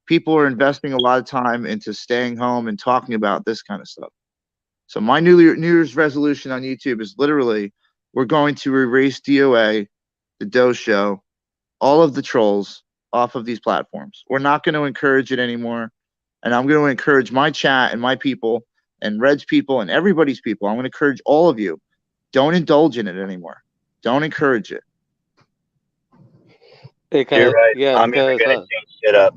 people are investing a lot of time into staying home and talking about this kind of stuff. So my New Year's resolution on YouTube is literally, we're going to erase DOA, the Doe Show, all of the trolls off of these platforms. We're not going to encourage it anymore. And I'm going to encourage my chat and my people and Red's people and everybody's people. I'm going to encourage all of you. Don't indulge in it anymore. Don't encourage it. You're right. Yeah, I'm never going to change shit up.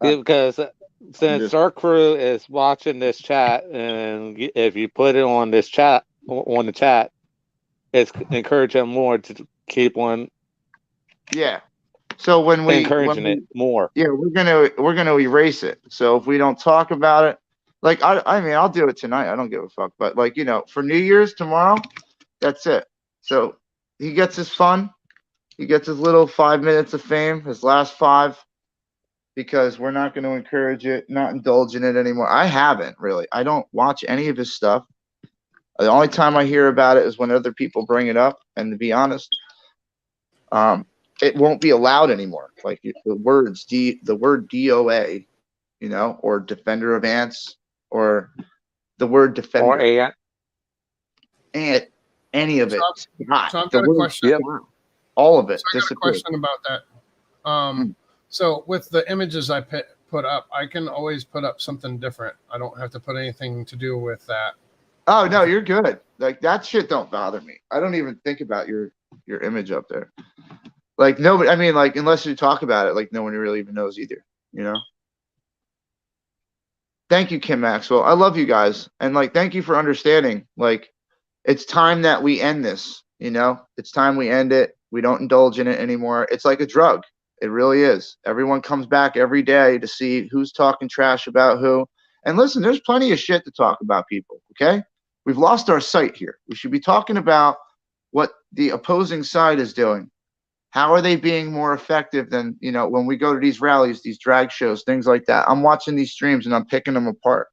Because since our crew is watching this chat, and if you put it on this chat, on the chat, it's encouraging them more to keep on. Yeah. So when we encouraging it more. Yeah, we're gonna erase it. So if we don't talk about it, Like, I mean, I'll do it tonight. I don't give a fuck. But like, for New Year's tomorrow, that's it. So he gets his fun. He gets his little 5 minutes of fame, his last 5, because we're not going to encourage it, not indulge in it anymore. I haven't really. I don't watch any of his stuff. The only time I hear about it is when other people bring it up. And to be honest, it won't be allowed anymore. Like the word DOA, or defender of ants, or the word defender. Or ant. And any of it. So I've got a question. Yep. All of it. So I got a question about that. So with the images I put up, I can always put up something different. I don't have to put anything to do with that. Oh no, you're good. Like that shit don't bother me. I don't even think about your image up there. Like nobody. I mean, like unless you talk about it, like no one really even knows either. Thank you, Kim Maxwell. I love you guys, and like thank you for understanding. Like it's time that we end this. It's time we end it. We don't indulge in it anymore. It's like a drug. It really is. Everyone comes back every day to see who's talking trash about who. And listen, there's plenty of shit to talk about people. Okay. We've lost our sight here. We should be talking about what the opposing side is doing. How are they being more effective than, when we go to these rallies, these drag shows, things like that. I'm watching these streams and I'm picking them apart.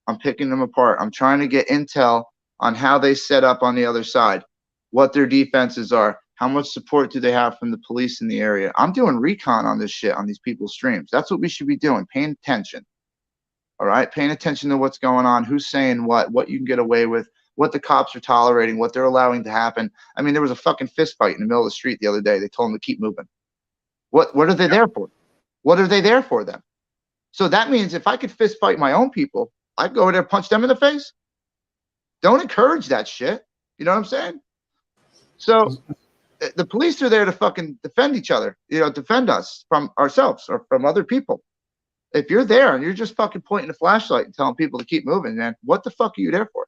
I'm trying to get intel on how they set up on the other side, what their defenses are, how much support do they have from the police in the area. I'm doing recon on this shit on these people's streams. That's what we should be doing, paying attention. All right, paying attention to what's going on, who's saying what you can get away with, what the cops are tolerating, what they're allowing to happen. I mean, there was a fucking fist fight in the middle of the street the other day. They told them to keep moving. What are they there for? What are they there for then? So that means if I could fist fight my own people, I'd go over there and punch them in the face. Don't encourage that shit. You know what I'm saying? So the police are there to fucking defend each other, defend us from ourselves or from other people. If you're there and you're just fucking pointing a flashlight and telling people to keep moving, man, what the fuck are you there for?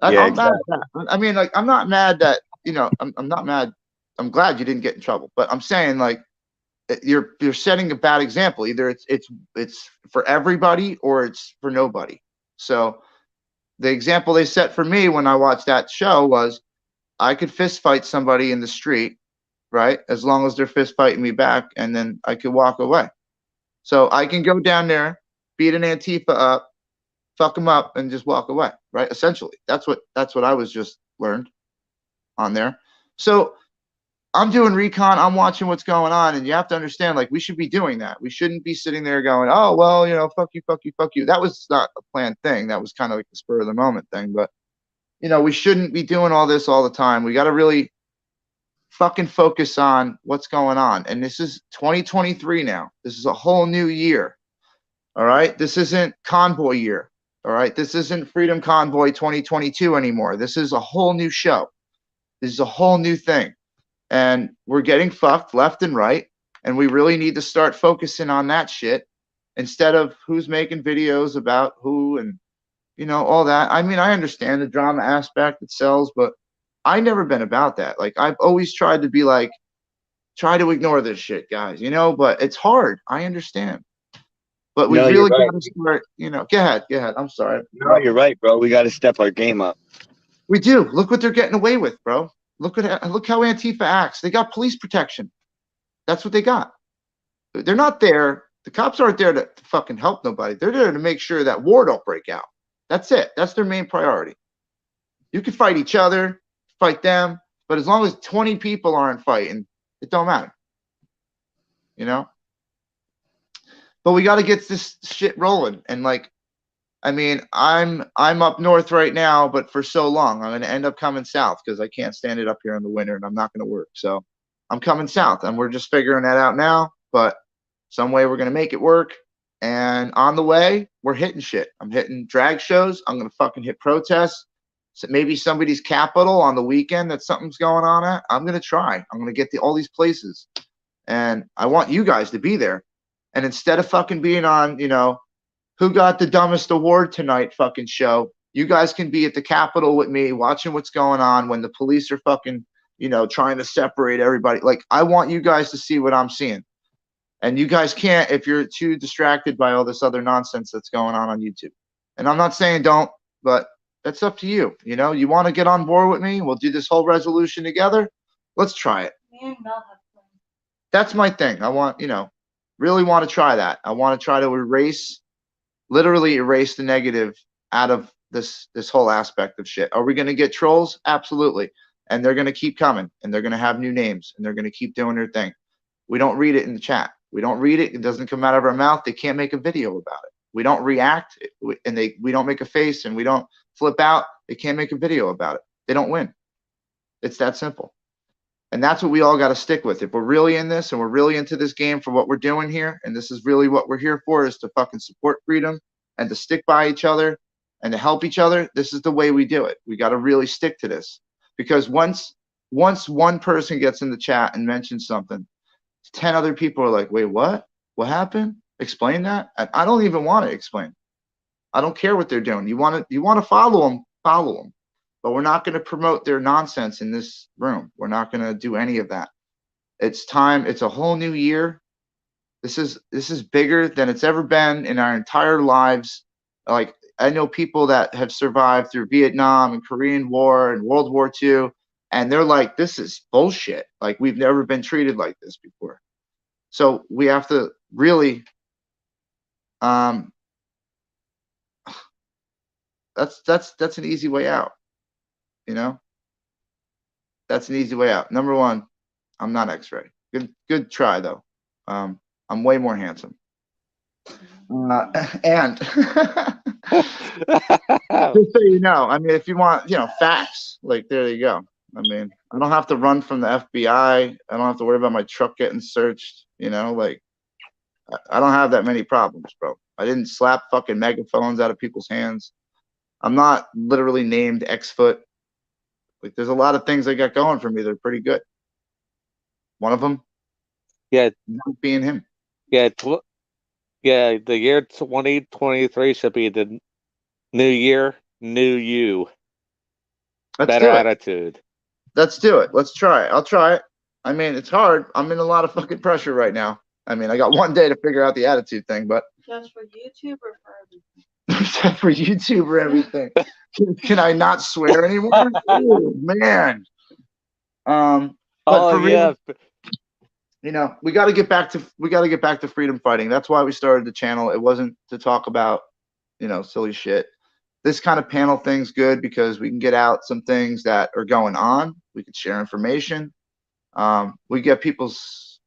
I'm mad at that. I mean, like, I'm not mad that, I'm not mad. I'm glad you didn't get in trouble, but I'm saying like you're setting a bad example. Either it's for everybody or it's for nobody. So the example they set for me when I watched that show was I could fist fight somebody in the street, right? As long as they're fist fighting me back, and then I could walk away. So I can go down there, beat an Antifa up, fuck them up, and just walk away, right? Essentially, that's what I was just learned on there. So I'm doing recon. I'm watching what's going on, and you have to understand, like, we should be doing that. We shouldn't be sitting there going, oh, well, fuck you, fuck you, fuck you. That was not a planned thing. That was kind of like the spur of the moment thing. But, we shouldn't be doing all this all the time. We got to really fucking focus on what's going on. And this is 2023 now. This is a whole new year. All right. This isn't convoy year. All right. This isn't Freedom Convoy 2022 anymore. This is a whole new show. This is a whole new thing. And we're getting fucked left and right. And we really need to start focusing on that shit instead of who's making videos about who and, all that. I mean, I understand the drama aspect, it sells, but I've never been about that. Like, I've always tried to be like, try to ignore this shit, guys, but it's hard. I understand. But we really got to start, go ahead. I'm sorry. No, you're right, bro. We got to step our game up. We do. Look what they're getting away with, bro. Look how Antifa acts. They got police protection. That's what they got. They're not there. The cops aren't there to fucking help nobody. They're there to make sure that war don't break out. That's it. That's their main priority. You can fight each other, fight them, but as long as 20 people aren't fighting, it don't matter. But we got to get this shit rolling. And like, I mean, I'm up north right now, but for so long, I'm going to end up coming south because I can't stand it up here in the winter and I'm not going to work. So I'm coming south and we're just figuring that out now, but some way we're going to make it work. And on the way, we're hitting shit. I'm hitting drag shows. I'm going to fucking hit protests. So maybe somebody's capital on the weekend that something's going on at. I'm going to try. I'm going to get to all these places. And I want you guys to be there. And instead of fucking being on, who got the dumbest award tonight fucking show, you guys can be at the Capitol with me watching what's going on when the police are fucking, trying to separate everybody. Like, I want you guys to see what I'm seeing. And you guys can't if you're too distracted by all this other nonsense that's going on YouTube. And I'm not saying don't, but that's up to you. You know, you want to get on board with me? We'll do this whole resolution together. Let's try it. That's my thing. I want, you know, really want to try that. I want to try to literally erase the negative out of this whole aspect of shit. Are we going to get trolls? Absolutely. And they're going to keep coming, and they're going to have new names, and they're going to keep doing their thing. We don't read it in the chat. We don't read it. It doesn't come out of our mouth. They can't make a video about it. We don't react, and we don't make a face, and we don't flip out. They can't make a video about it. They don't win. It's that simple. And that's what we all got to stick with. If we're really in this and we're really into this game for what we're doing here, and this is really what we're here for, is to fucking support freedom and to stick by each other and to help each other, this is the way we do it. We got to really stick to this. Because once one person gets in the chat and mentions something, 10 other people are like, wait, what? What happened? Explain that? I don't even want to explain. I don't care what they're doing. You want to follow them, follow them. But we're not going to promote their nonsense in this room. We're not going to do any of that. It's time. It's a whole new year. This is bigger than it's ever been in our entire lives. Like, I know people that have survived through Vietnam and Korean War and World War II, and they're like, this is bullshit. Like, we've never been treated like this before. So we have to really, that's an easy way out. You know, that's an easy way out. Number one, I'm not X-ray. Good try though. I'm way more handsome. And just so you know, I mean, if you want, you know, facts, like, there you go. I mean, I don't have to run from the FBI. I don't have to worry about my truck getting searched. You know, like, I don't have that many problems, bro. I didn't slap fucking megaphones out of people's hands. I'm not literally named X-Foot. Like, there's a lot of things I got going for me that are pretty good. One of them, yeah, not being him. Yeah, the year 2023 should be the new year, new you. Better attitude. Let's do it. Let's try it. I'll try it. I mean, it's hard. I'm in a lot of fucking pressure right now. I mean, I got one day to figure out the attitude thing, but Just for YouTube or for everything? just for YouTube or everything. Can I not swear anymore? Oh man. But for real, you know, we got to get back to freedom fighting. That's why we started the channel. It wasn't to talk about, you know, silly shit. This kind of panel thing's good because we can get out some things that are going on. We can share information. We get people's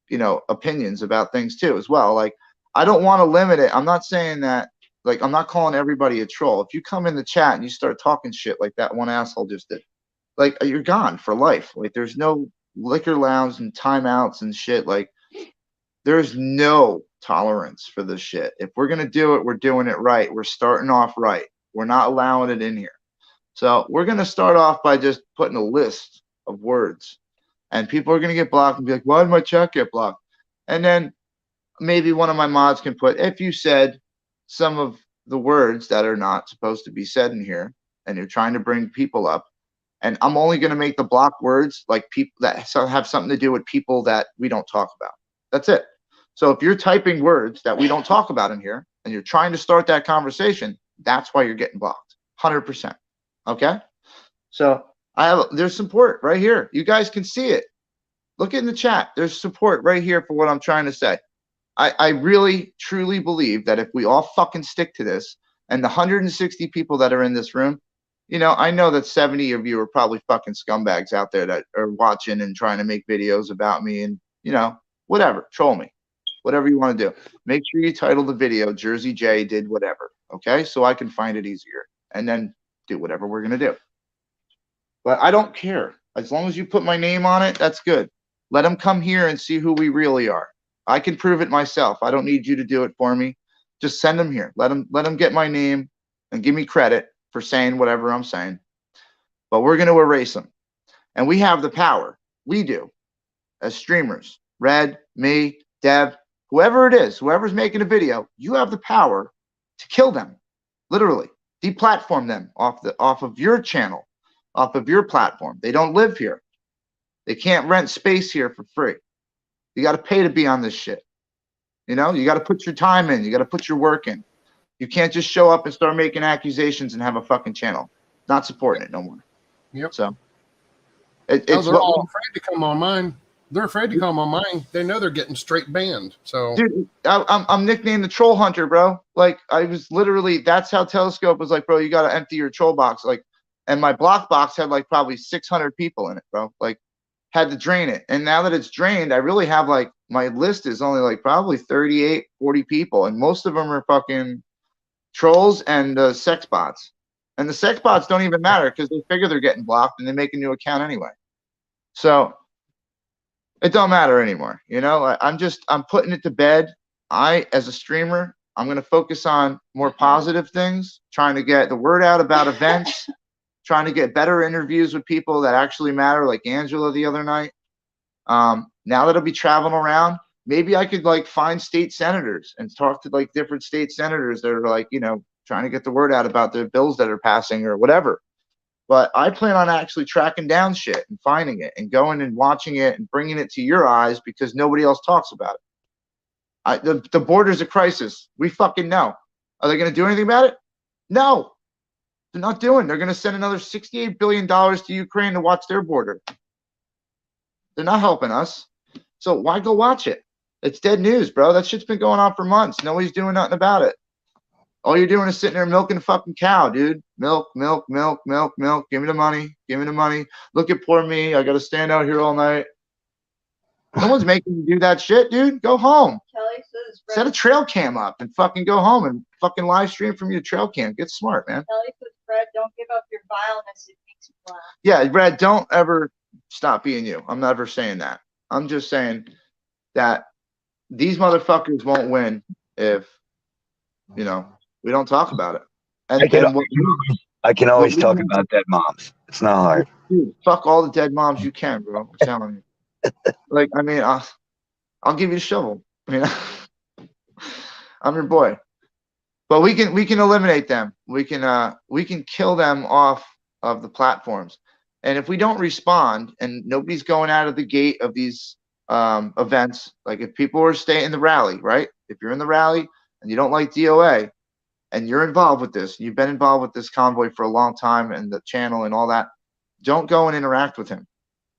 you know, opinions about things too as well. Like, I don't want to limit it. I'm not saying that, like, I'm not calling everybody a troll. If you come in the chat and you start talking shit like that one asshole just did, like, you're gone for life. Like, there's no liquor lounge and timeouts and shit. Like, there's no tolerance for this shit. If we're going to do it, we're doing it right. We're starting off right. We're not allowing it in here. So we're going to start off by just putting a list of words. And people are going to get blocked and be like, why did my chat get blocked? And then maybe one of my mods can put, if you said some of the words that are not supposed to be said in here, and you're trying to bring people up, and I'm only going to make the block words like people that have something to do with people that we don't talk about. That's it. So if you're typing words that we don't talk about in here, and you're trying to start that conversation, that's why you're getting blocked. 100%. Okay? So there's support right here. You guys can see it. Look in the chat. There's support right here for what I'm trying to say. I really, truly believe that if we all fucking stick to this, and the 160 people that are in this room, you know, I know that 70 of you are probably fucking scumbags out there that are watching and trying to make videos about me and, you know, whatever, troll me, whatever you want to do. Make sure you title the video, Jersey J did whatever, okay? So I can find it easier and then do whatever we're going to do. But I don't care. As long as you put my name on it, that's good. Let them come here and see who we really are. I can prove it myself. I don't need you to do it for me. Just send them here. Let them get my name and give me credit for saying whatever I'm saying. But we're going to erase them. And we have the power. We do. As streamers. Red, me, Dev, whoever it is, whoever's making a video, you have the power to kill them. Literally. Deplatform them off of your channel, off of your platform. They don't live here. They can't rent space here for free. You got to pay to be on this shit. You know, you got to put your time in. You got to put your work in. You can't just show up and start making accusations and have a fucking channel. Not supporting it no more. Yep. So they're it's all afraid to come on mine. They're afraid to come on mine. They know they're getting straight banned. So, dude, I'm nicknamed the Troll Hunter, bro. Like, I was literally, that's how Telescope was like, bro, you got to empty your troll box. Like, and my block box had like probably 600 people in it, bro. Like, had to drain it. And now that it's drained, I really have like, my list is only like probably 38, 40 people. And most of them are fucking trolls and sex bots. And the sex bots don't even matter because they figure they're getting blocked and they make a new account anyway. So it don't matter anymore. You know, I'm putting it to bed. As a streamer, I'm going to focus on more positive things, trying to get the word out about events, trying to get better interviews with people that actually matter, like Angela the other night. Now that I'll be traveling around, maybe I could like find state senators and talk to like different state senators that are like, you know, trying to get the word out about the bills that are passing or whatever. But I plan on actually tracking down shit and finding it and going and watching it and bringing it to your eyes because nobody else talks about it. The border's a crisis. We fucking know. Are they going to do anything about it? No, they're not doing. They're going to send another $68 billion to Ukraine to watch their border. They're not helping us. So why go watch it? It's dead news, bro. That shit's been going on for months. Nobody's doing nothing about it. All you're doing is sitting there milking a fucking cow, dude. Milk, milk, milk, milk, milk. Give me the money. Give me the money. Look at poor me. I got to stand out here all night. No one's making you do that shit, dude. Go home. Kelly says, set a trail cam up and fucking go home and fucking live stream from your trail cam. Get smart, man. Kelly says, Fred, don't give up your vileness. It makes you laugh. Yeah, Brad, don't ever stop being you. I'm never saying that. I'm just saying that these motherfuckers won't win if, you know, we don't talk about it. And I can always talk about dead moms. It's not hard. Dude, fuck all the dead moms you can, bro. I'm telling you. Like, I mean, I'll give you a shovel. I mean, I'm your boy. But we can eliminate them. We can kill them off of the platforms. And if we don't respond and nobody's going out of the gate of these events, like if people are staying in the rally, right? If you're in the rally and you don't like DOA and you're involved with this, you've been involved with this convoy for a long time and the channel and all that, don't go and interact with him.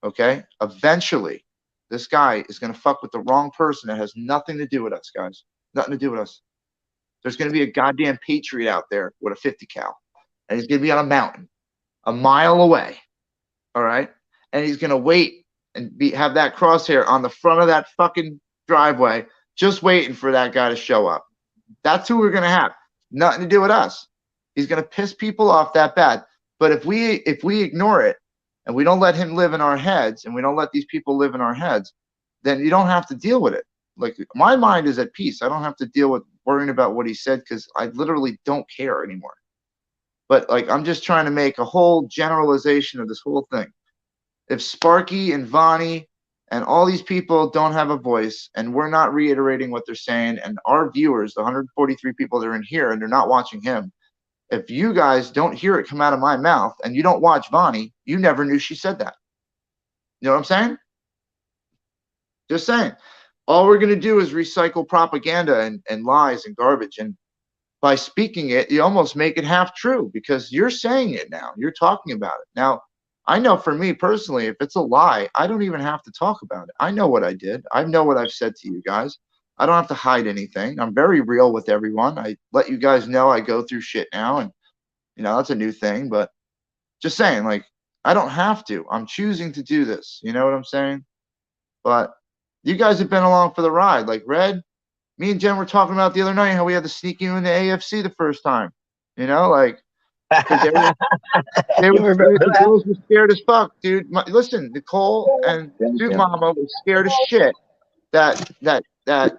Okay? Eventually, this guy is going to fuck with the wrong person that has nothing to do with us, guys. Nothing to do with us. There's going to be a goddamn patriot out there with a 50 cal. And he's going to be on a mountain a mile away. All right? And he's going to wait and have that crosshair on the front of that fucking driveway just waiting for that guy to show up. That's who we're going to have. Nothing to do with us. He's going to piss people off that bad. But if we ignore it and we don't let him live in our heads and we don't let these people live in our heads, then you don't have to deal with it. Like, my mind is at peace. I don't have to deal with worrying about what he said because I literally don't care anymore. But like, I'm just trying to make a whole generalization of this whole thing. If Sparky and Vonnie and all these people don't have a voice and we're not reiterating what they're saying, and our viewers, the 143 people that are in here and they're not watching him, if you guys don't hear it come out of my mouth and you don't watch Vonnie, you never knew she said that. You know what I'm saying? Just saying. All we're going to do is recycle propaganda and lies and garbage. And by speaking it, you almost make it half true because you're saying it now. You're talking about it. Now, I know for me personally, if it's a lie, I don't even have to talk about it. I know what I did. I know what I've said to you guys. I don't have to hide anything. I'm very real with everyone. I let you guys know I go through shit now. And, you know, that's a new thing. But just saying, like, I don't have to. I'm choosing to do this. You know what I'm saying? But you guys have been along for the ride. Like, Red, me and Jen were talking about the other night how we had to sneak you into AFC the first time. You know, like, the girls were scared as fuck, dude. Listen, Nicole and Suit Mama was scared as shit that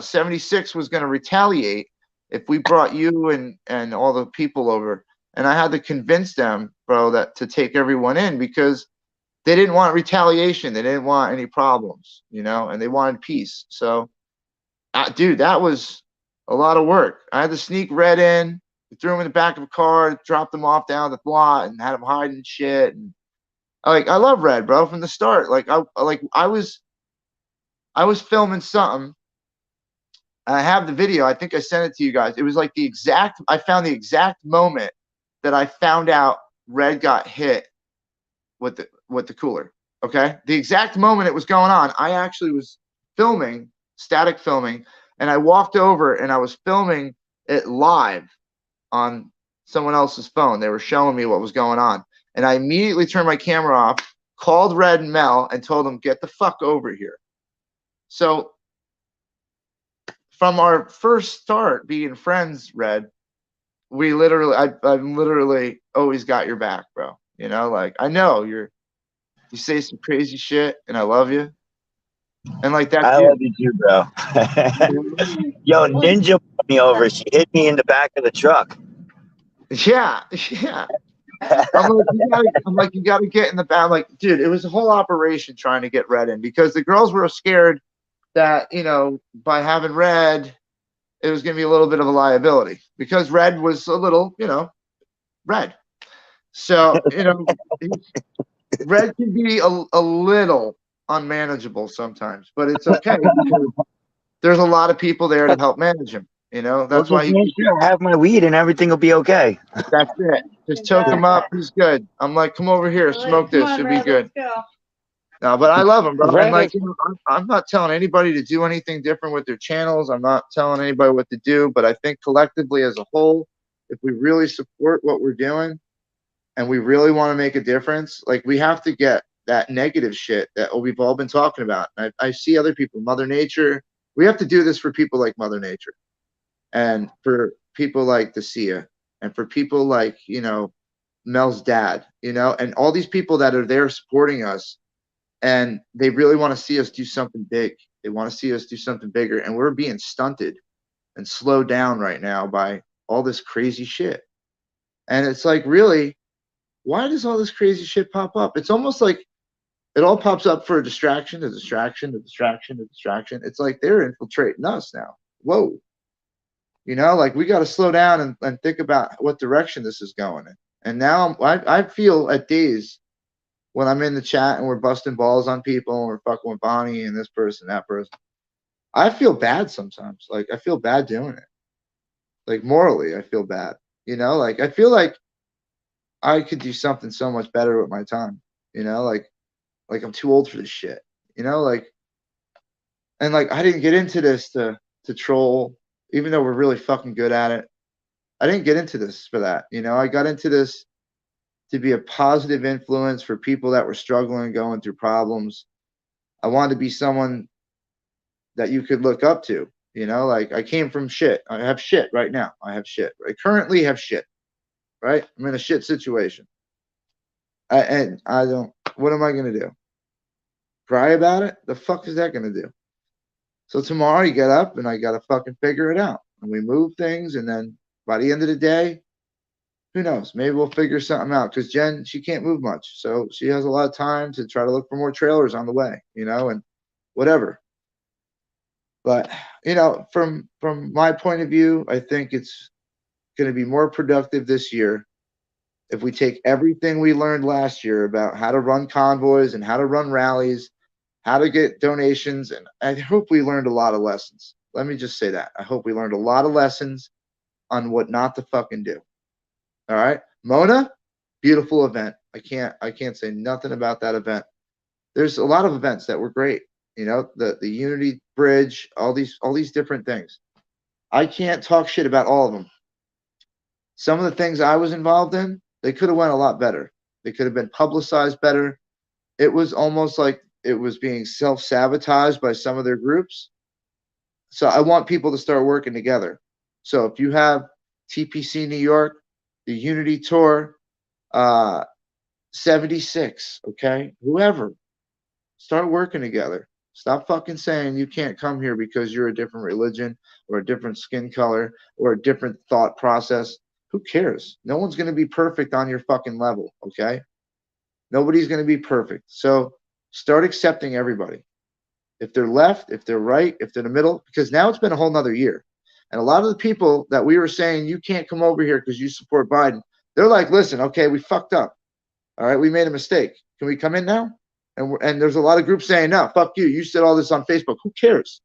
76 was going to retaliate if we brought you and all the people over. And I had to convince them, bro, that to take everyone in because they didn't want retaliation. They didn't want any problems, you know, and they wanted peace. So, dude, that was a lot of work. I had to sneak Red in, threw him in the back of a car, dropped him off down the lot, and had him hiding shit. And like, I love Red, bro, from the start. Like, I was I was filming something. I have the video. I think I sent it to you guys. It was like I found the exact moment that I found out Red got hit with the cooler. Okay. The exact moment it was going on, I actually was filming, static filming, and I walked over and I was filming it live on someone else's phone. They were showing me what was going on. And I immediately turned my camera off, called Red and Mel, and told them, get the fuck over here. So from our first start being friends, Red, we literally, I've literally always got your back, bro. You know, like, I know you say some crazy shit, and I love you. And like that's I love you too, bro. Yo, Ninja put me over. She hit me in the back of the truck. Yeah. I'm like, you gotta get in the back. I'm like, dude, it was a whole operation trying to get Red in because the girls were scared that, you know, by having Red, it was gonna be a little bit of a liability because Red was a little, you know, Red. So, you know, Red can be a little unmanageable sometimes, but it's okay because there's a lot of people there to help manage him. You know, that's why I have my weed and everything will be okay. That's it. Just choke him up. He's good. I'm like, come over here, smoke this. You'll be good. No, but I love him, bro. And like, you know, I'm not telling anybody to do anything different with their channels. I'm not telling anybody what to do. But I think collectively as a whole, if we really support what we're doing and we really want to make a difference, like we have to get that negative shit that we've all been talking about. I see other people, Mother Nature. We have to do this for people like Mother Nature and for people like Dacia and for people like, you know, Mel's dad, you know, and all these people that are there supporting us. And they really want to see us do something big. They want to see us do something bigger. And we're being stunted and slowed down right now by all this crazy shit. And it's like, really, why does all this crazy shit pop up? It's almost like it all pops up for a distraction, a distraction, a distraction, a distraction. It's like they're infiltrating us now. Whoa. You know, like we got to slow down and think about what direction this is going in. And now I feel at days when I'm in the chat and we're busting balls on people and we're fucking with Bonnie and this person, that person, I feel bad sometimes. Like I feel bad doing it. Like morally, I feel bad. You know, like I feel like I could do something so much better with my time. You know, like I'm too old for this shit. You know, like, and like I didn't get into this to troll, even though we're really fucking good at it. I didn't get into this for that. You know, I got into this to be a positive influence for people that were struggling, going through problems. I wanted to be someone that you could look up to, you know, like I came from shit. I have shit right now. I have shit. I currently have shit, right? I'm in a shit situation. And I don't, what am I going to do? Cry about it? The fuck is that going to do? So tomorrow you get up and I got to fucking figure it out. And we move things. And then by the end of the day, who knows? Maybe we'll figure something out because Jen, she can't move much. So she has a lot of time to try to look for more trailers on the way, you know, and whatever. But, you know, from my point of view, I think it's going to be more productive this year if we take everything we learned last year about how to run convoys and how to run rallies, how to get donations. And I hope we learned a lot of lessons. Let me just say that. I hope we learned a lot of lessons on what not to fucking do. All right. Mona, beautiful event. I can't say nothing about that event. There's a lot of events that were great. You know, the Unity Bridge, all these different things. I can't talk shit about all of them. Some of the things I was involved in, they could have went a lot better. They could have been publicized better. It was almost like it was being self-sabotaged by some of their groups. So I want people to start working together. So if you have TPC New York, the Unity Tour, 76, okay, whoever, start working together. Stop fucking saying you can't come here because you're a different religion or a different skin color or a different thought process. Who cares? No one's going to be perfect on your fucking level, okay? Nobody's going to be perfect. So start accepting everybody. If they're left, if they're right, if they're in the middle, because now it's been a whole nother year. And a lot of the people that we were saying, you can't come over here because you support Biden, they're like, listen, okay, we fucked up. All right, we made a mistake. Can we come in now? And there's a lot of groups saying, no, fuck you. You said all this on Facebook. Who cares?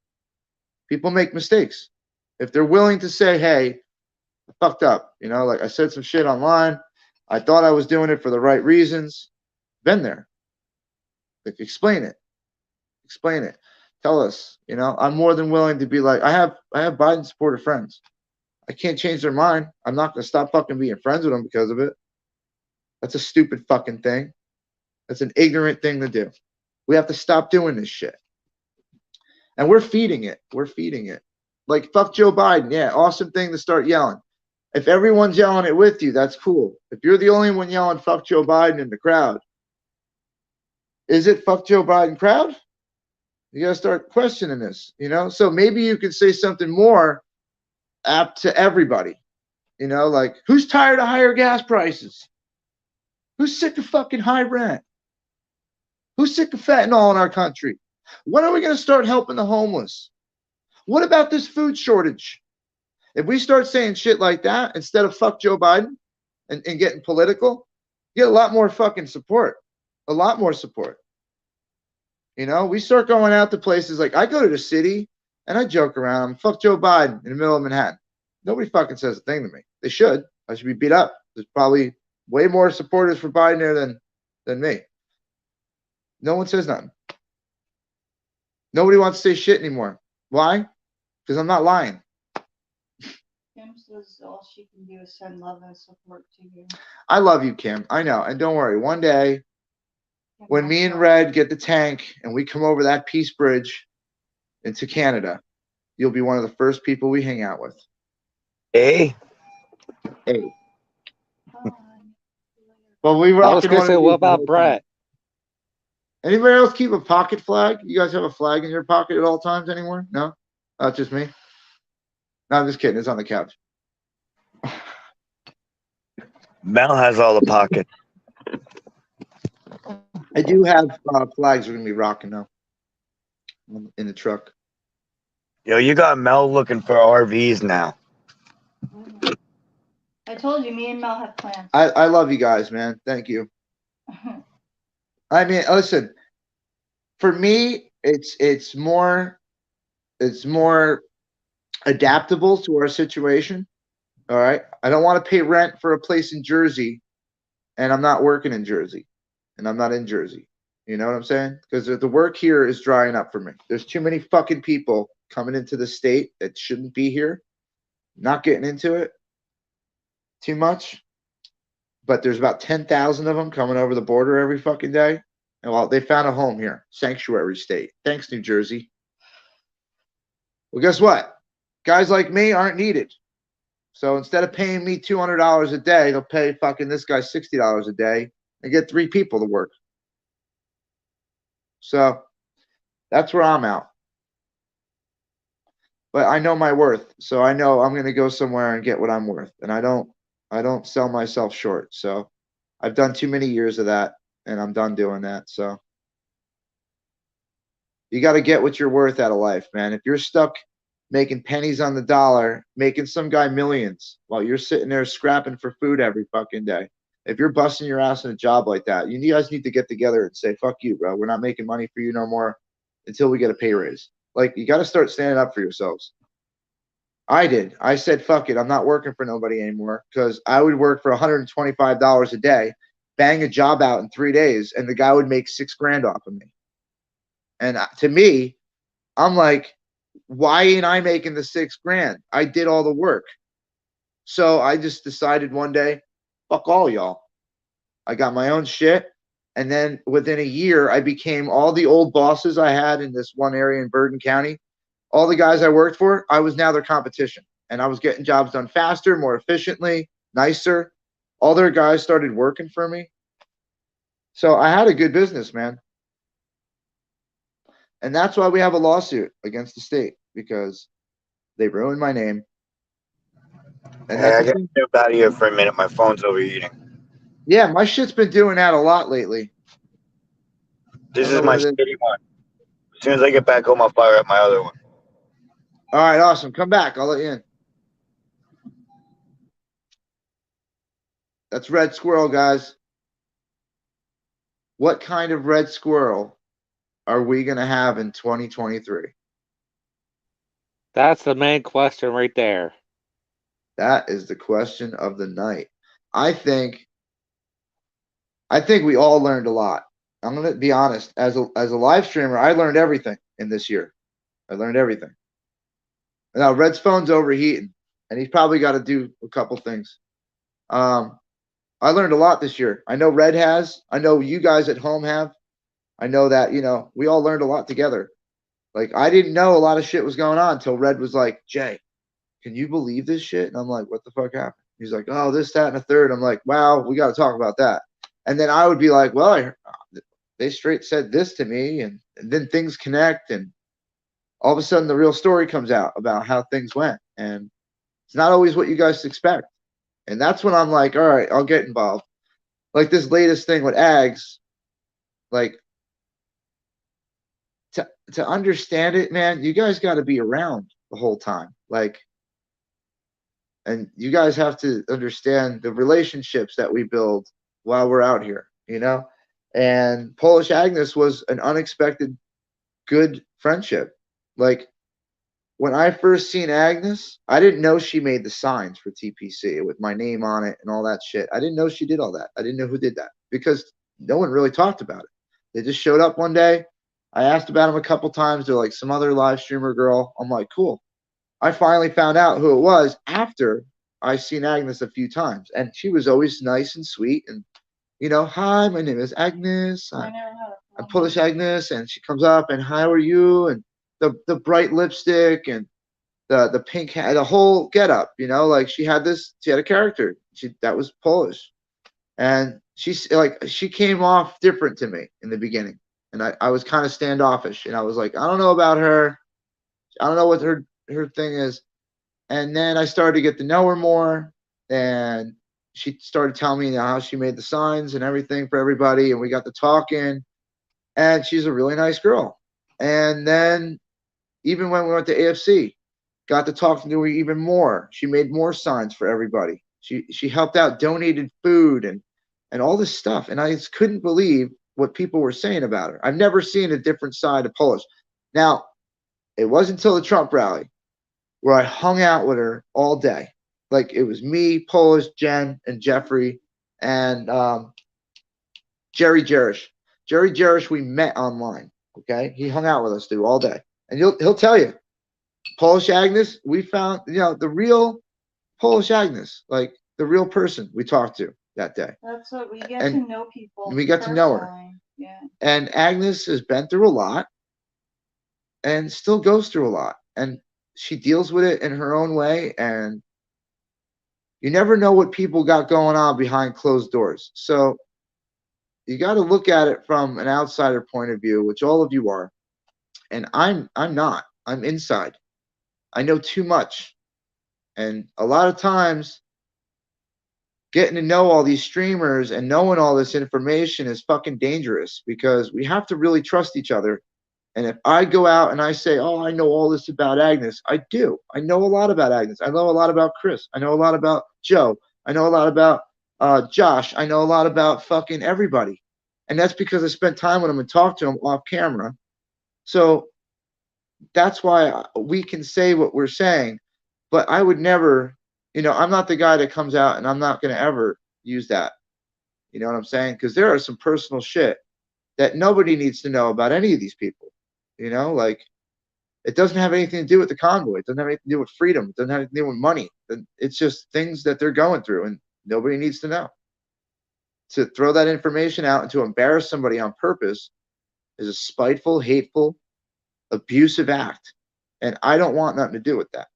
People make mistakes. If they're willing to say, hey, I fucked up, you know, like I said some shit online. I thought I was doing it for the right reasons. Been there. Like, explain it. Explain it. Tell us, you know, I'm more than willing to be like, I have Biden supporter friends. I can't change their mind. I'm not going to stop fucking being friends with them because of it. That's a stupid fucking thing. That's an ignorant thing to do. We have to stop doing this shit. And we're feeding it. We're feeding it. Like, fuck Joe Biden. Yeah, awesome thing to start yelling. If everyone's yelling it with you, that's cool. If you're the only one yelling fuck Joe Biden in the crowd, is it fuck Joe Biden crowd? You got to start questioning this, you know? So maybe you could say something more apt to everybody, you know, like, who's tired of higher gas prices? Who's sick of fucking high rent? Who's sick of fentanyl in our country? When are we going to start helping the homeless? What about this food shortage? If we start saying shit like that instead of fuck Joe Biden and getting political, you get a lot more fucking support. A lot more support. You know, we start going out to places like, I go to the city and I joke around. I'm fuck Joe Biden in the middle of Manhattan. Nobody fucking says a thing to me. They should. I should be beat up. There's probably way more supporters for Biden there than me. No one says nothing. Nobody wants to say shit anymore. Why? Because I'm not lying. Kim says all she can do is send love and support to you. I love you, Kim. I know. And don't worry. One day, when me and Red get the tank and we come over that Peace Bridge into Canada, you'll be one of the first people we hang out with. Hey. Hey. Well, we I was going to say, what about Brett? Anybody else keep a pocket flag? You guys have a flag in your pocket at all times anymore? No? Not just me? No, I'm just kidding. It's on the couch. Mel has all the pockets. I do have flags we're going to be rocking now in the truck. Yo, you got Mel looking for RVs now. I told you, me and Mel have plans. I love you guys, man. Thank you. I mean, listen, for me, it's more adaptable to our situation. All right. I don't want to pay rent for a place in Jersey, and I'm not working in Jersey, and I'm not in Jersey. You know what I'm saying? Because the work here is drying up for me. There's too many fucking people coming into the state that shouldn't be here. Not getting into it too much. But there's about 10,000 of them coming over the border every fucking day. And well, they found a home here. Sanctuary state. Thanks, New Jersey. Well, guess what? Guys like me aren't needed. So instead of paying me $200 a day, they'll pay fucking this guy $60 a day and get 3 people to work. So that's where I'm out. But I know my worth. So I know I'm going to go somewhere and get what I'm worth. And I don't sell myself short. So I've done too many years of that, and I'm done doing that. So you got to get what you're worth out of life, man. If you're stuck making pennies on the dollar, making some guy millions while you're sitting there scrapping for food every fucking day, if you're busting your ass in a job like that, you guys need to get together and say, fuck you, bro. We're not making money for you no more until we get a pay raise. Like, you got to start standing up for yourselves. I did. I said, fuck it. I'm not working for nobody anymore, because I would work for $125 a day, bang a job out in 3 days, and the guy would make $6,000 off of me. And to me, I'm like, why ain't I making the $6,000? I did all the work. So I just decided one day, fuck all y'all. I got my own shit. And then within a year, I became all the old bosses I had in this one area in Bergen County. All the guys I worked for, I was now their competition. And I was getting jobs done faster, more efficiently, nicer. All their guys started working for me. So I had a good business, man. And that's why we have a lawsuit against the state, because they ruined my name. And Hey, I got to jump out of here for a minute. My phone's overheating. Yeah, my shit's been doing that a lot lately. This is my shitty one. As soon as I get back home, I'll fire up my other one. All right, awesome. Come back. I'll let you in. That's Red Squirrel, guys. what kind of red squirrel are we going to have in 2023? That's the main question right there. That is the question of the night. I think we all learned a lot. I'm going to be honest. As a live streamer, I learned everything in this year. I learned everything. Now, Red's phone's overheating, and he's probably got to do a couple things. I learned a lot this year. I know Red has. I know you guys at home have. I know that, we all learned a lot together. Like, I didn't know a lot of shit was going on until Red was like, Jay, can you believe this shit? And I'm like, what the fuck happened? He's like, oh, this, that, and a third. I'm like, wow, we got to talk about that. And then I would be like, well, they straight said this to me. And then things connect. And all of a sudden, the real story comes out about how things went. And it's not always what you guys expect. And that's when I'm like, all right, I'll get involved. Like this latest thing with Ags, like, to understand it, man, you guys got to be around the whole time. Like, and you guys have to understand the relationships that we build while we're out here, And Polish Agnes was an unexpected good friendship. Like, when I first seen Agnes, I didn't know she made the signs for TPC with my name on it and all that shit. I didn't know she did all that. I didn't know who did that because no one really talked about it. They just showed up one day. I asked about them a couple times. They're like some other live streamer girl. I'm like, cool. I finally found out who it was after I seen Agnes a few times. And she was always nice and sweet. And, hi, my name is Agnes. I'm Polish Agnes. And she comes up and how are you? And the bright lipstick and the pink hair, the whole get up, like she had a character. That was Polish. And she came off different to me in the beginning. And I was kind of standoffish. And I was like, I don't know about her. I don't know what her thing is. And then I started to get to know her more. And she started telling me how she made the signs and everything for everybody. And we got to talking. And she's a really nice girl. And then even when we went to AFC, got to talk to her even more. She made more signs for everybody. She helped out, donated food and all this stuff. And I just couldn't believe what people were saying about her. I've never seen a different side of Polish. Now, it wasn't until the Trump rally where I hung out with her all day. Like it was me, Polish, Jen, and Jeffrey, and Jerry Jerish. Jerry Jerish, we met online. Okay, he hung out with us dude all day, and he'll tell you, Polish Agnes, we found the real Polish Agnes, like the real person we talked to that day. That's what we get to know people. We get to know her. Yeah. And Agnes has been through a lot, and still goes through a lot, and she deals with it in her own way. And you never know what people got going on behind closed doors. So you got to look at it from an outsider point of view, which all of you are. And I'm not. I'm inside. I know too much. And a lot of times getting to know all these streamers and knowing all this information is fucking dangerous because we have to really trust each other. And if I go out and I say, oh, I know all this about Agnes, I do. I know a lot about Agnes. I know a lot about Chris. I know a lot about Joe. I know a lot about Josh. I know a lot about fucking everybody. And that's because I spent time with them and talked to them off camera. So that's why we can say what we're saying. But I would never, I'm not the guy that comes out and I'm not going to ever use that. You know what I'm saying? Because there are some personal shit that nobody needs to know about any of these people. Like it doesn't have anything to do with the convoy. It doesn't have anything to do with freedom. It doesn't have anything to do with money. It's just things that they're going through and nobody needs to know. To throw that information out and to embarrass somebody on purpose is a spiteful, hateful, abusive act. And I don't want nothing to do with that.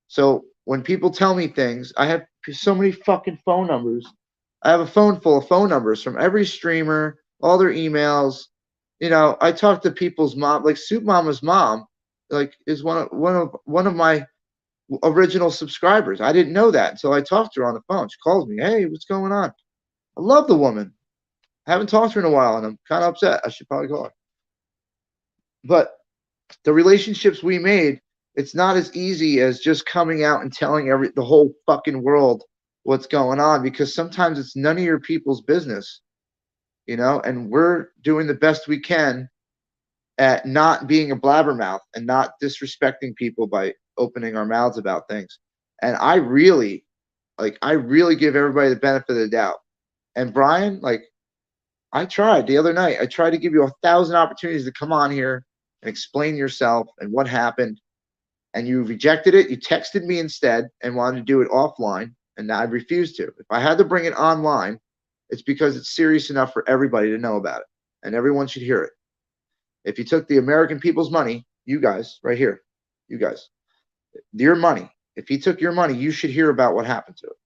So when people tell me things, I have so many fucking phone numbers. I have a phone full of phone numbers from every streamer, all their emails. I talk to people's mom, like Soup Mama's mom, like is one of my original subscribers. I didn't know that until I talked to her on the phone. She calls me, hey, what's going on? I love the woman. I haven't talked to her in a while, and I'm kind of upset. I should probably call her. But the relationships we made, it's not as easy as just coming out and telling the whole fucking world what's going on, because sometimes it's none of your people's business. you know, and we're doing the best we can at not being a blabbermouth and not disrespecting people by opening our mouths about things. And I really give everybody the benefit of the doubt. And Brian, like, I tried the other night. I tried to give you 1,000 opportunities to come on here and explain yourself and what happened. And you rejected it. You texted me instead and wanted to do it offline. And I refused to. If I had to bring it online, it's because it's serious enough for everybody to know about it. And everyone should hear it. If you took the American people's money, you guys right here, you guys, your money, if he took your money, you should hear about what happened to it.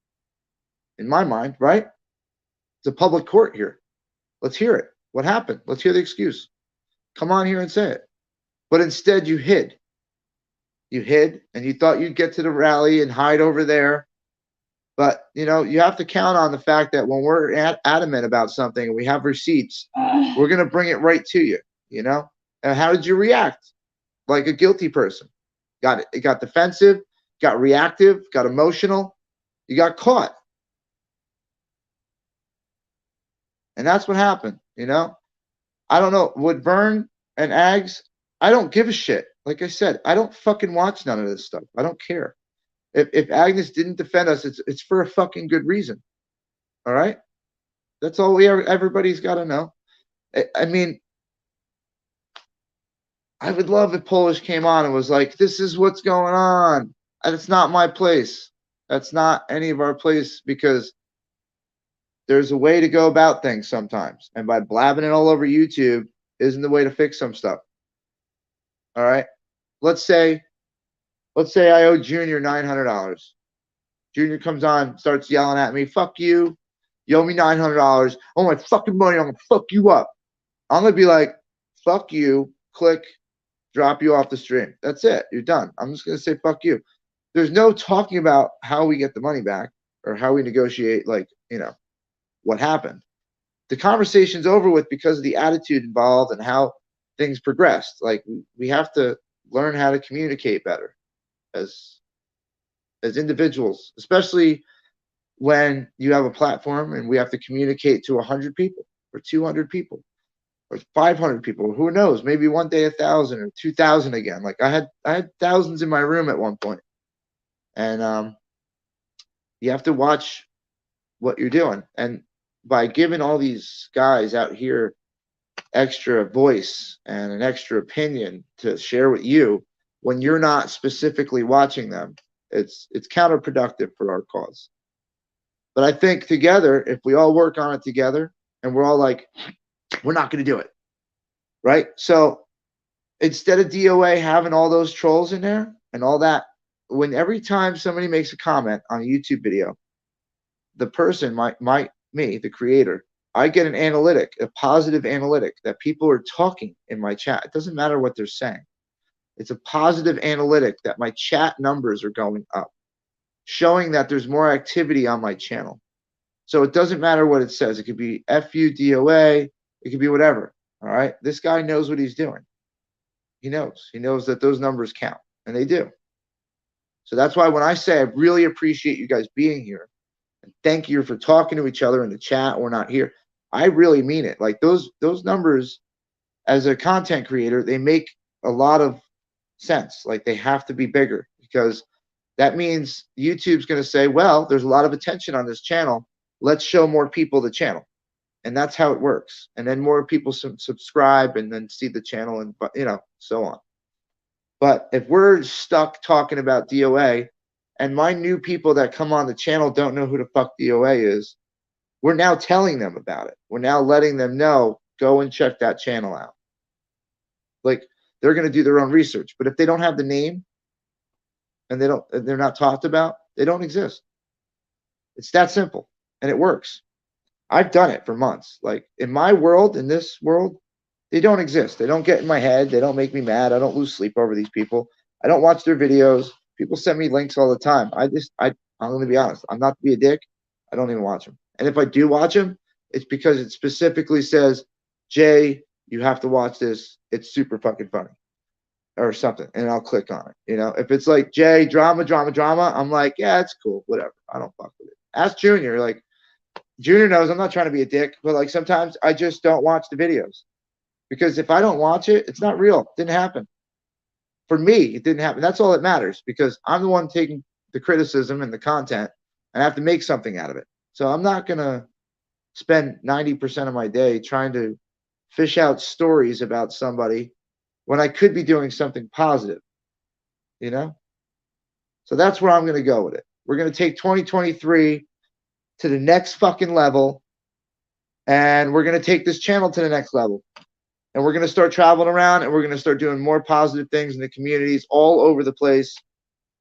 In my mind, right? It's a public court here. Let's hear it. What happened? Let's hear the excuse. Come on here and say it. But instead, you hid. You hid, and you thought you'd get to the rally and hide over there. But, you know, you have to count on the fact that when we're adamant about something and we have receipts, we're going to bring it right to you, you know? And how did you react? Like a guilty person. It got defensive, got reactive, got emotional. You got caught. And that's what happened, you know? I don't know. Would Vern and Ags, I don't give a shit. Like I said, I don't fucking watch none of this stuff. I don't care. If Agnes didn't defend us, it's for a fucking good reason. All right? That's all everybody's got to know. I mean, I would love if Polish came on and was like, this is what's going on. And it's not my place. That's not any of our place, because there's a way to go about things sometimes. And by blabbing it all over YouTube isn't the way to fix some stuff. All right? Let's say I owe Junior $900. Junior comes on, starts yelling at me, fuck you. You owe me $900. Oh, my fucking money. I'm going to fuck you up. I'm going to be like, fuck you. Click. Drop you off the stream. That's it. You're done. I'm just going to say, fuck you. There's no talking about how we get the money back or how we negotiate, like, you know, what happened. The conversation's over with because of the attitude involved and how things progressed. Like, we have to learn how to communicate better as individuals, especially when you have a platform and we have to communicate to 100 people or 200 people or 500 people. Who knows? Maybe one day 1,000 or 2,000 again. Like I had thousands in my room at one point. And you have to watch what you're doing. And by giving all these guys out here extra voice and an extra opinion to share with you when you're not specifically watching them, it's counterproductive for our cause. But I think together, if we all work on it together and we're all like, we're not going to do it, right? So instead of DOA having all those trolls in there and all that, when every time somebody makes a comment on a YouTube video, the person, me, the creator, I get an analytic, a positive analytic that people are talking in my chat. It doesn't matter what they're saying. It's a positive analytic that my chat numbers are going up, showing that there's more activity on my channel. So it doesn't matter what it says. It could be FU, DOA, it could be whatever. All right. This guy knows what he's doing. He knows. He knows that those numbers count, and they do. So that's why when I say I really appreciate you guys being here, and thank you for talking to each other in the chat or not here, I really mean it. Like those numbers, as a content creator, they make a lot of sense. Like they have to be bigger, because that means YouTube's going to say, well, there's a lot of attention on this channel. Let's show more people the channel. And that's how it works. And then more people subscribe and then see the channel, and, you know, so on. But if we're stuck talking about DOA and my new people that come on the channel don't know who the fuck DOA is, we're now telling them about it. We're now letting them know, go and check that channel out. Like, they're going to do their own research. But if they don't have the name and they're not talked about, they don't exist. It's that simple, and it works. I've done it for months. Like in my world, in this world, they don't exist. They don't get in my head. They don't make me mad. I don't lose sleep over these people. I don't watch their videos. People send me links all the time. I'm going to be honest. I'm not to be a dick. I don't even watch them. And if I do watch them, it's because it specifically says, Jay, you have to watch this. It's super fucking funny or something. And I'll click on it. You know, if it's like, Jay, drama, I'm like, yeah, it's cool. Whatever. I don't fuck with it. Ask Junior, like, Junior knows I'm not trying to be a dick, but like sometimes I just don't watch the videos because if I don't watch it, it's not real. It didn't happen. For me, it didn't happen. That's all that matters because I'm the one taking the criticism and the content and I have to make something out of it. So I'm not going to spend 90% of my day trying to fish out stories about somebody when I could be doing something positive, you know? So that's where I'm going to go with it. We're going to take 2023 to the next fucking level, and we're going to take this channel to the next level. And we're going to start traveling around, and we're going to start doing more positive things in the communities all over the place.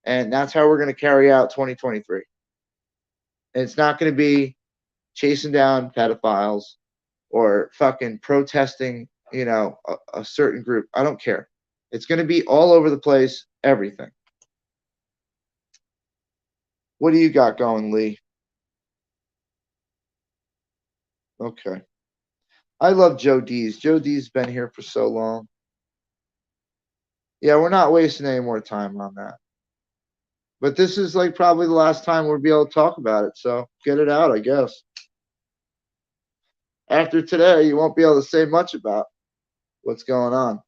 And that's how we're going to carry out 2023. And it's not going to be chasing down pedophiles or fucking protesting, you know, a certain group. I don't care. It's going to be all over the place, everything. What do you got going, Lee? Okay. I love Joe D's. Joe D's been here for so long. Yeah, we're not wasting any more time on that. But this is like probably the last time we'll be able to talk about it. So get it out, I guess. After today, you won't be able to say much about what's going on.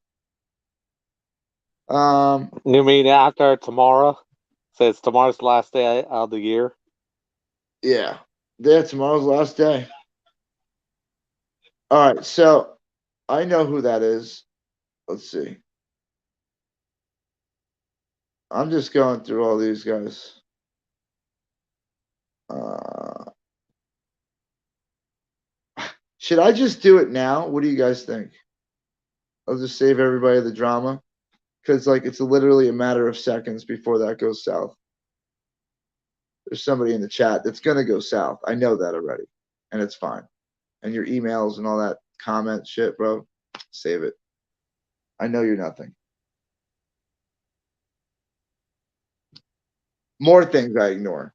You mean after tomorrow? Says tomorrow's the last day of the year. Yeah. Tomorrow's the last day. All right, so I know who that is. Let's see. I'm just going through all these guys. Should I just do it now? What do you guys think? I'll just save everybody the drama because, like, it's literally a matter of seconds before that goes south. There's somebody in the chat that's going to go south. I know that already, and it's fine. And your emails and all that comment shit, bro, save it. I know you're nothing. More things I ignore.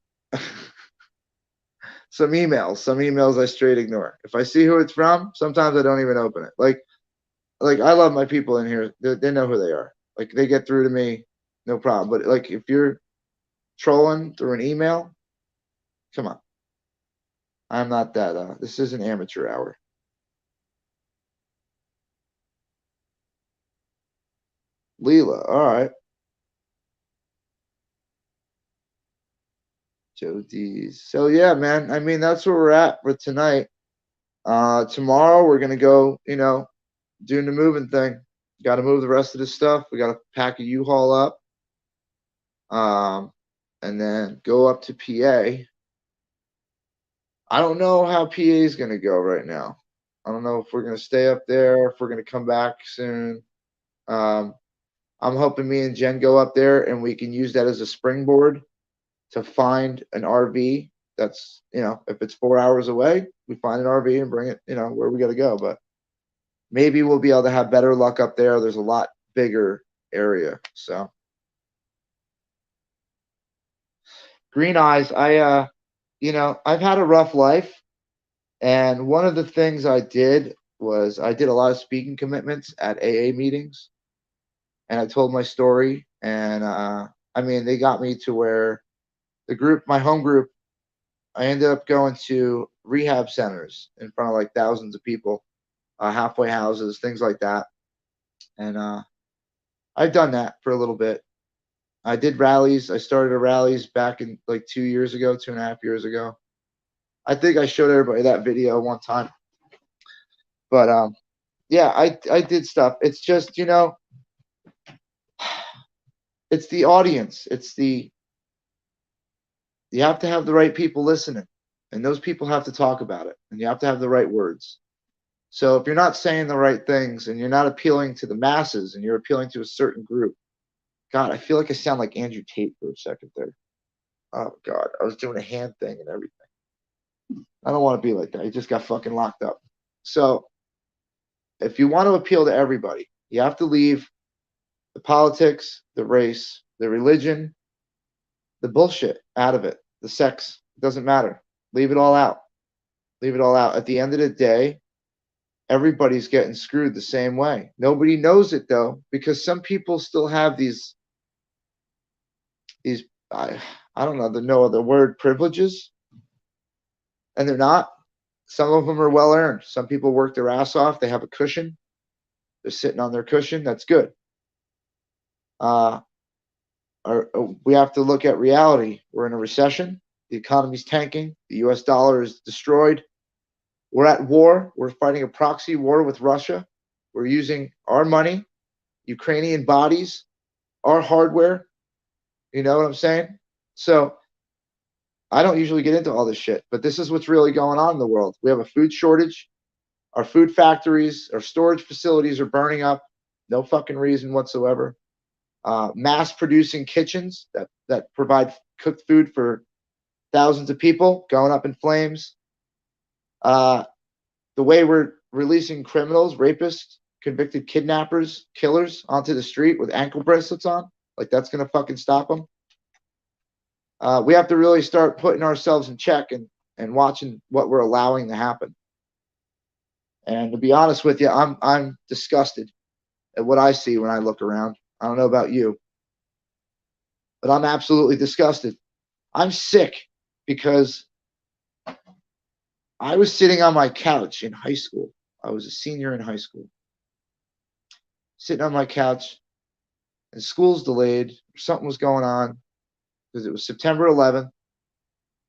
Some emails I straight ignore. If I see who it's from, sometimes I don't even open it. Like I love my people in here. They know who they are. Like they get through to me, no problem. But like if you're trolling through an email, come on. I'm not that. This is an amateur hour. Leela, all right. Joe D's. So yeah, man. I mean, that's where we're at for tonight. Tomorrow we're gonna go, you know, doing the moving thing. Got to move the rest of this stuff. We got to pack a U-Haul up, and then go up to PA. I don't know how PA is gonna go right now. I don't know if we're gonna stay up there, if we're gonna come back soon. I'm hoping me and Jen go up there and we can use that as a springboard to find an RV that's, you know, if it's 4 hours away, we find an RV and bring it, you know, where we got to go. But maybe we'll be able to have better luck up there. There's a lot bigger area. So Green Eyes, you know, I've had a rough life. And one of the things I did was I did a lot of speaking commitments at AA meetings. And I told my story. And I mean, they got me to where the group, my home group, I ended up going to rehab centers in front of like thousands of people, halfway houses, things like that. And I've done that for a little bit. I did rallies. I started rallies back in like 2 years ago, 2.5 years ago. I think I showed everybody that video one time. But yeah, I did stuff. It's just, you know, it's the audience. You have to have the right people listening, and those people have to talk about it, and you have to have the right words. So if you're not saying the right things and you're not appealing to the masses and you're appealing to a certain group, God, I feel like I sound like Andrew Tate for a second there. Oh God, I was doing a hand thing and everything. I don't want to be like that. He just got fucking locked up. So if you want to appeal to everybody, you have to leave the politics, the race, the religion, the bullshit out of it. The sex, it doesn't matter. Leave it all out. Leave it all out. At the end of the day, everybody's getting screwed the same way. Nobody knows it though, because some people still have these I don't know the word privileges, and they're not. some of them are well earned. Some people work their ass off. They have a cushion. They're sitting on their cushion. That's good. We have to look at reality. We're in a recession. The economy's tanking. The U.S. dollar is destroyed. We're at war. We're fighting a proxy war with Russia. We're using our money, Ukrainian bodies, our hardware. You know what I'm saying? So I don't usually get into all this shit, but this is what's really going on in the world. We have a food shortage. Our food factories, our storage facilities are burning up. No fucking reason whatsoever. Mass producing kitchens that provide cooked food for thousands of people going up in flames. The way we're releasing criminals, rapists, convicted kidnappers, killers onto the street with ankle bracelets on, like that's going to fucking stop them. We have to really start putting ourselves in check and watching what we're allowing to happen. And to be honest with you, I'm disgusted at what I see when I look around. I don't know about you, but I'm absolutely disgusted. I'm sick because I was sitting on my couch in high school. I was a senior in high school. Sitting on my couch, and school's delayed. Something was going on because it was September 11th,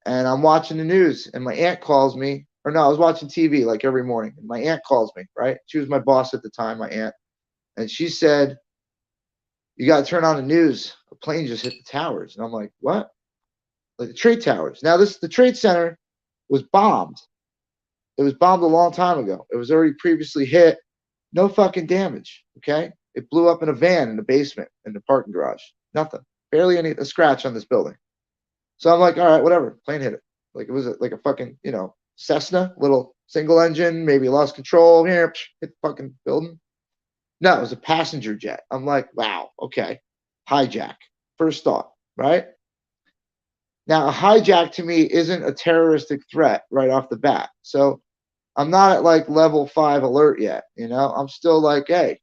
and I'm watching the news, and my aunt calls me. Or no, I was watching TV like every morning, and my aunt calls me, right? She was my boss at the time, my aunt. And she said, you got to turn on the news. A plane just hit the towers. And I'm like, what? Like the trade towers. Now, the Trade Center was bombed. It was bombed a long time ago. It was already previously hit. No fucking damage, okay? It blew up in a van in the basement in the parking garage. Nothing. Barely a scratch on this building. So I'm like, all right, whatever. Plane hit it. Like it was like a fucking, Cessna, little single engine, maybe lost control here, hit the fucking building. No, it was a passenger jet. I'm like, wow, okay. Hijack. First thought, right? Now, a hijack to me isn't a terroristic threat right off the bat. So I'm not at like level 5 alert yet, I'm still like, hey,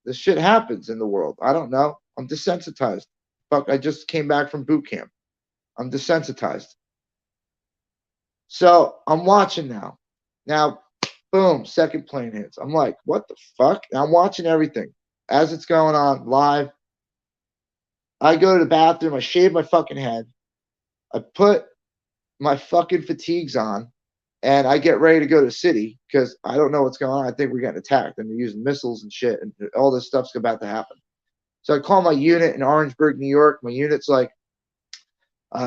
this shit happens in the world. I don't know. I'm desensitized. Fuck, I just came back from boot camp. I'm desensitized. So I'm watching now. Now, boom, second plane hits. I'm like, what the fuck? And I'm watching everything as it's going on live. I go to the bathroom. I shave my fucking head. I put my fucking fatigues on, and I get ready to go to the city because I don't know what's going on. I think we're getting attacked, and they're using missiles and shit, and all this stuff's about to happen. So I call my unit in Orangeburg, New York. My unit's like,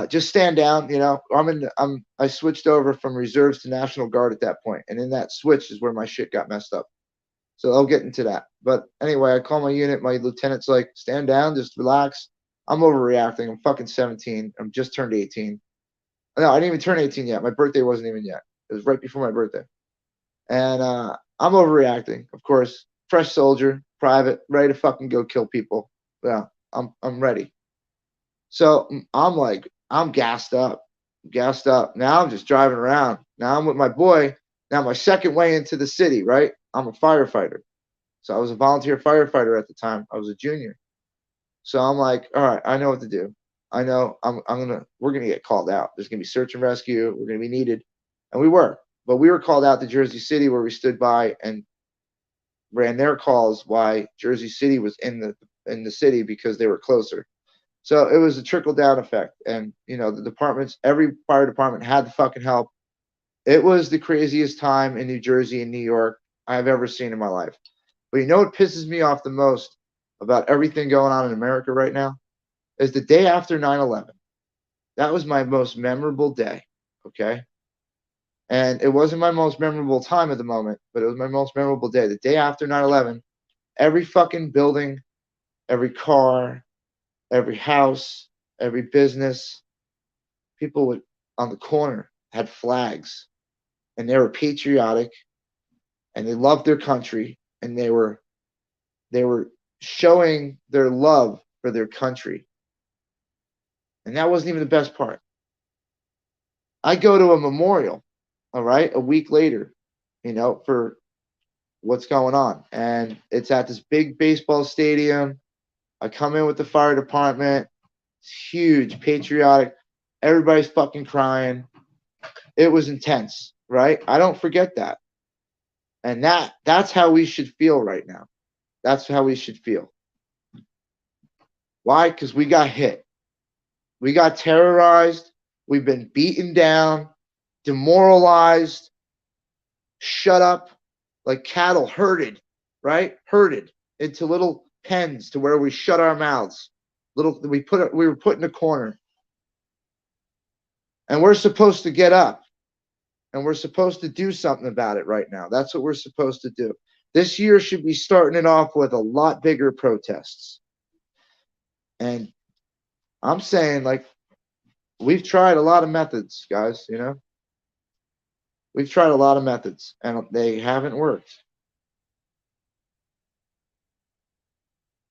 just stand down. I switched over from reserves to National Guard at that point, and in that switch is where my shit got messed up. So I'll get into that. But anyway, I call my unit. My lieutenant's like, stand down, just relax. I'm overreacting. I'm fucking 17. I'm just turned 18. No, I didn't even turn 18 yet. My birthday wasn't even yet. It was right before my birthday. And I'm overreacting, of course. Fresh soldier, private, ready to fucking go kill people. Yeah, I'm ready. So I'm like, I'm gassed up. Now I'm just driving around. Now I'm with my boy. Now my second way into the city, right? I'm a firefighter. So I was a volunteer firefighter at the time. I was a junior. So I'm like, all right, I know what to do. I know we're gonna get called out. There's gonna be search and rescue. We're gonna be needed. And we were. But we were called out to Jersey City, where we stood by and ran their calls why Jersey City was in the city because they were closer. So it was a trickle down effect. And the departments, every fire department had to fucking help. It was the craziest time in New Jersey and New York I've ever seen in my life. But what pisses me off the most about everything going on in America right now is the day after 9/11. That was my most memorable day. Okay. And it wasn't my most memorable time at the moment, but it was my most memorable day. The day after 9/11, every fucking building, every car, every house, every business, people on the corner had flags, and they were patriotic, and they loved their country, and they were showing their love for their country. And that wasn't even the best part. I go to a memorial, all right, a week later, for what's going on. And it's at this big baseball stadium. I come in with the fire department. It's huge, patriotic. Everybody's fucking crying. It was intense, right? I don't forget that. And that's how we should feel right now. That's how we should feel. Why? Because we got hit. We got terrorized. We've been beaten down, demoralized, shut up like cattle, herded, right? Herded into little pens to where we shut our mouths. We were put in a corner. And we're supposed to get up. And we're supposed to do something about it right now. That's what we're supposed to do. This year should be starting it off with a lot bigger protests. And I'm saying, like, we've tried a lot of methods, guys, you know? We've tried a lot of methods, and they haven't worked.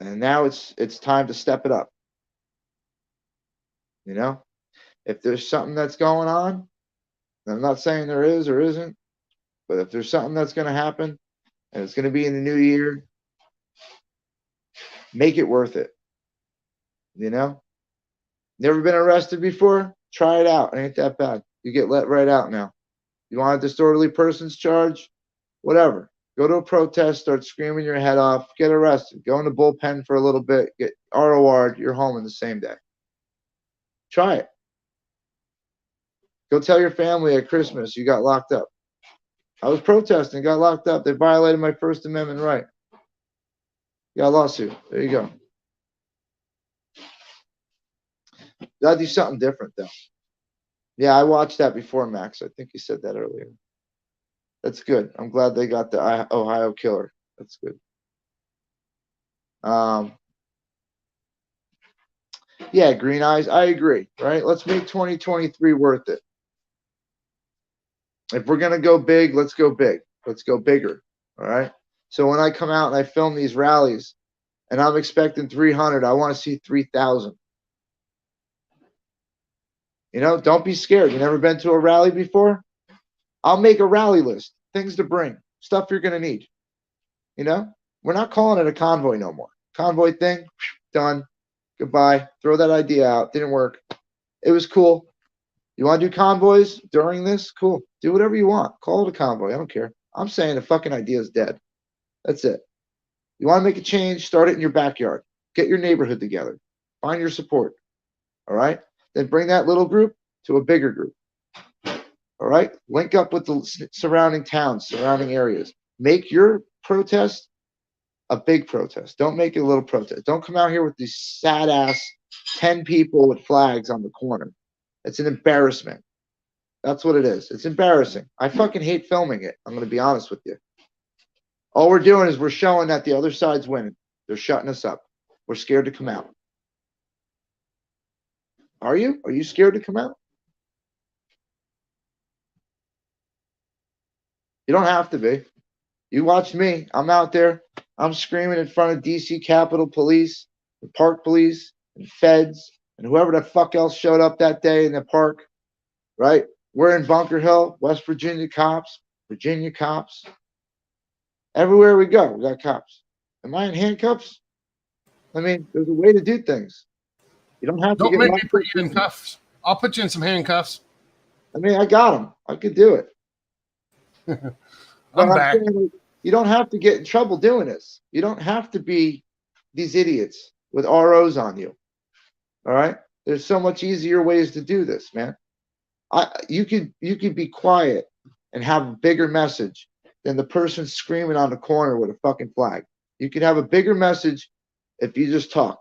And now it's time to step it up. You know? If there's something that's going on, and I'm not saying there is or isn't, but if there's something that's going to happen, and it's going to be in the new year, make it worth it. You know? Never been arrested before? Try it out. It ain't that bad. You get let right out now. You want a disorderly persons charge? Whatever. Go to a protest, start screaming your head off, get arrested. Go in the bullpen for a little bit, get ROR'd, you're home in the same day. Try it. Go tell your family at Christmas you got locked up. I was protesting, got locked up. They violated my First Amendment right. Got a lawsuit. There you go. Gotta do something different, though. Yeah, I watched that before, Max. I think you said that earlier. That's good. I'm glad they got the Ohio killer. That's good. Yeah, Green Eyes, I agree, right? Let's make 2023 worth it. If we're going to go big, let's go big. Let's go bigger, all right? So when I come out and I film these rallies and I'm expecting 300, I want to see 3,000. You know, don't be scared. You never been to a rally before? I'll make a rally list, things to bring, stuff you're going to need. You know, we're not calling it a convoy no more. Convoy thing, done. Goodbye. Throw that idea out. Didn't work. It was cool. You want to do convoys during this? Cool. Do whatever you want. Call it a convoy. I don't care. I'm saying the fucking idea is dead. That's it. You want to make a change? Start it in your backyard. Get your neighborhood together. Find your support. All right? Then bring that little group to a bigger group. All right? Link up with the surrounding towns, surrounding areas. Make your protest a big protest. Don't make it a little protest. Don't come out here with these sad-ass 10 people with flags on the corner. It's an embarrassment. That's what it is. It's embarrassing. I fucking hate filming it. I'm going to be honest with you. All we're doing is we're showing that the other side's winning. They're shutting us up. We're scared to come out. Are you? Are you scared to come out? You don't have to be. You watch me. I'm out there. I'm screaming in front of DC Capitol Police, the Park Police, and Feds, and whoever the fuck else showed up that day in the park, right? We're in Bunker Hill, West Virginia cops, Virginia cops. Everywhere we go, we got cops. Am I in handcuffs? I mean, there's a way to do things. You don't have to Don't get make me put you in cuffs. I'll put you in some handcuffs. I mean, I got them. I could do it. I'm back. Saying, you don't have to get in trouble doing this. You don't have to be these idiots with ROs on you. All right? There's so much easier ways to do this, man. You could be quiet and have a bigger message than the person screaming on the corner with a fucking flag. You could have a bigger message if you just talk.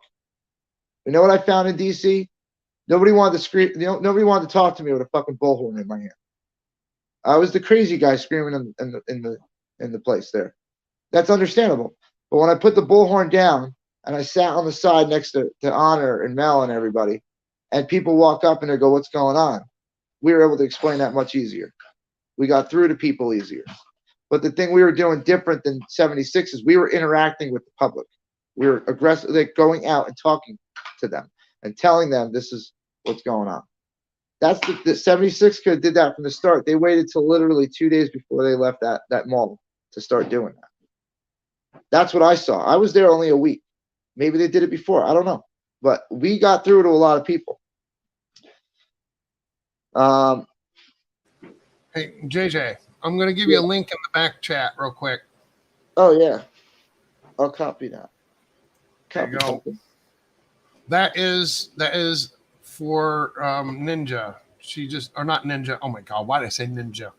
You know what I found in DC? Nobody wanted to scream. Nobody wanted to talk to me with a fucking bullhorn in my hand. I was the crazy guy screaming in the place there. That's understandable. But when I put the bullhorn down and I sat on the side next to Honor and Mel and everybody, and people walk up and they go, "What's going on?" We were able to explain that much easier. We got through to people easier. But the thing we were doing different than 76 is we were interacting with the public. We were aggressively going out and talking to them and telling them this is what's going on. That's the 76 could have did that from the start. They waited till literally 2 days before they left that mall to start doing that. That's what I saw. I was there only a week. Maybe they did it before. I don't know. But we got through to a lot of people. Hey, JJ, I'm going to give you a link in the back chat real quick. Oh yeah, I'll copy that. There you go. That is for Ninja. She just, or not Ninja. Oh my God, why did I say Ninja?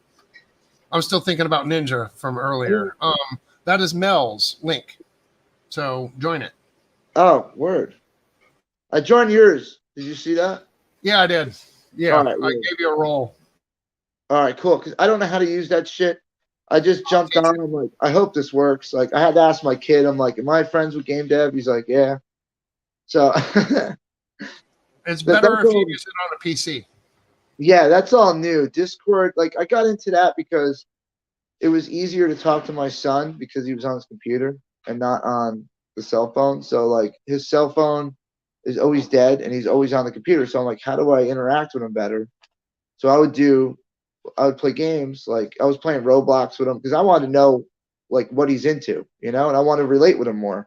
I'm still thinking about Ninja from earlier. That is Mel's link. So join it. Oh, word. I joined yours. Did you see that? Yeah, I did. Yeah, All right, I gave you a roll. All right, cool. Because I don't know how to use that shit. I just jumped on. I'm like, I hope this works. Like, I had to ask my kid. I'm like, am I friends with Game Dev? He's like, yeah. So it's better if you use it on a PC. Yeah, that's all new. Discord, like, I got into that because it was easier to talk to my son because he was on his computer and not on the cell phone. So, like, his cell phone is always dead and he's always on the computer. So I'm like, how do I interact with him better? So I would play games. Like, I was playing Roblox with him because I wanted to know, like, what he's into, and I want to relate with him more.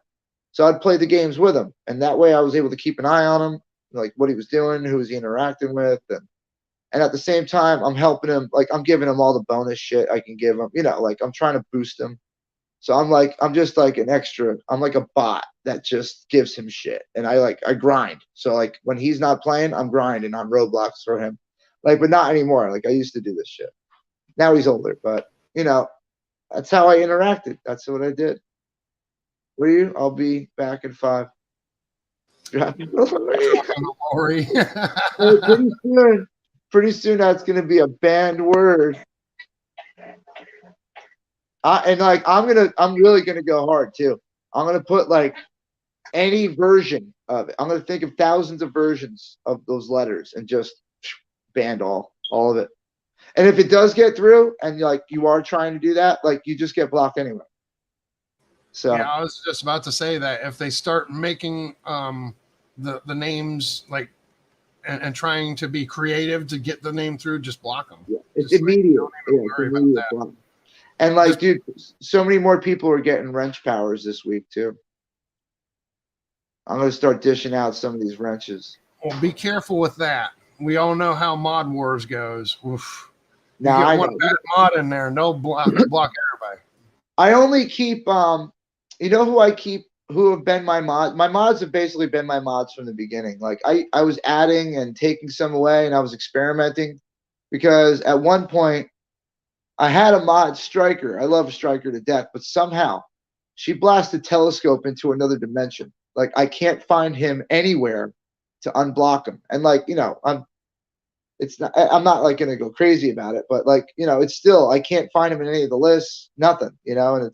So I'd play the games with him, and that way I was able to keep an eye on him, like what he was doing, who was he interacting with, and at the same time, I'm helping him. Like, I'm giving him all the bonus shit I can give him. Like, I'm trying to boost him. So I'm just like an extra. I'm like a bot that just gives him shit, and I grind. So, like, when he's not playing, I'm grinding on Roblox for him. Like, but not anymore. Like, I used to do this shit. Now he's older, but that's how I interacted. That's what I did. Were you? I'll be back in 5. Lori. Pretty soon that's gonna be a banned word. And like, I'm really gonna go hard too. I'm gonna put like any version of it. I'm gonna think of thousands of versions of those letters and just ban all of it. And if it does get through, and like you are trying to do that, like, you just get blocked anyway. So yeah, I was just about to say that if they start making the names like and trying to be creative to get the name through, just block them. Yeah, it's immediate. Block. And like, dude, so many more people are getting wrench powers this week too. I'm gonna start dishing out some of these wrenches. Well, be careful with that. We all know how Mod Wars goes. Oof. You Now, get one bad mod in there, no block everybody. I only keep who I keep, who have been my mods. My mods have basically been my mods from the beginning. Like, I was adding and taking some away, and I was experimenting because at one point I had a mod, Striker. I love Striker to death, but somehow she blasted Telescope into another dimension. Like, I can't find him anywhere to unblock him. And like, I'm not like gonna go crazy about it, but like, it's still, I can't find him in any of the lists, nothing, and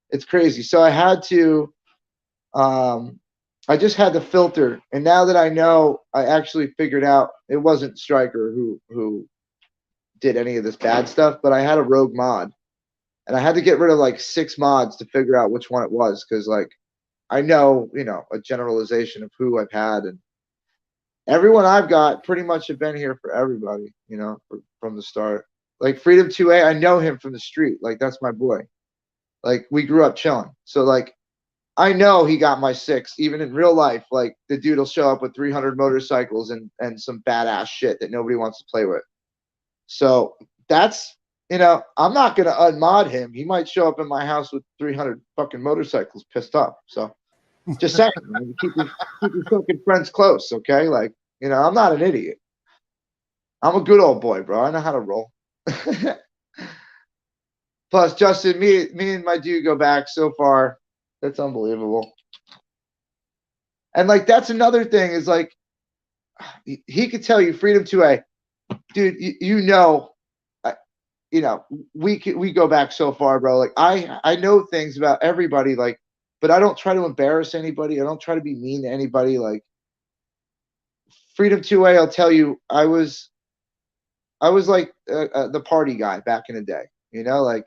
it's crazy. So I had to, I just had to filter. And now that I know, I actually figured out it wasn't Striker who did any of this bad stuff, but I had a rogue mod, and I had to get rid of like 6 mods to figure out which one it was. Cause like, I know, a generalization of who I've had, and everyone I've got pretty much have been here for everybody, from the start. Like Freedom 2A, I know him from the street. Like, that's my boy. Like, we grew up chilling. So like, I know he got my 6, even in real life. Like, the dude will show up with 300 motorcycles and some badass shit that nobody wants to play with. So that's, I'm not going to unmod him. He might show up in my house with 300 fucking motorcycles pissed off. So just saying, keep your fucking friends close, okay? Like, I'm not an idiot. I'm a good old boy, bro. I know how to roll. Plus, Justin, me and my dude go back so far. That's unbelievable. And like, that's another thing is like, he could tell you, Freedom 2A, dude, we go back so far, bro. Like, I know things about everybody, like, but I don't try to embarrass anybody. I don't try to be mean to anybody. Like, Freedom 2A, I'll tell you, I was like the party guy back in the day. Like,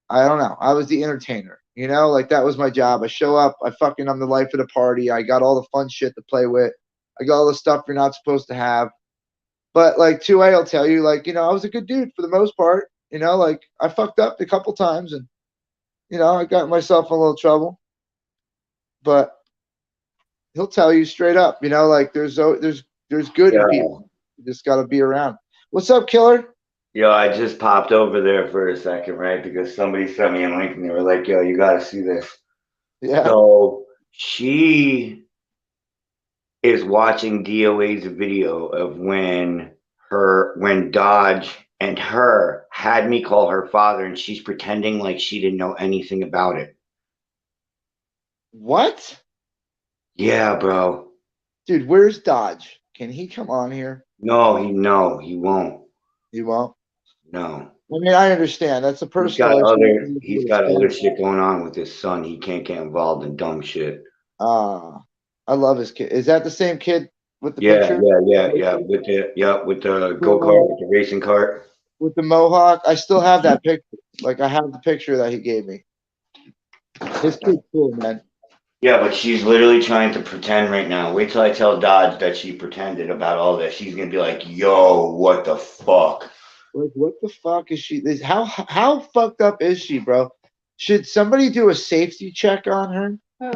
I don't know. I was the entertainer. Like, that was my job. I show up. I'm the life of the party. I got all the fun shit to play with. I got all the stuff you're not supposed to have. But like 2A, I'll tell you, like, I was a good dude for the most part. Like, I fucked up a couple times, and I got myself in a little trouble. But he'll tell you straight up, like, there's good in people. You just got to be around. What's up, Killer? Yo, I just popped over there for a second, right? Because somebody sent me a link and they were like, yo, you gotta see this. Yeah. So she is watching DOA's video of when Dodge and her had me call her father, and she's pretending like she didn't know anything about it. What? Yeah, bro. Dude, where's Dodge? Can he come on here? No, he won't. He won't. No. I mean, I understand. That's a He's got personal issue. other shit going on with his son. He can't get involved in dumb shit. I love his kid. Is that the same kid with the Yeah, picture? yeah. With the go-kart, with the racing cart. With the mohawk. I still have that picture. Like, I have the picture that he gave me. His kid's cool, man. Yeah, but she's literally trying to pretend right now. Wait till I tell Dodge that she pretended about all this. She's gonna be like, yo, what the fuck? Like, what the fuck is she? How fucked up is she, bro? Should somebody do a safety check on her? Oh.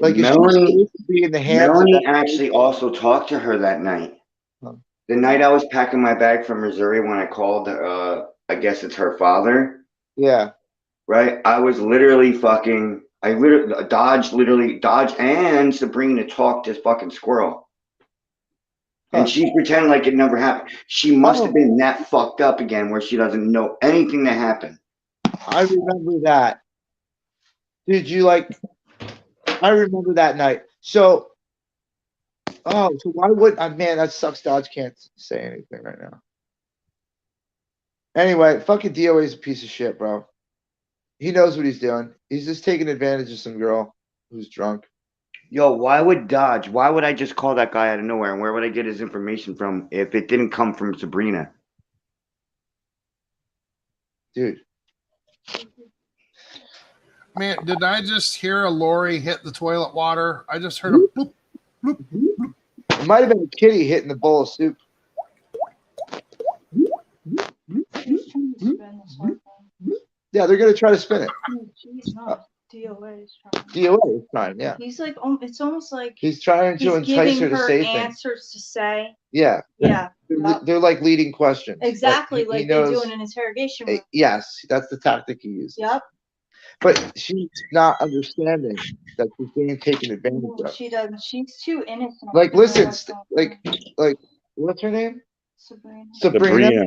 Like, is Melanie, she safe to be in the hands Melanie of that actually also talked to her that night. Huh. The night I was packing my bag from Missouri when I called, I guess it's her father. Yeah. Right? I was literally fucking, Dodge and Sabrina talked to fucking Squirrel. Huh. And she pretended like it never happened. She must have been that fucked up again where she doesn't know anything that happened. I remember that. Did you like? I remember that night. So, so why would man? That sucks. Dodge can't say anything right now. Anyway, fucking DOA is a piece of shit, bro. He knows what he's doing. He's just taking advantage of some girl who's drunk. Yo, why would I just call that guy out of nowhere? And where would I get his information from if it didn't come from Sabrina? Dude. Man, did I just hear a lorry hit the toilet water? I just heard a bloop, bloop, bloop. It might have been a kitty hitting the bowl of soup. Yeah, they're gonna try to spin it. He's not. DOA is trying. DOA is trying, yeah. He's like, it's almost like he's trying to entice her to say answers to say. Yeah. Yeah. They're like leading questions. Exactly, like they do in an interrogation room. Yes, that's the tactic he uses. Yep. But she's not understanding that she's being taken advantage of. She doesn't. She's too innocent. Like, listen, like, what's her name? Sabrina.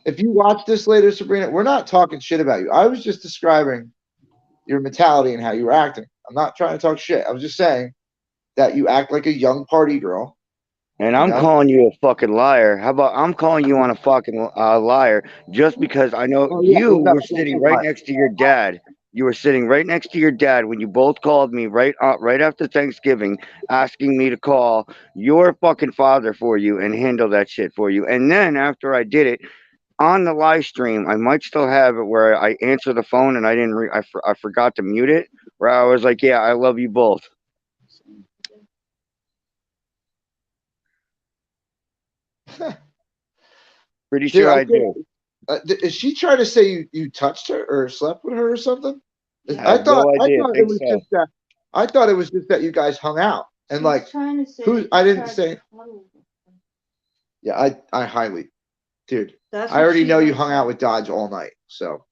If you watch this later, Sabrina, we're not talking shit about you. I was just describing your mentality and how you were acting. I'm not trying to talk shit. I was just saying that you act like a young party girl. And I'm calling you a fucking liar. How about I'm calling you on a fucking liar just because I know you were sitting right next to your dad. You were sitting right next to your dad when you both called me right after Thanksgiving, asking me to call your fucking father for you and handle that shit for you. And then after I did it on the live stream, I might still have it where I answer the phone and I forgot to mute it. Where I was like, "Yeah, I love you both." Pretty sure I do. Is she trying to say you touched her or slept with her or something? I thought it was just that. I thought it was just that you guys hung out and I didn't say. Yeah, I highly, dude. I already know you hung out with Dodge all night, so.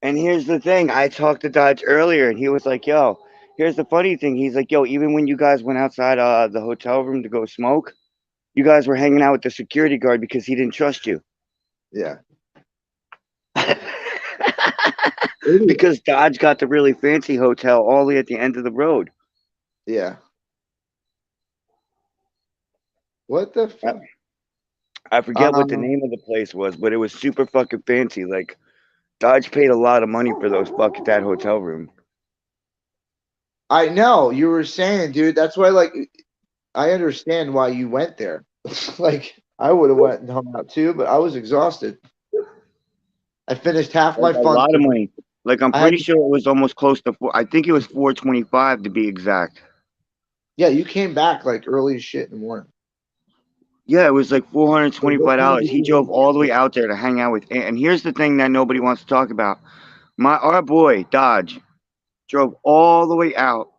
And here's the thing: I talked to Dodge earlier, and he was like, "Yo, here's the funny thing." He's like, "Yo, even when you guys went outside the hotel room to go smoke, you guys were hanging out with the security guard because he didn't trust you." Yeah. Because Dodge got the really fancy hotel all the way at the end of the road. Yeah. What the fuck? I forget what the name of the place was, but it was super fucking fancy. Like, Dodge paid a lot of money for that hotel room. I know, you were saying, dude. That's why, like, I understand why you went there. Like, I would have went and hung out too, but I was exhausted. I finished half my funds. A lot of money. Like, I'm pretty sure it was almost close to I think it was $425 to be exact. Yeah, you came back like early as shit in the morning. Yeah, it was like $425. He drove all the way out there to hang out with Ant. And here's the thing that nobody wants to talk about. Our boy, Dodge, drove all the way out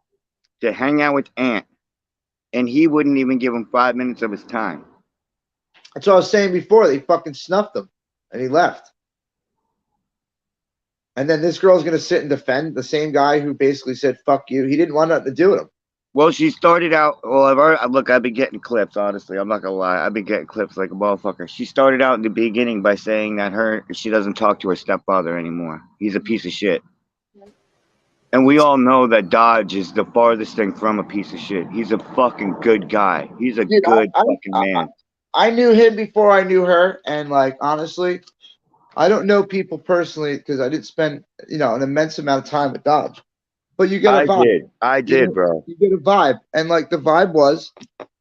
to hang out with Ant. And he wouldn't even give him 5 minutes of his time. That's what I was saying before. They fucking snuffed him, and he left. And then this girl's gonna sit and defend the same guy who basically said "fuck you." He didn't want nothing to do with him. Well, she started out. Well, I've been getting clips. Honestly, I'm not gonna lie. I've been getting clips like a motherfucker. She started out in the beginning by saying that she doesn't talk to her stepfather anymore. He's a piece of shit. And we all know that Dodge is the farthest thing from a piece of shit. He's a fucking good guy. He's a Dude, good fucking man. I knew him before I knew her, and like honestly, I don't know people personally because I didn't spend an immense amount of time with Dodge. But you get a vibe. I did, bro. You get a vibe, and like the vibe was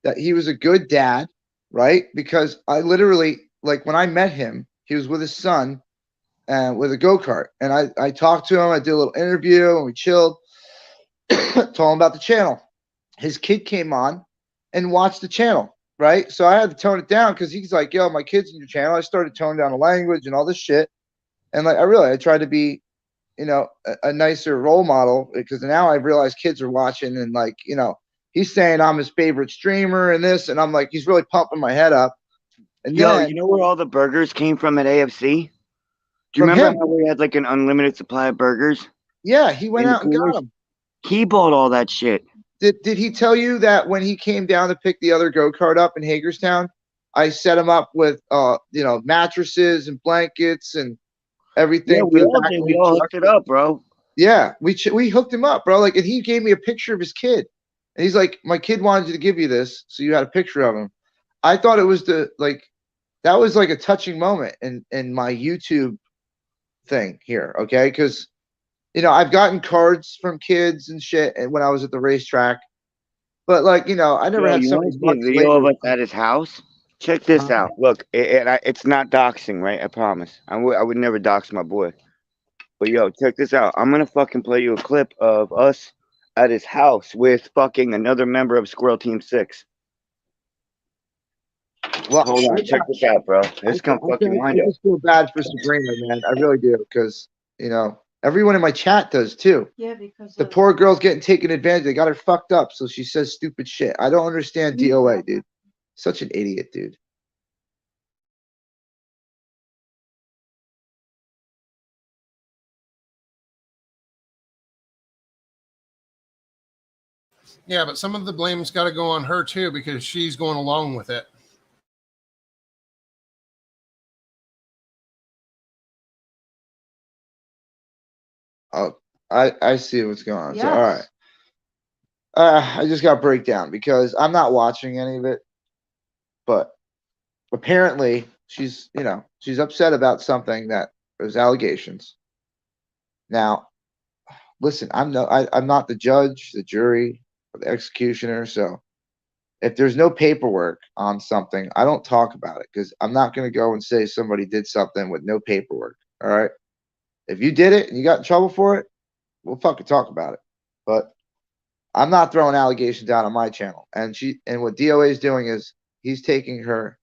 that he was a good dad, right? Because I literally, like when I met him, he was with his son and with a go-kart, and I talked to him. I did a little interview, and we chilled. Told him about the channel. His kid came on and watched the channel, right? So I had to tone it down because he's like, "Yo, my kid's in your channel." I started toning down the language and all this shit, and like I tried to be a nicer role model because now I realize kids are watching and like, he's saying I'm his favorite streamer and this, and I'm like, he's really pumping my head up. And Yo, then, you know where all the burgers came from at AFC? Do you remember how we had like an unlimited supply of burgers? Yeah, he went out and got them. He bought all that shit. Did he tell you that when he came down to pick the other go-kart up in Hagerstown, I set him up with mattresses and blankets and everything? Yeah, we all hooked it up, bro. Yeah, we hooked him up, bro. Like, and he gave me a picture of his kid, and he's like, "My kid wanted you to give you this, so you had a picture of him." I thought it was that was like a touching moment in my YouTube thing here, okay? Because I've gotten cards from kids and shit, and when I was at the racetrack, but like I never had somebody. A video of us at his house. Check this out. Look, it's not doxing, right? I promise. I would never dox my boy. But yo, check this out. I'm gonna fucking play you a clip of us at his house with fucking another member of Squirrel Team 6. Well, hold on, check this out, bro. This come fucking wind up. I just feel bad for Sabrina, man. I really do, because everyone in my chat does too. Yeah, because the poor girl's getting taken advantage. They got her fucked up, so she says stupid shit. I don't understand DOA, dude. Such an idiot, dude. Yeah, but some of the blame's got to go on her too because she's going along with it. Oh, I see what's going on. Yes. So, all right. I just got breakdown because I'm not watching any of it, but apparently she's upset about something that there's allegations. Now, listen, I'm not the judge, the jury, or the executioner. So if there's no paperwork on something, I don't talk about it because I'm not going to go and say somebody did something with no paperwork. All right. If you did it and you got in trouble for it, we'll fucking talk about it. But I'm not throwing allegations down on my channel. And what DOA is doing is he's taking her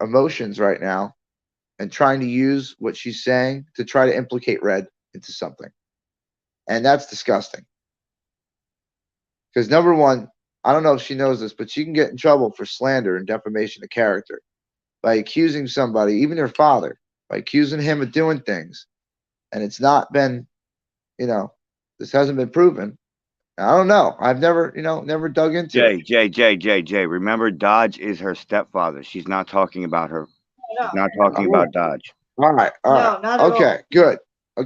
emotions right now and trying to use what she's saying to try to implicate Red into something. And that's disgusting. Because number one, I don't know if she knows this, but she can get in trouble for slander and defamation of character by accusing somebody, even their father, by accusing him of doing things. And it's not been, this hasn't been proven. I don't know. I've never dug into it. Jay. Remember, Dodge is her stepfather. She's not talking about her. She's not talking about Dodge. All right. No, not at all. Okay, good.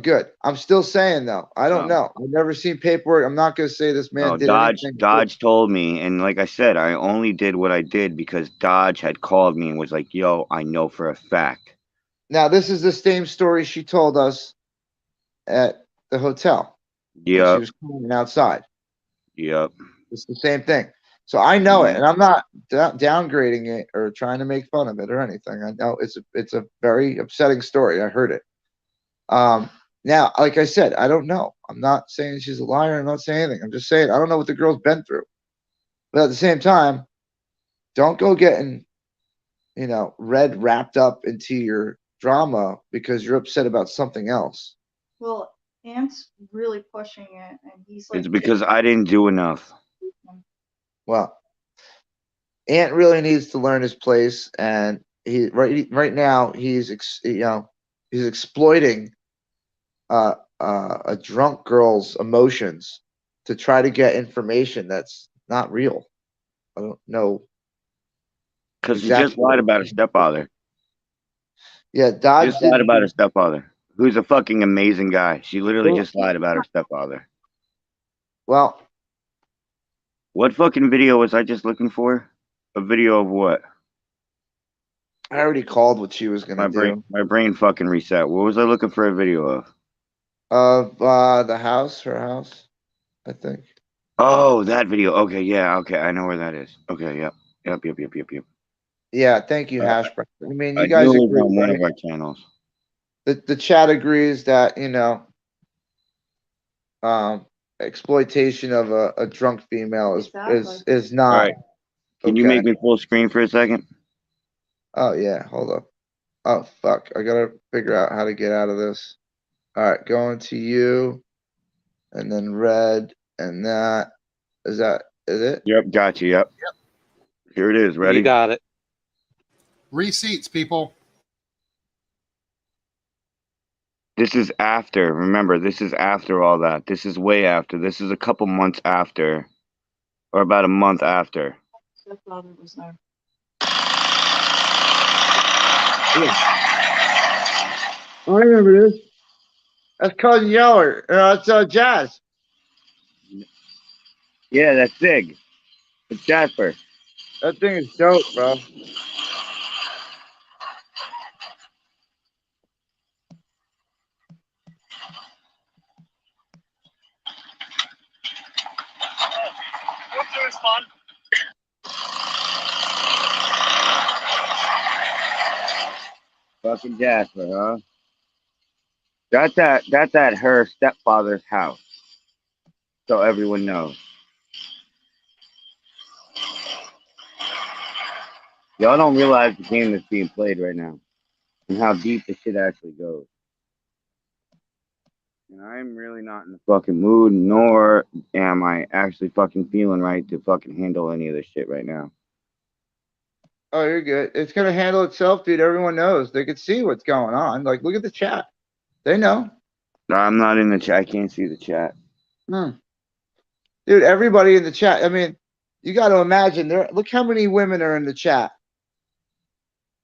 Good. I'm still saying though. I don't know. I've never seen paperwork. I'm not going to say this man did anything. Dodge told me, and like I said, I only did what I did because Dodge had called me and was like, "Yo, I know for a fact." Now this is the same story she told us at the hotel. Yeah. She was calling outside. Yep. It's the same thing. So I know it, and I'm not downgrading it or trying to make fun of it or anything. I know it's a very upsetting story. I heard it. Now, like I said, I don't know. I'm not saying she's a liar. I'm not saying anything. I'm just saying I don't know what the girl's been through. But at the same time, don't go getting, Red wrapped up into your drama because you're upset about something else. Well, Ant's really pushing it, and he's like, it's because I didn't do enough. Well, Ant really needs to learn his place, and right now he's he's exploiting a drunk girl's emotions to try to get information that's not real. I don't know Because he just lied about his stepfather. Yeah, Dodge just lied about her stepfather, who's a fucking amazing guy. She literally just lied about her stepfather. Well, what fucking video was I just looking for? A video of what? I already called what she was gonna do. My brain fucking reset. What was I looking for a video of? Of the house, her house, I think. Oh, that video. Okay, yeah, okay, I know where that is. Okay, yep. Yeah, thank you, Hash Brown. I mean, you I guys knew it agree, was on one right? of our channels. The chat agrees that exploitation of a drunk female is not. All right. Can you make me full screen for a second? Oh yeah, hold up. Oh fuck, I gotta figure out how to get out of this. All right, going to you, and then red, and that is it? Yep, got you. Yep. Here it is. Ready? You got it. Receipts, people. This is after. Remember, this is after all that. This is way after. This is a couple months after, or about a month after. Stepfather was there. Yeah. I remember this. That's Cousin Yeller. That's Jazz. Yeah, that's Sig. It's Jasper. That thing is dope, bro. What's yours, fun? Fucking Jasper, huh? That's at her stepfather's house. So everyone knows. Y'all don't realize the game that's being played right now and how deep the shit actually goes. And I'm really not in the fucking mood, nor am I actually fucking feeling right to fucking handle any of this shit right now. Oh, you're good. It's gonna handle itself, dude. Everyone knows. They can see what's going on. Like, look at the chat. They know. I'm not in the chat. I can't see the chat. Dude, everybody in the chat. I mean, you got to imagine there. Look how many women are in the chat.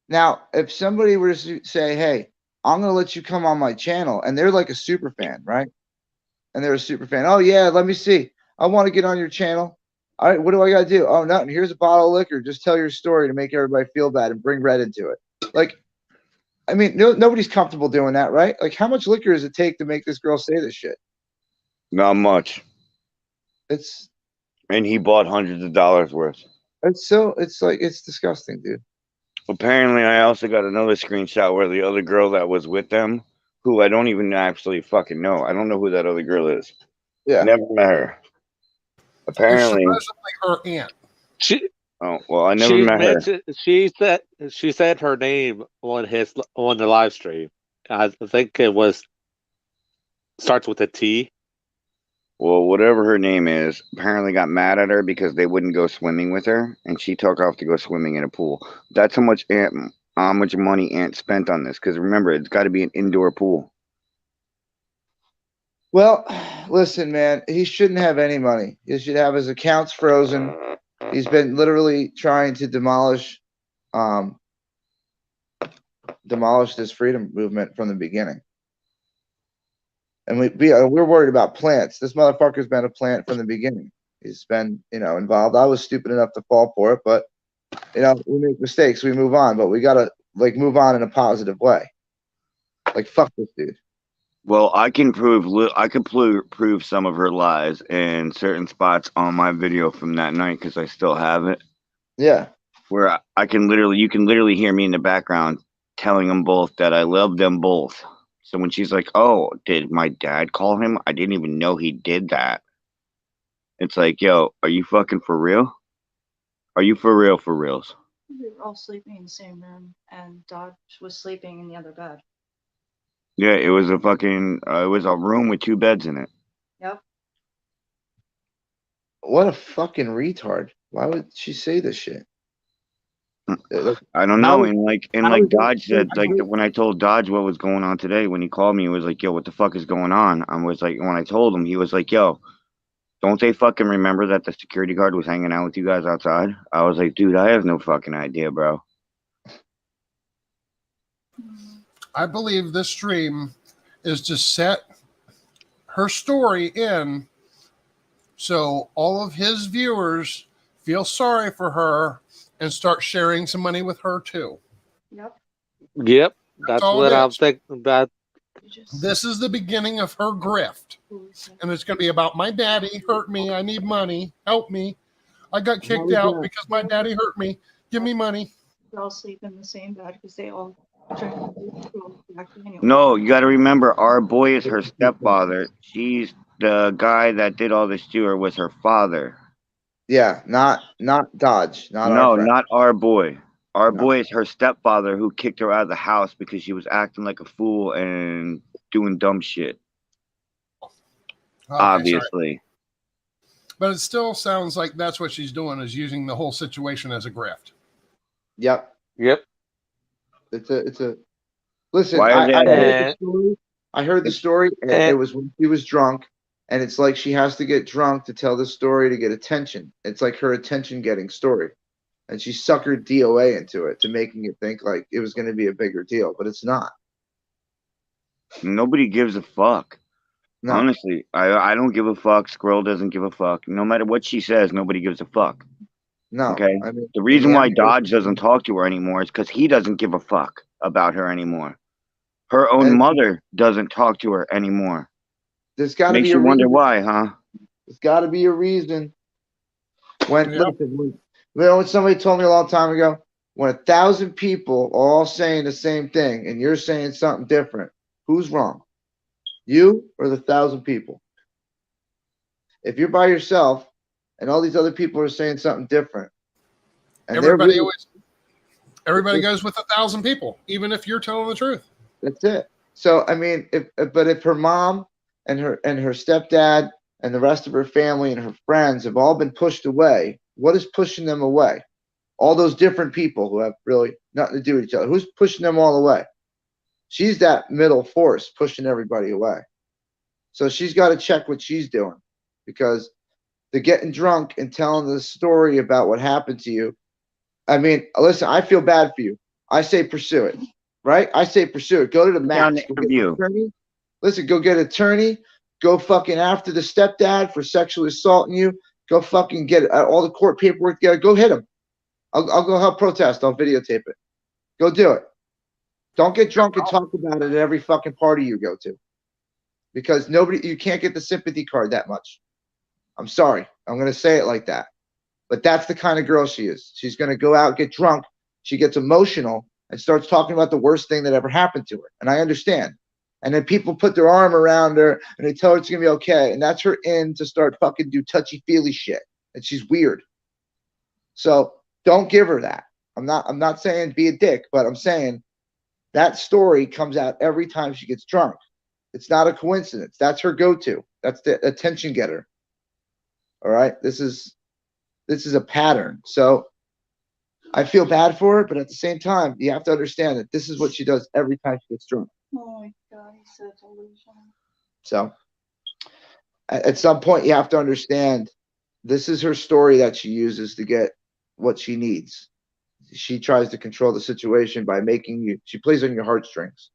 Now, if somebody were to say, "Hey, I'm gonna let you come on my channel," and they're like a super fan, right? And they're a super fan. Oh yeah, let me see. I want to get on your channel. All right, what do I got to do? Oh, nothing. Here's a bottle of liquor. Just tell your story to make everybody feel bad and bring red into it. Like, I mean, nobody's comfortable doing that, right? Like, how much liquor does it take to make this girl say this shit? Not much. And he bought hundreds of dollars worth. It's disgusting, dude. Apparently, I also got another screenshot where the other girl that was with them, who I don't even actually fucking know. I don't know who that other girl is. Yeah. Never met her. Apparently. It's supposedly her aunt. Oh, well, I never met her. She said her name on the live stream. I think it starts with a T. Well, whatever her name is, apparently got mad at her because they wouldn't go swimming with her, and she took off to go swimming in a pool. That's how much money Aunt spent on this. Because remember, it's got to be an indoor pool. Well, listen, man, he shouldn't have any money. He should have his accounts frozen. He's been literally trying to demolish this freedom movement from the beginning. And we're worried about plants. This motherfucker's been a plant from the beginning. He's been, involved. I was stupid enough to fall for it, but we make mistakes, we move on. But we gotta move on in a positive way. Like, fuck this dude. Well, I can prove some of her lies in certain spots on my video from that night because I still have it. Yeah. Where you can literally hear me in the background telling them both that I love them both. So when she's like, "Oh, did my dad call him? I didn't even know he did that." It's like, yo, are you fucking for real? Are you for real, for reals? We were all sleeping in the same room, and Dodge was sleeping in the other bed. Yeah, it was it was a room with 2 beds in it. Yep. What a fucking retard. Why would she say this shit? I don't How know. is And like that Dodge said, when I told Dodge what was going on today, when he called me, he was like, "Yo, what the fuck is going on?" I was like, when I told him, he was like, "Yo, don't they fucking remember that the security guard was hanging out with you guys outside?" I was like, "Dude, I have no fucking idea, bro." I believe this stream is to set her story in so all of his viewers feel sorry for her and start sharing some money with her too. Yep. Yep, that's all what it I'm is. thinking about. This is the beginning of her grift. And it's going to be about my daddy hurt me. I need money. Help me. I got kicked out because my daddy hurt me. Give me money. They all sleep in the same bed because they all drink Jack Daniels. No, you got to remember, our boy is her stepfather. She's the guy that did all this to her was her father. Yeah, not Dodge, not our No, friend. not our boy. Our No. boy is her stepfather who kicked her out of the house because she was acting like a fool and doing dumb shit. Okay, Obviously. sorry. But it still sounds like that's what she's doing, is using the whole situation as a grift. Yep. It's a listen. Why are they- I heard the story. And it was when she was drunk, and it's like she has to get drunk to tell the story to get attention. It's like her attention getting story, and she suckered DOA into it to making it think like it was going to be a bigger deal, but it's not. Nobody gives a fuck. No. Honestly, I don't give a fuck. Squirrel doesn't give a fuck. No matter what she says, nobody gives a fuck. No. Okay. I mean, the reason why Dodge doesn't talk to her anymore is because he doesn't give a fuck about her anymore. Her own mother doesn't talk to her anymore. There's got to Makes be a you wonder reason. why, huh? There's got to be a reason. Listen, when somebody told me a long time ago, when 1,000 people are all saying the same thing and you're saying something different, who's wrong? You or the 1,000 people? If you're by yourself and all these other people are saying something different, and Everybody goes with 1,000 people, even if you're telling the truth. That's it. So I mean, if her mom and her stepdad and the rest of her family and her friends have all been pushed away, what is pushing them away? All those different people who have really nothing to do with each other. Who's pushing them all away? She's that middle force pushing everybody away. So she's got to check what she's doing, because the getting drunk and telling the story about what happened to you. I mean, listen, I feel bad for you. I say pursue it, right? I say pursue it. Go to the max. Go get an attorney. Listen, go get an attorney. Go fucking after the stepdad for sexually assaulting you. Go fucking get all the court paperwork together. Go hit him. I'll go help protest. I'll videotape it. Go do it. Don't get drunk and talk about it at every fucking party you go to, because you can't get the sympathy card that much. I'm sorry. I'm going to say it like that. But that's the kind of girl she is. She's going to go out, get drunk. She gets emotional and starts talking about the worst thing that ever happened to her. And I understand. And then people put their arm around her and they tell her it's going to be okay. And that's her in to start fucking do touchy-feely shit. And she's weird. So don't give her that. I'm not saying be a dick, but I'm saying that story comes out every time she gets drunk. It's not a coincidence. That's her go-to. That's the attention getter. All right. This is a pattern. So I feel bad for her, but at the same time, you have to understand that this is what she does every time she gets drunk. Oh my God, he's so delusional. So at some point, you have to understand this is her story that she uses to get what she needs. She tries to control the situation by she plays on your heartstrings.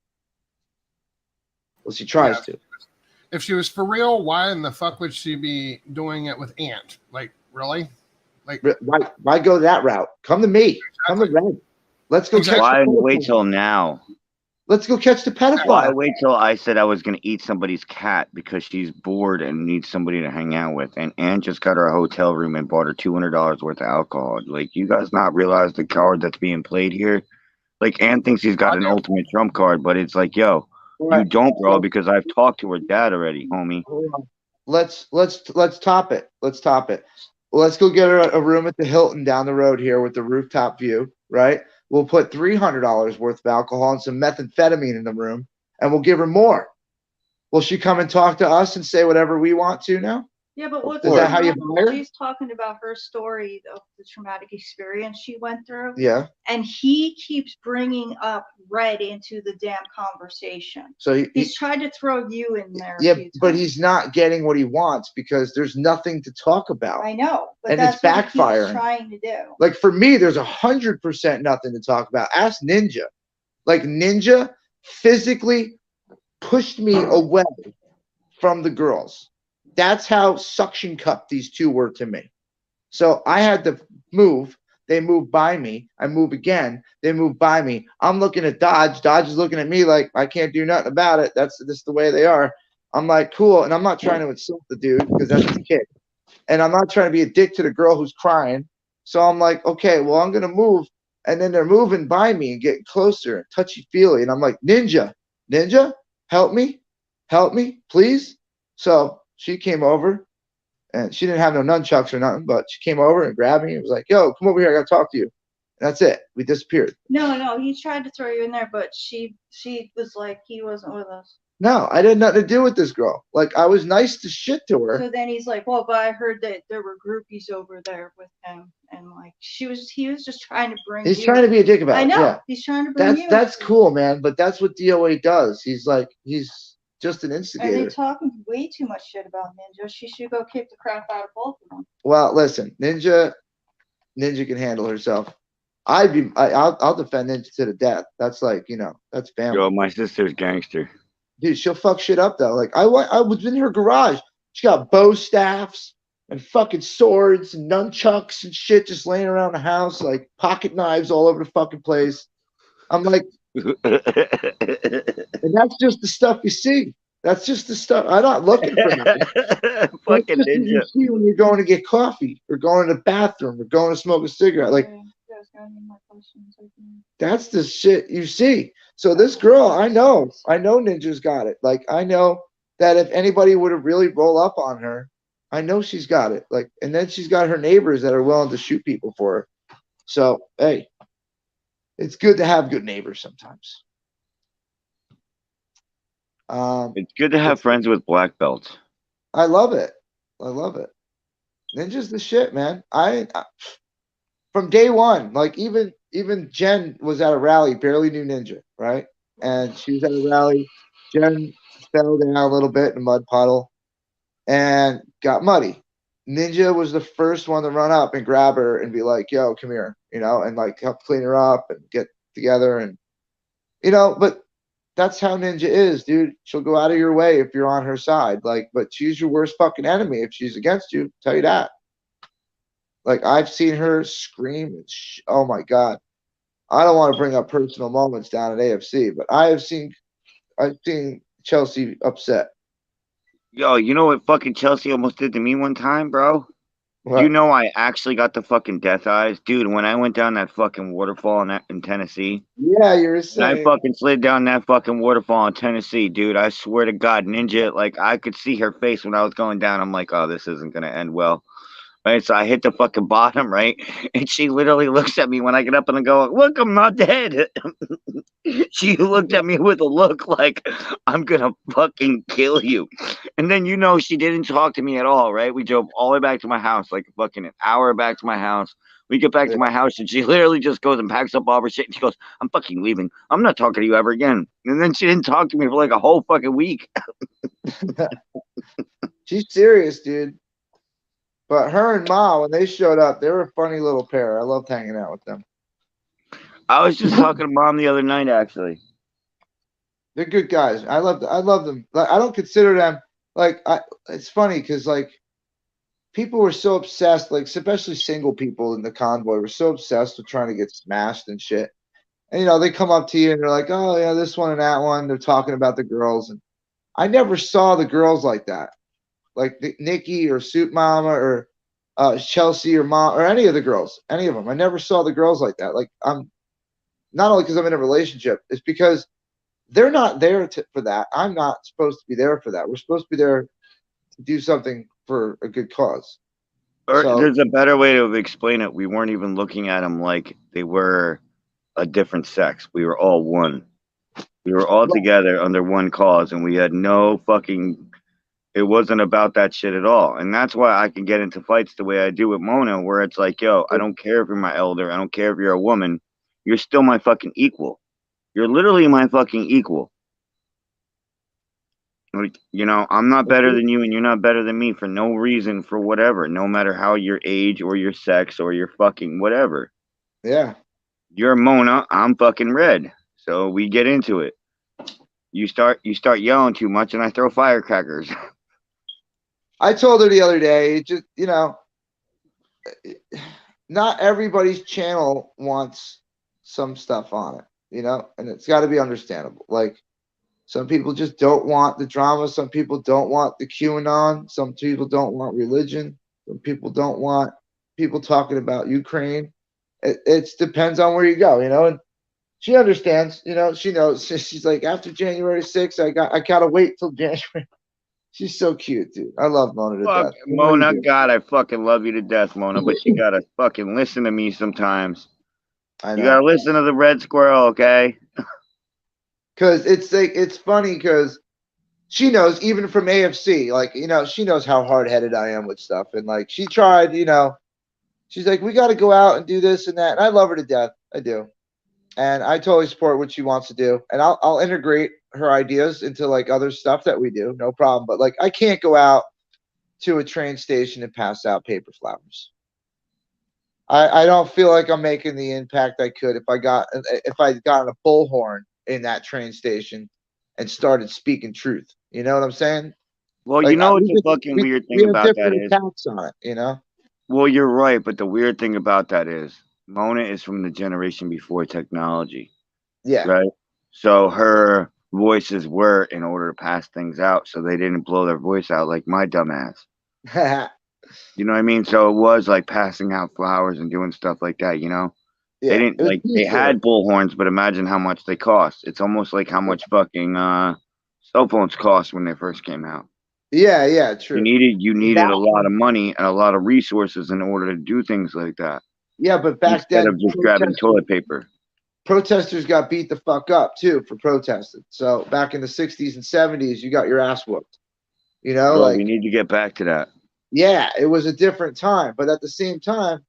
Well, she tries to. If she was for real, why in the fuck would she be doing it with Ant? Like, really? Like, why go that route? Come to me. Come to Red. Let's go. Why wait till now? Let's go catch the pedophile. Why wait till I said I was going to eat somebody's cat because she's bored and needs somebody to hang out with? And Ann just got her a hotel room and bought her $200 worth of alcohol. Like, you guys not realize the card that's being played here? Like, Ann thinks he's got an ultimate trump card, but it's like, yo, you don't, bro, because I've talked to her dad already, homie. Let's top it. Let's top it. Well, let's go get her a room at the Hilton down the road here with the rooftop view, right? We'll put $300 worth of alcohol and some methamphetamine in the room, and we'll give her more. Will she come and talk to us and say whatever we want to now? Yeah, but what's Is that how you wrong? buy her? She's talking about her story of the traumatic experience she went through. Yeah. And he keeps bringing up Red into the damn conversation. So he's tried to throw you in there. Yeah, but he's not getting what he wants because there's nothing to talk about. I know, but and that's it's what he keeps backfiring. trying to do. Like for me, there's 100% nothing to talk about. Ask Ninja. Like Ninja physically pushed me away from the girls. That's how suction cupped these two were to me. So I had to move. They moved by me. I move again. They move by me. I'm looking at Dodge. Dodge is looking at me like I can't do nothing about it. That's just the way they are. I'm like, cool. And I'm not trying to insult the dude because that's his kid. And I'm not trying to be a dick to the girl who's crying. So I'm like, okay, well, I'm going to move. And then they're moving by me and getting closer, touchy feely. And I'm like, Ninja, help me, please. So she came over and she didn't have no nunchucks or nothing, but she came over and grabbed me and was like, yo, come over here. I got to talk to you. And that's it. We disappeared. No, he tried to throw you in there, but she was like, he wasn't with us. No, I did nothing to do with this girl. Like, I was nice to shit to her. So then he's like, well, but I heard that there were groupies over there with him. And like, he was just trying to bring He's trying to be a dick about it. I know. Yeah. He's trying to bring you. That's cool, man. But that's what DOA does. He's just an And instigator. they're talking way too much shit about Ninja. She should go kick the crap out of both of them. Well, listen, Ninja can handle herself. I'll defend Ninja to the death. That's like, that's family. Yo, my sister's gangster. Dude, she'll fuck shit up though. Like I was in her garage. She got bow staffs and fucking swords and nunchucks and shit just laying around the house, like pocket knives all over the fucking place. I'm like, and that's just the stuff you see. That's just the stuff. I'm not looking for that. Fucking Ninja. You see when you're going to get coffee or going to the bathroom or going to smoke a cigarette. Like, that's the shit you see. So this girl, I know Ninja's got it. Like, I know that if anybody would have really roll up on her, I know she's got it. Like, and then she's got her neighbors that are willing to shoot people for her. So, hey, it's good to have good neighbors sometimes. It's good to have friends with black belts. I love it. Ninja's the shit, man. I from day one, like even Jen was at a rally, barely knew Ninja, right? And she was at a rally. Jen fell down a little bit in a mud puddle and got muddy. Ninja was the first one to run up and grab her and be like, yo, come here, and like help clean her up and get together. And, but that's how Ninja is, dude. She'll go out of your way if you're on her side. Like, but she's your worst fucking enemy if she's against you. Tell you that. Like, I've seen her scream and oh my God. I don't want to bring up personal moments down at AFC, but I've seen Chelsea upset. Yo, you know what fucking Chelsea almost did to me one time, bro? What? You know I actually got the fucking death eyes. Dude, when I went down that fucking waterfall in Tennessee. Yeah, you're saying. I fucking slid down that fucking waterfall in Tennessee, dude. I swear to God, Ninja, like, I could see her face when I was going down. I'm like, oh, this isn't going to end well. Right, so I hit the fucking bottom, right? And she literally looks at me when I get up and I go, look, I'm not dead. She looked at me with a look like, I'm going to fucking kill you. And then, she didn't talk to me at all, right? We drove all the way back to my house, like fucking an hour back to my house. We get back to my house and she literally just goes and packs up all her shit. And she goes, I'm fucking leaving. I'm not talking to you ever again. And then she didn't talk to me for like a whole fucking week. She's serious, dude. But her and Ma, when they showed up, they were a funny little pair. I loved hanging out with them. I was just talking to Mom the other night, actually. They're good guys. I love them. Like, I don't consider them it's funny because like people were so obsessed, like especially single people in the convoy were so obsessed with trying to get smashed and shit. And they come up to you and they're like, oh yeah, this one and that one. They're talking about the girls, and I never saw the girls like that. Like Nikki or Suit Mama or Chelsea or Mom or any of the girls, any of them. I never saw the girls like that. Like, I'm not only because I'm in a relationship, it's because they're not there for that. I'm not supposed to be there for that. We're supposed to be there to do something for a good cause. Or there's a better way to explain it. We weren't even looking at them like they were a different sex. We were all one. We were all together under one cause, and we had no fucking It wasn't about that shit at all. And that's why I can get into fights the way I do with Mona, where it's like, yo, I don't care if you're my elder. I don't care if you're a woman. You're still my fucking equal. You're literally my fucking equal. Like, you know, I'm not better than you and you're not better than me for no reason, for whatever, no matter how your age or your sex or your fucking whatever. Yeah. You're Mona, I'm fucking Red. So we get into it. You start yelling too much and I throw firecrackers. I told her the other day, just, you know, not everybody's channel wants some stuff on it, you know, and it's got to be understandable. Like, some people just don't want the drama. Some people don't want the QAnon. Some people don't want religion. Some people don't want people talking about Ukraine. It depends on where you go, you know, and she understands, you know, she knows. She's like, after January 6th, I gotta wait till January. She's so cute, dude. I love Mona to death. Mona, God, I fucking love you to death, Mona, but you gotta fucking listen to me sometimes. I know. You gotta listen to the red squirrel, okay? Because it's like, it's funny because she knows, even from AFC, like, you know, she knows how hard-headed I am with stuff. And like, she tried, you know, she's like, we got to go out and do this and that. And I love her to death. I do. And I totally support what she wants to do. And I'll integrate her ideas into like other stuff that we do. No problem. But like, I can't go out to a train station and pass out paper flowers. I don't feel like I'm making the impact I could if I got a bullhorn in that train station and started speaking truth. You know what I'm saying? Well, Like, you know what the fucking weird thing about that is? Attacks on it, you know? Well, you're right, but the weird thing about that is Mona is from the generation before technology. Yeah. Right? So her voices were in order to pass things out so they didn't blow their voice out like my dumbass. You know what I mean? So it was like passing out flowers and doing stuff like that, you know? Yeah, they didn't like they had bullhorns, but imagine how much they cost. It's almost like how much fucking cell phones cost when they first came out. Yeah, true. You needed a lot of money and a lot of resources in order to do things like that. Yeah, but back instead then, of just grabbing toilet paper. Protesters got beat the fuck up too for protesting. So back in the 60s and 70s, you got your ass whooped. You know, Well, like, we need to get back to that. Yeah, it was a different time, but at the same time,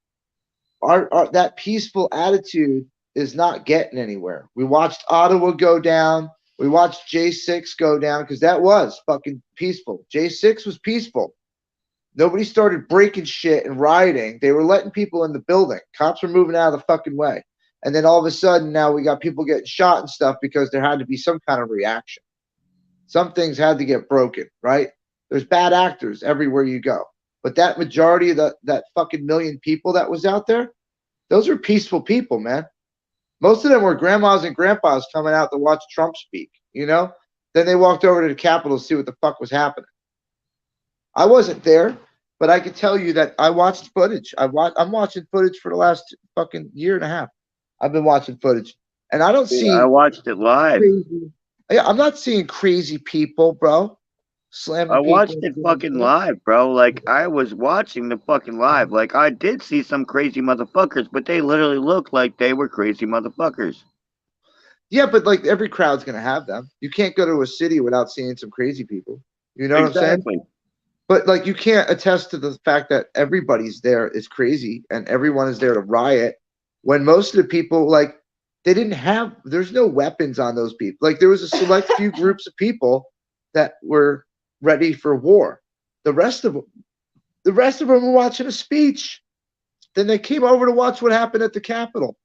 our that peaceful attitude is not getting anywhere. We watched Ottawa go down. We watched J6 go down because that was fucking peaceful. J6 was peaceful. Nobody started breaking shit and rioting. They were letting people in the building. Cops were moving out of the fucking way. And then all of a sudden now we got people getting shot and stuff because there had to be some kind of reaction. Some things had to get broken, right? There's bad actors everywhere you go. But that majority of that fucking million people that was out there, those are peaceful people, man. Most of them were grandmas and grandpas coming out to watch Trump speak, you know? Then they walked over to the Capitol to see what the fuck was happening. I wasn't there, but I could tell you that I watched footage. I'm watching footage for the last fucking year and a half. I've been watching footage. And I don't see... I watched it live. Yeah, I'm not seeing crazy people, bro. Slamming I watched people. it fucking live, bro. Like, I was watching the fucking live. Like, I did see some crazy motherfuckers, but they literally looked like they were crazy motherfuckers. Yeah, but like every crowd's gonna have them. You can't go to a city without seeing some crazy people. You know what I'm saying? But like, you can't attest to the fact that everybody's there is crazy and everyone is there to riot when most of the people, like, they didn't have, there's no weapons on those people. Like, there was a select few groups of people that were ready for war. The rest of them were watching a speech. Then they came over to watch what happened at the Capitol.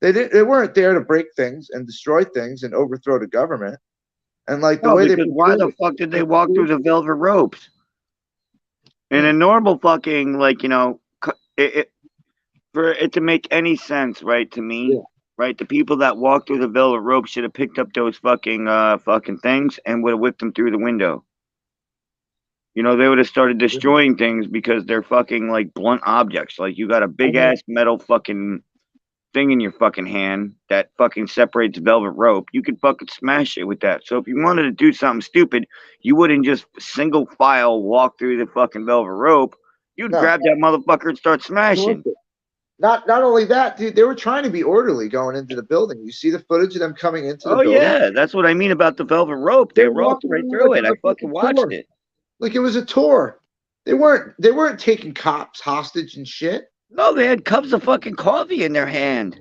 They weren't there to break things and destroy things and overthrow the government. And like the way why the fuck did they walk through the velvet ropes? In a normal fucking, like, you know, for it to make any sense, right, to me, right, the people that walked through the velvet rope should have picked up those fucking things and would have whipped them through the window. You know, they would have started destroying things because they're fucking, like, blunt objects. Like, you got a big-ass metal fucking thing in your fucking hand that fucking separates velvet rope. You could fucking smash it with that. So if you wanted to do something stupid, you wouldn't just single file walk through the fucking velvet rope. You'd grab that motherfucker and start smashing. Not only that, dude, they were trying to be orderly going into the building. You see the footage of them coming into the building? Oh, yeah. That's what I mean about the velvet rope. They walked right through it. I fucking watched it. Like it was a tour. They weren't taking cops hostage and shit. No, they had cups of fucking coffee in their hand.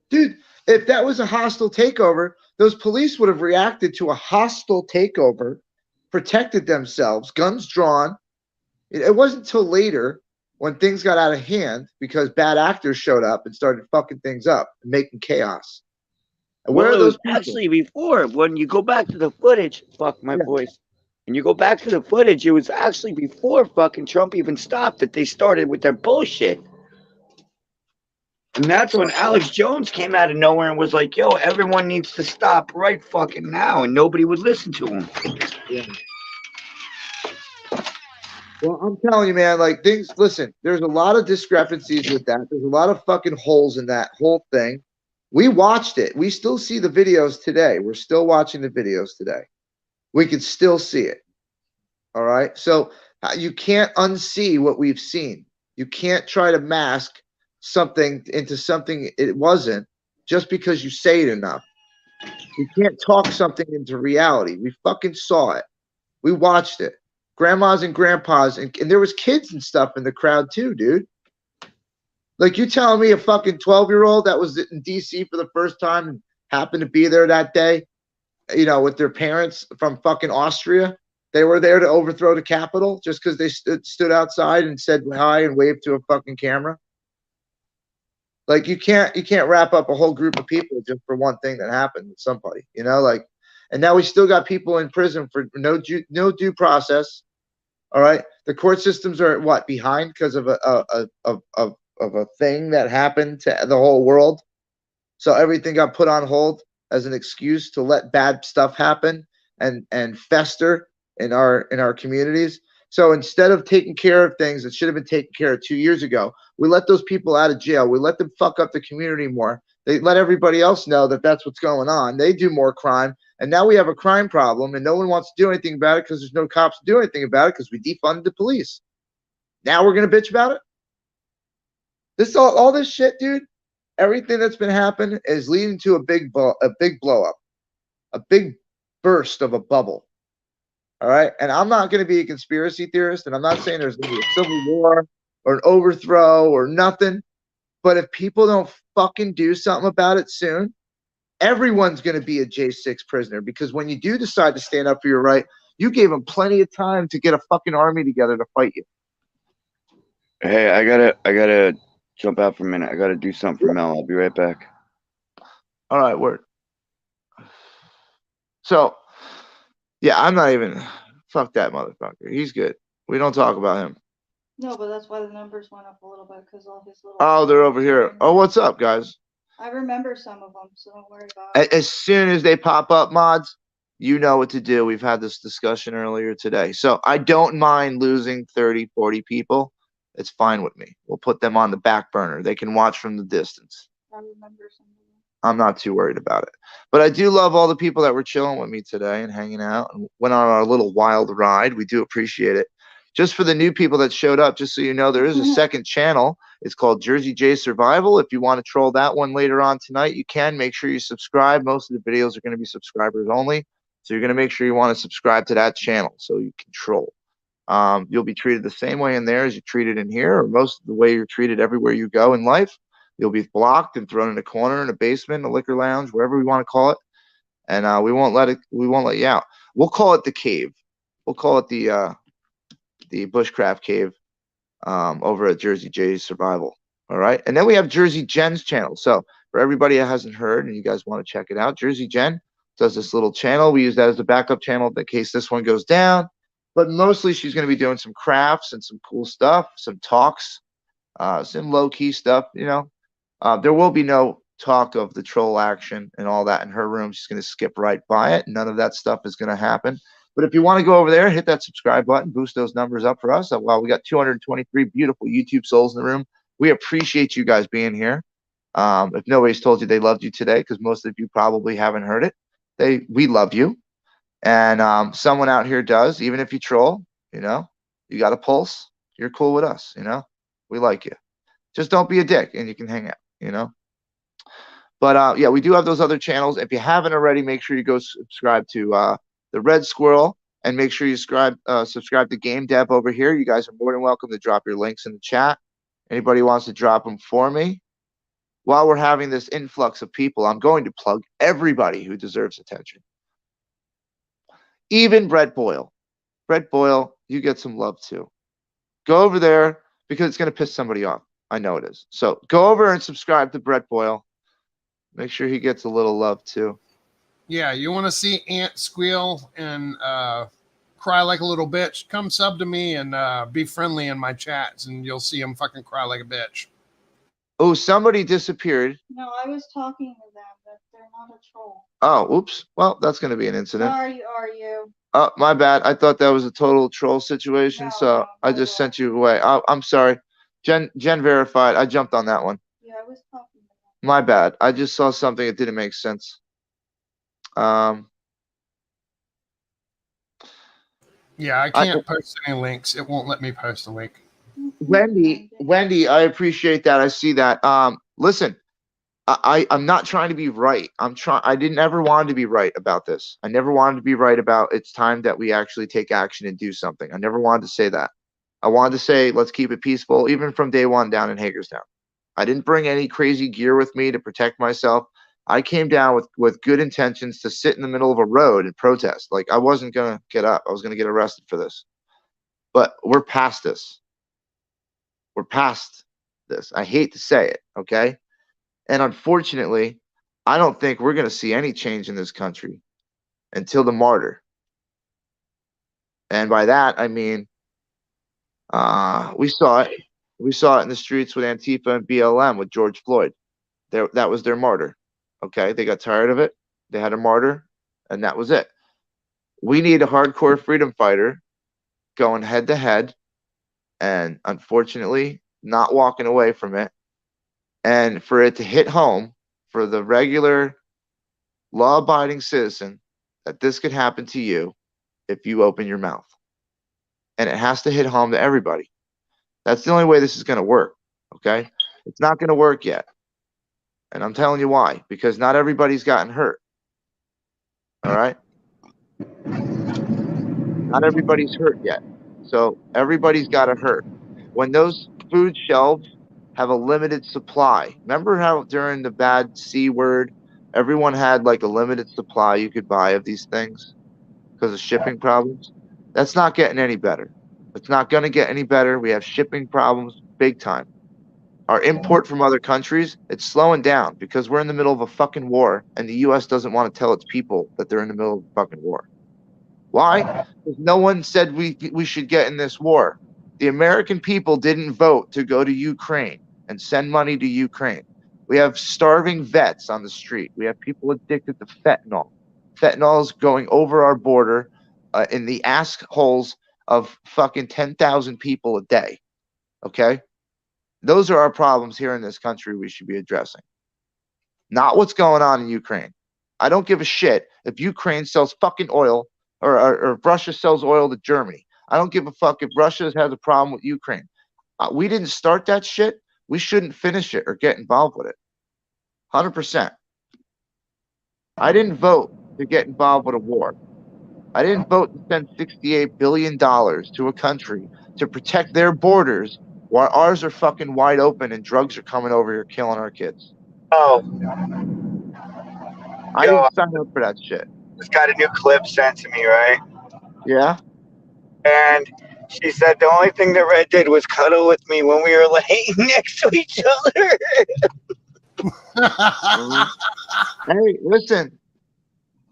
Dude, if that was a hostile takeover, those police would have reacted to a hostile takeover, protected themselves, guns drawn. It wasn't until later when things got out of hand because bad actors showed up and started fucking things up and making chaos. And where Well, are it those was people? actually before. When you go back to the footage, fuck my Yeah. voice. And you go back to the footage, it was actually before fucking Trump even stopped that they started with their bullshit. And that's when Alex Jones came out of nowhere and was like, yo, everyone needs to stop right fucking now. And nobody would listen to him. Yeah. Well, I'm telling you, man, like things, listen, there's a lot of discrepancies with that. There's a lot of fucking holes in that whole thing. We watched it. We still see the videos today. We're still watching the videos today. We can still see it. All right. So you can't unsee what we've seen. You can't try to mask something into something it wasn't just because you say it enough. You can't talk something into reality. We fucking saw it. We watched it. Grandmas and grandpas, and there was kids and stuff in the crowd too, dude. Like you telling me a fucking 12-year-old that was in DC for the first time and happened to be there that day, you know, with their parents from fucking Austria. They were there to overthrow the Capitol just because they stood outside and said hi and waved to a fucking camera. Like you can't wrap up a whole group of people just for one thing that happened with somebody, you know, like, and now we still got people in prison for no due process. All right, the court systems are what behind because of a thing that happened to the whole world. So everything got put on hold as an excuse to let bad stuff happen and fester in our communities. So instead of taking care of things that should have been taken care of 2 years ago, we let those people out of jail. We let them fuck up the community more. They let everybody else know that that's what's going on. They do more crime. And now we have a crime problem and no one wants to do anything about it because there's no cops to do anything about it because we defunded the police. Now we're going to bitch about it? This all this shit, dude, everything that's been happening is leading to a big blow up, a big burst of a bubble. All right. And I'm not going to be a conspiracy theorist, and I'm not saying there's going to be a civil war or an overthrow or nothing. But if people don't fucking do something about it soon, everyone's going to be a J6 prisoner, because when you do decide to stand up for your right, you gave them plenty of time to get a fucking army together to fight you. Hey, I gotta jump out for a minute. I gotta do something for Mel. I'll be right back. All right, word. So, yeah, I'm not even, fuck that motherfucker. He's good. We don't talk about him. No, but that's why the numbers went up a little bit, because all his little. Oh, they're over here. Oh, what's up, guys? I remember some of them, so don't worry about it. As soon as they pop up, mods, you know what to do. We've had this discussion earlier today. So I don't mind losing 30, 40 people. It's fine with me. We'll put them on the back burner. They can watch from the distance. I remember some of them. I'm not too worried about it. But I do love all the people that were chilling with me today and hanging out and went on our little wild ride. We do appreciate it. Just for the new people that showed up, just so you know, there is a second channel. It's called Jersey J Survival. If you want to troll that one later on tonight, you can. Make sure you subscribe. Most of the videos are going to be subscribers only. So you're going to make sure you want to subscribe to that channel so you can troll. You'll be treated the same way in there as you're treated in here, or most of the way you're treated everywhere you go in life. You'll be blocked and thrown in a corner, in a basement, a liquor lounge, wherever we want to call it. And we won't let you out. We'll call it the cave. We'll call it the bushcraft cave over at Jersey J's Survival. All right. And then we have Jersey Jen's channel. So for everybody that hasn't heard and you guys want to check it out, Jersey Jen does this little channel. We use that as a backup channel in case this one goes down. But mostly she's going to be doing some crafts and some cool stuff, some talks, some low-key stuff, you know. There will be no talk of the troll action and all that in her room. She's going to skip right by it. None of that stuff is going to happen. But if you want to go over there, hit that subscribe button, boost those numbers up for us. Well, we got 223 beautiful YouTube souls in the room. We appreciate you guys being here. If nobody's told you they loved you today, because most of you probably haven't heard it, we love you. And someone out here does. Even if you troll, you know, you got a pulse. You're cool with us, you know. We like you. Just don't be a dick, and you can hang out, you know. But yeah, we do have those other channels. If you haven't already, make sure you go subscribe to the Red Squirrel And make sure you subscribe to Game Dev over here. You guys are more than welcome to drop your links in the chat. Anybody wants to drop them for me? While we're having this influx of people, I'm going to plug everybody who deserves attention. Even Brett Boyle. Brett Boyle, you get some love too. Go over there because it's going to piss somebody off. I know it is. So go over and subscribe to Brett Boyle. Make sure he gets a little love too. Yeah, you want to see Ant squeal and cry like a little bitch? Come sub to me and be friendly in my chats, and you'll see him fucking cry like a bitch. Oh, somebody disappeared. No, I was talking to them, but they're not a troll. Oh, oops. Well, that's going to be an incident. Are you? Oh, my bad. I thought that was a total troll situation, so I just sent you away. I'm sorry. Jen verified. I jumped on that one. Yeah, I was talking to them. My bad. I just saw something that didn't make sense. Yeah, I can't post any links. It won't let me post a link. Wendy, I appreciate that. I see that. Listen, I'm not trying to be right. I didn't ever want to be right about this. I never wanted to be right about it's time that we actually take action and do something. I never wanted to say that. I wanted to say let's keep it peaceful, even from day one down in Hagerstown. I didn't bring any crazy gear with me to protect myself. I came down with good intentions to sit in the middle of a road and protest. Like I wasn't gonna get up. I was gonna get arrested for this. But we're past this. We're past this. I hate to say it, okay? And unfortunately, I don't think we're gonna see any change in this country until the martyr. And by that I mean we saw it. We saw it in the streets with Antifa and BLM with George Floyd. That was their martyr. Okay, they got tired of it. They had a martyr, and that was it. We need a hardcore freedom fighter going head to head, and unfortunately, not walking away from it. And for it to hit home for the regular law-abiding citizen that this could happen to you if you open your mouth. And it has to hit home to everybody. That's the only way this is going to work, okay? It's not going to work yet. And I'm telling you why. Because not everybody's gotten hurt. All right? Not everybody's hurt yet. So everybody's got to hurt. When those food shelves have a limited supply. Remember how during the bad C word, everyone had like a limited supply you could buy of these things because of shipping problems? That's not getting any better. It's not going to get any better. We have shipping problems big time. Our import from other countries, it's slowing down because we're in the middle of a fucking war and the U.S. doesn't want to tell its people that they're in the middle of a fucking war. Why? Because no one said we should get in this war. The American people didn't vote to go to Ukraine and send money to Ukraine. We have starving vets on the street. We have people addicted to fentanyl. Fentanyl is going over our border in the assholes of fucking 10,000 people a day. Okay? Those are our problems here in this country we should be addressing. Not what's going on in Ukraine. I don't give a shit if Ukraine sells fucking oil or if Russia sells oil to Germany. I don't give a fuck if Russia has a problem with Ukraine. We didn't start that shit. We shouldn't finish it or get involved with it. 100%. I didn't vote to get involved with a war. I didn't vote to send $68 billion to a country to protect their borders while ours are fucking wide open and drugs are coming over here killing our kids. Oh. I didn't sign up for that shit. Just got a new clip sent to me, right? Yeah? And she said the only thing that Red did was cuddle with me when we were laying next to each other. Hey, listen.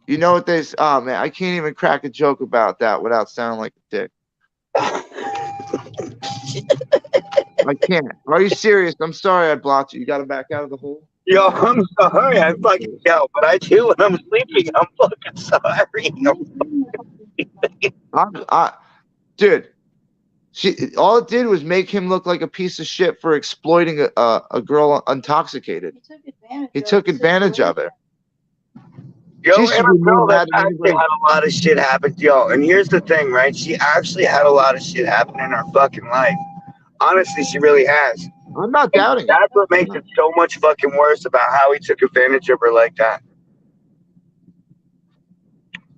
You know what they say? Oh, man, I can't even crack a joke about that without sounding like a dick. I can't. Are you serious? I'm sorry I blocked you. You got to back out of the hole? Yo, I'm sorry. I fucking yell, but I do when I'm sleeping. I'm fucking sorry. Dude, all it did was make him look like a piece of shit for exploiting a girl intoxicated. He took advantage of it. Yo, and I know that actually had a lot of shit happen. Yo, and here's the thing, right? She actually had a lot of shit happen in her fucking life. Honestly, she really has. I'm not doubting it. That's what makes it so much fucking worse about how he took advantage of her like that.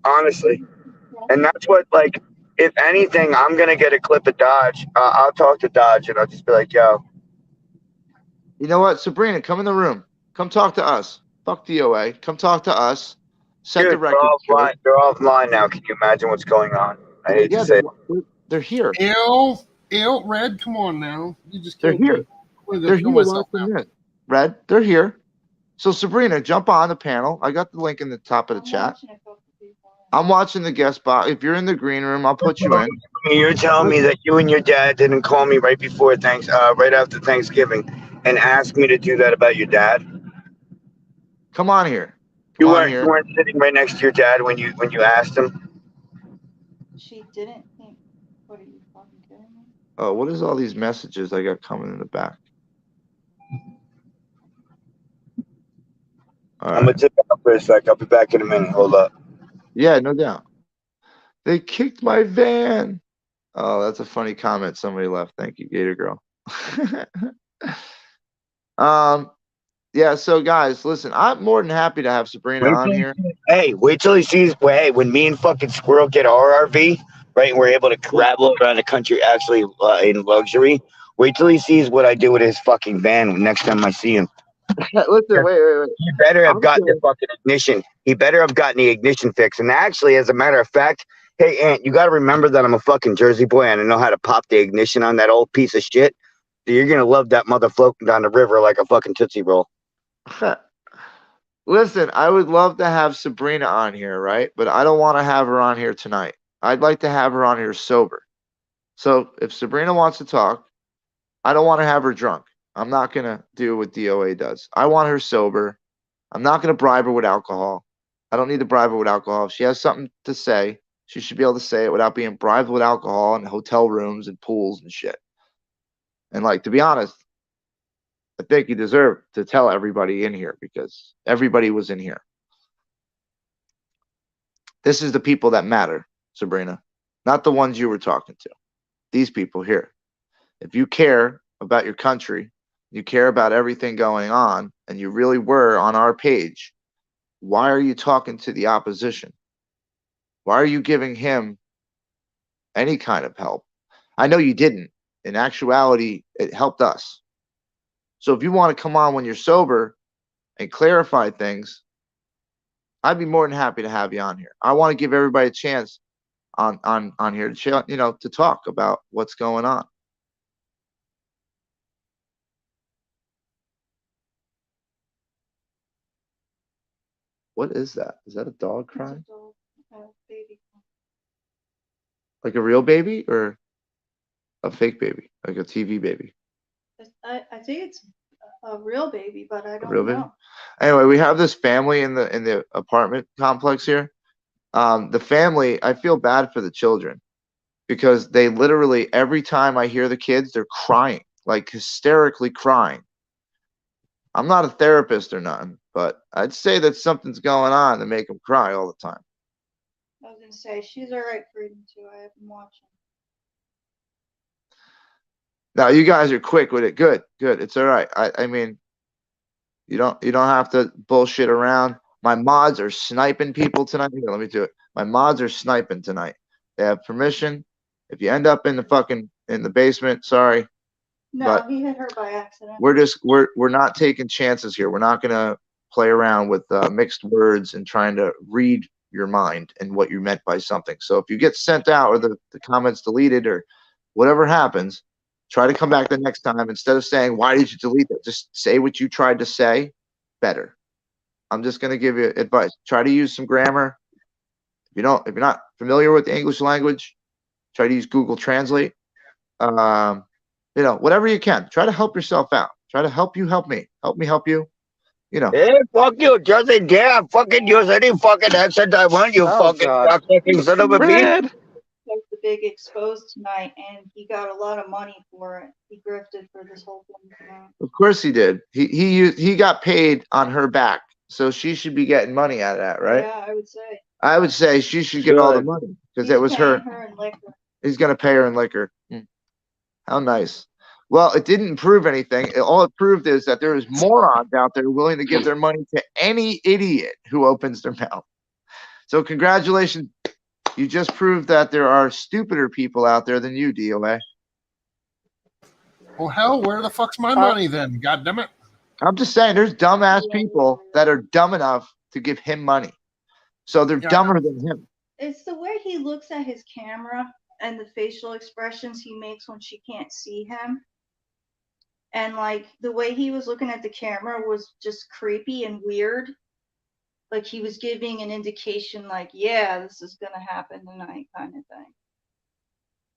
Honestly. And that's what, like, if anything, I'm gonna get a clip of Dodge. I'll talk to Dodge and I'll just be like, yo. You know what, Sabrina, come in the room. Come talk to us. Fuck DOA. Come talk to us. Set Dude, the record straight. they're offline now. Can you imagine what's going on? I hate to say it. They're here. Red, come on now. You just They're killed here. me. I'm gonna They're go kill here myself watching now. this. Red, they're here. So Sabrina, jump on the panel. I got the link in the top of the chat. I'm watching the guest box. If you're in the green room, I'll put you in. You're telling me that you and your dad didn't call me right before right after Thanksgiving, and ask me to do that about your dad? Come on here. You weren't sitting right next to your dad when you asked him. She didn't think. What are you fucking kidding me? Oh, what is all these messages I got coming in the back? I'm gonna tip out for a sec. I'll be back in a minute. Hold up. Yeah, no doubt. They kicked my van. Oh, that's a funny comment somebody left. Thank you, Gator Girl. Yeah, so guys, listen, I'm more than happy to have Sabrina on here. Hey, wait till he sees. Hey, when me and fucking Squirrel get our RV, right, and we're able to travel around the country actually in luxury. Wait till he sees what I do with his fucking van next time I see him. Listen, wait. He better have gotten the fucking ignition. He better have gotten the ignition fix. And actually, as a matter of fact, hey, Aunt, you got to remember that I'm a fucking Jersey boy and I know how to pop the ignition on that old piece of shit. So you're going to love that mother floating down the river like a fucking Tootsie Roll. Listen, I would love to have Sabrina on here, right? But I don't want to have her on here tonight. I'd like to have her on here sober. So if Sabrina wants to talk, I don't want to have her drunk. I'm not going to do what DOA does. I want her sober. I'm not going to bribe her with alcohol. I don't need to bribe her with alcohol. If she has something to say, she should be able to say it without being bribed with alcohol in hotel rooms and pools and shit. And like, to be honest, I think you deserve to tell everybody in here because everybody was in here. This is the people that matter, Sabrina, not the ones you were talking to. These people here. If you care about your country, you care about everything going on, and you really were on our page, why are you talking to the opposition? Why are you giving him any kind of help? I know you didn't. In actuality, it helped us. So if you want to come on when you're sober and clarify things, I'd be more than happy to have you on here. I want to give everybody a chance on here to chill, to talk about what's going on. What is that? Is that a dog crying? Baby. Like a real baby or a fake baby? Like a TV baby? I think it's a real baby, but I don't Real know. baby? Anyway, we have this family in the apartment complex here. The family, I feel bad for the children because they literally, every time I hear the kids, they're crying, like hysterically crying. I'm not a therapist or nothing, but I'd say that something's going on to make them cry all the time. I was gonna say she's all right for eating too. I have been watching. Now you guys are quick with it. Good. It's all right. I mean, you don't have to bullshit around. My mods are sniping people tonight. Here, let me do it. My mods are sniping tonight. They have permission. If you end up in the basement, sorry. No, but he hit her by accident. We're not taking chances here. We're not gonna play around with mixed words and trying to read your mind and what you meant by something. So if you get sent out or the comments deleted or whatever happens, try to come back the next time. Instead of saying, why did you delete it? Just say what you tried to say better. I'm just going to give you advice. Try to use some grammar. If you're not familiar with the English language, try to use Google Translate. Whatever you can. Try to help yourself out. Try to help me. Help me help you. Hey, fuck you, Jersey. Yeah, fucking use any fucking accent I want, you fucking son of a bitch. There's the big exposed tonight, and he got a lot of money for it. He grifted for this whole thing. Of course he did. He got paid on her back, so she should be getting money out of that, right? Yeah, I would say. I would say she should get all the money because it was her. He's gonna pay her in liquor. How nice. Well, it didn't prove anything. All it proved is that there is morons out there willing to give their money to any idiot who opens their mouth. So congratulations, You just proved that there are stupider people out there than you, DOA. Well, hell, where the fuck's my money then? God damn it. I'm just saying, there's dumbass people that are dumb enough to give him money. So they're dumber than him. It's the way he looks at his camera and the facial expressions he makes when she can't see him. And like the way he was looking at the camera was just creepy and weird. Like he was giving an indication like, yeah, this is gonna happen tonight kind of thing.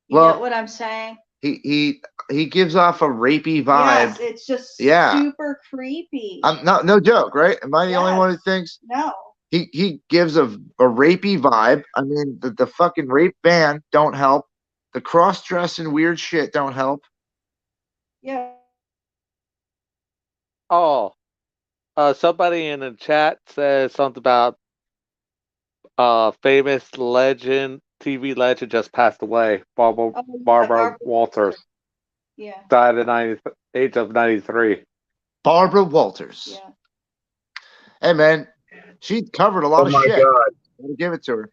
You know what I'm saying? He gives off a rapey vibe. Yes, it's just super creepy. No joke, right? Am I the only one who thinks? No. He gives a rapey vibe. I mean, the fucking rape ban don't help. The cross dress and weird shit don't help. Yeah. Oh, somebody in the chat says something about famous legend, TV legend just passed away. Barbara Walters. Yeah. Died at age of 93. Barbara Walters. Yeah. Hey man, she covered a lot of shit. God. Gotta give it to her.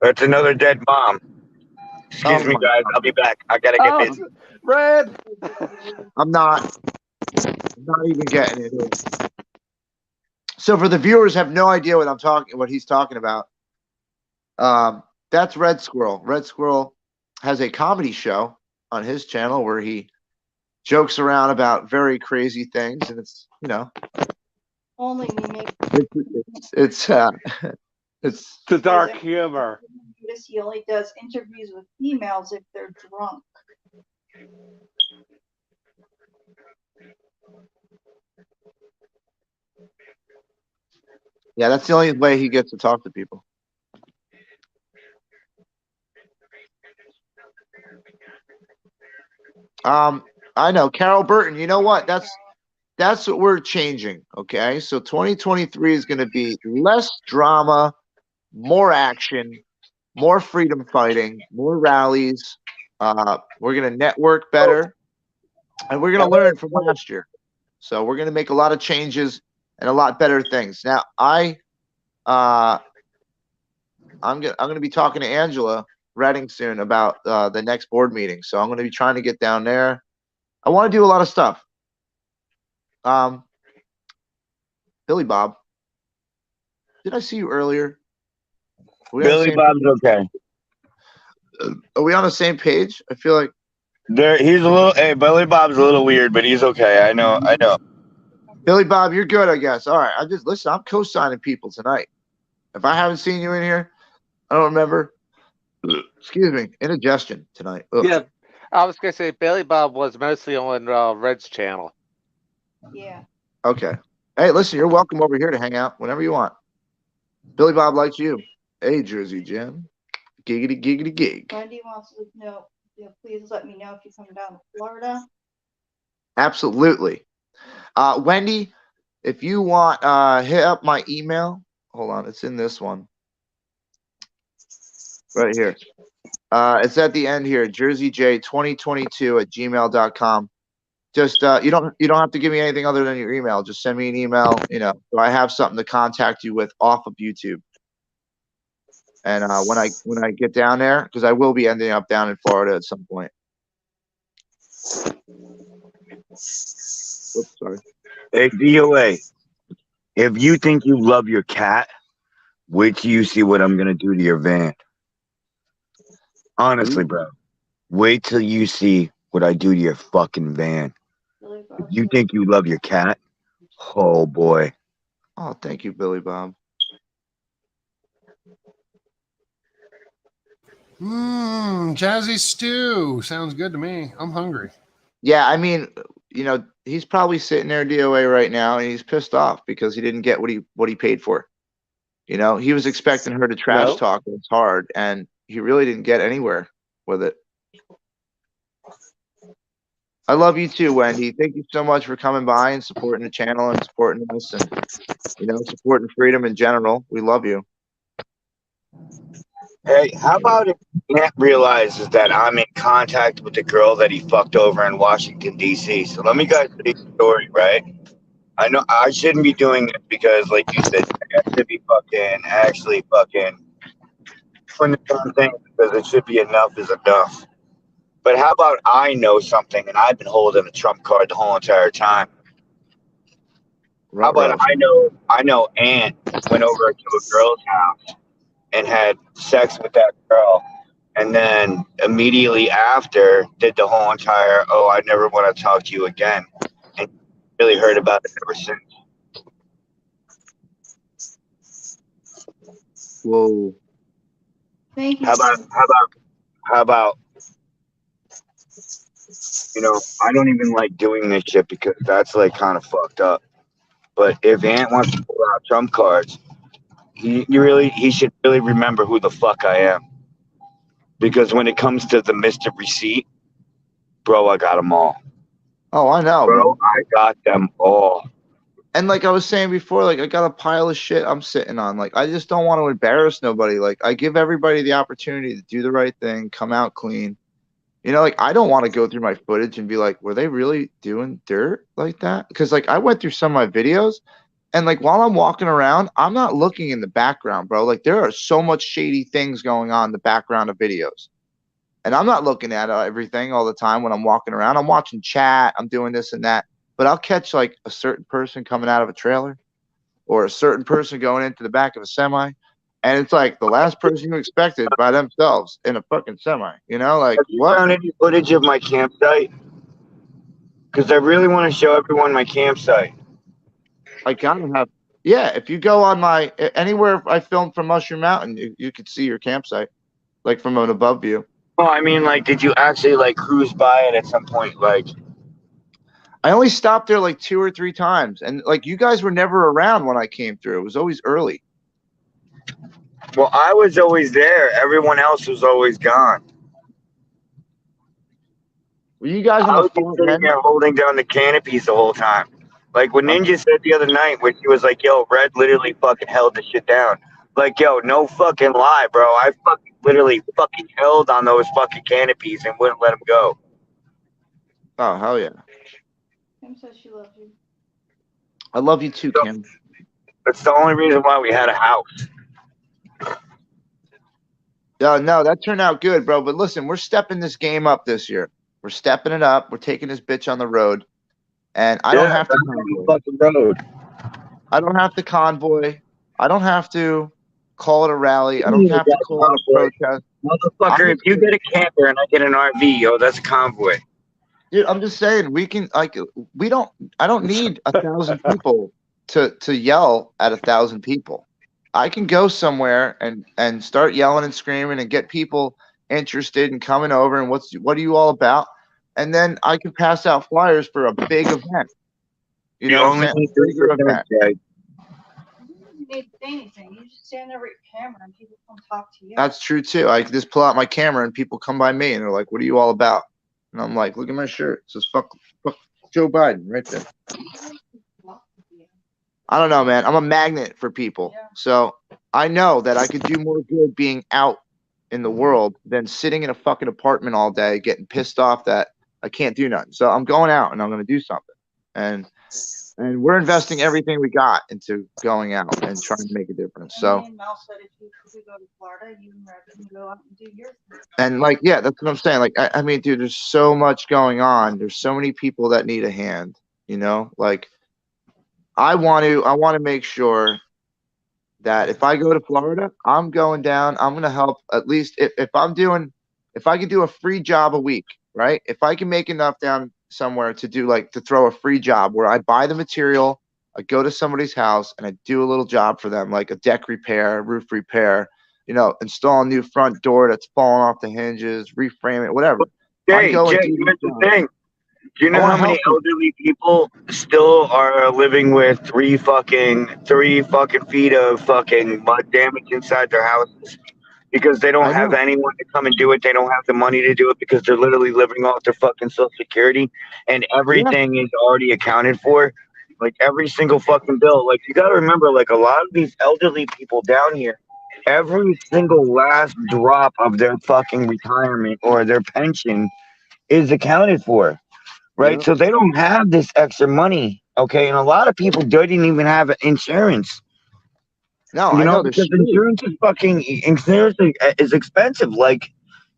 That's another dead mom. Excuse me, guys. I'll be back. I gotta get busy. Red. I'm not even getting it. So for the viewers have no idea what he's talking about. That's Red Squirrel. Red Squirrel has a comedy show on his channel where he jokes around about very crazy things, and it's only me. It's the dark humor. He only does interviews with females if they're drunk. Yeah, that's the only way he gets to talk to people. I know, Carol Burton. You know what? That's what we're changing. Okay, so 2023 is going to be less drama, more action, more freedom fighting, more rallies. We're going to network better, and we're going to learn from last year. So we're going to make a lot of changes and a lot better things. Now, I'm going to be talking to Angela Redding soon about the next board meeting. So I'm going to be trying to get down there. I want to do a lot of stuff. Billy Bob, did I see you earlier? Billy Bob's okay. Are we on the same page? I feel like he's a little. Hey, Billy Bob's a little weird, but he's okay. I know. Billy Bob, you're good, I guess. All right. I'm co-signing people tonight. If I haven't seen you in here, I don't remember. Excuse me, indigestion tonight. Ugh. Yeah, I was gonna say Billy Bob was mostly on Red's channel. Yeah. Okay. Hey, listen, you're welcome over here to hang out whenever you want. Billy Bob likes you. Hey, Jersey Jim. Giggity, giggity, gig. Wendy wants to know, please let me know if you come down to Florida. Absolutely. Wendy, if you want, hit up my email. Hold on, it's in this one. Right here. It's at the end here, jerseyj2022@gmail.com. Just you don't have to give me anything other than your email. Just send me an email, so I have something to contact you with off of YouTube. And when I get down there, because I will be ending up down in Florida at some point. Oops, sorry. Hey, DOA, if you think you love your cat, wait till you see what I'm gonna do to your van. Honestly, bro, wait till you see what I do to your fucking van. If you think you love your cat, oh boy. Oh, thank you, Billy Bob. Jazzy stew sounds good to me. I'm hungry. Yeah, I mean, he's probably sitting there DOA right now, and he's pissed off because he didn't get what he paid for. He was expecting her to trash talk as hard, and he really didn't get anywhere with it. I love you too, Wendy. Thank you so much for coming by and supporting the channel and supporting us and, supporting freedom in general. We love you. Hey, how about if Matt realizes that I'm in contact with the girl that he fucked over in Washington, D.C.? So let me guys tell you the story, right? I know I shouldn't be doing this because, like you said, I should be actually doing the same thing because it should be enough is enough. But how about I know something and I've been holding a trump card the whole entire time? How about I know Aunt went over to a girl's house and had sex with that girl, and then immediately after did the whole entire I never want to talk to you again, and really heard about it ever since. Whoa. Thank you. How about I don't even like doing this shit because that's like kind of fucked up. But if Ant wants to pull out trump cards, he should really remember who the fuck I am. Because when it comes to the Mr. Receipt, bro, I got them all. Oh, I know, bro. I got them all. And like I was saying before, like I got a pile of shit I'm sitting on. Like I just don't want to embarrass nobody. Like I give everybody the opportunity to do the right thing, come out clean. Like I don't want to go through my footage and be like, were they really doing dirt like that? Because like I went through some of my videos and like while I'm walking around, I'm not looking in the background, bro. Like there are so much shady things going on in the background of videos. And I'm not looking at everything all the time when I'm walking around. I'm watching chat. I'm doing this and that. But I'll catch like a certain person coming out of a trailer or a certain person going into the back of a semi. And it's like the last person you expected by themselves in a fucking semi. Like Have you what? found any footage of my campsite? Because I really want to show everyone my campsite. I gotta have. Yeah, if you go on my anywhere I filmed from Mushroom Mountain, you could see your campsite, like from an above view. Oh, I mean, like, did you actually like cruise by it at some point? Like, I only stopped there like 2 or 3 times, and like you guys were never around when I came through. It was always early. well, I was always there. Everyone else was always gone. Were you guys I on was the just sitting there holding down the canopies the whole time. Like when Ninja said the other night, when he was like, "Yo, Red literally fucking held the shit down." Like, yo, no fucking lie, bro. I fucking literally fucking held on those fucking canopies and wouldn't let them go. Oh hell yeah! Kim says she loves you. I love you too, Kim. That's the only reason why we had a house. No, that turned out good, bro. But listen, we're stepping this game up this year. We're stepping it up. We're taking this bitch on the road, and I don't have to convoy. Fucking road. I don't have to convoy. I don't have to call it a rally. I don't have to call it a protest. Motherfucker, if you get a camper and I get an RV, yo, that's a convoy. Dude, I'm just saying we can like I don't need 1,000 people to yell at 1,000 people. I can go somewhere and start yelling and screaming and get people interested in coming over and what are you all about? And then I can pass out flyers for a big event. You know what I'm saying? A bigger event. You don't need to say anything. You just stand there with your camera and people come talk to you. That's true too. I just pull out my camera and people come by me and they're like, "What are you all about?" And I'm like, "Look at my shirt. It says fuck Joe Biden right there." I don't know, man. I'm a magnet for people. Yeah. So I know that I could do more good being out in the world than sitting in a fucking apartment all day getting pissed off that I can't do nothing. So I'm going out and I'm going to do something. And we're investing everything we got into going out and trying to make a difference. So Mel said if you go to Florida, you and Red can go out and do your thing. And like, yeah, that's what I'm saying. Like, I mean, dude, there's so much going on. There's so many people that need a hand, like I want to make sure that if I go to Florida, I'm going down. I'm going to help at least if I can do a free job a week, right? If I can make enough down somewhere to throw a free job where I buy the material, I go to somebody's house and I do a little job for them, like a deck repair, roof repair, install a new front door that's falling off the hinges, reframe it, whatever. Jay, here's the thing. Do you know how many elderly people still are living with three fucking feet of fucking mud damage inside their houses because they don't have anyone to come and do it? They don't have the money to do it because they're literally living off their fucking Social Security and everything is already accounted for. Like every single fucking bill. Like you got to remember, like a lot of these elderly people down here, every single last drop of their fucking retirement or their pension is accounted for. Right. So they don't have this extra money. Okay. And a lot of people don't even have insurance. No, You I know, know they're because screwed. insurance is expensive. Like,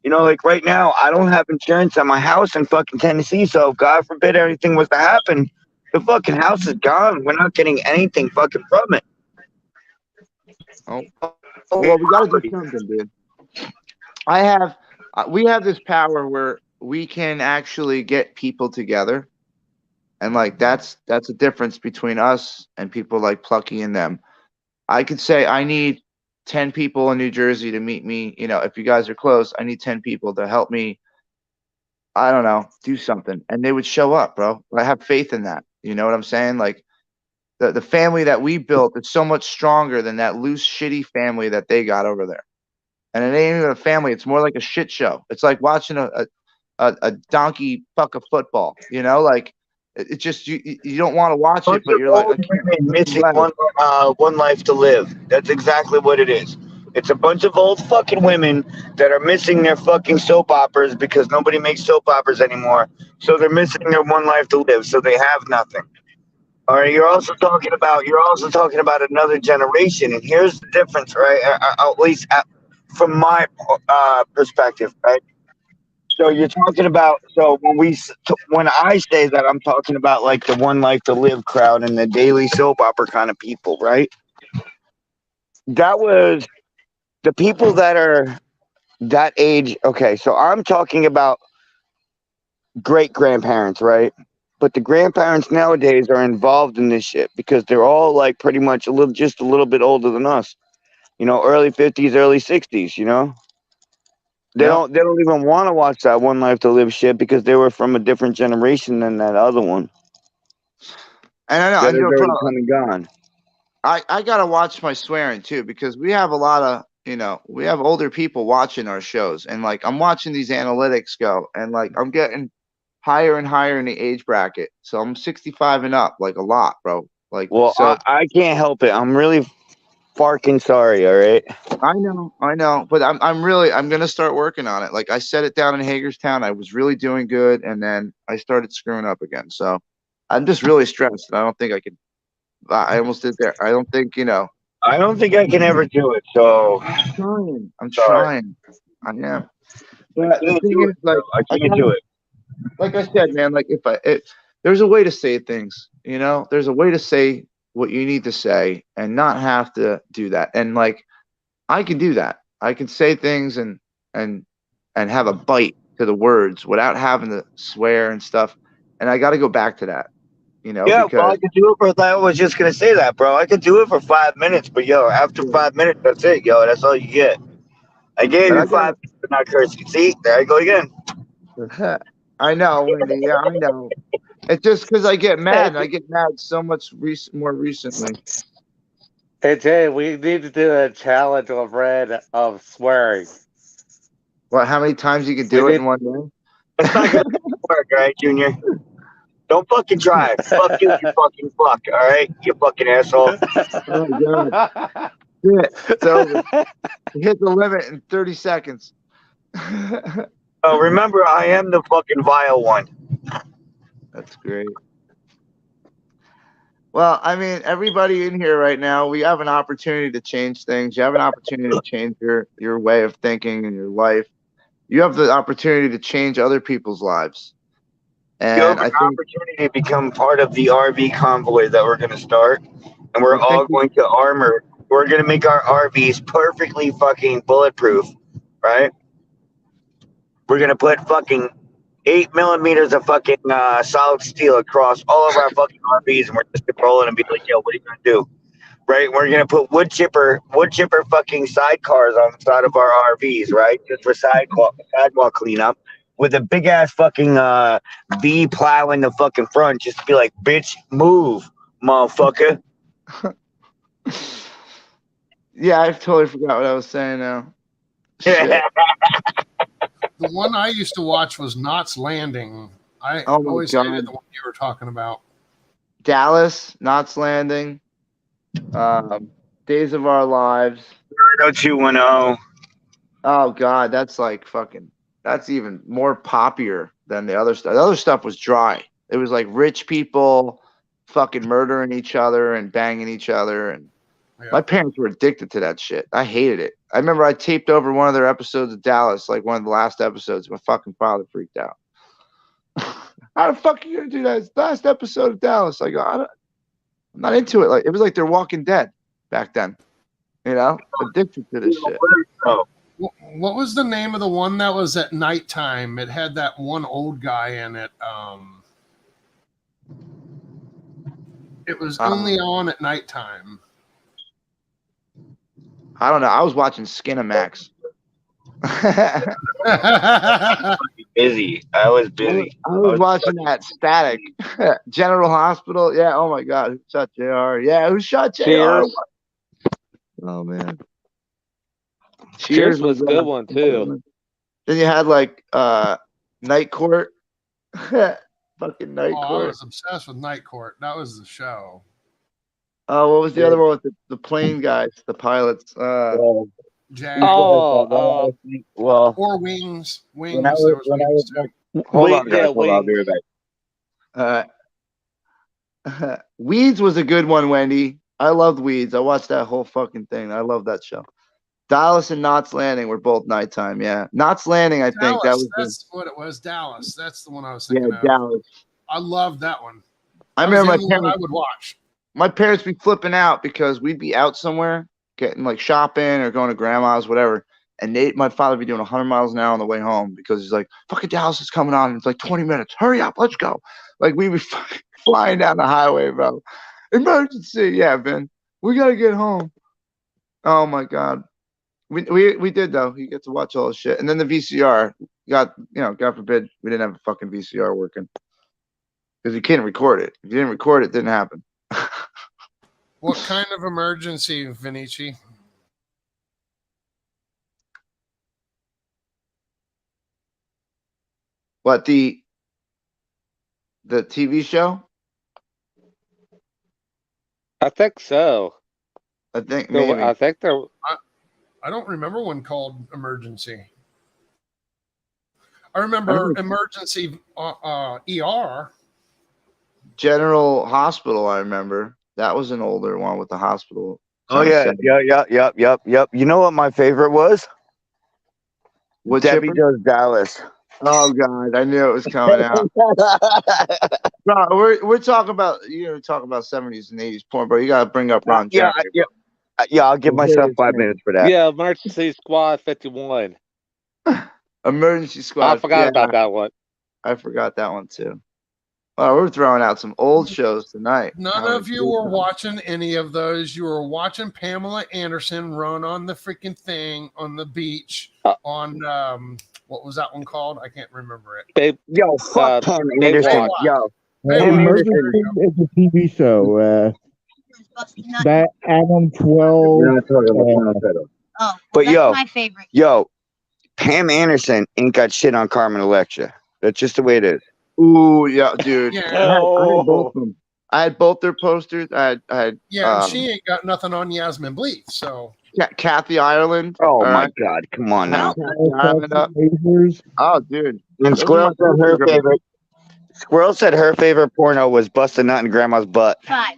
you know, like right now, I don't have insurance on my house in fucking Tennessee. So if God forbid anything was to happen, the fucking house is gone. We're not getting anything fucking from it. Oh, well, we got to do something, dude. We have this power where we can actually get people together, and like that's a difference between us and people like Plucky and them. I could say I need 10 people in New Jersey to meet me. You know, if you guys are close, I need 10 people to help me. I don't know, do something, and they would show up, bro. I have faith in that. You know what I'm saying? Like the family that we built is so much stronger than that loose, shitty family that they got over there. And it ain't even a family. It's more like a shit show. It's like watching a donkey fuck a football. You know, like it just you don't want to watch it, but you're like, I can't. Missing one life to live. That's exactly what it is. It's a bunch of old fucking women that are missing their fucking soap operas because nobody makes soap operas anymore. So they're missing their one life to live. So they have nothing. All right. You're also talking about another generation, and here's the difference, right? At least from my perspective, right? So you're talking about when I say that, I'm talking about like the one life to live crowd and the daily soap opera kind of people, right? That was the people that are that age. Okay, so I'm talking about great grandparents, right? But the grandparents nowadays are involved in this shit because they're all like pretty much just a little bit older than us. You know, early 50s, early 60s. You know. They don't even want to watch that One Life to Live shit because they were from a different generation than that other one. And I know, That and is you're already probably come and gone. I gotta watch my swearing too because we have a lot of we have older people watching our shows, and like I'm watching these analytics go, and like I'm getting higher and higher in the age bracket. So I'm 65 and up, like a lot, bro. Like Well, so. I can't help it. I'm really farking sorry. All right. I know, but I'm gonna start working on it. Like I set it down in Hagerstown, I was really doing good, and then I started screwing up again. So I'm just really stressed. I don't think I could. I almost did there. I don't think I don't think I can ever do it. So I'm sorry. trying. I am. I But the can't thing do is, it. like, I can't do it. like I said, man, like there's a way to say things, there's a way to say what you need to say and not have to do that. And like, I can do that. I can say things and have a bite to the words without having to swear and stuff. And I got to go back to that, Yeah, well, I because could do it for. I was just gonna say that, bro. I could do it for 5 minutes, but yo, after 5 minutes, that's it, yo. That's all you get. I gave but you I got 5 minutes for not cursing. See, there I go again. I know, Wendy. Yeah, I know. It's just because I get mad, and I get mad so much more recently. Hey Jay, we need to do a challenge of Red of swearing. What? How many times you can We do it in need. one day? It's not gonna work, all right, Junior. Don't fucking try. Fuck you, you fucking fuck. All right, you fucking asshole. Oh God. Shit, it's over. You hit the limit in 30 seconds. Oh, remember, I am the fucking vile one. That's great. Well, I mean, everybody in here right now, we have an opportunity to change things. You have an opportunity to change your way of thinking and your life. You have the opportunity to change other people's lives. You have And an I think opportunity to become part of the RV convoy that we're gonna start, and we're I think all going to armor. We're gonna make our RVs perfectly fucking bulletproof, right? We're gonna put fucking 8 millimeters of fucking solid steel across all of our fucking RVs, and we're just gonna roll it and be like, "Yo, what are you gonna do?" Right? We're gonna put wood chipper fucking sidecars on the side of our RVs, right? Just for sidewalk cleanup, with a big ass fucking V plow in the fucking front, just to be like, "Bitch, move, motherfucker." yeah, I totally forgot what I was saying now. Shit. The one I used to watch was Knots Landing. I Oh my always God. hated the one you were talking about. Dallas, Knots Landing, Days of Our Lives. 210. Oh God, that's like fucking. That's even more poppier than the other stuff. The other stuff was dry. It was like rich people fucking murdering each other and banging each other, and Yeah. My parents were addicted to that shit. I hated it. I remember I taped over one of their episodes of Dallas, like one of the last episodes. My fucking father freaked out. How the fuck are you gonna do that? It's the last episode of Dallas. I go, I'm not into it. Like it was like they're Walking Dead back then. You know, addicted to this shit. What was the name of the one that was at nighttime? It had that one old guy in it. It was only on at nighttime. I don't know. I was watching Skinamax. Busy. I was busy. I was watching that Static. General Hospital. Yeah. Oh my God. Who shot JR? Yeah. Who shot JR? Cheers. Oh man. Cheers was a good one too. Then you had like Night Court. Fucking Night Court. I was obsessed with Night Court. That was the show. Oh, what was the other one with the plane guys, the pilots? Jag. Well, Or Wings. Wings. When I There was was Wings too. hold on, guys. Hold on, I'll be right back. Weeds was a good one, Wendy. I loved Weeds. I watched that whole fucking thing. I love that show. Dallas and Knots Landing were both nighttime. Yeah, Knots Landing. I think that was. That's what it was. Dallas. That's the one I was thinking of. Dallas. I loved that one. I remember my parents. parents. I would watch. My parents be flipping out because we'd be out somewhere, getting like shopping or going to grandma's, whatever. And my father would be doing 100 miles an hour on the way home because he's like, fucking Dallas is coming on. And it's like 20 minutes. Hurry up. Let's go. Like we'd be flying down the highway, bro. Emergency. Yeah, Vin. We got to get home. Oh, my God. We did, though. You get to watch all this shit. And then the VCR God forbid we didn't have a fucking VCR working because you couldn't record it. If you didn't record it, it didn't happen. What kind of emergency, Vinici? What, the TV show? I think so. I think maybe. I think there. I don't remember one called Emergency. I remember Emergency ER. General Hospital, I remember. That was an older one with the hospital. Oh yeah, yep. You know what my favorite was? What, Debbie Chipper? Does Dallas. Oh God, I knew it was coming out. Bro, we're talking about 70s and 80s porn, bro. You gotta bring up Ron Jeremy. Yeah, I'll give myself 5 minutes for that. Yeah, Emergency Squad 51. Emergency Squad. I forgot about that one. I forgot that one too. Oh, we're throwing out some old shows tonight. None of you were watching any of those. You were watching Pamela Anderson run on the freaking thing on the beach on what was that one called? I can't remember it. Yo, fuck Pam Anderson. Yo. Emergency is a TV show. That Adam 12. But that's my favorite. Yo, Pam Anderson ain't got shit on Carmen Electra. That's just the way it is. Ooh, yeah, dude. Yeah. I had both of them. I had both their posters. I had she ain't got nothing on Yasmin Bleeth, so Kathy Ireland. Oh my God, come on now. Oh, dude. And Squirrel said her favorite. Squirrel said her favorite porno was Bust a Nut in Grandma's Butt. 5.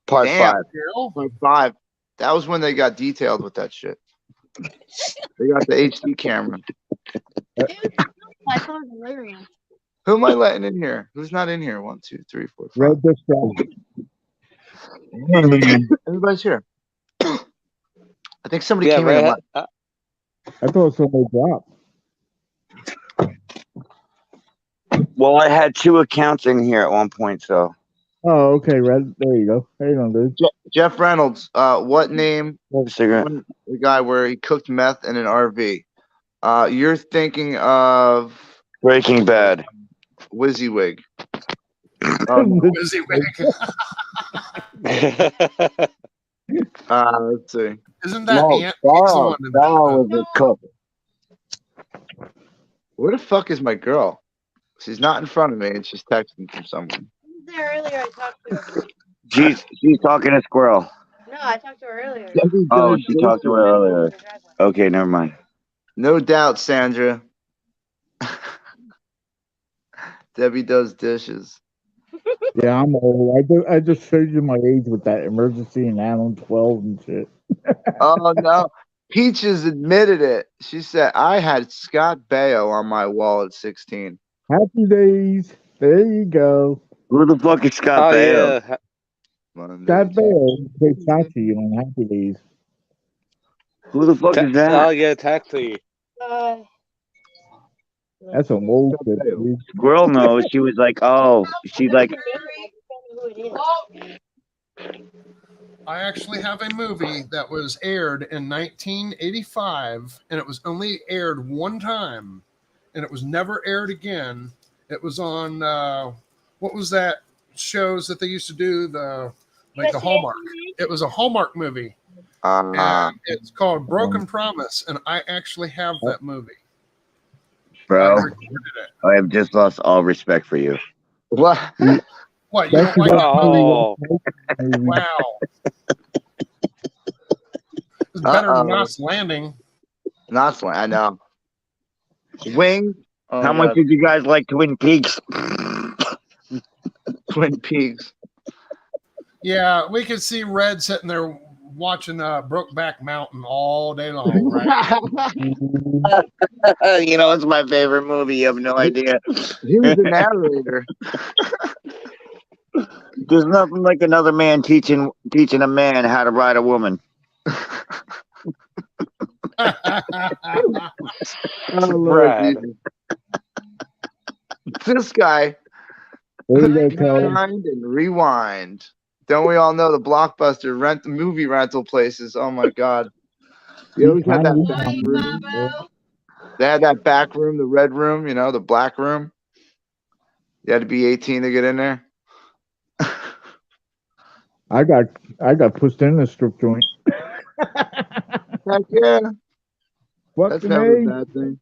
Part Damn, 5. Part 5. That was when they got detailed with that shit. They got the HD camera. I thought it was hilarious. Who am I letting in here? Who's not in here? 1, 2, 3, 4, 5. Red Distraction. Everybody's here. I think somebody came in. I thought somebody dropped. Well, I had 2 accounts in here at one point, so. Oh, okay, Red. There you go. How you doing, dude? Jeff Reynolds. What name? The guy where he cooked meth in an RV. You're thinking of Breaking Bad. WYSIWYG. WYSIWYG. Let's see. Isn't that Ant? Was a cook. Where the fuck is my girl? She's not in front of me, and she's texting from someone. There earlier, I talked to her. She's talking to Squirrel. No, I talked to her earlier. Oh, she talked to her earlier. Okay, never mind. No doubt, Sandra. Debbie does dishes. Yeah, I'm old. I just showed you my age with that emergency and Adam 12 and shit. Oh no. Peaches admitted it. She said, I had Scott Baio on my wall at 16. Happy days. There you go. Who the fuck is Scott Oh Baio? yeah. Scott Baio played Sachi on Happy Days. Who the fuck is that? Oh yeah, Taxi. That's some old shit, dude. Squirrel knows. She was like, oh, she's like, I actually have a movie that was aired in 1985, and it was only aired one time, and it was never aired again. It was on what was that shows that they used to do, the Hallmark. It was a Hallmark movie, and it's called Broken Promise, and I actually have that movie. bro, I recorded it. I have just lost all respect for you. What? What, you don't like that movie? Oh, Wow. It's better than Knots Landing. Knots Landing, I know. Wing. Oh, How much did you guys like Twin Peaks? Twin Peaks. Yeah, we could see Red sitting there watching Brokeback Mountain all day long, right? You know, it's my favorite movie. You have no idea. He was the narrator. There's nothing like another man teaching a man how to ride a woman. Brad. This guy. Rewind and rewind. Don't we all know the Blockbuster movie rental places? Oh my God. You always had that back room. They had that back room, the red room, you know, the black room. You had to be 18 to get in there. I got pushed in a strip joint. Heck yeah. That's never a bad thing.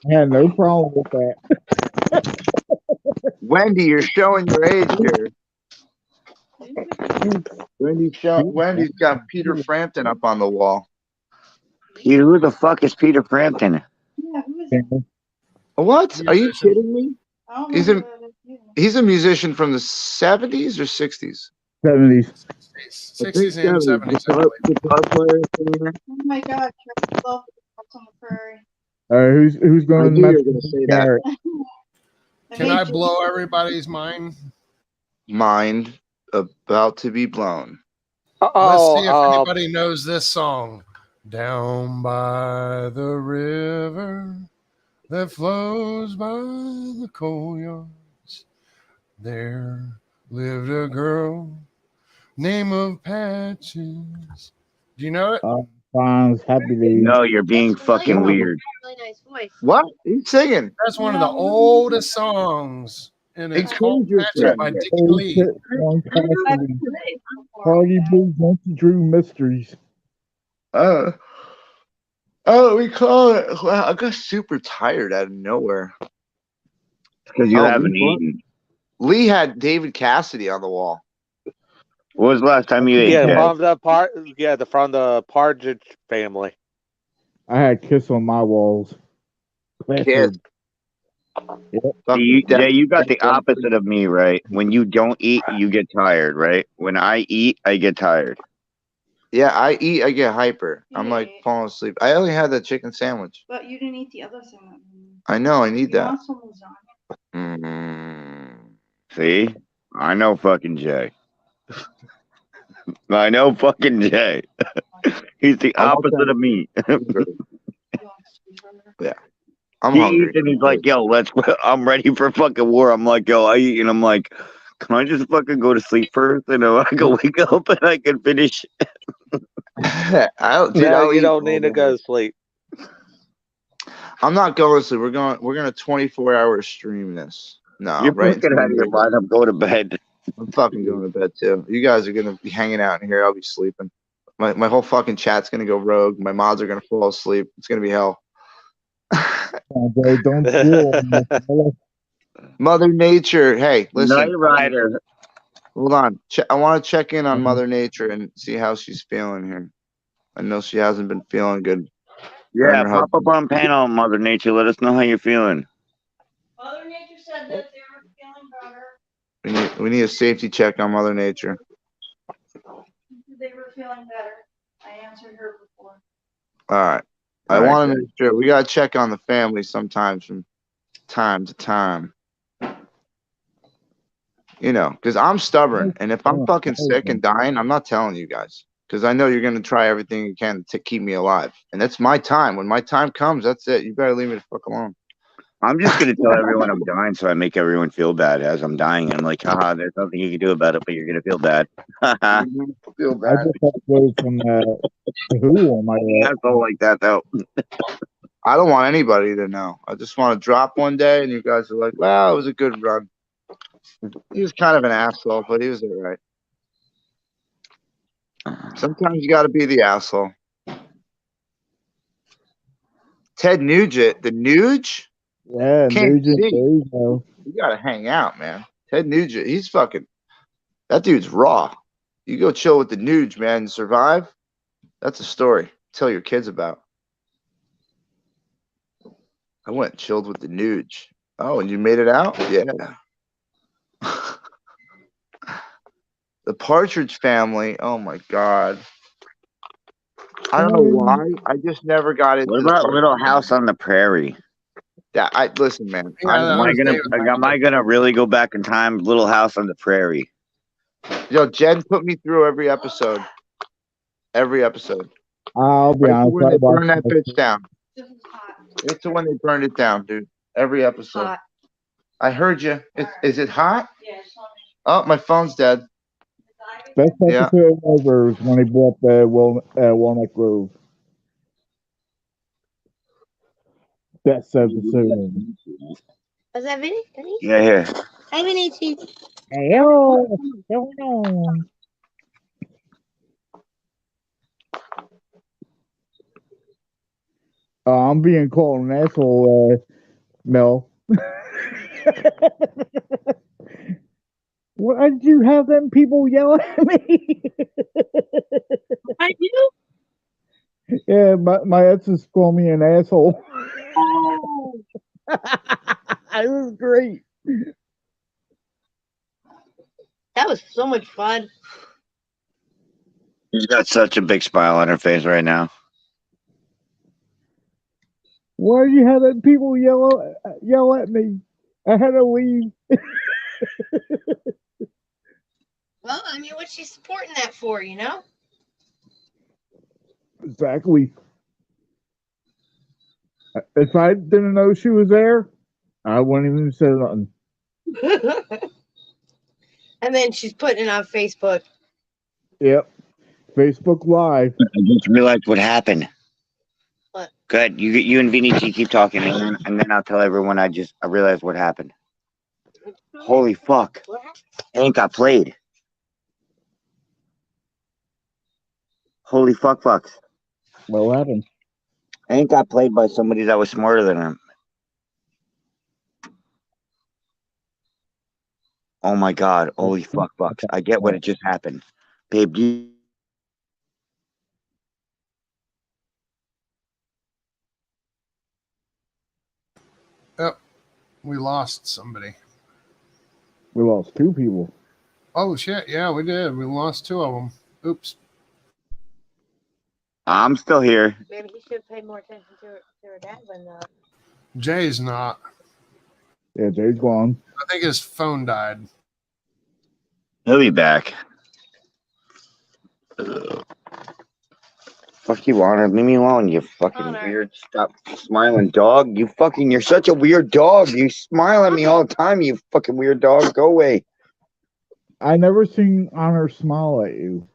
I had no problem with that. Wendy, you're showing your age here. Wendy's got Peter Frampton up on the wall. Peter, who the fuck is Peter Frampton? What? Are you kidding me? He's a musician from the 70s or 60s? 70s. 60s and 70s. Guitar player. Oh my God, Carol, what's on the prairie? Who's going to say that? Can I blow everybody's mind? Mind about to be blown. Let's see if anybody knows this song. Down by the river that flows by the coal yards, there lived a girl named of Patches. Do you know it? Bonds, Happy Days. No, you're being fucking weird. Really nice voice. What? He's singing. That's one of the oldest songs. And it's called Patches by Dick Lee. Party Blues, Nancy Drew Mysteries. We call it. Wow, I got super tired out of nowhere. Because you haven't eaten. Lee had David Cassidy on the wall. What was the last time you ate? From the Partridge Family. I had Kiss on my walls. Kiss. Yep. You got the opposite of me, right? When you don't eat, you get tired, right? When I eat, I get tired. Yeah, I eat, I get hyper. I'm like falling asleep. I only had that chicken sandwich. But you didn't eat the other thing. I know, I need that. Want some lasagna? See? I know fucking Jay. I know fucking Jay. He's the opposite of me. Yeah. I'm hungry. And he's like, yo, I'm ready for fucking war. I'm like, yo, I eat. And I'm like, can I just fucking go to sleep first? And I can wake up and I can finish. You don't need to go to sleep. I'm not going to sleep. We're gonna 24-hour stream this. No, You're right? fucking out of your mind. I'm going to bed. I'm fucking going to bed too. You guys are gonna be hanging out in here. I'll be sleeping. My whole fucking chat's gonna go rogue. My mods are gonna fall asleep. It's gonna be hell. Don't Mother Nature. Hey, listen. Night Rider. Hold on. I want to check in on Mother Nature and see how she's feeling here. I know she hasn't been feeling good. Yeah, pop up on panel, Mother Nature. Let us know how you're feeling. Mother Nature said that they were feeling better. We need a safety check on Mother Nature. They were feeling better. I answered her before. All right. I want to make sure we gotta check on the family sometimes from time to time. You know, because I'm stubborn, and if I'm fucking sick and dying, I'm not telling you guys, because I know you're gonna try everything you can to keep me alive, and that's my time. When my time comes, that's it. You better leave me the fuck alone. I'm just gonna tell everyone I'm dying, so I make everyone feel bad as I'm dying. I'm like, haha, there's nothing you can do about it, but you're gonna feel bad. Feel I bad. just have to go from who on my asshole like that though. I don't want anybody to know. I just want to drop one day, and you guys are like, "Well, it was a good run." He was kind of an asshole, but he was all right. Sometimes you got to be the asshole. Ted Nugent, the Nuge? Yeah, Can't Nugent, see. there you go. You got to hang out, man. Ted Nugent, he's fucking, that dude's raw. You go chill with the Nuge, man, and survive. That's a story. Tell your kids about. I went and chilled with the Nuge. Oh, and you made it out? Yeah. The Partridge Family. Oh my God. I don't know why. I just never got into What the about Partridge Little Family. House on the Prairie? Yeah, listen, man. Am I gonna really go back in time? Little House on the Prairie. Yo, Jen put me through every episode. Every episode. I'll be Right to honest. when they I watched burn that most bitch down. Right to when they burned it down, dude. Every episode. Hot. I heard you. Is it hot? Oh, my phone's dead. best Yeah. episode ever was when he brought the Walnut Grove. Best episode. Was that Vinny? Yeah, here. Hi, Vinny. Hey, yo, what's going on? I'm being called an asshole, Mel. Why did you have them people yell at me? I do. Yeah, my exes call me an asshole. Oh. It was great. That was so much fun. She's got such a big smile on her face right now. Why did you have them people yell at me? I had to leave. Well, I mean, what's she supporting that for, you know? Exactly. If I didn't know she was there, I wouldn't even say nothing. And then she's putting it on Facebook. Yep. Facebook Live. I just realized what happened. What? Good. You and Vinny G keep talking, and then I'll tell everyone I realized what happened. Holy fuck. Hank got played. Holy fucks. What happened? Hank got played by somebody that was smarter than him. Oh my God. Holy fucks. I get what it just happened. Babe, Yep. We lost somebody. We lost two people. Oh, shit. Yeah, we did. We lost two of them. Oops. I'm still here. Maybe he should pay more attention to her dad when Jay's not. Yeah, Jay's gone. I think his phone died. He'll be back. Fuck you, Honor. Leave me alone, you fucking weird. Stop smiling, dog. You're such a weird dog. You smile at me all the time, you fucking weird dog. Go away. I never seen Honor smile at you.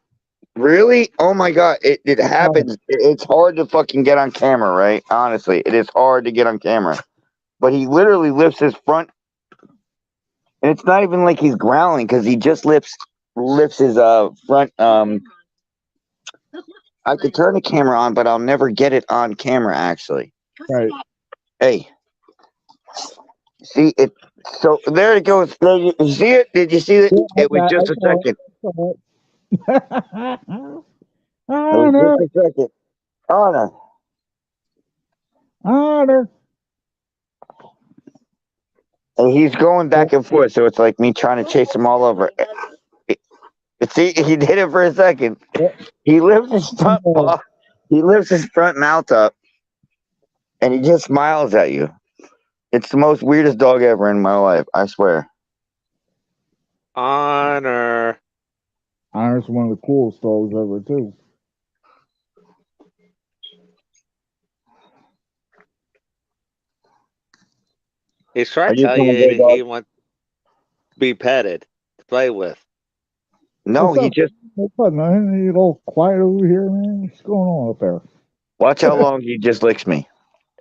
Really? Oh my God. It happens. It's hard to fucking get on camera, right? Honestly, it is hard to get on camera. But he literally lifts his front. And it's not even like he's growling because he just lifts his front. I could turn the camera on, but I'll never get it on camera, actually. Right. Hey. See it? So there it goes. You see it? Did you see it? It was just a second. Honor. Just a second. Honor. And he's going back and forth, so it's like me trying to chase him all over. See, he did it for a second. He lifts his front paw, he lifts his front mouth up, and he just smiles at you. It's the most weirdest dog ever in my life, I swear. Honor. Honor's one of the coolest dogs ever, too. He's trying Are to you tell doing you great, that dog? he wants to be petted, to play with. No, What's he up? just What's up, man? You all quiet over here, man? What's going on up there? watch how long he just licks me.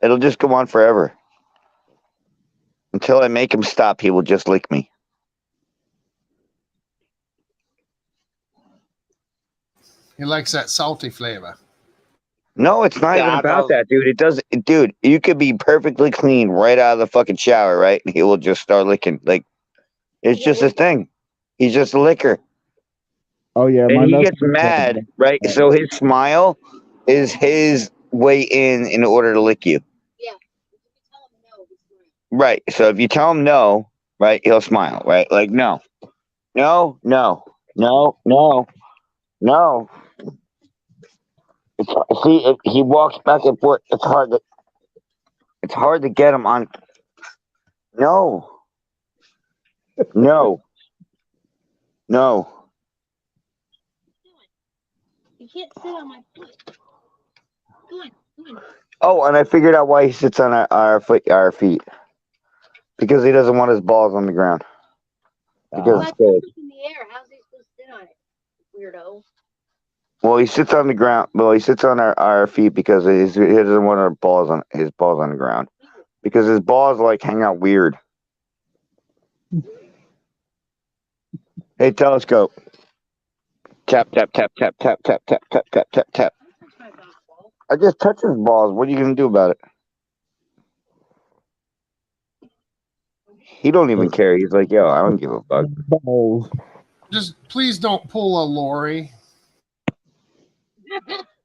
It'll just go on forever. Until I make him stop, he will just lick me. He likes that salty flavor. No, it's not even about that, dude. It does, dude. You could be perfectly clean right out of the fucking shower, right? And he will just start licking. Like, it's just a thing. He's just a licker, Oh, yeah, my and he nephew. gets mad, right? So his smile is his way in order to lick you. Right. So if you tell him no, right, he'll smile, right? Like no, no, no, no, no, no. See, if he walks back and forth, it's hard to get him on. No, no, no. You can't sit on my foot. Come on, come on. Oh, and I figured out why he sits on our feet. Because he doesn't want his balls on the ground. Because it's cold. In the air. How's he supposed to sit on it? Weirdo. Well, he sits on the ground. Well, he sits on our feet because he doesn't want his balls on the ground. Because his balls like hang out weird. Hey, telescope. Tap tap tap tap tap tap tap tap tap tap tap. I just touched his balls. What are you gonna do about it? He don't even care. He's like, yo, I don't give a fuck. Just please don't pull a Lori.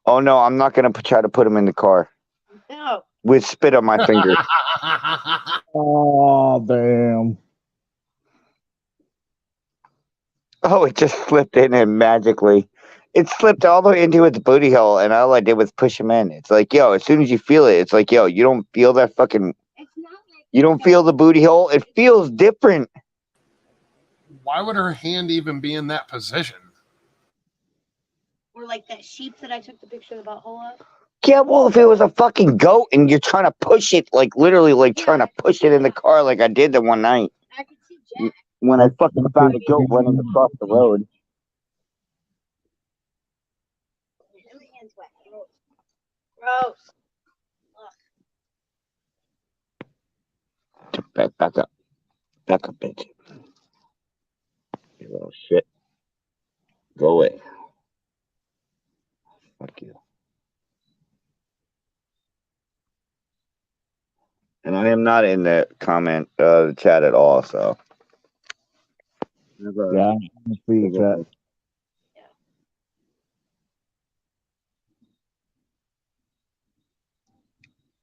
Oh no, I'm not gonna try to put him in the car No. with spit on my fingers. Oh, damn. Oh, it just slipped in and magically. It slipped all the way into its booty hole, and all I did was push him in. It's like, yo, as soon as you feel it, it's like, yo, you don't feel that fucking. You don't feel the booty hole. It feels different. Why would her hand even be in that position? Or like that sheep that I took the picture of the butthole of. Yeah, well, if it was a fucking goat and you're trying to push it, like literally, like trying to push it in the car, like I did the one night when I fucking found a goat running across the road. Gross. Back up, bitch. You little shit. Go away. Fuck you. And I am not in the comment, the chat at all, so. Yeah, I'm see the chat.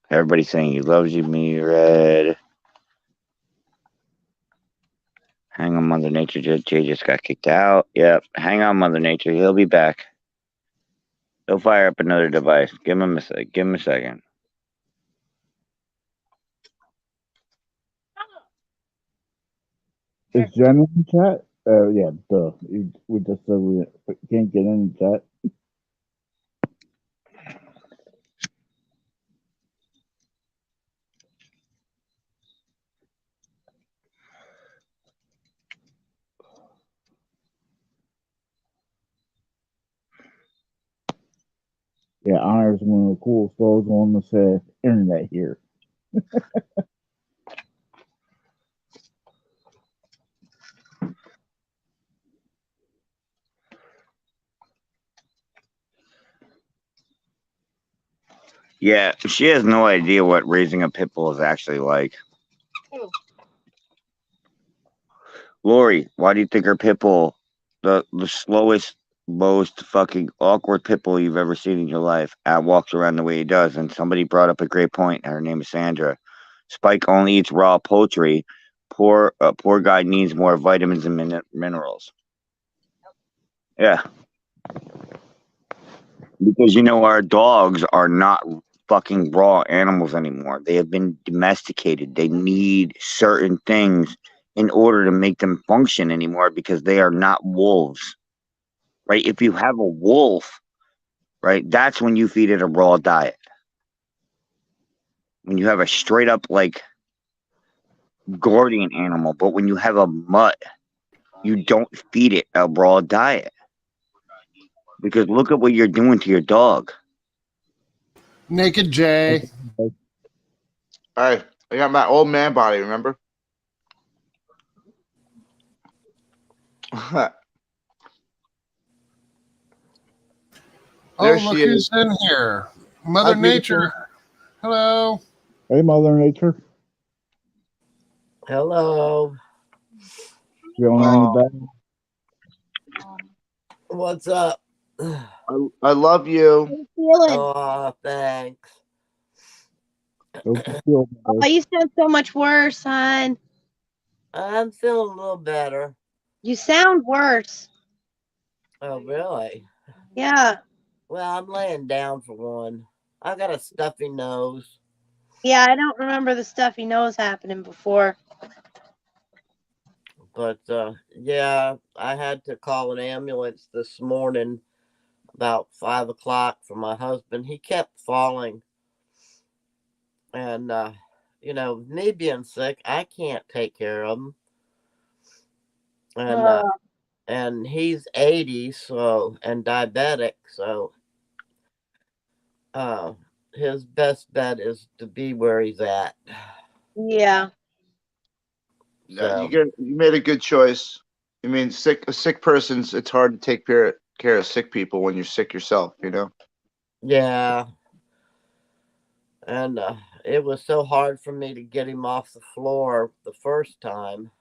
Everybody's saying he loves you, me, Red. Hang on, Mother Nature. Jay just got kicked out. Yep. Hang on, Mother Nature. He'll be back. He'll fire up another device. Give him a second. Is Jen in the chat? Yeah, duh. We just said we can't get in the chat. Yeah, Honor's one of the coolest dogs on this internet here. Yeah, she has no idea what raising a pit bull is actually like. Lori, why do you think her pit bull, the slowest, most fucking awkward pit bull you've ever seen in your life, walks around the way he does? And somebody brought up a great point. Her name is Sandra. Spike only eats raw poultry, poor guy needs more vitamins and minerals. Yeah. Because our dogs are not fucking raw animals anymore. They have been domesticated. They need certain things in order to make them function anymore because they are not wolves. Right? If you have a wolf, right, that's when you feed it a raw diet. When you have a straight up guardian animal, but when you have a mutt, you don't feed it a raw diet. Because look at what you're doing to your dog. Naked Jay. Hey, I got my old man body, remember? Oh, There look she who's is. in here. Mother Hi, Nature. beautiful. Hello. Hey, Mother Nature. Hello. Feeling any better? What's up? I love you. Oh, thanks. Hope you feel better. Oh, you sound so much worse, hon. I'm feeling a little better. You sound worse. Oh, really? Yeah. Well, I'm laying down for one. I got a stuffy nose. Yeah, I don't remember the stuffy nose happening before. But, yeah, I had to call an ambulance this morning about 5 o'clock for my husband. He kept falling. And, me being sick, I can't take care of him. And he's 80, so, and diabetic, so his best bet is to be where he's at. Yeah. Yeah, you made a good choice. I mean, a sick person's, it's hard to take care of sick people when you're sick yourself, Yeah. And it was so hard for me to get him off the floor the first time.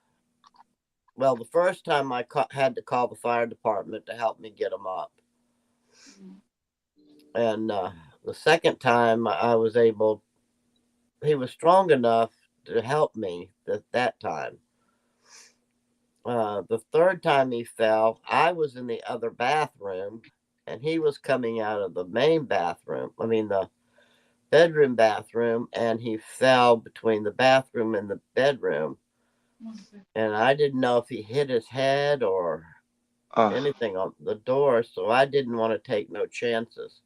Well, the first time I had to call the fire department to help me get him up. And the second time I was able, he was strong enough to help me at that time. The third time he fell, I was in the other bathroom and he was coming out of the main bathroom. I mean, the bedroom bathroom, and he fell between the bathroom and the bedroom. And I didn't know if he hit his head or anything on the door, so I didn't want to take no chances.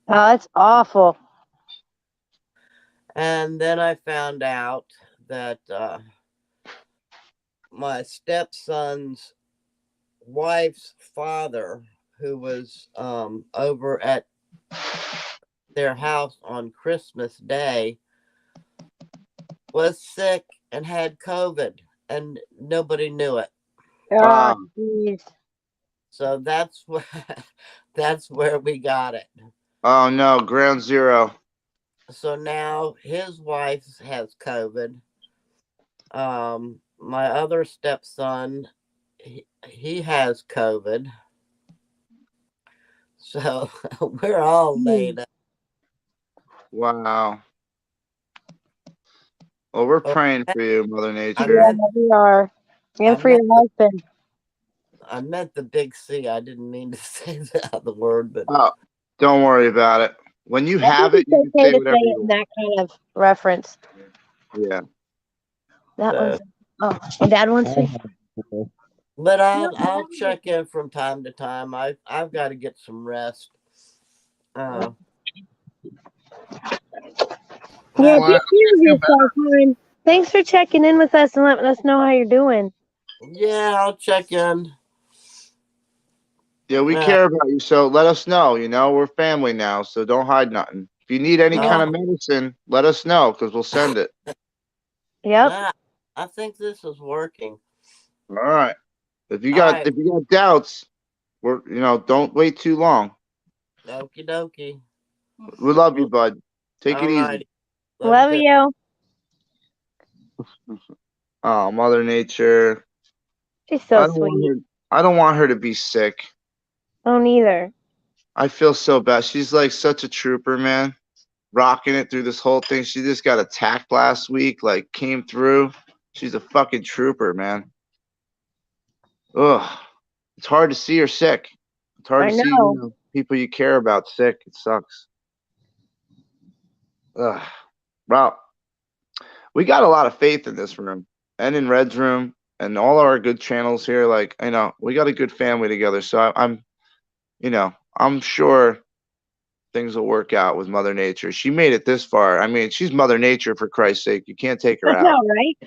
Oh, that's awful. And then I found out that my stepson's wife's father, who was over at their house on Christmas Day, was sick and had COVID, and nobody knew it. Oh, jeez. So that's where we got it. Oh no, ground zero. So now his wife has COVID. My other stepson, he has COVID. So we're all laid up. Wow. Well, we're praying for you, Mother Nature. Yeah, we are. And for your husband. I meant the big C. I didn't mean to say the other word, but Don't worry about it. When you I have think it, you it's can okay say to whatever say you it in want. that kind of reference. Yeah. That was. Oh, and Dad wants to. But I'll check in from time to time. I've got to get some rest. Yeah, take care of yourself, hon. Thanks for checking in with us and letting us know how you're doing. Yeah, I'll check in. Yeah, we care about you, so let us know. We're family now, so don't hide nothing. If you need any kind of medicine, let us know because we'll send it. Yep. I think this is working. All right. If you got doubts, don't wait too long. Okie dokie. We love you, bud. Take it Alrighty. easy. Love you. Oh, Mother Nature. She's so sweet. I don't want her to be sick. Oh, neither. I feel so bad. She's like such a trooper, man. rocking it through this whole thing. She just got attacked last week, like came through. She's a fucking trooper, man. Ugh. It's hard to see her sick. It's hard I to see know. people you care about sick. It sucks. Ugh. Well, we got a lot of faith in this room and in Red's room and all our good channels here. Like, we got a good family together. So I'm sure things will work out with Mother Nature. She made it this far. I mean, she's Mother Nature, for Christ's sake. You can't take her I out. know, right?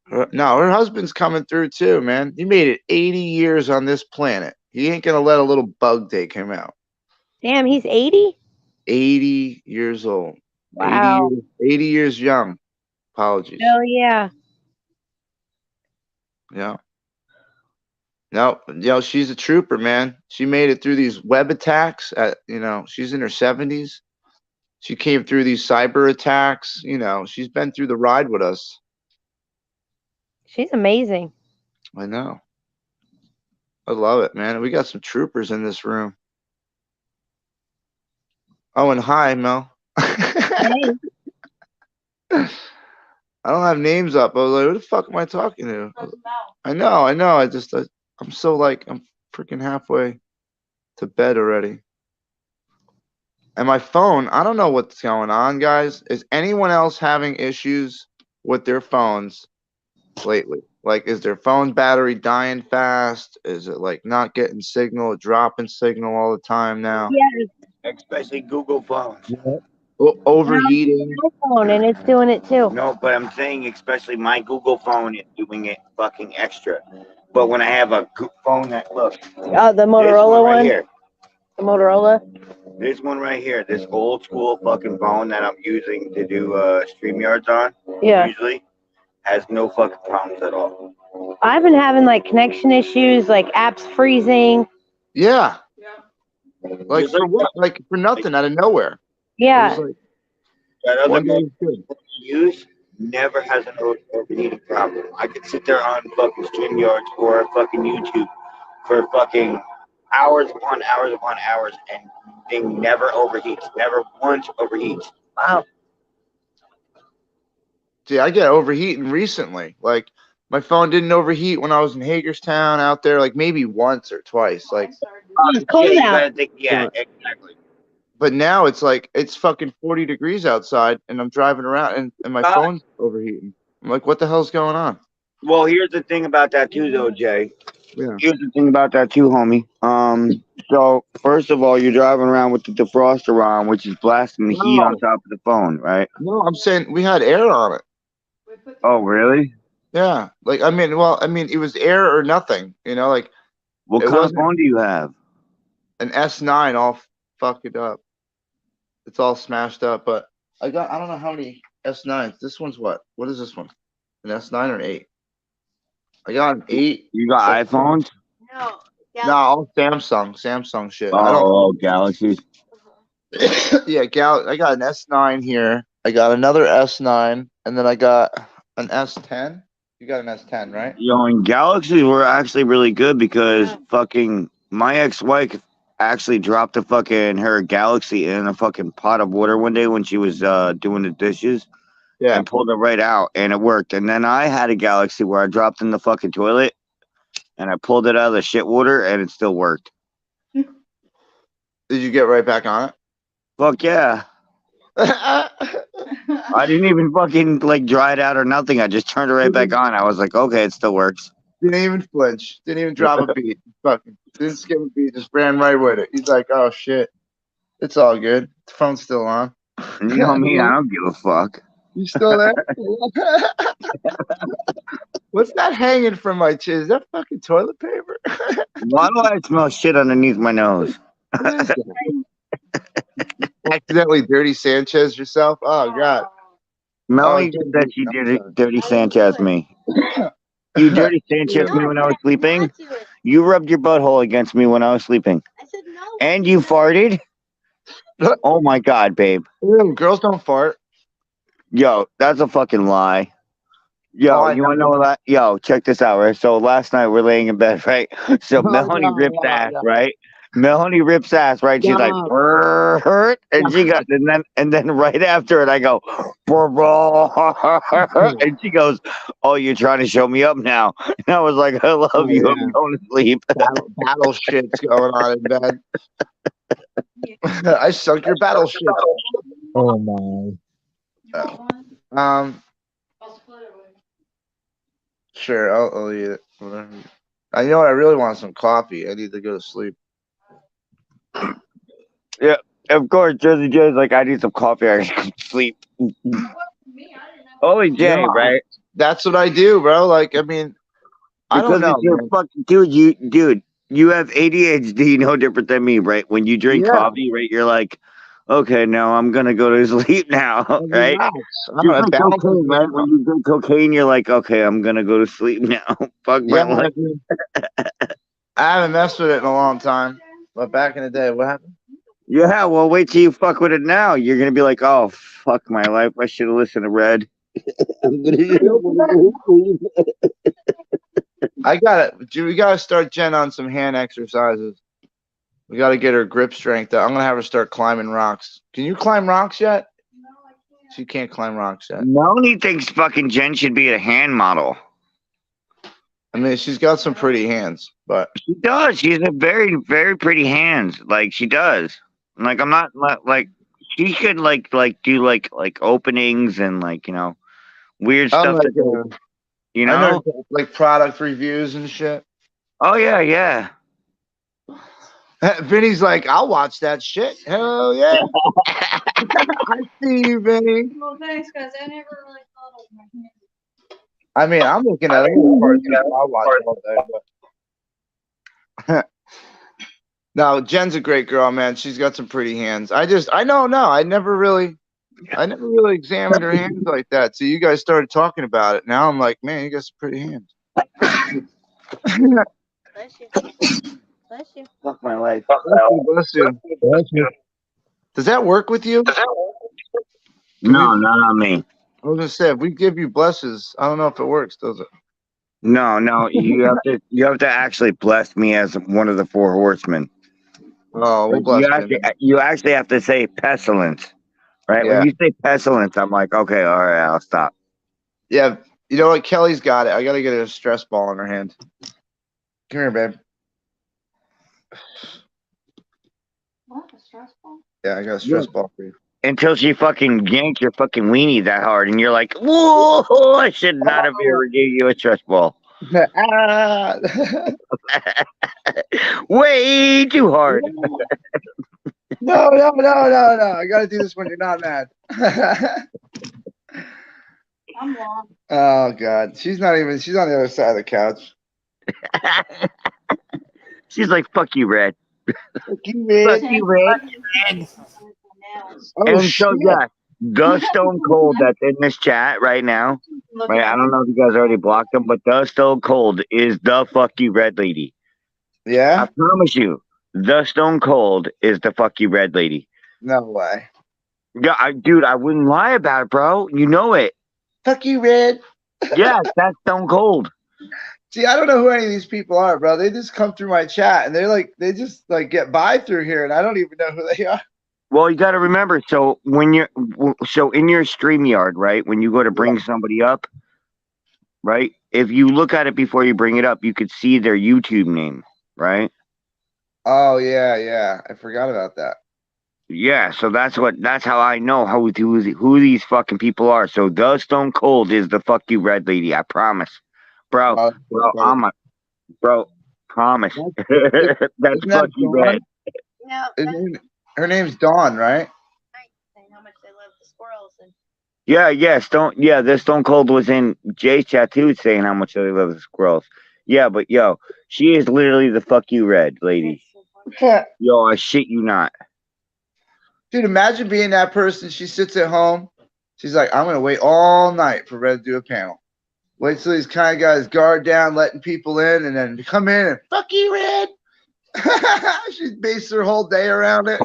Her husband's coming through too, man. He made it 80 years on this planet. He ain't gonna let a little bug take him out. Damn, he's 80? 80 years old. Wow. 80 years young. Apologies. Hell yeah. Yeah. No, she's a trooper, man. She made it through these web attacks she's in her 70s. She came through these cyber attacks. She's been through the ride with us. She's amazing. I know. I love it, man. We got some troopers in this room. Oh, and hi, Mel. Hey. I don't have names up. I was like, who the fuck am I talking to? I know. I'm so I'm freaking halfway to bed already. And my phone, I don't know what's going on, guys. Is anyone else having issues with their phones lately? Like, is their phone battery dying fast? Is it not getting signal, dropping signal all the time now? Yes. Especially Google phones. Overheating. Phone, and it's doing it too. No, but I'm saying especially my Google phone is doing it fucking extra. But when I have a phone that look, Oh, the Motorola one? right here. The Motorola? This one right here, this old school fucking phone that I'm using to do StreamYards on, usually has no fucking problems at all. I've been having connection issues, apps freezing. Yeah. For what? For nothing, out of nowhere. Yeah. That other one day phone you use never has an overheating problem. I could sit there on fucking StreamYards or fucking YouTube for fucking hours upon hours, and thing never overheats. Never once overheats. Wow. See, I get overheating recently. My phone didn't overheat when I was in Hagerstown out there, maybe once or twice. It's cold out. Yeah, exactly. But now it's fucking 40 degrees outside, and I'm driving around, and my phone's overheating. I'm like, what the hell's going on? Well, here's the thing about that too, though, Jay. Yeah. Here's the thing about that too, homie. So first of all, you're driving around with the defroster on, which is blasting the heat on top of the phone, right? No, I'm saying we had air on it. Oh, really? Yeah. It was air or nothing. What kind of phone do you have? An S9 all fucked up. It's all smashed up, but I don't know how many S9s. This one's what? What is this one? An S9 or an 8? I got an 8. You got iPhones? No. No, all Samsung shit. Oh, Galaxy. Yeah, I got an S9 here. I got another S9, and then I got an S10. You got an S10, right? Yo, and Galaxies were actually really good because fucking my ex-wife actually dropped her Galaxy in a fucking pot of water one day when she was doing the dishes. Yeah. And pulled it right out, and it worked. And then I had a Galaxy where I dropped in the fucking toilet, and I pulled it out of the shit water, and it still worked. Did you get right back on it? Fuck yeah. I didn't even fucking dry it out or nothing. I just turned it right back on. I was like, okay, it still works. Didn't even flinch. Didn't even drop a beat. Fucking didn't skip a beat. Just ran right with it. He's like, oh shit, it's all good. The phone's still on. And you know me, I don't give a fuck. You still there? What's that hanging from my chin? Is that fucking toilet paper? Why do I smell shit underneath my nose? Accidentally dirty Sanchez yourself? Oh god. Melanie said she dirty Sanchez me. You dirty Sanchez me when I was sleeping. You rubbed your butthole against me when I was sleeping. I said no. And you farted. Oh my god, babe. Ew, girls don't fart. Yo, that's a fucking lie. Yo, you wanna know that? Yo, check this out, right? So last night we're laying in bed, right? So Melanie ripped ass, right? Melanie rips ass, right? She's like, hurt, and she got, and then right after it, I go, and she goes, "Oh, you're trying to show me up now?" And I was like, "I love Oh, you. yeah. I'm going to sleep." Battle shit's going on in bed. I suck your battle shit. Oh my. Sure, I'll eat it. Whatever. I know what, I really want some coffee. I need to go to sleep. Yeah, of course. Jersey Joe's like, I need some coffee. I can sleep. Holy Jay, You know, right? That's what I do, bro. Like, I mean, I Because don't know, it's your man. fucking dude. You have ADHD, no different than me, right? When you drink Yeah. coffee, right, you're like, okay, now I'm gonna go to sleep now, right? Relax. Just I like balance cocaine, right? it When out. you drink cocaine, you're like, okay, I'm gonna go to sleep now. Fuck my Yeah, life. I haven't messed with it in a long time. But back in the day, what happened? Yeah, well, wait till you fuck with it now. You're gonna be like, oh, fuck my life. I should have listened to Red. I got it. Dude, we gotta start Jen on some hand exercises. We gotta get her grip strength up. I'm gonna have her start climbing rocks. Can you climb rocks yet? She can't climb rocks yet. Melanie thinks fucking Jen should be a hand model. I mean, she's got some pretty hands, but she does. She's a very, very pretty hands. Like she does. Like I'm not like she could like do like openings and like weird I'm stuff. like, You I know, like product reviews and shit. Oh yeah, yeah. Vinny's like, I'll watch that shit. Hell yeah. I see you, Vinny. Well, thanks, guys. I never really thought of my hand. I mean, I'm looking at other parts that I'll watch all day. But no, Jen's a great girl, man. She's got some pretty hands. I never really examined her hands like that. So you guys started talking about it. Now I'm like, man, you got some pretty hands. Bless you. Bless you. Fuck my life. Bless you. Does that work with you? No, not on me. I was gonna say, if we give you blesses, I don't know if it works, does it? No, you have to actually bless me as one of the four horsemen. Oh, we'll bless you actually have to say pestilence, right? Yeah. When you say pestilence, I'm like, okay, all right, I'll stop. Yeah, you know what? Kelly's got it. I gotta get a stress ball in her hand. Come here, babe. What? A stress ball? Yeah, I got a stress ball for you. Until she fucking yanks your fucking weenie that hard, and you're like, whoa, I should not have ever gave you a stress ball. Way too hard. No. I gotta do this when you're not mad. I'm long. Oh God, she's on the other side of the couch. She's like, fuck you, Red. Fuck you, Red. Fuck you, Red. Oh, And shit. so yeah, the Stone Cold that's in this chat right now. Right, I don't know if you guys already blocked him, but the Stone Cold is the fuck you red lady. Yeah? I promise you, the Stone Cold is the fuck you red lady. No way. Yeah, dude, I wouldn't lie about it, bro. You know it. Fuck you, Red. Yeah, that's Stone Cold. See, I don't know who any of these people are, bro. They just come through my chat and they just get by through here, and I don't even know who they are. Well, you got to remember. So in your StreamYard, right? When you go to bring somebody up, right? If you look at it before you bring it up, you could see their YouTube name, right? Oh yeah. I forgot about that. Yeah, so that's how I know who these fucking people are. So the Stone Cold is the fuck you red lady. I promise, bro. Promise. That's fuck you red. No. Her name's Dawn, right? Saying how much they love the squirrels and Yeah, this Stone Cold was in Jay's chat too, saying how much they love the squirrels. Yeah, but yo, she is literally the fuck you red lady. Yo, I shit you not. Dude, imagine being that person. She sits at home. She's like, I'm going to wait all night for Red to do a panel. Wait till he's kind of got his guard down, letting people in, and then come in and fuck you, Red. She's based her whole day around it.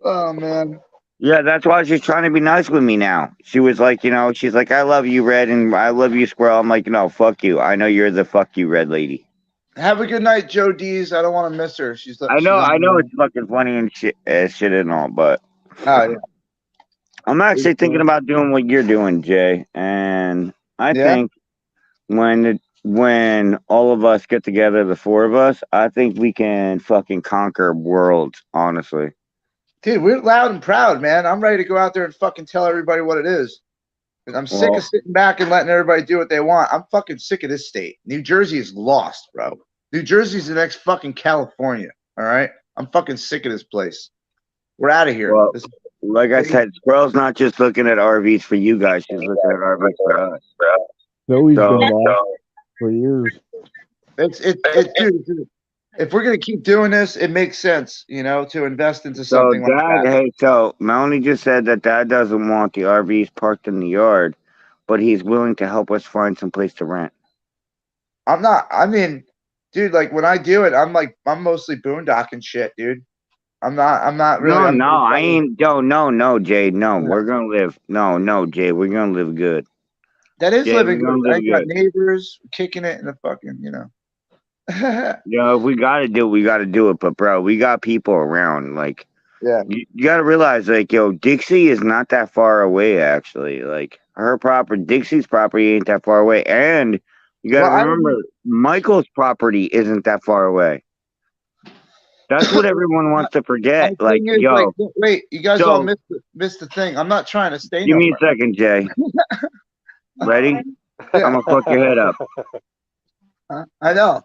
Oh, man. Yeah, that's why she's trying to be nice with me now. She was like, she's like, I love you, Red, and I love you, Squirrel. I'm like, no, fuck you. I know you're the fuck you, Red lady. Have a good night, Joe D's. I don't want to miss her. She's I know it's fucking funny and shit, and all, but Oh yeah. I'm actually thinking about doing what you're doing, Jay. And I think when all of us get together, the four of us, I think we can fucking conquer worlds, honestly. Dude, we're loud and proud, man. I'm ready to go out there and fucking tell everybody what it is. And I'm sick of sitting back and letting everybody do what they want. I'm fucking sick of this state. New Jersey is lost, bro. New Jersey's the next fucking California. All right? I'm fucking sick of this place. We're out of here. Well, like I said, Squirrel's not just looking at RVs for you guys; she's looking at RVs for us. Joey's been lost for years. Dude, if we're gonna keep doing this, it makes sense, to invest into So, something like Dad, that. hey, so Melanie just said that Dad doesn't want the RVs parked in the yard, but he's willing to help us find some place to rent. I'm not. I mean, dude, like when I do it, I'm mostly boondocking shit, dude. I'm not really. No, I ain't. No, Jay. No, we're gonna live. No, Jay. We're gonna live good. That is Jay, living we're gonna good. I live got good. neighbors kicking it in the fucking, If we gotta do it, we gotta do it. But bro, we got people around. Like, yeah, you gotta realize, like, yo, Dixie is not that far away. Actually, like Dixie's property ain't that far away, and you gotta remember, Michael's property isn't that far away. That's what everyone wants to forget. Like, yo, wait, you guys all missed the thing. I'm not trying to stay. Give me a second, Jay. Ready? Yeah. I'm gonna fuck your head up. I know.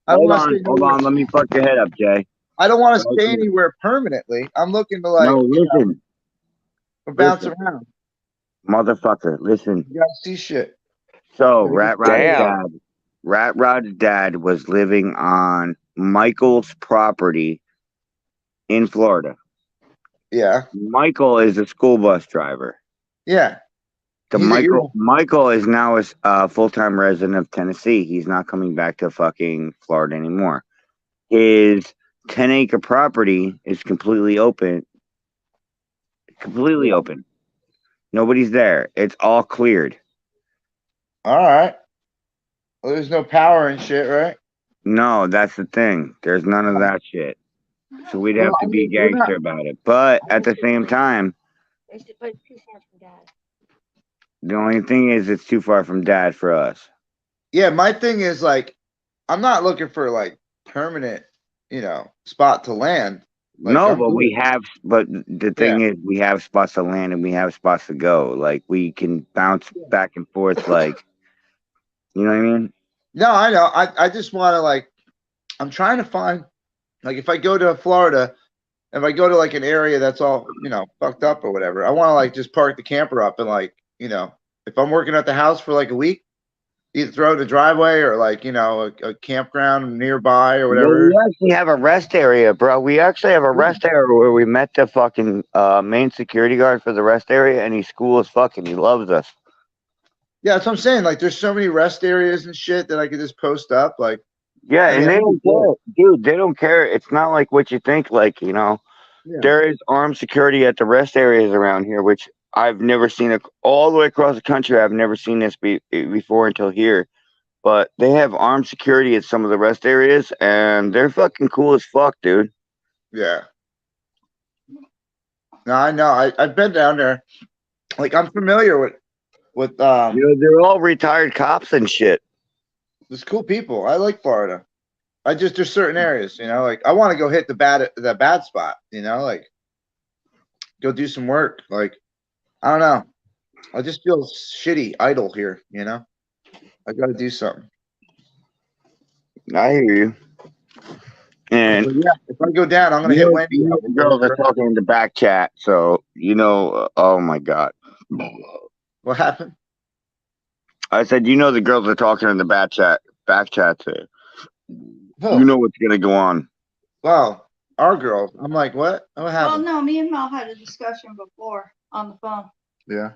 Hold on. Let me fuck your head up, Jay. I don't want to stay anywhere permanently. I'm looking to listen. Bounce around. Motherfucker, listen. You gotta see shit. So Rat Rod's dad was living on Michael's property in Florida. Yeah. Michael is a school bus driver. Yeah. Michael is now a full-time resident of Tennessee. He's not coming back to fucking Florida anymore. His 10-acre property is completely open. Completely open. Nobody's there. It's all cleared. All right. Well, there's no power and shit, right? No, that's the thing. There's none of that shit. So we'd have to be gangster about it. But at the same time, the only thing is it's too far from Dad for us. Yeah, my thing is like, I'm not looking for like permanent, spot to land. Like, no, but the thing is, we have spots to land and we have spots to go. Like, we can bounce back and forth. Like, you know what I mean? No, I know. I just want to I'm trying to find, if I go to Florida, if I go to an area that's all, fucked up or whatever, I want to just park the camper up and if I'm working at the house for a week, either throw it in the driveway or a campground nearby or whatever. We actually have a rest area, bro. We actually have a rest area where we met the fucking main security guard for the rest area, and he's cool as fucking. He loves us. Yeah, that's what I'm saying. There's so many rest areas and shit that I could just post up. Yeah, and they don't care, dude. They don't care. It's not like what you think. There is armed security at the rest areas around here, which I've never seen all the way across the country. I've never seen this before until here. But they have armed security at some of the rest areas, and they're fucking cool as fuck, dude. Yeah. No, I know. I've been down there. I'm familiar with they're all retired cops and shit. There's cool people. I like Florida. There's certain areas, I want to go hit the bad spot, go do some work. I don't know. I just feel shitty, idle here, I got to do something. I hear you. And if I go down, I'm gonna hit Wendy. The girls are talking in the back chat, so oh my god. What happened? I said, the girls are talking in the back chat. There. Oh. You know what's gonna go on. Wow, our girls. I'm like, what? What happened? Well, no, me and Mel had a discussion before on the phone. Yeah.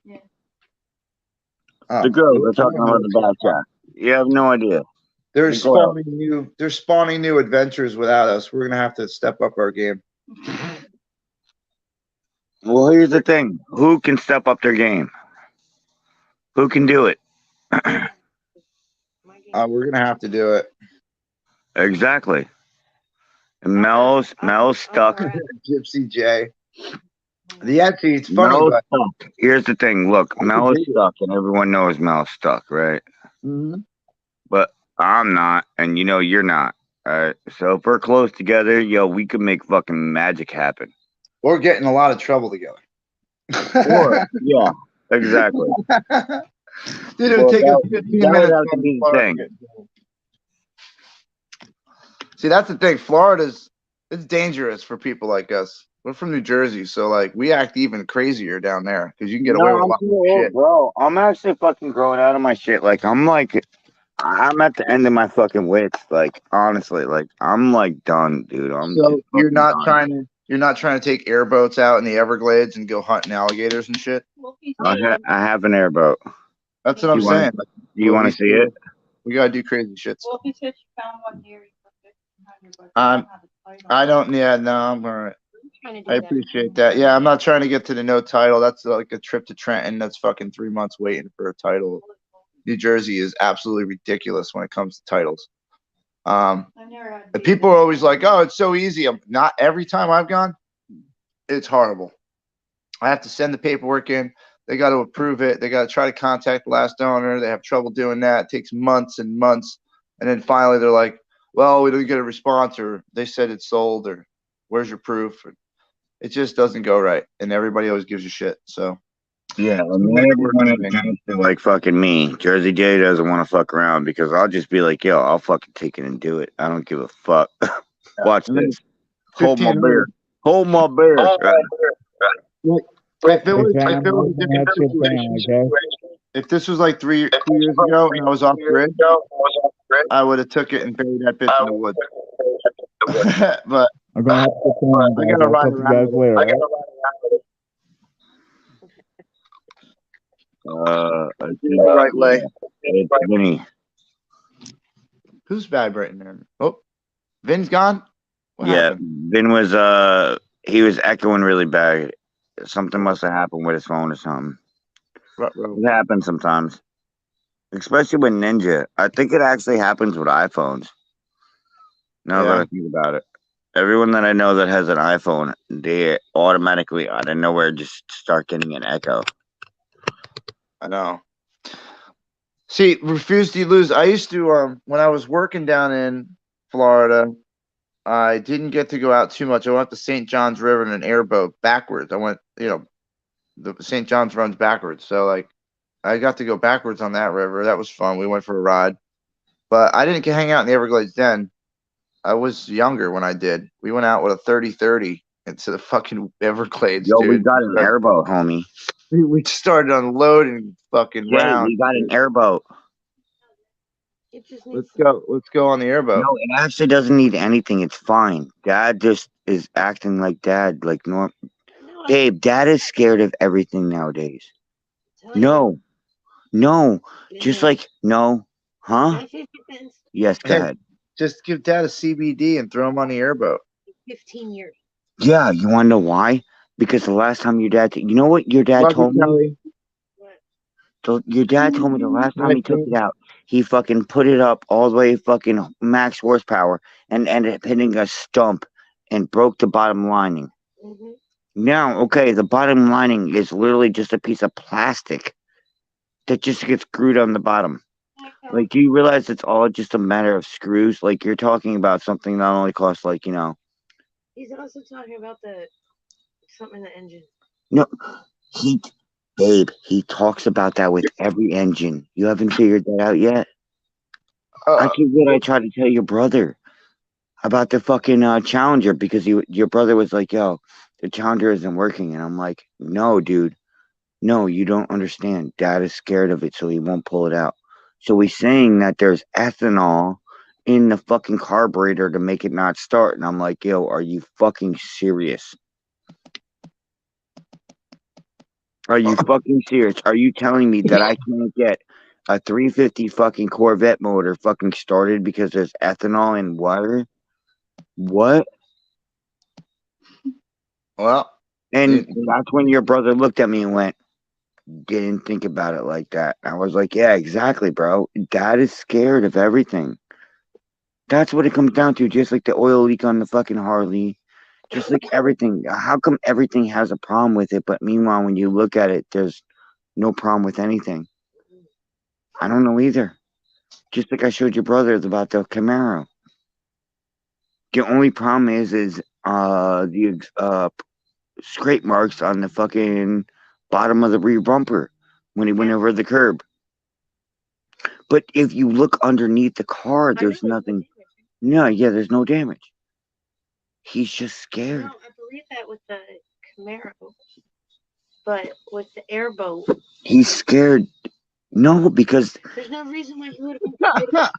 Yeah. The girls are talking about the back chat. You have no idea. They're spawning new adventures without us. We're gonna have to step up our game. Well, here's the thing. Who can step up their game? Who can do it? We're gonna have to do it. Exactly. And Mel's stuck. Gypsy J. Actually, it's funny, Mel's but stuck. Here's the thing. Look, I Mel could is dig it. stuck, and everyone knows Mel's stuck, right? Mm-hmm. But I'm not, and you know you're not. All right. So if we're close together, yo, we could make fucking magic happen. Or get in a lot of trouble together. Or yeah, exactly. Dude, it would Well, take us that 15 would minutes have to going be to the Florida. thing. to See, that's the thing. It's dangerous for people like us. We're from New Jersey, so like we act even crazier down there because you can get No, away with a I'm lot too more old, shit. bro. I'm actually fucking growing out of my shit. I'm at the end of my fucking wits. Like honestly, like I'm like done, dude. I'm So just fucking done. you're not trying to take airboats out in the Everglades and go hunting alligators and shit. I have an airboat. That's what I'm You want saying. you want to see it? We gotta do crazy shit. Well, if you said you found one here, I don't. Yeah, no, I'm all right. trying to do I that. appreciate that. Yeah, I'm not trying to get to the no title. That's like a trip to Trenton. That's fucking 3 months waiting for a title. New Jersey is absolutely ridiculous when it comes to titles. And people are always like, "Oh, it's so easy." Not every time I've gone, it's horrible. I have to send the paperwork in. They got to approve it. They got to try to contact the last owner. They have trouble doing that. It takes months and months. And then finally they're like, well, we didn't get a response, or they said it's sold, or where's your proof? It just doesn't go right. And everybody always gives you shit. So yeah, and then everyone is gangster like fucking me. Jersey J doesn't want to fuck around because I'll just be like, yo, I'll fucking take it and do it. I don't give a fuck. Watch this. Hold my beer. Hold my beer. If this was like 2 years ago and I was off grid, I would have took it and buried that bitch in the woods. But I'm gonna have to get going, I guys. gotta I'll ride talk to you guys around with it. later. I think the right way. It's Vinny. Who's vibrating there? Oh, Vin's gone? What happened? Vin was he was echoing really bad. Something must have happened with his phone or something. It happens sometimes. Especially with Ninja. I think it actually happens with iPhones. Now that I think about it. Everyone that I know that has an iPhone, they automatically out of nowhere just start getting an echo. I know. See, refuse to lose. I used to when I was working down in Florida, I didn't get to go out too much. I went to St. John's River in an airboat backwards. I went, the St. John's runs backwards. So like I got to go backwards on that river. That was fun. We went for a ride. But I didn't hang out in the Everglades then. I was younger when I did. We went out with a 30-30 into the fucking Everglades, Yo, dude. we got an airboat, homie. We started unloading fucking rounds. We got an airboat. Let's go on the airboat. No, it actually doesn't need anything. It's fine. Dad just is acting like dad, like normal. Babe, dad is scared of everything nowadays. No. Just like, no. Huh? Yes, go ahead. Just give dad a CBD and throw him on the airboat. 15 years. Yeah, you want to know why? Because the last time your dad, you know what your dad told me? Your dad told me the last time he took it out, he fucking put it up all the way fucking max horsepower and ended up hitting a stump and broke the bottom lining. Now, okay, the bottom lining is literally just a piece of plastic that just gets screwed on the bottom. Like, do you realize it's all just a matter of screws? Like, you're talking about something that only costs, like, He's also talking about something in the engine. No, Babe, he talks about that with every engine. You haven't figured that out yet? I tried to tell your brother about the fucking Challenger because your brother was like, yo, the Challenger isn't working. And I'm like, no, dude. No, you don't understand. Dad is scared of it, so he won't pull it out. So he's saying that there's ethanol in the fucking carburetor to make it not start. And I'm like, yo, are you fucking serious? Are you fucking serious? Are you telling me that I can't get a 350 fucking Corvette motor fucking started because there's ethanol in water? What? Well, and that's when your brother looked at me and went, didn't think about it like that. I was like, yeah, exactly, bro. Dad is scared of everything. That's what it comes down to. Just like the oil leak on the fucking Harley. Just like everything. How come everything has a problem with it, but meanwhile, when you look at it, there's no problem with anything? I don't know either. Just like I showed your brother about the Camaro. The only problem is the scrape marks on the fucking bottom of the rear bumper when he went over the curb. But if you look underneath the car, there's nothing. No, yeah, there's no damage. He's just scared. No, I believe that with the Camaro, but with the airboat, He's scared. No, because there's no reason why he would have.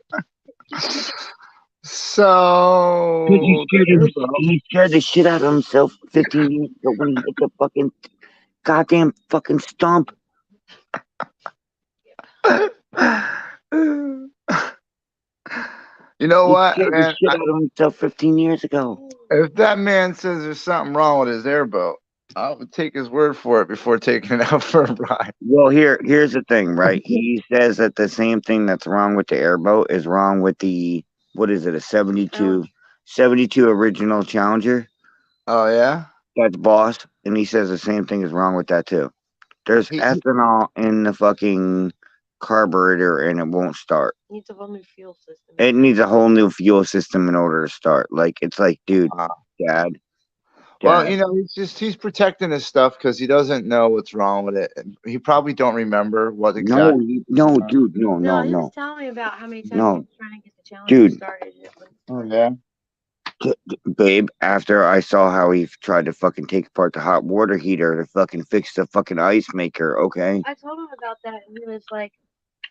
So he scared the shit out of himself 15 years ago when he hit the fucking goddamn fucking stump. You know what, He scared man? the shit out of himself 15 years ago. If that man says there's something wrong with his airboat, I would take his word for it before taking it out for a ride. Well, here's the thing, right? He says that the same thing that's wrong with the airboat is wrong with the, what is it, a 72 original Challenger? Oh, yeah? That's Boss. And he says the same thing is wrong with that, too. There's ethanol in the fucking carburetor and it won't start. Needs a whole new fuel system. It needs a whole new fuel system in order to start. Like, it's like, dude, Dad. Well, you know, he's protecting his stuff because he doesn't know what's wrong with it. He probably don't remember what exactly. No, dude, no. He was telling me about how many times he was trying to get the challenge Dude. started. Oh, yeah? Babe, after I saw how he tried to fucking take apart the hot water heater to fucking fix the fucking ice maker, okay? I told him about that, and he was like,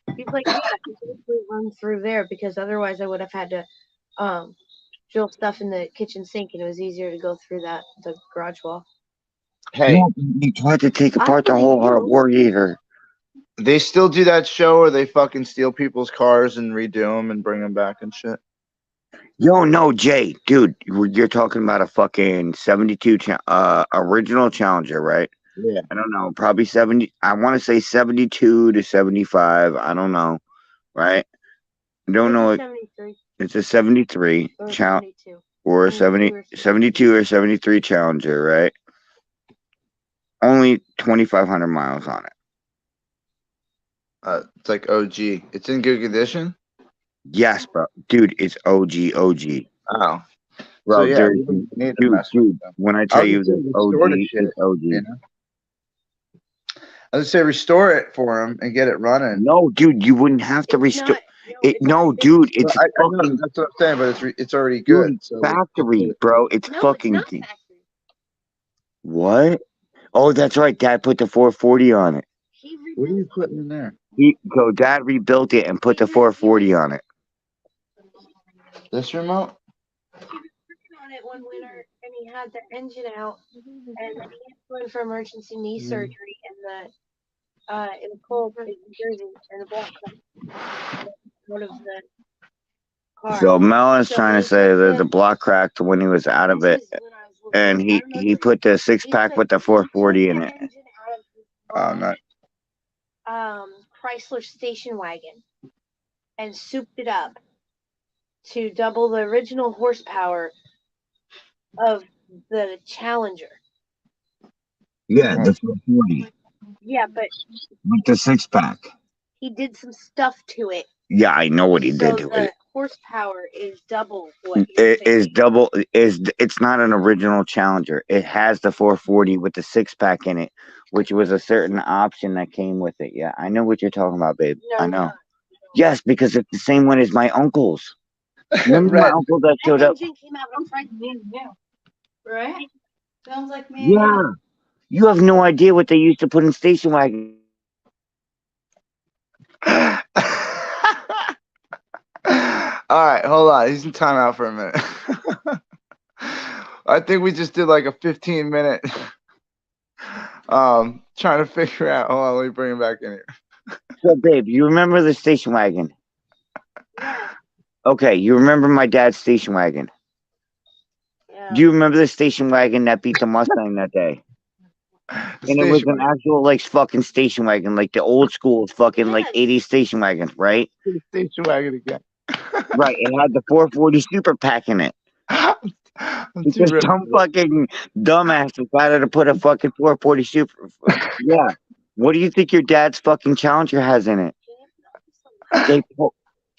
yeah, you basically run through there because otherwise I would have had to drill stuff in the kitchen sink, and it was easier to go through the garage wall. Hey, he tried to take apart the whole hot water heater. They still do that show where they fucking steal people's cars and redo them and bring them back and shit. Yo, no, Jay, dude, you're talking about a fucking 72 original Challenger, right? Yeah. I don't know, probably 70. I want to say 72 to 75. I don't know, right? I don't know. 73. It's a 73 or a 72 or 73 Challenger, right? Only 2,500 miles on it. It's like OG. It's in good condition? Yes, bro. Dude, it's OG. Oh. Bro, So, yeah, dude, you need to mess with them. when I tell you it's OG, it's OG. You know? I would say restore it for him and get it running. No, dude, you wouldn't have to restore it. No, dude, it's I know, that's what I'm saying, but it's already good. Dude, it's factory, bro. It's fucking. What? Oh, that's right. Dad put the 440 on it. What are you putting in there? Dad rebuilt it and put the 440 on it. This remote? He was working on it one winter, and he had the engine out, and he had going for emergency knee surgery in the cold in New Jersey, and the block out of the car. So Melon's trying to say that the block cracked when he was out of it, and he put the 6-pack with the 440 in it. Oh, nice. Chrysler station wagon and souped it up to double the original horsepower of the Challenger. Yeah, the 440 Yeah, but with the 6-pack. he did some stuff to it. Yeah, I know what he did to the it. horsepower is double what It is double. It's not an original Challenger. It has the 440 with the 6-pack in it, which was a certain option that came with it. Yeah, I know what you're talking about, babe. I know. Yes, because it's the same one as my uncle's. Remember my uncle that showed up? Engine came out on Friday, right? Sounds like me. Yeah. You have no idea what they used to put in station wagon. All right, hold on. He's in timeout for a minute. I think we just did like a 15-minute trying to figure out. Hold on, let me bring him back in here. So, babe, you remember the station wagon? Okay, you remember my dad's station wagon? Yeah. Do you remember the station wagon that beat the Mustang that day? And it was an actual like fucking station wagon, like the old school fucking like 80s station wagons, right? Station wagon again. Right, it had the 440 super pack in it. Because some fucking dumbass decided to put a fucking 440 super. Yeah. What do you think your dad's fucking Challenger has in it?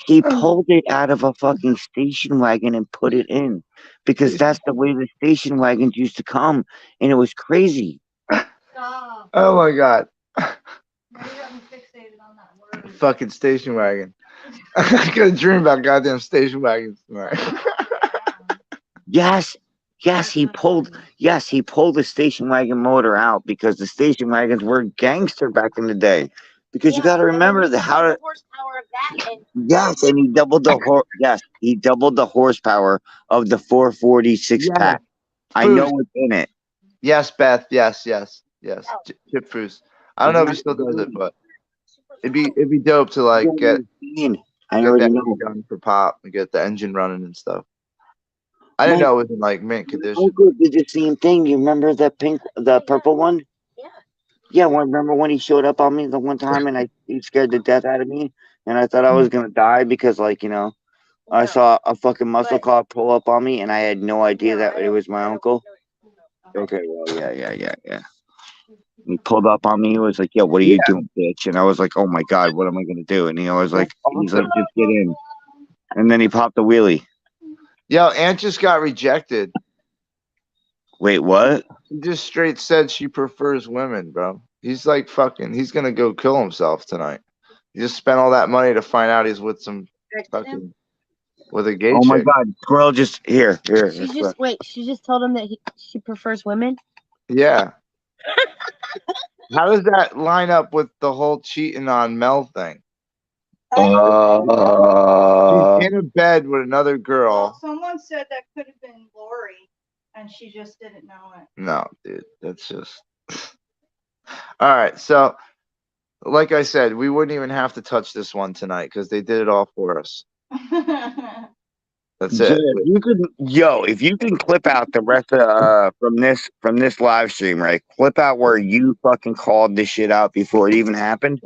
He pulled it out of a fucking station wagon and put it in because that's the way the station wagons used to come, and it was crazy. Oh my god. Fucking station wagon. I got a dream about goddamn station wagons tonight. Yes, he pulled the station wagon motor out because the station wagons were gangster back in the day. Because you got to remember horsepower of that engine. Yes, and he doubled the horsepower of the 440 6-pack. I know what's in it. Yes, Beth. Yes. Chip Foose. I don't know if he still does it, but it'd be dope to like get that gun for Pop and get the engine running and stuff. I didn't know it was in like mint condition. Uncle did the same thing. You remember the purple one? Yeah. Remember when he showed up on me the one time and he scared the death out of me, and I thought I was gonna die because I saw a fucking muscle car pull up on me and I had no idea that it was my uncle. Okay, well, yeah. He pulled up on me. He was like, "Yo, what are you doing, bitch?" And I was like, "Oh my god, what am I gonna do?" And he's like, "Just get in." And then he popped the wheelie. Yo, Aunt just got rejected. Wait, what? He just straight said she prefers women, bro. He's like he's gonna go kill himself tonight. He just spent all that money to find out he's with with a gay chick. Oh my god, girl, just here. She just told him that she prefers women? Yeah. How does that line up with the whole cheating on Mel thing? She's in a bed with another girl. Well, someone said that could have been Lori, and she just didn't know it. No, dude, that's just. All right, so like I said, we wouldn't even have to touch this one tonight because they did it all for us. That's it. If you can clip out the rest of from this live stream, right? Clip out where you fucking called this shit out before it even happened.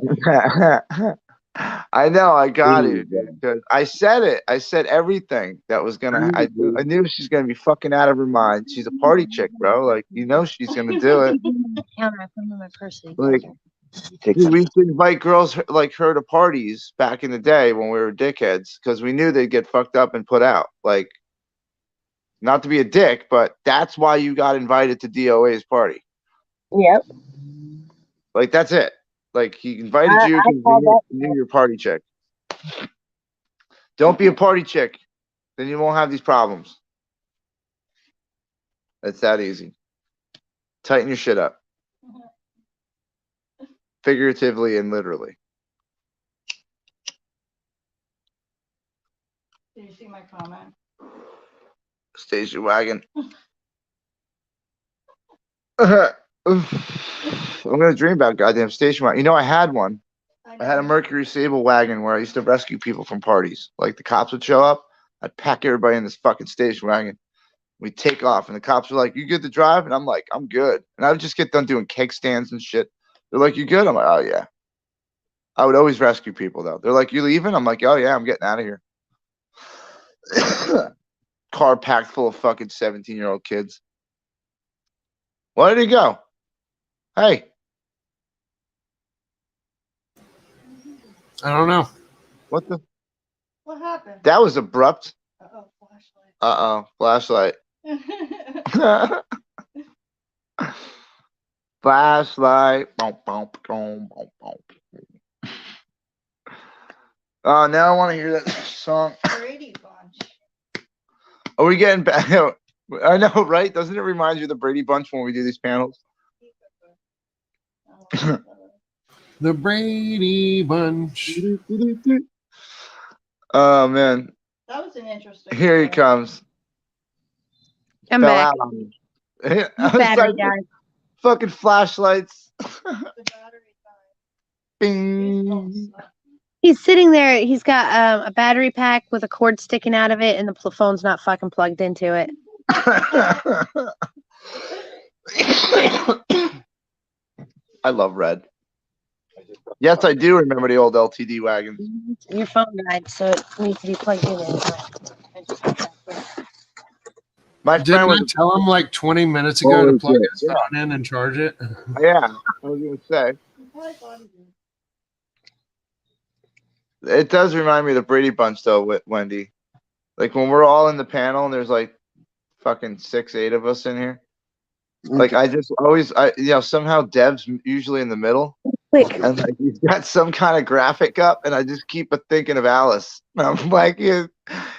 I know, I got it, because I said it. I said everything that was gonna. I knew she's gonna be fucking out of her mind. She's a party chick, bro. Like she's gonna do it. Like, dude, we used to invite girls like her to parties back in the day when we were dickheads because we knew they'd get fucked up and put out. Like, not to be a dick, but that's why you got invited to DOA's party. Yep. Like, that's it. Like, he invited you because he knew you're a party chick. Don't be a party chick. Then you won't have these problems. It's that easy. Tighten your shit up. Figuratively and literally. Did you see my comment? Station wagon. I'm gonna dream about goddamn station wagon. I had one. I had a Mercury Sable wagon where I used to rescue people from parties. Like, the cops would show up, I'd pack everybody in this fucking station wagon. We'd take off, and the cops were like, "You good to drive?" And I'm like, "I'm good." And I would just get done doing cake stands and shit. They're like, "You good?" I'm like, "Oh yeah." I would always rescue people though. They're like, "You leaving?" I'm like, "Oh yeah, I'm getting out of here." Car packed full of fucking 17-year-old kids. Where did he go? Hey. I don't know. What the? What happened? That was abrupt. Uh-oh, Flashlight. Flashlight. Oh, now I want to hear that song. Brady Bunch. Are we getting back? I know, right? Doesn't it remind you of the Brady Bunch when we do these panels? The Brady Bunch. Oh, man. That was an interesting. Here he comes. I'm Fell back. out on me. I was Battery like, died. fucking flashlights. Bing. He's sitting there. He's got a battery pack with a cord sticking out of it, and the phone's not fucking plugged into it. I love red. Yes, I do remember the old LTD wagons. Your phone died, so it needs to be plugged in. My Didn't friend I was tell him like 20 minutes ago to always plug good. his phone in and charge it? Yeah, I was gonna say. It does remind me of the Brady Bunch, though, with Wendy. Like when we're all in the panel and there's like fucking 6, 8 of us in here. Like I just always, somehow Dev's usually in the middle, and like he's got some kind of graphic up, and I just keep thinking of Alice. I'm like, he's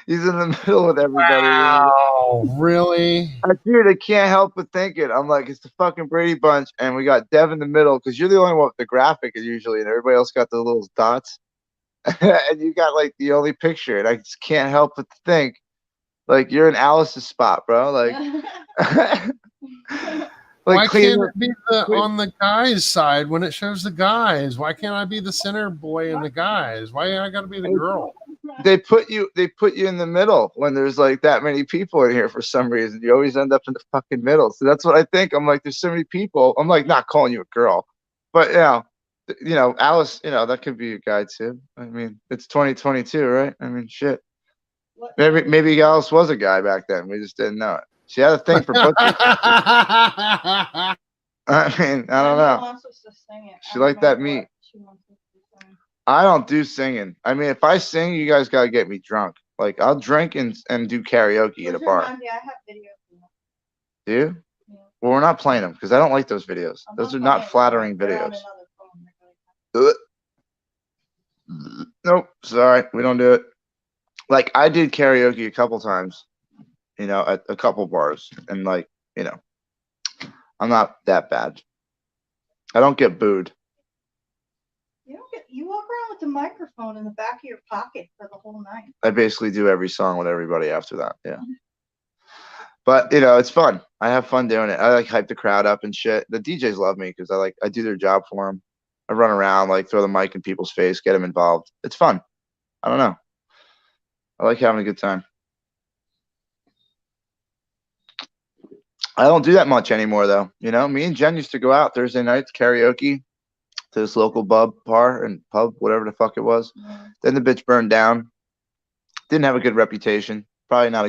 in the middle with everybody. Wow, really? Dude, I can't help but think it. I'm like, it's the fucking Brady Bunch, and we got Dev in the middle because you're the only one with the graphic usually, and everybody else got the little dots. And you got like the only picture, and I just can't help but think, like, you're in Alice's spot, bro. Like, Why can't it be on the guys' side when it shows the guys? Why can't I be the center boy and the guys? Why I gotta be the girl? They put you in the middle when there's like that many people in here for some reason. You always end up in the fucking middle. So that's what I think. I'm like, there's so many people. I'm like, not calling you a girl, but Alice, that could be a guy too. I mean, it's 2022, right? I mean, shit. Maybe Alice was a guy back then. We just didn't know it. She had a thing for pussy. I mean, I don't know. She liked that meat. I don't do singing. I mean, if I sing, you guys gotta get me drunk. Like I'll drink and do karaoke at a bar. I have videos. Do you? Well, we're not playing them because I don't like those videos. Those are not flattering videos. Nope. Sorry, we don't do it. Like I did karaoke a couple times, at a couple bars, and I'm not that bad. I don't get booed. You walk around with the microphone in the back of your pocket for the whole night. I basically do every song with everybody after that. Yeah. But it's fun. I have fun doing it. I like hype the crowd up and shit. The DJs love me because I do their job for them. I run around, like throw the mic in people's face, get them involved. It's fun. I don't know. I like having a good time. I don't do that much anymore though. Me and Jen used to go out Thursday nights karaoke to this local bar, whatever the fuck it was. Then the bitch burned down. Didn't have a good reputation. Probably not a